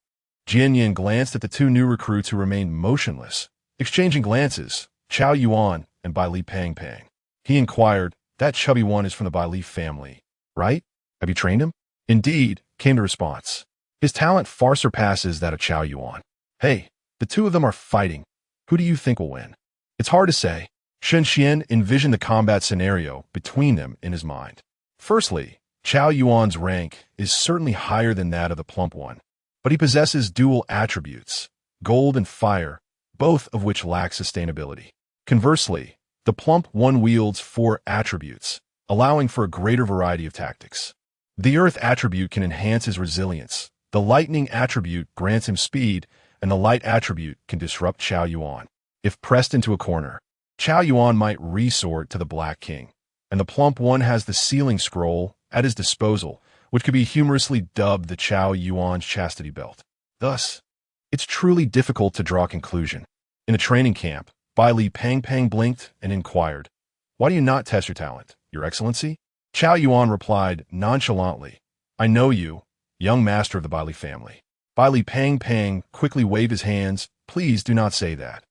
Speaker 1: Jian Yin glanced at the two new recruits who remained motionless, exchanging glances, Chao Yuan and Bai Li Pang Pang. He inquired, "That chubby one is from the Bai Li family, right? Have you trained him?" "Indeed," came the response. "His talent far surpasses that of Chao Yuan." "Hey, the two of them are fighting. Who do you think will win?" "It's hard to say." Shen Xian envisioned the combat scenario between them in his mind. Firstly, Chao Yuan's rank is certainly higher than that of the plump one, but he possesses dual attributes, gold and fire, both of which lack sustainability. Conversely, the plump one wields 4 attributes, allowing for a greater variety of tactics. The earth attribute can enhance his resilience, the lightning attribute grants him speed, and the light attribute can disrupt Chao Yuan. If pressed into a corner, Chao Yuan might resort to the Black King, and the plump one has the sealing scroll at his disposal, which could be humorously dubbed the Chao Yuan's chastity belt. Thus, it's truly difficult to draw a conclusion. In a training camp, Bai Li Pang Pang blinked and inquired, "Why do you not test your talent, Your Excellency?" Chao Yuan replied nonchalantly, "I know you, young master of the Bai Li family." Bai Li Pang Pang quickly waved his hands, "Please do not say that.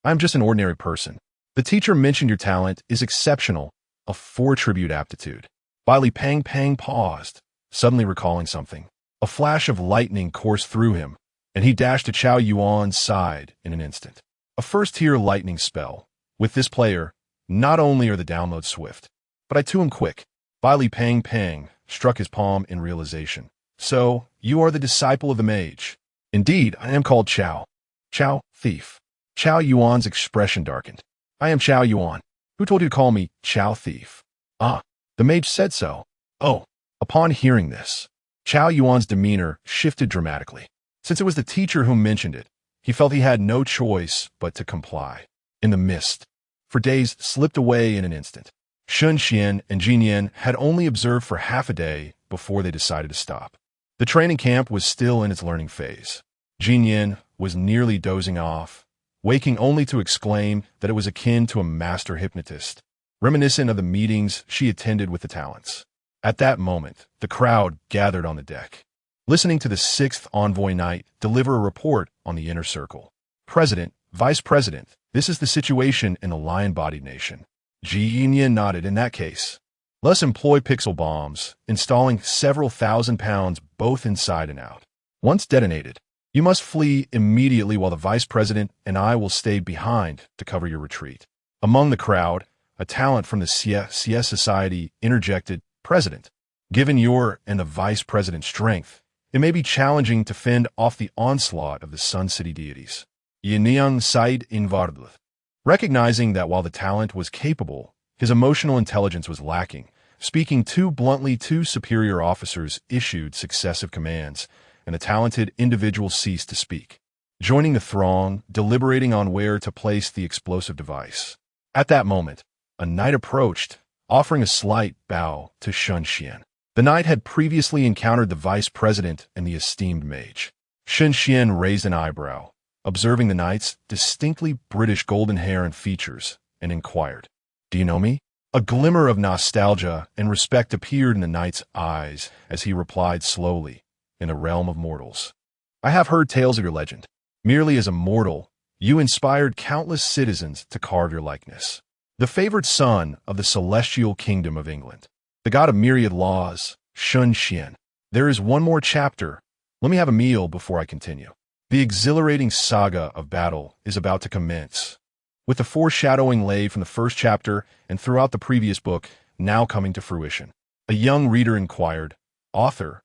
Speaker 1: I am just an ordinary person. The teacher mentioned your talent is exceptional, a 4-tribute aptitude." Bai Li Pang Pang paused, suddenly recalling something. A flash of lightning coursed through him, and he dashed to Chao Yuan's side in an instant. A first-tier lightning spell. With this player, not only are the downloads swift, but I too am quick. Bai Li Pang Pang struck his palm in realization. "So, you are the disciple of the mage." "Indeed, I am called Chao." "Chao, thief." Chao Yuan's expression darkened. "I am Chao Yuan. Who told you to call me Chow Thief? Ah, the mage said so. Oh, upon hearing this, Chow Yuan's demeanor shifted dramatically. Since it was the teacher who mentioned it, he felt he had no choice but to comply. In the mist, for days slipped away in an instant. Shen Xuan and Jin Yan had only observed for half a day before they decided to stop. The training camp was still in its learning phase. Jin Yan was nearly dozing off, waking only to exclaim that it was akin to a master hypnotist, reminiscent of the meetings she attended with the talents. At that moment, the crowd gathered on the deck, listening to the sixth envoy knight deliver a report on the inner circle. President, Vice President, this is the situation in the lion-bodied nation. Jin Yan nodded. In that case, let's employ pixel bombs, installing several thousand pounds both inside and out. Once detonated, you must flee immediately while the Vice President and I will stay behind to cover your retreat. Among the crowd, a talent from the CS Society interjected, President, given your and the Vice President's strength, it may be challenging to fend off the onslaught of the Sun City deities. Yinian Said Invardleth. Recognizing that while the talent was capable, his emotional intelligence was lacking, speaking too bluntly, two superior officers issued successive commands, and the talented individual ceased to speak, joining the throng, deliberating on where to place the explosive device. At that moment, a knight approached, offering a slight bow to Shen Xuan. The knight had previously encountered the vice president and the esteemed mage. Shen Xuan raised an eyebrow, observing the knight's distinctly British golden hair and features, and inquired, "Do you know me?" A glimmer of nostalgia and respect appeared in the knight's eyes as he replied slowly, "In the realm of mortals. I have heard tales of your legend. Merely as a mortal, you inspired countless citizens to carve your likeness. The favored son of the celestial kingdom of England, the god of myriad laws, Shen Xuan. There is one more chapter. Let me have a meal before I continue. The exhilarating saga of battle is about to commence, with the foreshadowing laid from the first chapter and throughout the previous book now coming to fruition." A young reader inquired, Author,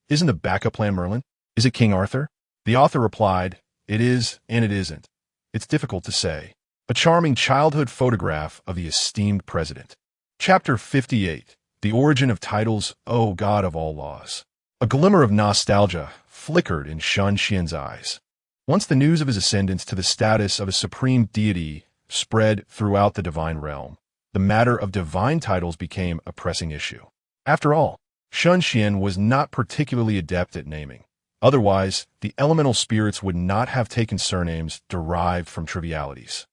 Speaker 1: isn't the backup plan Merlin? Is it King Arthur?" The author replied, "It is and it isn't. It's difficult to say. A charming childhood photograph of the esteemed president." Chapter 58, The Origin of Titles, O God of All Laws. A glimmer of nostalgia flickered in Shen Xuan's eyes. Once the news of his ascendance to the status of a supreme deity spread throughout the divine realm, the matter of divine titles became a pressing issue. After all, Shen Xuan was not particularly adept at naming. Otherwise, the elemental spirits would not have taken surnames derived from trivialities.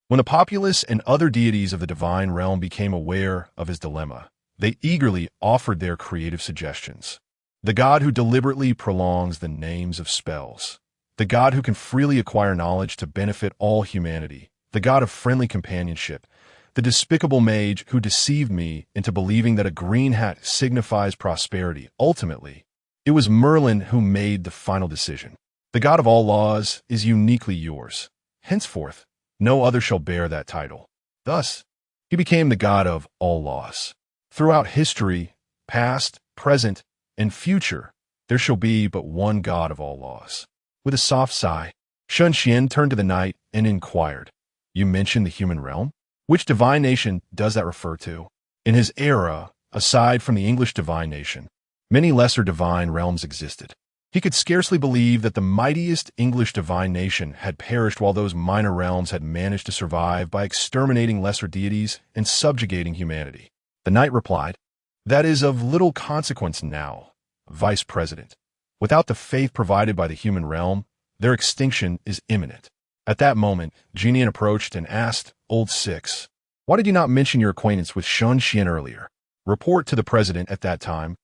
Speaker 1: When the populace and other deities of the divine realm became aware of his dilemma, they eagerly offered their creative suggestions. The god who deliberately prolongs the names of spells. The god who can freely acquire knowledge to benefit all humanity. The god of friendly companionship. The despicable mage who deceived me into believing that a green hat signifies prosperity. Ultimately, it was Merlin who made the final decision. The god of all laws is uniquely yours. Henceforth, no other shall bear that title. Thus, he became the god of all laws. Throughout history, past, present, and future, there shall be but one god of all laws. With a soft sigh, Shen Xuan turned to the knight and inquired, "You mentioned the human realm? Which divine nation does that refer to?" In his era, aside from the English divine nation, many lesser divine realms existed. He could scarcely believe that the mightiest English divine nation had perished while those minor realms had managed to survive by exterminating lesser deities and subjugating humanity. The knight replied, "That is of little consequence now, Vice President. Without the faith provided by the human realm, their extinction is imminent." At that moment, Jin Yan approached and asked, "Old Six, why did you not mention your acquaintance with Shen Xuan earlier?" Report to the president at that time,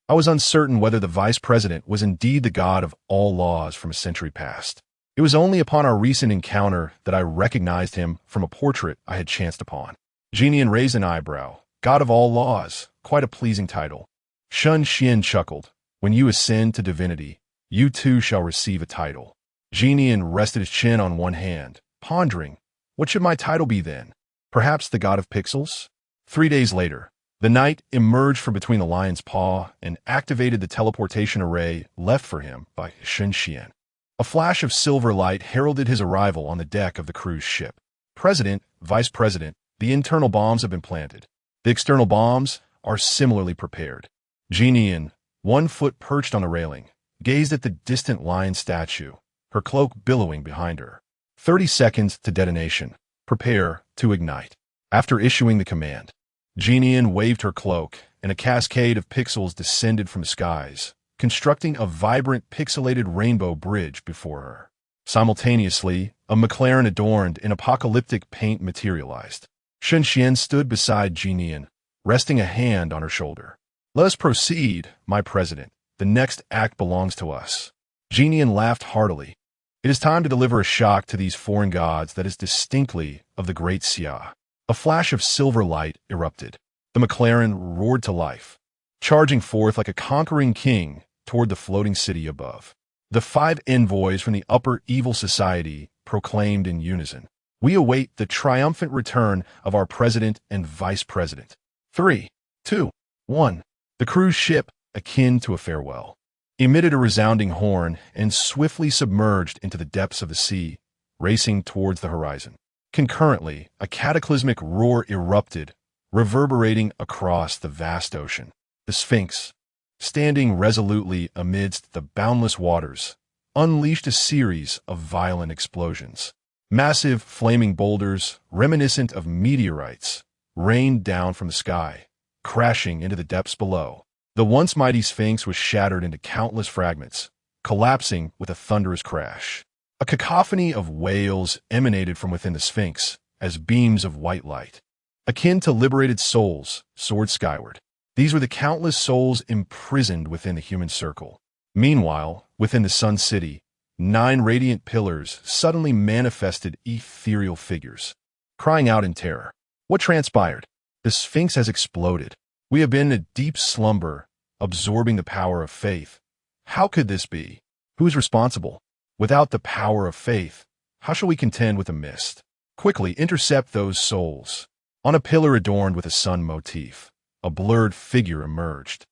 Speaker 1: "I was uncertain whether the vice president was indeed the god of all laws from a century past. It was only upon our recent encounter that I recognized him from a portrait I had chanced upon." Jin Yan raised an eyebrow. "God of all laws, quite a pleasing title." Shen Xuan chuckled. "When you ascend to divinity, you too shall receive a title." Jin Yan rested his chin on one hand, pondering, what should my title be then? Perhaps the god of pixels? 3 days later, the knight emerged from between the lion's paw and activated the teleportation array left for him by Shen Xuan. A flash of silver light heralded his arrival on the deck of the cruise ship. "President, Vice President, The internal bombs have been planted. The external bombs are similarly prepared. Jian, 1 foot perched on the railing, gazed at the distant lion statue, her cloak billowing behind her. 30 seconds to detonation. Prepare to ignite. After issuing the command, Jian waved her cloak, and a cascade of pixels descended from the skies, constructing a vibrant pixelated rainbow bridge before her. Simultaneously, a McLaren adorned in apocalyptic paint materialized. Shen Xuan stood beside Jian, resting a hand on her shoulder. "Let us proceed, my president. The next act belongs to us." Jian laughed heartily. "It is time to deliver a shock to these foreign gods that is distinctly of the great Xia." A flash of silver light erupted. The McLaren roared to life, charging forth like a conquering king toward the floating city above. The 5 envoys from the upper evil society proclaimed in unison, "We await the triumphant return of our president and vice president." 3, 2, 1. The cruise ship, akin to a farewell, emitted a resounding horn and swiftly submerged into the depths of the sea, racing towards the horizon. Concurrently, a cataclysmic roar erupted, reverberating across the vast ocean. The Sphinx, standing resolutely amidst the boundless waters, unleashed a series of violent explosions. Massive flaming boulders, reminiscent of meteorites, rained down from the sky, crashing into the depths below. The once mighty Sphinx was shattered into countless fragments, collapsing with a thunderous crash. A cacophony of wails emanated from within the Sphinx as beams of white light, akin to liberated souls, soared skyward. These were the countless souls imprisoned within the human circle. Meanwhile, within the Sun City, 9 radiant pillars suddenly manifested ethereal figures, crying out in terror. What transpired? The Sphinx has exploded. We have been in a deep slumber, absorbing the power of faith. How could this be? Who is responsible? Without the power of faith, how shall we contend with the mist? Quickly intercept those souls. On a pillar adorned with a sun motif, a blurred figure emerged,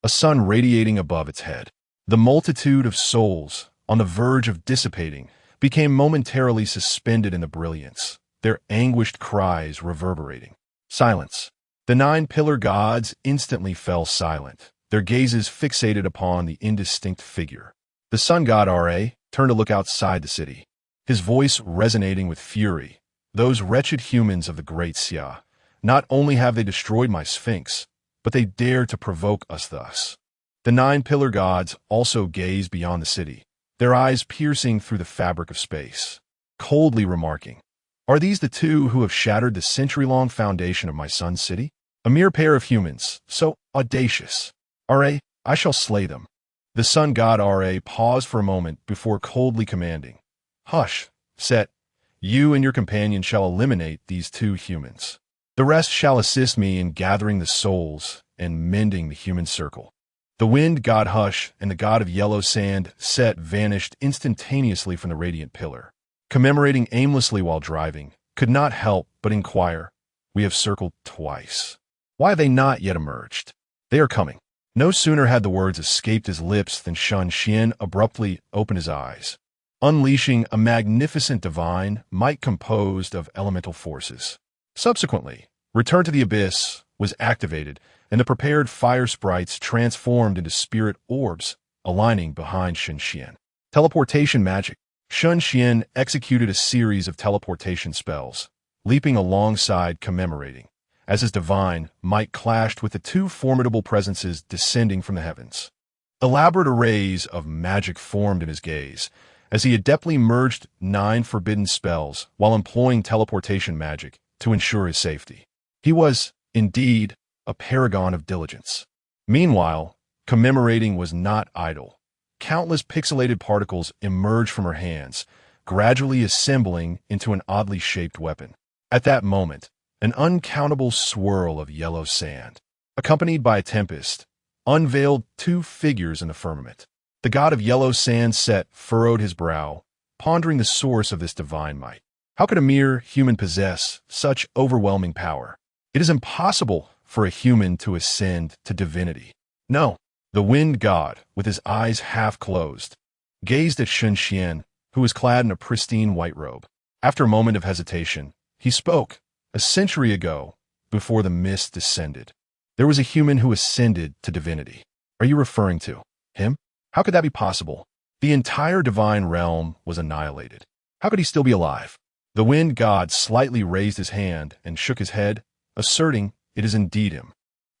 Speaker 1: a sun radiating above its head. The multitude of souls, on the verge of dissipating, became momentarily suspended in the brilliance, their anguished cries reverberating. Silence. The 9 pillar gods instantly fell silent, their gazes fixated upon the indistinct figure. The sun god Ra turned to look outside the city, his voice resonating with fury. "Those wretched humans of the great Xia, not only have they destroyed my Sphinx, but they dare to provoke us thus." The 9 pillar gods also gazed beyond the city, their eyes piercing through the fabric of space, coldly remarking, "Are these the 2 who have shattered the century-long foundation of my Sun City? A mere pair of humans, so audacious. Ra, I shall slay them." The sun god Ra paused for a moment before coldly commanding, "Hush, Set. You and your companion shall eliminate these 2 humans. The rest shall assist me in gathering the souls and mending the human circle." The wind god Hush and the god of yellow sand, Set, vanished instantaneously from the radiant pillar. Commemorating aimlessly while driving, could not help but inquire, "We have circled twice. Why have they not yet emerged?" "They are coming." No sooner had the words escaped his lips than Shen Xuan abruptly opened his eyes, unleashing a magnificent divine might composed of elemental forces. Subsequently, Return to the Abyss was activated, and the prepared fire sprites transformed into spirit orbs, aligning behind Shen Xuan. Teleportation magic. Shen Xuan executed a series of teleportation spells, leaping alongside commemorating, as his divine might clashed with the 2 formidable presences descending from the heavens. Elaborate arrays of magic formed in his gaze, as he adeptly merged 9 forbidden spells while employing teleportation magic to ensure his safety. He was, indeed, a paragon of diligence. Meanwhile, commemorating was not idle. Countless pixelated particles emerged from her hands, gradually assembling into an oddly shaped weapon. At that moment, an uncountable swirl of yellow sand, accompanied by a tempest, unveiled 2 figures in the firmament. The god of yellow sand Set furrowed his brow, pondering the source of this divine might. How could a mere human possess such overwhelming power? It is impossible for a human to ascend to divinity. No, the wind god, with his eyes half closed, gazed at Shen Xuan, who was clad in a pristine white robe. After a moment of hesitation, he spoke, A century ago, before the mist descended, there was a human who ascended to divinity. Are you referring to him? How could that be possible? The entire divine realm was annihilated. How could he still be alive? The wind god slightly raised his hand and shook his head, asserting it is indeed him.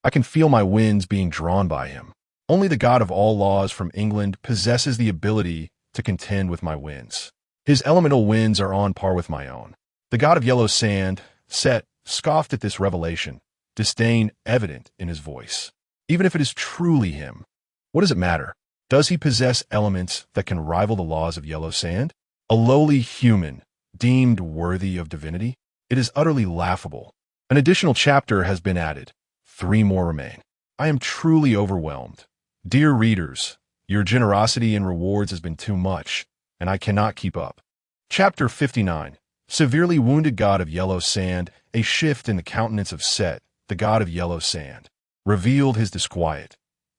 Speaker 1: I can feel my winds being drawn by him. Only the god of all laws from England possesses the ability to contend with my winds. His elemental winds are on par with my own. The god of yellow sand, Set, scoffed at this revelation, disdain evident in his voice. Even if it is truly him, what does it matter? Does he possess elements that can rival the laws of yellow sand? A lowly human, deemed worthy of divinity? It is utterly laughable. An additional chapter has been added. 3 more remain. I am truly overwhelmed. Dear readers, your generosity in rewards has been too much, and I cannot keep up. Chapter 59. Severely wounded god of yellow sand, a shift in the countenance of Set, the god of yellow sand, revealed his disquiet.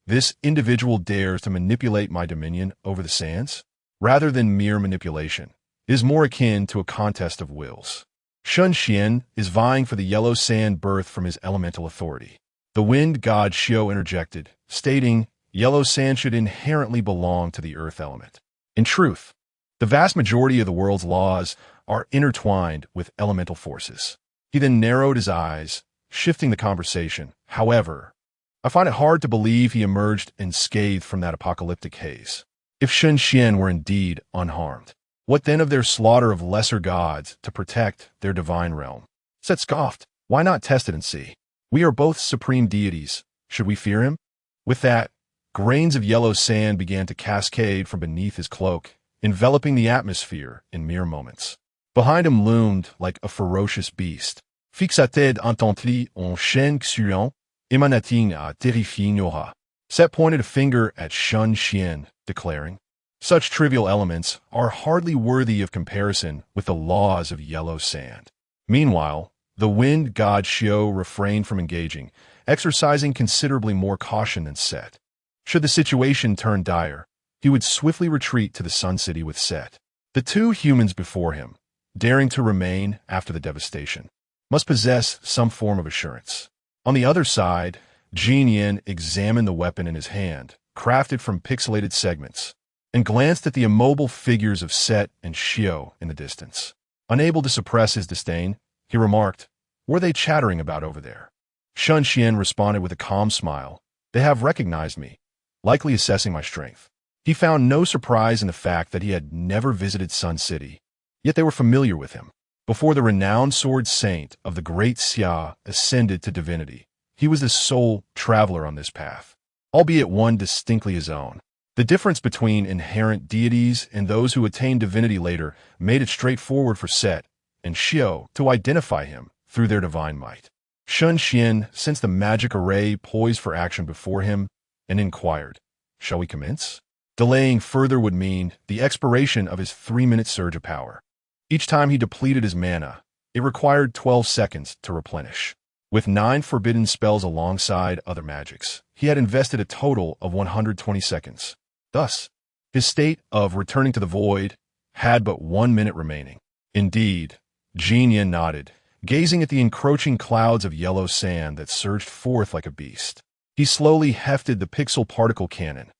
Speaker 1: This individual dares to manipulate my dominion over the sands? Rather than mere manipulation, it is more akin to a contest of wills. Shen Xuan is vying for the yellow sand birth from his elemental authority. The wind god Xiao interjected, stating yellow sand should inherently belong to the earth element. In truth, the vast majority of the world's laws are intertwined with elemental forces. He then narrowed his eyes, shifting the conversation. However, I find it hard to believe he emerged unscathed from that apocalyptic haze. If Shen Xuan were indeed unharmed, what then of their slaughter of lesser gods to protect their divine realm? Set scoffed. Why not test it and see? We are both supreme deities. Should we fear him? With that, grains of yellow sand began to cascade from beneath his cloak, enveloping the atmosphere in mere moments. Behind him loomed, like a ferocious beast, fixated entendri en Shen Xuan, emanating a terrifying aura. Set pointed a finger at Shen Xuan, declaring, such trivial elements are hardly worthy of comparison with the laws of yellow sand. Meanwhile, the wind god Xiao refrained from engaging, exercising considerably more caution than Set. Should the situation turn dire, he would swiftly retreat to the Sun City with Set. The 2 humans before him, daring to remain after the devastation, must possess some form of assurance. On the other side, Jin Yin examined the weapon in his hand, crafted from pixelated segments, and glanced at the immobile figures of Set and Xiao in the distance. Unable to suppress his disdain, he remarked, "What are they chattering about over there?" Shen Xuan responded with a calm smile. "They have recognized me, likely assessing my strength." He found no surprise in the fact that he had never visited Sun City, yet they were familiar with him. Before the renowned sword saint of the great Xia ascended to divinity, he was the sole traveler on this path, albeit one distinctly his own. The difference between inherent deities and those who attain divinity later made it straightforward for Set and Xiao to identify him through their divine might. Shen Xuan sensed the magic array poised for action before him and inquired, "Shall we commence?" Delaying further would mean the expiration of his 3-minute surge of power. Each time he depleted his mana, it required 12 seconds to replenish. With 9 forbidden spells alongside other magics, he had invested a total of 120 seconds. Thus, his state of returning to the void had but 1 minute remaining. Indeed, Jin Yin nodded, gazing at the encroaching clouds of yellow sand that surged forth like a beast. He slowly hefted the pixel particle cannon,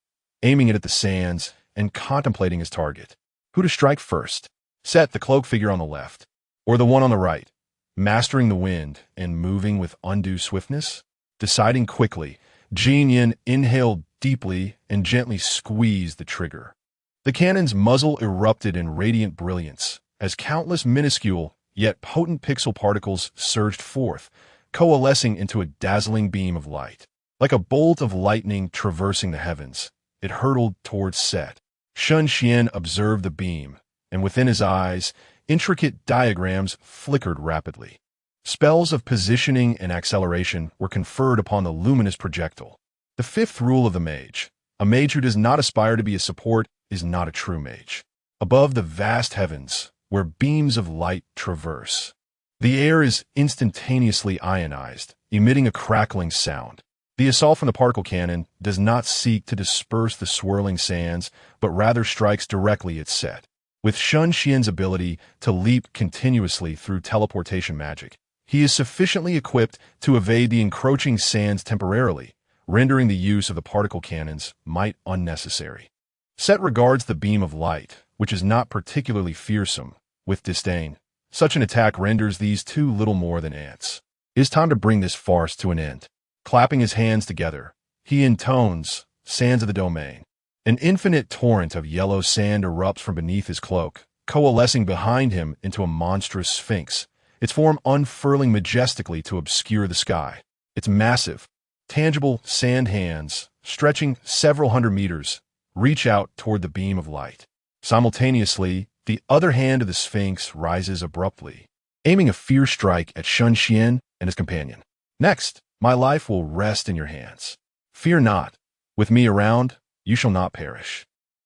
Speaker 1: aiming it at the sands and contemplating his target. Who to strike first? Set, the cloak figure on the left, or the one on the right, mastering the wind and moving with undue swiftness? Deciding quickly, Jin Yin inhaled deeply and gently squeezed the trigger. The cannon's muzzle erupted in radiant brilliance as countless minuscule yet potent pixel particles surged forth, coalescing into a dazzling beam of light. Like a bolt of lightning traversing the heavens, it hurtled towards Set. Shen Xuan observed the beam, and within his eyes, intricate diagrams flickered rapidly. Spells of positioning and acceleration were conferred upon the luminous projectile. The 5th rule of the mage: a mage who does not aspire to be a support is not a true mage. Above the vast heavens, where beams of light traverse, the air is instantaneously ionized, emitting a crackling sound. The assault from the particle cannon does not seek to disperse the swirling sands, but rather strikes directly at Set. With Shen Xuan's ability to leap continuously through teleportation magic, he is sufficiently equipped to evade the encroaching sands temporarily, rendering the use of the particle cannons might unnecessary. Set regards the beam of light, which is not particularly fearsome, with disdain. Such an attack renders these two little more than ants. It is time to bring this farce to an end. Clapping his hands together, he intones, "Sands of the domain." An infinite torrent of yellow sand erupts from beneath his cloak, coalescing behind him into a monstrous sphinx, its form unfurling majestically to obscure the sky. Its massive, tangible sand hands, stretching several hundred meters, reach out toward the beam of light. Simultaneously, the other hand of the Sphinx rises abruptly, aiming a fierce strike at Shen Xuan and his companion. "Next, my life will rest in your hands. Fear not. With me around, you shall not perish."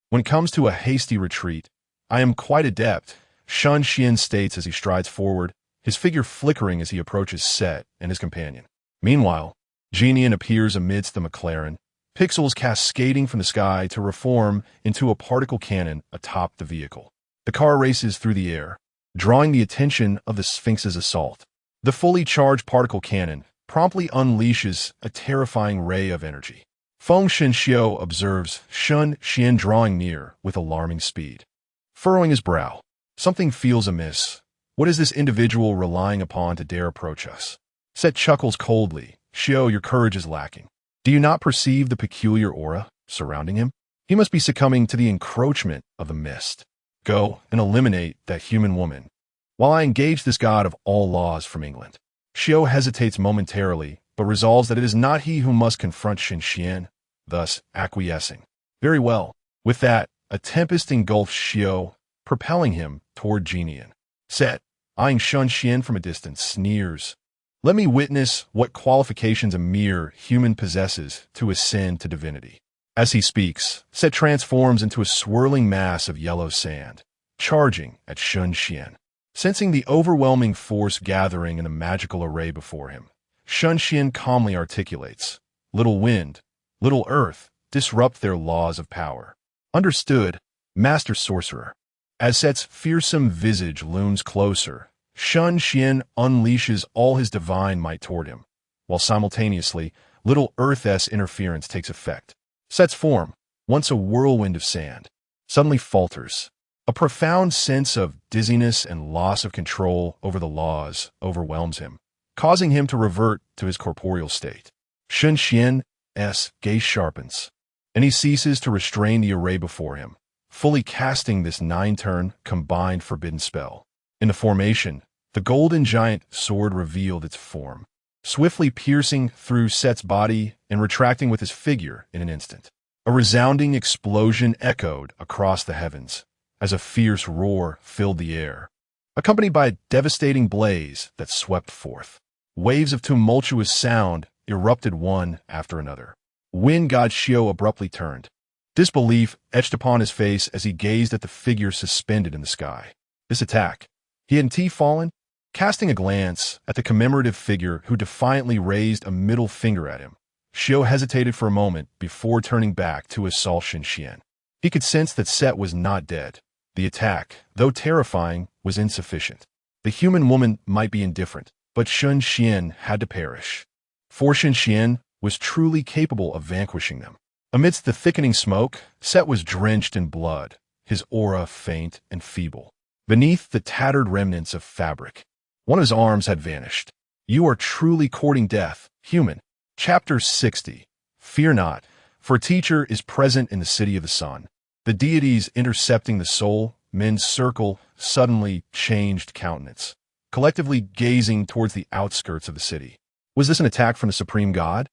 Speaker 1: When it comes to a hasty retreat, I am quite adept, Shen Xuan states as he strides forward, his figure flickering as he approaches Set and his companion. Meanwhile, Genian appears amidst the McLaren, pixels cascading from the sky to reform into a particle cannon atop the vehicle. The car races through the air, drawing the attention of the Sphinx's assault. The fully charged particle cannon promptly unleashes a terrifying ray of energy. Feng Shenxiu observes Shen Xuan drawing near with alarming speed. Furrowing his brow, something feels amiss. What is this individual relying upon to dare approach us? Set chuckles coldly. "Xiu, your courage is lacking. Do you not perceive the peculiar aura surrounding him? He must be succumbing to the encroachment of the mist. Go and eliminate that human woman, while I engage this god of all laws from England." Xiu hesitates momentarily, but resolves that it is not he who must confront Shen Xuan, thus acquiescing. Very well. With that, a tempest engulfs Xiu, propelling him toward Genian. Set, eyeing Shen Xuan from a distance, sneers. "Let me witness what qualifications a mere human possesses to ascend to divinity." As he speaks, Set transforms into a swirling mass of yellow sand, charging at Shen Xuan. Sensing the overwhelming force gathering in the magical array before him, Shen Xuan calmly articulates, "Little wind, little earth, disrupt their laws of power." Understood, Master Sorcerer. As Set's fearsome visage looms closer, Shen Xuan unleashes all his divine might toward him, while simultaneously, little earth's interference takes effect. Set's form, once a whirlwind of sand, suddenly falters. A profound sense of dizziness and loss of control over the laws overwhelms him, causing him to revert to his corporeal state. Shen Xuan's gaze sharpens, and he ceases to restrain the array before him, fully casting this 9-turn combined forbidden spell. In the formation, the golden giant sword revealed its form, swiftly piercing through Set's body and retracting with his figure in an instant. A resounding explosion echoed across the heavens as a fierce roar filled the air, accompanied by a devastating blaze that swept forth. Waves of tumultuous sound erupted one after another. Wind god Xiu abruptly turned, disbelief etched upon his face as he gazed at the figure suspended in the sky. This attack, he hadn't fallen? Casting a glance at the commemorative figure who defiantly raised a middle finger at him, Xiu hesitated for a moment before turning back to assault Shen Xuan. He could sense that Set was not dead. The attack, though terrifying, was insufficient. The human woman might be indifferent, but Shen Xuan had to perish. For Shen Xuan was truly capable of vanquishing them. Amidst the thickening smoke, Set was drenched in blood, his aura faint and feeble. Beneath the tattered remnants of fabric, one of his arms had vanished. "You are truly courting death, human." Chapter 60. Fear not, for a teacher is present in the city of the sun. The deities intercepting the soul, men's circle, suddenly changed countenance, collectively gazing towards the outskirts of the city. Was this an attack from the supreme god?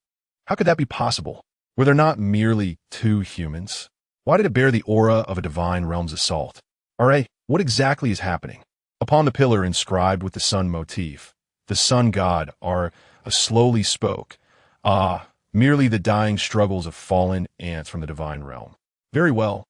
Speaker 1: How could that be possible? Were there not merely two humans? Why did it bear the aura of a divine realm's assault? Alright, what exactly is happening? Upon the pillar inscribed with the sun motif, the sun god slowly spoke. Merely the dying struggles of fallen ants from the divine realm. Very well.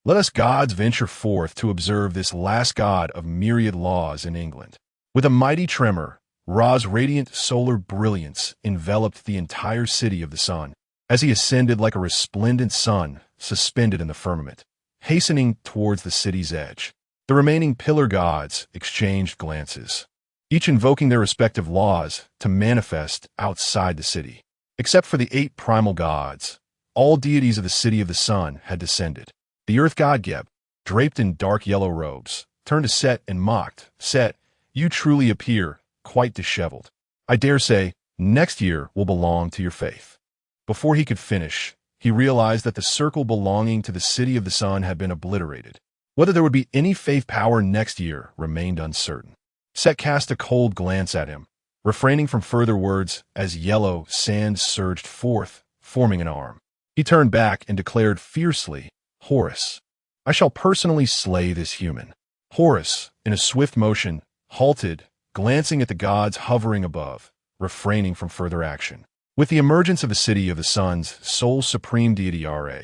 Speaker 1: Let us gods venture forth to observe this last god of myriad laws in England. With a mighty tremor, Ra's radiant solar brilliance enveloped the entire city of the sun, as he ascended like a resplendent sun suspended in the firmament, hastening towards the city's edge. The remaining pillar gods exchanged glances. each invoking their respective laws to manifest outside the city. Except for the 8 primal gods, all deities of the city of the sun had descended. The earth god Geb, draped in dark yellow robes, turned to Set and mocked. Set, you truly appear quite disheveled. I dare say, next year will belong to your faith. Before he could finish, he realized that the circle belonging to the city of the sun had been obliterated. Whether there would be any faith power next year remained uncertain. Set cast a cold glance at him, refraining from further words as yellow sand surged forth, forming an arm. He turned back and declared fiercely, Horus, I shall personally slay this human. Horus, in a swift motion, halted, glancing at the gods hovering above, refraining from further action. With the emergence of the city of the sun's sole supreme deity Ra,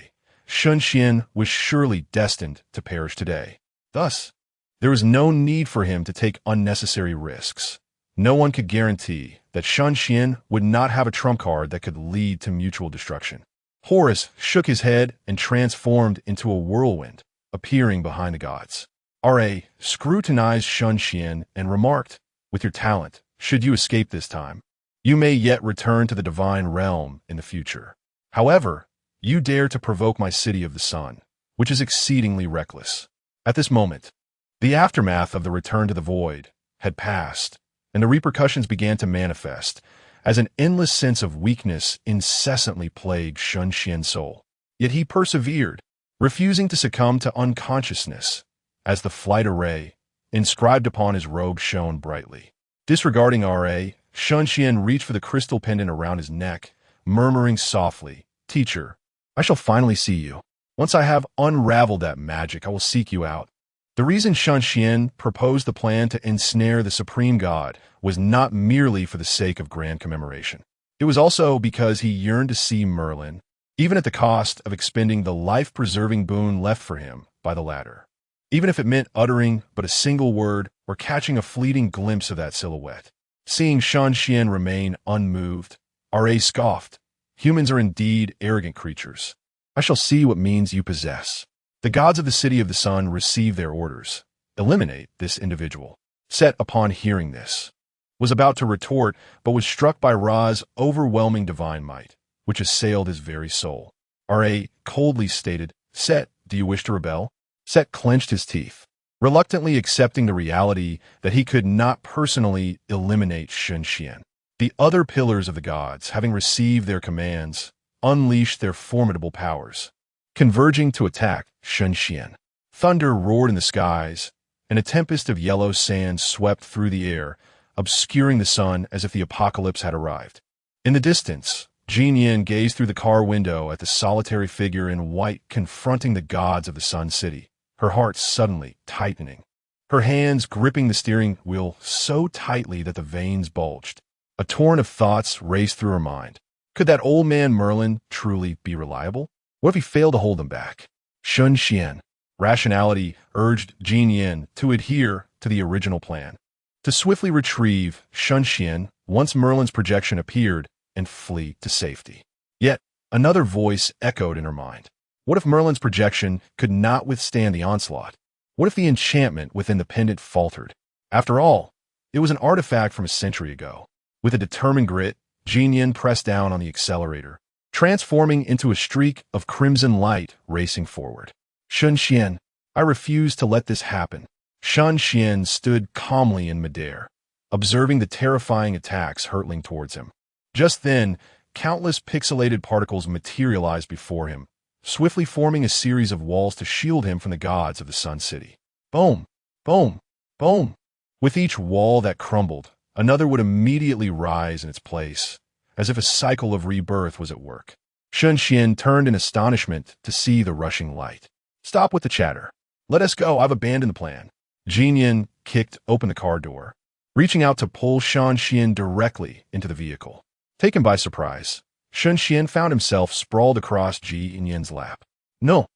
Speaker 1: Shen Xuan was surely destined to perish today. Thus, there was no need for him to take unnecessary risks. No one could guarantee that Shen Xuan would not have a trump card that could lead to mutual destruction. Horus shook his head and transformed into a whirlwind, appearing behind the gods. Ra scrutinized Shen Xuan and remarked, with your talent, should you escape this time, you may yet return to the divine realm in the future. However, you dare to provoke my city of the sun, which is exceedingly reckless. At this moment, the aftermath of the return to the void had passed, and the repercussions began to manifest as an endless sense of weakness incessantly plagued Shen Xuan's soul. Yet he persevered, refusing to succumb to unconsciousness, as the flight array inscribed upon his robe shone brightly. Disregarding Ra, Shen Xuan reached for the crystal pendant around his neck, murmuring softly, Teacher, I shall finally see you. Once I have unraveled that magic, I will seek you out. The reason Shen Xuan proposed the plan to ensnare the supreme god was not merely for the sake of grand commemoration. It was also because he yearned to see Merlin, even at the cost of expending the life-preserving boon left for him by the latter. Even if it meant uttering but a single word or catching a fleeting glimpse of that silhouette. Seeing Shen Xuan remain unmoved, Ra scoffed, Humans are indeed arrogant creatures. I shall see what means you possess. The gods of the city of the sun receive their orders. Eliminate this individual. Set, upon hearing this, was about to retort, but was struck by Ra's overwhelming divine might, which assailed his very soul. Ra coldly stated, Set, do you wish to rebel? Set clenched his teeth, reluctantly accepting the reality that he could not personally eliminate Shen Xuan. The other pillars of the gods, having received their commands, unleashed their formidable powers, converging to attack Shen Xuan. Thunder roared in the skies, and a tempest of yellow sand swept through the air, obscuring the sun as if the apocalypse had arrived. In the distance, Jin Yin gazed through the car window at the solitary figure in white confronting the gods of the Sun City, her heart suddenly tightening, her hands gripping the steering wheel so tightly that the veins bulged. A torrent of thoughts raced through her mind. Could that old man Merlin truly be reliable? What if he failed to hold them back? Shen Xuan. Rationality urged Jin Yin to adhere to the original plan, to swiftly retrieve Shen Xuan once Merlin's projection appeared and flee to safety. Yet, another voice echoed in her mind. What if Merlin's projection could not withstand the onslaught? What if the enchantment within the pendant faltered? After all, it was an artifact from a century ago. With a determined grit, Jin Yin pressed down on the accelerator, transforming into a streak of crimson light racing forward. Shen Xuan, I refuse to let this happen. Shen Xuan stood calmly in midair, observing the terrifying attacks hurtling towards him. Just then, countless pixelated particles materialized before him, swiftly forming a series of walls to shield him from the gods of the Sun City. Boom! Boom! Boom! With each wall that crumbled, another would immediately rise in its place, as if a cycle of rebirth was at work. Shen Xuan turned in astonishment to see the rushing light. Stop with the chatter. Let us go, I've abandoned the plan. Jin Yin kicked open the car door, reaching out to pull Shen Xuan directly into the vehicle. Taken by surprise, Shen Xuan found himself sprawled across Jin Yin's lap. No,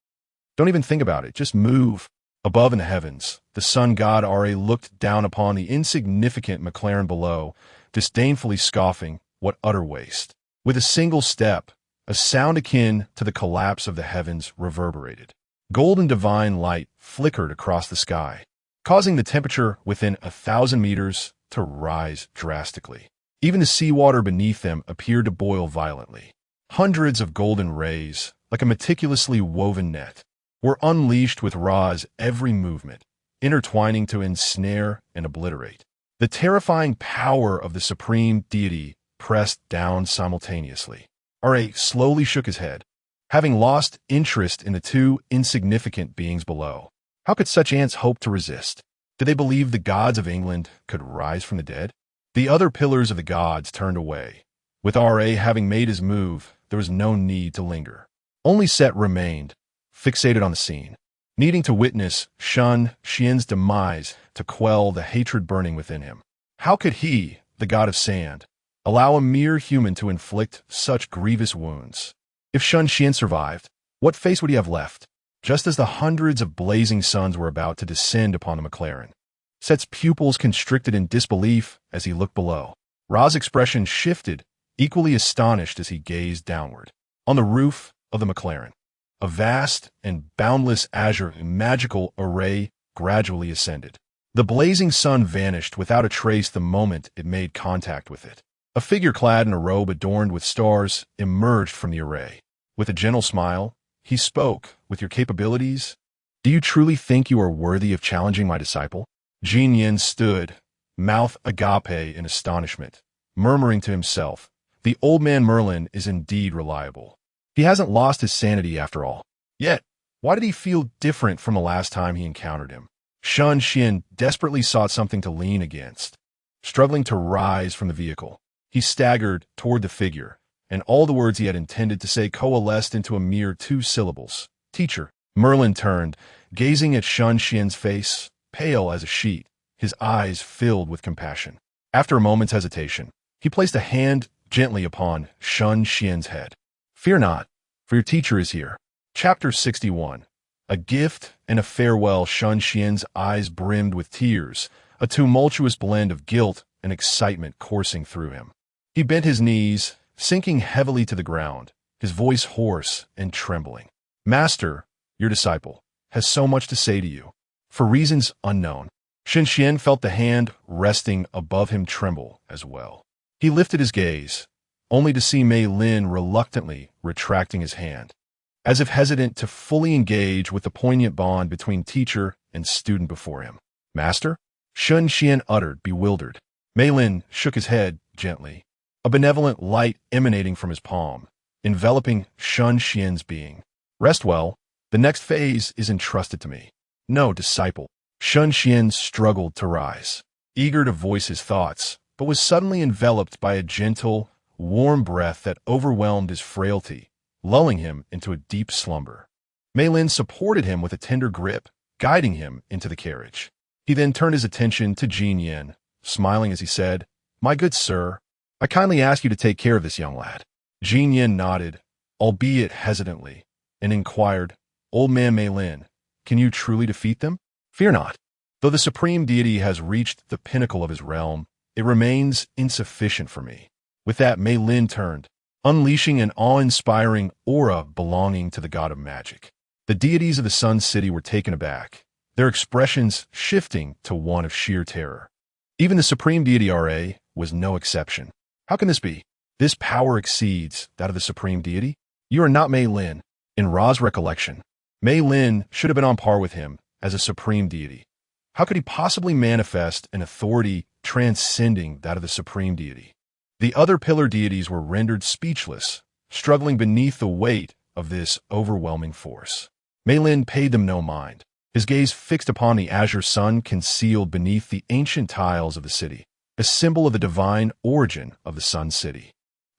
Speaker 1: don't even think about it, just move. Above in the heavens, the sun god Ra looked down upon the insignificant McLaren below, disdainfully scoffing, what utter waste. With a single step, a sound akin to the collapse of the heavens reverberated. Golden divine light flickered across the sky, causing the temperature within 1,000 meters to rise drastically. Even the seawater beneath them appeared to boil violently. Hundreds of golden rays, like a meticulously woven net, were unleashed with Ra's every movement, intertwining to ensnare and obliterate. The terrifying power of the supreme deity pressed down simultaneously. Ra slowly shook his head, having lost interest in the two insignificant beings below. How could such ants hope to resist? Did they believe the gods of England could rise from the dead? The other pillars of the gods turned away. With Ra having made his move, there was no need to linger. Only Set remained, fixated on the scene, needing to witness Shen Xuan's demise to quell the hatred burning within him. How could he, the god of sand, allow a mere human to inflict such grievous wounds? If Shen Xuan survived, what face would he have left? Just as the hundreds of blazing suns were about to descend upon the McLaren, Set's pupils constricted in disbelief as he looked below. Ra's expression shifted, equally astonished as he gazed downward. On the roof of the McLaren, a vast and boundless azure magical array gradually ascended. The blazing sun vanished without a trace the moment it made contact with it. A figure clad in a robe adorned with stars emerged from the array. With a gentle smile, he spoke, "With your capabilities, do you truly think you are worthy of challenging my disciple?" Jin Yin stood, mouth agape in astonishment, murmuring to himself, "The old man Merlin is indeed reliable. He hasn't lost his sanity after all." Yet, why did he feel different from the last time he encountered him? Shen Xuan desperately sought something to lean against. Struggling to rise from the vehicle, he staggered toward the figure, and all the words he had intended to say coalesced into a mere 2 syllables. "Teacher." Merlin turned, gazing at Shen Xuan's face, pale as a sheet, his eyes filled with compassion. After a moment's hesitation, he placed a hand gently upon Shen Xuan's head. "Fear not, for your teacher is here." Chapter 61. A gift and a farewell. Shen Xuan's eyes brimmed with tears, a tumultuous blend of guilt and excitement coursing through him. He bent his knees, sinking heavily to the ground, his voice hoarse and trembling. "Master, your disciple, has so much to say to you, for reasons unknown." Shen Xuan felt the hand resting above him tremble as well. He lifted his gaze, only to see Merlin reluctantly retracting his hand, as if hesitant to fully engage with the poignant bond between teacher and student before him. "Master?" Shen Xuan uttered, bewildered. Merlin shook his head gently, a benevolent light emanating from his palm, enveloping Shen Xuan's being. "Rest well. The next phase is entrusted to me." "No, disciple." Shen Xuan struggled to rise, eager to voice his thoughts, but was suddenly enveloped by a gentle, warm breath that overwhelmed his frailty, lulling him into a deep slumber. Merlin supported him with a tender grip, guiding him into the carriage. He then turned his attention to Jin Yin, smiling as he said, "My good sir, I kindly ask you to take care of this young lad." Jin Yin nodded, albeit hesitantly, and inquired, "Old man Merlin, can you truly defeat them?" "Fear not. Though the supreme deity has reached the pinnacle of his realm, it remains insufficient for me." With that, Merlin turned, unleashing an awe-inspiring aura belonging to the god of magic. The deities of the Sun City were taken aback, their expressions shifting to one of sheer terror. Even the supreme deity Ra was no exception. "How can this be? This power exceeds that of the supreme deity. You are not Merlin." In Ra's recollection, Merlin should have been on par with him as a supreme deity. How could he possibly manifest an authority transcending that of the supreme deity? The other pillar deities were rendered speechless, struggling beneath the weight of this overwhelming force. Merlin paid them no mind, his gaze fixed upon the azure sun concealed beneath the ancient tiles of the city, a symbol of the divine origin of the Sun City.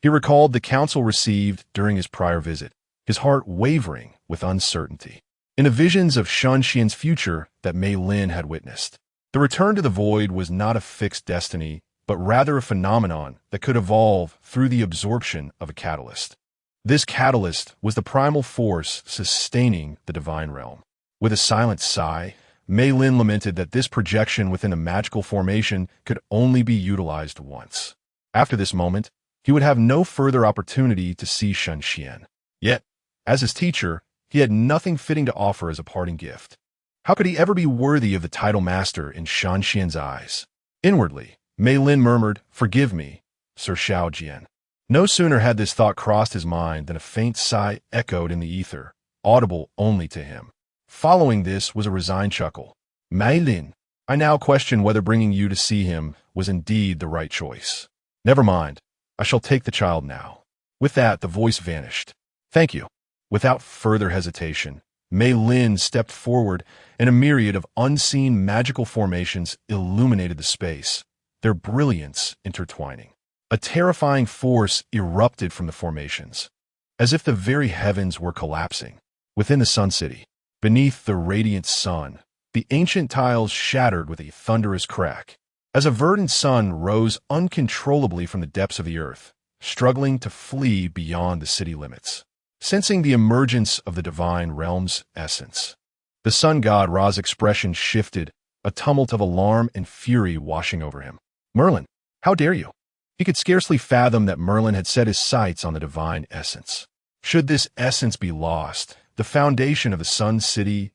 Speaker 1: He recalled the counsel received during his prior visit, his heart wavering with uncertainty. In the visions of Shen Xuan's future that Merlin had witnessed, the return to the void was not a fixed destiny, but rather a phenomenon that could evolve through the absorption of a catalyst. This catalyst was the primal force sustaining the divine realm. With a silent sigh, Merlin lamented that this projection within a magical formation could only be utilized once. After this moment, he would have no further opportunity to see Shen Xuan. Yet, as his teacher, he had nothing fitting to offer as a parting gift. How could he ever be worthy of the title master in Shen Xuan's eyes? Inwardly, Merlin murmured, "Forgive me, Sir Xiao Jian." No sooner had this thought crossed his mind than a faint sigh echoed in the ether, audible only to him. Following this was a resigned chuckle. "Merlin, I now question whether bringing you to see him was indeed the right choice. Never mind, I shall take the child now." With that, the voice vanished. "Thank you." Without further hesitation, Merlin stepped forward, and a myriad of unseen magical formations illuminated the space, their brilliance intertwining. A terrifying force erupted from the formations, as if the very heavens were collapsing. Within the Sun City, beneath the radiant sun, the ancient tiles shattered with a thunderous crack, as a verdant sun rose uncontrollably from the depths of the earth, struggling to flee beyond the city limits. Sensing the emergence of the divine realm's essence, the sun god Ra's expression shifted, a tumult of alarm and fury washing over him. "Merlin, how dare you?" He could scarcely fathom that Merlin had set his sights on the divine essence. Should this essence be lost, the foundation of the Sun City's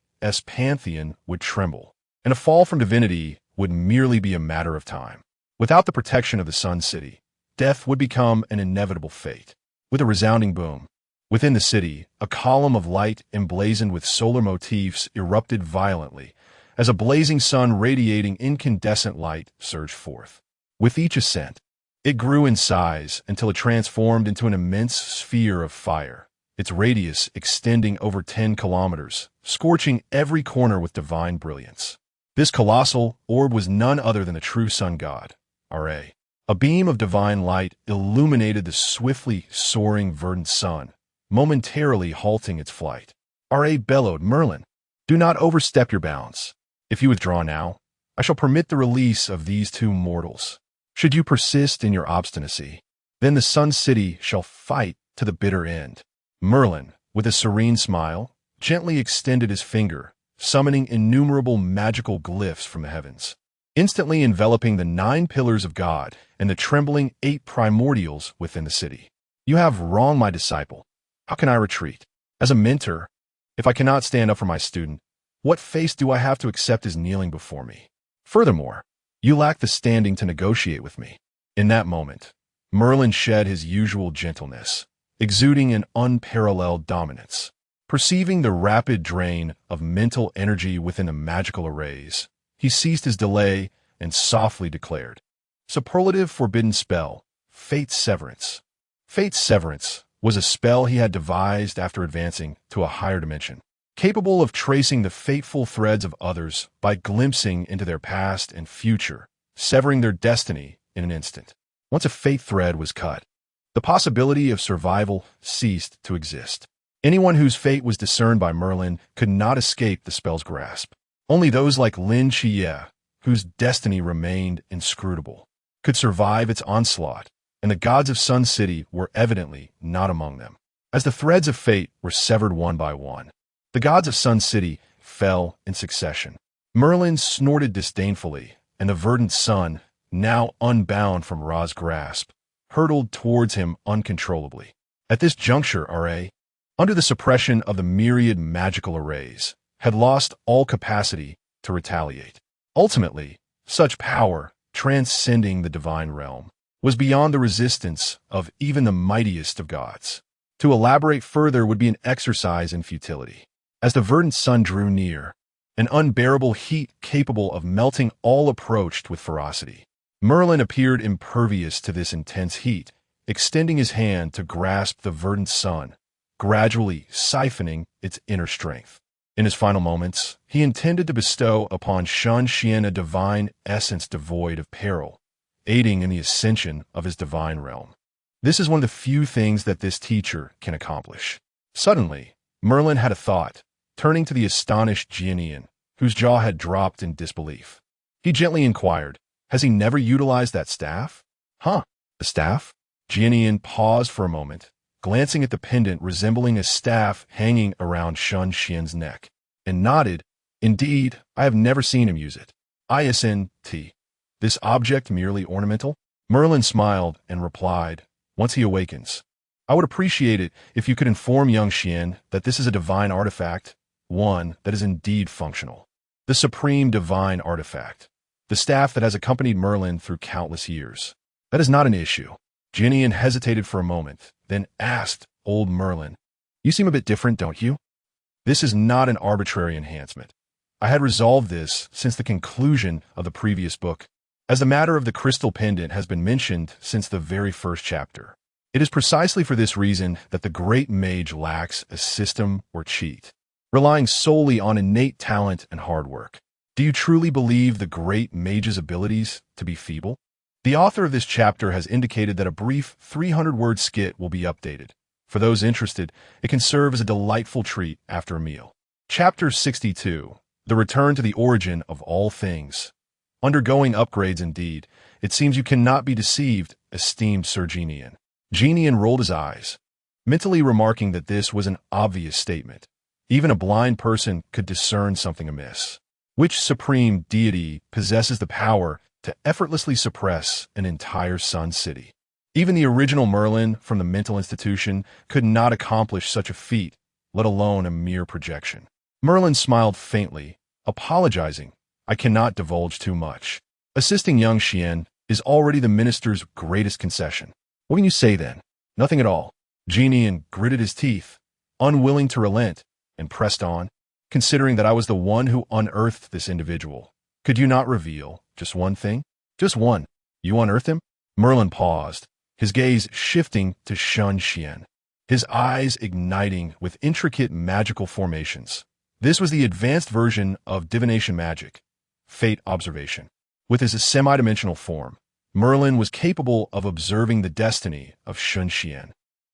Speaker 1: pantheon would tremble, and a fall from divinity would merely be a matter of time. Without the protection of the Sun City, death would become an inevitable fate. With a resounding boom, within the city, a column of light emblazoned with solar motifs erupted violently, as a blazing sun radiating incandescent light surged forth. With each ascent, it grew in size until it transformed into an immense sphere of fire, its radius extending over 10 kilometers, scorching every corner with divine brilliance. This colossal orb was none other than the true sun god, Ra. A beam of divine light illuminated the swiftly soaring verdant sun, momentarily halting its flight. Ra bellowed, "Merlin, do not overstep your bounds. If you withdraw now, I shall permit the release of these two mortals. Should you persist in your obstinacy, then the Sun City shall fight to the bitter end." Merlin, with a serene smile, gently extended his finger, summoning innumerable magical glyphs from the heavens, instantly enveloping the 9 pillars of God and the trembling 8 primordials within the city. "You have wronged my disciple. How can I retreat? As a mentor, if I cannot stand up for my student, what face do I have to accept as kneeling before me? Furthermore, you lack the standing to negotiate with me." In that moment, Merlin shed his usual gentleness, exuding an unparalleled dominance. Perceiving the rapid drain of mental energy within the magical arrays, he ceased his delay and softly declared, "Superlative forbidden spell, Fate's Severance." Fate's Severance was a spell he had devised after advancing to a higher dimension, capable of tracing the fateful threads of others by glimpsing into their past and future, severing their destiny in an instant. Once a fate thread was cut, the possibility of survival ceased to exist. Anyone whose fate was discerned by Merlin could not escape the spell's grasp. Only those like Lin Chie, whose destiny remained inscrutable, could survive its onslaught, and the gods of Sun City were evidently not among them. As the threads of fate were severed one by one, the gods of Sun City fell in succession. Merlin snorted disdainfully, and the verdant sun, now unbound from Ra's grasp, hurtled towards him uncontrollably. At this juncture, Ra, under the suppression of the myriad magical arrays, had lost all capacity to retaliate. Ultimately, such power, transcending the divine realm, was beyond the resistance of even the mightiest of gods. To elaborate further would be an exercise in futility. As the verdant sun drew near, an unbearable heat capable of melting all approached with ferocity, Merlin appeared impervious to this intense heat, extending his hand to grasp the verdant sun, gradually siphoning its inner strength. In his final moments, he intended to bestow upon Shen Xuan a divine essence devoid of peril, aiding in the ascension of his divine realm. This is one of the few things that this teacher can accomplish. Suddenly, Merlin had a thought, turning to the astonished Jianian, whose jaw had dropped in disbelief. He gently inquired, "Has he never utilized that staff?" "Huh, the staff?" Jianian paused for a moment, glancing at the pendant resembling a staff hanging around Shen Xuan's neck, and nodded, "Indeed, I have never seen him use it. Isn't this object merely ornamental?" Merlin smiled and replied, "Once he awakens, I would appreciate it if you could inform young Xian that this is a divine artifact, one that is indeed functional. The supreme divine artifact, the staff that has accompanied Merlin through countless years. That is not an issue. Jinian hesitated for a moment, then asked old Merlin, "You seem a bit different, don't you?" This is not an arbitrary enhancement. I had resolved this since the conclusion of the previous book, as the matter of the crystal pendant has been mentioned since the very first chapter. It is precisely for this reason that the great mage lacks a system or cheat, relying solely on innate talent and hard work. Do you truly believe the great mage's abilities to be feeble? The author of this chapter has indicated that a brief 300-word skit will be updated. For those interested, it can serve as a delightful treat after a meal. Chapter 62, The Return to the Origin of All Things. Undergoing upgrades indeed, it seems you cannot be deceived, esteemed Sir Jinian. Jinian rolled his eyes, mentally remarking that this was an obvious statement. Even a blind person could discern something amiss. Which supreme deity possesses the power to effortlessly suppress an entire sun city? Even the original Merlin from the mental institution could not accomplish such a feat, let alone a mere projection. Merlin smiled faintly, apologizing. I cannot divulge too much. Assisting young Xian is already the minister's greatest concession. What can you say then? Nothing at all. Jinian gritted his teeth, unwilling to relent, and pressed on. Considering that I was the one who unearthed this individual, could you not reveal just one thing? Just one. You unearthed him? Merlin paused, his gaze shifting to Shen Xuan, his eyes igniting with intricate magical formations. This was the advanced version of divination magic, fate observation. With his semi-dimensional form, Merlin was capable of observing the destiny of Shen Xuan,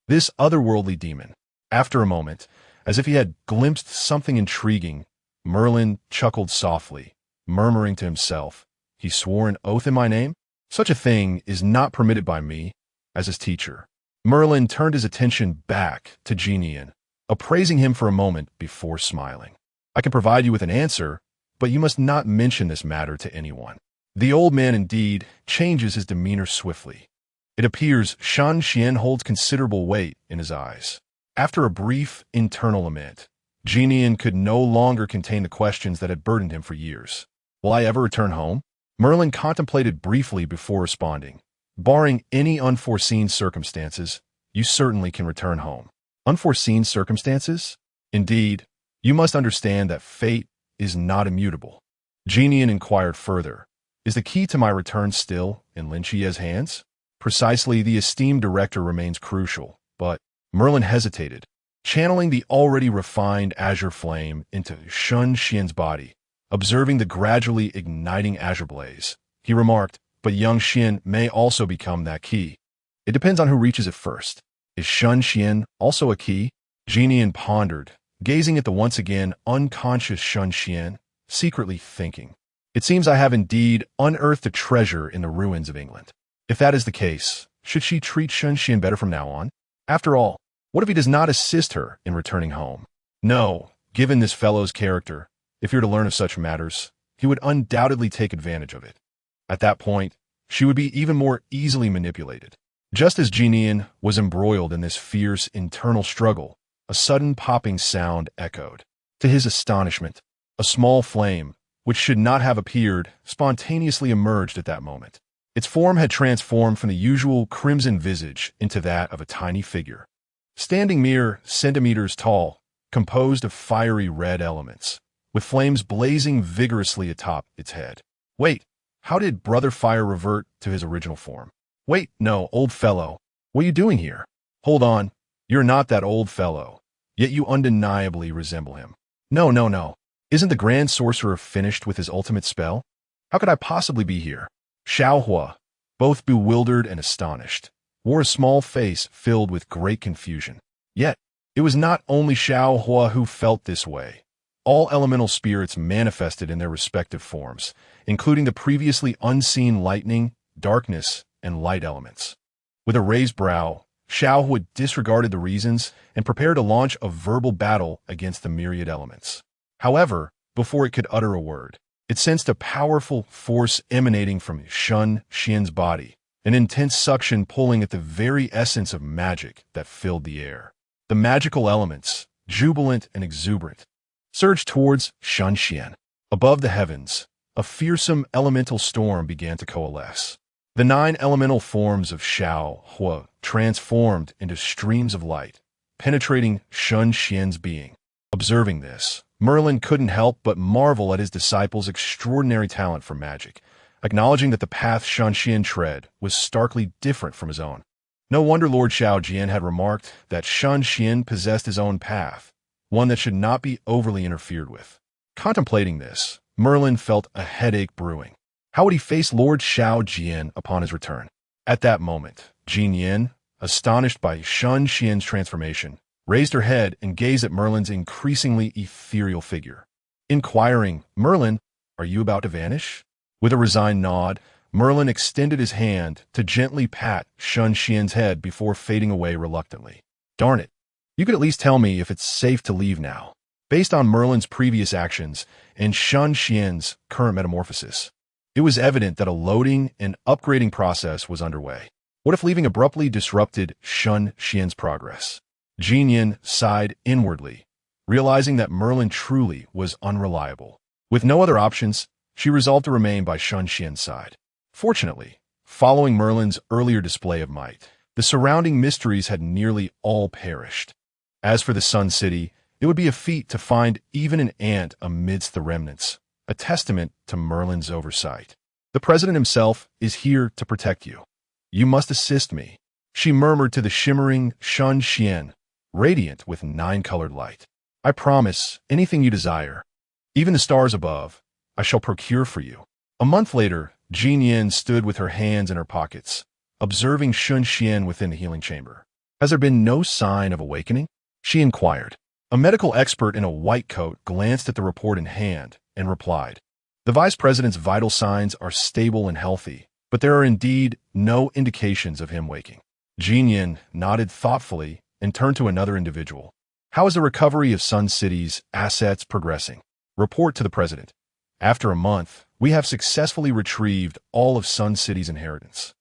Speaker 1: this otherworldly demon. After a moment, as if he had glimpsed something intriguing, Merlin chuckled softly, murmuring to himself, "He swore an oath in my name? Such a thing is not permitted by me, as his teacher." Merlin turned his attention back to Jinian, appraising him for a moment before smiling. "I can provide you with an answer, but you must not mention this matter to anyone." The old man indeed changes his demeanor swiftly. It appears Shen Xuan holds considerable weight in his eyes. After a brief internal lament, Jinian could no longer contain the questions that had burdened him for years. "Will I ever return home?" Merlin contemplated briefly before responding. "Barring any unforeseen circumstances, you certainly can return home." Unforeseen circumstances? Indeed, you must understand that fate is not immutable. Jinian inquired further. "Is the key to my return still in Lin Chia's hands?" Precisely, the esteemed director remains crucial, but Merlin hesitated, channeling the already refined azure flame into Shen Xian's body. Observing the gradually igniting azure blaze, he remarked, "But young Xian may also become that key. It depends on who reaches it first. Is Shen Xian also a key?" Jinian pondered, gazing at the once again unconscious Shen Xian, secretly thinking, "It seems I have indeed unearthed a treasure in the ruins of England. If that is the case, should she treat Shen Xian better from now on? After all, what if he does not assist her in returning home? No, given this fellow's character, if you're to learn of such matters, he would undoubtedly take advantage of it. At that point, she would be even more easily manipulated." Just as Jinian was embroiled in this fierce internal struggle, a sudden popping sound echoed. To his astonishment, a small flame, which should not have appeared, spontaneously emerged at that moment. Its form had transformed from the usual crimson visage into that of a tiny figure, standing mere centimeters tall, composed of fiery red elements, with flames blazing vigorously atop its head. "Wait, how did Brother Fire revert to his original form?" "Wait, no, old fellow, what are you doing here?" "Hold on, you're not that old fellow, yet you undeniably resemble him." No, no, no. Isn't the Grand Sorcerer finished with his ultimate spell? How could I possibly be here?" Xiaohua, both bewildered and astonished, wore a small face filled with great confusion. Yet, it was not only Xiaohua who felt this way. All elemental spirits manifested in their respective forms, including the previously unseen lightning, darkness, and light elements. With a raised brow, Xiaohua disregarded the reasons and prepared to launch a verbal battle against the myriad elements. However, before it could utter a word, it sensed a powerful force emanating from Shen Xian's body, an intense suction pulling at the very essence of magic that filled the air. The magical elements, jubilant and exuberant, surged towards Shen Xian. Above the heavens, a fearsome elemental storm began to coalesce. The 9 elemental forms of Xiao Hua transformed into streams of light, penetrating Shen Xuan's being. Observing this, Merlin couldn't help but marvel at his disciple's extraordinary talent for magic, acknowledging that the path Shen Xuan tread was starkly different from his own. No wonder Lord Xiao Jian had remarked that Shen Xuan possessed his own path, one that should not be overly interfered with. Contemplating this, Merlin felt a headache brewing. How would he face Lord Xiao Jian upon his return? At that moment, Jin Yin, astonished by Shen Xuan's transformation, raised her head and gazed at Merlin's increasingly ethereal figure. Inquiring, "Merlin, are you about to vanish?" With a resigned nod, Merlin extended his hand to gently pat Shen Xuan's head before fading away reluctantly. "Darn it. You could at least tell me if it's safe to leave now." Based on Merlin's previous actions and Shen Xuan's current metamorphosis, it was evident that a loading and upgrading process was underway. What if leaving abruptly disrupted Shen Xuan's progress? Jin Yin sighed inwardly, realizing that Merlin truly was unreliable. With no other options, she resolved to remain by Shen Xuan's side. Fortunately, following Merlin's earlier display of might, the surrounding mysteries had nearly all perished. As for the Sun City, it would be a feat to find even an ant amidst the remnants, a testament to Merlin's oversight. "The president himself is here to protect you. You must assist me," she murmured to the shimmering Shen Xuan, radiant with 9-colored light. "I promise anything you desire, even the stars above, I shall procure for you." A month later, Jin Yin stood with her hands in her pockets, observing Shen Xuan within the healing chamber. "Has there been no sign of awakening?" she inquired. A medical expert in a white coat glanced at the report in hand and replied, "The vice president's vital signs are stable and healthy, but there are indeed no indications of him waking." Jin Yin nodded thoughtfully and turned to another individual. "How is the recovery of Sun City's assets progressing?" "Report to the president. After a month, we have successfully retrieved all of Sun City's inheritance,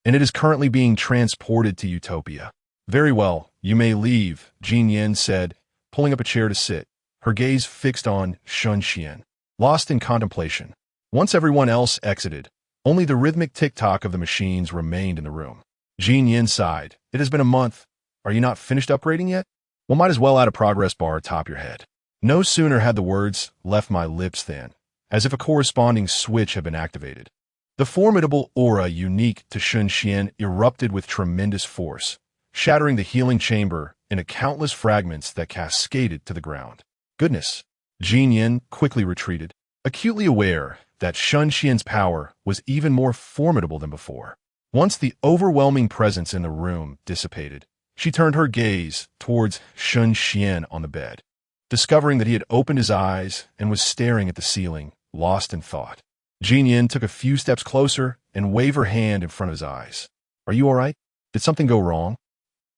Speaker 1: and it is currently being transported to Utopia." "Very well, you may leave," Jin Yin said, pulling up a chair to sit, her gaze fixed on Shen Xuan, lost in contemplation. Once everyone else exited, only the rhythmic tick-tock of the machines remained in the room. Jin Yin sighed. "It has been a month. Are you not finished upgrading yet? Well, might as well add a progress bar atop your head." No sooner had the words left my lips than, as if a corresponding switch had been activated, the formidable aura unique to Shen Xuan erupted with tremendous force, shattering the healing chamber into countless fragments that cascaded to the ground. "Goodness!" Jin Yin quickly retreated, acutely aware that Shen Xuan's power was even more formidable than before. Once the overwhelming presence in the room dissipated, she turned her gaze towards Shen Xuan on the bed, discovering that he had opened his eyes and was staring at the ceiling, lost in thought. Jin Yin took a few steps closer and waved her hand in front of his eyes. "Are you all right? Did something go wrong?"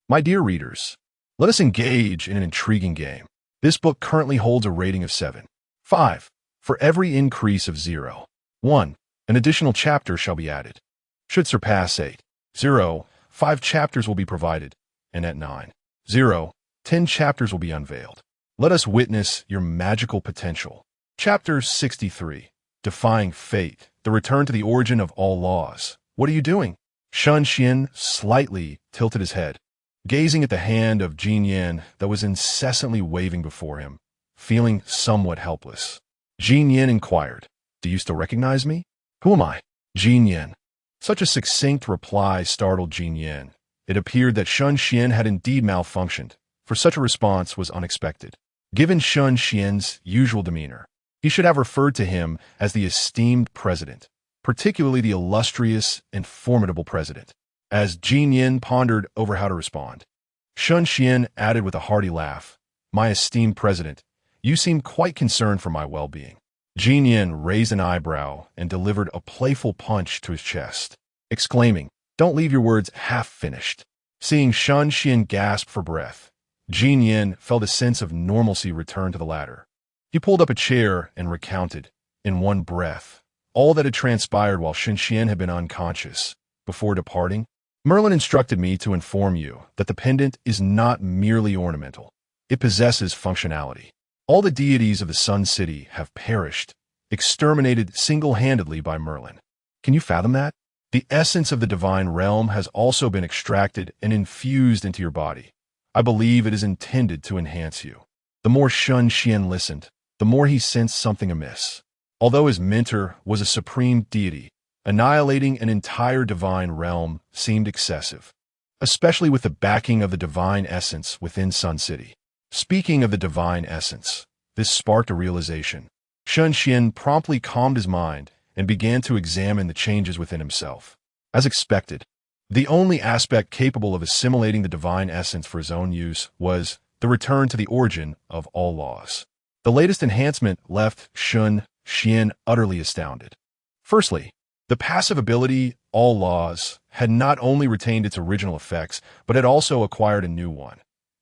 Speaker 1: My dear readers, let us engage in an intriguing game. This book currently holds a rating of 7. 5. For every increase of 0. 1. An additional chapter shall be added. Should surpass 8. 0. 5 chapters will be provided, and at 9. 0. 10 chapters will be unveiled. Let us witness your magical potential. Chapter 63. Defying Fate, the return to the origin of all laws. "What are you doing?" Shen Xuan slightly tilted his head, gazing at the hand of Jin Yin that was incessantly waving before him, feeling somewhat helpless. Jin Yin inquired, "Do you still recognize me?" "Who am I?" "Jin Yin." Such a succinct reply startled Jin Yin. It appeared that Shen Xuan had indeed malfunctioned, for such a response was unexpected. Given Shen Xuan's usual demeanor, he should have referred to him as the esteemed president, particularly the illustrious and formidable president. As Jin Yin pondered over how to respond, Shen Xuan added with a hearty laugh, "My esteemed president, you seem quite concerned for my well-being." Jin Yin raised an eyebrow and delivered a playful punch to his chest, exclaiming, "Don't leave your words half-finished." Seeing Shen Xuan gasp for breath, Jin Yin felt a sense of normalcy return to the latter. He pulled up a chair and recounted, in one breath, all that had transpired while Shen Xuan had been unconscious. Before departing, "Merlin instructed me to inform you that the pendant is not merely ornamental. It possesses functionality. All the deities of the Sun City have perished, exterminated single-handedly by Merlin. Can you fathom that? The essence of the divine realm has also been extracted and infused into your body. I believe it is intended to enhance you. The more Shen Xuan listened, the more he sensed something amiss. Although his mentor was a supreme deity, annihilating an entire divine realm seemed excessive, especially with the backing of the divine essence within Sun City. Speaking of the divine essence, this sparked a realization. Shen Xuan promptly calmed his mind and began to examine the changes within himself. As expected, the only aspect capable of assimilating the divine essence for his own use was the return to the origin of all laws. The latest enhancement left Shen Xuan utterly astounded. Firstly, the passive ability, all laws, had not only retained its original effects, but had also acquired a new one,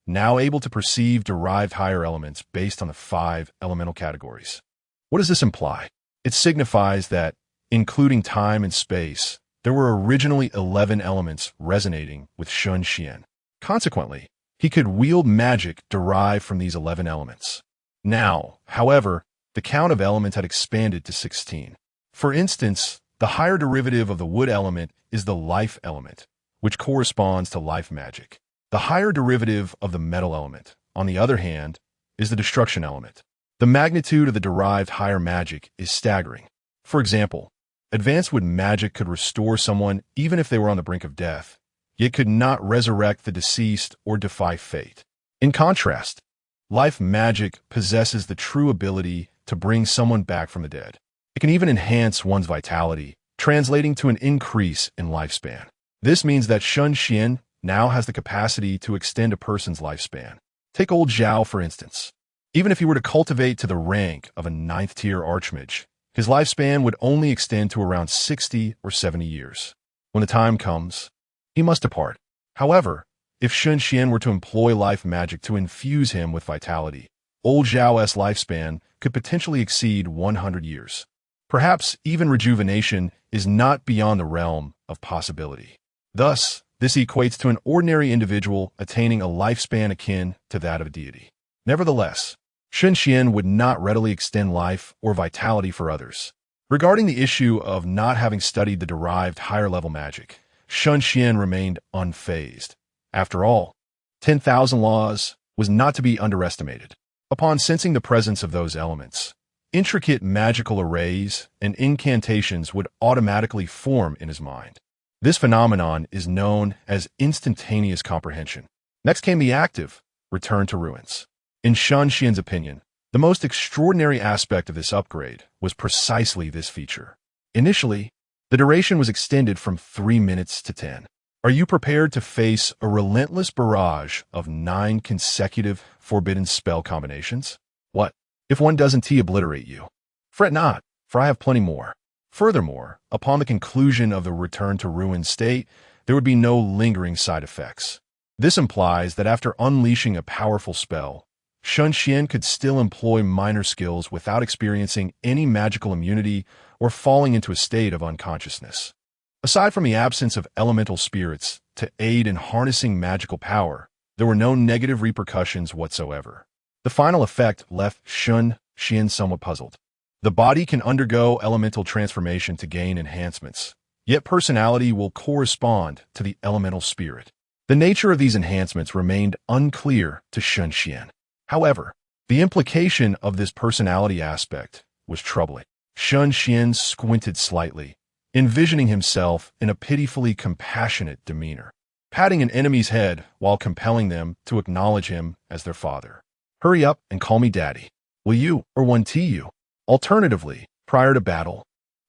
Speaker 1: now able to perceive derived higher elements based on the 5 elemental categories. What does this imply? It signifies that, including time and space, there were originally 11 elements resonating with Shen Xuan. Consequently, he could wield magic derived from these 11 elements. Now, however, the count of elements had expanded to 16. For instance, the higher derivative of the wood element is the life element, which corresponds to life magic. The higher derivative of the metal element, on the other hand, is the destruction element. The magnitude of the derived higher magic is staggering. For example, advanced wood magic could restore someone even if they were on the brink of death, yet could not resurrect the deceased or defy fate. In contrast, life magic possesses the true ability to bring someone back from the dead. It can even enhance one's vitality, translating to an increase in lifespan. This means that Shen Xuan now has the capacity to extend a person's lifespan. Take old Zhao, for instance. Even if he were to cultivate to the rank of a 9th-tier archmage, his lifespan would only extend to around 60 or 70 years. When the time comes, he must depart. However, if Shen Xuan were to employ life magic to infuse him with vitality, old Zhao's lifespan could potentially exceed 100 years. Perhaps even rejuvenation is not beyond the realm of possibility. Thus, this equates to an ordinary individual attaining a lifespan akin to that of a deity. Nevertheless, Shen Xuan would not readily extend life or vitality for others. Regarding the issue of not having studied the derived higher-level magic, Shen Xuan remained unfazed. After all, 10,000 laws was not to be underestimated. Upon sensing the presence of those elements, intricate magical arrays and incantations would automatically form in his mind. This phenomenon is known as instantaneous comprehension. Next came the active return to ruins. In Shen Xuan's opinion, the most extraordinary aspect of this upgrade was precisely this feature. Initially, the duration was extended from 3 minutes to 10. Are you prepared to face a relentless barrage of 9 consecutive forbidden spell combinations? What if one doesn't obliterate you? Fret not, for I have plenty more. Furthermore, upon the conclusion of the return to ruin state, there would be no lingering side effects. This implies that after unleashing a powerful spell, Shen Xuan could still employ minor skills without experiencing any magical immunity or falling into a state of unconsciousness. Aside from the absence of elemental spirits to aid in harnessing magical power, there were no negative repercussions whatsoever. The final effect left Shen Xuan somewhat puzzled. The body can undergo elemental transformation to gain enhancements, yet personality will correspond to the elemental spirit. The nature of these enhancements remained unclear to Shen Xuan. However, the implication of this personality aspect was troubling. Shen Xuan squinted slightly, envisioning himself in a pitifully compassionate demeanor, patting an enemy's head while compelling them to acknowledge him as their father. Hurry up and call me daddy. Will you or one tea you? Alternatively, prior to battle,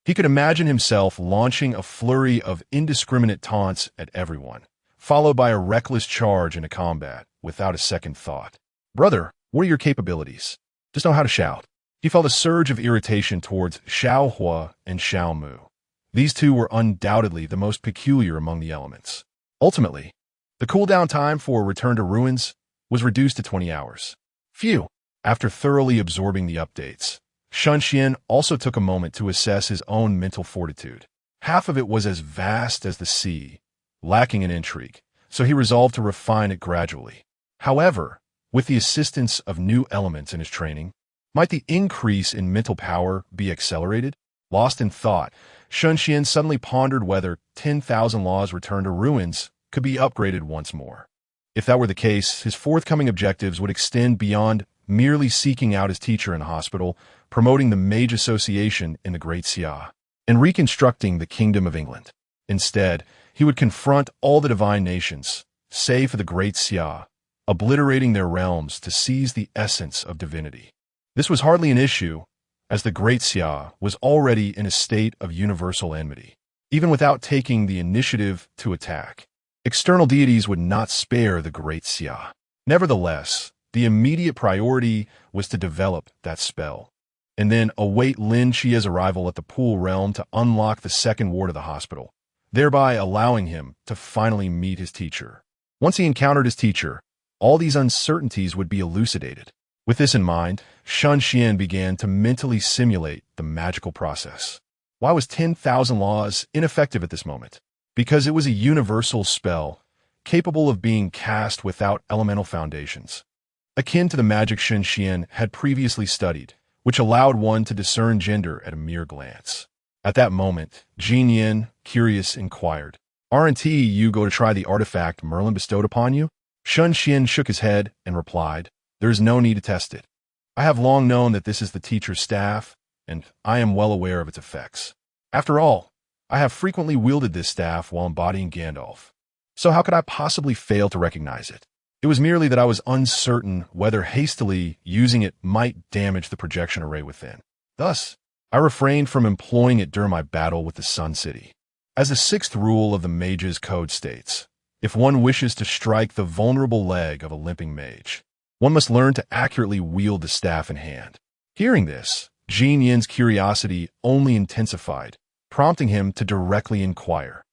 Speaker 1: he could imagine himself launching a flurry of indiscriminate taunts at everyone, followed by a reckless charge into combat without a second thought. Brother, what are your capabilities? Just know how to shout. He felt a surge of irritation towards Xiao Hua and Xiao Mu. These two were undoubtedly the most peculiar among the elements. Ultimately, the cooldown time for Return to Ruins was reduced to 20 hours. Phew! After thoroughly absorbing the updates, Shen Xuan also took a moment to assess his own mental fortitude. Half of it was as vast as the sea, lacking in intrigue, so he resolved to refine it gradually. However, with the assistance of new elements in his training, Might the increase in mental power be accelerated? Lost in thought, Shen Xuan suddenly pondered whether 10,000 laws returned to ruins could be upgraded once more. If that were the case, his forthcoming objectives would extend beyond merely seeking out his teacher in a hospital, promoting the Mage Association in the Great Xia, and reconstructing the Kingdom of England. Instead, he would confront all the divine nations, save for the Great Xia, obliterating their realms to seize the essence of divinity. This was hardly an issue, as the Great Xia was already in a state of universal enmity. Even without taking the initiative to attack, external deities would not spare the Great Xia. Nevertheless, the immediate priority was to develop that spell, and then await Lin Chia's arrival at the Pool Realm to unlock the second ward of the hospital, thereby allowing him to finally meet his teacher. Once he encountered his teacher, all these uncertainties would be elucidated. With this in mind, Shen Xuan began to mentally simulate the magical process. Why was 10,000 laws ineffective at this moment? Because it was a universal spell, capable of being cast without elemental foundations, akin to the magic Shen Xuan had previously studied, which allowed one to discern gender at a mere glance. At that moment, Jin Yin, curious, inquired, "Aren't you going to try the artifact Merlin bestowed upon you?" Shen Xuan shook his head and replied, "There is no need to test it. I have long known that this is the teacher's staff, and I am well aware of its effects. After all, I have frequently wielded this staff while embodying Gandalf. So how could I possibly fail to recognize it? It was merely that I was uncertain whether hastily using it might damage the projection array within. Thus, I refrained from employing it during my battle with the Sun City. As the sixth rule of the Mage's Code states, if one wishes to strike the vulnerable leg of a limping mage, one must learn to accurately wield the staff in hand." Hearing this, Jin Yin's curiosity only intensified, prompting him to directly inquire,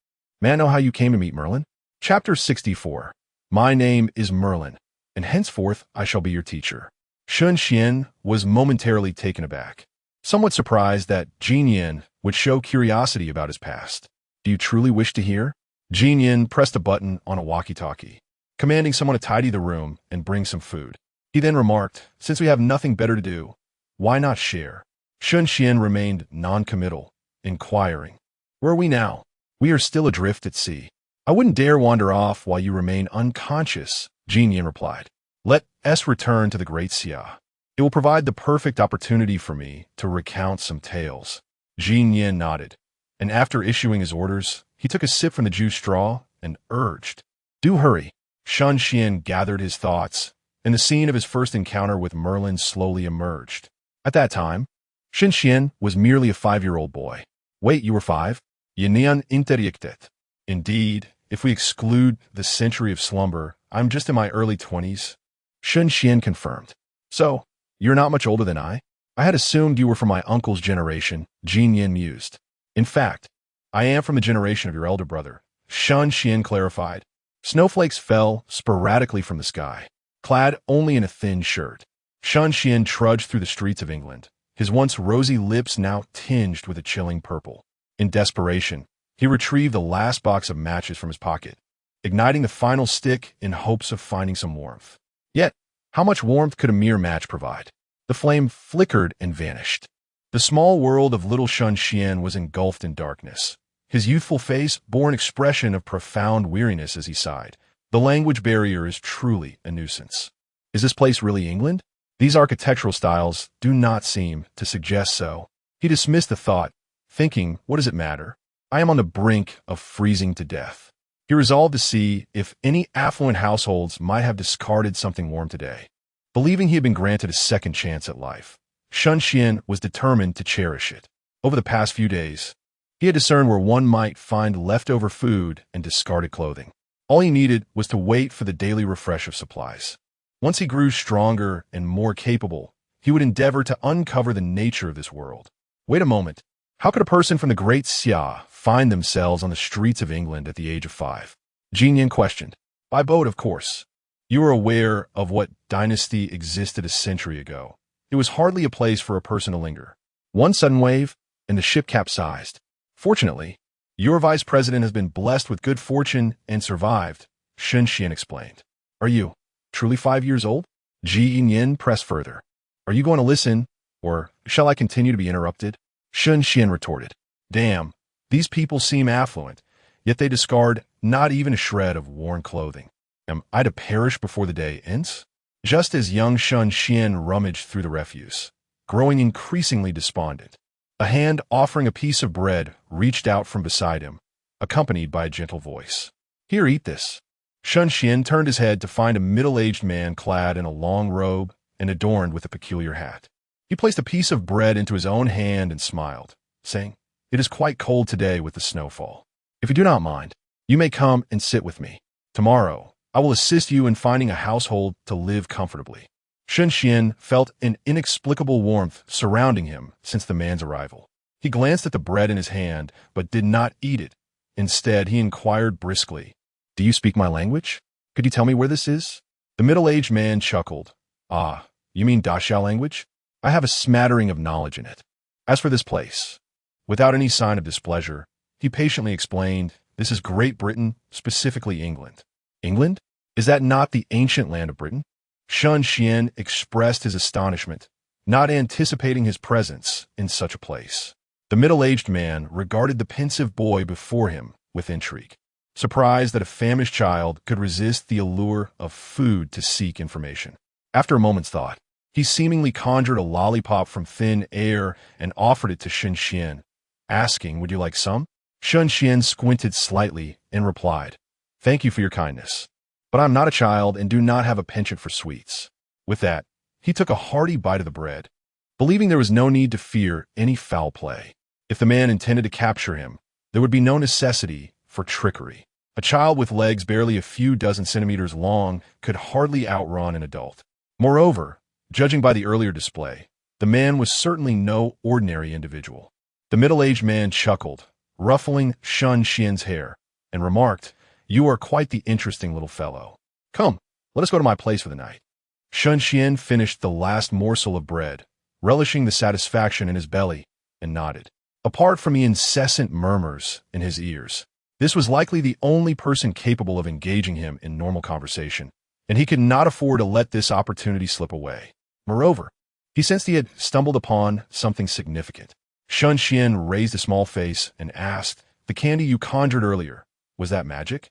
Speaker 1: "May I know how you came to meet Merlin?" Chapter 64. My name is Merlin, and henceforth I shall be your teacher. Shen Xuan was momentarily taken aback, somewhat surprised that Jin Yin would show curiosity about his past. "Do you truly wish to hear?" Jin Yin pressed a button on a walkie-talkie, commanding someone to tidy the room and bring some food. He then remarked, "Since we have nothing better to do, why not share?" Shen Xuan remained non-committal, inquiring, "Where are we now?" "We are still adrift at sea. I wouldn't dare wander off while you remain unconscious," Jin Yin replied. "Let us return to the Great Xia. It will provide the perfect opportunity for me to recount some tales." Jin Yin nodded, and after issuing his orders, he took a sip from the juice straw and urged, "Do hurry." Shen Xuan gathered his thoughts, and the scene of his first encounter with Merlin slowly emerged. At that time, Shen Xuan was merely a 5-year-old boy. "Wait, you were 5? Yinian interjected. "Indeed, if we exclude the century of slumber, I'm just in my early 20s. Shen Xuan confirmed. "So, you're not much older than I? I had assumed you were from my uncle's generation," Jin Yin mused. "In fact, I am from the generation of your elder brother," Shen Xuan clarified. Snowflakes fell sporadically from the sky, clad only in a thin shirt. Shen Xuan trudged through the streets of England, his once rosy lips now tinged with a chilling purple. In desperation, he retrieved the last box of matches from his pocket, igniting the final stick in hopes of finding some warmth. Yet, how much warmth could a mere match provide? The flame flickered and vanished. The small world of little Shen Xuan was engulfed in darkness. His youthful face bore an expression of profound weariness as he sighed. The language barrier is truly a nuisance. Is this place really England? These architectural styles do not seem to suggest so. He dismissed the thought, thinking, what does it matter? I am on the brink of freezing to death. He resolved to see if any affluent households might have discarded something warm today. Believing he had been granted a second chance at life, Shen Xuan was determined to cherish it. Over the past few days, he had discerned where one might find leftover food and discarded clothing. All he needed was to wait for the daily refresh of supplies. Once he grew stronger and more capable, he would endeavor to uncover the nature of this world. Wait a moment. How could a person from the Great Xia find themselves on the streets of England at the age of 5? Jin Yin questioned. By boat, of course. You are aware of what dynasty existed a century ago. It was hardly a place for a person to linger. One sudden wave, and the ship capsized. Fortunately, your vice president has been blessed with good fortune and survived, Shen Xuan explained. Are you truly 5 years old? Jin Yin pressed further. Are you going to listen, or shall I continue to be interrupted? Shen Xuan retorted. Damn, these people seem affluent, yet they discard not even a shred of worn clothing. Am I to perish before the day ends? Just as young Shen Xuan rummaged through the refuse, growing increasingly despondent, a hand offering a piece of bread reached out from beside him, accompanied by a gentle voice. Here, eat this. Shen Xuan turned his head to find a middle-aged man clad in a long robe and adorned with a peculiar hat. He placed a piece of bread into his own hand and smiled, saying, It is quite cold today with the snowfall. If you do not mind, you may come and sit with me. Tomorrow, I will assist you in finding a household to live comfortably. Shen Xuan felt an inexplicable warmth surrounding him since the man's arrival. He glanced at the bread in his hand, but did not eat it. Instead, he inquired briskly, Do you speak my language? Could you tell me where this is? The middle-aged man chuckled. Ah, you mean Daxiao language? I have a smattering of knowledge in it. As for this place, without any sign of displeasure, he patiently explained, This is Great Britain, specifically England. England? Is that not the ancient land of Britain? Shen Xuan expressed his astonishment, not anticipating his presence in such a place. The middle-aged man regarded the pensive boy before him with intrigue, surprised that a famished child could resist the allure of food to seek information. After a moment's thought, he seemingly conjured a lollipop from thin air and offered it to Shen Xuan, asking, Would you like some? Shen Xuan squinted slightly and replied, Thank you for your kindness, but I'm not a child and do not have a penchant for sweets. With that, he took a hearty bite of the bread, believing there was no need to fear any foul play. If the man intended to capture him, there would be no necessity for trickery. A child with legs barely a few dozen centimeters long could hardly outrun an adult. Moreover, judging by the earlier display, the man was certainly no ordinary individual. The middle-aged man chuckled, ruffling Shen Xuan's hair, and remarked, You are quite the interesting little fellow. Come, let us go to my place for the night. Shen Xuan finished the last morsel of bread, relishing the satisfaction in his belly, and nodded. Apart from the incessant murmurs in his ears, this was likely the only person capable of engaging him in normal conversation, and he could not afford to let this opportunity slip away. Moreover, he sensed he had stumbled upon something significant. Shen Xuan raised a small face and asked, The candy you conjured earlier, was that magic?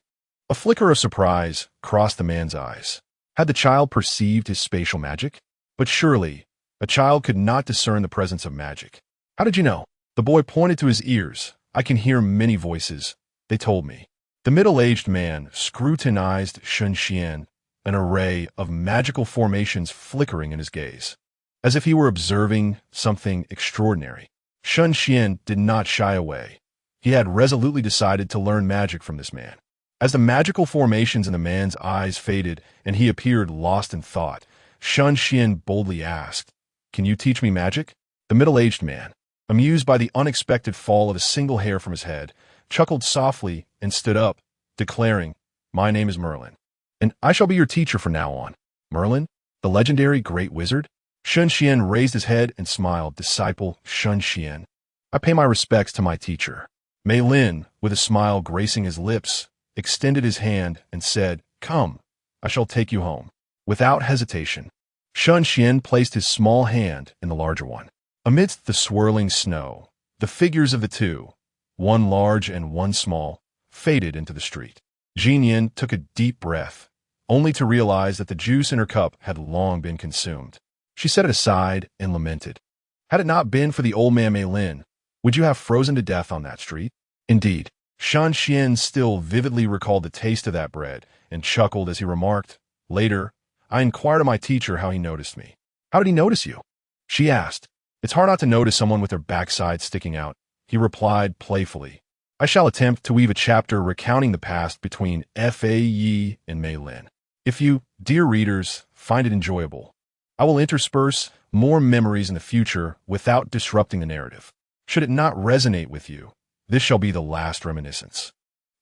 Speaker 1: A flicker of surprise crossed the man's eyes. Had the child perceived his spatial magic? But surely, a child could not discern the presence of magic. How did you know? The boy pointed to his ears. I can hear many voices. They told me. The middle-aged man scrutinized Shen Xuan, an array of magical formations flickering in his gaze, as if he were observing something extraordinary. Shen Xuan did not shy away. He had resolutely decided to learn magic from this man. As the magical formations in the man's eyes faded and he appeared lost in thought, Shen Xuan boldly asked, Can you teach me magic? The middle-aged man, amused by the unexpected fall of a single hair from his head, chuckled softly and stood up, declaring, My name is Merlin, and I shall be your teacher from now on. Merlin, the legendary great wizard? Shen Xuan raised his head and smiled. Disciple Shen Xuan, I pay my respects to my teacher. Merlin, with a smile gracing his lips, extended his hand and said, Come, I shall take you home. Without hesitation, Shen Xuan placed his small hand in the larger one. Amidst the swirling snow, the figures of the two, one large and one small, faded into the street. Jinyan took a deep breath, only to realize that the juice in her cup had long been consumed. She set it aside and lamented. Had it not been for the old man Merlin, would you have frozen to death on that street? Indeed, Shen Xuan still vividly recalled the taste of that bread and chuckled as he remarked, Later, I inquired of my teacher how he noticed me. How did he notice you? She asked. It's hard not to notice someone with their backside sticking out. He replied playfully. I shall attempt to weave a chapter recounting the past between Faye and Merlin. If you, dear readers, find it enjoyable, I will intersperse more memories in the future without disrupting the narrative. Should it not resonate with you, this shall be the last reminiscence.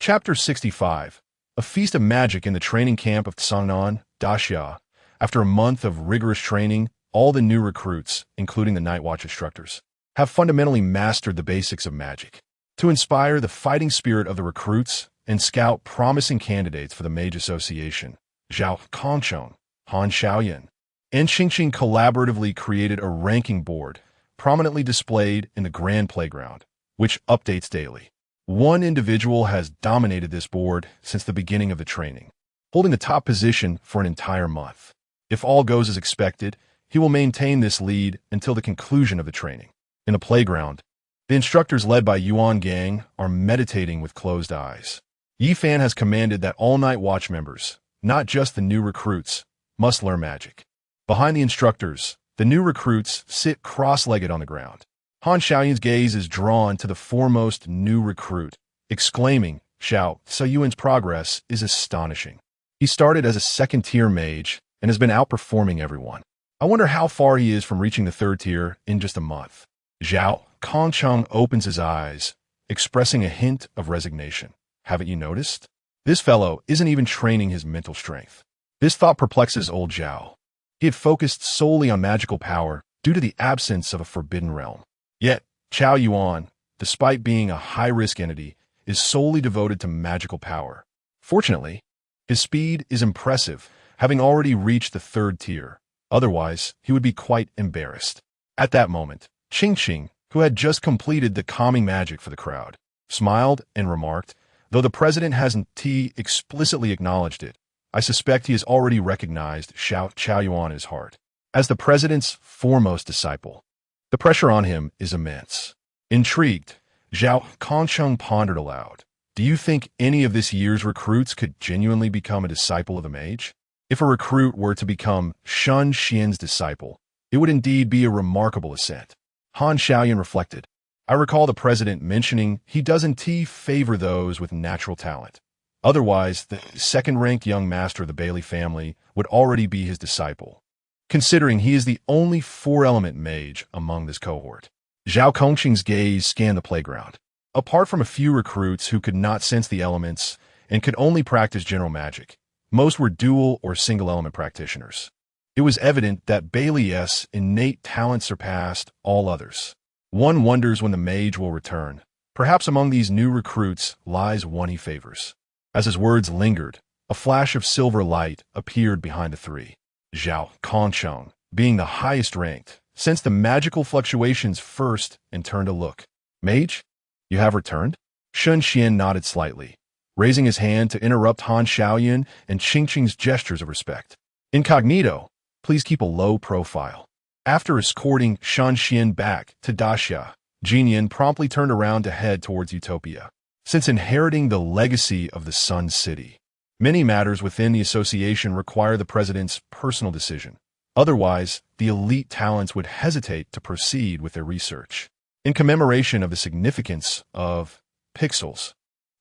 Speaker 1: Chapter 65. A Feast of Magic in the Training Camp of Tsangnan, Daxia. After a month of rigorous training, all the new recruits, including the Night Watch instructors, have fundamentally mastered the basics of magic. To inspire the fighting spirit of the recruits and scout promising candidates for the Mage Association, Zhao Kongchong, Han Xiaoyan, and Qingqing collaboratively created a ranking board, prominently displayed in the grand playground, which updates daily. One individual has dominated this board since the beginning of the training, holding the top position for an entire month. If all goes as expected, he will maintain this lead until the conclusion of the training. In the playground, the instructors led by Yuan Gang are meditating with closed eyes. Yi Fan has commanded that all Night Watch members, not just the new recruits, must learn magic. Behind the instructors, the new recruits sit cross-legged on the ground. Han Xiaoyun's gaze is drawn to the foremost new recruit, exclaiming, "Xiao Sayuan's progress is astonishing. He started as a second-tier mage and has been outperforming everyone. I wonder how far he is from reaching the third tier in just a month." Zhao Kongcheng opens his eyes, expressing a hint of resignation. Haven't you noticed? This fellow isn't even training his mental strength. This thought perplexes old Zhao. He had focused solely on magical power due to the absence of a forbidden realm. Yet, Chao Yuan, despite being a high-risk entity, is solely devoted to magical power. Fortunately, his speed is impressive, having already reached the third tier. Otherwise, he would be quite embarrassed. At that moment, Qingqing, who had just completed the calming magic for the crowd, smiled and remarked, "Though the president hasn't explicitly acknowledged it, I suspect he has already recognized Chao Yuan in his heart as the president's foremost disciple. The pressure on him is immense." Intrigued, Zhao Kongcheng pondered aloud. Do you think any of this year's recruits could genuinely become a disciple of the mage? If a recruit were to become Shen Xuan's disciple, it would indeed be a remarkable ascent. Han Xiaoyun reflected. I recall the president mentioning he doesn't favor those with natural talent. Otherwise, the second-ranked young master of the Bailey family would already be his disciple, considering he is the only four-element mage among this cohort. Zhao Kongqing's gaze scanned the playground. Apart from a few recruits who could not sense the elements and could only practice general magic, most were dual or single-element practitioners. It was evident that Bailey's innate talent surpassed all others. One wonders when the mage will return. Perhaps among these new recruits lies one he favors. As his words lingered, a flash of silver light appeared behind the three. Zhao Kongcheng, being the highest ranked, sensed the magical fluctuations first and turned to look. Mage, you have returned? Shen Xuan nodded slightly, raising his hand to interrupt Han Xiaoyun and Qingqing's gestures of respect. Incognito, please keep a low profile. After escorting Shen Xuan back to Daxia, Jinyan promptly turned around to head towards Utopia. Since inheriting the legacy of the Sun City, many matters within the association require the president's personal decision. Otherwise, the elite talents would hesitate to proceed with their research. In commemoration of the significance of pixels,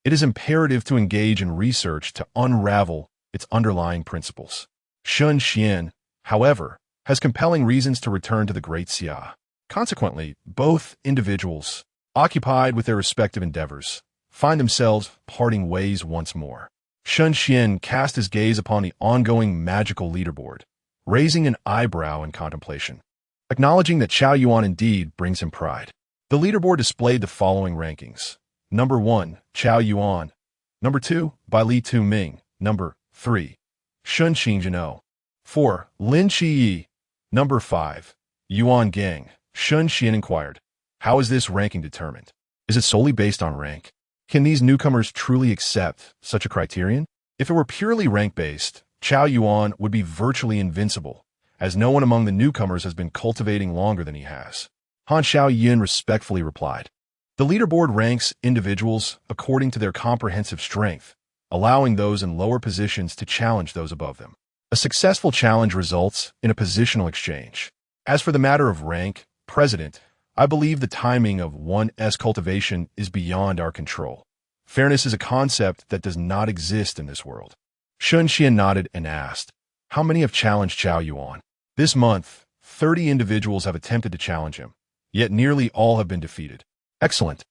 Speaker 1: it is imperative to engage in research to unravel its underlying principles. Shen Xuan, however, has compelling reasons to return to the Great Xia. Consequently, both individuals, occupied with their respective endeavors, find themselves parting ways once more. Shen Xuan cast his gaze upon the ongoing magical leaderboard, raising an eyebrow in contemplation, acknowledging that Chao Yuan indeed brings him pride. The leaderboard displayed the following rankings. Number 1, Chao Yuan. Number 2, Bai Li Tu Ming. Number 3, Shun Qingjino. 4, Lin Qiyi. Number 5, Yuan Gang. Shen Xuan inquired, how is this ranking determined? Is it solely based on rank? Can these newcomers truly accept such a criterion? If it were purely rank-based, Chao Yuan would be virtually invincible, as no one among the newcomers has been cultivating longer than he has. Han Xiaoyun respectfully replied. The leaderboard ranks individuals according to their comprehensive strength, allowing those in lower positions to challenge those above them. A successful challenge results in a positional exchange. As for the matter of rank, President, I believe the timing of one's cultivation is beyond our control. Fairness is a concept that does not exist in this world. Shen Xuan nodded and asked, how many have challenged Chao Yuan? This month, 30 individuals have attempted to challenge him, yet nearly all have been defeated. Excellent.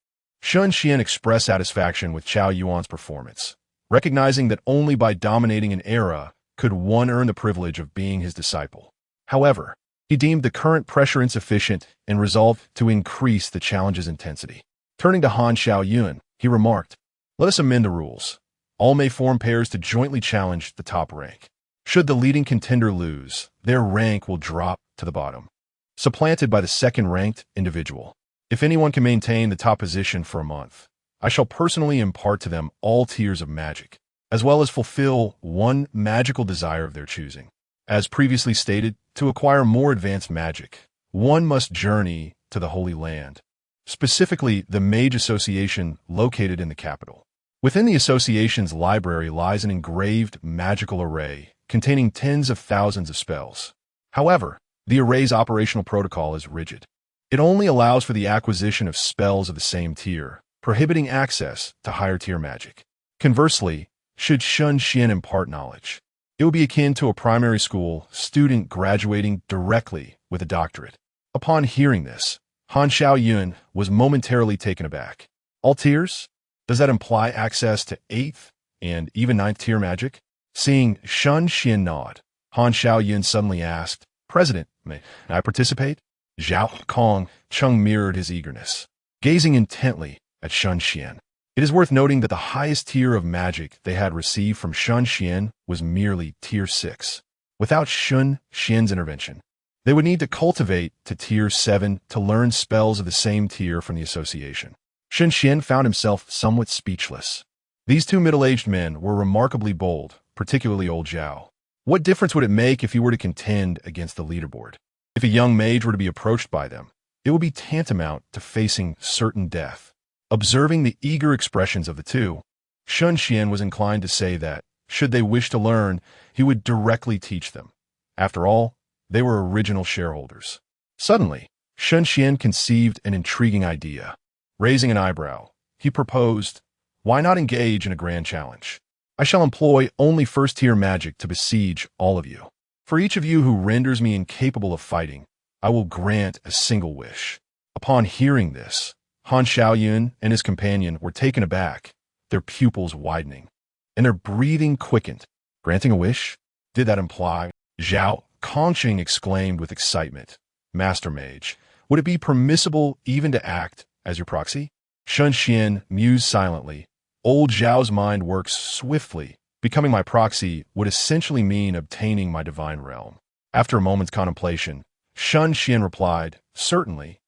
Speaker 1: Shen Xuan expressed satisfaction with Chao Yuan's performance, recognizing that only by dominating an era could one earn the privilege of being his disciple. However, he deemed the current pressure insufficient and resolved to increase the challenge's intensity. Turning to Han Xiaoyun, he remarked, let us amend the rules. All may form pairs to jointly challenge the top rank. Should the leading contender lose, their rank will drop to the bottom, supplanted by the second-ranked individual. If anyone can maintain the top position for a month, I shall personally impart to them all tiers of magic, as well as fulfill one magical desire of their choosing. As previously stated, to acquire more advanced magic, one must journey to the Holy Land, specifically the Mage Association located in the capital. Within the association's library lies an engraved magical array containing tens of thousands of spells. However, the array's operational protocol is rigid. It only allows for the acquisition of spells of the same tier, prohibiting access to higher-tier magic. Conversely, should Shen Xuan impart knowledge, it would be akin to a primary school student graduating directly with a doctorate. Upon hearing this, Han Xiaoyun was momentarily taken aback. All tiers? Does that imply access to 8th and even 9th-tier magic? Seeing Shen Xuan nod, Han Xiaoyun suddenly asked, "President, may I participate?" Zhao Kong Chung mirrored his eagerness, gazing intently at Shen Xuan. It is worth noting that the highest tier of magic they had received from Shen Xuan was merely tier 6. Without Shen Xuan's intervention, they would need to cultivate to tier 7 to learn spells of the same tier from the association. Shen Xuan found himself somewhat speechless. These two middle-aged men were remarkably bold, particularly old Zhao. What difference would it make if he were to contend against the leaderboard? If a young mage were to be approached by them, it would be tantamount to facing certain death. Observing the eager expressions of the two, Shen Xuan was inclined to say that, should they wish to learn, he would directly teach them. After all, they were original shareholders. Suddenly, Shen Xuan conceived an intriguing idea. Raising an eyebrow, he proposed, "Why not engage in a grand challenge? I shall employ only first-tier magic to besiege all of you. For each of you who renders me incapable of fighting, I will grant a single wish." Upon hearing this, Han Xiaoyun and his companion were taken aback, their pupils widening, and their breathing quickened. Granting a wish? Did that imply? Zhao Kongqing exclaimed with excitement. "Master Mage, would it be permissible even to act as your proxy?" Shen Xuan mused silently. Old Zhao's mind works swiftly. Becoming my proxy would essentially mean obtaining my divine realm. After a moment's contemplation, Shen Xuan replied, "Certainly,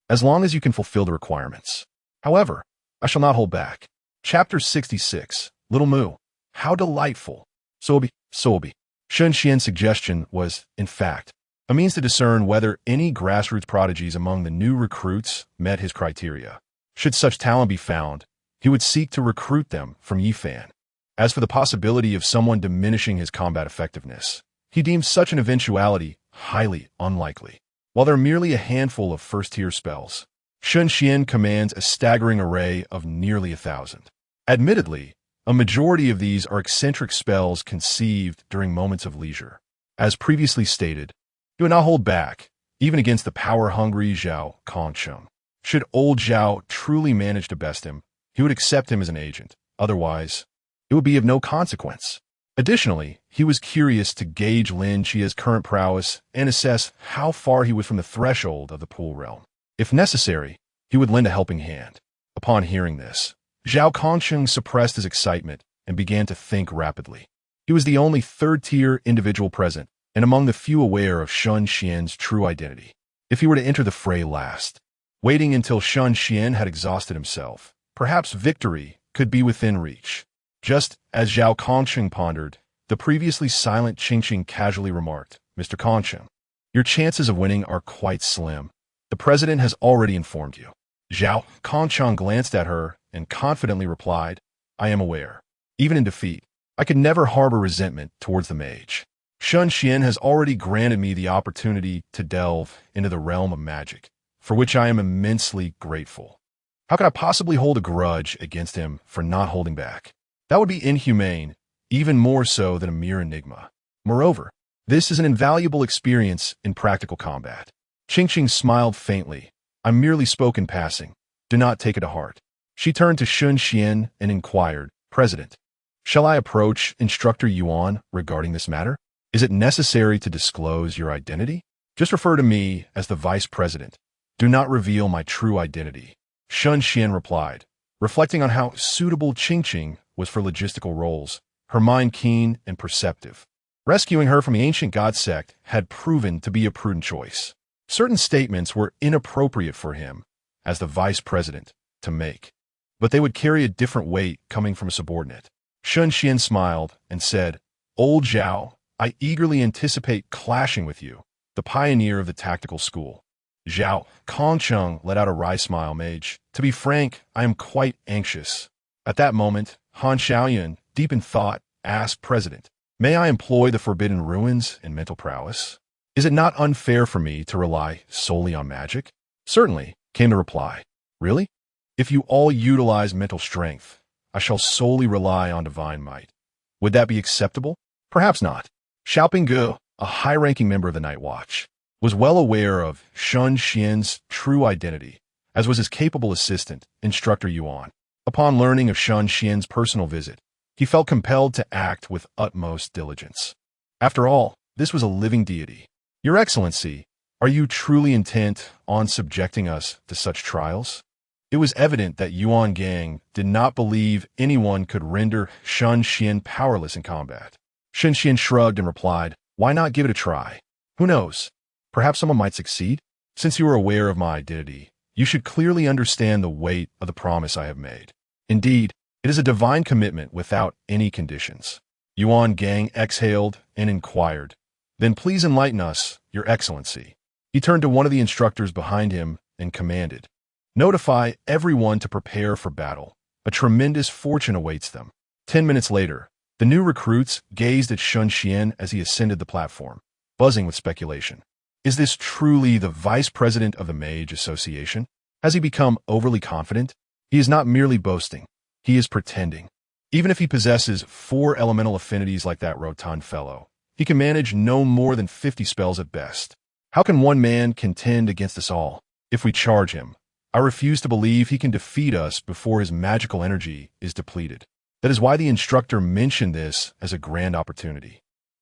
Speaker 1: as long as you can fulfill the requirements. However, I shall not hold back." Chapter 66, Little Moo. How delightful. So will be. Shen Xuan's suggestion was, in fact, a means to discern whether any grassroots prodigies among the new recruits met his criteria. Should such talent be found, he would seek to recruit them from Yifan. As for the possibility of someone diminishing his combat effectiveness, he deemed such an eventuality highly unlikely. While there are merely a handful of first-tier spells, Shen Xuan commands a staggering array of nearly 1,000. Admittedly, a majority of these are eccentric spells conceived during moments of leisure. As previously stated, he would not hold back, even against the power-hungry Zhao Kongqing. Should old Zhao truly manage to best him, he would accept him as an agent. Otherwise, it would be of no consequence. Additionally, he was curious to gauge Lin Chia's current prowess and assess how far he was from the threshold of the pool realm. If necessary, he would lend a helping hand. Upon hearing this, Zhao Kongqing suppressed his excitement and began to think rapidly. He was the only third-tier individual present and among the few aware of Shen Xuan's true identity. If he were to enter the fray last, waiting until Shen Xuan had exhausted himself, perhaps victory could be within reach. Just as Zhao Kongqing pondered, the previously silent Qingqing casually remarked, "Mr. Kongqing, your chances of winning are quite slim. The president has already informed you." Zhao Kongqing glanced at her and confidently replied, "I am aware. Even in defeat, I could never harbor resentment towards the mage. Shen Xuan has already granted me the opportunity to delve into the realm of magic, for which I am immensely grateful. How could I possibly hold a grudge against him for not holding back? That would be inhumane, even more so than a mere enigma. Moreover, this is an invaluable experience in practical combat." Qingqing smiled faintly. "I merely spoke in passing. Do not take it to heart." She turned to Shen Xuan and inquired, "President, shall I approach Instructor Yuan regarding this matter? Is it necessary to disclose your identity? Just refer to me as the Vice President. Do not reveal my true identity." Shen Xuan replied, reflecting on how suitable Qingqing was for logistical roles, her mind keen and perceptive. Rescuing her from the ancient god sect had proven to be a prudent choice. Certain statements were inappropriate for him, as the vice president, to make, but they would carry a different weight coming from a subordinate. Shen Xuan smiled and said, "Old Zhao, I eagerly anticipate clashing with you, the pioneer of the tactical school." Zhao Kongcheng let out a wry smile. "Mage, to be frank, I am quite anxious." At that moment, Han Xiaoyan, deep in thought, asked President, "May I employ the forbidden ruins in mental prowess? Is it not unfair for me to rely solely on magic?" "Certainly," came the reply. "Really? If you all utilize mental strength, I shall solely rely on divine might. Would that be acceptable?" "Perhaps not." Xiaoping Gu, a high-ranking member of the Night Watch, was well aware of Shen Xian's true identity, as was his capable assistant, Instructor Yuan. Upon learning of Shen Xian's personal visit, he felt compelled to act with utmost diligence. After all, this was a living deity. "Your Excellency, are you truly intent on subjecting us to such trials?" It was evident that Yuan Gang did not believe anyone could render Shen Xian powerless in combat. Shen Xian shrugged and replied, "Why not give it a try? Who knows? Perhaps someone might succeed? Since you are aware of my identity, you should clearly understand the weight of the promise I have made. Indeed, it is a divine commitment without any conditions." Yuan Gang exhaled and inquired, "Then please enlighten us, Your Excellency." He turned to one of the instructors behind him and commanded, "Notify everyone to prepare for battle. A tremendous fortune awaits them." 10 minutes later, the new recruits gazed at Shen Xian as he ascended the platform, buzzing with speculation. Is this truly the vice president of the Mage Association? Has he become overly confident? He is not merely boasting. He is pretending. Even if he possesses 4 elemental affinities like that rotund fellow, he can manage no more than 50 spells at best. How can one man contend against us all? If we charge him, I refuse to believe he can defeat us before his magical energy is depleted. That is why the instructor mentioned this as a grand opportunity.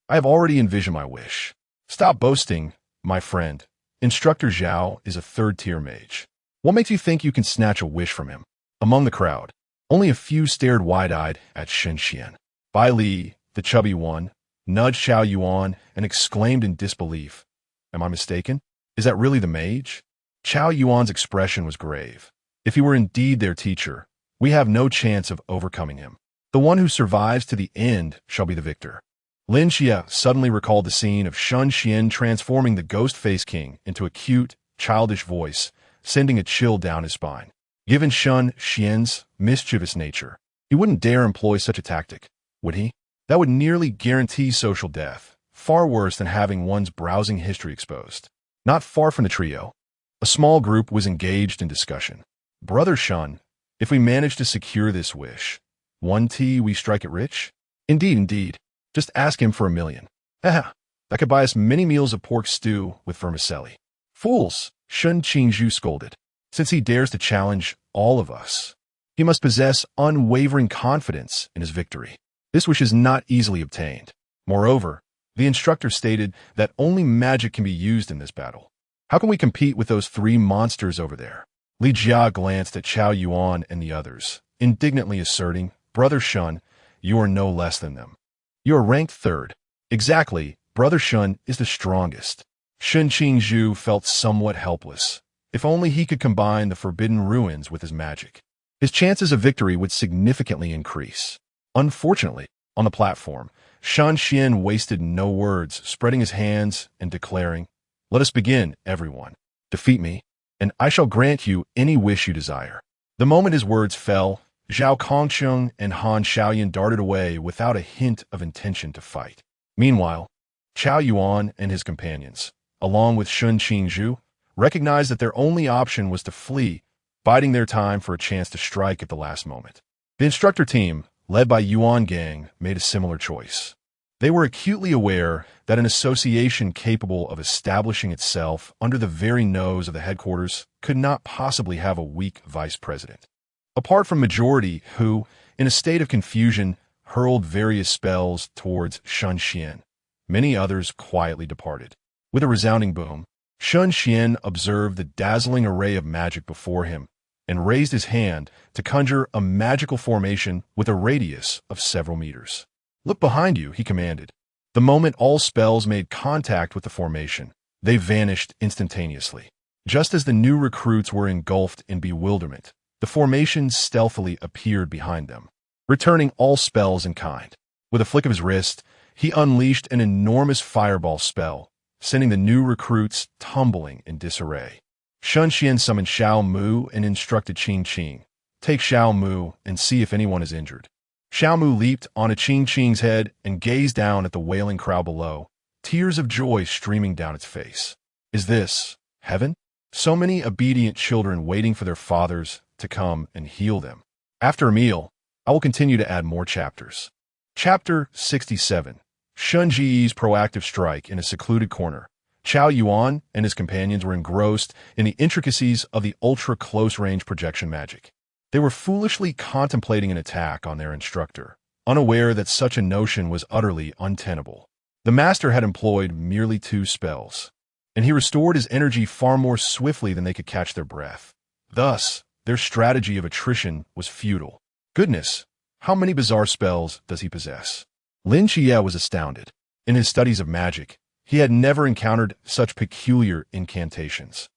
Speaker 1: I have already envisioned my wish. Stop boasting, my friend. Instructor Zhao is a 3rd-tier mage. What makes you think you can snatch a wish from him? Among the crowd, only a few stared wide-eyed at Shen Xian. Bai Li, the chubby one, nudged Xiao Yuan and exclaimed in disbelief, "Am I mistaken? Is that really the mage?" Xiao Yuan's expression was grave. If he were indeed their teacher, we have no chance of overcoming him. The one who survives to the end shall be the victor. Lin Xia suddenly recalled the scene of Shen Xian transforming the Ghost Face King into a cute, childish voice, sending a chill down his spine. Given Shen Xian's mischievous nature, he wouldn't dare employ such a tactic, would he? That would nearly guarantee social death, far worse than having one's browsing history exposed. Not far from the trio, a small group was engaged in discussion. "Brother Shen, if we manage to secure this wish, 1T we strike it rich?" Indeed. Just ask him for $1 million. Haha, that could buy us many meals of pork stew with vermicelli." "Fools," Shen Qingzhu scolded. "Since he dares to challenge all of us, he must possess unwavering confidence in his victory. This wish is not easily obtained. Moreover, the instructor stated that only magic can be used in this battle. How can we compete with those 3 monsters over there?" Li Jia glanced at Xiao Yuan and the others, indignantly asserting, "Brother Shen, you are no less than them. You are ranked 3rd. Exactly, Brother Shen is the strongest." Shen Qingzhu felt somewhat helpless. If only he could combine the forbidden ruins with his magic, his chances of victory would significantly increase. Unfortunately, on the platform, Shen Xian wasted no words, spreading his hands and declaring, "Let us begin, everyone. Defeat me, and I shall grant you any wish you desire." The moment his words fell, Zhao Kongcheng and Han Xiaoyan darted away without a hint of intention to fight. Meanwhile, Qiao Yuan and his companions, along with Shen Qingzhu, recognized that their only option was to flee, biding their time for a chance to strike at the last moment. The instructor team, led by Yuan Gang, made a similar choice. They were acutely aware that an association capable of establishing itself under the very nose of the headquarters could not possibly have a weak vice president. Apart from majority who, in a state of confusion, hurled various spells towards Shen Xian, many others quietly departed. With a resounding boom, Shen Xian observed the dazzling array of magic before him and raised his hand to conjure a magical formation with a radius of several meters. "Look behind you," he commanded. The moment all spells made contact with the formation, they vanished instantaneously. Just as the new recruits were engulfed in bewilderment, the formation stealthily appeared behind them, returning all spells in kind. With a flick of his wrist, he unleashed an enormous fireball spell, sending the new recruits tumbling in disarray. Shen Xuan summoned Xiao Mu and instructed Qing Qing, "Take Xiao Mu and see if anyone is injured." Xiao Mu leaped onto Qing Qing's head and gazed down at the wailing crowd below, tears of joy streaming down its face. Is this heaven? So many obedient children waiting for their fathers to come and heal them. After a meal, I will continue to add more chapters. Chapter 67. Shun Ji's proactive strike in a secluded corner. Chao Yuan and his companions were engrossed in the intricacies of the ultra-close-range projection magic. They were foolishly contemplating an attack on their instructor, unaware that such a notion was utterly untenable. The master had employed merely 2 spells, and he restored his energy far more swiftly than they could catch their breath. Thus, their strategy of attrition was futile. Goodness, how many bizarre spells does he possess? Lin Xie was astounded. In his studies of magic, he had never encountered such peculiar incantations.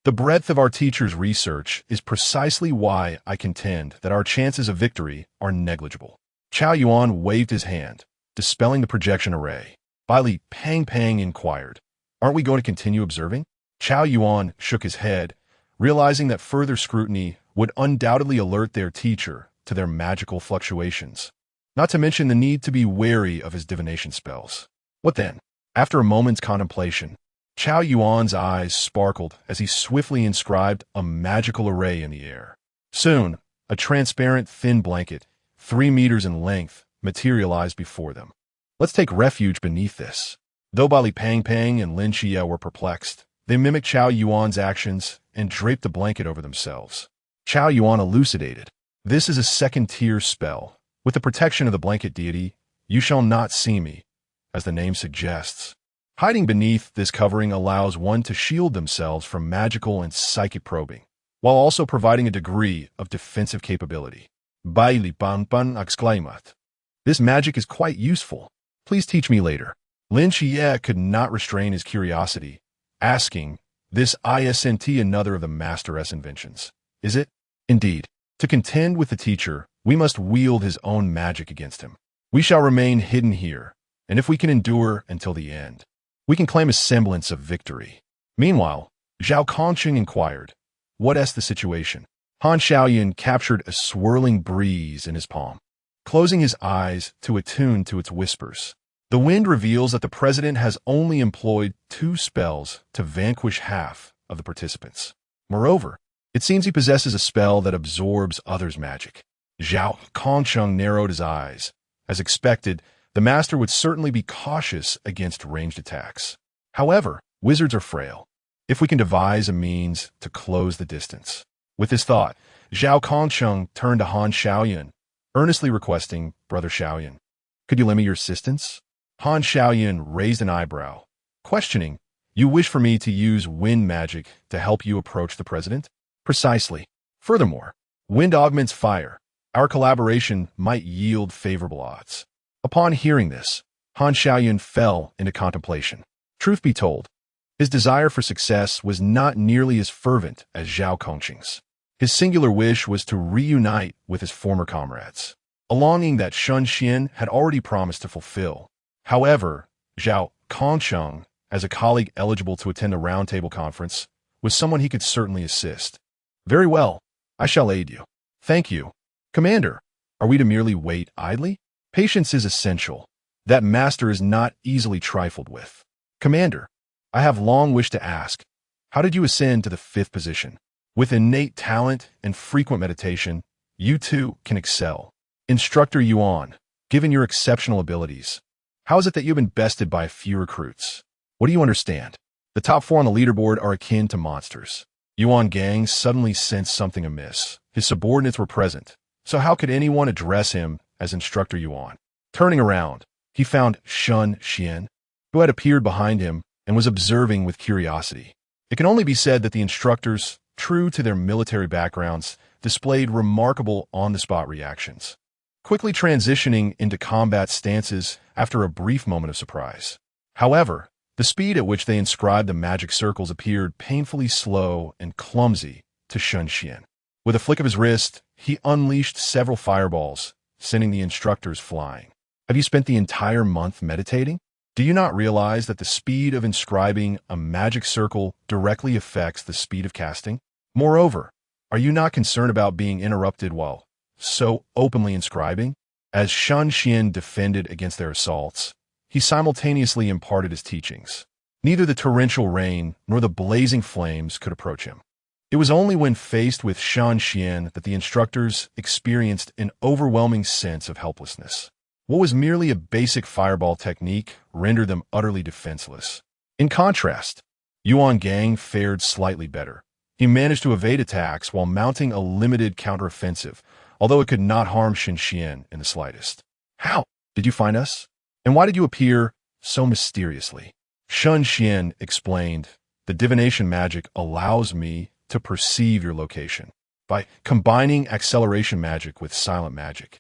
Speaker 1: The breadth of our teacher's research is precisely why I contend that our chances of victory are negligible. Chao Yuan waved his hand, dispelling the projection array. Li Pang inquired, "Aren't we going to continue observing?" Chao Yuan shook his head, realizing that further scrutiny would undoubtedly alert their teacher to their magical fluctuations, not to mention the need to be wary of his divination spells. What then? After a moment's contemplation, Chao Yuan's eyes sparkled as he swiftly inscribed a magical array in the air. Soon, a transparent thin blanket, 3 meters in length, materialized before them. Let's take refuge beneath this. Though Li Pang and Lin Xie were perplexed, they mimicked Chao Yuan's actions and draped the blanket over themselves. Chao Yuan elucidated. This is a second-tier spell. With the protection of the blanket deity, you shall not see me, as the name suggests. Hiding beneath this covering allows one to shield themselves from magical and psychic probing, while also providing a degree of defensive capability. Li Pan exclaimed. This magic is quite useful. Please teach me later. Lin Xie could not restrain his curiosity, asking, "This isn't another of the Master's inventions, is it?" Indeed. To contend with the teacher, we must wield his own magic against him. We shall remain hidden here, and if we can endure until the end, we can claim a semblance of victory. Meanwhile, Zhao Kongqing inquired, "What's the situation?" Han Xiaoyan captured a swirling breeze in his palm, closing his eyes to attune to its whispers. The wind reveals that the president has only employed 2 spells to vanquish half of the participants. Moreover, it seems he possesses a spell that absorbs others' magic. Zhao Kongqing narrowed his eyes. As expected, the master would certainly be cautious against ranged attacks. However, wizards are frail. If we can devise a means to close the distance. With this thought, Zhao Kongqing turned to Han Xiaoyan, earnestly requesting, "Brother Xiaoyan, could you lend me your assistance?" Han Xiaoyan raised an eyebrow, questioning, "You wish for me to use wind magic to help you approach the president?" "Precisely. Furthermore, wind augments fire. Our collaboration might yield favorable odds." Upon hearing this, Han Xiaoyan fell into contemplation. Truth be told, his desire for success was not nearly as fervent as Zhao Kongqing's. His singular wish was to reunite with his former comrades, a longing that Shen Xuan had already promised to fulfill. However, Zhao Kongqing, as a colleague eligible to attend a roundtable conference, was someone he could certainly assist. "Very well, I shall aid you." "Thank you. Commander, are we to merely wait idly?" "Patience is essential. That master is not easily trifled with." "Commander, I have long wished to ask, how did you ascend to the 5th position? With innate talent and frequent meditation, you too can excel. Instructor Yuan, given your exceptional abilities, how is it that you've been bested by a few recruits? What do you understand? The top 4 on the leaderboard are akin to monsters." Yuan Gang suddenly sensed something amiss. His subordinates were present, so how could anyone address him as Instructor Yuan? Turning around, he found Shen Xuan, who had appeared behind him and was observing with curiosity. It can only be said that the instructors, true to their military backgrounds, displayed remarkable on-the-spot reactions. quickly transitioning into combat stances after a brief moment of surprise. However, the speed at which they inscribed the magic circles appeared painfully slow and clumsy to Shen Xuan. With a flick of his wrist, he unleashed several fireballs, sending the instructors flying. Have you spent the entire month meditating? Do you not realize that the speed of inscribing a magic circle directly affects the speed of casting? Moreover, are you not concerned about being interrupted while so openly inscribing? As Shen Xuan defended against their assaults, he simultaneously imparted his teachings. Neither the torrential rain nor the blazing flames could approach him. It was only when faced with Shen Xuan that the instructors experienced an overwhelming sense of helplessness. What was merely a basic fireball technique rendered them utterly defenseless. In contrast, Yuan Gang fared slightly better. He managed to evade attacks while mounting a limited counteroffensive, although it could not harm Shen Xuan in the slightest. How did you find us? And why did you appear so mysteriously? Shen Xuan explained, the divination magic allows me to perceive your location. By combining acceleration magic with silent magic,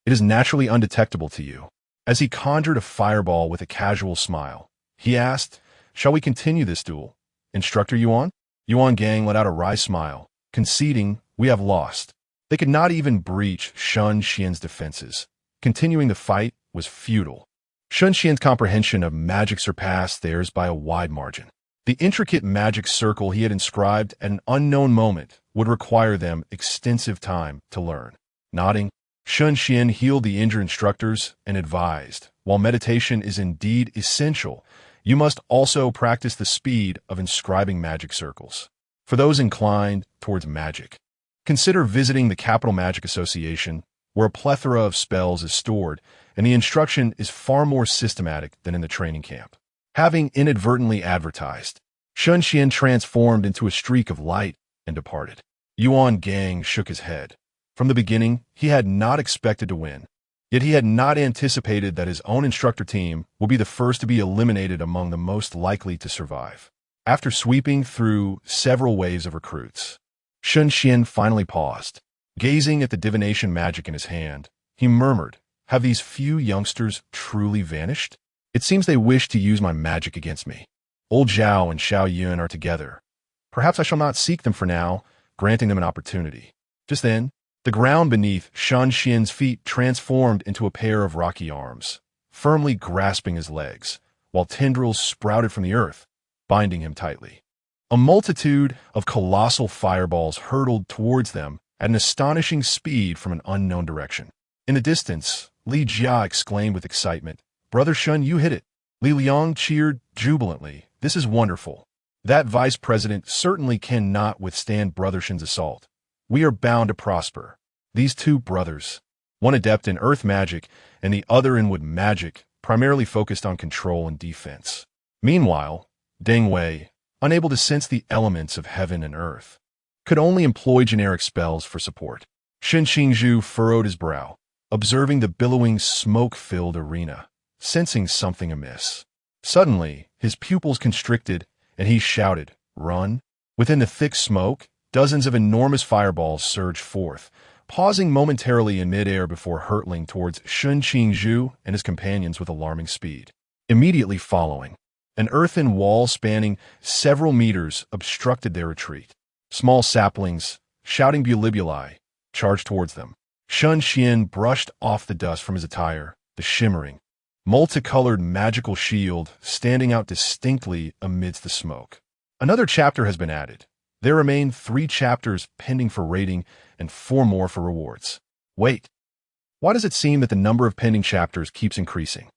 Speaker 1: it is naturally undetectable to you. As he conjured a fireball with a casual smile, he asked, shall we continue this duel? Instructor Yuan? Yuan Gang let out a wry smile, conceding, we have lost. They could not even breach Shen Xuan's defenses. Continuing the fight was futile. Shen Xuan's comprehension of magic surpassed theirs by a wide margin. The intricate magic circle he had inscribed at an unknown moment would require them extensive time to learn. Nodding, Shen Xuan healed the injured instructors and advised, while meditation is indeed essential, you must also practice the speed of inscribing magic circles. For those inclined towards magic, consider visiting the Capital Magic Association, where a plethora of spells is stored, and the instruction is far more systematic than in the training camp. Having inadvertently advertised, Shen Xuan transformed into a streak of light and departed. Yuan Gang shook his head. From the beginning, he had not expected to win, yet he had not anticipated that his own instructor team would be the first to be eliminated among the most likely to survive. After sweeping through several waves of recruits, Shen Xuan finally paused. Gazing at the divination magic in his hand, he murmured, have these few youngsters truly vanished? It seems they wish to use my magic against me. Old Zhao and Xiao Yun are together. Perhaps I shall not seek them for now, granting them an opportunity. Just then, the ground beneath Shen Xuan's feet transformed into a pair of rocky arms, firmly grasping his legs, while tendrils sprouted from the earth, binding him tightly. A multitude of colossal fireballs hurtled towards them at an astonishing speed from an unknown direction. In the distance, Li Jia exclaimed with excitement, Brother Shen, you hit it. Li Liang cheered jubilantly. This is wonderful. That vice president certainly cannot withstand Brother Shen's assault. We are bound to prosper. These two brothers, one adept in earth magic and the other in wood magic, primarily focused on control and defense. Meanwhile, Deng Wei, unable to sense the elements of heaven and earth, could only employ generic spells for support. Shen Qingzhu furrowed his brow, observing the billowing, smoke-filled arena, sensing something amiss. Suddenly, his pupils constricted, and he shouted, Run! Within the thick smoke, dozens of enormous fireballs surged forth, pausing momentarily in midair before hurtling towards Shen Qingzhu and his companions with alarming speed. Immediately following, an earthen wall spanning several meters obstructed their retreat. Small saplings, shouting bulibuli, charged towards them. Shen Xuan brushed off the dust from his attire, the shimmering, multicolored magical shield standing out distinctly amidst the smoke. Another chapter has been added. There remain 3 chapters pending for rating and 4 more for rewards. Wait, why does it seem that the number of pending chapters keeps increasing?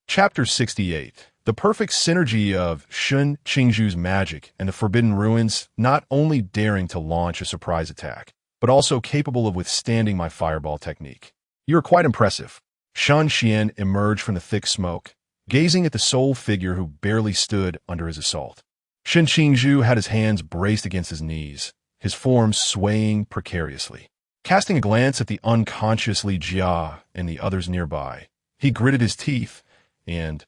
Speaker 1: Chapter 68. The perfect synergy of Shen Qingzhu's magic and the Forbidden Ruins, not only daring to launch a surprise attack, but also capable of withstanding my fireball technique. You are quite impressive. Shen Xuan emerged from the thick smoke, gazing at the sole figure who barely stood under his assault. Shen Qingzhu had his hands braced against his knees, his form swaying precariously. Casting a glance at the unconscious Li Jia and the others nearby, he gritted his teeth and,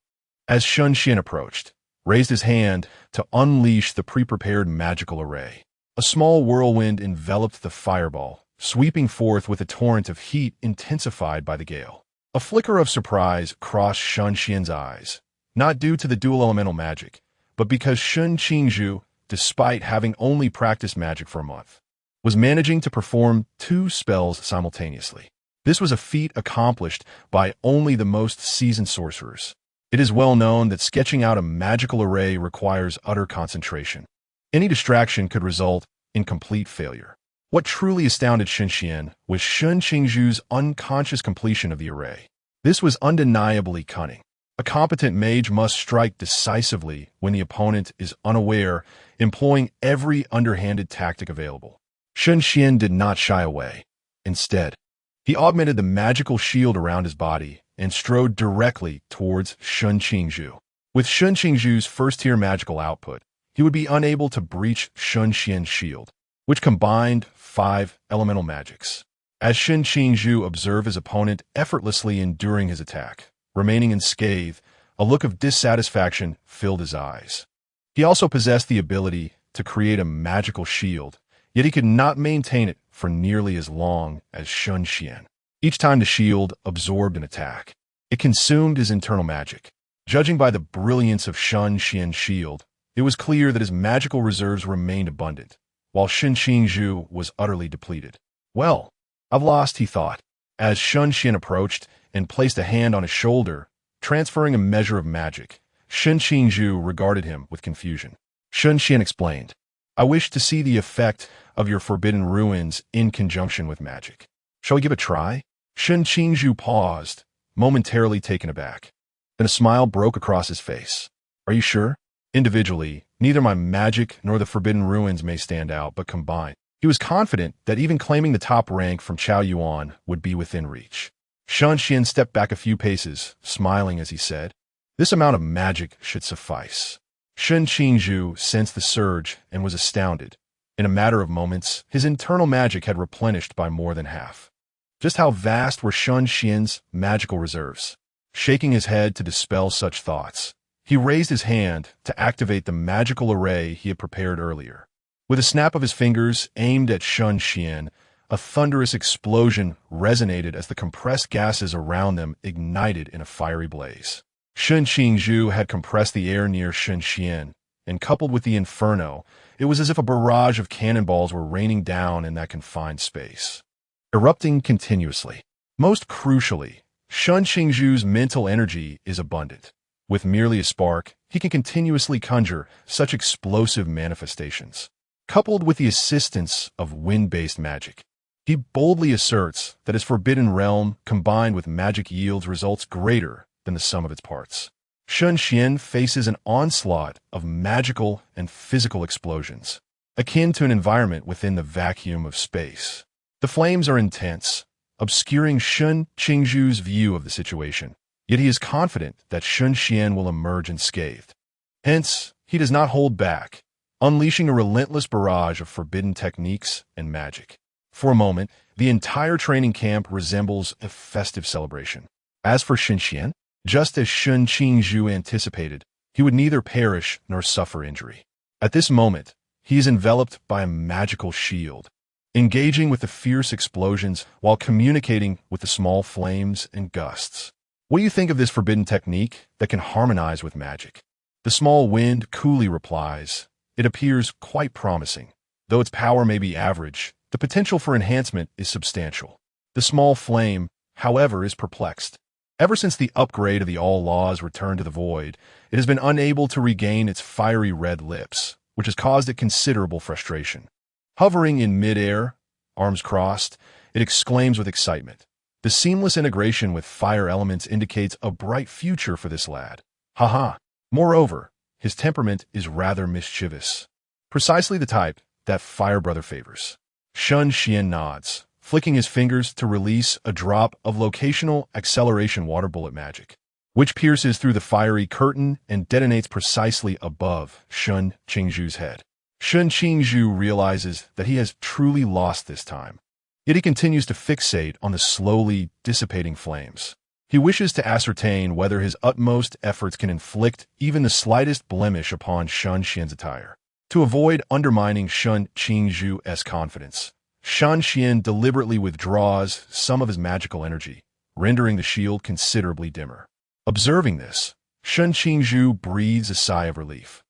Speaker 1: as Shen Xuan approached, raised his hand to unleash the pre-prepared magical array. A small whirlwind enveloped the fireball, sweeping forth with a torrent of heat intensified by the gale. A flicker of surprise crossed Shen Xuan's eyes, not due to the dual elemental magic, but because Shen Qingzhu, despite having only practiced magic for a month, was managing to perform 2 spells simultaneously. This was a feat accomplished by only the most seasoned sorcerers. It is well known that sketching out a magical array requires utter concentration. Any distraction could result in complete failure. What truly astounded Shen Xuan was Shen Qingzhu's unconscious completion of the array. This was undeniably cunning. A competent mage must strike decisively when the opponent is unaware, employing every underhanded tactic available. Shen Xuan did not shy away. Instead, he augmented the magical shield around his body and strode directly towards Shen Qingzhu. With Shen Qingzhu's first-tier magical output, he would be unable to breach Shen Xuan's shield, which combined 5 elemental magics. As Shen Qingzhu observed his opponent effortlessly enduring his attack, remaining unscathed, a look of dissatisfaction filled his eyes. He also possessed the ability to create a magical shield, yet he could not maintain it for nearly as long as Shen Xuan. Each time the shield absorbed an attack, it consumed his internal magic. Judging by the brilliance of Shen Xuan's shield, it was clear that his magical reserves remained abundant, while Shen Qingzhu was utterly depleted. Well, I've lost, he thought, as Shen Xuan approached and placed a hand on his shoulder, transferring a measure of magic. Shen Qingzhu regarded him with confusion. Shen Xuan explained, I wish to see the effect of your forbidden ruins in conjunction with magic. Shall we give it a try? Shen Qingzhu paused, momentarily taken aback. Then a smile broke across his face. Are you sure? Individually, neither my magic nor the forbidden ruins may stand out, but combined, he was confident that even claiming the top rank from Chao Yuan would be within reach. Shen Xuan stepped back a few paces, smiling as he said, this amount of magic should suffice. Shen Qingzhu sensed the surge and was astounded. In a matter of moments, his internal magic had replenished by more than half. Just how vast were Shen Xuan's magical reserves? Shaking his head to dispel such thoughts, he raised his hand to activate the magical array he had prepared earlier. With a snap of his fingers aimed at Shen Xuan, a thunderous explosion resonated as the compressed gases around them ignited in a fiery blaze. Shen Qingzhu had compressed the air near Shen Xuan, and coupled with the inferno, it was as if a barrage of cannonballs were raining down in that confined space, erupting continuously. Most crucially, Shen Qingzhu's mental energy is abundant. With merely a spark, he can continuously conjure such explosive manifestations. Coupled with the assistance of wind-based magic, he boldly asserts that his forbidden realm combined with magic yields results greater than the sum of its parts. Shen Xuan faces an onslaught of magical and physical explosions, akin to an environment within the vacuum of space. The flames are intense, obscuring Shen Qingzhu's view of the situation, yet he is confident that Shen Xuan will emerge unscathed. Hence, he does not hold back, unleashing a relentless barrage of forbidden techniques and magic. For a moment, the entire training camp resembles a festive celebration. As for Shen Xuan, just as Shen Qingzhu anticipated, he would neither perish nor suffer injury. At this moment, he is enveloped by a magical shield, engaging with the fierce explosions while communicating with the small flames and gusts. What do you think of this forbidden technique that can harmonize with magic? The small wind coolly replies, it appears quite promising. Though its power may be average, the potential for enhancement is substantial. The small flame, however, is perplexed. Ever since the upgrade of the All Laws returned to the void, it has been unable to regain its fiery red lips, which has caused it considerable frustration. Hovering in mid-air, arms crossed, it exclaims with excitement. The seamless integration with fire elements indicates a bright future for this lad. Haha. Moreover, his temperament is rather mischievous. Precisely the type that Fire Brother favors. Shen Xuan nods, flicking his fingers to release a drop of locational acceleration water bullet magic, which pierces through the fiery curtain and detonates precisely above Shen Qingzhu's head. Shen Qingzhu realizes that he has truly lost this time, yet he continues to fixate on the slowly dissipating flames. He wishes to ascertain whether his utmost efforts can inflict even the slightest blemish upon Shen Xuan's attire. To avoid undermining Shen Qingzhu's confidence, Shen Xuan deliberately withdraws some of his magical energy, rendering the shield considerably dimmer. Observing this, Shen Qingzhu breathes a sigh of relief,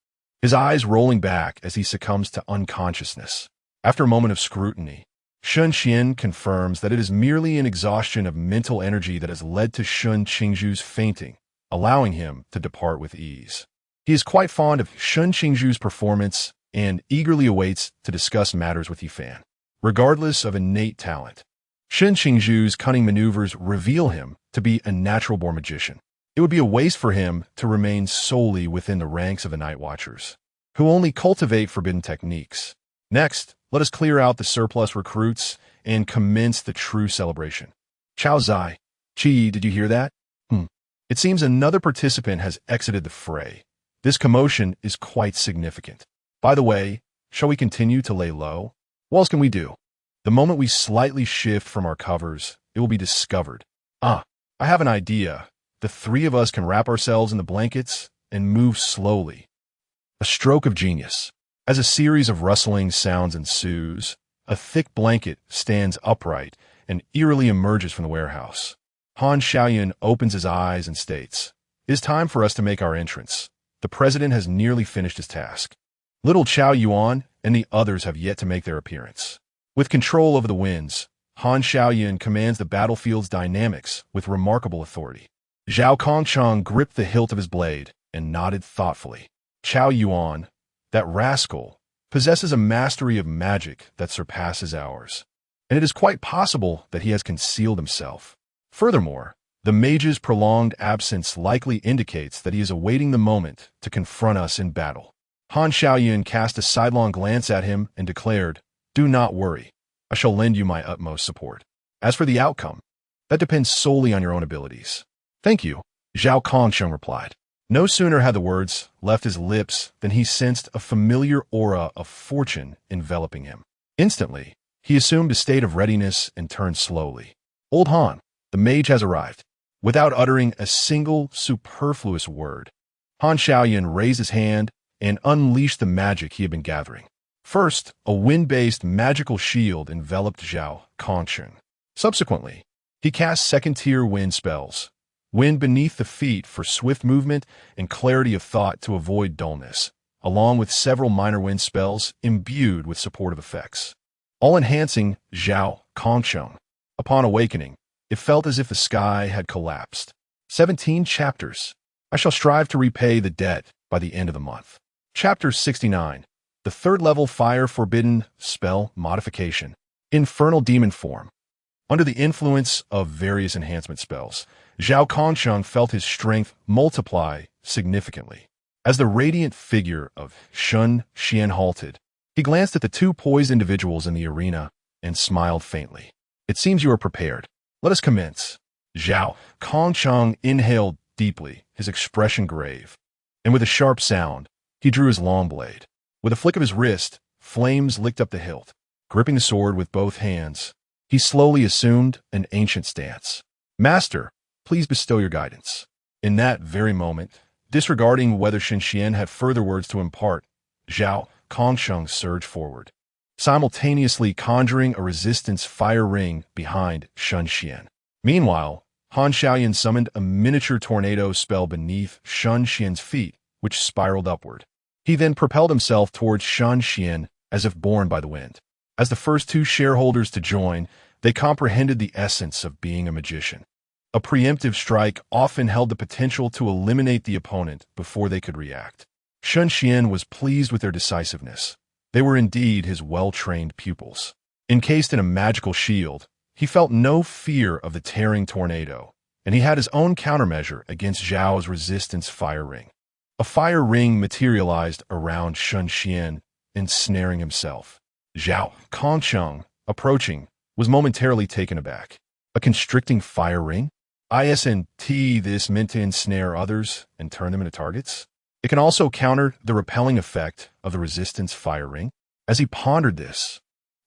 Speaker 1: his eyes rolling back as he succumbs to unconsciousness. After a moment of scrutiny, Shen Xuan confirms that it is merely an exhaustion of mental energy that has led to Shen Qingzhu's fainting, allowing him to depart with ease. He is quite fond of Shen Qingzhu's performance and eagerly awaits to discuss matters with Yifan. Regardless of innate talent, Shen Qingzhu's cunning maneuvers reveal him to be a natural-born magician. It would be a waste for him to remain solely within the ranks of the Night Watchers, who only cultivate forbidden techniques. Next, let us clear out the surplus recruits and commence the true celebration. Chao Zai, Chi, did you hear that? It seems another participant has exited the fray. This commotion is quite significant. By the way, shall we continue to lay low? What else can we do? The moment we slightly shift from our covers, it will be discovered. I have an idea. The three of us can wrap ourselves in the blankets and move slowly. A stroke of genius. As a series of rustling sounds ensues, a thick blanket stands upright and eerily emerges from the warehouse. Han Xiaoyun opens his eyes and states, "It is time for us to make our entrance. The president has nearly finished his task. Little Chao Yuan and the others have yet to make their appearance." With control over the winds, Han Xiaoyun commands the battlefield's dynamics with remarkable authority. Zhao Kongcheng gripped the hilt of his blade and nodded thoughtfully. Chao Yuan, that rascal, possesses a mastery of magic that surpasses ours, and it is quite possible that he has concealed himself. Furthermore, the mage's prolonged absence likely indicates that he is awaiting the moment to confront us in battle. Han Xiaoyun cast a sidelong glance at him and declared, "Do not worry. I shall lend you my utmost support. As for the outcome, that depends solely on your own abilities." "Thank you," Zhao Kongcheng replied. No sooner had the words left his lips than he sensed a familiar aura of fortune enveloping him. Instantly, he assumed a state of readiness and turned slowly. "Old Han, the mage has arrived." Without uttering a single superfluous word, Han Xiaoyun raised his hand and unleashed the magic he had been gathering. First, a wind-based magical shield enveloped Zhao Kongcheng. Subsequently, he cast second-tier wind spells, wind beneath the feet for swift movement and clarity of thought to avoid dullness, along with several minor wind spells imbued with supportive effects, all enhancing Zhao Kongcheng. Upon awakening, it felt as if the sky had collapsed. 17 chapters. I shall strive to repay the debt by the end of the month. Chapter 69. The third-level Fire Forbidden Spell Modification. Infernal Demon Form. Under the influence of various enhancement spells, Zhao Kongcheng felt his strength multiply significantly. As the radiant figure of Shen Xuan halted, he glanced at the two poised individuals in the arena and smiled faintly. "It seems you are prepared. Let us commence." Zhao Kongcheng inhaled deeply, his expression grave, and with a sharp sound, he drew his long blade. With a flick of his wrist, flames licked up the hilt. Gripping the sword with both hands, he slowly assumed an ancient stance. "Master, please bestow your guidance." In that very moment, disregarding whether Shen Xuan had further words to impart, Zhao Kongcheng surged forward, simultaneously conjuring a resistance fire ring behind Shen Xuan. Meanwhile, Han Xiaoyun summoned a miniature tornado spell beneath Shen Xuan's feet, which spiraled upward. He then propelled himself towards Shen Xuan as if borne by the wind. As the first two shareholders to join, they comprehended the essence of being a magician. A preemptive strike often held the potential to eliminate the opponent before they could react. Shen Xuan was pleased with their decisiveness. They were indeed his well-trained pupils. Encased in a magical shield, he felt no fear of the tearing tornado, and he had his own countermeasure against Zhao's resistance fire ring. A fire ring materialized around Shen Xuan, ensnaring himself. Zhao Kongcheng, approaching, was momentarily taken aback. A constricting fire ring? Isn't this meant to ensnare others and turn them into targets? It can also counter the repelling effect of the resistance fire ring. As he pondered this,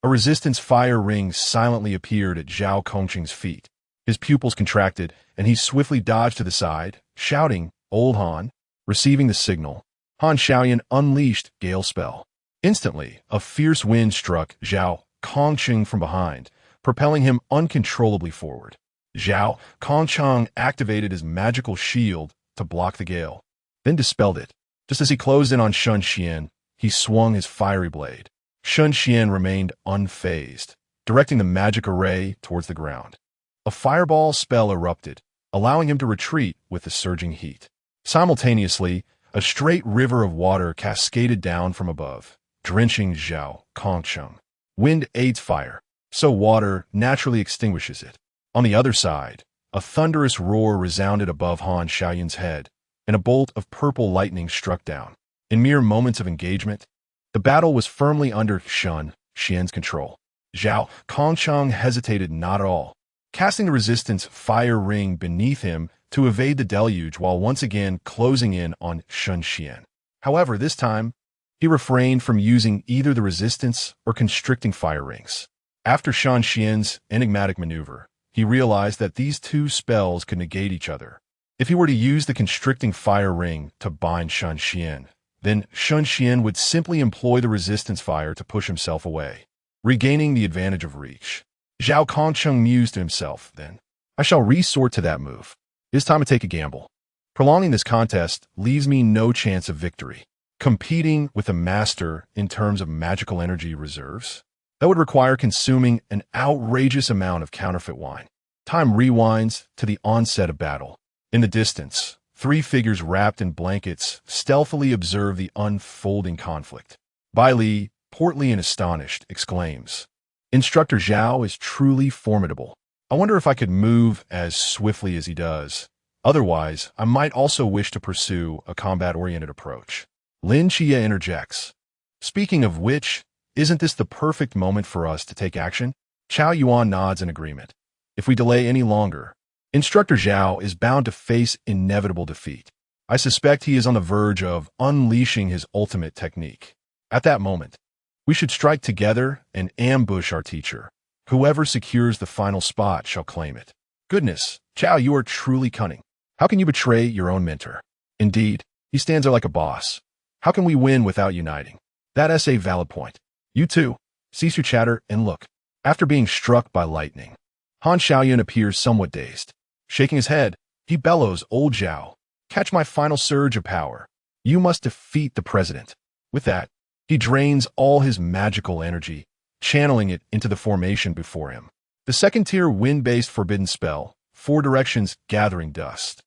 Speaker 1: a resistance fire ring silently appeared at Zhao Kongcheng's feet. His pupils contracted, and he swiftly dodged to the side, shouting, "Old Han." Receiving the signal, Han Xiaoyun unleashed Gale Spell. Instantly, a fierce wind struck Zhao Kongqing from behind, propelling him uncontrollably forward. Zhao Kongqing activated his magical shield to block the gale, then dispelled it. Just as he closed in on Shen Xuan, he swung his fiery blade. Shen Xuan remained unfazed, directing the magic array towards the ground. A fireball spell erupted, allowing him to retreat with the surging heat. Simultaneously, a straight river of water cascaded down from above, drenching Zhao Kongqing. Wind aids fire, so water naturally extinguishes it. On the other side, a thunderous roar resounded above Han Xiaoyun's head, and a bolt of purple lightning struck down. In mere moments of engagement, the battle was firmly under Shen Xuan's control. Zhao Kongqing hesitated not at all, casting the resistance fire ring beneath him to evade the deluge while once again closing in on Shen Xuan. However, this time, he refrained from using either the resistance or constricting fire rings. After Shen Xuan's enigmatic maneuver, he realized that these two spells could negate each other. If he were to use the constricting fire ring to bind Shen Xuan, then Shen Xuan would simply employ the resistance fire to push himself away, regaining the advantage of reach. Zhao Kongqing mused to himself, then, I shall resort to that move. It is time to take a gamble. Prolonging this contest leaves me no chance of victory. Competing with a master in terms of magical energy reserves? That would require consuming an outrageous amount of counterfeit wine. Time rewinds to the onset of battle. In the distance, three figures wrapped in blankets stealthily observe the unfolding conflict. Bai Li, portly and astonished, exclaims, Instructor Zhao is truly formidable. I wonder if I could move as swiftly as he does. Otherwise, I might also wish to pursue a combat-oriented approach. Lin Chia interjects, Speaking of which, isn't this the perfect moment for us to take action? Chao Yuan nods in agreement. If we delay any longer, Instructor Zhao is bound to face inevitable defeat. I suspect he is on the verge of unleashing his ultimate technique. At that moment, we should strike together and ambush our teacher. Whoever secures the final spot shall claim it. Goodness, Chao, you are truly cunning. How can you betray your own mentor? Indeed, he stands there like a boss. How can we win without uniting? That's a valid point. You too, cease your chatter and look. After being struck by lightning, Han Xiaoyun appears somewhat dazed. Shaking his head, he bellows, Old Zhao, catch my final surge of power. You must defeat the president. With that, he drains all his magical energy, channeling it into the formation before him. The second-tier wind-based forbidden spell, Four Directions Gathering Dust,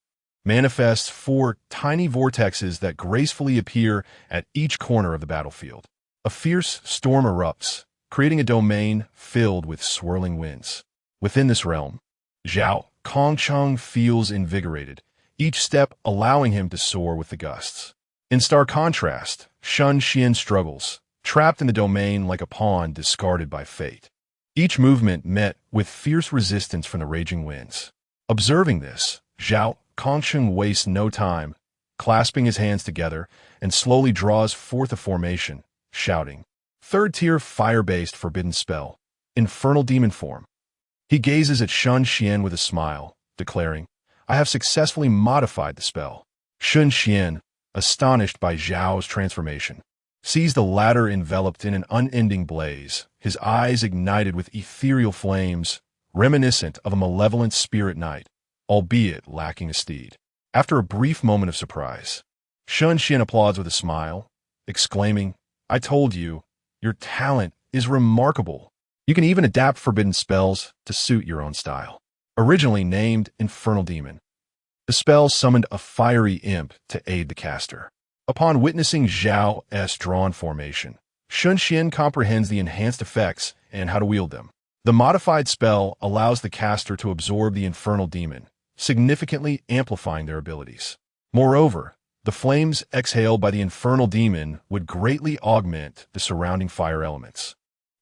Speaker 1: manifests four tiny vortexes that gracefully appear at each corner of the battlefield. A fierce storm erupts, creating a domain filled with swirling winds. Within this realm, Zhao Kongqing feels invigorated, each step allowing him to soar with the gusts. In stark contrast, Shen Xuan struggles, trapped in the domain like a pawn discarded by fate. Each movement met with fierce resistance from the raging winds. Observing this, Zhao Kongqing wastes no time, clasping his hands together, and slowly draws forth a formation, shouting, Third-tier fire-based forbidden spell, Infernal Demon Form. He gazes at Shen Xuan with a smile, declaring, I have successfully modified the spell. Shen Xuan, astonished by Zhao's transformation, sees the latter enveloped in an unending blaze, his eyes ignited with ethereal flames, reminiscent of a malevolent spirit knight, albeit lacking a steed. After a brief moment of surprise, Shen Xuan applauds with a smile, exclaiming, I told you, your talent is remarkable. You can even adapt forbidden spells to suit your own style. Originally named Infernal Demon, the spell summoned a fiery imp to aid the caster. Upon witnessing Zhao's drawn formation, Shen Xuan comprehends the enhanced effects and how to wield them. The modified spell allows the caster to absorb the Infernal Demon, significantly amplifying their abilities. Moreover, the flames exhaled by the Infernal Demon would greatly augment the surrounding fire elements,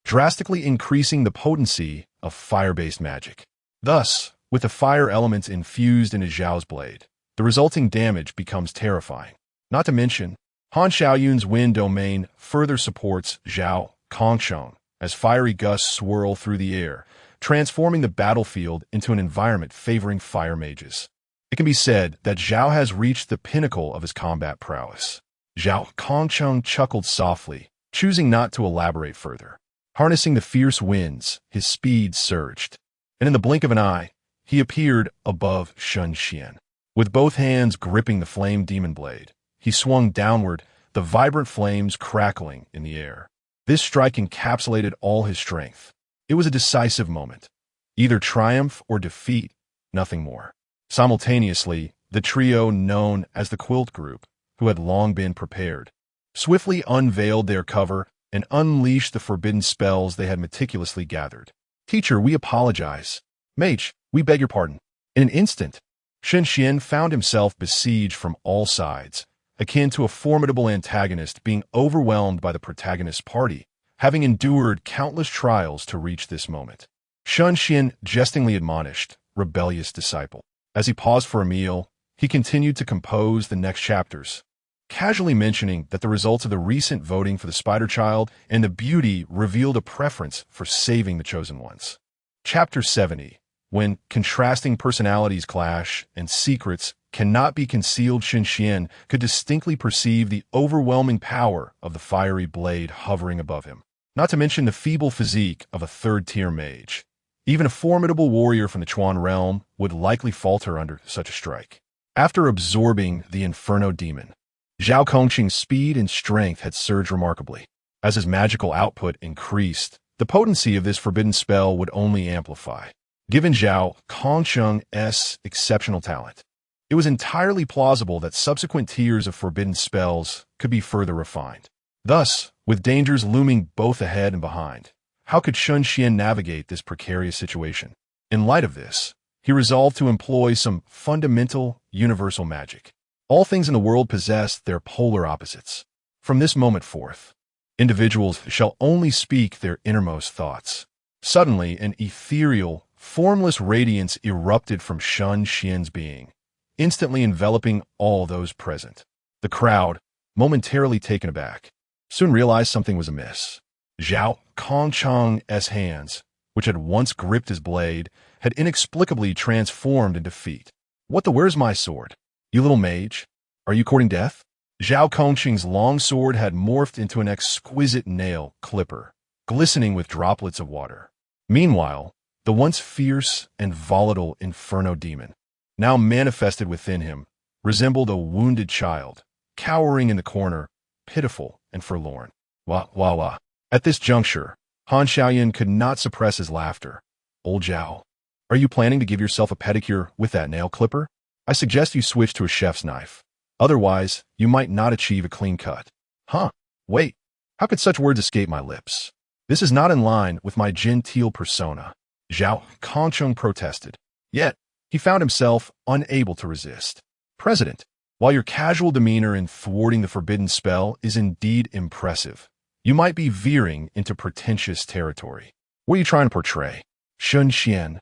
Speaker 1: drastically increasing the potency of fire-based magic. Thus, with the fire elements infused into Zhao's blade, the resulting damage becomes terrifying. Not to mention, Han Xiaoyun's wind domain further supports Zhao Kongqing as fiery gusts swirl through the air, transforming the battlefield into an environment favoring fire mages. It can be said that Zhao has reached the pinnacle of his combat prowess. Zhao Kongqing chuckled softly, choosing not to elaborate further. Harnessing the fierce winds, his speed surged, and in the blink of an eye, he appeared above Shen Xuan. With both hands gripping the flame demon blade, he swung downward, the vibrant flames crackling in the air. This strike encapsulated all his strength. It was a decisive moment. Either triumph or defeat, nothing more. Simultaneously, the trio known as the Quilt Group, who had long been prepared, swiftly unveiled their cover and unleashed the forbidden spells they had meticulously gathered. "Teacher, we apologize. Mage, we beg your pardon." In an instant, Shen Xuan found himself besieged from all sides, akin to a formidable antagonist being overwhelmed by the protagonist's party, having endured countless trials to reach this moment. Shen Xuan jestingly admonished, "Rebellious disciple." As he paused for a meal, he continued to compose the next chapters, casually mentioning that the results of the recent voting for the Spider Child and the Beauty revealed a preference for saving the chosen ones. Chapter 70. When contrasting personalities clash and secrets cannot be concealed, Shen Xuan could distinctly perceive the overwhelming power of the fiery blade hovering above him, not to mention the feeble physique of a third-tier mage. Even a formidable warrior from the Chuan realm would likely falter under such a strike. After absorbing the Inferno demon, Zhao Kongqing's speed and strength had surged remarkably. As his magical output increased, the potency of this forbidden spell would only amplify. Given Zhao Kongqing's exceptional talent, it was entirely plausible that subsequent tiers of forbidden spells could be further refined. Thus, with dangers looming both ahead and behind, how could Shen Xuan navigate this precarious situation? In light of this, he resolved to employ some fundamental, universal magic. All things in the world possess their polar opposites. From this moment forth, individuals shall only speak their innermost thoughts. Suddenly, an ethereal, formless radiance erupted from Shen Xuan's being, instantly enveloping all those present. The crowd, momentarily taken aback, soon realized something was amiss. Zhao Kongqing's hands, which had once gripped his blade, had inexplicably transformed into feet. "Where's my sword? You little mage, are you courting death?" Zhao Kongqing's long sword had morphed into an exquisite nail clipper, glistening with droplets of water. Meanwhile, the once fierce and volatile Inferno demon, now manifested within him, resembled a wounded child, cowering in the corner, pitiful and forlorn. Wah, wah, wah. At this juncture, Han Xiaoyan could not suppress his laughter. "Old Zhao, are you planning to give yourself a pedicure with that nail clipper? I suggest you switch to a chef's knife. Otherwise, you might not achieve a clean cut." "Huh, wait, how could such words escape my lips? This is not in line with my genteel persona," Zhao Kongqing protested. Yet, he found himself unable to resist. "President, while your casual demeanor in thwarting the forbidden spell is indeed impressive, you might be veering into pretentious territory. What are you trying to portray?" "Shen Xuan.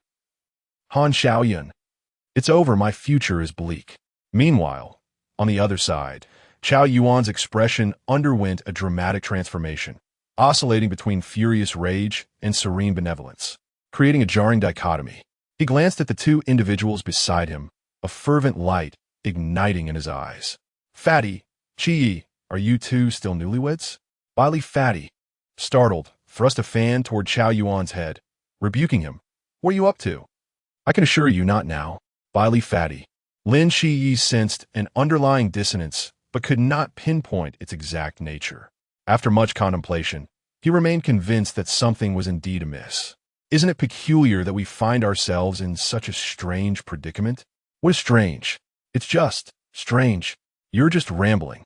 Speaker 1: Han Xiaoyan. It's over, my future is bleak." Meanwhile, on the other side, Chao Yuan's expression underwent a dramatic transformation, oscillating between furious rage and serene benevolence, creating a jarring dichotomy. He glanced at the two individuals beside him, a fervent light igniting in his eyes. "Fatty, Qi, are you two still newlyweds?" Wily Fatty, startled, thrust a fan toward Chao Yuan's head, rebuking him. "What are you up to?" "I can assure you not now." Wily Fatty. Lin Shiyi sensed an underlying dissonance, but could not pinpoint its exact nature. After much contemplation, he remained convinced that something was indeed amiss. "Isn't it peculiar that we find ourselves in such a strange predicament?" "What is strange?" "It's just strange. You're just rambling."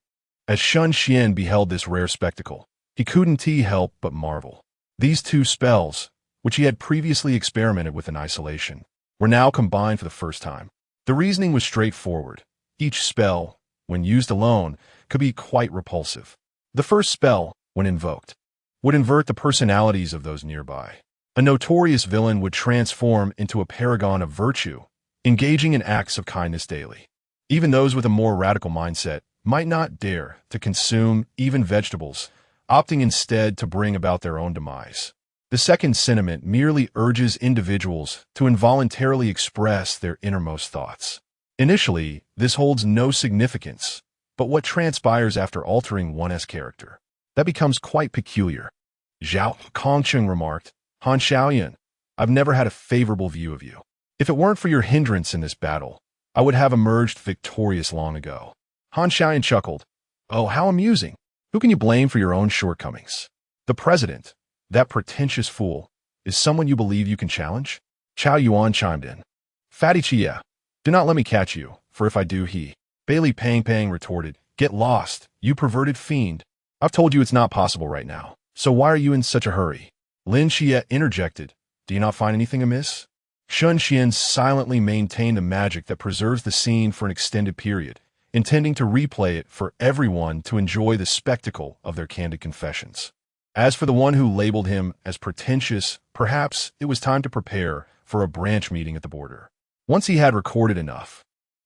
Speaker 1: As Shen Xuan beheld this rare spectacle, he couldn't help but marvel. These two spells, which he had previously experimented with in isolation, were now combined for the first time. The reasoning was straightforward. Each spell, when used alone, could be quite repulsive. The first spell, when invoked, would invert the personalities of those nearby. A notorious villain would transform into a paragon of virtue, engaging in acts of kindness daily. Even those with a more radical mindset might not dare to consume even vegetables, opting instead to bring about their own demise. The second sentiment merely urges individuals to involuntarily express their innermost thoughts. Initially, this holds no significance, but what transpires after altering one's character? That becomes quite peculiar. Zhao Kongcheng remarked. Han Xiaoyan, I've never had a favorable view of you. If it weren't for your hindrance in this battle, I would have emerged victorious long ago. Han Xiaoyan chuckled. Oh, how amusing. Who can you blame for your own shortcomings? The president, that pretentious fool, is someone you believe you can challenge? Chao Yuan chimed in. Fatty Chia, do not let me catch you, for if I do he. Bailey Pang Pang retorted. Get lost, you perverted fiend. I've told you it's not possible right now, so why are you in such a hurry? Lin Xie interjected. Do you not find anything amiss? Shen Xuan silently maintained a magic that preserves the scene for an extended period, intending to replay it for everyone to enjoy the spectacle of their candid confessions. As for the one who labeled him as pretentious, perhaps it was time to prepare for a branch meeting at the border. Once he had recorded enough,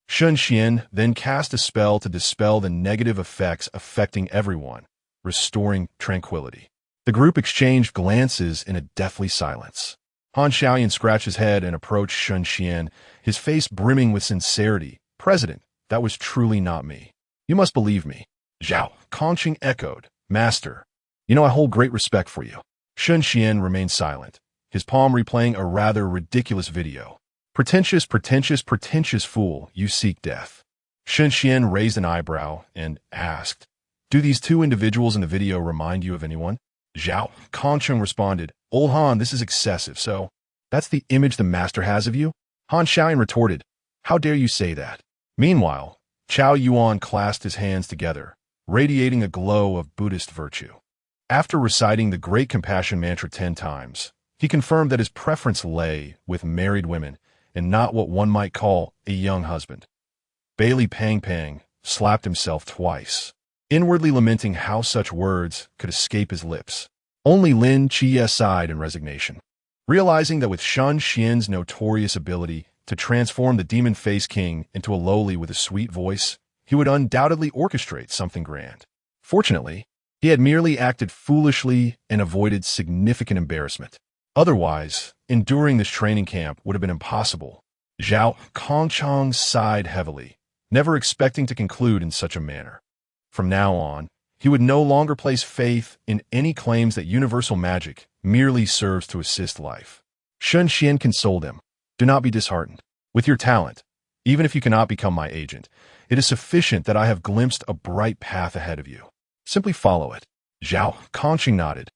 Speaker 1: Shen Xuan then cast a spell to dispel the negative effects affecting everyone, restoring tranquility. The group exchanged glances in a deathly silence. Han Xiaoyan scratched his head and approached Shen Xuan, his face brimming with sincerity. President, that was truly not me. You must believe me. Zhao Kongqing echoed. Master, you know I hold great respect for you. Shen Xuan remained silent, his palm replaying a rather ridiculous video. Pretentious, pretentious, pretentious fool, you seek death. Shen Xuan raised an eyebrow and asked, do these two individuals in the video remind you of anyone? Zhao Kongqing responded, Old Han, this is excessive, so that's the image the master has of you? Han Xiaoyan retorted, how dare you say that? Meanwhile, Chao Yuan clasped his hands together, radiating a glow of Buddhist virtue. After reciting the Great Compassion Mantra 10 times, he confirmed that his preference lay with married women and not what one might call a young husband. Bailey Pang Pang slapped himself twice, inwardly lamenting how such words could escape his lips. Only Lin Xie sighed in resignation, realizing that with Shen Xuan's notorious ability to transform the Demon Face King into a lowly with a sweet voice, he would undoubtedly orchestrate something grand. Fortunately, he had merely acted foolishly and avoided significant embarrassment. Otherwise, enduring this training camp would have been impossible. Zhao Kongcheng sighed heavily, never expecting to conclude in such a manner. From now on, he would no longer place faith in any claims that universal magic merely serves to assist life. Shen Xuan consoled him. Do not be disheartened. With your talent, even if you cannot become my agent, it is sufficient that I have glimpsed a bright path ahead of you. Simply follow it. Zhao Kongqing nodded,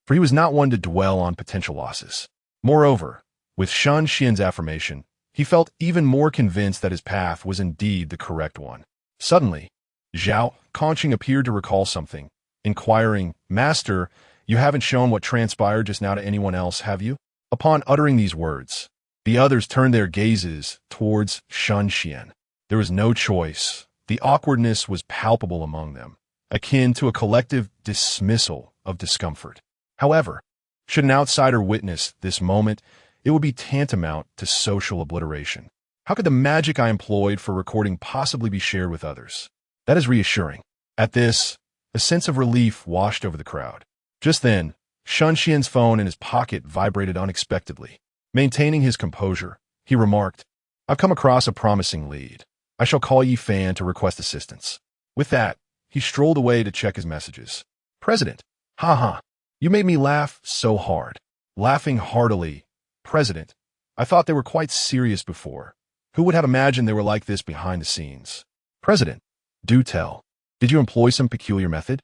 Speaker 1: for he was not one to dwell on potential losses. Moreover, with Shen Xuan's affirmation, he felt even more convinced that his path was indeed the correct one. Suddenly, Zhao Kongqing appeared to recall something, inquiring, Master, you haven't shown what transpired just now to anyone else, have you? Upon uttering these words, the others turned their gazes towards Shen Xuan. There was no choice. The awkwardness was palpable among them, akin to a collective dismissal of discomfort. However, should an outsider witness this moment, it would be tantamount to social obliteration. How could the magic I employed for recording possibly be shared with others? That is reassuring. At this, a sense of relief washed over the crowd. Just then, Shen Xuan's phone in his pocket vibrated unexpectedly. Maintaining his composure, he remarked, I've come across a promising lead. I shall call Yi Fan to request assistance. With that, he strolled away to check his messages. President, haha, you made me laugh so hard. Laughing heartily. President, I thought they were quite serious before. Who would have imagined they were like this behind the scenes? President, do tell. Did you employ some peculiar method?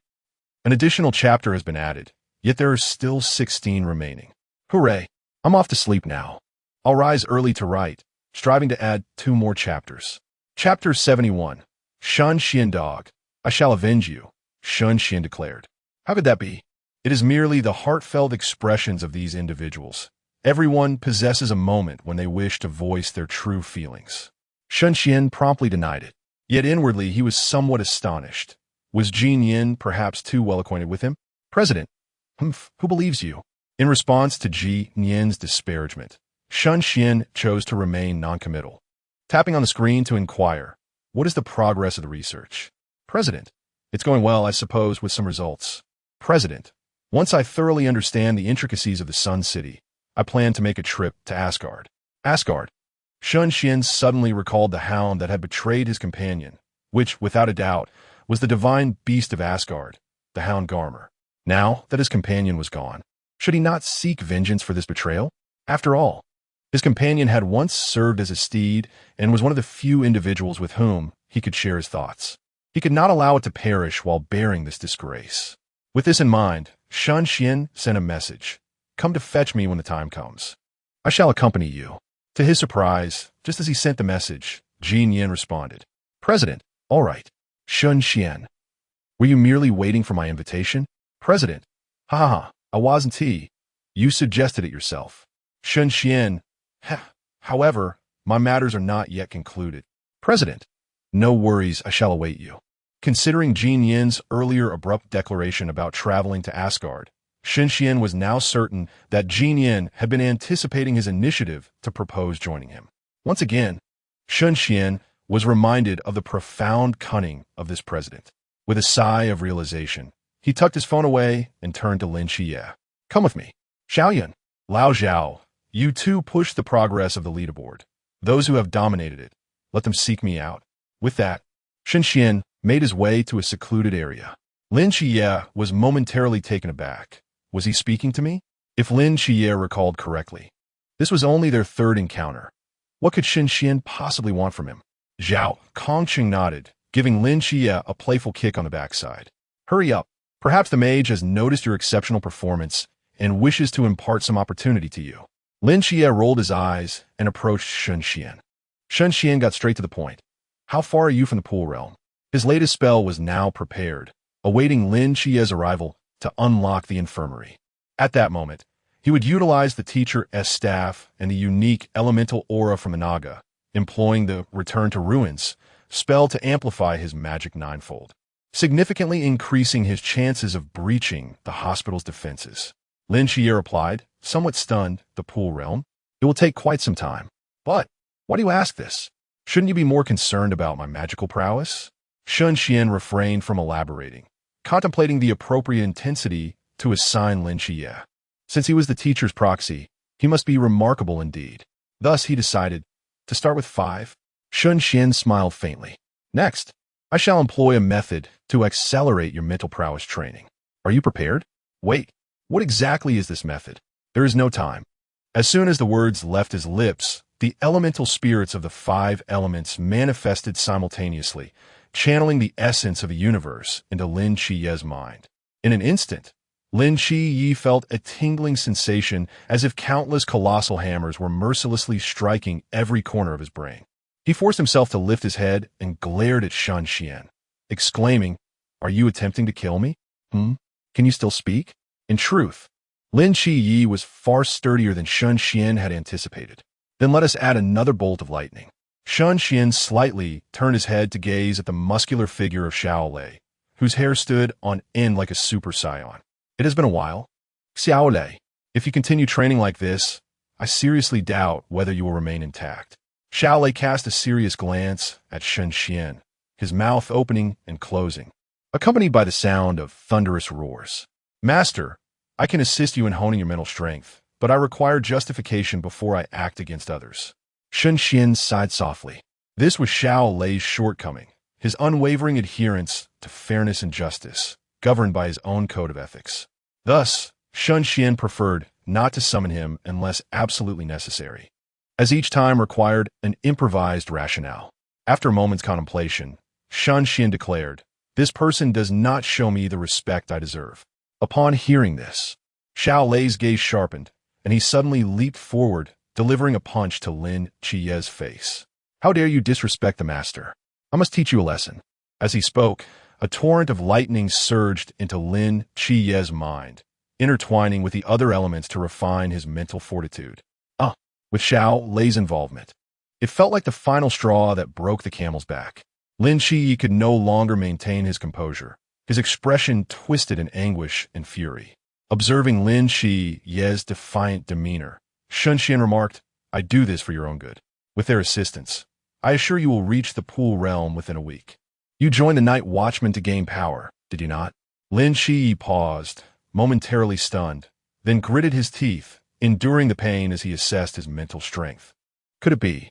Speaker 1: An additional chapter has been added, yet there are still 16 remaining. Hooray! I'm off to sleep now. I'll rise early to write, striving to add 2 more chapters. Chapter 71. Shen Xuan Dog. I shall avenge you, Shen Xuan declared. How could that be? It is merely the heartfelt expressions of these individuals. Everyone possesses a moment when they wish to voice their true feelings. Shen Xuan promptly denied it. Yet inwardly he was somewhat astonished. Was Jin Yin perhaps too well acquainted with him? President, who believes you? In response to Ji Yin's disparagement, Shen Xuan chose to remain noncommittal, tapping on the screen to inquire, what is the progress of the research? President, it's going well, I suppose, with some results. President, once I thoroughly understand the intricacies of the Sun City, I plan to make a trip to Asgard. Asgard. Shen Xuan suddenly recalled the hound that had betrayed his companion, which, without a doubt, was the divine beast of Asgard, the hound Garmer. Now that his companion was gone, should he not seek vengeance for this betrayal? After all, his companion had once served as a steed and was one of the few individuals with whom he could share his thoughts. He could not allow it to perish while bearing this disgrace. With this in mind, Shen Xuan sent a message. Come to fetch me when the time comes. I shall accompany you. To his surprise, just as he sent the message, Jin Yin responded, President, all right. Shen Xuan. Were you merely waiting for my invitation? President, ha ha ha, I wasn't he. You suggested it yourself. Shen Xuan, however, my matters are not yet concluded. President, no worries, I shall await you. Considering Jin Yin's earlier abrupt declaration about traveling to Asgard, Shen Xuan was now certain that Jin Yin had been anticipating his initiative to propose joining him. Once again, Shen Xuan was reminded of the profound cunning of this president. With a sigh of realization, he tucked his phone away and turned to Lin Chiye. Come with me. Xiaoyun, Lao Zhao, you two push the progress of the leaderboard. Those who have dominated it, let them seek me out. With that, Shen Xuan made his way to a secluded area. Lin Chiye was momentarily taken aback. Was he speaking to me? If Lin Chiye recalled correctly, this was only their third encounter. What could Shen Xuan possibly want from him? Zhao Kongqing nodded, giving Lin Chiye a playful kick on the backside. Hurry up. Perhaps the mage has noticed your exceptional performance and wishes to impart some opportunity to you. Lin Chiye rolled his eyes and approached Shen Xuan. Shen Xuan got straight to the point. How far are you from the pool realm? His latest spell was now prepared, awaiting Lin Chiye's arrival to unlock the infirmary. At that moment, he would utilize the teacher's staff and the unique elemental aura from the Naga, employing the Return to Ruins spell to amplify his magic ninefold, significantly increasing his chances of breaching the hospital's defenses. Lin Chiye replied, somewhat stunned, the pool realm? It will take quite some time. But, why do you ask this? Shouldn't you be more concerned about my magical prowess? Shen Xuan refrained from elaborating, contemplating the appropriate intensity to assign Lin Chiye. Since he was the teacher's proxy, he must be remarkable indeed. Thus, he decided to start with 5. Shen Xuan smiled faintly. Next, I shall employ a method to accelerate your mental prowess training. Are you prepared? Wait, what exactly is this method? There is no time. As soon as the words left his lips, the elemental spirits of the 5 elements manifested simultaneously, channeling the essence of the universe into Lin Chiye's mind. In an instant, Lin Chiye felt a tingling sensation as if countless colossal hammers were mercilessly striking every corner of his brain. He forced himself to lift his head and glared at Shen Xuan, exclaiming, Are you attempting to kill me? Can you still speak? In truth, Lin Chiye was far sturdier than Shen Xuan had anticipated. Then let us add another bolt of lightning. Shen Xuan slightly turned his head to gaze at the muscular figure of Xiao Lei, whose hair stood on end like a super scion. It has been a while. Xiao Lei, if you continue training like this, I seriously doubt whether you will remain intact. Xiao Lei cast a serious glance at Shen Xuan, his mouth opening and closing, accompanied by the sound of thunderous roars. Master, I can assist you in honing your mental strength, but I require justification before I act against others. Shen Xuan sighed softly. This was Xiao Lei's shortcoming, his unwavering adherence to fairness and justice, governed by his own code of ethics. Thus, Shen Xuan preferred not to summon him unless absolutely necessary, as each time required an improvised rationale. After a moment's contemplation, Shen Xuan declared, This person does not show me the respect I deserve. Upon hearing this, Xiao Lei's gaze sharpened, and he suddenly leaped forward, delivering a punch to Lin Chiye's face. How dare you disrespect the master? I must teach you a lesson. As he spoke, a torrent of lightning surged into Lin Chiye's mind, intertwining with the other elements to refine his mental fortitude. With Xiao Lei's involvement, it felt like the final straw that broke the camel's back. Lin Chiye could no longer maintain his composure, his expression twisted in anguish and fury. Observing Lin Chiye's defiant demeanor, Shen Xuan remarked, I do this for your own good. With their assistance, I assure you will reach the pool realm within a week. You joined the night watchman to gain power, did you not? Lin Chiye paused, momentarily stunned, then gritted his teeth, enduring the pain as he assessed his mental strength. Could it be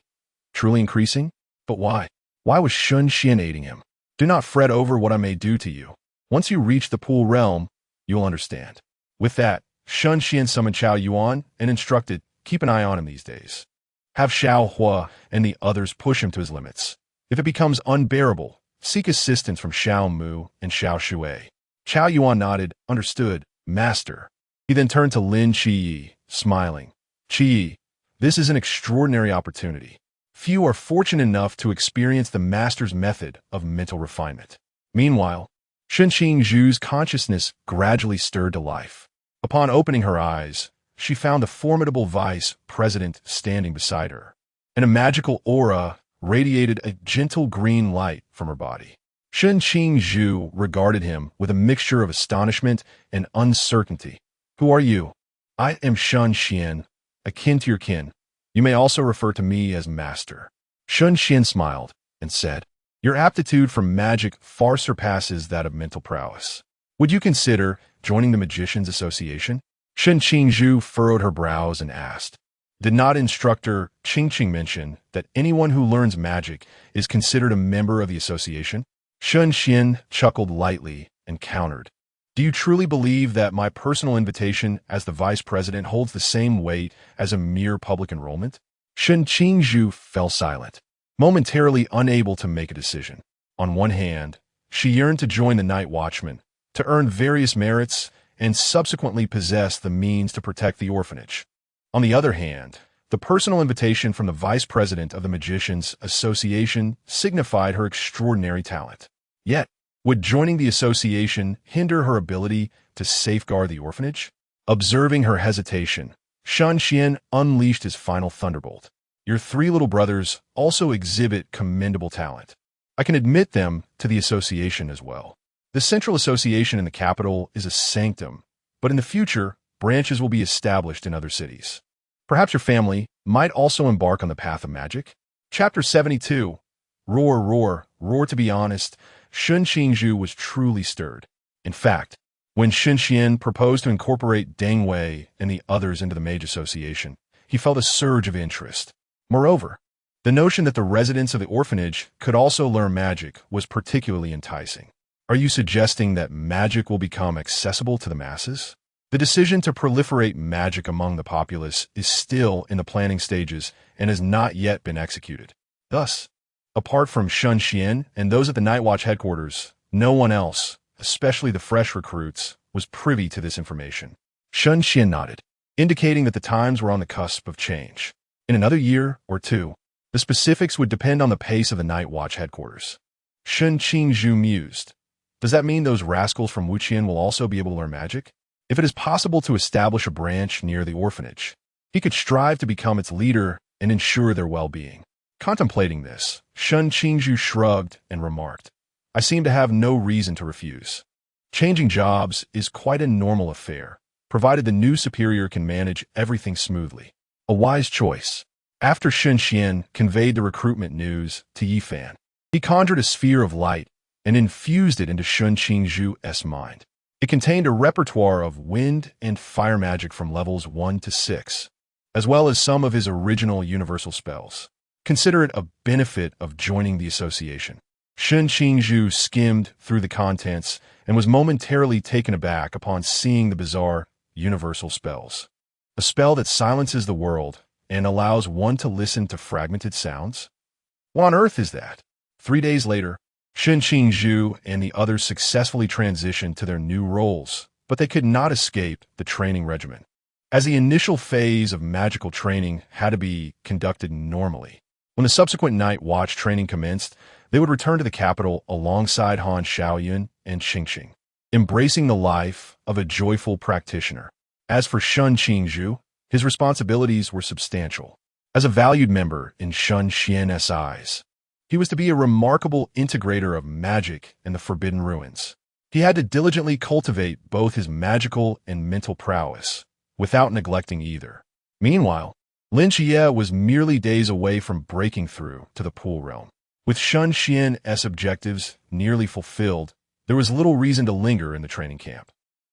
Speaker 1: truly increasing? But why? Why was Shen Xuan aiding him? Do not fret over what I may do to you. Once you reach the pool realm, You'll understand. With that, Shen Xuan summoned Xiao Yuan and instructed, keep an eye on him these days. Have Xiao Hua and the others push him to his limits. If it becomes unbearable, seek assistance from Xiao Mu and Xiao Shui. Xiao Yuan nodded, understood, master. He then turned to Lin Qi, smiling. Qi, this is an extraordinary opportunity. Few are fortunate enough to experience the master's method of mental refinement. Meanwhile, Shen Qingzhu's consciousness gradually stirred to life. Upon opening her eyes, she found the formidable vice president standing beside her, and a magical aura radiated a gentle green light from her body. Shen Qingzhu regarded him with a mixture of astonishment and uncertainty. Who are you? I am Shen Xuan, akin to your kin. You may also refer to me as master. Shen Xuan smiled and said, your aptitude for magic far surpasses that of mental prowess. Would you consider joining the Magicians' Association? Shen Qingzhu furrowed her brows and asked, did not instructor Qingqing mention that anyone who learns magic is considered a member of the association? Shen Xuan chuckled lightly and countered, do you truly believe that my personal invitation as the vice president holds the same weight as a mere public enrollment? Shen Qingzhu fell silent, momentarily unable to make a decision. On one hand, she yearned to join the Night Watchman, to earn various merits, and subsequently possess the means to protect the orphanage. On the other hand, the personal invitation from the vice president of the Magicians' Association signified her extraordinary talent. Yet, would joining the association hinder her ability to safeguard the orphanage? Observing her hesitation, Shen Xuan unleashed his final thunderbolt. Your three little brothers also exhibit commendable talent. I can admit them to the association as well. The central association in the capital is a sanctum, but in the future, branches will be established in other cities. Perhaps your family might also embark on the path of magic? Chapter 72. Roar, roar, roar. To be honest, Shen Qingzhu was truly stirred. In fact, when Shen Xuan proposed to incorporate Deng Wei and the others into the Mage Association, he felt a surge of interest. Moreover, the notion that the residents of the orphanage could also learn magic was particularly enticing. Are you suggesting that magic will become accessible to the masses? The decision to proliferate magic among the populace is still in the planning stages and has not yet been executed. Thus, apart from Shen Xuan and those at the Night Watch headquarters, no one else, especially the fresh recruits, was privy to this information. Shen Xuan nodded, indicating that the times were on the cusp of change. In another year or two, the specifics would depend on the pace of the Night Watch headquarters. Shen Qingzhu mused. Does that mean those rascals from Wuqian will also be able to learn magic? If it is possible to establish a branch near the orphanage, he could strive to become its leader and ensure their well-being. Contemplating this, Shen Qingzhu shrugged and remarked, I seem to have no reason to refuse. Changing jobs is quite a normal affair, provided the new superior can manage everything smoothly. A wise choice. After Shen Xuan conveyed the recruitment news to Yifan, he conjured a sphere of light and infused it into Shen Qingzhu's mind. It contained a repertoire of wind and fire magic from levels 1 to 6, as well as some of his original universal spells. Consider it a benefit of joining the association. Shen Qingzhu skimmed through the contents and was momentarily taken aback upon seeing the bizarre universal spells. A spell that silences the world and allows one to listen to fragmented sounds? What on earth is that? 3 days later, Shen Qingzhu and the others successfully transitioned to their new roles, but they could not escape the training regimen, as the initial phase of magical training had to be conducted normally. When the subsequent Night Watch training commenced, they would return to the capital alongside Han Xiaoyun and Qingqing, embracing the life of a joyful practitioner. As for Shen Qingzhu, his responsibilities were substantial. As a valued member in Shen Xuan's eyes, he was to be a remarkable integrator of magic and the Forbidden Ruins. He had to diligently cultivate both his magical and mental prowess, without neglecting either. Meanwhile, Lin Jie was merely days away from breaking through to the Pool Realm. With Shen Xuan's objectives nearly fulfilled, there was little reason to linger in the training camp.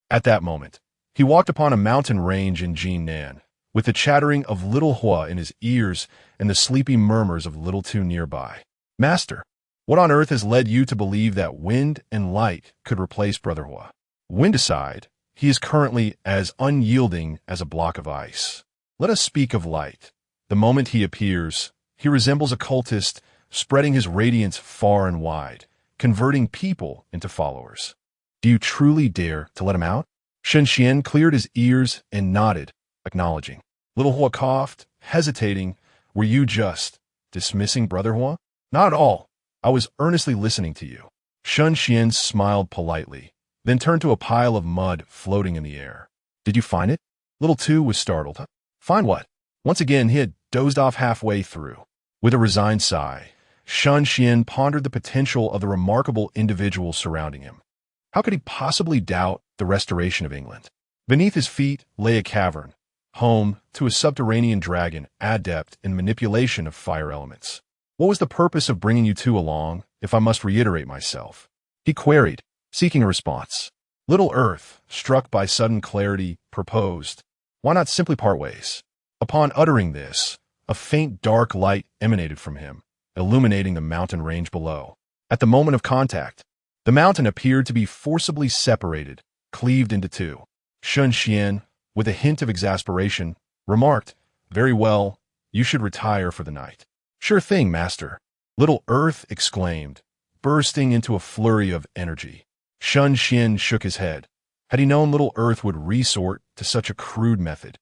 Speaker 1: At that moment, he walked upon a mountain range in Jinnan, with the chattering of Little Hua in his ears and the sleepy murmurs of Little Two nearby. Master, what on earth has led you to believe that wind and light could replace Brother Hua? Wind aside, he is currently as unyielding as a block of ice. Let us speak of light. The moment he appears, he resembles a cultist, spreading his radiance far and wide, converting people into followers. Do you truly dare to let him out? Shen Xuan cleared his ears and nodded, acknowledging. Little Hua coughed, hesitating. Were you just dismissing Brother Hua? Not at all. I was earnestly listening to you. Shen Xuan smiled politely, then turned to a pile of mud floating in the air. Did you find it? Little Tu was startled. Find what? Once again, he had dozed off halfway through. With a resigned sigh, Shen Xuan pondered the potential of the remarkable individuals surrounding him. How could he possibly doubt the restoration of England? Beneath his feet lay a cavern, home to a subterranean dragon adept in manipulation of fire elements. What was the purpose of bringing you two along, if I must reiterate myself? He queried, seeking a response. Little Earth, struck by sudden clarity, proposed, why not simply part ways? Upon uttering this, a faint dark light emanated from him, illuminating the mountain range below. At the moment of contact, the mountain appeared to be forcibly separated, cleaved into two. Shen Xuan, with a hint of exasperation, remarked, Very well, you should retire for the night. Sure thing, master. Little Earth exclaimed, bursting into a flurry of energy. Shen Xuan shook his head. Had he known Little Earth would resort to such a crude method,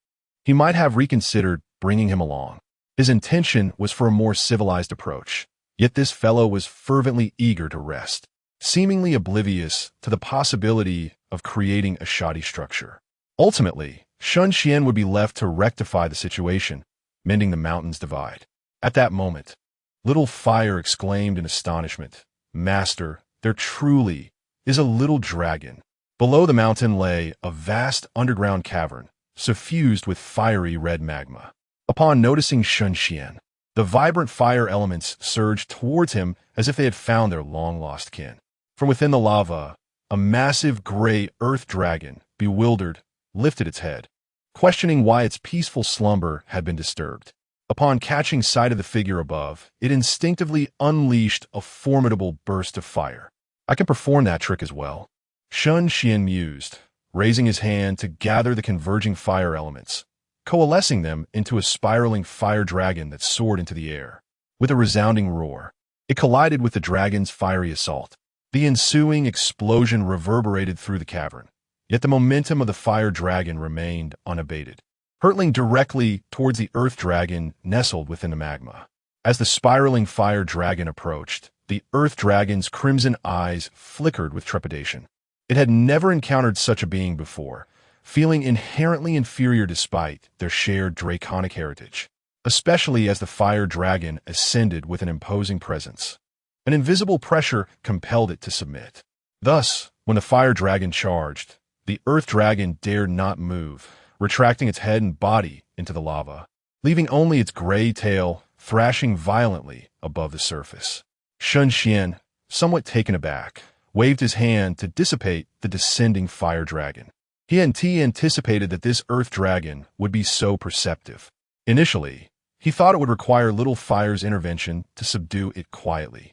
Speaker 1: he might have reconsidered bringing him along. His intention was for a more civilized approach, yet this fellow was fervently eager to rest, seemingly oblivious to the possibility of creating a shoddy structure. Ultimately, Shen Xuan would be left to rectify the situation, mending the mountain's divide. At that moment, Little Fire exclaimed in astonishment, Master, there truly is a little dragon. Below the mountain lay a vast underground cavern, suffused with fiery red magma. Upon noticing Shen Xuan, the vibrant fire elements surged towards him as if they had found their long-lost kin. From within the lava, a massive gray earth dragon, bewildered, lifted its head, questioning why its peaceful slumber had been disturbed. Upon catching sight of the figure above, it instinctively unleashed a formidable burst of fire. I can perform that trick as well. Shen Xuan mused, raising his hand to gather the converging fire elements, coalescing them into a spiraling fire dragon that soared into the air. With a resounding roar, it collided with the dragon's fiery assault. The ensuing explosion reverberated through the cavern, yet the momentum of the fire dragon remained unabated, hurtling directly towards the earth dragon nestled within the magma. As the spiraling fire dragon approached, the earth dragon's crimson eyes flickered with trepidation. It had never encountered such a being before, feeling inherently inferior despite their shared draconic heritage, especially as the fire dragon ascended with an imposing presence. An invisible pressure compelled it to submit. Thus, when the fire dragon charged, the earth dragon dared not move, retracting its head and body into the lava, leaving only its gray tail thrashing violently above the surface. Shen Xuan, somewhat taken aback, waved his hand to dissipate the descending fire dragon. He anticipated that this earth dragon would be so perceptive. Initially, he thought it would require Little Fire's intervention to subdue it quietly,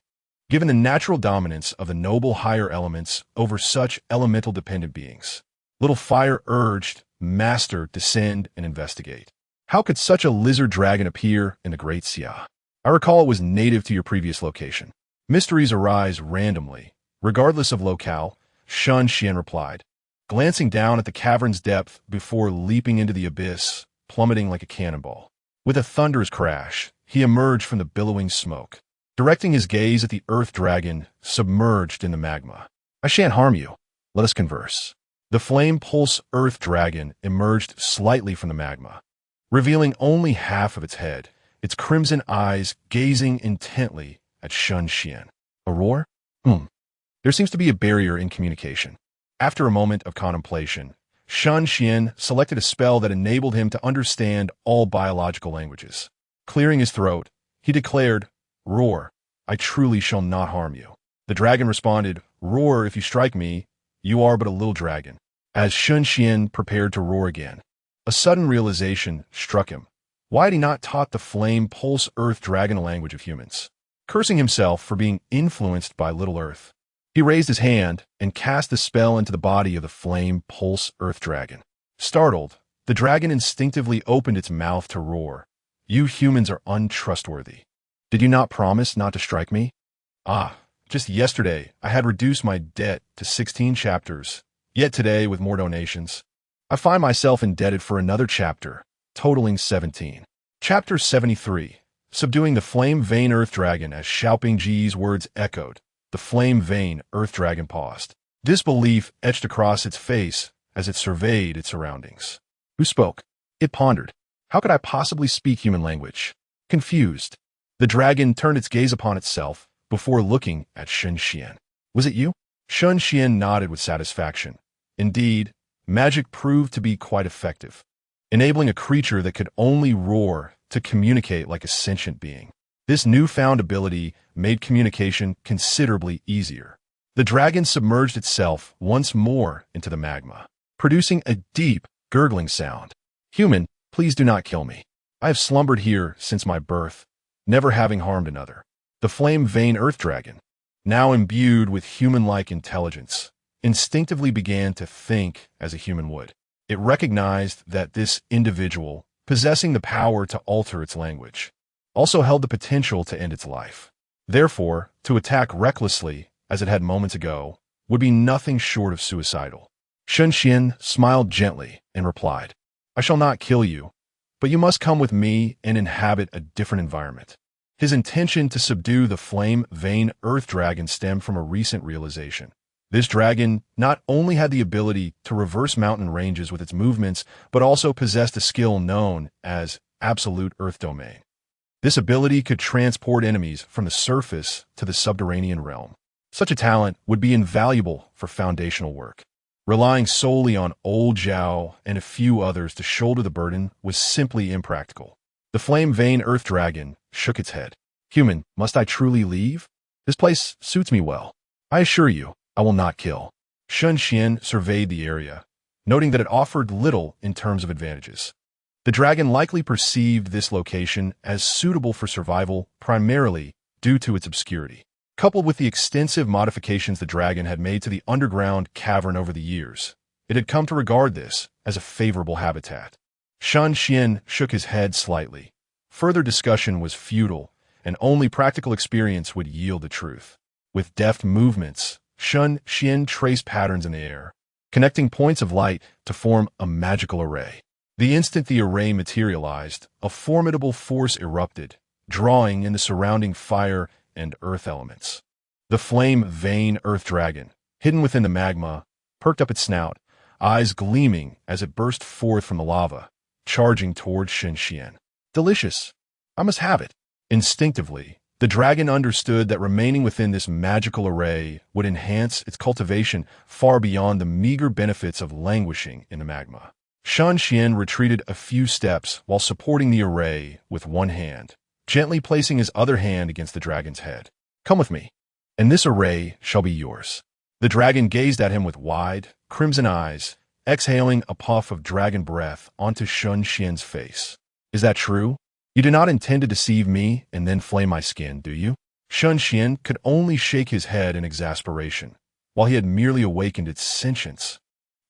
Speaker 1: given the natural dominance of the noble higher elements over such elemental-dependent beings. Little Fire urged, Master, descend and investigate. How could such a lizard dragon appear in the Great Xia? I recall it was native to your previous location. Mysteries arise randomly, regardless of locale, Shen Xuan replied, glancing down at the cavern's depth before leaping into the abyss, plummeting like a cannonball. With a thunderous crash, he emerged from the billowing smoke, directing his gaze at the earth dragon submerged in the magma. I shan't harm you. Let us converse. The flame pulse earth dragon emerged slightly from the magma, revealing only half of its head, its crimson eyes gazing intently at Shen Xuan. A roar? There seems to be a barrier in communication. After a moment of contemplation, Shen Xuan selected a spell that enabled him to understand all biological languages. Clearing his throat, he declared, Roar, I truly shall not harm you. The dragon responded, Roar if you strike me, you are but a little dragon. As Shen Xuan prepared to roar again, a sudden realization struck him. Why had he not taught the flame pulse earth dragon a language of humans? Cursing himself for being influenced by Little Earth, He raised his hand and cast the spell into the body of the flame pulse earth dragon. Startled, the dragon instinctively opened its mouth to roar. You humans are untrustworthy. Did you not promise not to strike me? Ah, just yesterday I had reduced my debt to 16 chapters, yet today with more donations, I find myself indebted for another chapter, totaling 17. Chapter 73. Subduing the flame vein earth dragon. As Xiaopingji's words echoed, the flame vein earth dragon paused. Disbelief etched across its face as it surveyed its surroundings. Who spoke? It pondered. How could I possibly speak human language? Confused, the dragon turned its gaze upon itself before looking at Shen Xuan. Was it you? Shen Xuan nodded with satisfaction. Indeed, magic proved to be quite effective, enabling a creature that could only roar to communicate like a sentient being. This newfound ability made communication considerably easier. The dragon submerged itself once more into the magma, producing a deep, gurgling sound. Human, please do not kill me. I have slumbered here since my birth, never having harmed another. The flame vein earth dragon, now imbued with human-like intelligence, instinctively began to think as a human would. It recognized that this individual, possessing the power to alter its language, also held the potential to end its life. Therefore, to attack recklessly, as it had moments ago, would be nothing short of suicidal. Shen Xuan smiled gently and replied, I shall not kill you, but you must come with me and inhabit a different environment. His intention to subdue the flame vein earth dragon stemmed from a recent realization. This dragon not only had the ability to reverse mountain ranges with its movements, but also possessed a skill known as absolute earth domain. This ability could transport enemies from the surface to the subterranean realm. Such a talent would be invaluable for foundational work. Relying solely on old Zhao and a few others to shoulder the burden was simply impractical. The flame vein earth dragon shook its head. Human, must I truly leave? This place suits me well. I assure you, I will not kill. Shen Xuan surveyed the area, noting that it offered little in terms of advantages. The dragon likely perceived this location as suitable for survival primarily due to its obscurity. Coupled with the extensive modifications the dragon had made to the underground cavern over the years, it had come to regard this as a favorable habitat. Shen Xuan shook his head slightly. Further discussion was futile, and only practical experience would yield the truth. With deft movements, Shen Xuan traced patterns in the air, connecting points of light to form a magical array. The instant the array materialized, a formidable force erupted, drawing in the surrounding fire and earth elements. The flame vein earth dragon, hidden within the magma, perked up its snout, eyes gleaming as it burst forth from the lava, charging towards Shen Xuan. Delicious. I must have it. Instinctively, the dragon understood that remaining within this magical array would enhance its cultivation far beyond the meager benefits of languishing in the magma. Shen Xuan retreated a few steps while supporting the array with one hand, gently placing his other hand against the dragon's head. Come with me, and this array shall be yours. The dragon gazed at him with wide, crimson eyes, exhaling a puff of dragon breath onto Shen Xuan's face. Is that true? You do not intend to deceive me and then flame my skin, do you? Shen Xuan could only shake his head in exasperation, while he had merely awakened its sentience.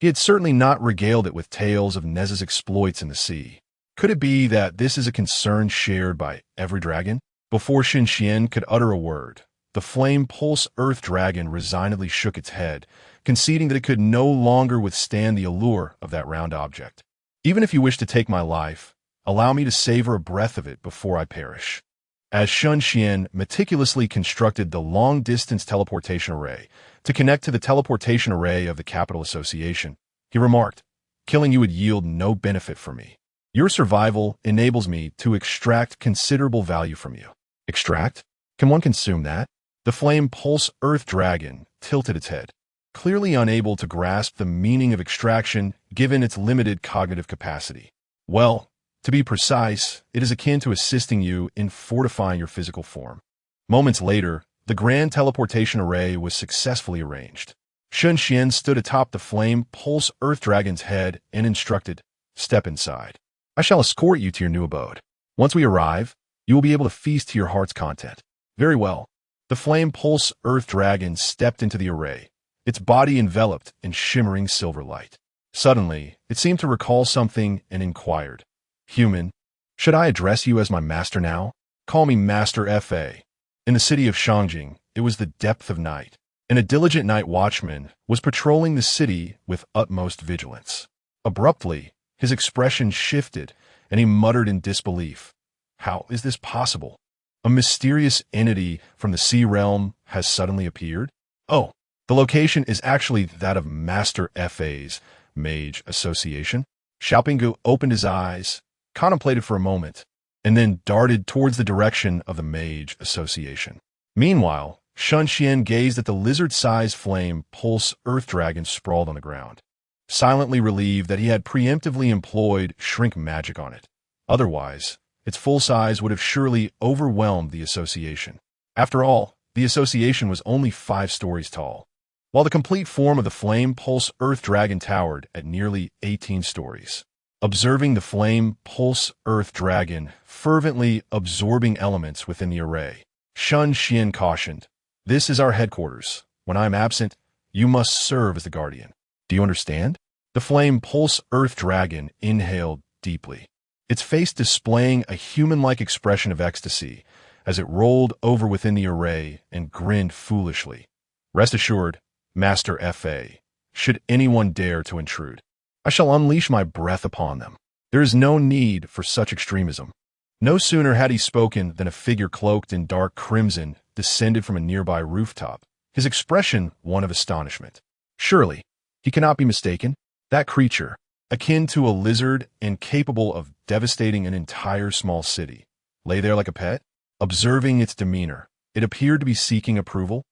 Speaker 1: He had certainly not regaled it with tales of Nez's exploits in the sea. Could it be that this is a concern shared by every dragon? Before Shen Xuan could utter a word, the flame pulse earth dragon resignedly shook its head, conceding that it could no longer withstand the allure of that round object. Even if you wish to take my life, allow me to savor a breath of it before I perish. As Shen Xuan meticulously constructed the long-distance teleportation array to connect to the teleportation array of the Capital Association, he remarked, killing you would yield no benefit for me. Your survival enables me to extract considerable value from you. Extract? Can one consume that? The flame pulse earth dragon tilted its head, clearly unable to grasp the meaning of extraction given its limited cognitive capacity. Well, to be precise, it is akin to assisting you in fortifying your physical form. Moments later, the grand teleportation array was successfully arranged. Shen Xuan stood atop the flame pulse earth dragon's head and instructed, step inside. I shall escort you to your new abode. Once we arrive, you will be able to feast to your heart's content. Very well. The flame pulse earth dragon stepped into the array, its body enveloped in shimmering silver light. Suddenly, it seemed to recall something and inquired, "Human, should I address you as my master now? Call me Master F.A." In the city of Shangjing, it was the depth of night, and a diligent night watchman was patrolling the city with utmost vigilance. Abruptly, his expression shifted, and he muttered in disbelief, "How is this possible? A mysterious entity from the sea realm has suddenly appeared? Oh, the location is actually that of Master F.A.'s Mage Association." Xiaopinggu opened his eyes, contemplated for a moment, and then darted towards the direction of the Mage Association. Meanwhile, Shen Xuan gazed at the lizard-sized flame pulse earth dragon sprawled on the ground, silently relieved that he had preemptively employed shrink magic on it. Otherwise, its full size would have surely overwhelmed the association. After all, the association was only 5 stories tall, while the complete form of the flame pulse earth dragon towered at nearly 18 stories. Observing the flame pulse earth dragon fervently absorbing elements within the array, Shen Xuan cautioned, "This is our headquarters. When I am absent, you must serve as the guardian. Do you understand?" The flame pulse earth dragon inhaled deeply, its face displaying a human-like expression of ecstasy as it rolled over within the array and grinned foolishly. "Rest assured, Master F.A., should anyone dare to intrude, I shall unleash my breath upon them. There is no need for such extremism." No sooner had he spoken than a figure cloaked in dark crimson descended from a nearby rooftop, his expression one of astonishment. Surely, he cannot be mistaken. That creature, akin to a lizard and capable of devastating an entire small city, lay there like a pet. Observing its demeanor, it appeared to be seeking approval.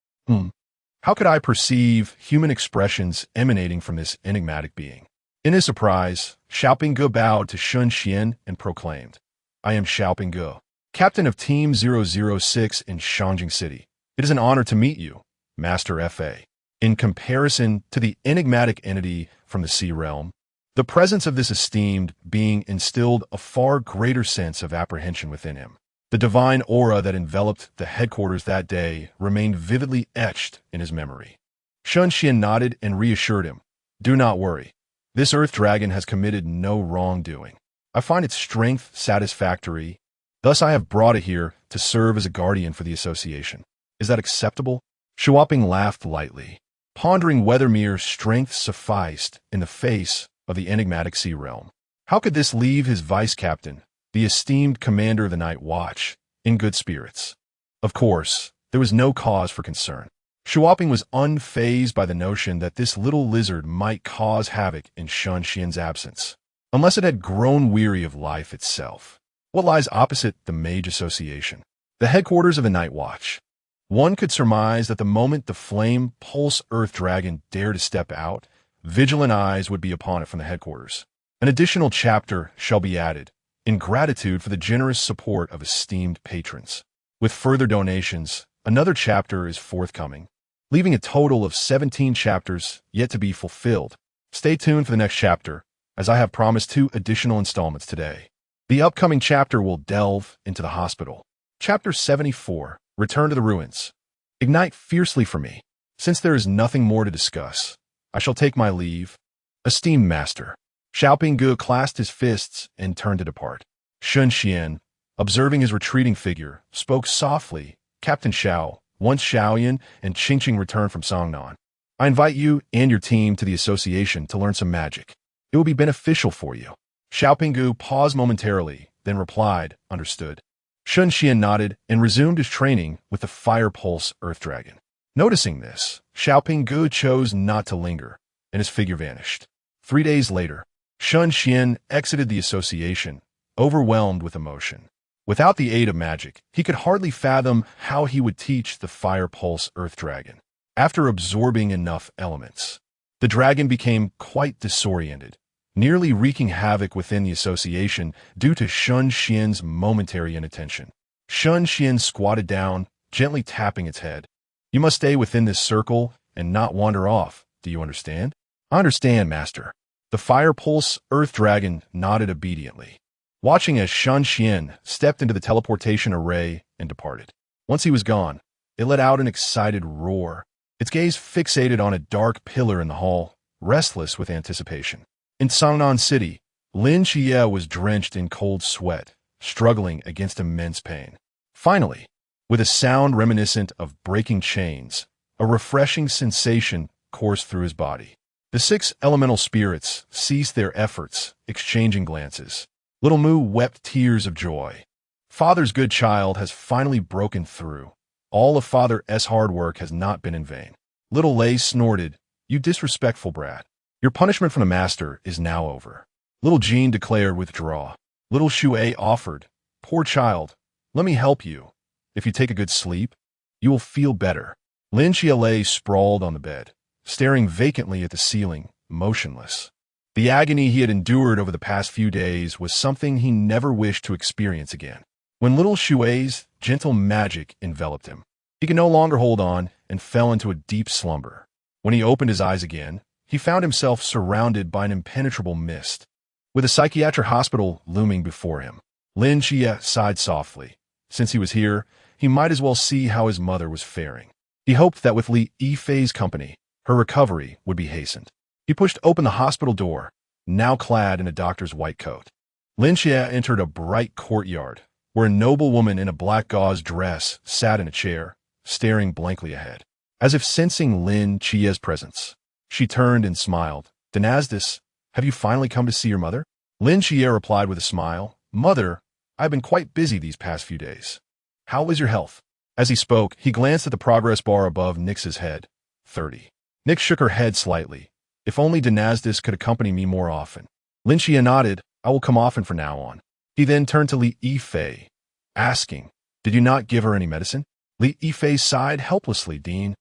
Speaker 1: How could I perceive human expressions emanating from this enigmatic being? In his surprise, Xiaopinggu bowed to Shen Xuan and proclaimed, "I am Xiaopinggu, captain of Team 006 in Shangjing City. It is an honor to meet you, Master F.A." In comparison to the enigmatic entity from the sea realm, the presence of this esteemed being instilled a far greater sense of apprehension within him. The divine aura that enveloped the headquarters that day remained vividly etched in his memory. Shen Xuan nodded and reassured him, "Do not worry. This earth dragon has committed no wrongdoing. I find its strength satisfactory. Thus I have brought it here to serve as a guardian for the association. Is that acceptable?" Shuoping laughed lightly, pondering whether mere strength sufficed in the face of the enigmatic sea realm. How could this leave his vice-captain, the esteemed commander of the night watch, in good spirits? Of course, there was no cause for concern. Shuoping was unfazed by the notion that this little lizard might cause havoc in Shen Xuan's absence, unless it had grown weary of life itself. What lies opposite the Mage Association? The headquarters of the Night Watch. One could surmise that the moment the flame pulse earth dragon dared to step out, vigilant eyes would be upon it from the headquarters. An additional chapter shall be added, in gratitude for the generous support of esteemed patrons. With further donations, another chapter is forthcoming, leaving a total of 17 chapters yet to be fulfilled. Stay tuned for the next chapter, as I have promised 2 additional installments today. The upcoming chapter will delve into the hospital. Chapter 74, Return to the Ruins. Ignite fiercely for me. Since there is nothing more to discuss, I shall take my leave. Esteemed Master. Xiaopinggu clasped his fists and turned to depart. Shen Xuan, observing his retreating figure, spoke softly. "Captain Xiao, once Xiaoyan and Qingqing returned from Songnan. I invite you and your team to the association to learn some magic. It will be beneficial for you." Xiaopinggu paused momentarily, then replied, "Understood." Shen Xuan nodded and resumed his training with the Fire Pulse Earth Dragon. Noticing this, Xiaopinggu chose not to linger, and his figure vanished. 3 days later, Shen Xuan exited the association, overwhelmed with emotion. Without the aid of magic, he could hardly fathom how he would teach the Fire Pulse Earth Dragon. After absorbing enough elements, the dragon became quite disoriented, nearly wreaking havoc within the association due to Shen Xuan's momentary inattention. Shen Xuan squatted down, gently tapping its head. "You must stay within this circle and not wander off. Do you understand?" "I understand, Master." The Fire Pulse Earth Dragon nodded obediently, watching as Shen Xuan stepped into the teleportation array and departed. Once he was gone, It let out an excited roar, its gaze fixated on a dark pillar in the hall, restless with anticipation. In Sangnan City, Lin Xie was drenched in cold sweat, struggling against immense pain. Finally, with a sound reminiscent of breaking chains, a refreshing sensation coursed through his body. The 6 elemental spirits ceased their efforts, exchanging glances. Little Mu wept tears of joy. Father's good child has finally broken through. All of Father S' hard work has not been in vain. Little Lei snorted, "You disrespectful brat. Your punishment from the master is now over." Little Jean declared withdraw. Little Shui offered, "Poor child, let me help you. If you take a good sleep, you will feel better." Lin Xie lay sprawled on the bed, staring vacantly at the ceiling, motionless. The agony he had endured over the past few days was something he never wished to experience again. When little Shui's gentle magic enveloped him, he could no longer hold on and fell into a deep slumber. When he opened his eyes again, he found himself surrounded by an impenetrable mist. With a psychiatric hospital looming before him, Lin Xie sighed softly. Since he was here, he might as well see how his mother was faring. He hoped that with Li Yifei's company, her recovery would be hastened. He pushed open the hospital door, now clad in a doctor's white coat. Lin Xie entered a bright courtyard, where a noble woman in a black gauze dress sat in a chair, staring blankly ahead. As if sensing Lin Xie's presence, she turned and smiled. "Denasdis, have you finally come to see your mother?" Lin Xie replied with a smile, "Mother, I've been quite busy these past few days. How is your health?" As he spoke, he glanced at the progress bar above Nix's head. 30. Nix shook her head slightly. "If only Denasdis could accompany me more often." Lin Xie nodded. "I will come often from now on." He then turned to Li Yifei, asking, "Did you not give her any medicine?" Li Yifei sighed helplessly. "Dean,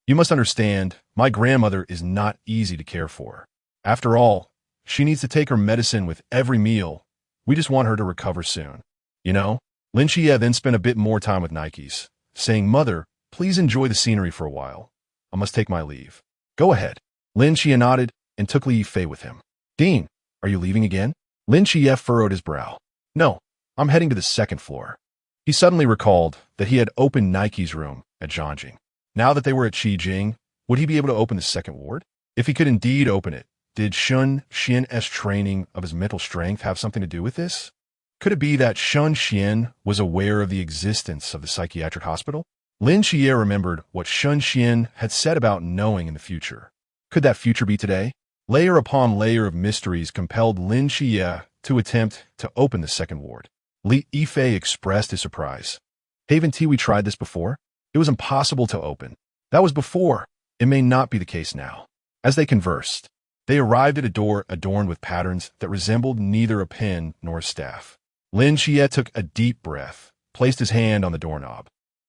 Speaker 1: you must understand, my grandmother is not easy to care for. After all, she needs to take her medicine with every meal. We just want her to recover soon. You know?" Lin Xie then spent a bit more time with Nikes, saying, "Mother, please enjoy the scenery for a while. I must take my leave." "Go ahead." Lin Xie nodded and took Li Yifei with him. "Dean, are you leaving again?" Lin Xie furrowed his brow. "No, I'm heading to the 2nd floor." He suddenly recalled that he had opened Nike's room at Zhangjing. Now that they were at Qijing, would he be able to open the 2nd ward? If he could indeed open it, did Shen Xuan's training of his mental strength have something to do with this? Could it be that Shen Xuan was aware of the existence of the psychiatric hospital? Lin Xie remembered what Shen Xuan had said about knowing in the future. Could that future be today? Layer upon layer of mysteries compelled Lin Xie to attempt to open the 2nd ward. Li Yifei expressed his surprise. "Haven't we tried this before? It was impossible to open." "That was before. It may not be the case now." As they conversed, they arrived at a door adorned with patterns that resembled neither a pen nor a staff. Lin Xie took a deep breath, placed his hand on the doorknob,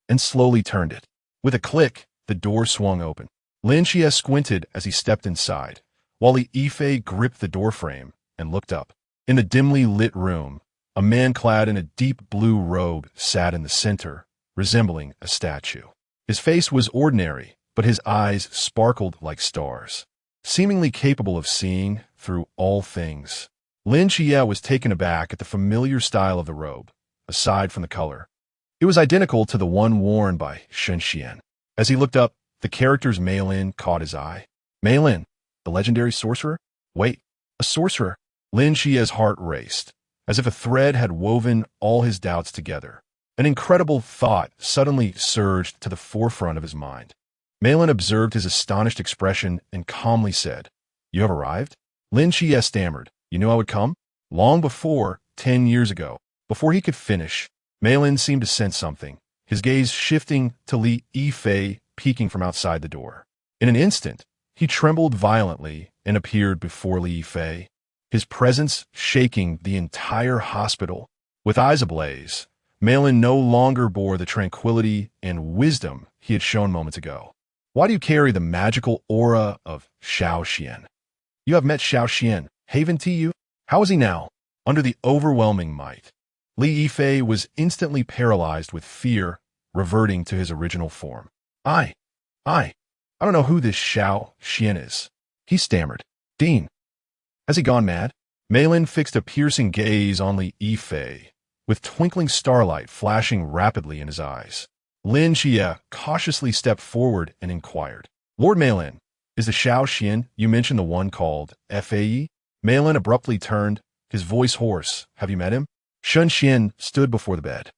Speaker 1: and slowly turned it. With a click, the door swung open. Lin Xie squinted as he stepped inside, while Li Yifei gripped the doorframe and looked up. In the dimly lit room, a man clad in a deep blue robe sat in the center, resembling a statue. His face was ordinary, but his eyes sparkled like stars, seemingly capable of seeing through all things. Lin Xie was taken aback at the familiar style of the robe, aside from the color. It was identical to the one worn by Shen Xuan. As he looked up, the character's Merlin caught his eye. Merlin, the legendary sorcerer? Wait, a sorcerer? Lin Xie's heart raced, as if a thread had woven all his doubts together. An incredible thought suddenly surged to the forefront of his mind. Merlin observed his astonished expression and calmly said, "You have arrived?" Lin Xie stammered, "You knew I would come?" Long before, 10 years ago. Before he could finish, Merlin seemed to sense something, his gaze shifting to Li Yifei peeking from outside the door. In an instant, he trembled violently and appeared before Li Yifei, his presence shaking the entire hospital. With eyes ablaze, Merlin no longer bore the tranquility and wisdom he had shown moments ago. "Why do you carry the magical aura of Xiao Xian? You have met Xiao Xian, haven't you? How is he now?" Under the overwhelming might, Li Yifei was instantly paralyzed with fear, reverting to his original form. I don't know who this Xiao Xian is," he stammered. "Dean, has he gone mad?" Merlin fixed a piercing gaze on Li Yifei, with twinkling starlight flashing rapidly in his eyes. Lin Xie cautiously stepped forward and inquired, Lord Merlin, is the Xiao Xian you mentioned the one called Fae? Merlin abruptly turned, his voice hoarse. Have you met him? Shen Xuan stood before the bed,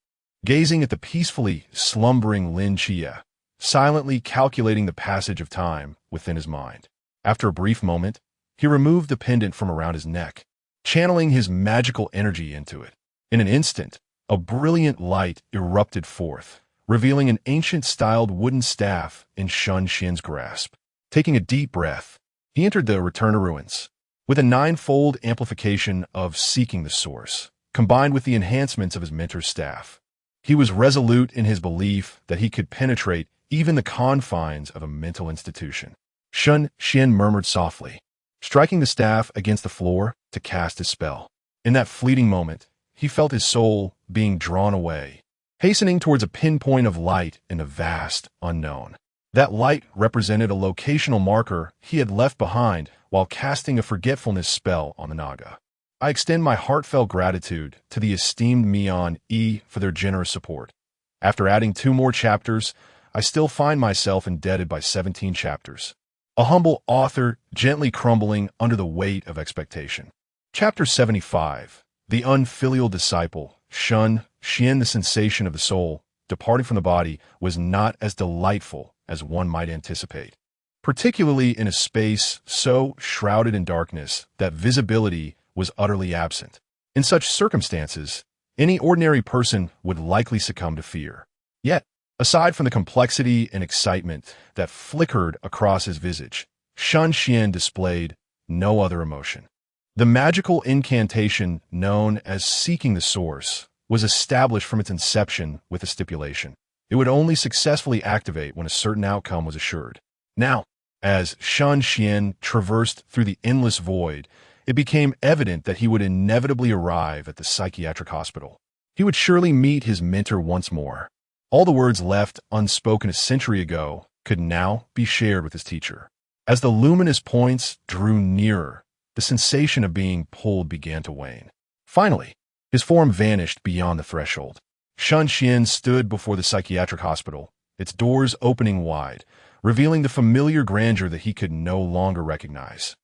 Speaker 1: gazing at the peacefully slumbering Lin Xie, silently calculating the passage of time within his mind. After a brief moment, he removed the pendant from around his neck, channeling his magical energy into it. In an instant, a brilliant light erupted forth, revealing an ancient-styled wooden staff in Shen Xuan's grasp. Taking a deep breath, he entered the Return to Ruins. With a ninefold amplification of seeking the source, combined with the enhancements of his mentor's staff, he was resolute in his belief that he could penetrate even the confines of a mental institution. Shen Xuan murmured softly, striking the staff against the floor to cast his spell. In that fleeting moment, he felt his soul being drawn away, hastening towards a pinpoint of light in the vast unknown. That light represented a locational marker he had left behind while casting a forgetfulness spell on the Naga. I extend my heartfelt gratitude to the esteemed Mian E for their generous support. After adding 2 more chapters, I still find myself indebted by 17 chapters. A humble author gently crumbling under the weight of expectation. Chapter 75. The Unfilial Disciple. Shen Xuan, the sensation of the soul, departing from the body, was not as delightful as one might anticipate, particularly in a space so shrouded in darkness that visibility was utterly absent. In such circumstances, any ordinary person would likely succumb to fear. Yet, aside from the complexity and excitement that flickered across his visage, Shen Xuan displayed no other emotion. The magical incantation known as Seeking the Source was established from its inception with a stipulation. It would only successfully activate when a certain outcome was assured. Now, as Shen Xuan traversed through the endless void, it became evident that he would inevitably arrive at the psychiatric hospital. He would surely meet his mentor once more. All the words left unspoken a century ago could now be shared with his teacher. As the luminous points drew nearer, the sensation of being pulled began to wane. Finally, his form vanished beyond the threshold. Shen Xuan stood before the psychiatric hospital, its doors opening wide, revealing the familiar grandeur that he could no longer recognize.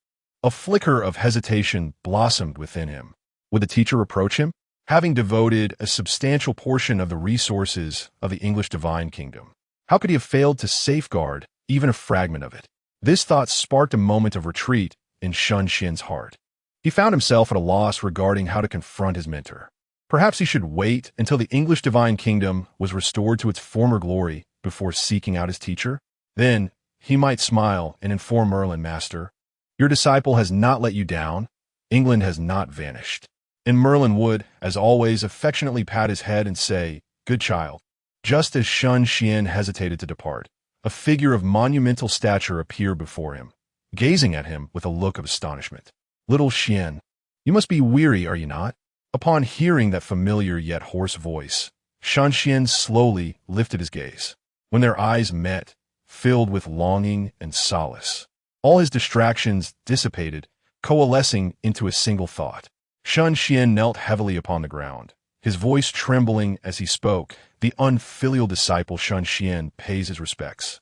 Speaker 1: A flicker of hesitation blossomed within him. Would the teacher approach him, having devoted a substantial portion of the resources of the English divine kingdom? How could he have failed to safeguard even a fragment of it? This thought sparked a moment of retreat in Shen Xuan's heart. He found himself at a loss regarding how to confront his mentor. Perhaps he should wait until the English divine kingdom was restored to its former glory before seeking out his teacher. Then he might smile and inform Merlin, Master, your disciple has not let you down. England has not vanished. And Merlin would, as always, affectionately pat his head and say, Good child. Just as Shen Xuan hesitated to depart, a figure of monumental stature appeared before him, gazing at him with a look of astonishment. Little Xuan, you must be weary, are you not? Upon hearing that familiar yet hoarse voice, Shen Xuan slowly lifted his gaze. When their eyes met, filled with longing and solace, all his distractions dissipated, coalescing into a single thought. Shen Xuan knelt heavily upon the ground, his voice trembling as he spoke. The unfilial disciple Shen Xuan pays his respects.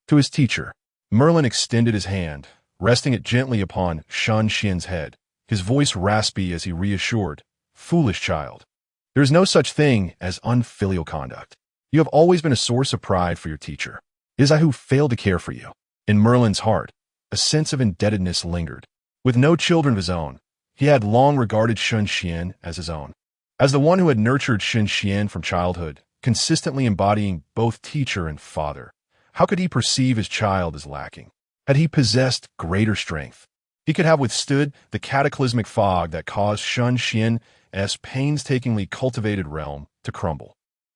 Speaker 1: To his teacher, Merlin extended his hand, resting it gently upon Shen Xuan's head, his voice raspy as he reassured, Foolish child, there is no such thing as unfilial conduct. You have always been a source of pride for your teacher. It is I who failed to care for you. In Merlin's heart, a sense of indebtedness lingered. With no children of his own, he had long regarded Shen Xuan as his own. As the one who had nurtured Shen Xuan from childhood, consistently embodying both teacher and father, how could he perceive his child as lacking? Had he possessed greater strength, he could have withstood the cataclysmic fog that caused Shen Xuan's painstakingly cultivated realm to crumble.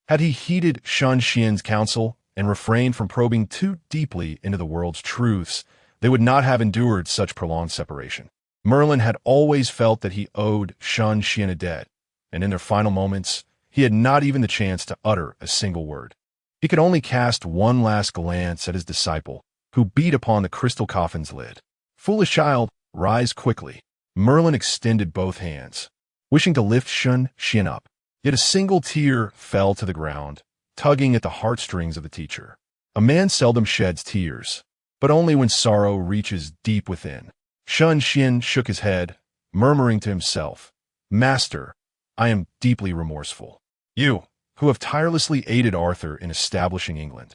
Speaker 1: Had he heeded Shen Xuan's counsel and refrained from probing too deeply into the world's truths, they would not have endured such prolonged separation. Merlin had always felt that he owed Shen Xuan a debt, and in their final moments, he had not even the chance to utter a single word. He could only cast one last glance at his disciple, who beat upon the crystal coffin's lid. Foolish child, rise quickly. Merlin extended both hands, wishing to lift Shen Xuan up. Yet a single tear fell to the ground, tugging at the heartstrings of the teacher. A man seldom sheds tears, but only when sorrow reaches deep within. Shen Xuan shook his head, murmuring to himself, "Master, I am deeply remorseful. You, who have tirelessly aided Arthur in establishing England,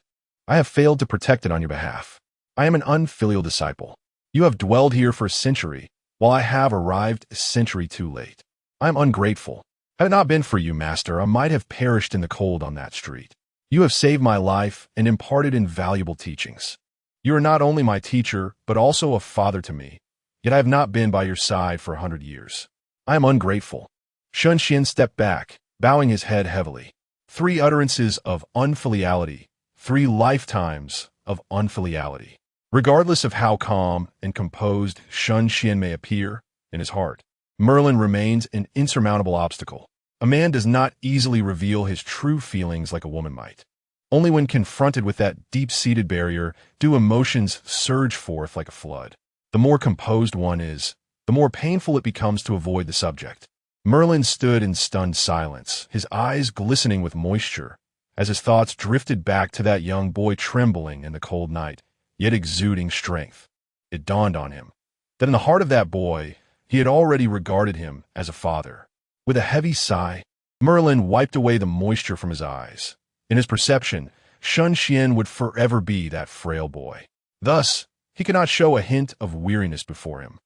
Speaker 1: I have failed to protect it on your behalf. I am an unfilial disciple. You have dwelled here for a century, while I have arrived a century too late. I am ungrateful. Had it not been for you, Master, I might have perished in the cold on that street. You have saved my life and imparted invaluable teachings. You are not only my teacher, but also a father to me, yet I have not been by your side for 100 years. I am ungrateful." Shen Xuan stepped back, bowing his head heavily. 3 utterances of unfiliality, 3 lifetimes of unfiliality. Regardless of how calm and composed Shen Xuan may appear, in his heart, Merlin remains an insurmountable obstacle. A man does not easily reveal his true feelings like a woman might. Only when confronted with that deep-seated barrier do emotions surge forth like a flood. The more composed one is, the more painful it becomes to avoid the subject. Merlin stood in stunned silence, his eyes glistening with moisture, as his thoughts drifted back to that young boy trembling in the cold night, yet exuding strength. It dawned on him that in the heart of that boy, he had already regarded him as a father. With a heavy sigh, Merlin wiped away the moisture from his eyes. In his perception, Shen Xuan would forever be that frail boy. Thus, he could not show a hint of weariness before him.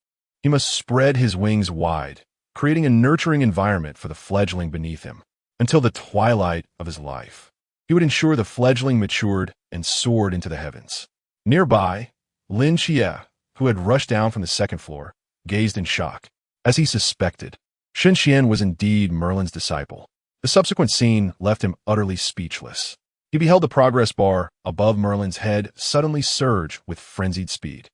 Speaker 1: He must spread his wings wide, creating a nurturing environment for the fledgling beneath him. Until the twilight of his life, he would ensure the fledgling matured and soared into the heavens. Nearby, Lin Xie, who had rushed down from the 2nd floor, gazed in shock. As he suspected, Shen Xuan was indeed Merlin's disciple. The subsequent scene left him utterly speechless. He beheld the progress bar above Merlin's head suddenly surge with frenzied speed.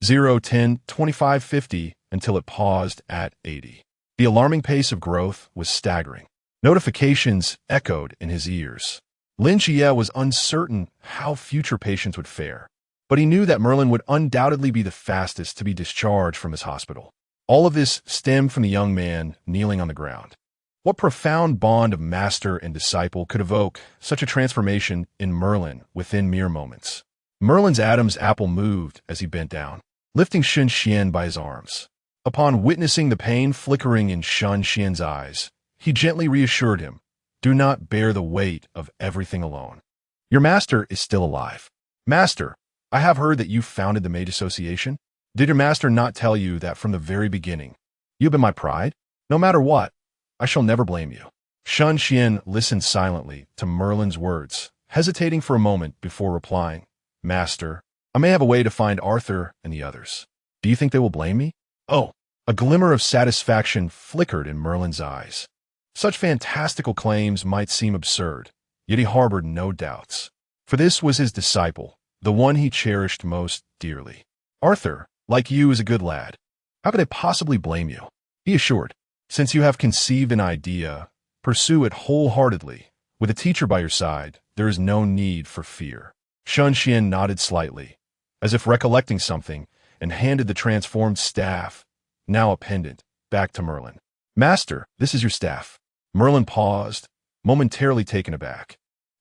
Speaker 1: 0, 10, 25, 50 until it paused at 80. The alarming pace of growth was staggering. Notifications echoed in his ears. Lin Xie was uncertain how future patients would fare, but he knew that Merlin would undoubtedly be the fastest to be discharged from his hospital. All of this stemmed from the young man kneeling on the ground. What profound bond of master and disciple could evoke such a transformation in Merlin within mere moments? Merlin's Adam's apple moved as he bent down, lifting Shen Xuan by his arms. Upon witnessing the pain flickering in Shen Xuan's eyes, he gently reassured him, "Do not bear the weight of everything alone. Your master is still alive. Master, I have heard that you founded the Mage Association. Did your master not tell you that from the very beginning? You have been my pride? No matter what, I shall never blame you." Shen Xuan listened silently to Merlin's words, hesitating for a moment before replying, "Master, I may have a way to find Arthur and the others. Do you think they will blame me?" Oh, a glimmer of satisfaction flickered in Merlin's eyes. Such fantastical claims might seem absurd, yet he harbored no doubts. For this was his disciple, the one he cherished most dearly. "Arthur, like you, is a good lad. How could they possibly blame you?" he assured. "Since you have conceived an idea, pursue it wholeheartedly. With a teacher by your side, there is no need for fear." Shen Xuan nodded slightly, as if recollecting something, and handed the transformed staff, now a pendant, back to Merlin. "Master, this is your staff." Merlin paused, momentarily taken aback.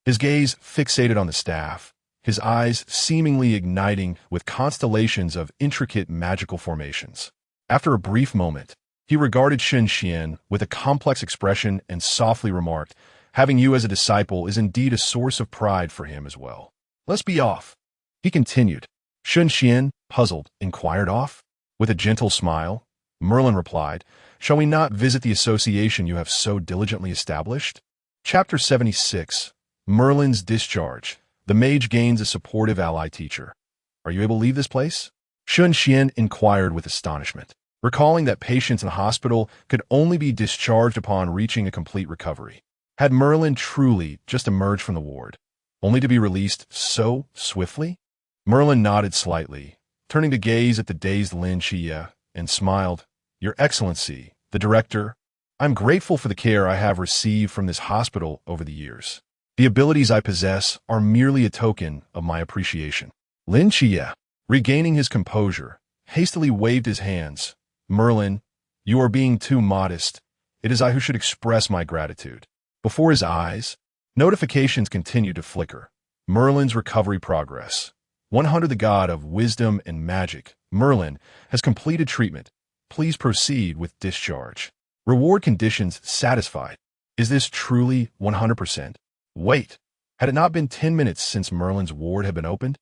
Speaker 1: His gaze fixated on the staff, his eyes seemingly igniting with constellations of intricate magical formations. After a brief moment, he regarded Shen Xuan with a complex expression and softly remarked, "Having you as a disciple is indeed a source of pride for him as well. Let's be off." He continued. Shen Xuan, puzzled, inquired off. With a gentle smile, Merlin replied, "Shall we not visit the association you have so diligently established?" Chapter 76. Merlin's Discharge. The mage gains a supportive ally teacher. "Are you able to leave this place?" Shen Xuan inquired with astonishment, recalling that patients in the hospital could only be discharged upon reaching a complete recovery. Had Merlin truly just emerged from the ward, only to be released so swiftly? Merlin nodded slightly, turning to gaze at the dazed Lin Xie, and smiled. "Your Excellency, the director, I'm grateful for the care I have received from this hospital over the years. The abilities I possess are merely a token of my appreciation." Lin Xie, regaining his composure, hastily waved his hands. "Merlin, you are being too modest. It is I who should express my gratitude." Before his eyes, Notifications continued to flicker. Merlin's recovery progress. 100 The god of wisdom and magic, Merlin, has completed treatment. Please proceed with discharge. Reward conditions satisfied. Is this truly 100%? Wait, had it not been 10 minutes since Merlin's ward had been opened?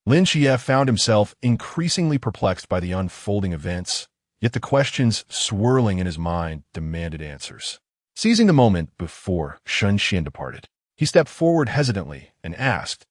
Speaker 1: Lin Xie found himself increasingly perplexed by the unfolding events, yet the questions swirling in his mind demanded answers. Seizing the moment before Shen Xuan departed, he stepped forward hesitantly and asked,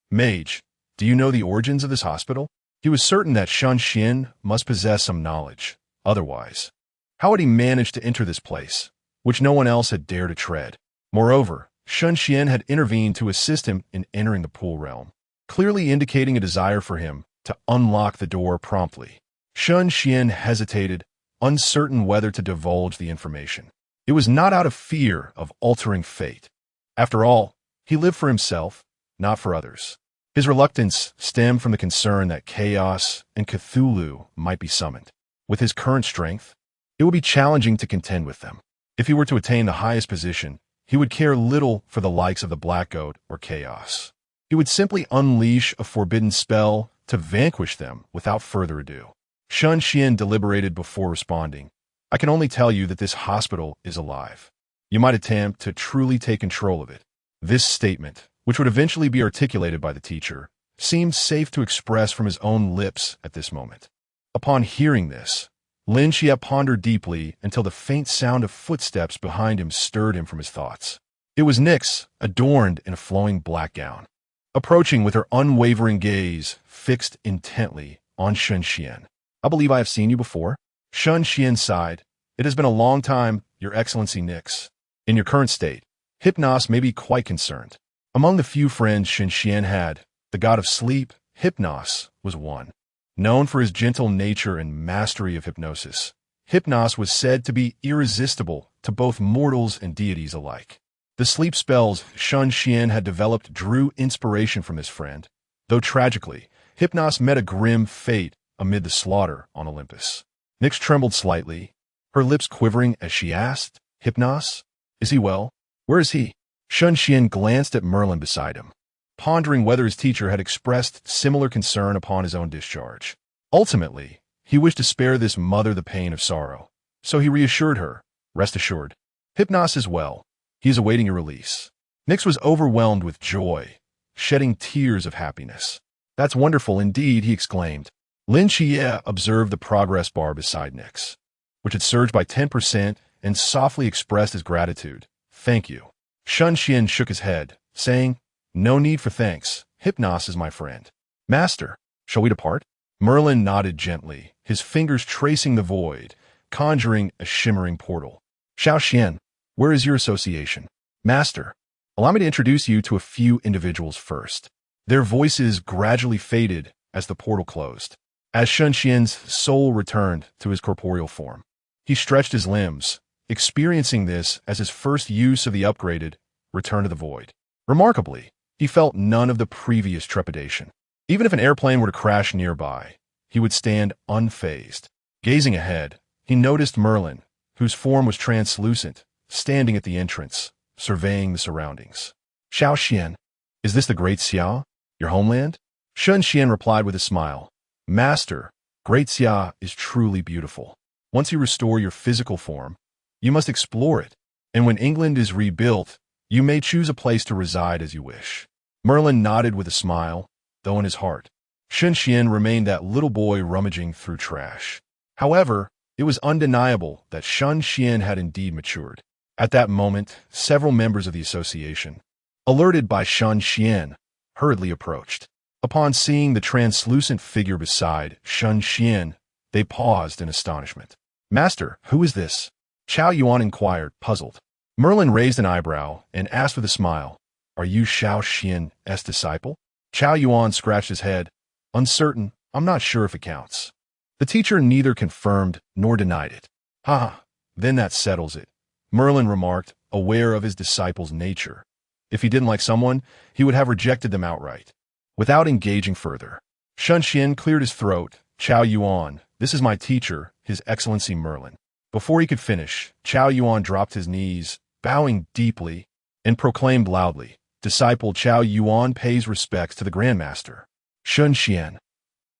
Speaker 1: "Mage, do you know the origins of this hospital?" He was certain that Shen Xuan must possess some knowledge. Otherwise, how had he managed to enter this place, which no one else had dared to tread? Moreover, Shen Xuan had intervened to assist him in entering the pool realm, clearly indicating a desire for him to unlock the door promptly. Shen Xuan hesitated, uncertain whether to divulge the information. It was not out of fear of altering fate. After all, he lived for himself, not for others. His reluctance stemmed from the concern that chaos and Cthulhu might be summoned. With his current strength, it would be challenging to contend with them. If he were to attain the highest position, he would care little for the likes of the Black Goat or Chaos. He would simply unleash a forbidden spell to vanquish them without further ado. Shen Xuan deliberated before responding. "I can only tell you that this hospital is alive. You might attempt to truly take control of it." This statement, which would eventually be articulated by the teacher, seemed safe to express from his own lips at this moment. Upon hearing this, Lin Xie pondered deeply until the faint sound of footsteps behind him stirred him from his thoughts. It was Nyx, adorned in a flowing black gown, approaching with her unwavering gaze fixed intently on Shen Xuan. "I believe I have seen you before." Shen Xuan sighed. "It has been a long time, Your Excellency Nyx. In your current state, Hypnos may be quite concerned." Among the few friends Shen Xuan had, the god of sleep, Hypnos, was one. Known for his gentle nature and mastery of hypnosis, Hypnos was said to be irresistible to both mortals and deities alike. The sleep spells Shen Xuan had developed drew inspiration from his friend, though tragically, Hypnos met a grim fate amid the slaughter on Olympus. Nyx trembled slightly, her lips quivering as she asked, "Hypnos, is he well? Where is he?" Shen Xuan glanced at Merlin beside him, pondering whether his teacher had expressed similar concern upon his own discharge. Ultimately, he wished to spare this mother the pain of sorrow, so he reassured her, "Rest assured, Hypnos is well. He is awaiting your release." Nyx was overwhelmed with joy, shedding tears of happiness. "That's wonderful indeed," he exclaimed. Lin Xie observed the progress bar beside Nyx, which had surged by 10%, and softly expressed his gratitude. "Thank you." Shen Xuan shook his head, saying, "No need for thanks. Hypnos is my friend." "Master, shall we depart?" Merlin nodded gently, his fingers tracing the void, conjuring a shimmering portal. "Xiao Xian, where is your association?" "Master, allow me to introduce you to a few individuals first." Their voices gradually faded as the portal closed. As Shen Xian's soul returned to his corporeal form, he stretched his limbs, experiencing this as his first use of the upgraded Return to the Void. Remarkably, he felt none of the previous trepidation. Even if an airplane were to crash nearby, he would stand unfazed. Gazing ahead, he noticed Merlin, whose form was translucent, standing at the entrance, surveying the surroundings. "Xiao Xian, is this the Great Xia, your homeland?" Shen Xuan replied with a smile. "Master, Great Xia is truly beautiful. Once you restore your physical form, you must explore it, and when England is rebuilt, you may choose a place to reside as you wish." Merlin nodded with a smile, though in his heart, Shen Xuan remained that little boy rummaging through trash. However, it was undeniable that Shen Xuan had indeed matured. At that moment, several members of the association, alerted by Shen Xuan, hurriedly approached. Upon seeing the translucent figure beside Shen Xuan, they paused in astonishment. "Master, who is this?" Chao Yuan inquired, puzzled. Merlin raised an eyebrow and asked with a smile, "Are you Xiao Xian's disciple?" Chao Yuan scratched his head, uncertain. "I'm not sure if it counts." The teacher neither confirmed nor denied it. "Ha, then that settles it," Merlin remarked, aware of his disciple's nature. If he didn't like someone, he would have rejected them outright. Without engaging further, Shen Xuan cleared his throat. "Chao Yuan, this is my teacher, His Excellency Merlin." Before he could finish, Chao Yuan dropped his knees, bowing deeply. and proclaimed loudly, "Disciple Chao Yuan pays respects to the Grandmaster, Shen Xuan."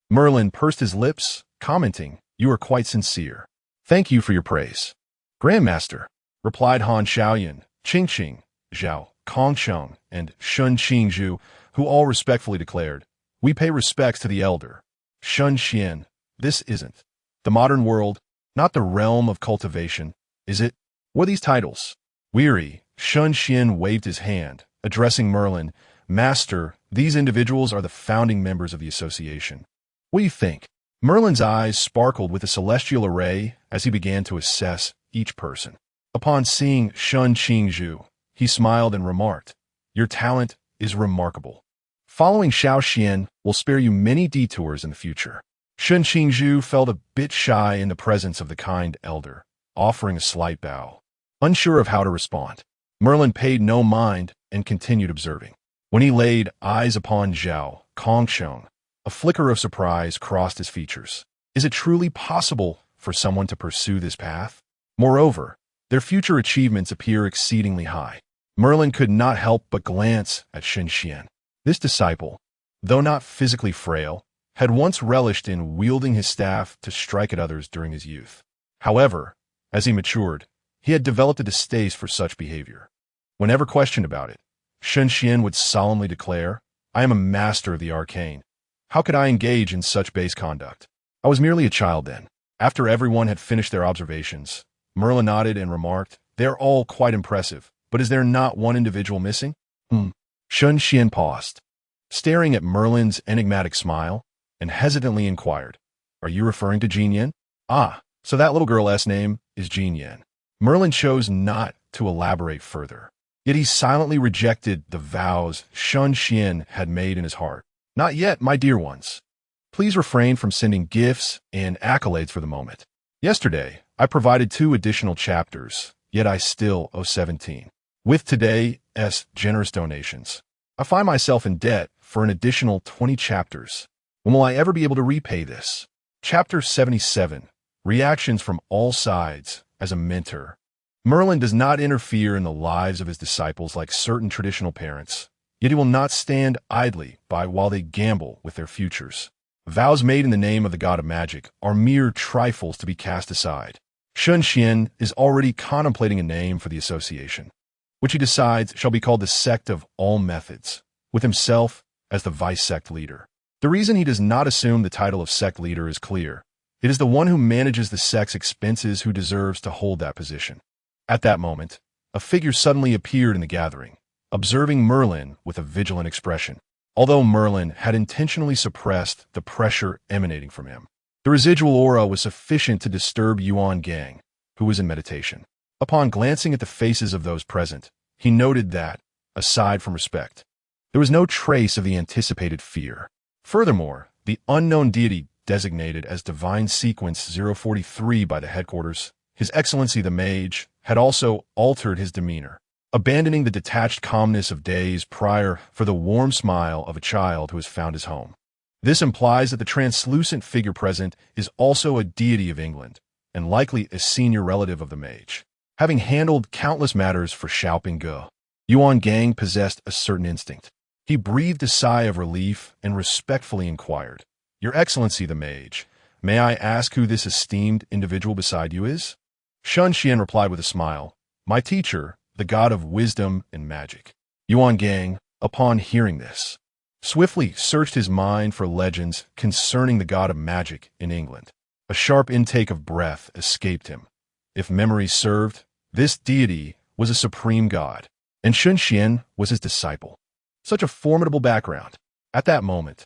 Speaker 1: Merlin pursed his lips, commenting, "You are quite sincere. Thank you for your praise." "Grandmaster," replied Han Xiaoyan, Qing Qing, Zhao, Kongsheng, and Shun Qingzhu, who all respectfully declared, "We pay respects to the elder, Shen Xuan. This isn't the modern world, not the realm of cultivation, is it? What are these titles?" Weary, Shen Xuan waved his hand, addressing Merlin, "Master, these individuals are the founding members of the association. What do you think?" Merlin's eyes sparkled with a celestial array as he began to assess each person. Upon seeing Shun Qingzhu, he smiled and remarked, "Your talent is remarkable. Following Xiao Xian will spare you many detours in the future." Shun Qingzhu felt a bit shy in the presence of the kind elder, offering a slight bow. Unsure of how to respond, Merlin paid no mind and continued observing. When he laid eyes upon Zhao Kongsheng, a flicker of surprise crossed his features. Is it truly possible for someone to pursue this path? Moreover, their future achievements appear exceedingly high. Merlin could not help but glance at Shen Xuan. This disciple, though not physically frail, had once relished in wielding his staff to strike at others during his youth. However, as he matured, he had developed a distaste for such behavior. Whenever questioned about it, Shen Xuan would solemnly declare, "I am a master of the arcane. How could I engage in such base conduct? I was merely a child then." After everyone had finished their observations, Merlin nodded and remarked, "They are all quite impressive, but is there not one individual missing?" Shen Xuan paused, staring at Merlin's enigmatic smile, and hesitantly inquired, "Are you referring to Jin Yan?" "Ah, so that little girl's name is Jin Yan." Merlin chose not to elaborate further, yet he silently rejected the vows Shen Xuan had made in his heart. "Not yet, my dear ones. Please refrain from sending gifts and accolades for the moment. Yesterday, I provided 2 additional chapters, yet I still owe 17. With today's generous donations, I find myself in debt for an additional 20 chapters. When will I ever be able to repay this?" Chapter 77, Reactions from All Sides as a Mentor. Merlin does not interfere in the lives of his disciples like certain traditional parents, yet he will not stand idly by while they gamble with their futures. Vows made in the name of the god of magic are mere trifles to be cast aside. Shen Xuan is already contemplating a name for the association, which he decides shall be called the Sect of All Methods, with himself as the vice-sect leader. The reason he does not assume the title of sect leader is clear. It is the one who manages the sect's expenses who deserves to hold that position. At that moment, a figure suddenly appeared in the gathering, observing Merlin with a vigilant expression. Although Merlin had intentionally suppressed the pressure emanating from him, the residual aura was sufficient to disturb Yuan Gang, who was in meditation. Upon glancing at the faces of those present, he noted that, aside from respect, there was no trace of the anticipated fear. Furthermore, the unknown deity designated as Divine Sequence 043 by the headquarters, His Excellency the Mage, had also altered his demeanor, abandoning the detached calmness of days prior for the warm smile of a child who has found his home. This implies that the translucent figure present is also a deity of England, and likely a senior relative of the mage. Having handled countless matters for Xiaoping, Yuan Gang possessed a certain instinct. He breathed a sigh of relief and respectfully inquired, "Your Excellency the Mage, may I ask who this esteemed individual beside you is?" Shen Xuan replied with a smile, "My teacher, the god of wisdom and magic." Yuan Gang, upon hearing this, swiftly searched his mind for legends concerning the god of magic in England. A sharp intake of breath escaped him. If memory served, this deity was a supreme god, and Shen Xuan was his disciple. Such a formidable background. At that moment,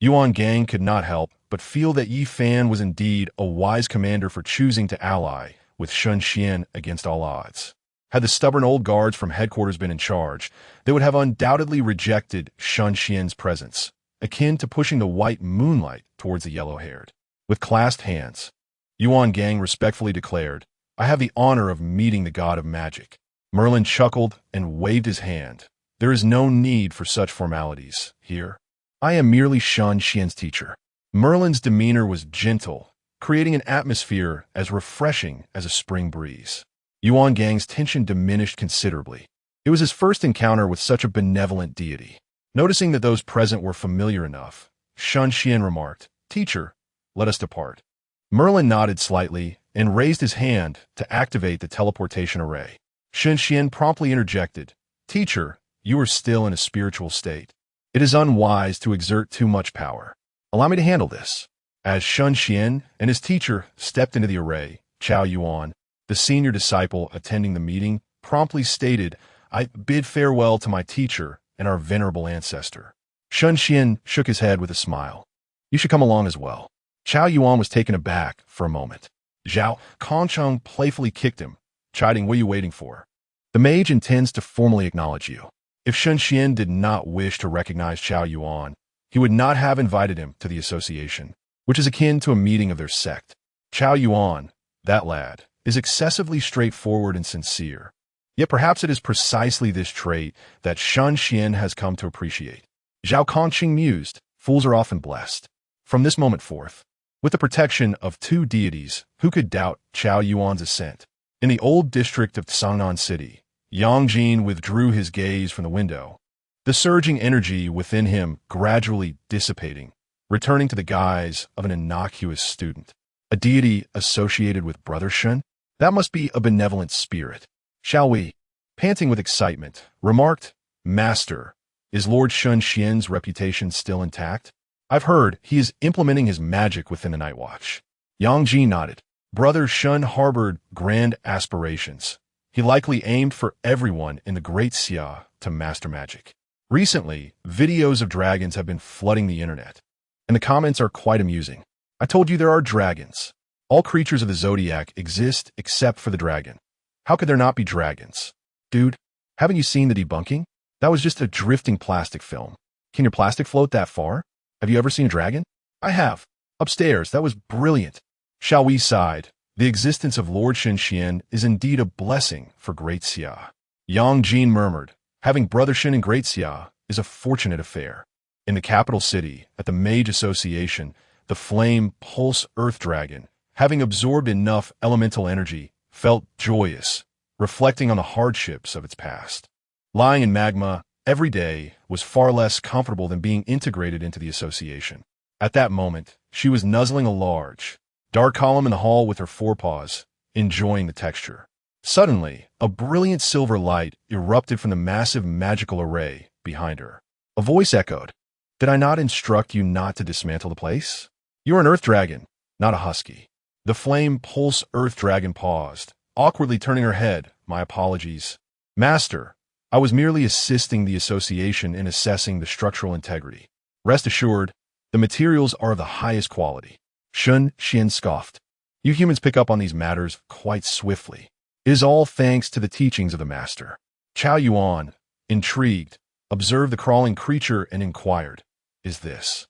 Speaker 1: Yuan Gang could not help but feel that Yi Fan was indeed a wise commander for choosing to ally with Shen Xuan against all odds. Had the stubborn old guards from headquarters been in charge, they would have undoubtedly rejected Shen Xuan's presence, akin to pushing the white moonlight towards the yellow-haired. With clasped hands, Yuan Gang respectfully declared, "I have the honor of meeting the god of magic." Merlin chuckled and waved his hand. "There is no need for such formalities here. I am merely Shen Xuan's teacher." Merlin's demeanor was gentle, creating an atmosphere as refreshing as a spring breeze. Yuan Gang's tension diminished considerably. It was his first encounter with such a benevolent deity. Noticing that those present were familiar enough, Shen Xuan remarked, "Teacher, let us depart." Merlin nodded slightly and raised his hand to activate the teleportation array. Shen Xuan promptly interjected, "Teacher, you are still in a spiritual state. It is unwise to exert too much power. Allow me to handle this." As Shen Xuan and his teacher stepped into the array, Chao Yuan, the senior disciple attending the meeting, promptly stated, "I bid farewell to my teacher and our venerable ancestor." Shen Xuan shook his head with a smile. "You should come along as well." Chao Yuan was taken aback for a moment. Zhao Concheng playfully kicked him, chiding, "What are you waiting for? The mage intends to formally acknowledge you." If Shen Xuan did not wish to recognize Chao Yuan, he would not have invited him to the association, which is akin to a meeting of their sect. Chao Yuan, that lad, is excessively straightforward and sincere. Yet perhaps it is precisely this trait that Shen Xuan has come to appreciate. Zhao Concheng mused, "Fools are often blessed." From this moment forth, with the protection of two deities, who could doubt Chao Yuan's ascent? In the old district of Tsangnan City, Yang Jin withdrew his gaze from the window, the surging energy within him gradually dissipating, returning to the guise of an innocuous student. A deity associated with Brother Shen? That must be a benevolent spirit. "Shall we?" Panting with excitement, remarked, "Master, is Lord Shen Xuan's reputation still intact? I've heard he is implementing his magic within the Night Watch." Yang Jin nodded. Brother Shen harbored grand aspirations. He likely aimed for everyone in the Great Xia to master magic. Recently, videos of dragons have been flooding the internet, and the comments are quite amusing. "I told you there are dragons. All creatures of the zodiac exist except for the dragon. How could there not be dragons? Dude, haven't you seen the debunking? That was just a drifting plastic film. Can your plastic float that far? Have you ever seen a dragon?" "I have. Upstairs, that was brilliant." Shall we sighed. The existence of Lord Shen Xuan is indeed a blessing for Great Xia. Yang Jin murmured, "Having Brother Shen in Great Xia is a fortunate affair." In the capital city, at the Mage Association, the flame pulse earth dragon, having absorbed enough elemental energy, felt joyous, reflecting on the hardships of its past. Lying in magma every day was far less comfortable than being integrated into the association. At that moment, she was nuzzling a large, dark column in the hall with her forepaws, enjoying the texture. Suddenly, a brilliant silver light erupted from the massive magical array behind her. A voice echoed, "Did I not instruct you not to dismantle the place? You're an earth dragon, not a husky." The flame pulse earth dragon paused, awkwardly turning her head. "My apologies. Master, I was merely assisting the association in assessing the structural integrity. Rest assured, the materials are of the highest quality." Shen Xuan scoffed. "You humans pick up on these matters quite swiftly. It is all thanks to the teachings of the master." Chao Yuan, intrigued, observed the crawling creature and inquired, "Is this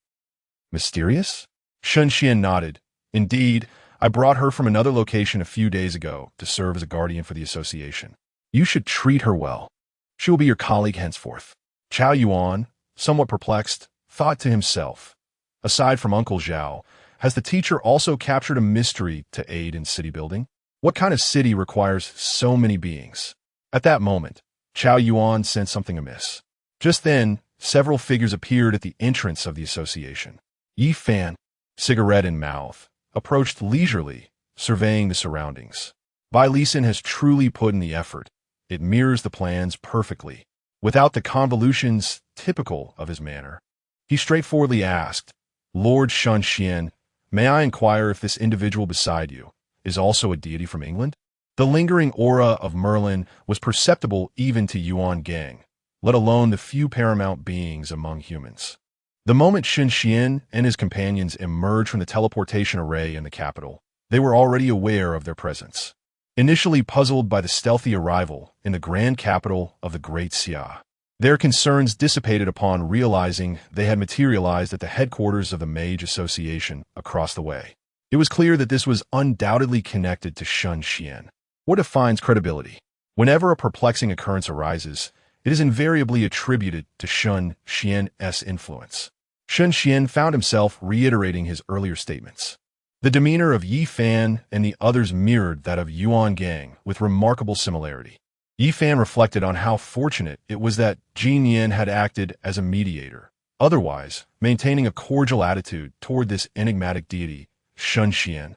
Speaker 1: mysterious?" Shen Xuan nodded. "Indeed, I brought her from another location a few days ago to serve as a guardian for the association. You should treat her well. She will be your colleague henceforth." Chao Yuan, somewhat perplexed, thought to himself, aside from Uncle Zhao, has the teacher also captured a mystery to aid in city building? What kind of city requires so many beings? At that moment, Chao Yuan sensed something amiss. Just then, several figures appeared at the entrance of the association. Yi Fan, cigarette in mouth, approached leisurely, surveying the surroundings. Bai Lisan has truly put in the effort. It mirrors the plans perfectly, without the convolutions typical of his manner. He straightforwardly asked, "Lord Shen Xuan, may I inquire if this individual beside you is also a deity from England?" The lingering aura of Merlin was perceptible even to Yuan Gang, let alone the few paramount beings among humans. The moment Shen Xuan and his companions emerged from the teleportation array in the capital, they were already aware of their presence. Initially puzzled by the stealthy arrival in the grand capital of the Great Xia, their concerns dissipated upon realizing they had materialized at the headquarters of the Mage Association across the way. It was clear that this was undoubtedly connected to Shen Xuan. What defines credibility? Whenever a perplexing occurrence arises, it is invariably attributed to Shen Xuan's influence. Shen Xuan found himself reiterating his earlier statements. The demeanor of Yi Fan and the others mirrored that of Yuan Gang with remarkable similarity. Yi Fan reflected on how fortunate it was that Jin Yin had acted as a mediator. Otherwise, maintaining a cordial attitude toward this enigmatic deity, Shen Xuan,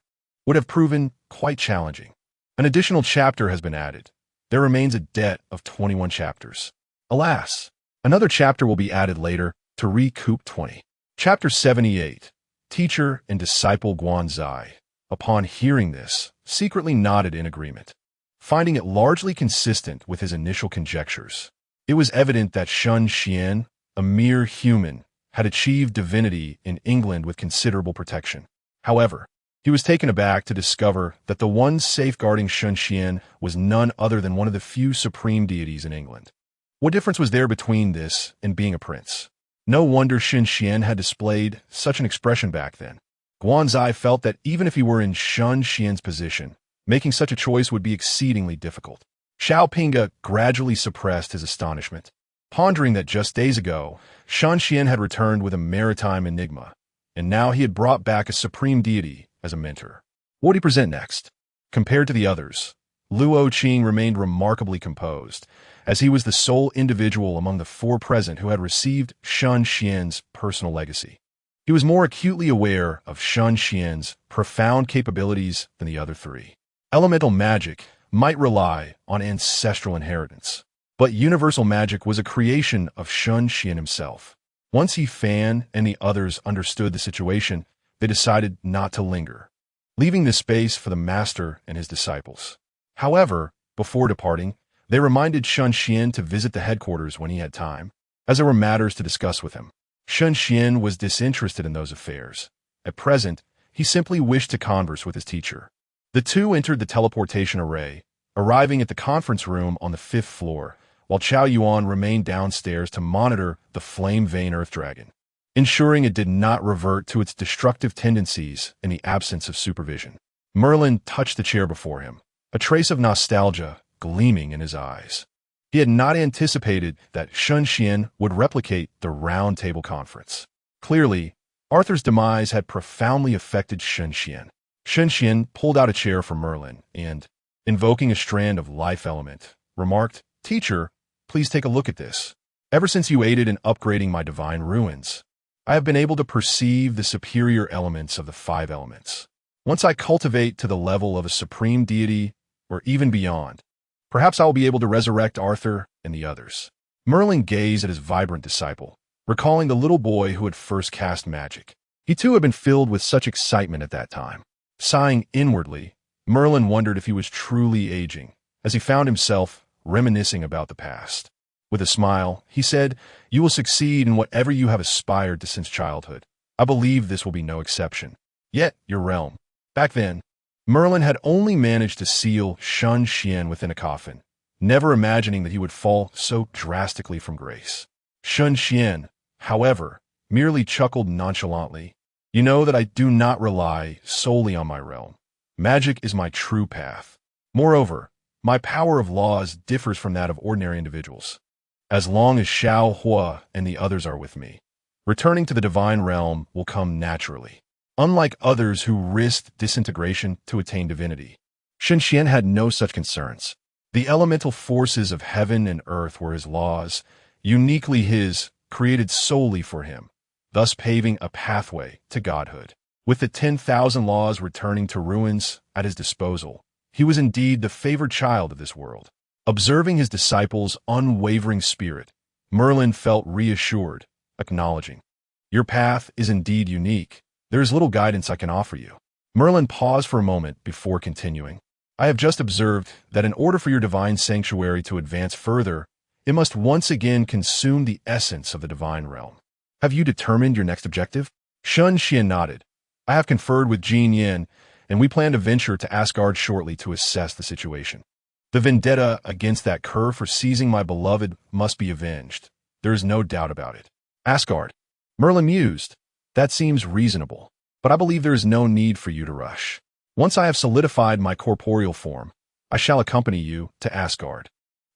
Speaker 1: would have proven quite challenging. An additional chapter has been added. There remains a debt of 21 chapters. Alas, another chapter will be added later to recoup 20. Chapter 78. Teacher and Disciple Guanzai, upon hearing this, secretly nodded in agreement, finding it largely consistent with his initial conjectures. It was evident that Shen Xuan, a mere human, had achieved divinity in England with considerable protection. However, he was taken aback to discover that the one safeguarding Shen Xuan was none other than one of the few supreme deities in England. What difference was there between this and being a prince? No wonder Shen Xuan had displayed such an expression back then. Guanzai felt that even if he were in Shen Xuan's position, making such a choice would be exceedingly difficult. Xiao Pinga gradually suppressed his astonishment, pondering that just days ago, Shen Xuan had returned with a maritime enigma, and now he had brought back a supreme deity as a mentor. What would he present next? Compared to the others, Luo Qing remained remarkably composed, as he was the sole individual among the four present who had received Shen Xuan's personal legacy. He was more acutely aware of Shen Xuan's profound capabilities than the other three. Elemental magic might rely on ancestral inheritance, but universal magic was a creation of Shen Xuan himself. Once Yi Fan and the others understood the situation, they decided not to linger, leaving the space for the master and his disciples. However, before departing, they reminded Shen Xuan to visit the headquarters when he had time, as there were matters to discuss with him. Shen Xuan was disinterested in those affairs. At present, he simply wished to converse with his teacher. The two entered the teleportation array, arriving at the conference room on the 5th floor, while Chao Yuan remained downstairs to monitor the flame vein earth dragon, ensuring it did not revert to its destructive tendencies in the absence of supervision. Merlin touched the chair before him, a trace of nostalgia gleaming in his eyes. He had not anticipated that Shen Xuan would replicate the Round Table Conference. Clearly, Arthur's demise had profoundly affected Shen Xuan. Shen Xuan pulled out a chair for Merlin and, invoking a strand of life element, remarked, "Teacher, please take a look at this. Ever since you aided in upgrading my divine ruins, I have been able to perceive the superior elements of the 5 elements. Once I cultivate to the level of a supreme deity, or even beyond, perhaps I will be able to resurrect Arthur and the others." Merlin gazed at his vibrant disciple, recalling the little boy who had first cast magic. He too had been filled with such excitement at that time. Sighing inwardly, Merlin wondered if he was truly aging, as he found himself reminiscing about the past. With a smile, he said, "You will succeed in whatever you have aspired to since childhood. I believe this will be no exception. Yet, your realm." Back then, Merlin had only managed to seal Shen Xuan within a coffin, never imagining that he would fall so drastically from grace. Shen Xuan, however, merely chuckled nonchalantly. "You know that I do not rely solely on my realm. Magic is my true path. Moreover, my power of laws differs from that of ordinary individuals. As long as Xiao Hua and the others are with me, returning to the divine realm will come naturally, unlike others who risked disintegration to attain divinity." Shen Xuan had no such concerns. The elemental forces of heaven and earth were his laws, uniquely his, created solely for him, thus paving a pathway to godhood. With the 10,000 laws returning to ruins at his disposal, he was indeed the favored child of this world. Observing his disciple's unwavering spirit, Merlin felt reassured, acknowledging, "Your path is indeed unique. There is little guidance I can offer you." Merlin paused for a moment before continuing. "I have just observed that in order for your divine sanctuary to advance further, it must once again consume the essence of the divine realm. Have you determined your next objective?" Shen Xuan nodded. "I have conferred with Jin Yin, and we plan to venture to Asgard shortly to assess the situation. The vendetta against that cur for seizing my beloved must be avenged. There is no doubt about it." "Asgard?" Merlin mused. "That seems reasonable, but I believe there is no need for you to rush. Once I have solidified my corporeal form, I shall accompany you to Asgard.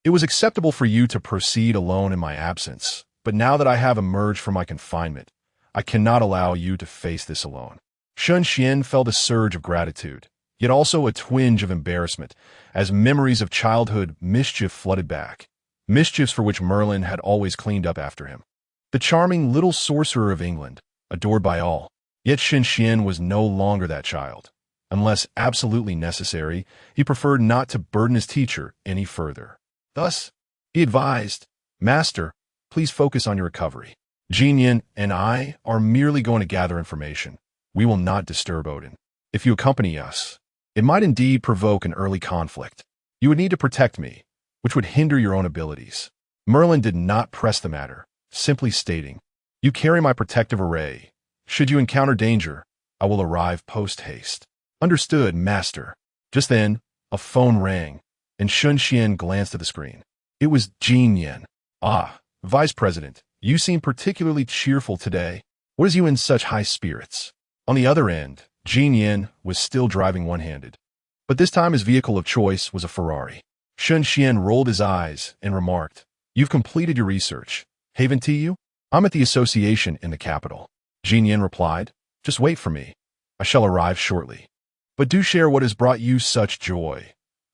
Speaker 1: It was acceptable for you to proceed alone in my absence, but now that I have emerged from my confinement, I cannot allow you to face this alone." Shen Xuan felt a surge of gratitude, yet also a twinge of embarrassment, as memories of childhood mischief flooded back, mischiefs for which Merlin had always cleaned up after him. The charming little sorcerer of England, adored by all, yet Shen Xuan was no longer that child. Unless absolutely necessary, he preferred not to burden his teacher any further. Thus, he advised, "Master, please focus on your recovery. Jinyan and I are merely going to gather information. We will not disturb Odin. If you accompany us, it might indeed provoke an early conflict. You would need to protect me, which would hinder your own abilities." Merlin did not press the matter, simply stating, "You carry my protective array. Should you encounter danger, I will arrive post-haste." "Understood, Master." Just then, a phone rang, and Shen Xuan glanced at the screen. It was Jinyan. "Ah, Vice President, you seem particularly cheerful today. What is you in such high spirits?" On the other end, Jinyan was still driving one-handed. But this time his vehicle of choice was a Ferrari. Shen Xuan rolled his eyes and remarked, "You've completed your research, haven't you?" "I'm at the association in the capital." Jinyan replied, "Just wait for me. I shall arrive shortly. But do share what has brought you such joy.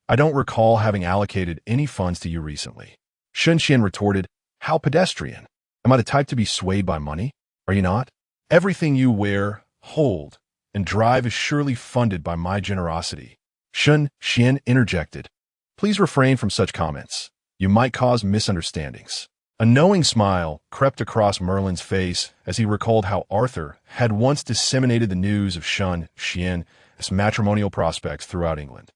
Speaker 1: I don't recall having allocated any funds to you recently." Shen Xuan retorted, "How pedestrian. Am I the type to be swayed by money? Are you not? Everything you wear, hold, and drive is surely funded by my generosity." Shen Xuan interjected, "Please refrain from such comments. You might cause misunderstandings." A knowing smile crept across Merlin's face as he recalled how Arthur had once disseminated the news of Shen Xuan's matrimonial prospects throughout England.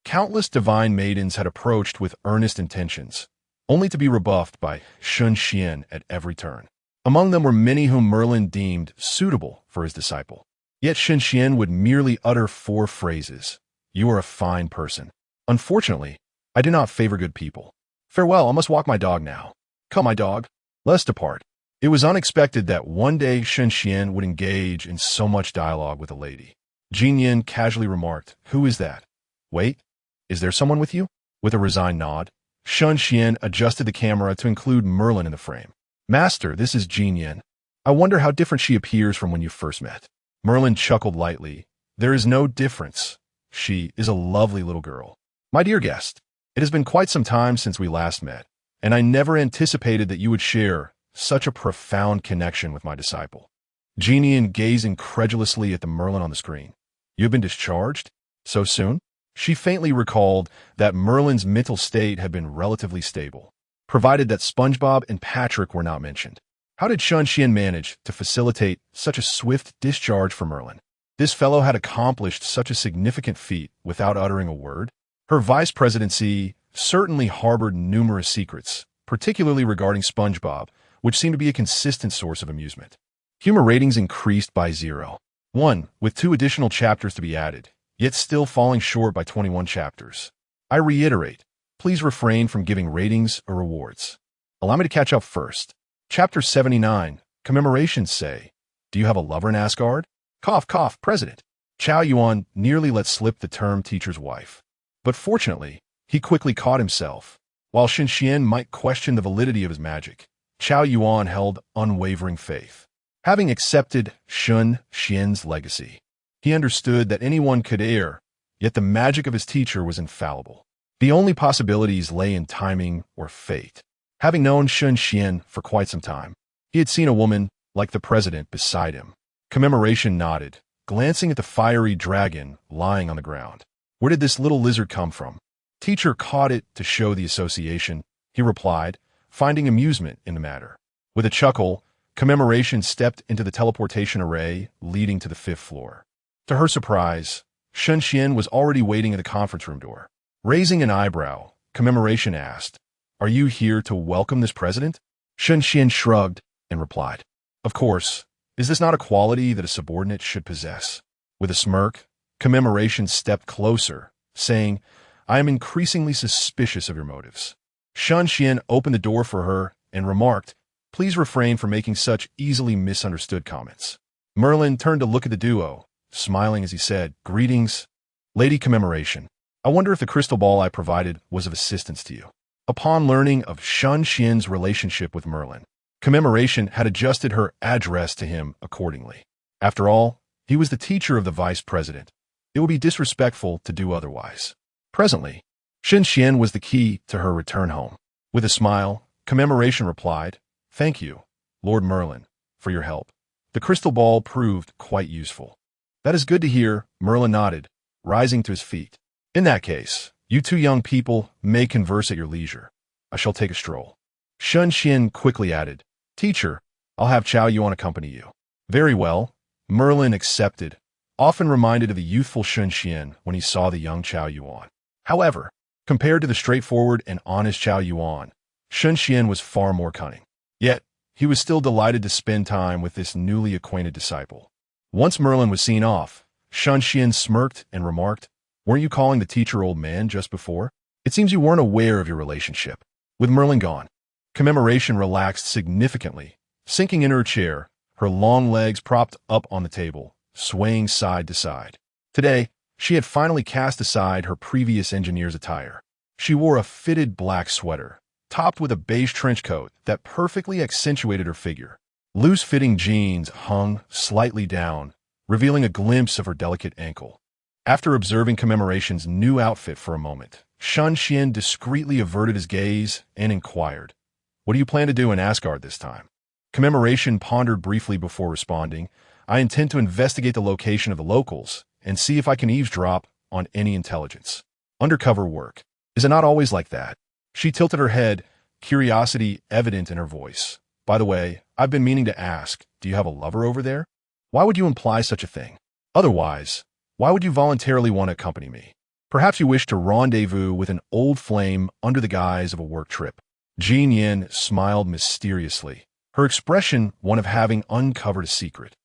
Speaker 1: Countless divine maidens had approached with earnest intentions, only to be rebuffed by Shen Xuan at every turn. Among them were many whom Merlin deemed suitable for his disciple. Yet Shen Xuan would merely utter 4 phrases. "You are a fine person. Unfortunately, I do not favor good people. Farewell, I must walk my dog now. Come, my dog. Let us depart." It was unexpected that one day Shen Xuan would engage in so much dialogue with a lady. Jinyan casually remarked, "Who is that? Wait, is there someone with you?" With a resigned nod, Shen Xuan adjusted the camera to include Merlin in the frame. "Master, this is Jinyan. I wonder how different she appears from when you first met." Merlin chuckled lightly. "There is no difference. She is a lovely little girl. My dear guest, it has been quite some time since we last met, and I never anticipated that you would share such a profound connection with my disciple." Jinyan gazed incredulously at the Merlin on the screen. "You have been discharged? So soon?" She faintly recalled that Merlin's mental state had been relatively stable, provided that SpongeBob and Patrick were not mentioned. How did Shen Xuan manage to facilitate such a swift discharge for Merlin? This fellow had accomplished such a significant feat without uttering a word. Her vice presidency certainly harbored numerous secrets, particularly regarding SpongeBob, which seemed to be a consistent source of amusement. Humor ratings increased by 0.1, with 2 additional chapters to be added, yet still falling short by 21 chapters. I reiterate, please refrain from giving ratings or rewards. Allow me to catch up first. Chapter 79, Commemorations say, "Do you have a lover in Asgard?" Cough, cough, President. Chow Yuan nearly let slip the term teacher's wife. But fortunately, he quickly caught himself. While Shen Xuan might question the validity of his magic, Chow Yuan held unwavering faith. Having accepted Shen Xuan's legacy, he understood that anyone could err, yet the magic of his teacher was infallible. The only possibilities lay in timing or fate. Having known Shen Xuan for quite some time, he had seen a woman like the president beside him. Commemoration nodded, glancing at the fiery dragon lying on the ground. Where did this little lizard come from? Teacher caught it to show the association, he replied, finding amusement in the matter. With a chuckle, Commemoration stepped into the teleportation array leading to the 5th floor. To her surprise, Shen Xuan was already waiting at the conference room door. Raising an eyebrow, Commemoration asked, "Are you here to welcome this president?" Shen Xuan shrugged and replied, "Of course. Is this not a quality that a subordinate should possess?" With a smirk, Commemoration stepped closer, saying, "I am increasingly suspicious of your motives." Shen Xuan opened the door for her and remarked, "Please refrain from making such easily misunderstood comments." Merlin turned to look at the duo, smiling as he said, "Greetings, Lady Commemoration. I wonder if the crystal ball I provided was of assistance to you." Upon learning of Shen Xuan's relationship with Merlin, Commemoration had adjusted her address to him accordingly. After all, he was the teacher of the vice president, It would be disrespectful to do otherwise. Presently, Shen Xuan was the key to her return home. With a smile, Commemoration replied, "Thank you, Lord Merlin, for your help. The crystal ball proved quite useful." "That is good to hear," Merlin nodded, rising to his feet. "In that case, you two young people may converse at your leisure. I shall take a stroll." Shen Xuan quickly added, "Teacher, I'll have Chao Yuan accompany you." "Very well," Merlin accepted, often reminded of the youthful Shen Xuan when he saw the young Chao Yuan. However, compared to the straightforward and honest Chao Yuan, Shen Xuan was far more cunning. Yet, he was still delighted to spend time with this newly acquainted disciple. Once Merlin was seen off, Shen Xuan smirked and remarked, "Weren't you calling the teacher old man just before? It seems you weren't aware of your relationship." With Merlin gone, Commemoration relaxed significantly, sinking into her chair, her long legs propped up on the table, swaying side to side. Today, she had finally cast aside her previous engineer's attire. She wore a fitted black sweater, topped with a beige trench coat that perfectly accentuated her figure. Loose-fitting jeans hung slightly down, revealing a glimpse of her delicate ankle. After observing Commemoration's new outfit for a moment, Shen Xuan discreetly averted his gaze and inquired, "What do you plan to do in Asgard this time?" Commemoration pondered briefly before responding, "I intend to investigate the location of the locals and see if I can eavesdrop on any intelligence. Undercover work. Is it not always like that?" She tilted her head, curiosity evident in her voice. "By the way, I've been meaning to ask, do you have a lover over there? Why would you imply such a thing? Otherwise, why would you voluntarily want to accompany me? Perhaps you wish to rendezvous with an old flame under the guise of a work trip." Jean Yin smiled mysteriously, her expression one of having uncovered a secret.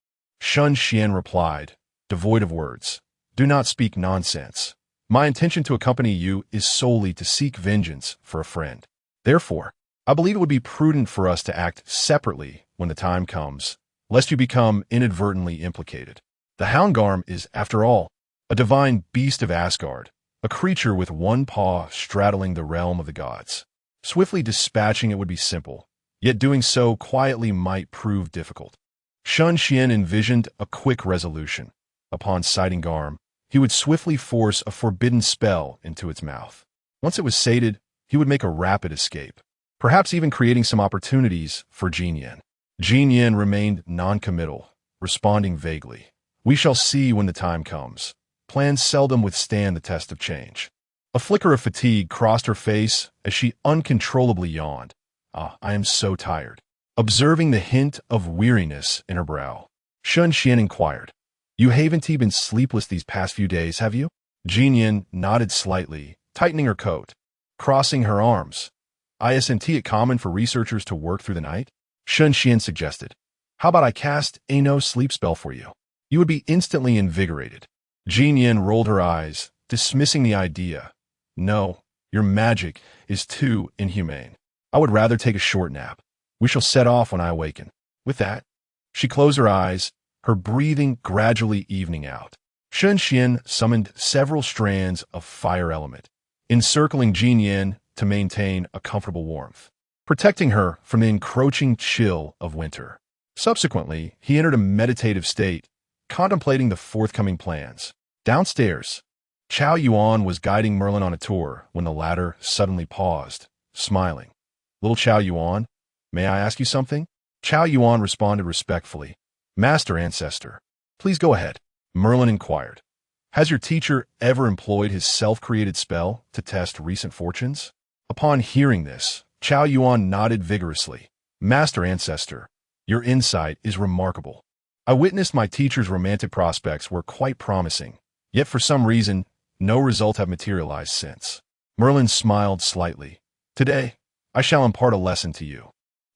Speaker 1: Shen Xuan replied, devoid of words, "Do not speak nonsense. My intention to accompany you is solely to seek vengeance for a friend. Therefore, I believe it would be prudent for us to act separately when the time comes, lest you become inadvertently implicated. The Houndgarm is, after all, a divine beast of Asgard, a creature with one paw straddling the realm of the gods. Swiftly dispatching it would be simple, yet doing so quietly might prove difficult." Shen Xuan envisioned a quick resolution. Upon sighting Garm, he would swiftly force a forbidden spell into its mouth. Once it was sated, he would make a rapid escape, perhaps even creating some opportunities for Jean Yin. Jean Yin remained non-committal, responding vaguely, "We shall see when the time comes. Plans seldom withstand the test of change." A flicker of fatigue crossed her face as she uncontrollably yawned. "I am so tired." Observing the hint of weariness in her brow, Shen Xuan inquired, "You haven't been sleepless these past few days, have you?" Jean Yin nodded slightly, tightening her coat, crossing her arms. "Isn't it common for researchers to work through the night?" Shen Xuan suggested, "How about I cast a no-sleep spell for you? You would be instantly invigorated." Jean Yin rolled her eyes, dismissing the idea. "No, your magic is too inhumane. I would rather take a short nap. We shall set off when I awaken." With that, she closed her eyes, her breathing gradually evening out. Shen Xuan summoned several strands of fire element, encircling Jean Yin to maintain a comfortable warmth, protecting her from the encroaching chill of winter. Subsequently, he entered a meditative state, contemplating the forthcoming plans. Downstairs, Chao Yuan was guiding Merlin on a tour when the latter suddenly paused, smiling. "Little Chao Yuan, may I ask you something?" Chao Yuan responded respectfully. "Master Ancestor, please go ahead." Merlin inquired, "Has your teacher ever employed his self-created spell to test recent fortunes?" Upon hearing this, Chao Yuan nodded vigorously. "Master Ancestor, your insight is remarkable. I witnessed my teacher's romantic prospects were quite promising, yet for some reason, no result have materialized since." Merlin smiled slightly. "Today, I shall impart a lesson to you.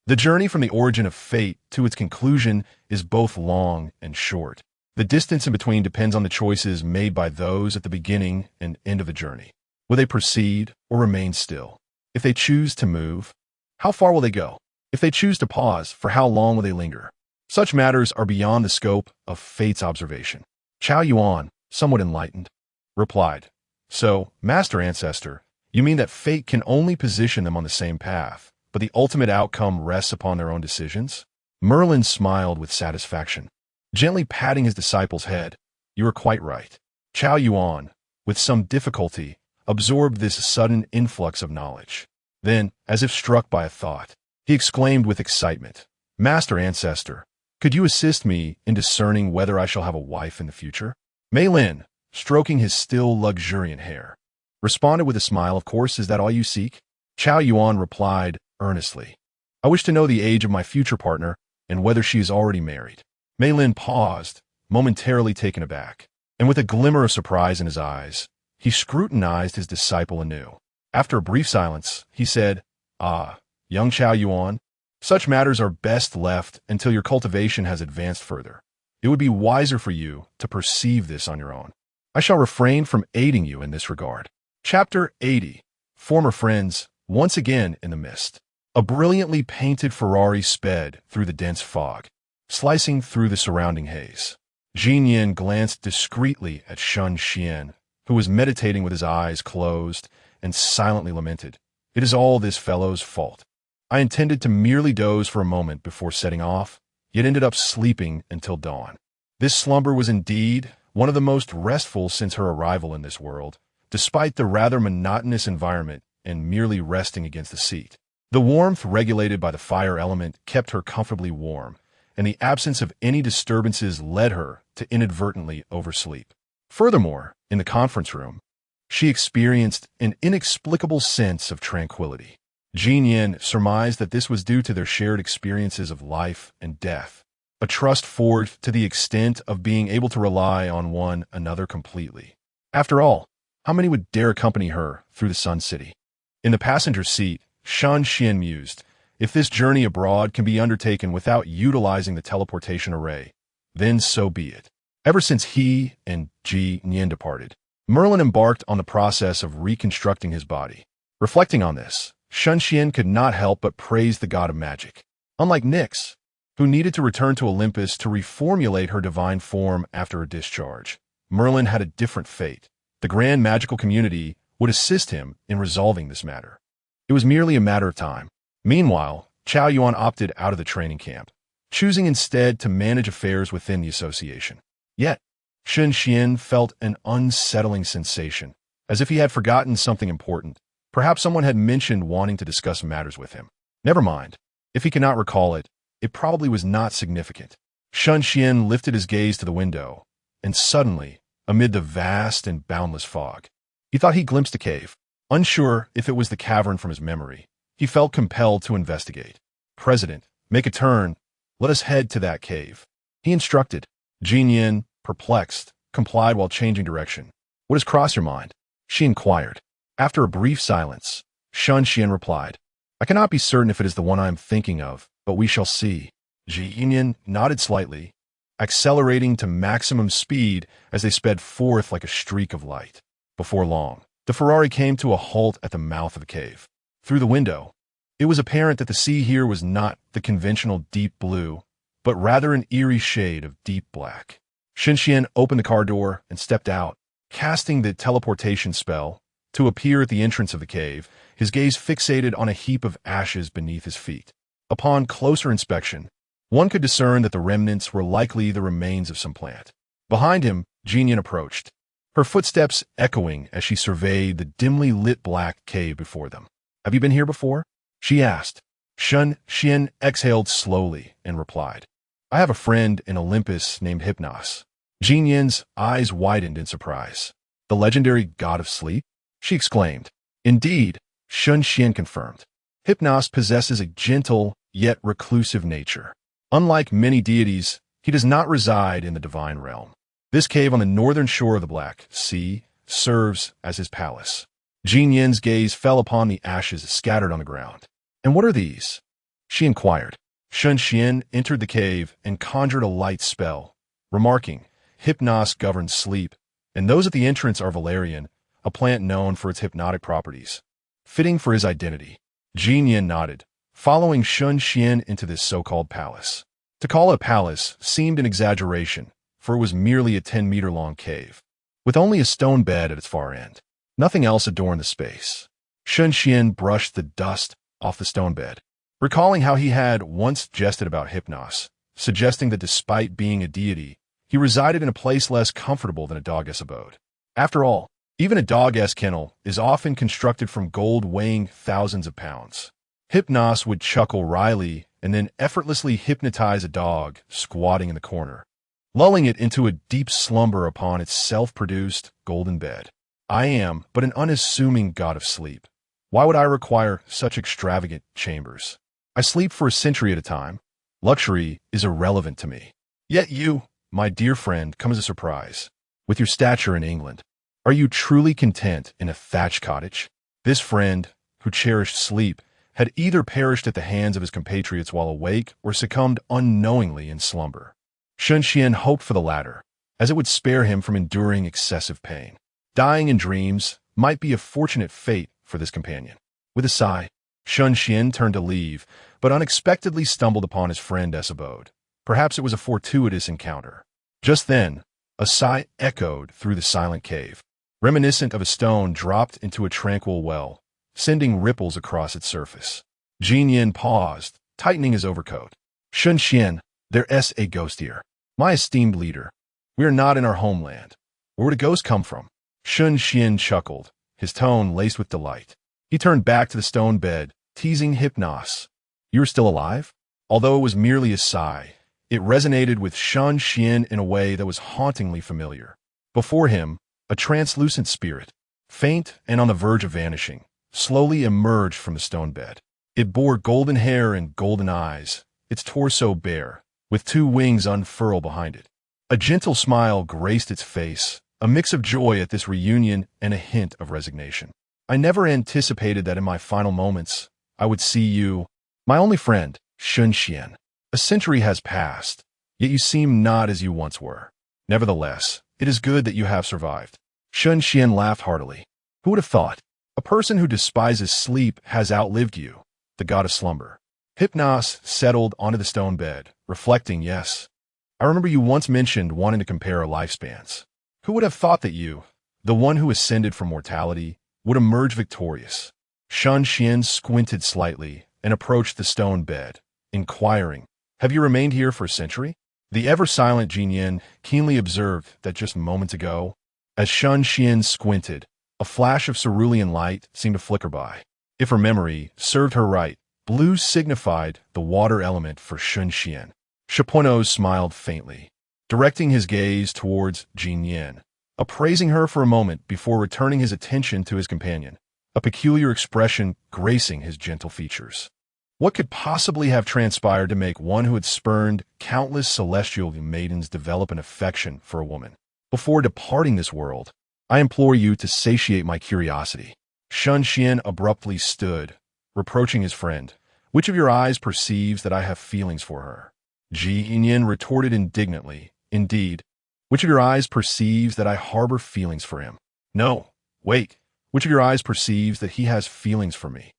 Speaker 1: The journey from the origin of fate to its conclusion is both long and short. The distance in between depends on the choices made by those at the beginning and end of the journey. Will they proceed or remain still? If they choose to move, how far will they go? If they choose to pause, for how long will they linger? Such matters are beyond the scope of fate's observation." Chao Yuan, somewhat enlightened, replied, "So, Master Ancestor, you mean that fate can only position them on the same path, but the ultimate outcome rests upon their own decisions?" Merlin smiled with satisfaction, gently patting his disciple's head. "You are quite right. Chao Yuan, with some difficulty, absorbed this sudden influx of knowledge. Then, as if struck by a thought, he exclaimed with excitement, "Master Ancestor, could you assist me in discerning whether I shall have a wife in the future?" Merlin, stroking his still luxuriant hair, responded with a smile, "Of course, is that all you seek?" Chao Yuan replied earnestly, "I wish to know the age of my future partner and whether she is already married." Merlin paused, momentarily taken aback, and with a glimmer of surprise in his eyes, he scrutinized his disciple anew. After a brief silence, he said, "Ah, young Chao Yuan, such matters are best left until your cultivation has advanced further. It would be wiser for you to perceive this on your own. I shall refrain from aiding you in this regard." Chapter 80. Former Friends, once again in the mist. A brilliantly painted Ferrari sped through the dense fog, slicing through the surrounding haze. Jin Yin glanced discreetly at Shen Xuan, who was meditating with his eyes closed, and silently lamented, "It is all this fellow's fault. I intended to merely doze for a moment before setting off, yet ended up sleeping until dawn." This slumber was indeed one of the most restful since her arrival in this world, despite the rather monotonous environment and merely resting against the seat. The warmth regulated by the fire element kept her comfortably warm, and the absence of any disturbances led her to inadvertently oversleep. Furthermore, in the conference room, she experienced an inexplicable sense of tranquility. Jin Yin surmised that this was due to their shared experiences of life and death, a trust forged to the extent of being able to rely on one another completely. After all, how many would dare accompany her through the Sun City? In the passenger seat, Shen Xuan mused, "If this journey abroad can be undertaken without utilizing the teleportation array, then so be it." Ever since he and Ji Nian departed, Merlin embarked on the process of reconstructing his body. Reflecting on this, Shen Xuan could not help but praise the god of magic. Unlike Nyx, who needed to return to Olympus to reformulate her divine form after her discharge, Merlin had a different fate. The grand magical community would assist him in resolving this matter. It was merely a matter of time. Meanwhile, Chao Yuan opted out of the training camp, choosing instead to manage affairs within the association. Yet, Shen Xuan felt an unsettling sensation, as if he had forgotten something important. Perhaps someone had mentioned wanting to discuss matters with him. Never mind. If he could not recall it, it probably was not significant. Shen Xuan lifted his gaze to the window, and suddenly, amid the vast and boundless fog, he thought he glimpsed a cave. Unsure if it was the cavern from his memory, he felt compelled to investigate. "President, make a turn. Let us head to that cave," he instructed. Jin Yin, perplexed, complied while changing direction. "What has crossed your mind?" she inquired. After a brief silence, Shen Xuan replied, "I cannot be certain if it is the one I am thinking of, but we shall see." Jin Yin nodded slightly, accelerating to maximum speed as they sped forth like a streak of light. Before long, the Ferrari came to a halt at the mouth of the cave. Through the window, it was apparent that the sea here was not the conventional deep blue, but rather an eerie shade of deep black. Shen Xuan opened the car door and stepped out, casting the teleportation spell to appear at the entrance of the cave, his gaze fixated on a heap of ashes beneath his feet. Upon closer inspection, one could discern that the remnants were likely the remains of some plant. Behind him, Jin Yin approached, her footsteps echoing as she surveyed the dimly lit black cave before them. "Have you been here before?" she asked. Shen Xuan exhaled slowly and replied, "I have a friend in Olympus named Hypnos." Jin Yin's eyes widened in surprise. "The legendary god of sleep?" she exclaimed. "Indeed," Shen Xuan confirmed. "Hypnos possesses a gentle yet reclusive nature. Unlike many deities, he does not reside in the divine realm. This cave on the northern shore of the Black Sea serves as his palace." Jin Yin's gaze fell upon the ashes scattered on the ground. "And what are these?" she inquired. Shen Xuan entered the cave and conjured a light spell, remarking, "Hypnos governs sleep, and those at the entrance are valerian, a plant known for its hypnotic properties. Fitting for his identity." Jin Yin nodded, following Shen Xuan into this so-called palace. To call it a palace seemed an exaggeration, for it was merely a 10-meter-long cave, with only a stone bed at its far end. Nothing else adorned the space. Shen Xuan brushed the dust off the stone bed, recalling how he had once jested about Hypnos, suggesting that despite being a deity, he resided in a place less comfortable than a dog's abode. After all, even a dog-s kennel is often constructed from gold weighing thousands of pounds. Hypnos would chuckle wryly and then effortlessly hypnotize a dog squatting in the corner, lulling it into a deep slumber upon its self-produced golden bed. I am but an unassuming god of sleep. Why would I require such extravagant chambers? I sleep for a century at a time. Luxury is irrelevant to me. Yet you, my dear friend, come as a surprise. With your stature in England, are you truly content in a thatched cottage? This friend, who cherished sleep, had either perished at the hands of his compatriots while awake or succumbed unknowingly in slumber. Shen Xuan hoped for the latter, as it would spare him from enduring excessive pain. Dying in dreams might be a fortunate fate for this companion. With a sigh, Shen Xuan turned to leave, but unexpectedly stumbled upon his friend's abode. Perhaps it was a fortuitous encounter. Just then, a sigh echoed through the silent cave, reminiscent of a stone dropped into a tranquil well, sending ripples across its surface. Jin Yin paused, tightening his overcoat. Shen Xuan, there's a ghost here. My esteemed leader, we are not in our homeland. Where would a ghost come from? Shen Xuan chuckled, his tone laced with delight. He turned back to the stone bed, teasing Hypnos. You are still alive? Although it was merely a sigh, it resonated with Shen Xuan in a way that was hauntingly familiar. Before him, a translucent spirit, faint and on the verge of vanishing, slowly emerged from the stone bed. It bore golden hair and golden eyes, its torso bare, with two wings unfurled behind it. A gentle smile graced its face, a mix of joy at this reunion and a hint of resignation. I never anticipated that in my final moments, I would see you, my only friend, Shen Xuan. A century has passed, yet you seem not as you once were. Nevertheless, it is good that you have survived. Shen Xuan laughed heartily. Who would have thought? A person who despises sleep has outlived you, the god of slumber. Hypnos settled onto the stone bed, reflecting, yes. I remember you once mentioned wanting to compare our lifespans. Who would have thought that you, the one who ascended from mortality, would emerge victorious? Shen Xuan squinted slightly and approached the stone bed, inquiring, have you remained here for a century? The ever-silent Jin Yin keenly observed that just moments ago, as Shen Xuan squinted, a flash of cerulean light seemed to flicker by. If her memory served her right, blue signified the water element for Shen Xuan. Chapoineau smiled faintly, directing his gaze towards Jin Yin, appraising her for a moment before returning his attention to his companion, a peculiar expression gracing his gentle features. What could possibly have transpired to make one who had spurned countless celestial maidens develop an affection for a woman? Before departing this world, I implore you to satiate my curiosity. Shen Xuan abruptly stood, reproaching his friend. Which of your eyes perceives that I have feelings for her? Jin Yin retorted indignantly. Indeed, which of your eyes perceives that I harbor feelings for him? No, wait. Which of your eyes perceives that he has feelings for me?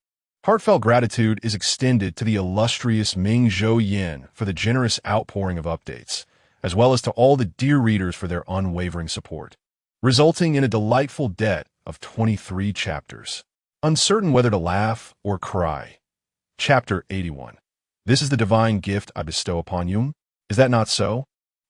Speaker 1: Heartfelt gratitude is extended to the illustrious Ming Zhou Yin for the generous outpouring of updates, as well as to all the dear readers for their unwavering support, resulting in a delightful debt of 23 chapters. Uncertain whether to laugh or cry. Chapter 81. This is the divine gift I bestow upon you. Is that not so?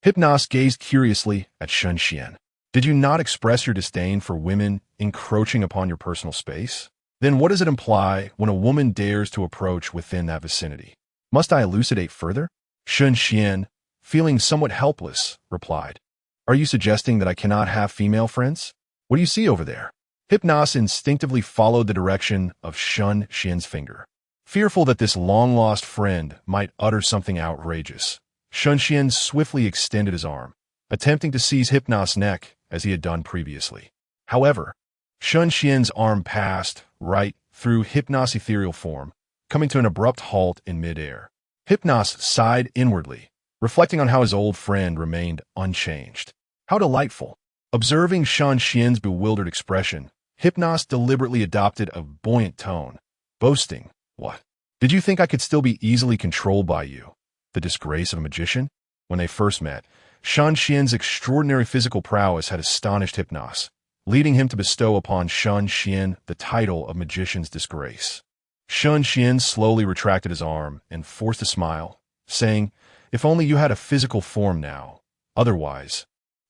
Speaker 1: Hypnos gazed curiously at Shen Xuan. Did you not express your disdain for women encroaching upon your personal space? Then what does it imply when a woman dares to approach within that vicinity? Must I elucidate further? Shen Xuan, feeling somewhat helpless, replied. Are you suggesting that I cannot have female friends? What do you see over there? Hypnos instinctively followed the direction of Shen Xuan's finger, fearful that this long-lost friend might utter something outrageous. Shen Xuan swiftly extended his arm, attempting to seize Hypnos' neck as he had done previously. However, Shen Xuan's arm passed right through Hypnos' ethereal form, coming to an abrupt halt in midair. Hypnos sighed inwardly, reflecting on how his old friend remained unchanged. How delightful! Observing Shen Xuan's bewildered expression, Hypnos deliberately adopted a buoyant tone, boasting, What? Did you think I could still be easily controlled by you, the disgrace of a magician? When they first met, Shen Xuan's extraordinary physical prowess had astonished Hypnos, leading him to bestow upon Shen Xuan the title of magician's disgrace. Shen Xuan slowly retracted his arm and forced a smile, saying, If only you had a physical form now. Otherwise,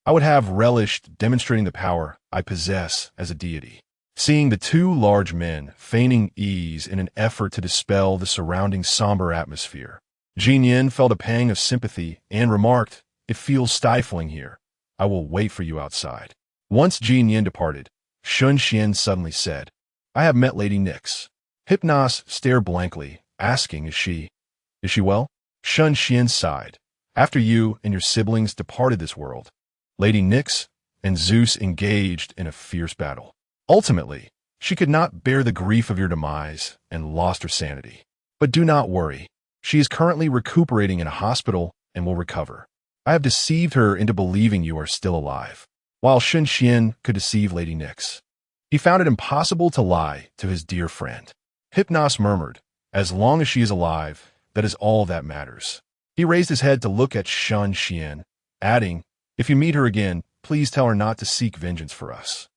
Speaker 1: I would have relished demonstrating the power I possess as a deity. Seeing the two large men feigning ease in an effort to dispel the surrounding somber atmosphere, Jin Yin felt a pang of sympathy and remarked, "It feels stifling here. I will wait for you outside." Once Jin Yin departed, Shen Xuan suddenly said, "I have met Lady Nyx." Hypnos stared blankly, asking, Is she well?" Shen Xuan sighed. "After you and your siblings departed this world, Lady Nyx and Zeus engaged in a fierce battle. Ultimately, she could not bear the grief of your demise and lost her sanity. But do not worry. She is currently recuperating in a hospital and will recover. I have deceived her into believing you are still alive." While Shen Xuan could deceive Lady Nyx, he found it impossible to lie to his dear friend. Hypnos murmured, "As long as she is alive, that is all that matters." He raised his head to look at Shen Xuan, adding, "If you meet her again, please tell her not to seek vengeance for us.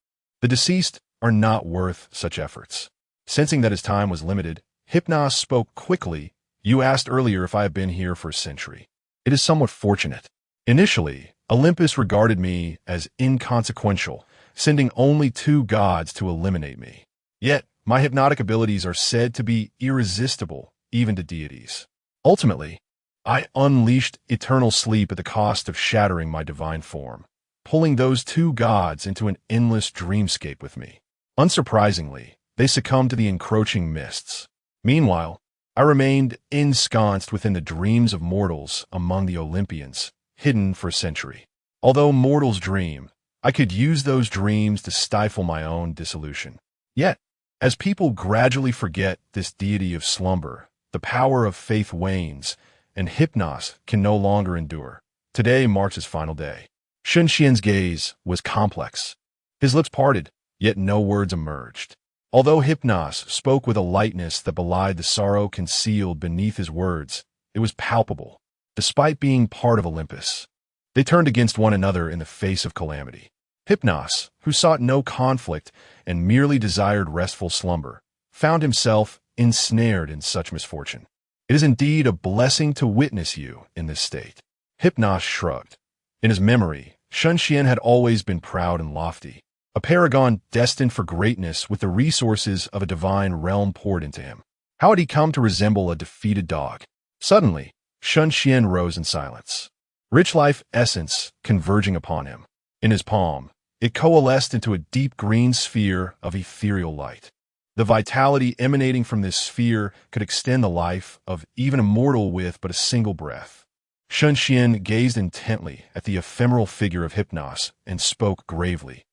Speaker 1: The deceased are not worth such efforts." Sensing that his time was limited, Hypnos spoke quickly. "You asked earlier if I have been here for a century. It is somewhat fortunate. Initially, Olympus regarded me as inconsequential, sending only 2 gods to eliminate me. Yet, my hypnotic abilities are said to be irresistible, even to deities. Ultimately, I unleashed eternal sleep at the cost of shattering my divine form, pulling those 2 gods into an endless dreamscape with me. Unsurprisingly, they succumbed to the encroaching mists. Meanwhile, I remained ensconced within the dreams of mortals among the Olympians, hidden for a century. Although mortals dream, I could use those dreams to stifle my own dissolution. Yet, as people gradually forget this deity of slumber, the power of faith wanes, and Hypnos can no longer endure. Today marks his final day." Shen Xian's gaze was complex. His lips parted, yet no words emerged. Although Hypnos spoke with a lightness that belied the sorrow concealed beneath his words, it was palpable. Despite being part of Olympus, they turned against one another in the face of calamity. Hypnos, who sought no conflict and merely desired restful slumber, found himself ensnared in such misfortune. "It is indeed a blessing to witness you in this state." Hypnos shrugged. In his memory, Shen Xuan had always been proud and lofty, a paragon destined for greatness with the resources of a divine realm poured into him. How had he come to resemble a defeated dog? Suddenly, Shen Xuan rose in silence, rich life essence converging upon him. In his palm, it coalesced into a deep green sphere of ethereal light. The vitality emanating from this sphere could extend the life of even a mortal with but a single breath. Shen Xuan gazed intently at the ephemeral figure of Hypnos and spoke gravely.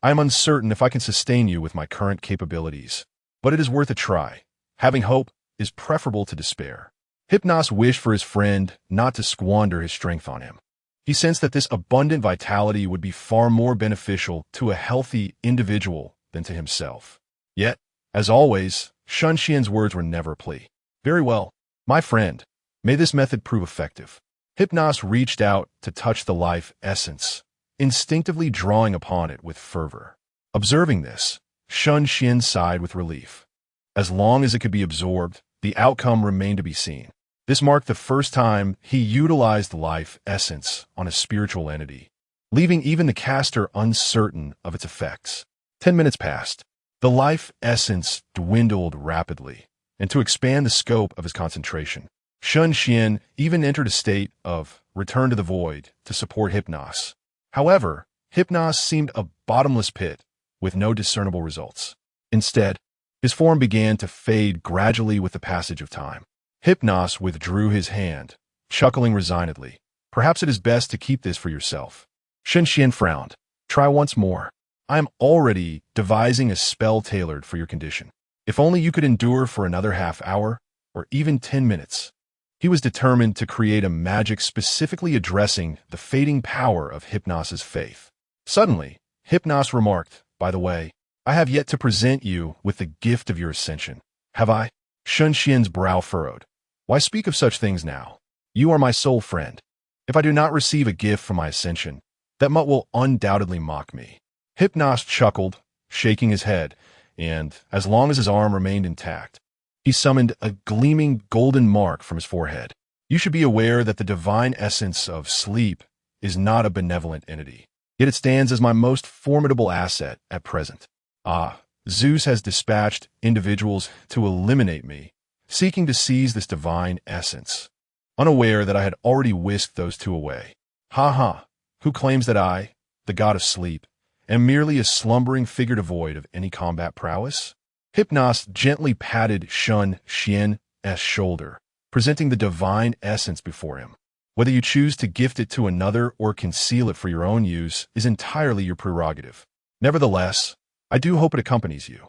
Speaker 1: "I am uncertain if I can sustain you with my current capabilities, but it is worth a try. Having hope is preferable to despair." Hypnos wished for his friend not to squander his strength on him. He sensed that this abundant vitality would be far more beneficial to a healthy individual than to himself. Yet, as always, Shen Xian's words were never a plea. "Very well, my friend, may this method prove effective." Hypnos reached out to touch the life essence, instinctively drawing upon it with fervor. Observing this, Shen Xuan sighed with relief. As long as it could be absorbed, the outcome remained to be seen. This marked the first time he utilized the life essence on a spiritual entity, leaving even the caster uncertain of its effects. 10 minutes passed. The life essence dwindled rapidly, and to expand the scope of his concentration, Shen Xuan even entered a state of return to the void to support Hypnos. However, Hypnos seemed a bottomless pit with no discernible results. Instead, his form began to fade gradually with the passage of time. Hypnos withdrew his hand, chuckling resignedly. "Perhaps it is best to keep this for yourself." Shen Xuan frowned. "Try once more. I am already devising a spell tailored for your condition. If only you could endure for another half hour, or even 10 minutes. He was determined to create a magic specifically addressing the fading power of Hypnos's faith. Suddenly, Hypnos remarked, "By the way, I have yet to present you with the gift of your ascension. Have I?" Shen Xian's brow furrowed. "Why speak of such things now? You are my sole friend. If I do not receive a gift from my ascension, that mutt will undoubtedly mock me." Hypnos chuckled, shaking his head, and, as long as his arm remained intact, he summoned a gleaming golden mark from his forehead. "You should be aware that the divine essence of sleep is not a benevolent entity. yet it stands as my most formidable asset at present. Ah, Zeus has dispatched individuals to eliminate me, seeking to seize this divine essence, unaware that I had already whisked those two away. Ha ha! Who claims that I, the god of sleep, am merely a slumbering figure devoid of any combat prowess? Hypnos gently patted Shen Xuan's shoulder, presenting the divine essence before him. Whether you choose to gift it to another or conceal it for your own use is entirely your prerogative. Nevertheless, I do hope it accompanies you,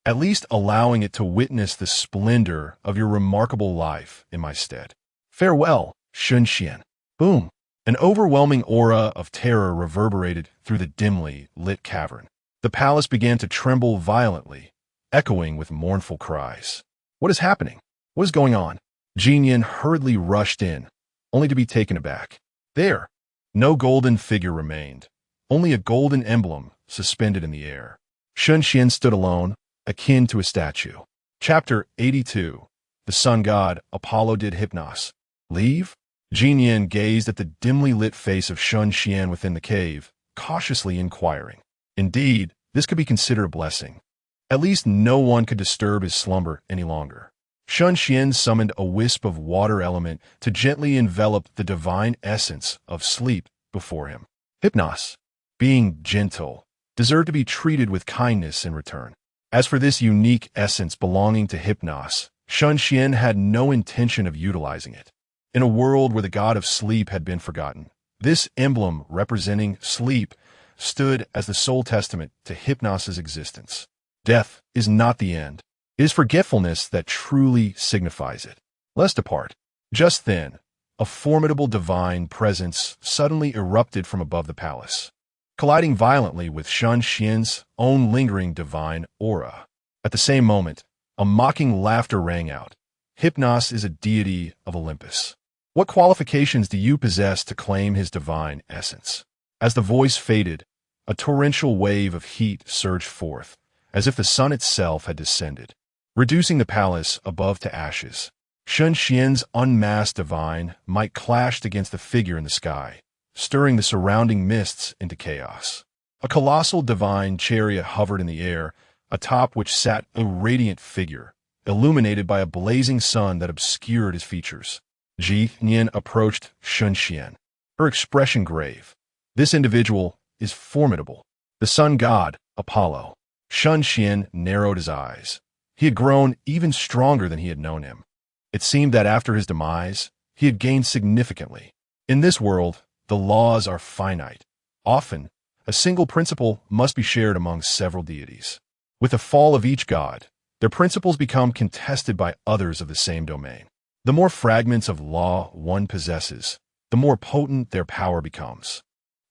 Speaker 1: at least allowing it to witness the splendor of your remarkable life in my stead. Farewell, Shen Xuan. Boom! An overwhelming aura of terror reverberated through the dimly lit cavern. The palace began to tremble violently, echoing with mournful cries. What is happening? What is going on? Jin Yin hurriedly rushed in, only to be taken aback. There, no golden figure remained, only a golden emblem suspended in the air. Shen Xuan stood alone, akin to a statue. Chapter 82. The sun god, Apollo did Hypnos. Leave? Jin Yin gazed at the dimly lit face of Shen Xuan within the cave, cautiously inquiring. Indeed, this could be considered a blessing. At least no one could disturb his slumber any longer. Shen Xuan summoned a wisp of water element to gently envelop the divine essence of sleep before him. Hypnos, being gentle, deserved to be treated with kindness in return. As for this unique essence belonging to Hypnos, Shen Xuan had no intention of utilizing it. In a world where the god of sleep had been forgotten, this emblem representing sleep stood as the sole testament to Hypnos' existence. Death is not the end. It is forgetfulness that truly signifies it. Let's depart. Just then, a formidable divine presence suddenly erupted from above the palace, colliding violently with Shen Xuan's own lingering divine aura. At the same moment, a mocking laughter rang out. Hypnos is a deity of Olympus. What qualifications do you possess to claim his divine essence? As the voice faded, a torrential wave of heat surged forth, as if the sun itself had descended, reducing the palace above to ashes. Shen Xuan's unmasked divine might clashed against the figure in the sky, stirring the surrounding mists into chaos. A colossal divine chariot hovered in the air, atop which sat a radiant figure, illuminated by a blazing sun that obscured his features. Jin Yin approached Shen Xuan, her expression grave. This individual is formidable. The sun god, Apollo. Shen Xuan narrowed his eyes. He had grown even stronger than he had known him. It seemed that after his demise, he had gained significantly. In this world, the laws are finite. Often, a single principle must be shared among several deities. With the fall of each god, their principles become contested by others of the same domain. The more fragments of law one possesses, the more potent their power becomes.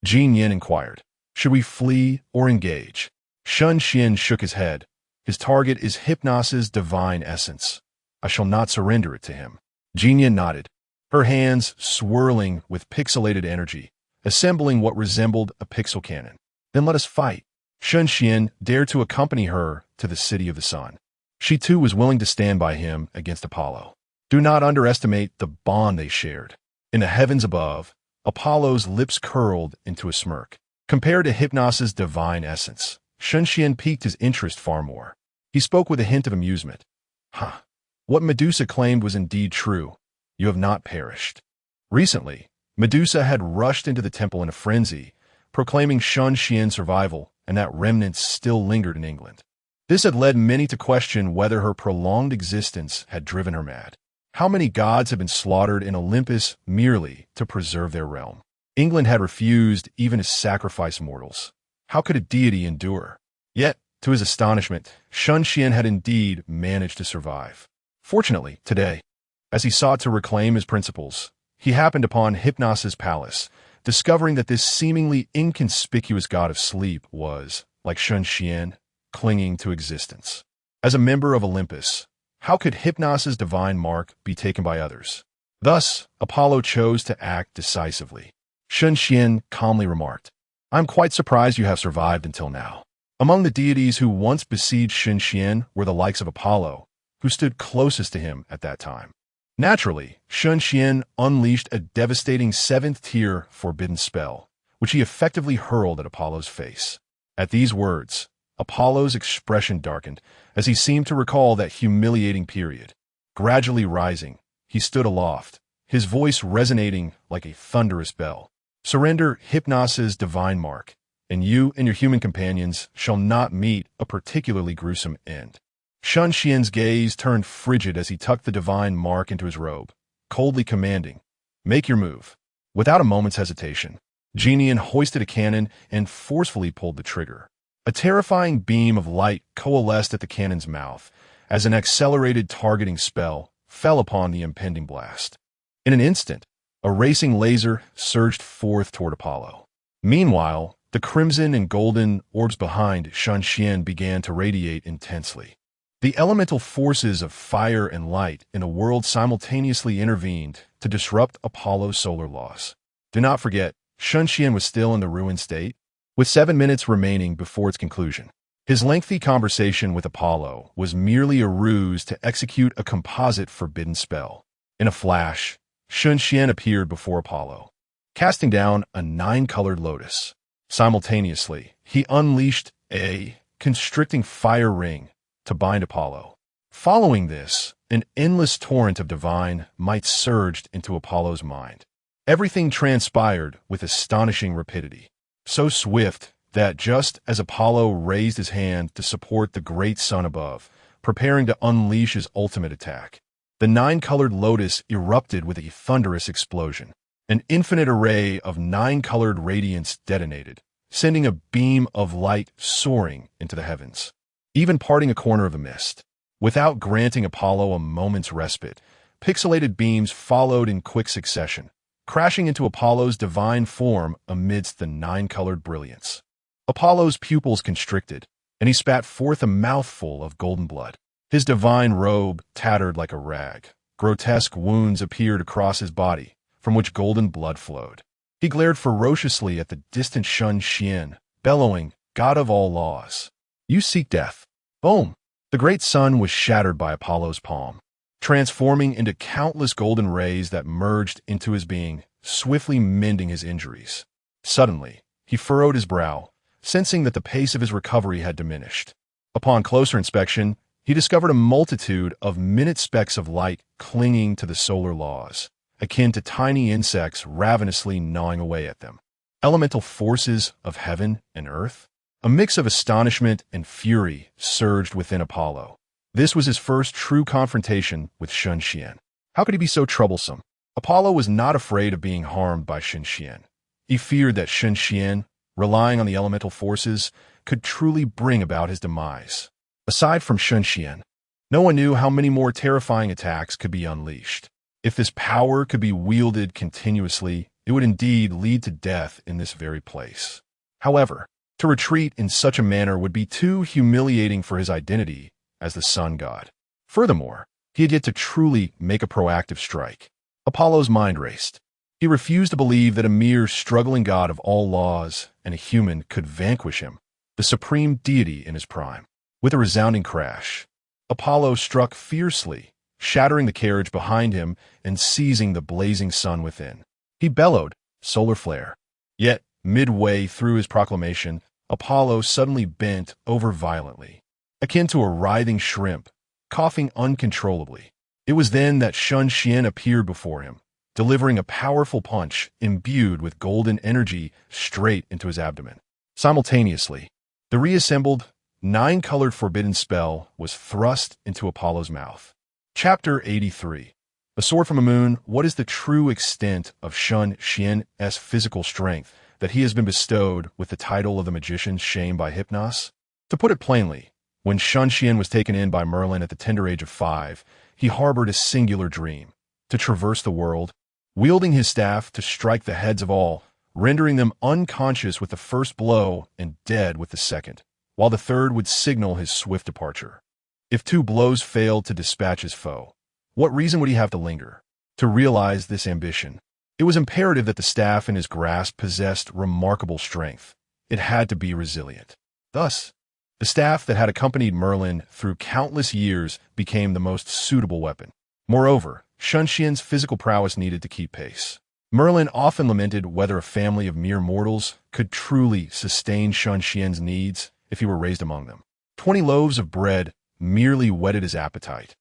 Speaker 1: Jin Yin inquired, should we flee or engage? Shen Xuan shook his head. His target is Hypnos' divine essence. I shall not surrender it to him. Jin Yin nodded, her hands swirling with pixelated energy, assembling what resembled a pixel cannon. Then let us fight. Shen Xuan dared to accompany her to the city of the sun. She too was willing to stand by him against Apollo. Do not underestimate the bond they shared. In the heavens above, Apollo's lips curled into a smirk. Compared to Hypnos' divine essence, Shen Xuan piqued his interest far more. He spoke with a hint of amusement. What Medusa claimed was indeed true. You have not perished. Recently, Medusa had rushed into the temple in a frenzy, proclaiming Shen Xuan's survival and that remnants still lingered in England. This had led many to question whether her prolonged existence had driven her mad. How many gods had been slaughtered in Olympus merely to preserve their realm? England had refused even to sacrifice mortals. How could a deity endure? Yet, to his astonishment, Shen Xuan had indeed managed to survive. Fortunately, today, as he sought to reclaim his principles, he happened upon Hypnos' palace, discovering that this seemingly inconspicuous god of sleep was, like Shen Xuan, clinging to existence. As a member of Olympus, how could Hypnos' divine mark be taken by others? Thus, Apollo chose to act decisively. Shen Xuan calmly remarked, I am quite surprised you have survived until now. Among the deities who once besieged Shen Xuan were the likes of Apollo, who stood closest to him at that time. Naturally, Shen Xuan unleashed a devastating 7th-tier forbidden spell, which he effectively hurled at Apollo's face. At these words, Apollo's expression darkened, as he seemed to recall that humiliating period. Gradually rising, he stood aloft, his voice resonating like a thunderous bell. "Surrender Hypnos's divine mark, and you and your human companions shall not meet a particularly gruesome end." Shen Xuan's gaze turned frigid as he tucked the divine mark into his robe, coldly commanding, "Make your move." Without a moment's hesitation, Genian hoisted a cannon and forcefully pulled the trigger. A terrifying beam of light coalesced at the cannon's mouth as an accelerated targeting spell fell upon the impending blast. In an instant, a racing laser surged forth toward Apollo. Meanwhile, the crimson and golden orbs behind Shen Xuan began to radiate intensely. The elemental forces of fire and light in a world simultaneously intervened to disrupt Apollo's solar laws. Do not forget, Shen Xuan was still in the ruined state, with 7 minutes remaining before its conclusion. His lengthy conversation with Apollo was merely a ruse to execute a composite forbidden spell. In a flash, Shen Xuan appeared before Apollo, casting down a 9-colored lotus. Simultaneously, he unleashed a constricting fire ring to bind Apollo. Following this, an endless torrent of divine might surged into Apollo's mind. Everything transpired with astonishing rapidity, so swift that just as Apollo raised his hand to support the great sun above, preparing to unleash his ultimate attack, the 9-colored lotus erupted with a thunderous explosion. An infinite array of 9-colored radiance detonated, sending a beam of light soaring into the heavens, even parting a corner of the mist. Without granting Apollo a moment's respite, pixelated beams followed in quick succession, crashing into Apollo's divine form amidst the 9-colored brilliance. Apollo's pupils constricted, and he spat forth a mouthful of golden blood. His divine robe tattered like a rag. Grotesque wounds appeared across his body, from which golden blood flowed. He glared ferociously at the distant Shen Xuan, bellowing, "God of all laws, you seek death." Boom! The great sun was shattered by Apollo's palm, transforming into countless golden rays that merged into his being, swiftly mending his injuries. Suddenly, he furrowed his brow, sensing that the pace of his recovery had diminished. Upon closer inspection, he discovered a multitude of minute specks of light clinging to the solar laws, akin to tiny insects ravenously gnawing away at them. Elemental forces of heaven and earth? A mix of astonishment and fury surged within Apollo. This was his first true confrontation with Shen Xuan. How could he be so troublesome? Apollo was not afraid of being harmed by Shen Xuan. He feared that Shen Xuan, relying on the elemental forces, could truly bring about his demise. Aside from Shen Xuan, no one knew how many more terrifying attacks could be unleashed. If this power could be wielded continuously, it would indeed lead to death in this very place. However, to retreat in such a manner would be too humiliating for his identity as the sun god. Furthermore, he had yet to truly make a proactive strike. Apollo's mind raced. He refused to believe that a mere struggling god of all laws and a human could vanquish him, the supreme deity in his prime. With a resounding crash, Apollo struck fiercely, shattering the carriage behind him and seizing the blazing sun within. He bellowed, "Solar flare." Yet, midway through his proclamation, Apollo suddenly bent over violently, akin to a writhing shrimp, coughing uncontrollably. It was then that Shen Xuan appeared before him, delivering a powerful punch imbued with golden energy straight into his abdomen. Simultaneously, the reassembled, 9-colored forbidden spell was thrust into Apollo's mouth. Chapter 83. A Sword from the Moon. What is the true extent of Shen Xuan's physical strength that he has been bestowed with the title of the magician's shame by Hypnos? To put it plainly, when Shen Xuan was taken in by Merlin at the tender age of 5, he harbored a singular dream: to traverse the world, wielding his staff to strike the heads of all, rendering them unconscious with the first blow and dead with the second, while the third would signal his swift departure. If 2 blows failed to dispatch his foe, what reason would he have to linger? To realize this ambition, it was imperative that the staff in his grasp possessed remarkable strength. It had to be resilient. Thus, the staff that had accompanied Merlin through countless years became the most suitable weapon. Moreover, Shen Xuan's physical prowess needed to keep pace. Merlin often lamented whether a family of mere mortals could truly sustain Shen Xuan's needs if he were raised among them. 20 loaves of bread merely whetted his appetite,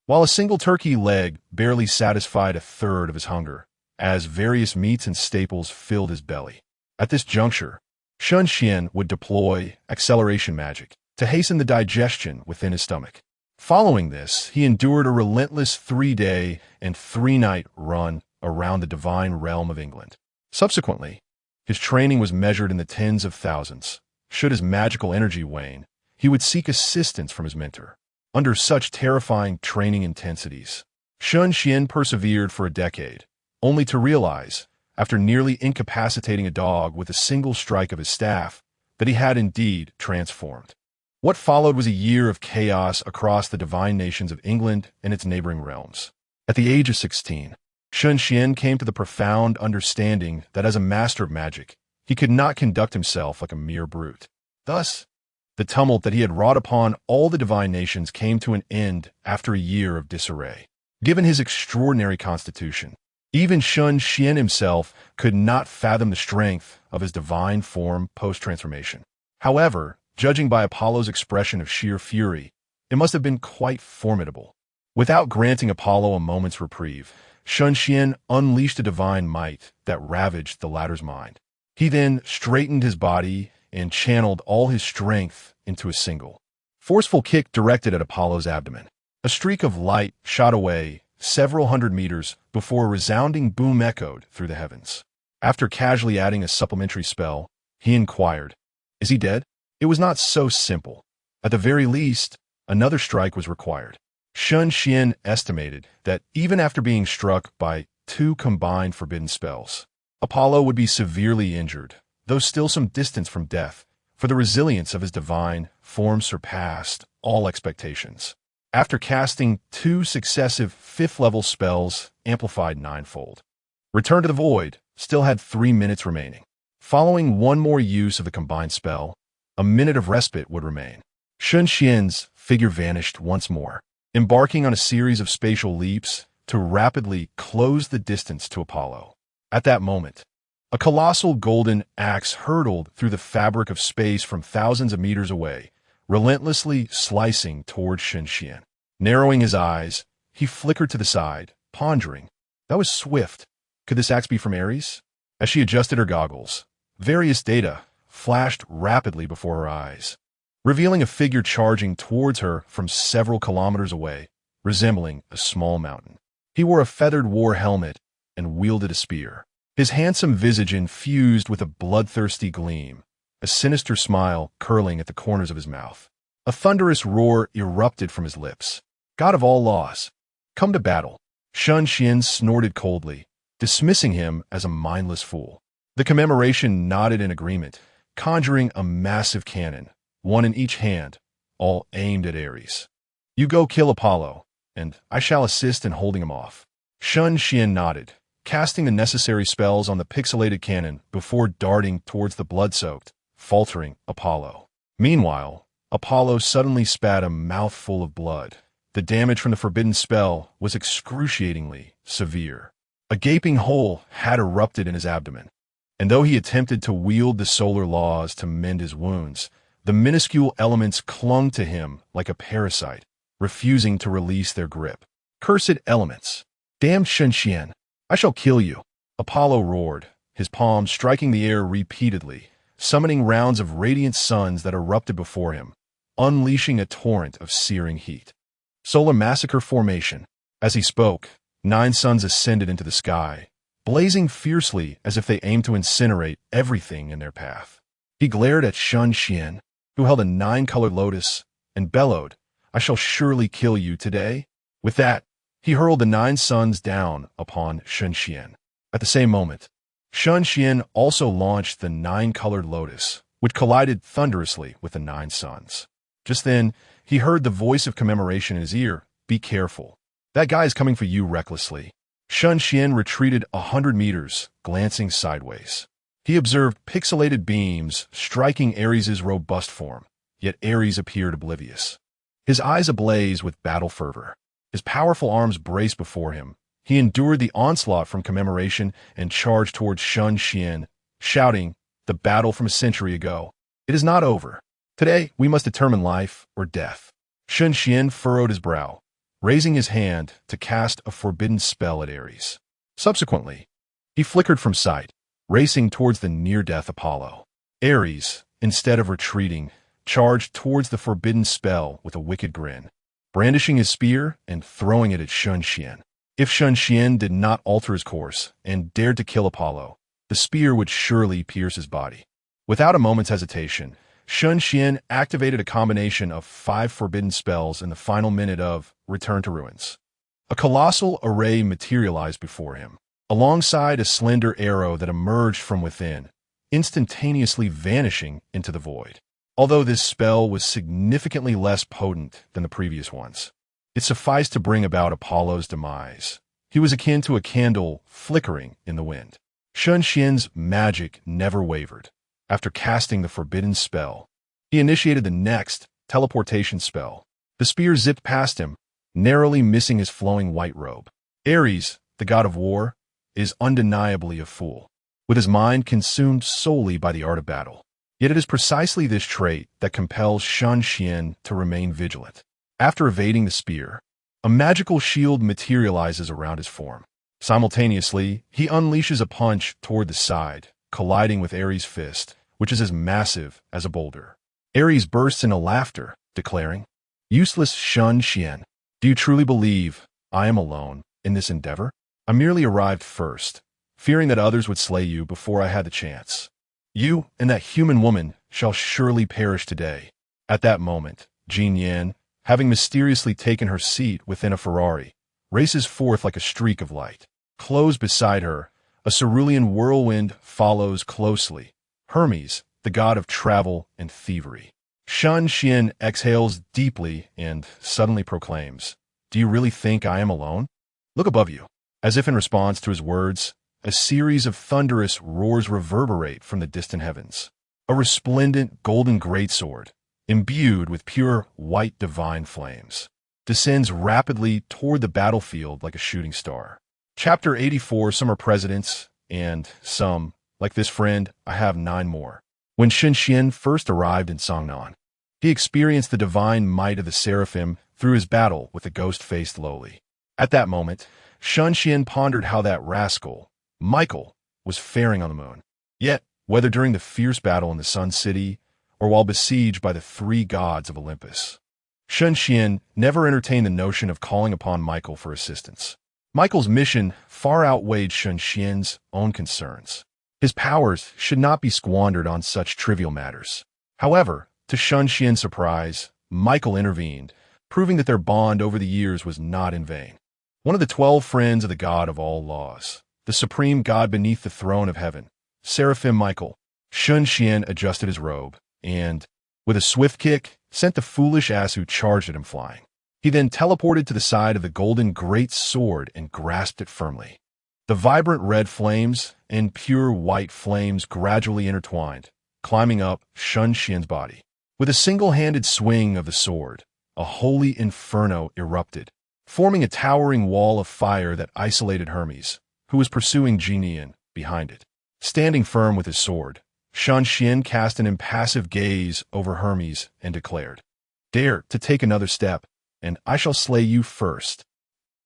Speaker 1: while a single turkey leg barely satisfied a third of his hunger, as various meats and staples filled his belly. At this juncture, Shen Xuan would deploy acceleration magic to hasten the digestion within his stomach. Following this, he endured a relentless 3-day and 3-night run around the divine realm of England. Subsequently, his training was measured in the tens of thousands. Should his magical energy wane, he would seek assistance from his mentor. Under such terrifying training intensities, Shen Xuan persevered for a decade, only to realize, after nearly incapacitating a dog with a single strike of his staff, that he had indeed transformed. What followed was a year of chaos across the divine nations of England and its neighboring realms. At the age of 16, Shen Xuan came to the profound understanding that as a master of magic, he could not conduct himself like a mere brute. Thus, the tumult that he had wrought upon all the divine nations came to an end after a year of disarray. Given his extraordinary constitution, even Shen Xuan himself could not fathom the strength of his divine form post-transformation. However, judging by Apollo's expression of sheer fury, it must have been quite formidable. Without granting Apollo a moment's reprieve, Shen Xuan unleashed a divine might that ravaged the latter's mind. He then straightened his body and channeled all his strength into a single, forceful kick directed at Apollo's abdomen. A streak of light shot away several hundred meters before a resounding boom echoed through the heavens. After casually adding a supplementary spell, he inquired, "Is he dead?" It was not so simple. At the very least, another strike was required. Shen Xuan estimated that even after being struck by 2 combined forbidden spells, Apollo would be severely injured, though still some distance from death, for the resilience of his divine form surpassed all expectations. After casting 2 successive 5th-level spells amplified 9-fold, Return to the Void still had 3 minutes remaining. Following one more use of the combined spell, a minute of respite would remain. Shen Xuan's figure vanished once more, embarking on a series of spatial leaps to rapidly close the distance to Apollo. At that moment, a colossal golden axe hurtled through the fabric of space from thousands of meters away, relentlessly slicing toward Shen Xuan. Narrowing his eyes, he flickered to the side, pondering. That was swift. Could this axe be from Ares? As she adjusted her goggles, various data flashed rapidly before her eyes, revealing a figure charging towards her from several kilometers away, resembling a small mountain. He wore a feathered war helmet and wielded a spear, his handsome visage infused with a bloodthirsty gleam, a sinister smile curling at the corners of his mouth. A thunderous roar erupted from his lips. "God of all laws, come to battle." Shen Xuan snorted coldly, dismissing him as a mindless fool. The commemoration nodded in agreement, conjuring a massive cannon, one in each hand, all aimed at Ares. "You go kill Apollo, and I shall assist in holding him off." Shen Xuan nodded, casting the necessary spells on the pixelated cannon before darting towards the blood-soaked, faltering Apollo. Meanwhile, Apollo suddenly spat a mouthful of blood. The damage from the forbidden spell was excruciatingly severe. A gaping hole had erupted in his abdomen, and though he attempted to wield the solar laws to mend his wounds, the minuscule elements clung to him like a parasite, refusing to release their grip. "Cursed elements! Damned Shen Xuan! I shall kill you!" Apollo roared, his palms striking the air repeatedly, summoning rounds of radiant suns that erupted before him, unleashing a torrent of searing heat. Solar massacre formation. As he spoke, 9 suns ascended into the sky, blazing fiercely as if they aimed to incinerate everything in their path. He glared at Shen Xuan, who held a 9-colored lotus, and bellowed, "I shall surely kill you today." With that, he hurled the 9 suns down upon Shen Xuan. At the same moment, Shen Xuan also launched the 9-colored lotus, which collided thunderously with the 9 suns. Just then, he heard the voice of commemoration in his ear, "Be careful. That guy is coming for you recklessly." Shen Xuan retreated 100 meters, glancing sideways. He observed pixelated beams striking Ares' robust form, yet Ares appeared oblivious. His eyes ablaze with battle fervor. His powerful arms braced before him, he endured the onslaught from commemoration and charged towards Shen Xuan, shouting, "The battle from a century ago. It is not over. Today, we must determine life or death." Shen Xuan furrowed his brow, raising his hand to cast a forbidden spell at Ares. Subsequently, he flickered from sight, racing towards the near-death Apollo. Ares, instead of retreating, charged towards the forbidden spell with a wicked grin, brandishing his spear and throwing it at Shen Xuan. If Shen Xuan did not alter his course and dared to kill Apollo, the spear would surely pierce his body. Without a moment's hesitation, Shen Xuan activated a combination of 5 forbidden spells in the final minute of Return to Ruins. A colossal array materialized before him, alongside a slender arrow that emerged from within, instantaneously vanishing into the void. Although this spell was significantly less potent than the previous ones, it sufficed to bring about Apollo's demise. He was akin to a candle flickering in the wind. Shen Xuan's magic never wavered. After casting the forbidden spell, he initiated the next teleportation spell. The spear zipped past him, narrowly missing his flowing white robe. Ares, the god of war, is undeniably a fool, with his mind consumed solely by the art of battle. Yet it is precisely this trait that compels Shen Xuan to remain vigilant. After evading the spear, a magical shield materializes around his form. Simultaneously, he unleashes a punch toward the side, colliding with Ares' fist, which is as massive as a boulder. Ares bursts into laughter, declaring, "Useless Shen Xuan, do you truly believe I am alone in this endeavor? I merely arrived first, fearing that others would slay you before I had the chance. You and that human woman shall surely perish today." At that moment, Jin Yan, having mysteriously taken her seat within a Ferrari, races forth like a streak of light. Close beside her, a cerulean whirlwind follows closely. Hermes, the god of travel and thievery. Shen Xuan exhales deeply and suddenly proclaims, "Do you really think I am alone? Look above you." As if in response to his words, a series of thunderous roars reverberate from the distant heavens. A resplendent golden greatsword, imbued with pure white divine flames, descends rapidly toward the battlefield like a shooting star. Chapter 84, Some are presidents, and some, like this friend, I have 9 more. When Shen Xuan first arrived in Songnan, he experienced the divine might of the seraphim through his battle with the ghost-faced lowly. At that moment, Shen Xuan pondered how that rascal, Michael, was faring on the moon. Yet, whether during the fierce battle in the Sun City or while besieged by the 3 gods of Olympus, Shen Xuan never entertained the notion of calling upon Michael for assistance. Michael's mission far outweighed Shen Xuan's own concerns. His powers should not be squandered on such trivial matters. However, to Shen Xuan's surprise, Michael intervened, proving that their bond over the years was not in vain. One of the 12 friends of the god of all laws, the supreme god beneath the throne of heaven, Seraphim Michael, Shen Xuan adjusted his robe and, with a swift kick, sent the foolish ass who charged at him flying. He then teleported to the side of the golden great sword and grasped it firmly. The vibrant red flames and pure white flames gradually intertwined, climbing up Shen Xuan's body. With a single-handed swing of the sword, a holy inferno erupted, forming a towering wall of fire that isolated Hermes, who was pursuing Jin behind it. Standing firm with his sword, Shen Xuan cast an impassive gaze over Hermes and declared, "Dare to take another step, and I shall slay you first."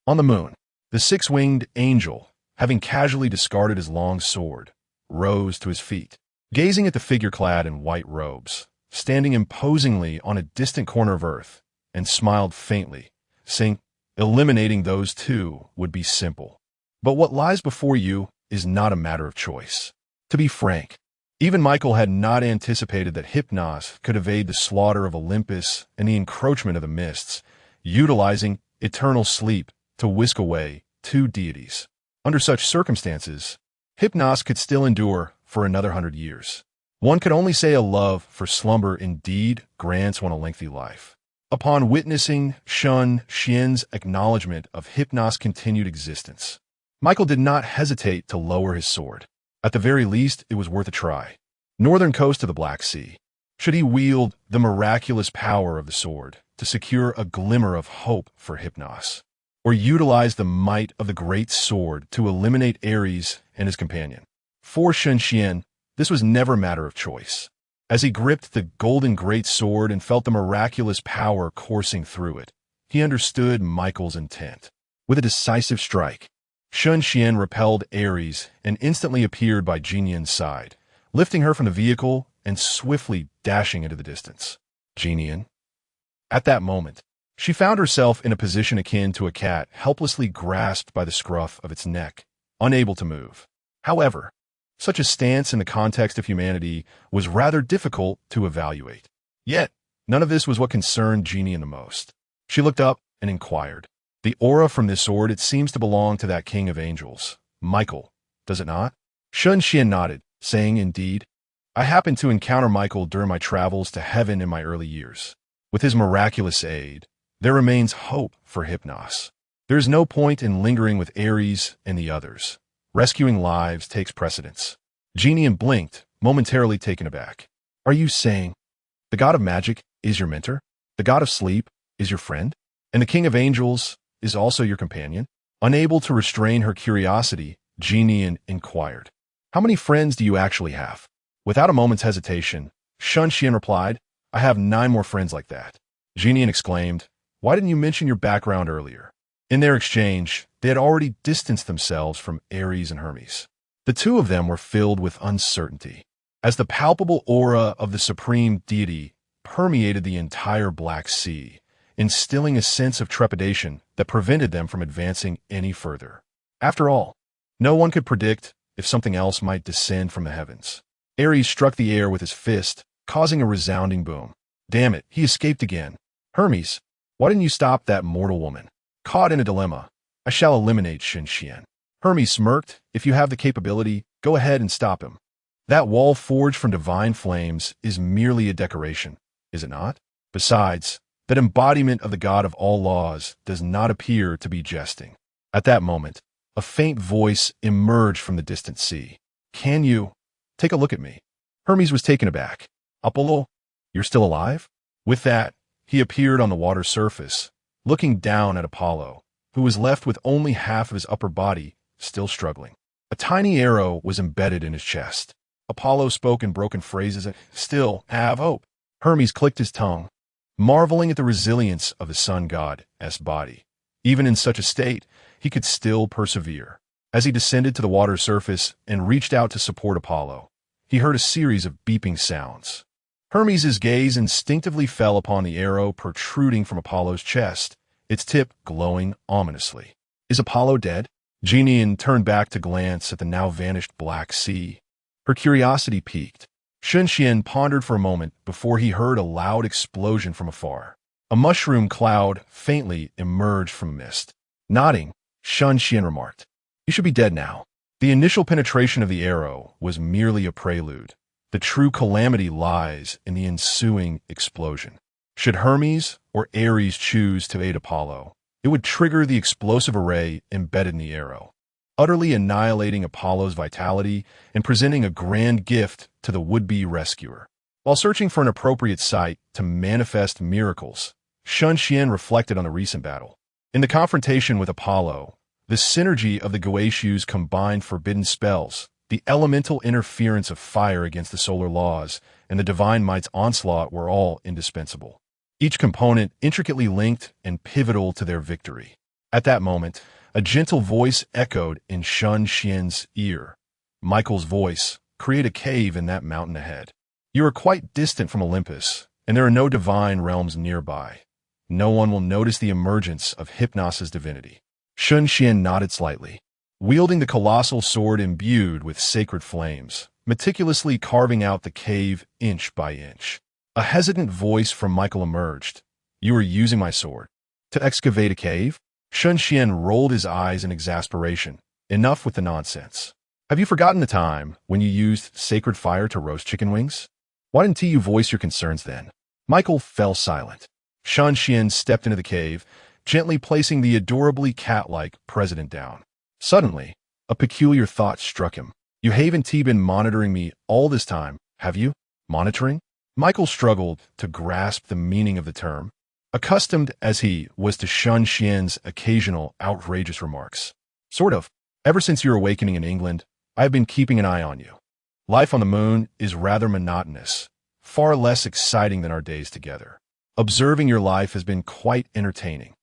Speaker 1: On the moon, the 6-winged angel, having casually discarded his long sword, rose to his feet, gazing at the figure clad in white robes, standing imposingly on a distant corner of earth, and smiled faintly, saying, "Eliminating those 2 would be simple. But what lies before you is not a matter of choice." To be frank, even Michael had not anticipated that Hypnos could evade the slaughter of Olympus and the encroachment of the mists, utilizing eternal sleep to whisk away 2 deities. Under such circumstances, Hypnos could still endure for another 100 years. One could only say a love for slumber indeed grants one a lengthy life. Upon witnessing Shen Xuan's acknowledgement of Hypnos' continued existence, Michael did not hesitate to lower his sword. At the very least, it was worth a try. Northern coast of the Black Sea. Should he wield the miraculous power of the sword to secure a glimmer of hope for Hypnos? or utilize the might of the great sword to eliminate Ares and his companion. For Shen Xuan, this was never a matter of choice. As he gripped the golden great sword and felt the miraculous power coursing through it, he understood Michael's intent. With a decisive strike, Shen Xuan repelled Ares and instantly appeared by Jinian's side, lifting her from the vehicle and swiftly dashing into the distance. Jinian. At that moment, she found herself in a position akin to a cat helplessly grasped by the scruff of its neck, unable to move. However, such a stance in the context of humanity was rather difficult to evaluate. Yet, none of this was what concerned Jinian the most. She looked up and inquired, "The aura from this sword, it seems to belong to that king of angels, Michael, does it not?" Shen Xuan nodded, saying, "Indeed, I happened to encounter Michael during my travels to heaven in my early years. With his miraculous aid, there remains hope for Hypnos. There is no point in lingering with Ares and the others. Rescuing lives takes precedence." Jinian blinked, momentarily taken aback. "Are you saying the god of magic is your mentor? The god of sleep is your friend? And the king of angels is also your companion?" Unable to restrain her curiosity, Jinian inquired, "How many friends do you actually have?" Without a moment's hesitation, Shen Xuan replied, "I have 9 more friends like that." Jinian exclaimed, "Why didn't you mention your background earlier?" In their exchange, they had already distanced themselves from Ares and Hermes. The two of them were filled with uncertainty, as the palpable aura of the supreme deity permeated the entire Black Sea, instilling a sense of trepidation that prevented them from advancing any further. After all, no one could predict if something else might descend from the heavens. Ares struck the air with his fist, causing a resounding boom. "Damn it, he escaped again. Hermes, why didn't you stop that mortal woman?" Caught in a dilemma, I shall eliminate Shen Xuan. Hermes smirked, "If you have the capability, go ahead and stop him. That wall forged from divine flames is merely a decoration, is it not? Besides, that embodiment of the god of all laws does not appear to be jesting." At that moment, a faint voice emerged from the distant sea. "Can you take a look at me?" Hermes was taken aback. "Apollo, you're still alive?" With that, he appeared on the water's surface, looking down at Apollo, who was left with only half of his upper body still struggling. A tiny arrow was embedded in his chest. Apollo spoke in broken phrases and, "Still have hope." Hermes clicked his tongue, marveling at the resilience of the sun god's body. Even in such a state, he could still persevere. As he descended to the water's surface and reached out to support Apollo, he heard a series of beeping sounds. Hermes' gaze instinctively fell upon the arrow protruding from Apollo's chest, its tip glowing ominously. "Is Apollo dead?" Jinian turned back to glance at the now vanished Black Sea. Her curiosity piqued. Shen Xuan pondered for a moment before he heard a loud explosion from afar. A mushroom cloud faintly emerged from mist. Nodding, Shen Xuan remarked, "You should be dead now." The initial penetration of the arrow was merely a prelude. The true calamity lies in the ensuing explosion. Should Hermes or Ares choose to aid Apollo, it would trigger the explosive array embedded in the arrow, utterly annihilating Apollo's vitality and presenting a grand gift to the would-be rescuer. While searching for an appropriate site to manifest miracles, Shen Xuan reflected on the recent battle. In the confrontation with Apollo, the synergy of the Goetia combined forbidden spells, the elemental interference of fire against the solar laws, and the divine might's onslaught were all indispensable. Each component intricately linked and pivotal to their victory. At that moment, a gentle voice echoed in Shen Xuan's ear. Michael's voice, "Create a cave in that mountain ahead. You are quite distant from Olympus, and there are no divine realms nearby. No one will notice the emergence of Hypnos' divinity." Shen Xuan nodded slightly, wielding the colossal sword imbued with sacred flames, meticulously carving out the cave inch by inch. A hesitant voice from Michael emerged. "You are using my sword to excavate a cave?" Shen Xuan rolled his eyes in exasperation. "Enough with the nonsense. Have you forgotten the time when you used sacred fire to roast chicken wings? Why didn't you voice your concerns then?" Michael fell silent. Shen Xuan stepped into the cave, gently placing the adorably cat-like president down. Suddenly, a peculiar thought struck him. "You haven't been monitoring me all this time, have you?" "Monitoring?" Michael struggled to grasp the meaning of the term. accustomed as he was to Shen Xuan's occasional outrageous remarks. Sort of. Ever since your awakening in England, I have been keeping an eye on you. Life on the moon is rather monotonous, far less exciting than our days together. Observing your life has been quite entertaining.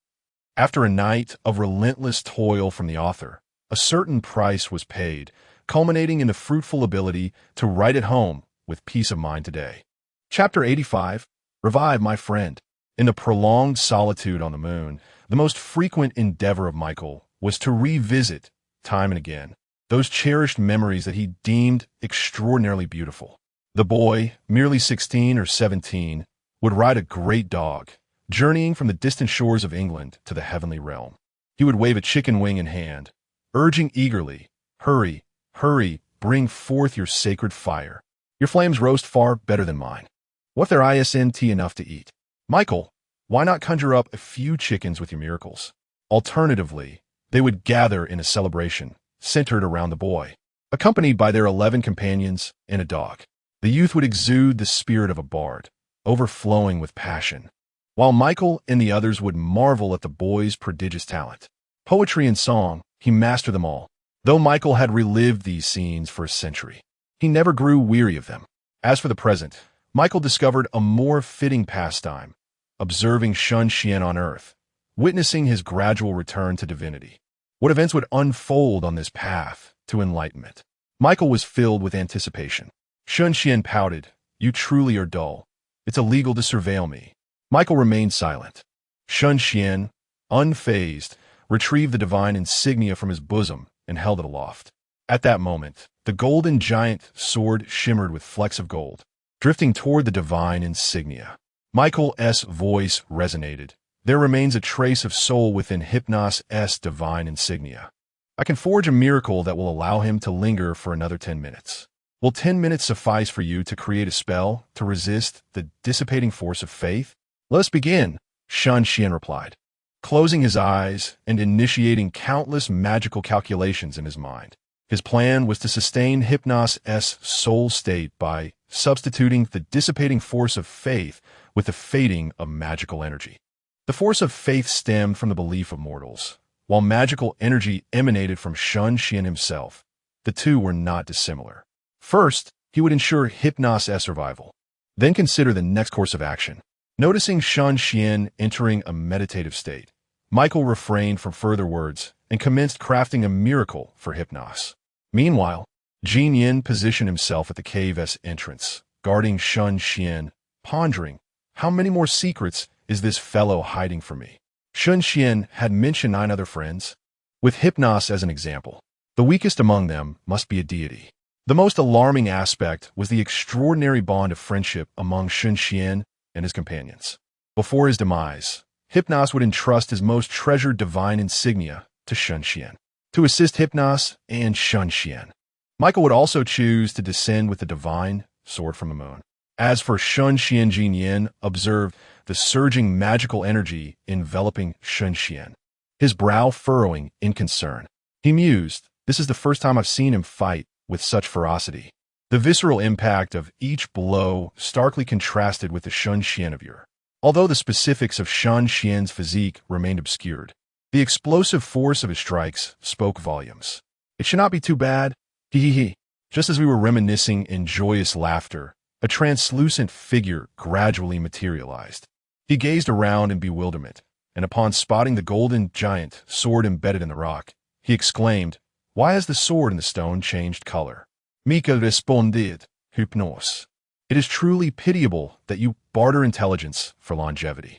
Speaker 1: After a night of relentless toil from the author, a certain price was paid, culminating in the fruitful ability to write at home with peace of mind today. Chapter 85, Revive My Friend. In the prolonged solitude on the moon, the most frequent endeavor of Michael was to revisit, time and again, those cherished memories that he deemed extraordinarily beautiful. The boy, merely 16 or 17, would ride a great dog, journeying from the distant shores of England to the heavenly realm. He would wave a chicken wing in hand, urging eagerly, "Hurry, hurry, bring forth your sacred fire. Your flames roast far better than mine. What there isn't enough to eat? Michael, why not conjure up a few chickens with your miracles?" Alternatively, they would gather in a celebration centered around the boy, accompanied by their 11 companions and a dog. The youth would exude the spirit of a bard, overflowing with passion, while Michael and the others would marvel at the boy's prodigious talent. Poetry and song, he mastered them all. Though Michael had relived these scenes for a century, he never grew weary of them. As for the present, Michael discovered a more fitting pastime, observing Shen Xuan on earth, witnessing his gradual return to divinity. What events would unfold on this path to enlightenment? Michael was filled with anticipation. Shen Xuan pouted, "You truly are dull. It's illegal to surveil me." Michael remained silent. Shen Xuan, unfazed, retrieved the divine insignia from his bosom and held it aloft. At that moment, the golden giant sword shimmered with flecks of gold, drifting toward the divine insignia. Michael's voice resonated. "There remains a trace of soul within Hypnos' divine insignia. I can forge a miracle that will allow him to linger for another 10 minutes. Will 10 minutes suffice for you to create a spell to resist the dissipating force of faith?" "Let us begin," Shen Xuan replied, closing his eyes and initiating countless magical calculations in his mind. His plan was to sustain Hypnos' soul state by substituting the dissipating force of faith with the fading of magical energy. The force of faith stemmed from the belief of mortals, while magical energy emanated from Shen Xuan himself. The two were not dissimilar. First, he would ensure Hypnos' survival, then consider the next course of action. Noticing Shen Xuan entering a meditative state, Michael refrained from further words and commenced crafting a miracle for Hypnos. Meanwhile, Jin Yin positioned himself at the cave's entrance, guarding Shen Xuan, pondering, "How many more secrets is this fellow hiding from me?" Shen Xuan had mentioned 9 other friends, with Hypnos as an example. The weakest among them must be a deity. The most alarming aspect was the extraordinary bond of friendship among Shen Xuan and his companions. Before his demise, Hypnos would entrust his most treasured divine insignia to Shen Xuan, to assist Hypnos and Shen Xuan. Michael would also choose to descend with the divine sword from the moon. As for Shen Xuan, Jin Yin observed the surging magical energy enveloping Shen Xuan, his brow furrowing in concern. He mused, "This is the first time I've seen him fight with such ferocity." The visceral impact of each blow starkly contrasted with the Shen Xuan of yore. Although the specifics of Shen Xuan's physique remained obscured, the explosive force of his strikes spoke volumes. "It should not be too bad. He. Just as we were reminiscing in joyous laughter, a translucent figure gradually materialized. He gazed around in bewilderment, and upon spotting the golden giant sword embedded in the rock, he exclaimed, "Why has the sword in the stone changed color?" Mika responded, "Hypnos. It is truly pitiable that you barter intelligence for longevity."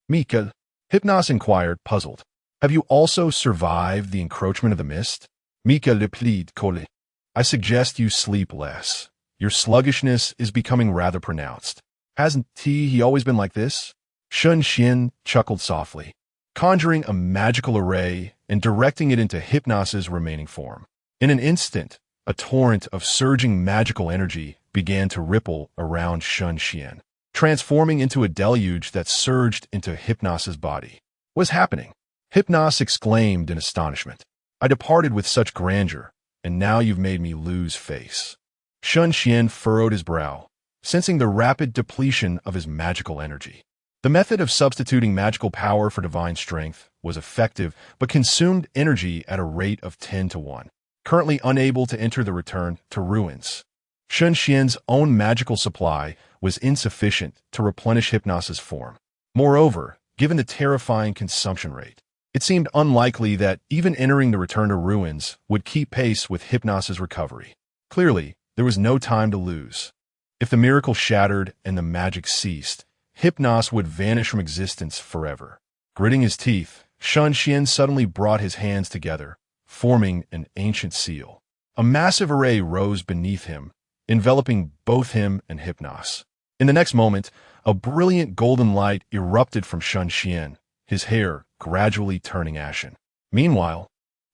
Speaker 1: Mika, Hypnos inquired, puzzled. "Have you also survived the encroachment of the mist?" Mika replied coldly, "I suggest you sleep less. Your sluggishness is becoming rather pronounced. Hasn't he always been like this?" Shen Xuan chuckled softly, conjuring a magical array and directing it into Hypnos' remaining form. In an instant, a torrent of surging magical energy began to ripple around Shen Xuan, transforming into a deluge that surged into Hypnos' body. "What is happening?" Hypnos exclaimed in astonishment. "I departed with such grandeur, and now you've made me lose face." Shen Xuan furrowed his brow, sensing the rapid depletion of his magical energy. The method of substituting magical power for divine strength was effective, but consumed energy at a rate of 10 to 1. Currently unable to enter the return to ruins. Shen Xuan's own magical supply was insufficient to replenish Hypnos's form. Moreover, given the terrifying consumption rate, it seemed unlikely that even entering the return to ruins would keep pace with Hypnos's recovery. Clearly, there was no time to lose. If the miracle shattered and the magic ceased, Hypnos would vanish from existence forever. Gritting his teeth, Shen Xuan suddenly brought his hands together, forming an ancient seal. A massive array rose beneath him, enveloping both him and Hypnos. In the next moment, a brilliant golden light erupted from Shen Xuan, his hair gradually turning ashen. Meanwhile,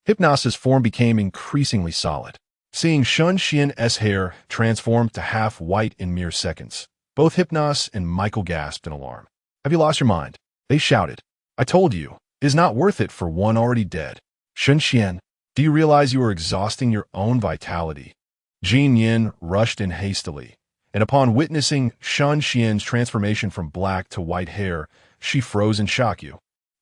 Speaker 1: Hypnos's form became increasingly solid. Seeing Shen Xuan's hair transform to half white in mere seconds, both Hypnos and Michael gasped in alarm. "Have you lost your mind?" they shouted. "I told you, it is not worth it for one already dead." "Shen Xuan, do you realize you are exhausting your own vitality?" Jin Yin rushed in hastily, and upon witnessing Shen Xuan's transformation from black to white hair, she froze in shock.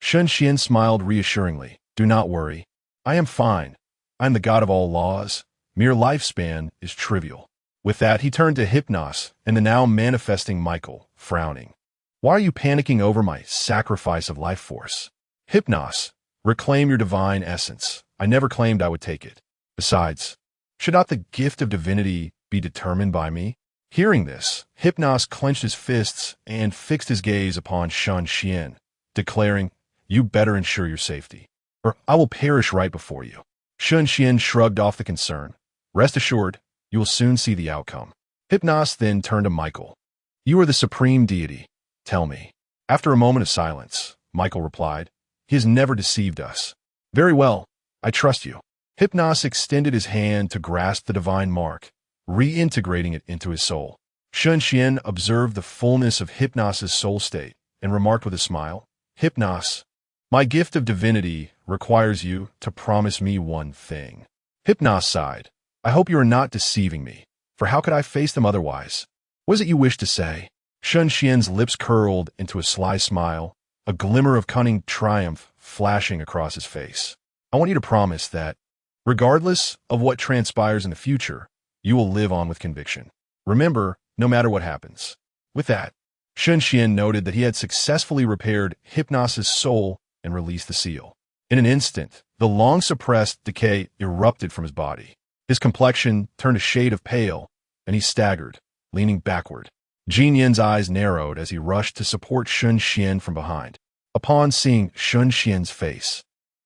Speaker 1: Shen Xuan smiled reassuringly. "Do not worry. I am fine. I am the god of all laws. Mere lifespan is trivial." With that, he turned to Hypnos and the now manifesting Michael, frowning. "Why are you panicking over my sacrifice of life force?" "Hypnos, reclaim your divine essence. I never claimed I would take it. Besides, should not the gift of divinity be determined by me?" Hearing this, Hypnos clenched his fists and fixed his gaze upon Shen Xuan, declaring, "You better ensure your safety, or I will perish right before you." Shen Xuan shrugged off the concern. "Rest assured, you will soon see the outcome." Hypnos then turned to Michael. "You are the supreme deity. Tell me." After a moment of silence, Michael replied, "He has never deceived us." "Very well, I trust you." Hypnos extended his hand to grasp the divine mark, reintegrating it into his soul. Shen Xuan observed the fullness of Hypnos's soul state and remarked with a smile, "Hypnos, my gift of divinity requires you to promise me one thing." Hypnos sighed. "I hope you are not deceiving me, for how could I face them otherwise? What is it you wish to say?" Shen Xuan's lips curled into a sly smile, a glimmer of cunning triumph flashing across his face. "I want you to promise that, regardless of what transpires in the future, you will live on with conviction. Remember, no matter what happens." With that, Shen Xuan noted that he had successfully repaired Hypnos's soul and released the seal. In an instant, the long-suppressed decay erupted from his body. His complexion turned a shade of pale, and he staggered, leaning backward. Jin Yin's eyes narrowed as he rushed to support Shen Xuan from behind. Upon seeing Shen Xuan's face,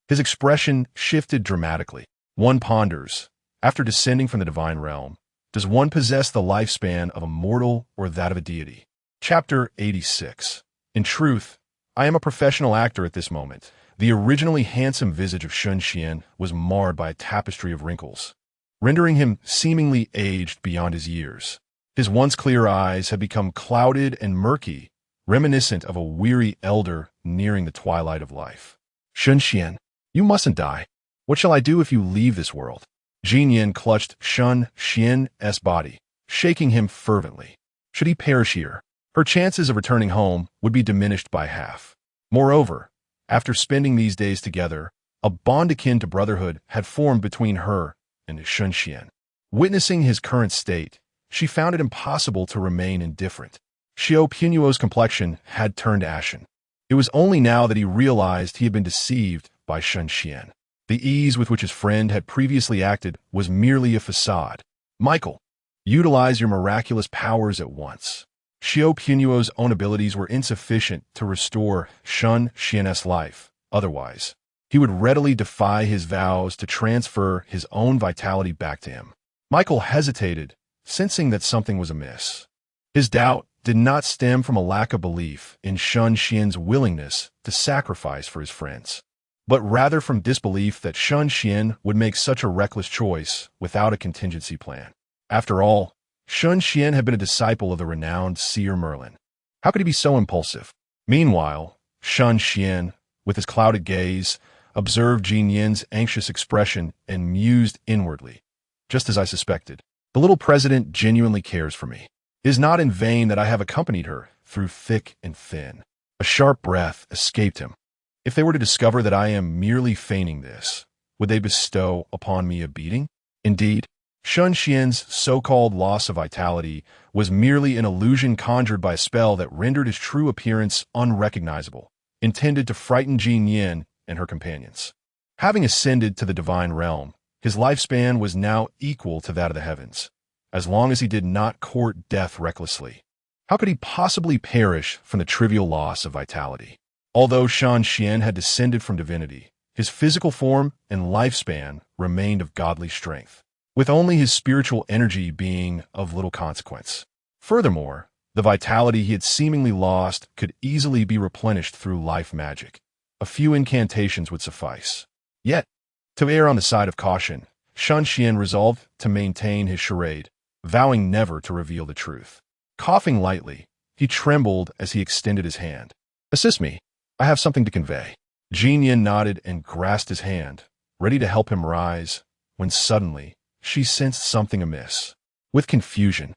Speaker 1: his expression shifted dramatically. One ponders, after descending from the divine realm, does one possess the lifespan of a mortal or that of a deity? Chapter 86. In truth, I am a professional actor at this moment. The originally handsome visage of Shen Xuan was marred by a tapestry of wrinkles, rendering him seemingly aged beyond his years. His once clear eyes had become clouded and murky, reminiscent of a weary elder nearing the twilight of life. "Shen Xuan, you mustn't die. What shall I do if you leave this world?" Jin Yin clutched Shen Xuan's body, shaking him fervently. Should he perish here, her chances of returning home would be diminished by half. Moreover, after spending these days together, a bond akin to brotherhood had formed between her and Shen Xuan. Witnessing his current state, she found it impossible to remain indifferent. Xiao Punuo's complexion had turned ashen. It was only now that he realized he had been deceived by Shen Xuan. The ease with which his friend had previously acted was merely a facade. "Michael, utilize your miraculous powers at once." Xiao Punuo's own abilities were insufficient to restore Shen Xuan's life. Otherwise, he would readily defy his vows to transfer his own vitality back to him. Michael hesitated, sensing that something was amiss. His doubt did not stem from a lack of belief in Shen Xuan's willingness to sacrifice for his friends, but rather from disbelief that Shen Xuan would make such a reckless choice without a contingency plan. After all, Shen Xuan had been a disciple of the renowned seer Merlin. How could he be so impulsive? Meanwhile, Shen Xuan, with his clouded gaze, observed Jin Yin's anxious expression and mused inwardly. Just as I suspected, the little president genuinely cares for me. It is not in vain that I have accompanied her through thick and thin. A A sharp breath escaped him. If they were to discover that I am merely feigning this, would they bestow upon me a beating? Indeed, Shen Xuan's so-called loss of vitality was merely an illusion conjured by a spell that rendered his true appearance unrecognizable, intended to frighten Jin Yin and her companions. Having ascended to the divine realm, his lifespan was now equal to that of the heavens, as long as he did not court death recklessly. How could he possibly perish from the trivial loss of vitality? Although Shen Xuan had descended from divinity, his physical form and lifespan remained of godly strength, with only his spiritual energy being of little consequence. Furthermore, the vitality he had seemingly lost could easily be replenished through life magic. A few incantations would suffice. Yet, to err on the side of caution, Shen Xuan resolved to maintain his charade, vowing never to reveal the truth. Coughing lightly, he trembled as he extended his hand. "Assist me. I have something to convey." Jin Yin nodded and grasped his hand, ready to help him rise, when suddenly she sensed something amiss. With confusion,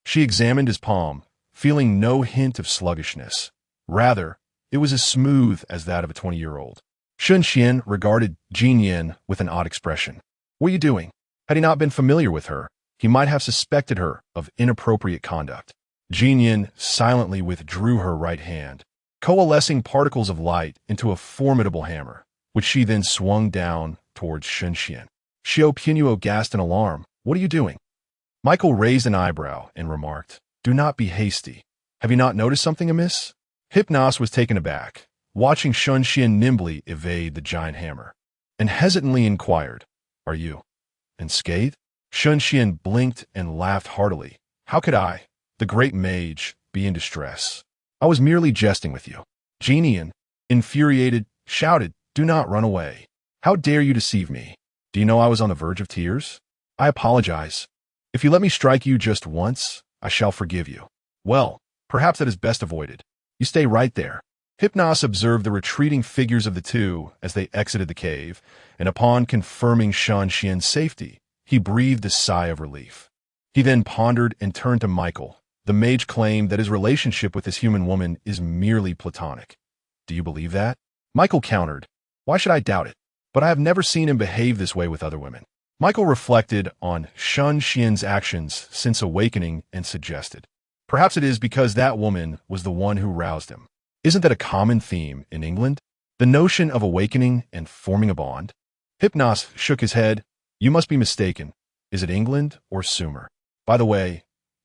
Speaker 1: she examined his palm, feeling no hint of sluggishness. Rather, it was as smooth as that of a 20-year-old. Shen Xuan regarded Jin Yin with an odd expression. "What are you doing?" Had he not been familiar with her, he might have suspected her of inappropriate conduct. Jin Yin silently withdrew her right hand, coalescing particles of light into a formidable hammer, which she then swung down towards Shen Xuan. Xiao Pinuo gasped in alarm. "What are you doing?" Michael raised an eyebrow and remarked, "Do not be hasty. Have you not noticed something amiss?" Hypnos was taken aback, watching Shen Xuan nimbly evade the giant hammer, and hesitantly inquired, "Are you unscathed?" Shen Xuan blinked and laughed heartily. "How could I, the great mage, be in distress? I was merely jesting with you." Jin Yin, infuriated, shouted, "Do not run away. How dare you deceive me? Do you know I was on the verge of tears? I apologize. If you let me strike you just once, I shall forgive you." "Well, perhaps that is best avoided. You stay right there." Hypnos observed the retreating figures of the two as they exited the cave, and upon confirming Shen Xuan's safety, he breathed a sigh of relief. He then pondered and turned to Michael. The mage claimed that his relationship with this human woman is merely platonic. "Do you believe that?" Michael countered, "Why should I doubt it? But I have never seen him behave this way with other women." Michael reflected on Shen Xuan's actions since awakening and suggested, "Perhaps it is because that woman was the one who roused him. Isn't that a common theme in England? The notion of awakening and forming a bond?" Hypnos shook his head. "You must be mistaken. Is it England or Sumer? By the way,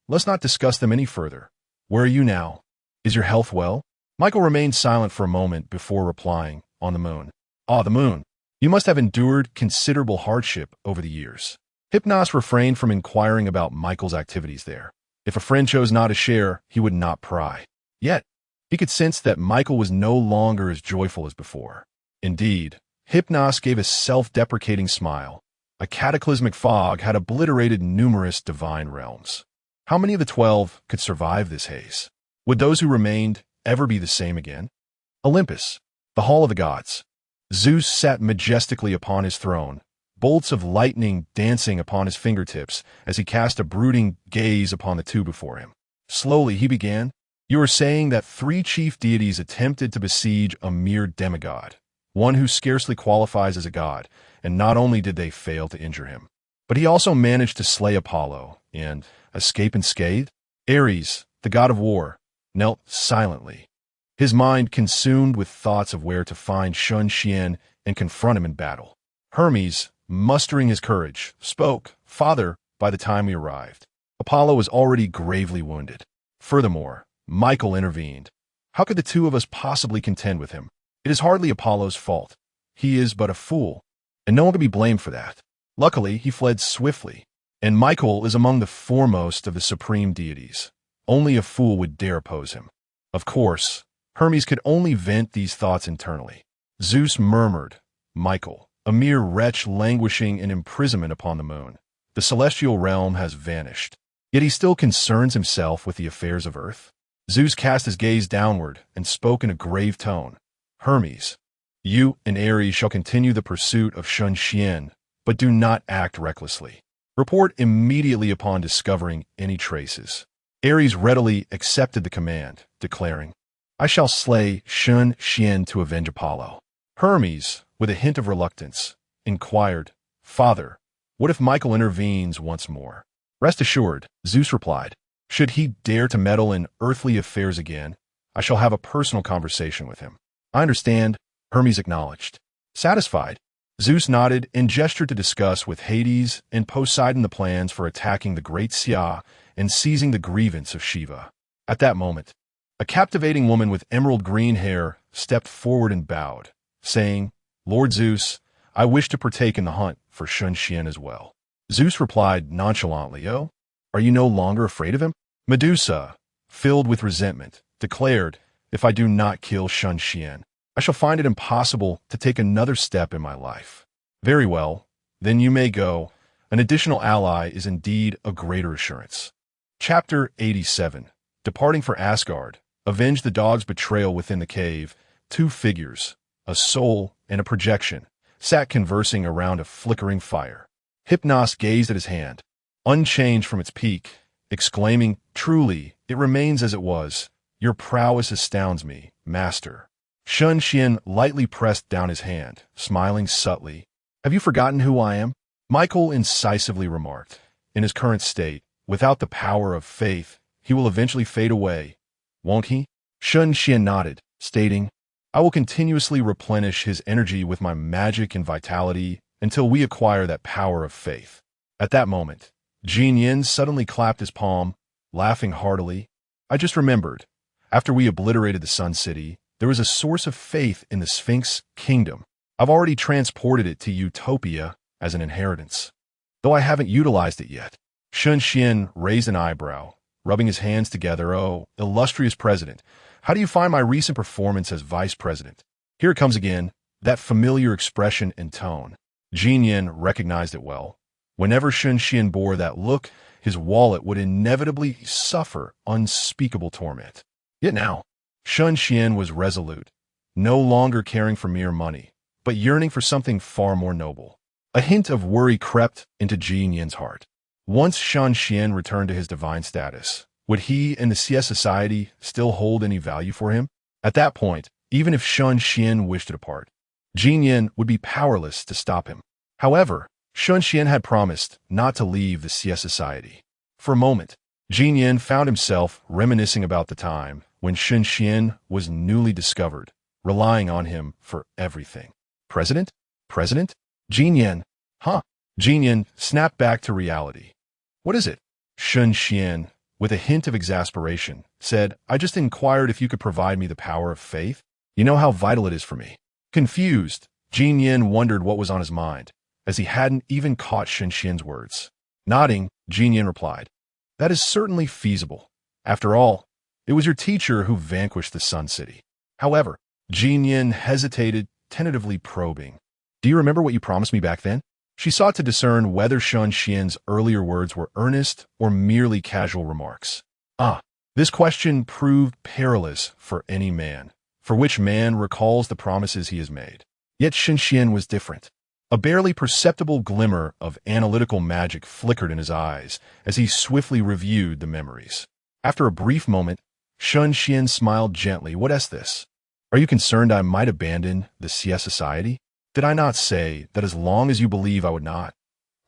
Speaker 1: let's not discuss them any further. Where are you now? Is your health well?" Michael remained silent for a moment before replying, "On the moon." "Ah, the moon. You must have endured considerable hardship over the years." Hypnos refrained from inquiring about Michael's activities there. If a friend chose not to share, he would not pry. Yet, he could sense that Michael was no longer as joyful as before. Indeed, Hypnos gave a self-deprecating smile. A cataclysmic fog had obliterated numerous divine realms. How many of the 12 could survive this haze? Would those who remained ever be the same again? Olympus, the hall of the gods. Zeus sat majestically upon his throne, bolts of lightning dancing upon his fingertips as he cast a brooding gaze upon the two before him. Slowly he began, "You are saying that 3 chief deities attempted to besiege a mere demigod, one who scarcely qualifies as a god, and not only did they fail to injure him, but he also managed to slay Apollo and escape unscathed?" Ares, the god of war, knelt silently, his mind consumed with thoughts of where to find Shen Xuan and confront him in battle. Hermes, mustering his courage, spoke, "Father, by the time we arrived, Apollo was already gravely wounded. Furthermore, Michael intervened. How could the two of us possibly contend with him? It is hardly Apollo's fault. He is but a fool, and no one can be blamed for that. Luckily, he fled swiftly, and Michael is among the foremost of the supreme deities. Only a fool would dare oppose him." Of course, Hermes could only vent these thoughts internally. Zeus murmured, "Michael, a mere wretch languishing in imprisonment upon the moon. The celestial realm has vanished, yet he still concerns himself with the affairs of earth." Zeus cast his gaze downward and spoke in a grave tone, "Hermes, you and Ares shall continue the pursuit of Shen Xuan, but do not act recklessly. Report immediately upon discovering any traces." Ares readily accepted the command, declaring, I shall slay Shen Xuan to avenge Apollo. Hermes, with a hint of reluctance, inquired, Father, what if Michael intervenes once more? Rest assured, Zeus replied, should he dare to meddle in earthly affairs again, I shall have a personal conversation with him. I understand, Hermes acknowledged. Satisfied, Zeus nodded and gestured to discuss with Hades and Poseidon the plans for attacking the great Sia and seizing the grievance of Shiva. At that moment, a captivating woman with emerald green hair stepped forward and bowed, saying, Lord Zeus, I wish to partake in the hunt for Shen Xuan as well. Zeus replied nonchalantly, Oh, are you no longer afraid of him? Medusa, filled with resentment, declared, If I do not kill Shen Xuan, I shall find it impossible to take another step in my life. Very well, then you may go. An additional ally is indeed a greater assurance. Chapter 87. Departing for Asgard, avenge the dog's betrayal within the cave. Two figures, a soul and a projection, sat conversing around a flickering fire. Hypnos gazed at his hand, unchanged from its peak, exclaiming, Truly, it remains as it was. Your prowess astounds me, master. Shen Xuan lightly pressed down his hand, smiling subtly. Have you forgotten who I am? Michael incisively remarked. In his current state, without the power of faith, he will eventually fade away, won't he? Shen Xuan nodded, stating, I will continuously replenish his energy with my magic and vitality until we acquire that power of faith. At that moment, Jin Yin suddenly clapped his palm, laughing heartily. I just remembered, after we obliterated the Sun City, there was a source of faith in the Sphinx kingdom. I've already transported it to Utopia as an inheritance, though I haven't utilized it yet. Shen Xuan raised an eyebrow, rubbing his hands together. Oh, illustrious president, how do you find my recent performance as vice president? Here it comes again, that familiar expression and tone. Jin Yin recognized it well. Whenever Shen Xuan bore that look, his wallet would inevitably suffer unspeakable torment. Yet now, Shen Xuan was resolute, no longer caring for mere money, but yearning for something far more noble. A hint of worry crept into Jin Yin's heart. Once Shen Xuan returned to his divine status, would he and the Sia Society still hold any value for him? At that point, even if Shen Xuan wished to depart, Jin Yin would be powerless to stop him. However, Shen Xuan had promised not to leave the Sia Society. For a moment, Jin Yin found himself reminiscing about the time when Shen Xuan was newly discovered, relying on him for everything. President? President? Jin Yin. Huh? Jin Yin snapped back to reality. What is it? Shen Xuan, with a hint of exasperation, said, I just inquired if you could provide me the power of faith. You know how vital it is for me. Confused, Jin Yin wondered what was on his mind, as he hadn't even caught Shen Xuan's words. Nodding, Jin Yin replied, That is certainly feasible. After all, it was your teacher who vanquished the Sun City. However, Jin Yin hesitated, tentatively probing. Do you remember what you promised me back then? She sought to discern whether Shen Xuan's earlier words were earnest or merely casual remarks. This question proved perilous for any man, for which man recalls the promises he has made. Yet Shen Xuan was different. A barely perceptible glimmer of analytical magic flickered in his eyes as he swiftly reviewed the memories. After a brief moment, Shen Xuan smiled gently. What is this? Are you concerned I might abandon the Sia Society? Did I not say that as long as you believe I would not,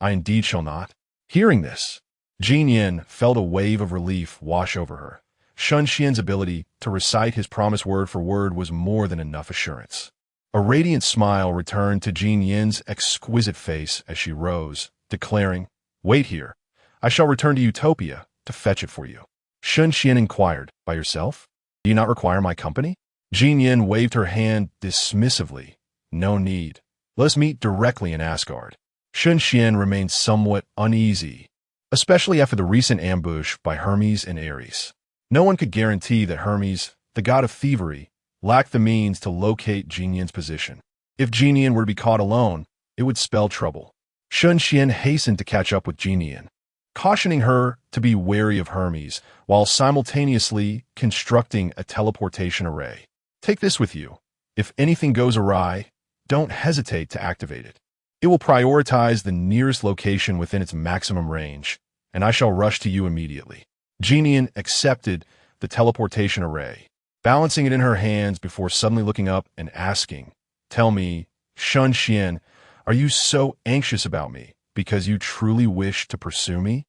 Speaker 1: I indeed shall not? Hearing this, Jin Yin felt a wave of relief wash over her. Shen Xuan's ability to recite his promise word for word was more than enough assurance. A radiant smile returned to Jin Yin's exquisite face as she rose, declaring, Wait here. I shall return to Utopia to fetch it for you. Shen Xuan inquired, By yourself? Do you not require my company? Jin Yin waved her hand dismissively. No need. Let us meet directly in Asgard. Shen Xuan remained somewhat uneasy, especially after the recent ambush by Hermes and Ares. No one could guarantee that Hermes, the god of thievery, lacked the means to locate Jin Yin's position. If Jin Yin were to be caught alone, it would spell trouble. Shen Xuan hastened to catch up with Jin Yin, cautioning her to be wary of Hermes while simultaneously constructing a teleportation array. Take this with you. If anything goes awry, don't hesitate to activate it. It will prioritize the nearest location within its maximum range, and I shall rush to you immediately. Jin Yin accepted the teleportation array, balancing it in her hands before suddenly looking up and asking, "Tell me, Shen Xuan, are you so anxious about me because you truly wish to pursue me?"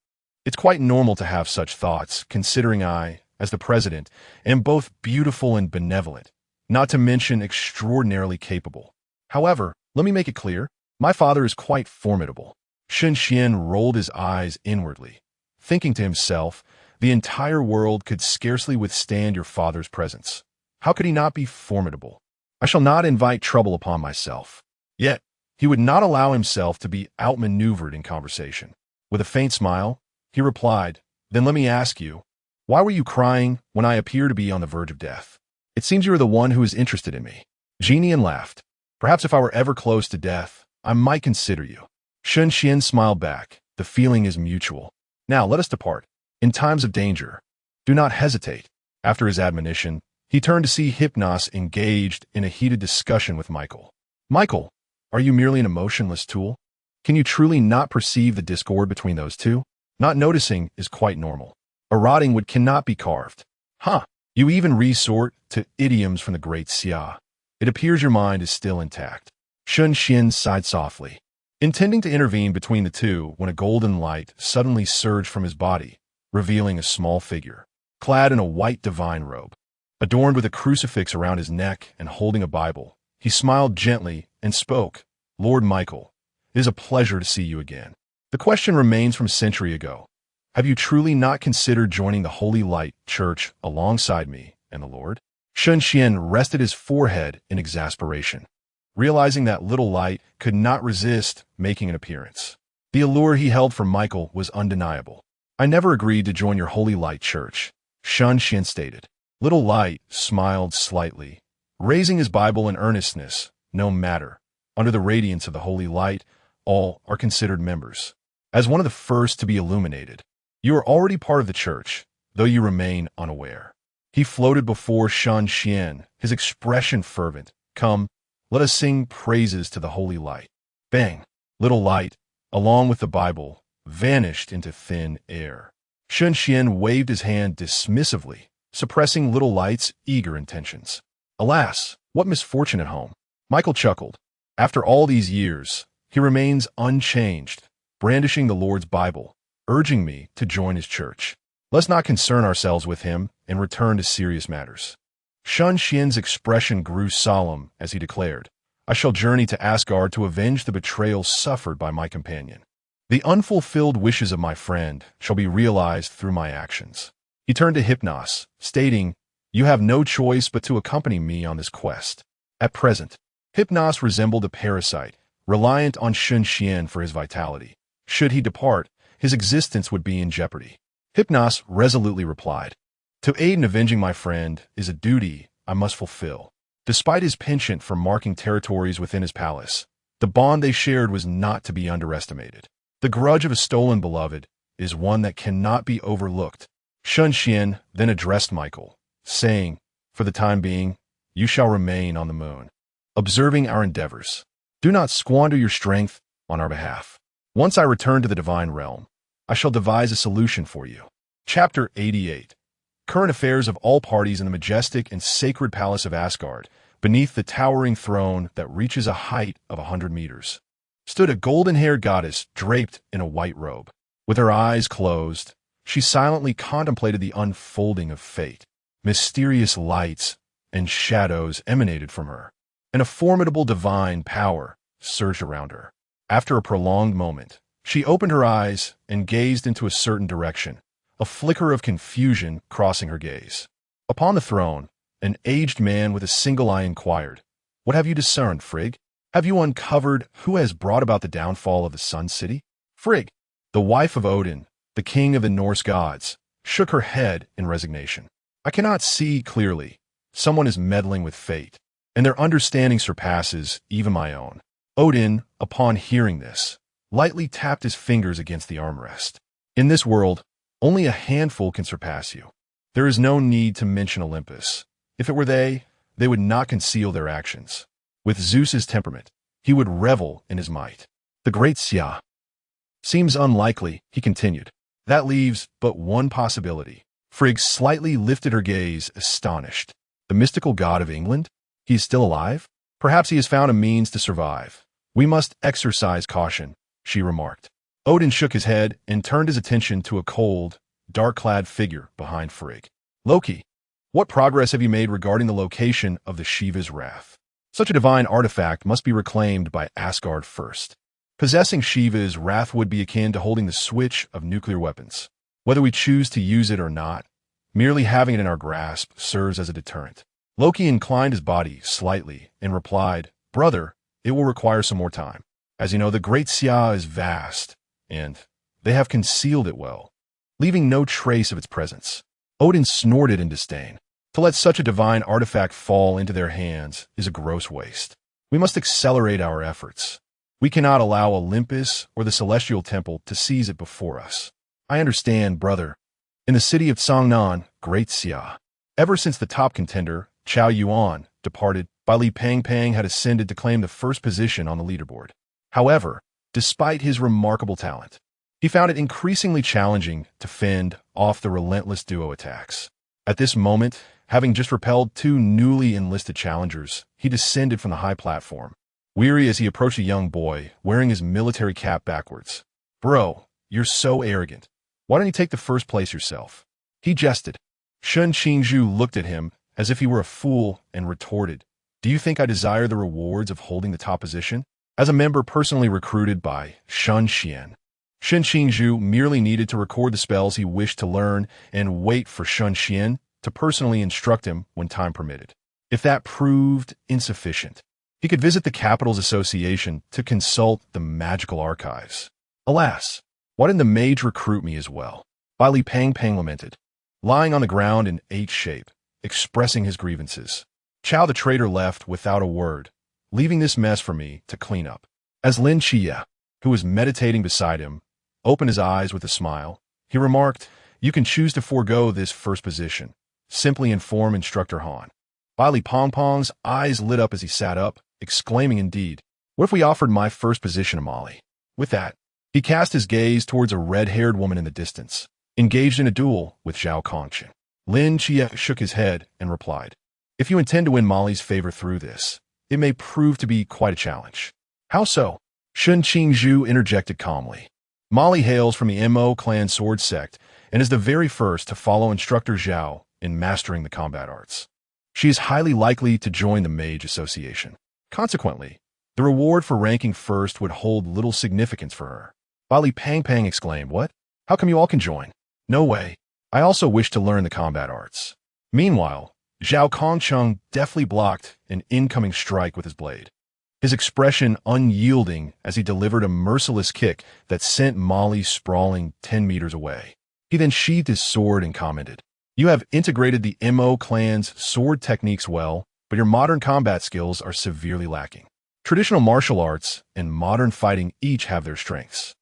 Speaker 1: It's quite normal to have such thoughts, considering I, as the president, am both beautiful and benevolent, not to mention extraordinarily capable. However, let me make it clear, my father is quite formidable. Shen Xuan rolled his eyes inwardly, thinking to himself, the entire world could scarcely withstand your father's presence. How could he not be formidable? I shall not invite trouble upon myself. Yet, he would not allow himself to be outmaneuvered in conversation. With a faint smile, he replied, "Then let me ask you, why were you crying when I appear to be on the verge of death? It seems you are the one who is interested in me." Genian laughed. "Perhaps if I were ever close to death, I might consider you." Shen Xuan smiled back. "The feeling is mutual. Now let us depart. In times of danger, do not hesitate." After his admonition, he turned to see Hypnos engaged in a heated discussion with Michael. "Michael, are you merely an emotionless tool? Can you truly not perceive the discord between those two? Not noticing is quite normal. A rotting wood cannot be carved. Huh, you even resort to idioms from the great Xia. It appears your mind is still intact." Shen Xuan sighed softly, intending to intervene between the two when a golden light suddenly surged from his body, revealing a small figure, clad in a white divine robe. Adorned with a crucifix around his neck and holding a Bible, he smiled gently and spoke, "Lord Michael, it is a pleasure to see you again. The question remains from a century ago. Have you truly not considered joining the Holy Light Church alongside me and the Lord?" Shen Xuan rested his forehead in exasperation, realizing that little light could not resist making an appearance. The allure he held for Michael was undeniable. "I never agreed to join your Holy Light Church," Shen Xuan stated. Little Light smiled slightly, raising his Bible in earnestness. "No matter. Under the radiance of the Holy Light, all are considered members. As one of the first to be illuminated, you are already part of the church, though you remain unaware." He floated before Shen Xuan, his expression fervent. "Come, let us sing praises to the Holy Light." Bang! Little Light, along with the Bible, vanished into thin air. Shen Xuan waved his hand dismissively, suppressing Little Light's eager intentions. "Alas, what misfortune at home." Michael chuckled. "After all these years, he remains unchanged, brandishing the Lord's Bible, urging me to join his church. Let's not concern ourselves with him and return to serious matters." Shen Xuan's expression grew solemn as he declared, "I shall journey to Asgard to avenge the betrayal suffered by my companion. The unfulfilled wishes of my friend shall be realized through my actions." He turned to Hypnos, stating, "You have no choice but to accompany me on this quest." At present, Hypnos resembled a parasite, reliant on Shen Xuan for his vitality. Should he depart, his existence would be in jeopardy. Hypnos resolutely replied, "To aid in avenging my friend is a duty I must fulfill." Despite his penchant for marking territories within his palace, the bond they shared was not to be underestimated. The grudge of a stolen beloved is one that cannot be overlooked. Shen Xuan then addressed Michael, saying, "For the time being, you shall remain on the moon, observing our endeavors. Do not squander your strength on our behalf. Once I return to the divine realm, I shall devise a solution for you." Chapter 88. Current affairs of all parties in the majestic and sacred palace of Asgard, beneath the towering throne that reaches a height of 100 meters, stood a golden-haired goddess draped in a white robe. With her eyes closed, she silently contemplated the unfolding of fate. Mysterious lights and shadows emanated from her, and a formidable divine power surged around her. After a prolonged moment, she opened her eyes and gazed into a certain direction, a flicker of confusion crossing her gaze. Upon the throne, an aged man with a single eye inquired, "What have you discerned, Frigg? Have you uncovered who has brought about the downfall of the Sun City?" Frigg, the wife of Odin, the king of the Norse gods, shook her head in resignation. "I cannot see clearly. Someone is meddling with fate, and their understanding surpasses even my own." Odin, upon hearing this, lightly tapped his fingers against the armrest. "In this world, only a handful can surpass you. There is no need to mention Olympus. If it were they would not conceal their actions. With Zeus's temperament, he would revel in his might. The great Xia. Seems unlikely," he continued. "That leaves but one possibility." Frigg slightly lifted her gaze, astonished. "The The mystical god of England? He is still alive? Perhaps he has found a means to survive. We must exercise caution, she remarked. Odin shook his head and turned his attention to a cold, dark-clad figure behind Frigg. Loki, what progress have you made regarding the location of the Shiva's wrath? Such a divine artifact must be reclaimed by Asgard first. Possessing Shiva's wrath would be akin to holding the switch of nuclear weapons. Whether we choose to use it or not, merely having it in our grasp serves as a deterrent. Loki inclined his body slightly and replied, Brother, it will require some more time. As you know, the Great Xia is vast, and they have concealed it well, leaving no trace of its presence. Odin snorted in disdain. To let such a divine artifact fall into their hands is a gross waste. We must accelerate our efforts. We cannot allow Olympus or the Celestial Temple to seize it before us. I understand, brother. In the city of Songnan, Great Xia, ever since the top contender, Chao Yuan, departed, Li Pang had ascended to claim the first position on the leaderboard. However, despite his remarkable talent, he found it increasingly challenging to fend off the relentless duo attacks. At this moment, having just repelled two newly enlisted challengers, he descended from the high platform, weary as he approached a young boy, wearing his military cap backwards. Bro, you're so arrogant. Why don't you take the first place yourself? He jested. Shen Xuan looked at him as if he were a fool and retorted, Do you think I desire the rewards of holding the top position? As a member personally recruited by Shen Xuan, Shen Xuan merely needed to record the spells he wished to learn and wait for Shen Xuan to personally instruct him when time permitted. If that proved insufficient, he could visit the Capital's Association to consult the magical archives. Alas, why didn't the mage recruit me as well? Li Pang lamented, lying on the ground in H shape, expressing his grievances. Chao the traitor left without a word, leaving this mess for me to clean up. As Lin Chia, who was meditating beside him, opened his eyes with a smile, he remarked, You can choose to forego this first position. Simply inform Instructor Han. Li Pong's eyes lit up as he sat up, exclaiming indeed, What if we offered my first position to Molly? With that, he cast his gaze towards a red-haired woman in the distance, engaged in a duel with Zhao Kongqing. Lin Chia shook his head and replied, If you intend to win Molly's favor through this, it may prove to be quite a challenge. How so? Shen Xuan interjected calmly. Molly hails from the Mo clan sword sect and is the very first to follow Instructor Zhao in mastering the combat arts. She is highly likely to join the Mage Association. Consequently, the reward for ranking first would hold little significance for her. Li Pang exclaimed, What? How come you all can join? No way. I also wish to learn the combat arts. Meanwhile, Zhao Kongqing deftly blocked an incoming strike with his blade, his expression unyielding as he delivered a merciless kick that sent Molly sprawling 10 meters away. He then sheathed his sword and commented, You have integrated the Mo clan's sword techniques well, but your modern combat skills are severely lacking. Traditional martial arts and modern fighting each have their strengths.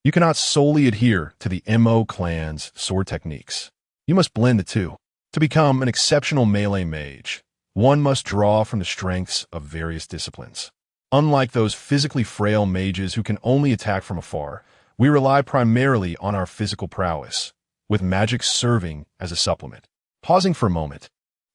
Speaker 1: You cannot solely adhere to the Mo clan's sword techniques. You must blend the two. To become an exceptional melee mage, one must draw from the strengths of various disciplines. Unlike those physically frail mages who can only attack from afar, we rely primarily on our physical prowess, with magic serving as a supplement. Pausing for a moment,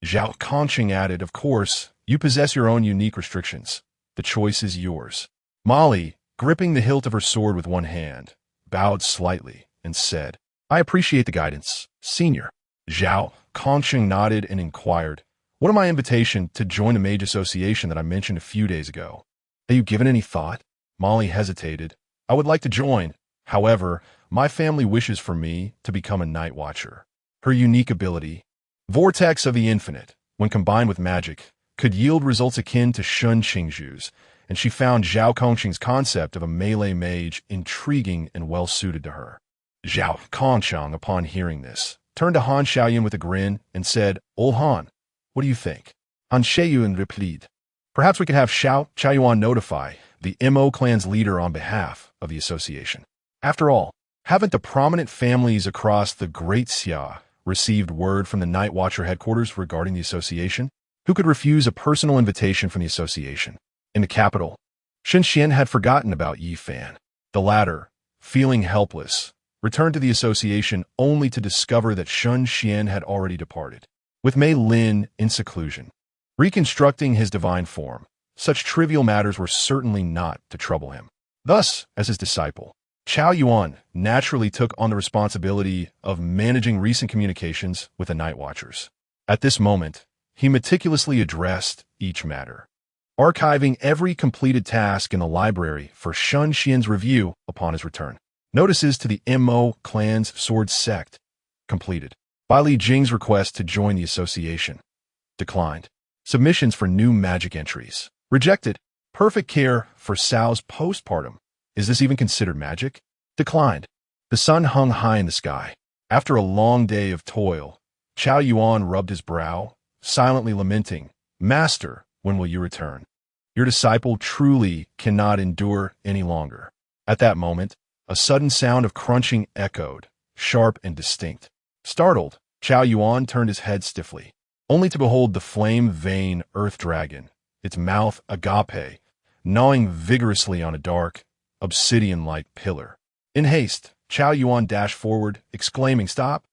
Speaker 1: Zhao Kongqing added, Of course, you possess your own unique restrictions. The choice is yours. Molly, gripping the hilt of her sword with one hand, bowed slightly and said, I appreciate the guidance, Senior. Zhao Kongqing nodded and inquired, What of my invitation to join the Mage Association that I mentioned a few days ago? Have you given any thought? Molly hesitated. I would like to join. However, my family wishes for me to become a Night Watcher. Her unique ability, Vortex of the Infinite, when combined with magic, could yield results akin to Shen Xuan's, and she found Zhao Kongqing's concept of a melee mage intriguing and well-suited to her. Zhao Kongqing, upon hearing this, turned to Han Xiaoyun with a grin and said, Old Han, what do you think? Han Xiaoyun replied, Perhaps we could have Xiaoyuan notify the Mo clan's leader on behalf of the association. After all, haven't the prominent families across the Great Xia received word from the Night Watcher headquarters regarding the association? Who could refuse a personal invitation from the association? In the capital, Shen Xuan had forgotten about Yi Fan. The latter, feeling helpless, returned to the association only to discover that Shen Xuan had already departed. with Merlin in seclusion, reconstructing his divine form. Such trivial matters were certainly not to trouble him. Thus, as his disciple, Qiao Yuan naturally took on the responsibility of managing recent communications with the Night Watchers. At this moment, he meticulously addressed each matter, archiving every completed task in the library for Shen Xuan's review upon his return. Notices to the Mo clan's sword sect. Completed. Bai Li Jing's request to join the association. Declined. Submissions for new magic entries. Rejected. Perfect care for Cao's postpartum. Is this even considered magic? Declined. The sun hung high in the sky. After a long day of toil, Qiao Yuan rubbed his brow, silently lamenting, "Master, when will you return? Your disciple truly cannot endure any longer." At that moment, a sudden sound of crunching echoed, sharp and distinct. Startled, Qiao Yuan turned his head stiffly, only to behold the flame-vein earth dragon, its mouth agape, gnawing vigorously on a dark, obsidian-like pillar. In haste, Qiao Yuan dashed forward, exclaiming, "Stop!"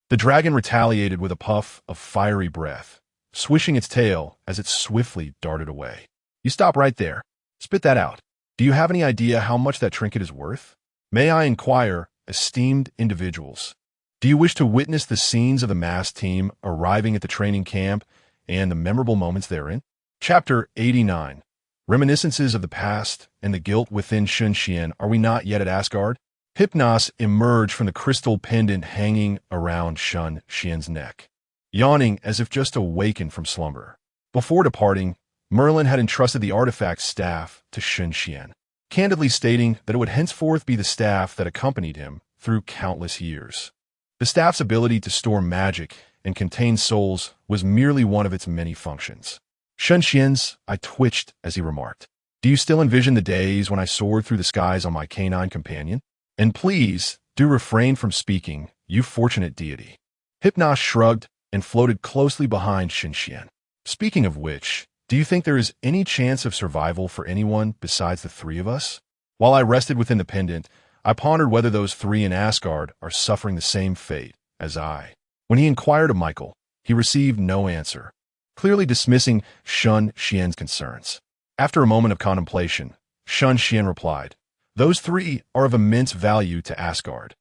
Speaker 1: The dragon retaliated with a puff of fiery breath, swishing its tail as it swiftly darted away. "You stop right there. Spit that out. Do you have any idea how much that trinket is worth? May I inquire, esteemed individuals, do you wish to witness the scenes of the mass team arriving at the training camp and the memorable moments therein?" Chapter 89. Reminiscences of the past and the guilt within Shen Xuan. Are we not yet at Asgard? Hypnos emerged from the crystal pendant hanging around Shen Xuan's neck, yawning as if just awakened from slumber. Before departing, Merlin had entrusted the artifact's staff to Shen Xuan, candidly stating that it would henceforth be the staff that accompanied him through countless years. The staff's ability to store magic and contain souls was merely one of its many functions. Shen Xuan's eye twitched as he remarked, "Do you still envision the days when I soared through the skies on my canine companion? And please, do refrain from speaking, you fortunate deity." Hypnos shrugged and floated closely behind Shen Xuan. "Speaking of which, do you think there is any chance of survival for anyone besides the three of us?" While I rested within the pendant, I pondered whether those three in Asgard are suffering the same fate as I. When he inquired of Michael, he received no answer, clearly dismissing Shen Xuan's concerns. After a moment of contemplation, Shen Xuan replied, "Those three are of immense value to Asgard.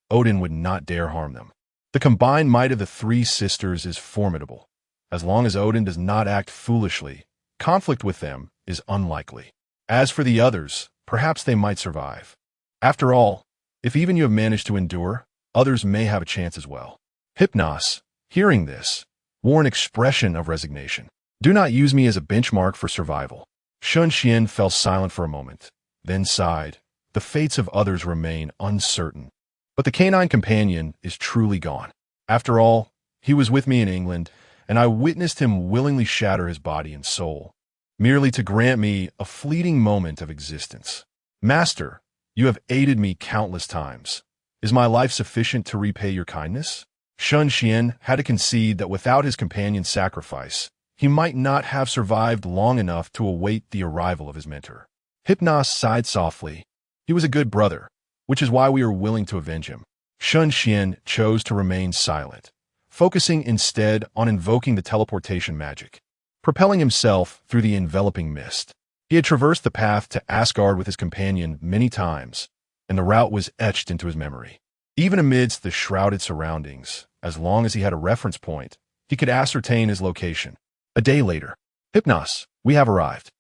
Speaker 1: Odin would not dare harm them. The combined might of the three sisters is formidable. As long as Odin does not act foolishly, conflict with them is unlikely. As for the others, perhaps they might survive. After all, if even you have managed to endure, others may have a chance as well." Hypnos, hearing this, wore an expression of resignation. "Do not use me as a benchmark for survival." Shen Xuan fell silent for a moment, then sighed. The fates of others remain uncertain. But the canine companion is truly gone. After all, he was with me in England, and I witnessed him willingly shatter his body and soul, merely to grant me a fleeting moment of existence. "Master, you have aided me countless times. Is my life sufficient to repay your kindness?" Shen Xuan had to concede that without his companion's sacrifice, he might not have survived long enough to await the arrival of his mentor. Hypnos sighed softly. "He was a good brother, which is why we are willing to avenge him." Shen Xuan chose to remain silent, focusing instead on invoking the teleportation magic, propelling himself through the enveloping mist. He had traversed the path to Asgard with his companion many times, and the route was etched into his memory. Even amidst the shrouded surroundings, as long as he had a reference point, he could ascertain his location. A day later, "Hypnos, we have arrived."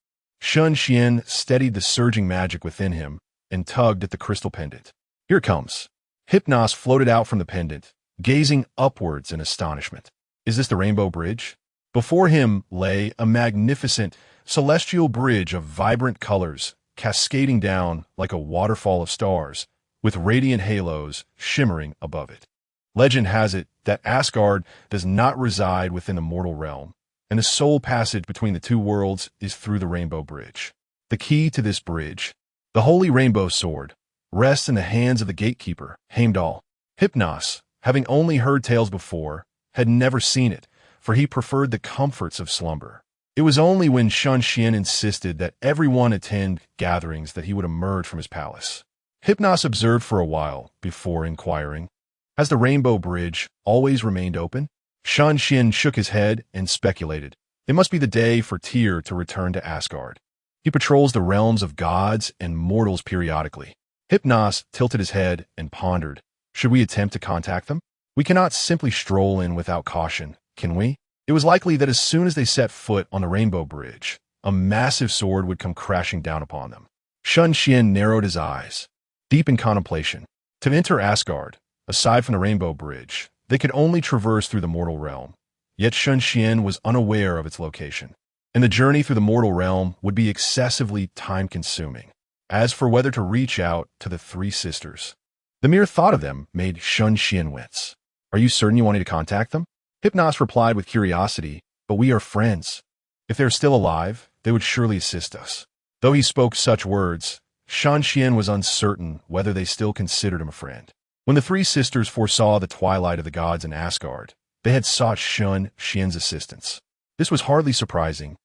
Speaker 1: Shen Xuan steadied the surging magic within him and tugged at the crystal pendant. "Here it comes." Hypnos floated out from the pendant, gazing upwards in astonishment. "Is this the Rainbow Bridge?" Before him lay a magnificent, celestial bridge of vibrant colors, cascading down like a waterfall of stars, with radiant halos shimmering above it. Legend has it that Asgard does not reside within the mortal realm, and the sole passage between the two worlds is through the Rainbow Bridge. The key to this bridge, the Holy Rainbow Sword, rests in the hands of the gatekeeper, Heimdall. Hypnos, having only heard tales before, had never seen it, for he preferred the comforts of slumber. It was only when Shen Xuan insisted that everyone attend gatherings that he would emerge from his palace. Hypnos observed for a while before inquiring, "Has the Rainbow Bridge always remained open?" Shen Xuan shook his head and speculated. It must be the day for Tyr to return to Asgard. He patrols the realms of gods and mortals periodically. Hypnos tilted his head and pondered. Should we attempt to contact them? We cannot simply stroll in without caution, can we? It was likely that as soon as they set foot on the Rainbow Bridge, a massive sword would come crashing down upon them. Shen Xuan narrowed his eyes, deep in contemplation. To enter Asgard, aside from the Rainbow Bridge, they could only traverse through the mortal realm. Yet Shen Xuan was unaware of its location, and the journey through the mortal realm would be excessively time-consuming. As for whether to reach out to the three sisters, the mere thought of them made Shen Xuan wince. Are you certain you wanted to contact them? Hypnos replied with curiosity, but we are friends. If they're still alive, they would surely assist us. Though he spoke such words, Shen Xuan was uncertain whether they still considered him a friend. When the three sisters foresaw the twilight of the gods in Asgard, they had sought Shen Xuan's assistance. This was hardly surprising,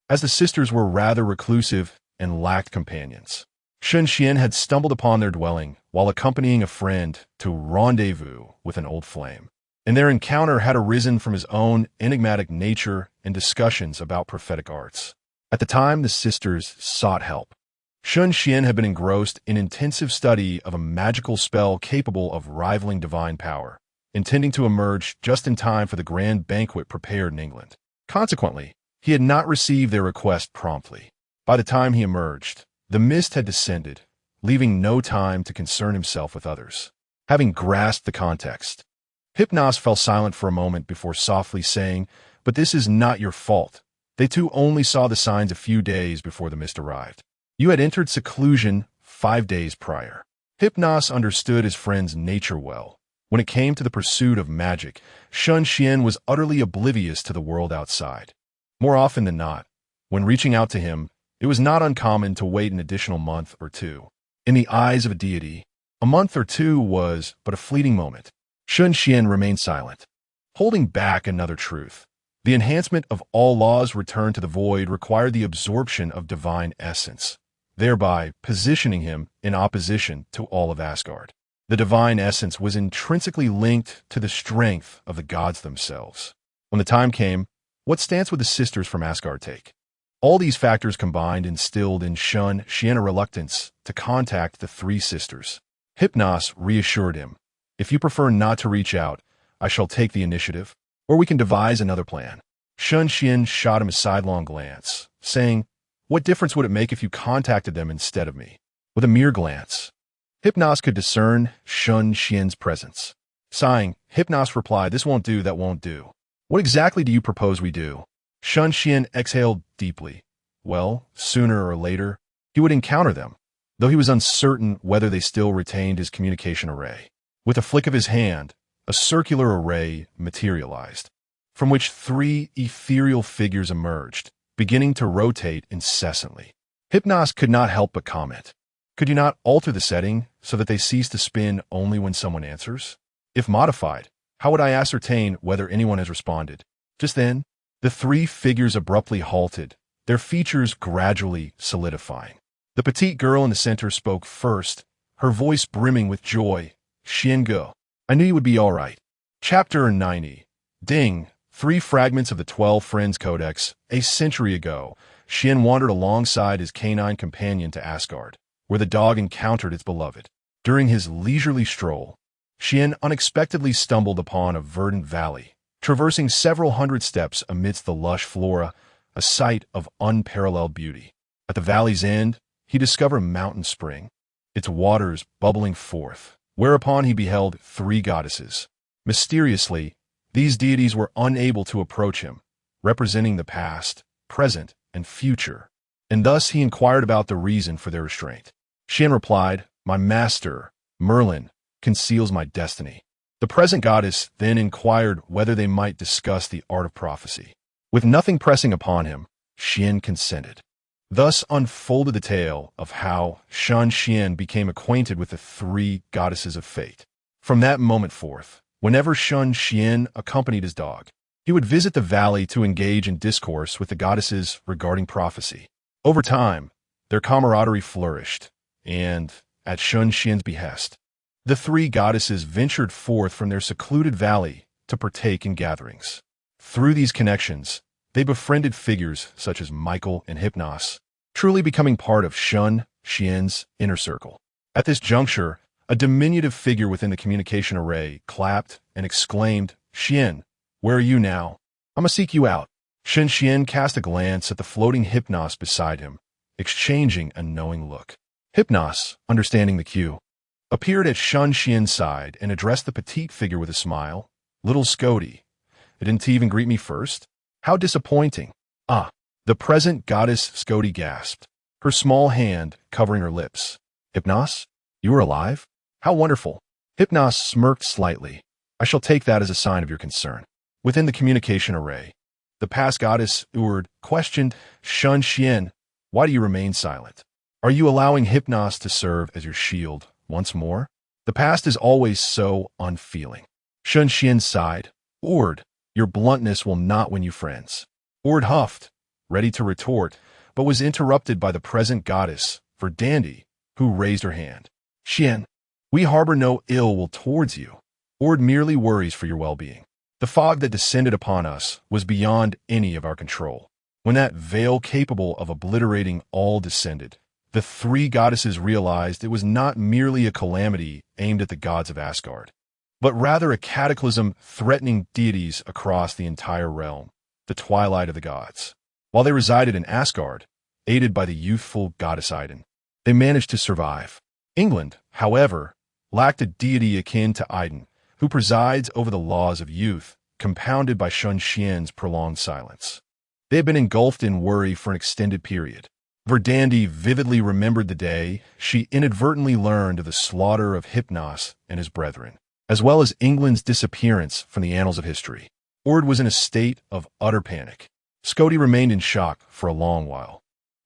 Speaker 1: as the sisters were rather reclusive and lacked companions. Shen Xuan had stumbled upon their dwelling while accompanying a friend to rendezvous with an old flame, and their encounter had arisen from his own enigmatic nature and discussions about prophetic arts. At the time the sisters sought help, Shen Xuan had been engrossed in intensive study of a magical spell capable of rivaling divine power, intending to emerge just in time for the grand banquet prepared in England. Consequently, he had not received their request promptly. By the time he emerged, the mist had descended, leaving no time to concern himself with others. Having grasped the context, Hypnos fell silent for a moment before softly saying, "But this is not your fault. They too only saw the signs a few days before the mist arrived. You had entered seclusion 5 days prior." Hypnos understood his friend's nature well. When it came to the pursuit of magic, Shen Xuan was utterly oblivious to the world outside. More often than not, when reaching out to him, it was not uncommon to wait an additional month or two. In the eyes of a deity, a month or two was but a fleeting moment. Shen Xuan remained silent, holding back another truth. The enhancement of all laws returned to the void required the absorption of divine essence, thereby positioning him in opposition to all of Asgard. The divine essence was intrinsically linked to the strength of the gods themselves. When the time came, what stance would the sisters from Asgard take? All these factors combined instilled in Shen Xuan a reluctance to contact the three sisters. Hypnos reassured him, "If you prefer not to reach out, I shall take the initiative, or we can devise another plan." Shen Xuan shot him a sidelong glance, saying, "What difference would it make if you contacted them instead of me?" With a mere glance, Hypnos could discern Shen Xuan's presence. Sighing, Hypnos replied, "This won't do, that won't do. What exactly do you propose we do?" Shen Xuan exhaled deeply. Well, sooner or later, he would encounter them, though he was uncertain whether they still retained his communication array. With a flick of his hand, a circular array materialized, from which 3 ethereal figures emerged, beginning to rotate incessantly. Hypnos could not help but comment, "Could you not alter the setting so that they cease to spin only when someone answers? If modified, how would I ascertain whether anyone has responded?" Just then, the 3 figures abruptly halted, their features gradually solidifying. The petite girl in the center spoke first, her voice brimming with joy. "Xiange, I knew you would be all right." Chapter 90. Ding. 3 fragments of the 12 Friends Codex. A century ago, Xian wandered alongside his canine companion to Asgard, where the dog encountered its beloved. During his leisurely stroll, Xian unexpectedly stumbled upon a verdant valley, traversing several hundred steps amidst the lush flora, a sight of unparalleled beauty. At the valley's end, he discovered a mountain spring, its waters bubbling forth, whereupon he beheld 3 goddesses. Mysteriously, these deities were unable to approach him, representing the past, present, and future, and thus he inquired about the reason for their restraint. Xian replied, "My master, Merlin, conceals my destiny." The present goddess then inquired whether they might discuss the art of prophecy. With nothing pressing upon him, Xian consented. Thus unfolded the tale of how Shen Xuan became acquainted with the 3 goddesses of fate. From that moment forth, whenever Shen Xuan accompanied his dog, he would visit the valley to engage in discourse with the goddesses regarding prophecy. Over time, their camaraderie flourished, and, at Shen Xuan's behest, the 3 goddesses ventured forth from their secluded valley to partake in gatherings. Through these connections, they befriended figures such as Michael and Hypnos, truly becoming part of Shen Xuan's inner circle. At this juncture, a diminutive figure within the communication array clapped and exclaimed, "Xian, where are you now? I'ma seek you out." Shen Xuan cast a glance at the floating Hypnos beside him, exchanging a knowing look. Hypnos, understanding the cue, appeared at Shen Xuan's side and addressed the petite figure with a smile. "Little Scody, it didn't even greet me first? How disappointing." "Ah," the present goddess Scody gasped, her small hand covering her lips. "Hypnos, you are alive? How wonderful." Hypnos smirked slightly. "I shall take that as a sign of your concern." Within the communication array, the past goddess Urd questioned Shen Xuan, "Why do you remain silent? Are you allowing Hypnos to serve as your shield once more?" The past is always so unfeeling. Shen Xuan sighed. "Urd, your bluntness will not win you friends." Urd huffed, ready to retort, but was interrupted by the present goddess, Verdandi, who raised her hand. "Xian, we harbor no ill will towards you. Urd merely worries for your well-being. The fog that descended upon us was beyond any of our control. When that veil capable of obliterating all descended, the three goddesses realized it was not merely a calamity aimed at the gods of Asgard, but rather a cataclysm threatening deities across the entire realm, the twilight of the gods. While they resided in Asgard, aided by the youthful goddess Idun, they managed to survive. England, however, lacked a deity akin to Idun, who presides over the laws of youth, compounded by Shen Xuan's prolonged silence. They had been engulfed in worry for an extended period. Verdandi vividly remembered the day she inadvertently learned of the slaughter of Hypnos and his brethren, as well as England's disappearance from the annals of history. Urd was in a state of utter panic. Scody remained in shock for a long while,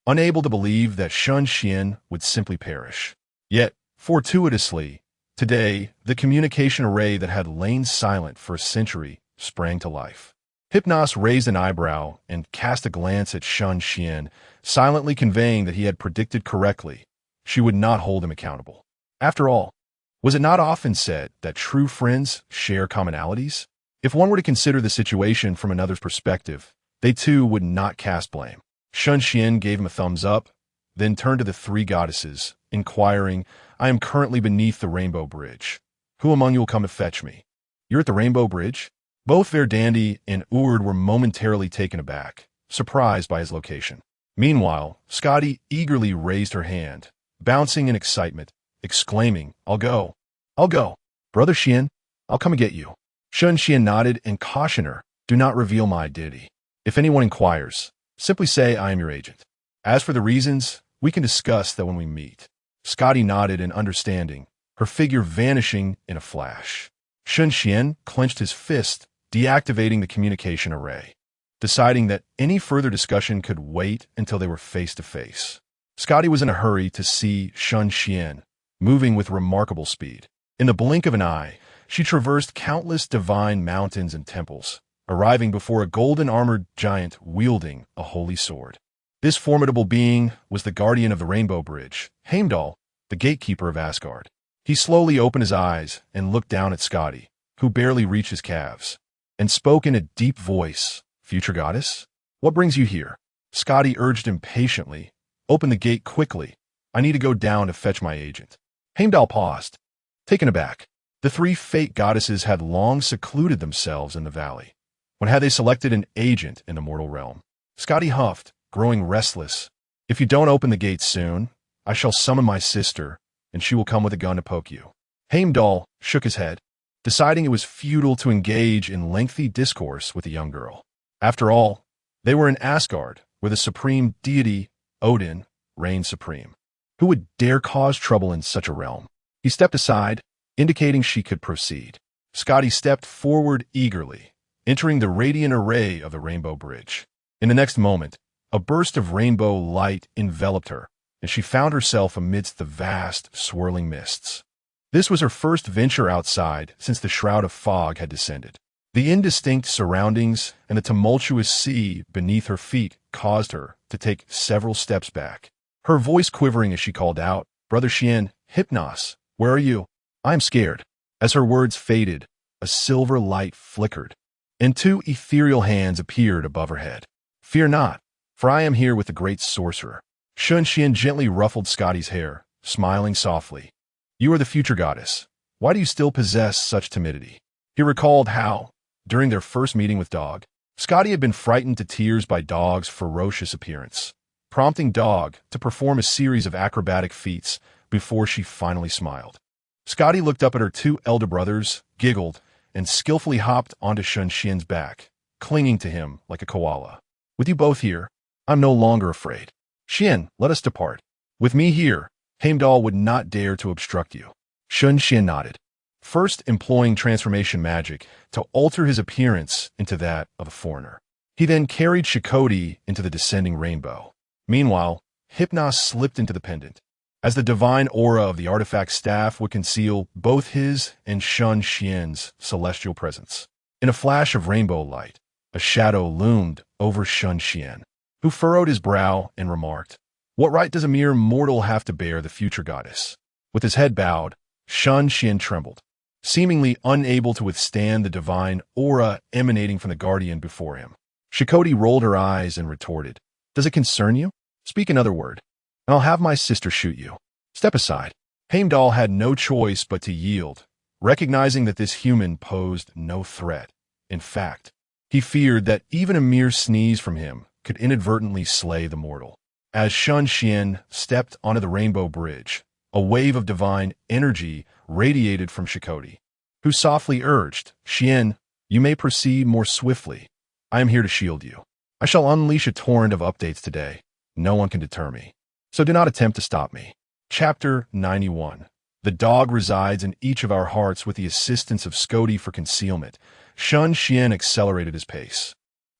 Speaker 1: unable to believe that Shen Xuan would simply perish. Yet, fortuitously, today, the communication array that had lain silent for a century sprang to life. Hypnos raised an eyebrow and cast a glance at Shen Xuan, silently conveying that he had predicted correctly. She would not hold him accountable. After all, was it not often said that true friends share commonalities? If one were to consider the situation from another's perspective, they too would not cast blame. Shen Xuan gave him a thumbs up, then turned to the three goddesses, inquiring, "I am currently beneath the Rainbow Bridge. Who among you will come to fetch me?" "You're at the Rainbow Bridge?" Both Verdandi and Urd were momentarily taken aback, surprised by his location. Meanwhile, Scotty eagerly raised her hand, bouncing in excitement, exclaiming, "I'll go. I'll go. Brother Xian, I'll come and get you." Shen Xuan nodded and cautioned her, "Do not reveal my identity. If anyone inquires, simply say I am your agent. As for the reasons, we can discuss that when we meet." Scotty nodded in understanding, her figure vanishing in a flash. Shen Xuan clenched his fist, deactivating the communication array, deciding that any further discussion could wait until they were face to face. Scotty was in a hurry to see Shen Xuan, moving with remarkable speed. In the blink of an eye, she traversed countless divine mountains and temples, arriving before a golden-armored giant wielding a holy sword. This formidable being was the guardian of the Rainbow Bridge, Heimdall, the gatekeeper of Asgard. He slowly opened his eyes and looked down at Scotty, who barely reached his calves, and spoke in a deep voice. "Future goddess? What brings you here?" Scotty urged impatiently. "Open the gate quickly. I need to go down to fetch my agent." Heimdall paused, taken aback. The three fate goddesses had long secluded themselves in the valley. When had they selected an agent in the mortal realm? Scotty huffed, growing restless. "If you don't open the gate soon, I shall summon my sister, and she will come with a gun to poke you." Heimdall shook his head, deciding it was futile to engage in lengthy discourse with the young girl. After all, they were in Asgard, where the supreme deity, Odin, reigned supreme. Who would dare cause trouble in such a realm? He stepped aside, indicating she could proceed. Scotty stepped forward eagerly, entering the radiant array of the Rainbow Bridge. In the next moment, a burst of rainbow light enveloped her, and she found herself amidst the vast, swirling mists. This was her first venture outside since the shroud of fog had descended. The indistinct surroundings and the tumultuous sea beneath her feet caused her to take several steps back, her voice quivering as she called out, "Brother Xian, Hypnos, where are you? I'm scared." As her words faded, a silver light flickered, and two ethereal hands appeared above her head. "Fear not, for I am here with the great sorcerer." Shen Xuan gently ruffled Scotty's hair, smiling softly. "You are the future goddess. Why do you still possess such timidity?" He recalled how, during their first meeting with Dog, Scotty had been frightened to tears by Dog's ferocious appearance, prompting Dog to perform a series of acrobatic feats before she finally smiled. Scotty looked up at her two elder brothers, giggled, and skillfully hopped onto Shen Xuan's back, clinging to him like a koala. "With you both here, I'm no longer afraid. Xuan, let us depart. With me here, Heimdall would not dare to obstruct you." Shen Xuan nodded, first employing transformation magic to alter his appearance into that of a foreigner. He then carried Shikoti into the descending rainbow. Meanwhile, Hypnos slipped into the pendant, as the divine aura of the artifact staff would conceal both his and Shen Xuan's celestial presence. In a flash of rainbow light, a shadow loomed over Shen Xuan, who furrowed his brow and remarked, "What right does a mere mortal have to bear the future goddess?" With his head bowed, Shen Xuan trembled, seemingly unable to withstand the divine aura emanating from the guardian before him. Shikoti rolled her eyes and retorted, "Does it concern you? Speak another word, and I'll have my sister shoot you." "Step aside." Heimdall had no choice but to yield, recognizing that this human posed no threat. In fact, he feared that even a mere sneeze from him could inadvertently slay the mortal. As Shen Xuan stepped onto the rainbow bridge, a wave of divine energy radiated from Shikoti, who softly urged, "Xuan, you may proceed more swiftly. I am here to shield you. I shall unleash a torrent of updates today. No one can deter me. So do not attempt to stop me." Chapter 91. The dog resides in each of our hearts with the assistance of Scotty for concealment. Shen Xuan accelerated his pace,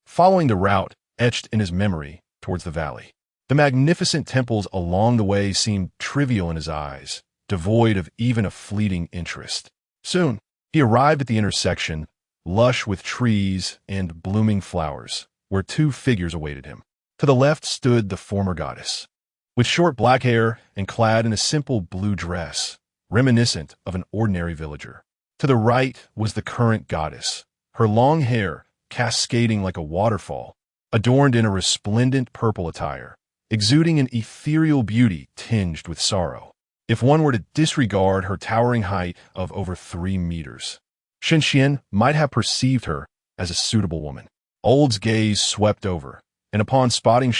Speaker 1: following the route etched in his memory towards the valley. The magnificent temples along the way seemed trivial in his eyes, devoid of even a fleeting interest. Soon, he arrived at the intersection, lush with trees and blooming flowers, where two figures awaited him. To the left stood the former goddess, with short black hair and clad in a simple blue dress, reminiscent of an ordinary villager. To the right was the current goddess, her long hair cascading like a waterfall, adorned in a resplendent purple attire, exuding an ethereal beauty tinged with sorrow, if one were to disregard her towering height of over 3 meters. Shen Xuan might have perceived her as a suitable woman. Old's gaze swept over, and upon spotting